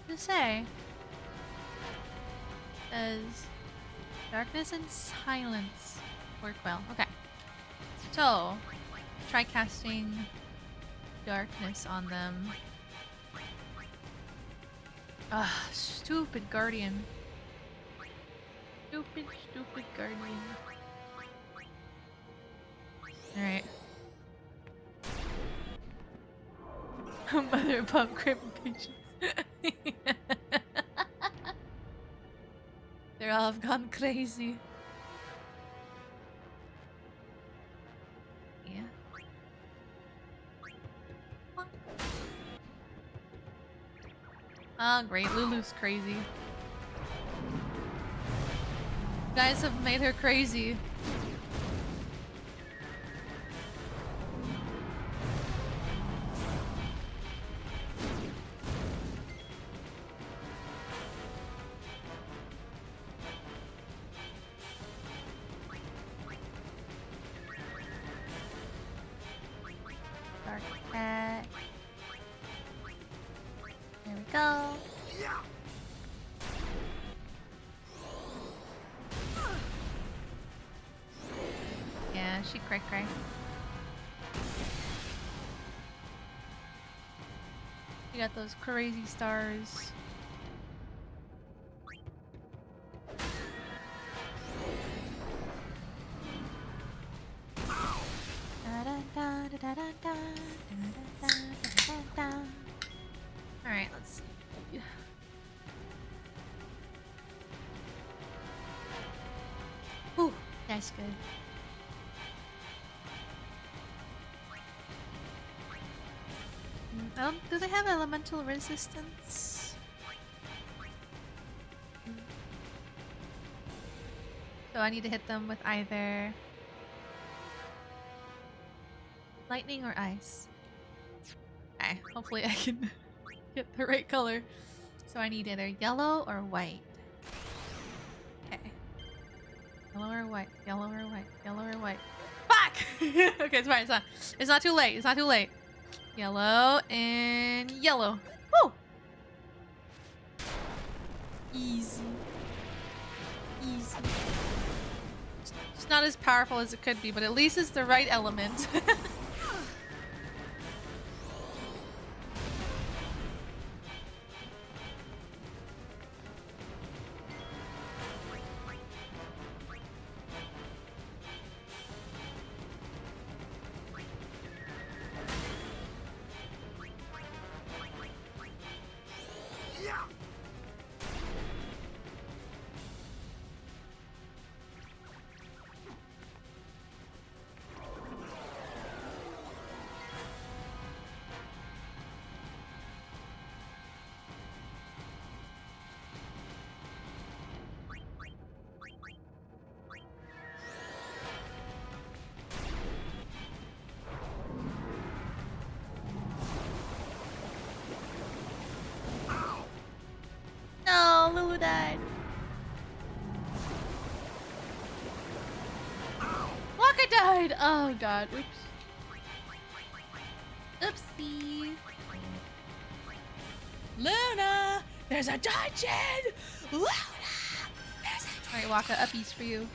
To say, does darkness and silence work well? Okay, so try casting darkness on them. Ah, stupid guardian. Stupid, stupid guardian. Alright. Mother of Pop Crypt Patience. They're all gone crazy. Yeah. Oh great, Lulu's crazy. You guys have made her crazy. Dark cat. There we go. Yeah, she cray cray. You got those crazy stars. Alright, let's see. Ooh, that's good. Do they have elemental resistance? So I need to hit them with either lightning or ice. Okay, hopefully I can get the right color. So I need either yellow or white. Okay. Yellow or white, yellow or white, yellow or white. Fuck! Okay, it's fine, it's not. It's not too late, it's not too late. Yellow and yellow. Woo! Easy. Easy. It's not as powerful as it could be, but at least it's the right element. died! Oh god, oops. Oopsie. Luna! There's a dungeon! Luna! There's a Alright, Waka, uppies for you.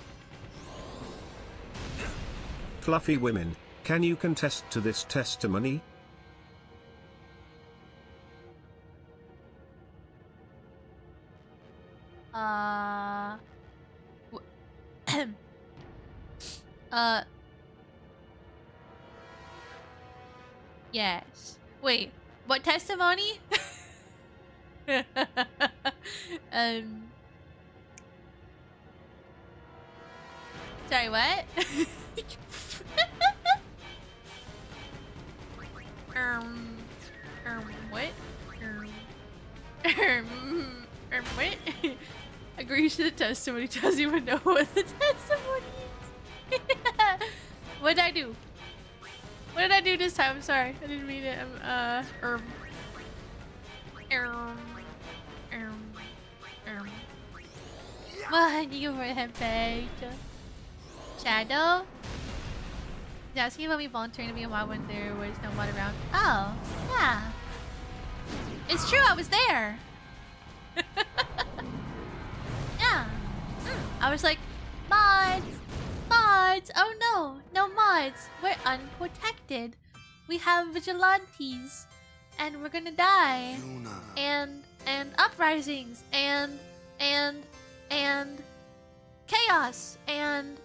Fluffy women, can you contest to this testimony? Yes. Wait, what testimony? Sorry, what? What? What? Agrees to the testimony, doesn't even know what the testimony is. What did I do? What did I do this time? I'm sorry, I didn't mean it. Well, you for a headpat. Shadow? He's asking about me volunteering to be a mod when there was no mod around. Oh, yeah. It's true, I was there. Yeah. I was like, mods! Mods! Oh no, no mods. We're unprotected. We have vigilantes. And we're gonna die. Luna. And uprisings. And chaos. And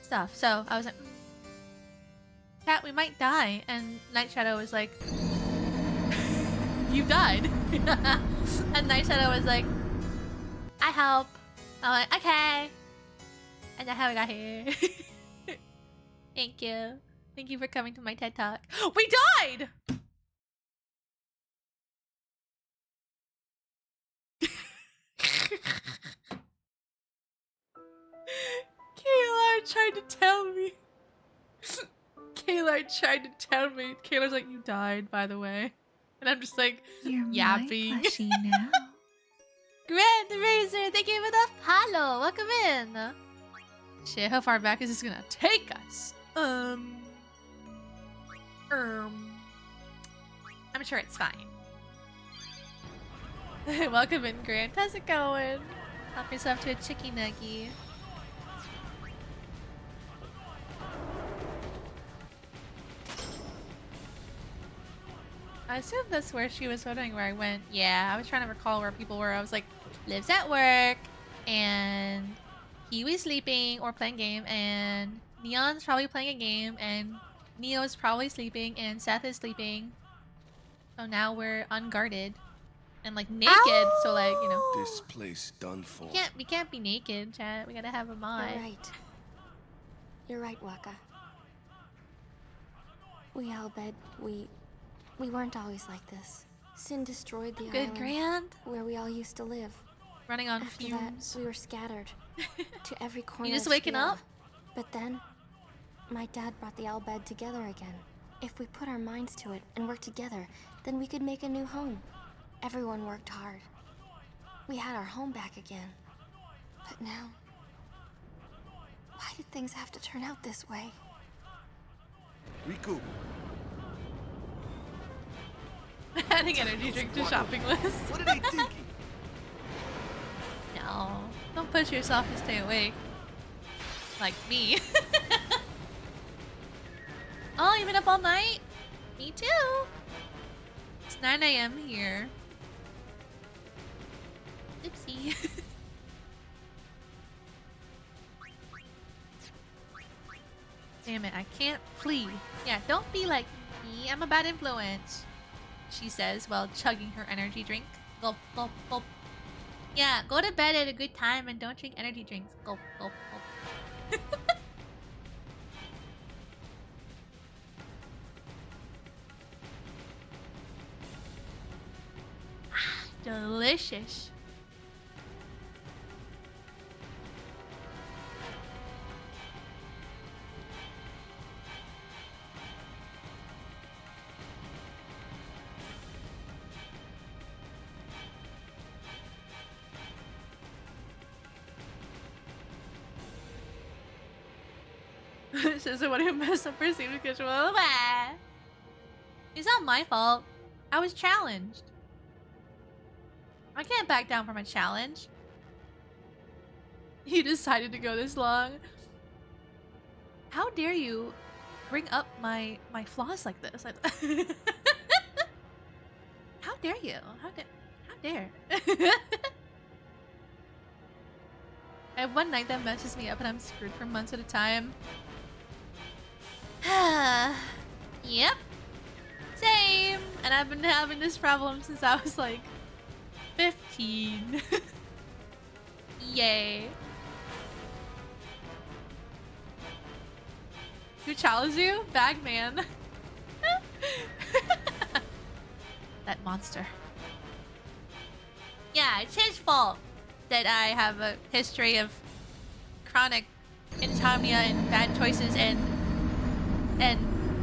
stuff. So I was like, Cat, we might die. And Night Shadow was like, you died. And Night Shadow was like, I help. I'm like, okay. And that's how we got here. Thank you. Thank you for coming to my TED Talk. We died! Kayla tried to tell me. Kayla tried to tell me. Kayla's like, you died, by the way. And I'm just like, You're yapping. my plushie now. Grand Razor, thank you for the follow. Welcome in. Shit, how far back is this gonna take us? I'm sure it's fine. Welcome in, Grant. How's it going? Help yourself to a chicky nuggie. I assume that's where she was wondering where I went. Yeah, I was trying to recall where people were. I was like, lives at work, and Kiwi's sleeping or playing game, and Neon's probably playing a game, and Neo's probably sleeping, and Seth is sleeping. So now we're unguarded and like naked. Ow! So like, you know, This place done for. we can't be naked, chat. We gotta have a mod. You're right. You're right, Waka. We Albed, we weren't always like this. Sin destroyed the island Grand. where we all used to live. Running on After fumes. that, we were scattered to every corner. You just of waking Spira. up? But then, my dad brought the Albed together again. If we put our minds to it and worked together, then we could make a new home. Everyone worked hard. We had our home back again. But now, why did things have to turn out this way? Riku. Adding energy drink to shopping list. What are they thinking? No, don't push yourself to stay awake. Like me. Oh, you've been up all night? Me too. It's 9 AM here. Oopsie. Damn it, I can't flee. Yeah, don't be like me. I'm a bad influence. She says while chugging her energy drink. Gulp, gulp, gulp. Yeah, go to bed at a good time and don't drink energy drinks. Gulp, gulp, gulp. Delicious. Says the one who messed up perceived control. It's not my fault. I was challenged. I can't back down from a challenge. You decided to go this long. How dare you bring up my flaws like this? How dare you? How dare? I have one night that messes me up and I'm screwed for months at a time. Yep. Same. And I've been having this problem since I was like 15. Yay. Who challenged you? Bagman. That monster. Yeah, it's his fault that I have a history of chronic insomnia and bad choices and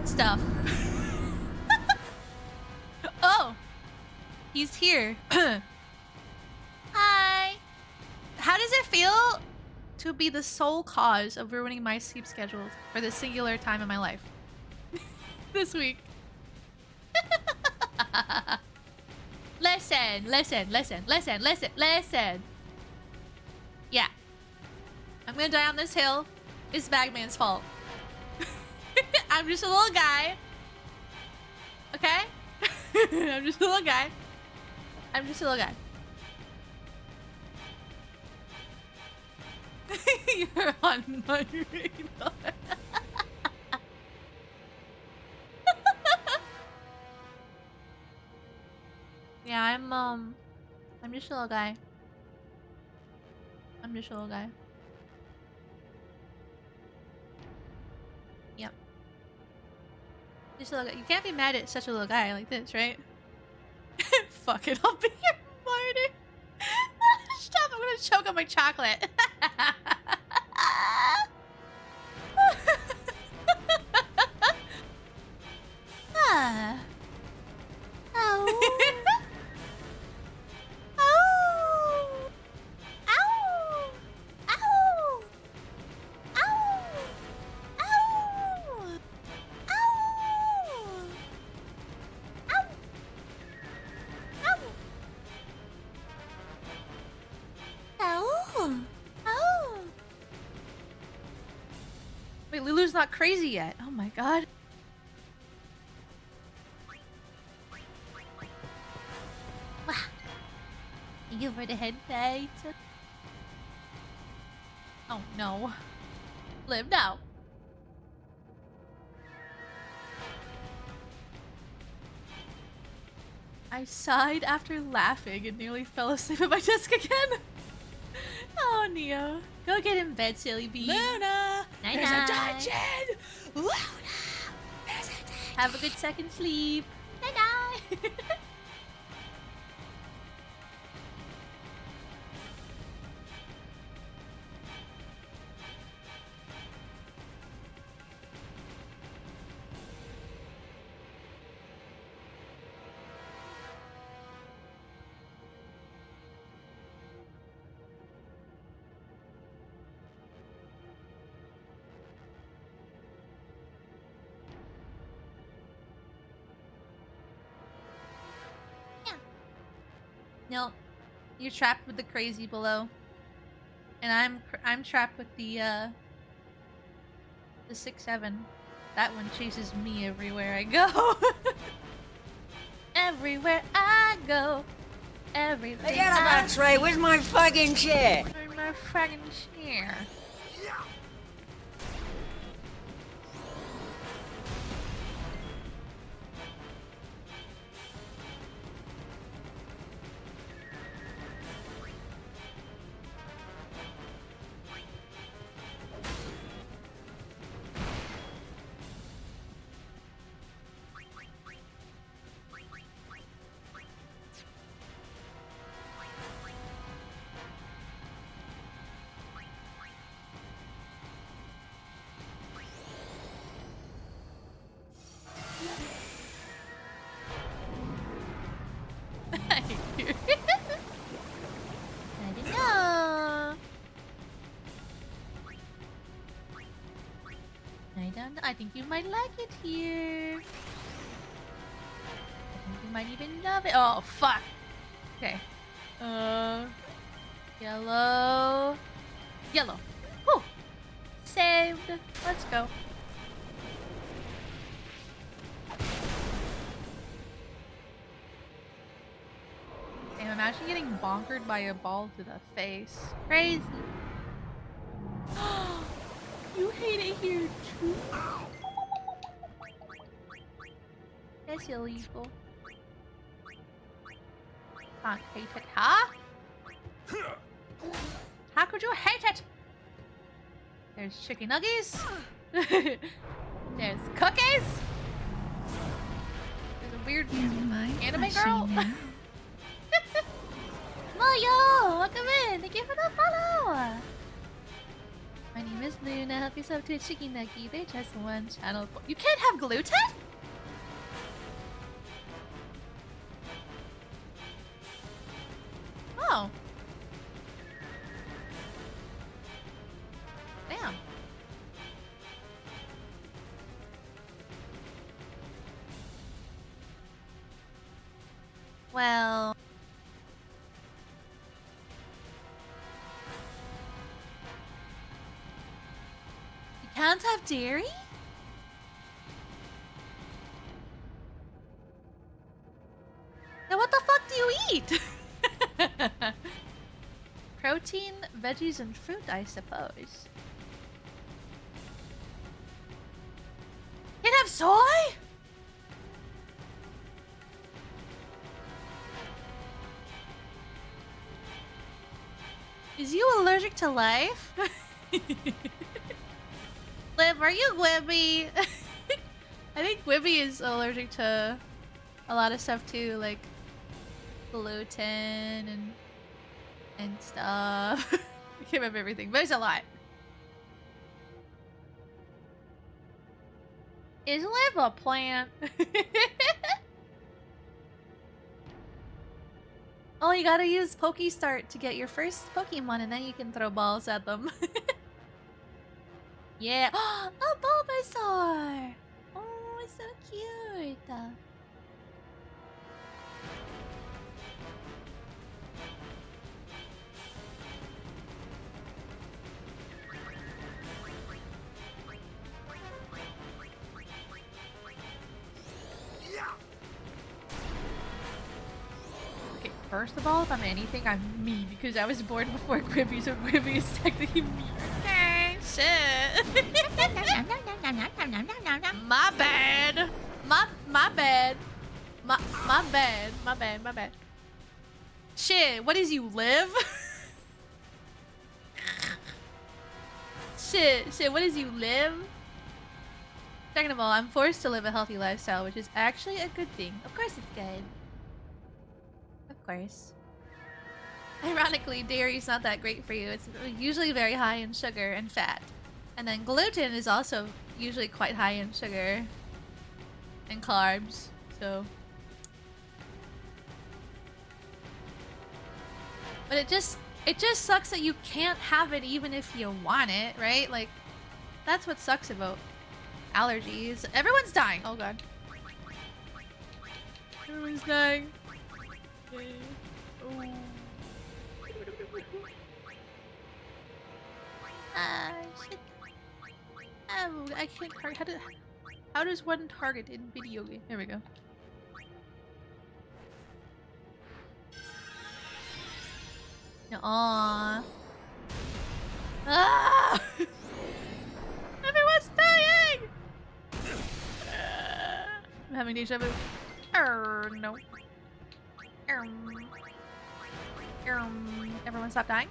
stuff. Oh, he's here. Hi. How does it feel to be the sole cause of ruining my sleep schedule for this singular time in my life? This week. Listen. Yeah. I'm gonna die on this hill. It's Bagman's fault. I'm just a little guy. Okay? I'm just a little guy. You're on my radar. Yeah, I'm just a little guy. Yep. Just a little guy. You can't be mad at such a little guy like this, right? Fuck it, I'll be your martyr. Stop, I'm gonna choke on my chocolate. Ah. Oh. Oh. Ow. Ow. Ow. Ow. Ow. Ow. Oh. Wait, Lulu's not crazy yet. Oh my god. Wow. Thank you for the headpat. Oh no. Live now. I sighed after laughing and nearly fell asleep at my desk again. Oh, Neo. Go get in bed, silly bee. Luna! Night There's night. a dungeon! Luna! There's a dungeon! Have a good second sleep. Night night. No, you're trapped with the crazy below, and I'm trapped with the 6-7. That one chases me everywhere I go. Everywhere I go, everything. Forget about Trey. Where's my fucking chair? Where's my fucking chair? don't know. I think you might like it here. I think you might even love it. Oh, fuck. Okay. Yellow. Yellow. Whew. Saved. Let's go. Damn, imagine getting bonkered by a ball to the face. Crazy. You hate it here too. That's illegal. Can't hate it, huh? How could you hate it? There's chicken nuggies. There's cookies. There's a weird anime girl. Mario, welcome in. Thank you for the follow. My name is Luna. Help yourself to a chicken nuggie. They're just one channel. You can't have gluten? Oh. Damn. Well. You can't have dairy? Then what the fuck do you eat? Protein, veggies, and fruit, I suppose. Can't have soy? Is you allergic to life? Liv, are you Gwibby? I think Gwibby is allergic to a lot of stuff too, like gluten and stuff. I can't remember everything, but it's a lot. Is Liv a plant? Oh, you gotta use Pokestart to get your first Pokemon, and then you can throw balls at them. Yeah. Oh, a Bulbasaur! Oh, it's so cute. Okay, first of all, if I'm anything, I'm me, because I was born before Quibi, so Quibi is technically me. Okay, shit. My bad. My bad. My bad. Shit, what is you live? Shit, what is you live? Second of all, I'm forced to live a healthy lifestyle, which is actually a good thing. Of course it's good. Of course. Ironically, dairy is not that great for you. It's usually very high in sugar and fat. And then gluten is also usually quite high in sugar and carbs, so. But it just sucks that you can't have it even if you want it, right? Like, that's what sucks about allergies. Everyone's dying. Oh god. Everyone's dying. Oh. Shit. Oh, I can't target. How does one target in video game? There we go. Aww. Ah! Everyone's dying! I'm having deja vu. No. Everyone stop dying.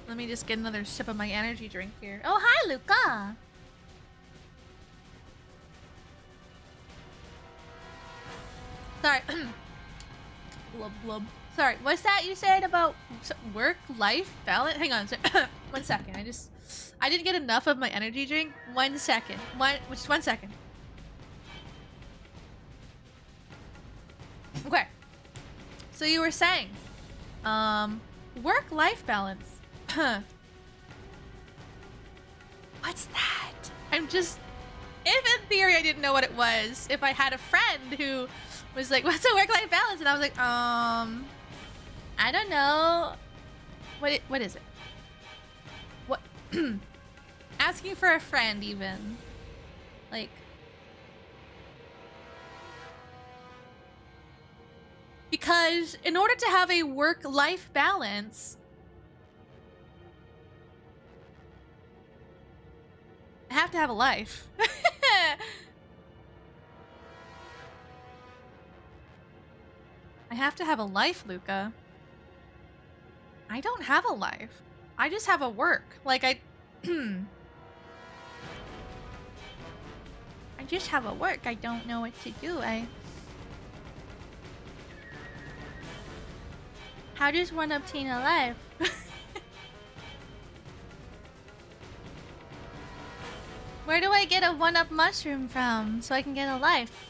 Let me just get another sip of my energy drink here. Oh, hi, Luca! Sorry. Blub blub. Sorry, what's that you said about work-life balance? Hang on, 1 second. I didn't get enough of my energy drink. 1 second. Just 1 second. Okay. So you were saying, work-life balance. What's that? If in theory I didn't know what it was, if I had a friend who was like, what's a work-life balance? And I was like, I don't know. What is it? What? Asking for a friend even. Like. Because in order to have a work-life balance, I have to have a life. I have to have a life, Luca. I don't have a life. I just have a work. Like, I just have a work. I don't know what to do. How does one obtain a life? Where do I get a 1-up mushroom from so I can get a life?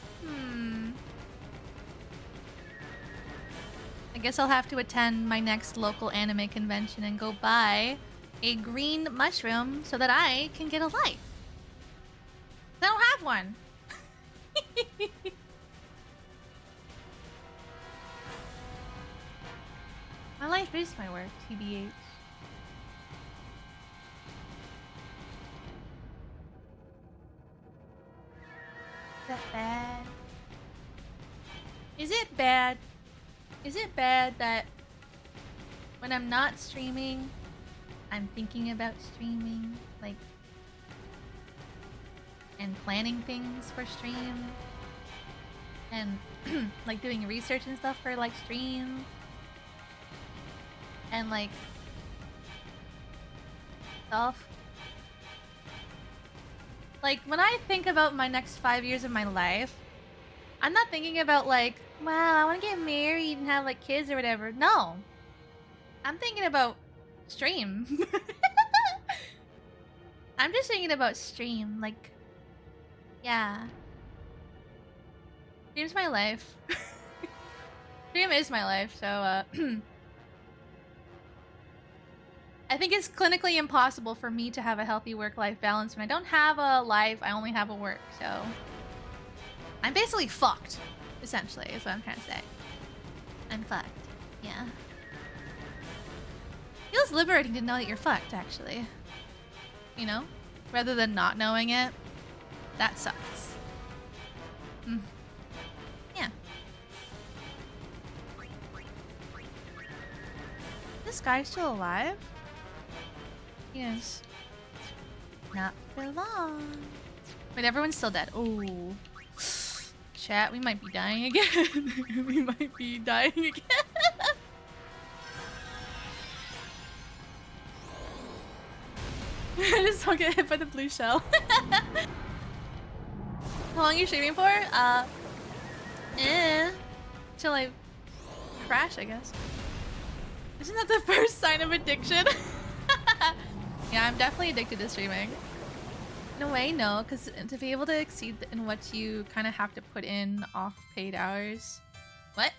I guess I'll have to attend my next local anime convention and go buy a green mushroom so that I can get a life. I don't have one. My life is my work, TBH. Is that bad? Is it bad? Is it bad that when I'm not streaming, I'm thinking about streaming, like, and planning things for stream, and like doing research and stuff for like stream, and like stuff. Like when I think about my next 5 years of my life, I'm not thinking about like, wow, I want to get married and have like kids or whatever. No. I'm thinking about stream. I'm just thinking about stream. Like, yeah. Stream's my life. Stream is my life, so I think it's clinically impossible for me to have a healthy work-life balance. When I don't have a life, I only have a work, so I'm basically fucked, essentially, is what I'm trying to say. I'm fucked. Yeah. Feels liberating to know that you're fucked, actually. You know? Rather than not knowing it. That sucks. Yeah. This guy's still alive? Yes. Not for long. Wait, everyone's still dead. Oh. Chat, we might be dying again. We might be dying again. I just don't get hit by the blue shell. How long are you streaming for? Till I crash, I guess. Isn't that the first sign of addiction? Yeah, I'm definitely addicted to streaming. In a way, no, because to be able to exceed in what you kind of have to put in off paid hours. What?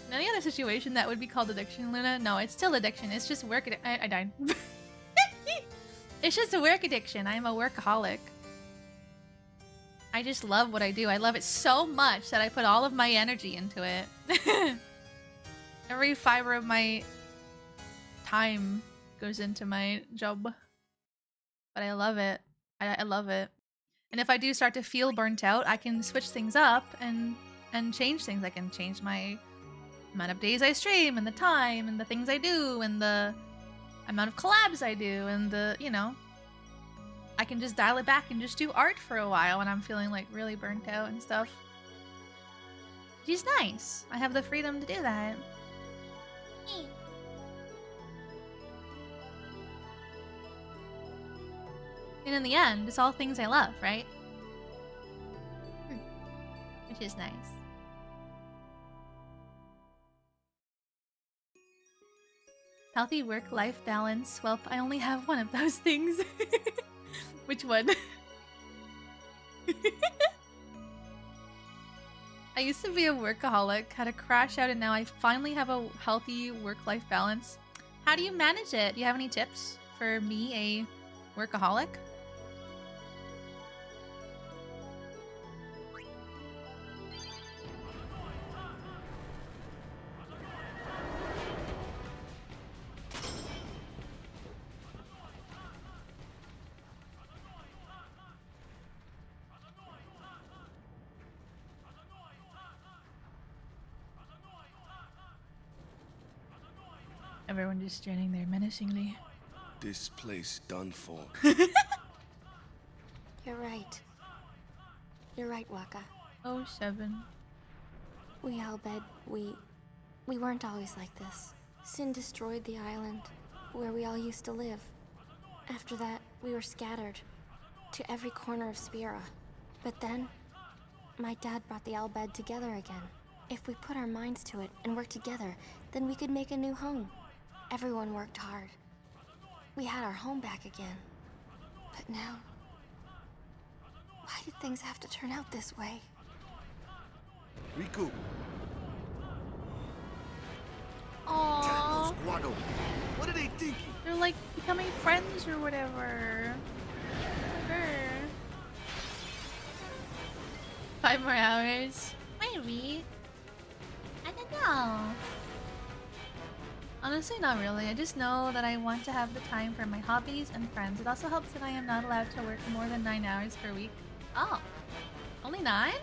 In any other situation that would be called addiction, Luna? No, it's still addiction. It's just work. I died. It's just a work addiction. I am a workaholic. I just love what I do. I love it so much that I put all of my energy into it. Every fiber of my time goes into my job. But I love it. I love it. And if I do start to feel burnt out, I can switch things up and change things. I can change my amount of days I stream and the time and the things I do and the amount of collabs I do and the, you know, I can just dial it back and just do art for a while when I'm feeling like really burnt out and stuff. Which is nice. I have the freedom to do that. And in the end, it's all things I love, right? which is nice. Healthy work-life balance. Well, I only have one of those things. Which one? I used to be a workaholic, had a crash out, and now I finally have a healthy work-life balance. How do you manage it? Do you have any tips for me, a workaholic? Everyone just standing there menacingly. This place done for. You're right. You're right, Waka. 07. We Albed, we weren't always like this. Sin destroyed the island, where we all used to live. After that, we were scattered to every corner of Spira. But then, my dad brought the Albed together again. If we put our minds to it and work together, then we could make a new home. Everyone worked hard. We had our home back again. But now, why did things have to turn out this way? Riku. Aww. Guado. What are they thinking? They're like becoming friends or whatever. Whatever. 5 more hours. Maybe. I don't know. Honestly, not really. I just know that I want to have the time for my hobbies and friends. It also helps that I am not allowed to work more than 9 hours per week. Oh. Only 9?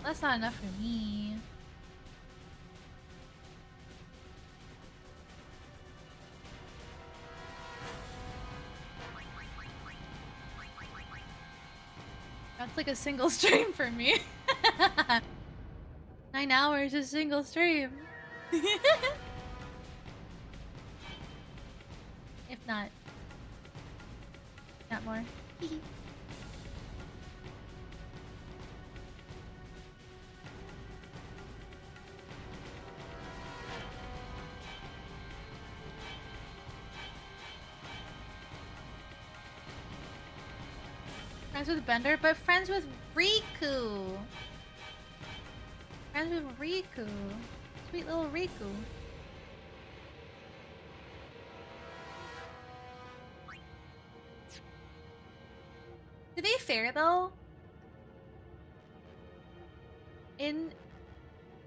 That's not enough for me. That's like a single stream for me. 9 hours a single stream. If not more. Friends with Bender, but friends with Riku. Friends with Riku. Sweet little Riku. To be fair though,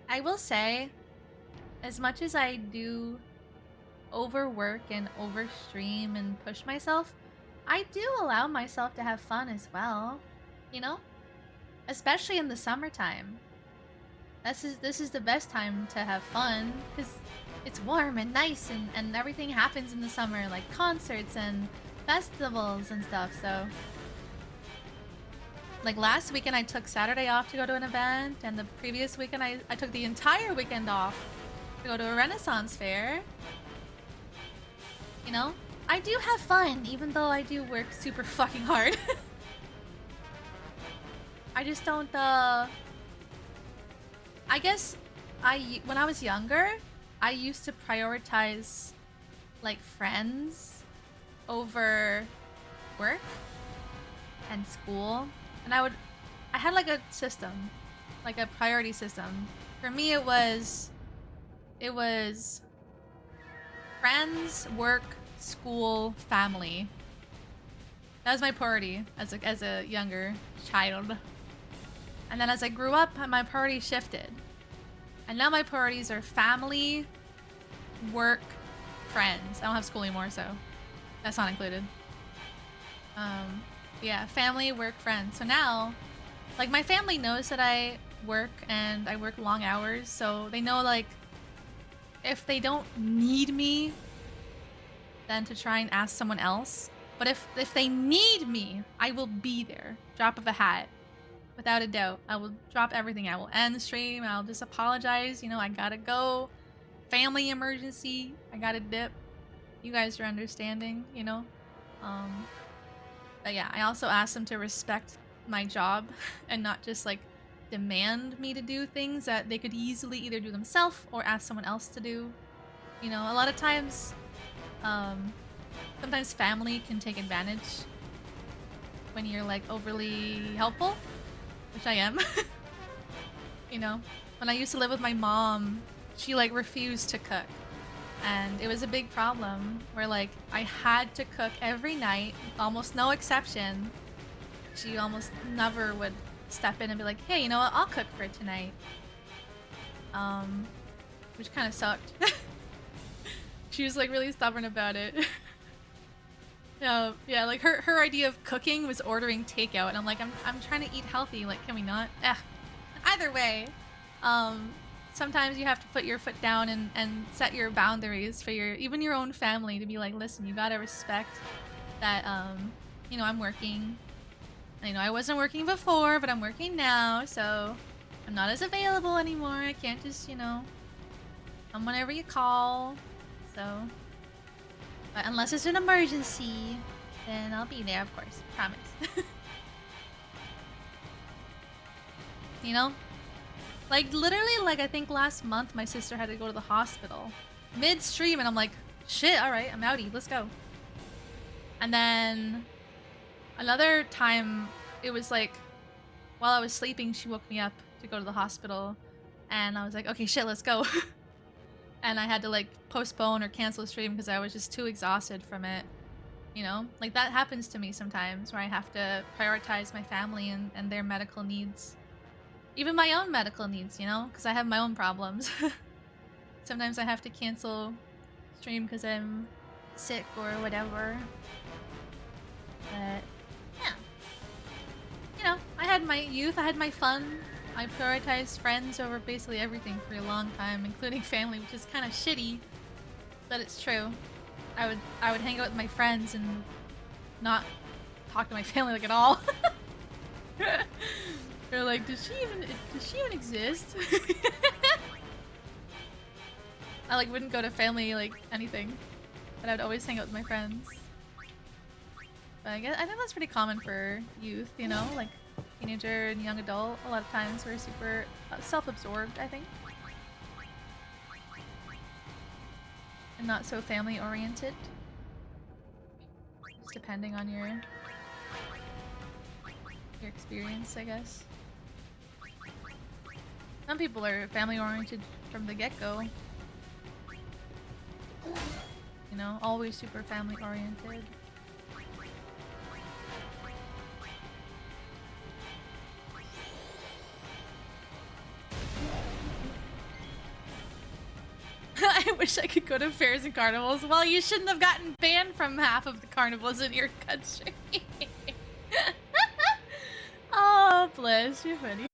I will say, as much as I do overwork and overstream and push myself, I do allow myself to have fun as well, you know? Especially in the summertime. This is the best time to have fun, because it's warm and nice and everything happens in the summer, like concerts and festivals and stuff, so... Like last weekend I took Saturday off to go to an event, and the previous weekend I took the entire weekend off to go to a Renaissance fair. You know? I do have fun, even though I do work super fucking hard. I just don't, I guess when I was younger, I used to prioritize, like, friends over work and school. And I had like a system, like a priority system. For me, it was friends, work, school, family. That was my priority as a younger child. And then as I grew up, my priorities shifted. And now my priorities are family, work, friends. I don't have school anymore, so that's not included. Yeah, family, work, friends. So now, like, my family knows that I work and I work long hours, so they know, like, if they don't need me, then to try and ask someone else. But if they need me, I will be there. Drop of a hat. Without a doubt. I will drop everything. I will end the stream. I'll just apologize. You know, I gotta go. Family emergency. I gotta dip. You guys are understanding, you know? But yeah, I also asked them to respect my job and not just like demand me to do things that they could easily either do themselves or ask someone else to do. You know, a lot of times, sometimes family can take advantage when you're like overly helpful, which I am. You know, when I used to live with my mom, she like refused to cook. And it was a big problem where like I had to cook every night, almost no exception. She almost never would step in and be like, hey, you know what, I'll cook for tonight. Which kind of sucked. She was like really stubborn about it. No, yeah, like her idea of cooking was ordering takeout, and I'm like, I'm trying to eat healthy, like, can we not? Either way, sometimes you have to put your foot down and set your boundaries for even your own family to be like, listen, you gotta respect that, you know, I'm working. You know, I wasn't working before, but I'm working now, so I'm not as available anymore. I can't just, you know, come whenever you call. So, but unless it's an emergency, then I'll be there, of course. Promise. You know? Like, literally, like, I think last month my sister had to go to the hospital. Mid-stream, and I'm like, shit, alright, I'm outie, let's go. And then another time, it was like, while I was sleeping, she woke me up to go to the hospital. And I was like, okay, shit, let's go. And I had to like postpone or cancel the stream because I was just too exhausted from it. You know? Like that happens to me sometimes where I have to prioritize my family and their medical needs. Even my own medical needs, you know? Because I have my own problems. Sometimes I have to cancel stream because I'm sick or whatever. But yeah. You know, I had my youth, I had my fun. I prioritized friends over basically everything for a long time, including family, which is kind of shitty, but it's true. I would hang out with my friends and not talk to my family like at all. They're like, does she even exist? I like wouldn't go to family like anything, but I would always hang out with my friends. But I think that's pretty common for youth, you know, like. Teenager and young adult, a lot of times we're super self-absorbed, I think. And not so family-oriented. Just depending on your experience, I guess. Some people are family-oriented from the get-go. You know, always super family-oriented. I wish I could go to fairs and carnivals. Well, you shouldn't have gotten banned from half of the carnivals in your country. Oh, bless, you're funny.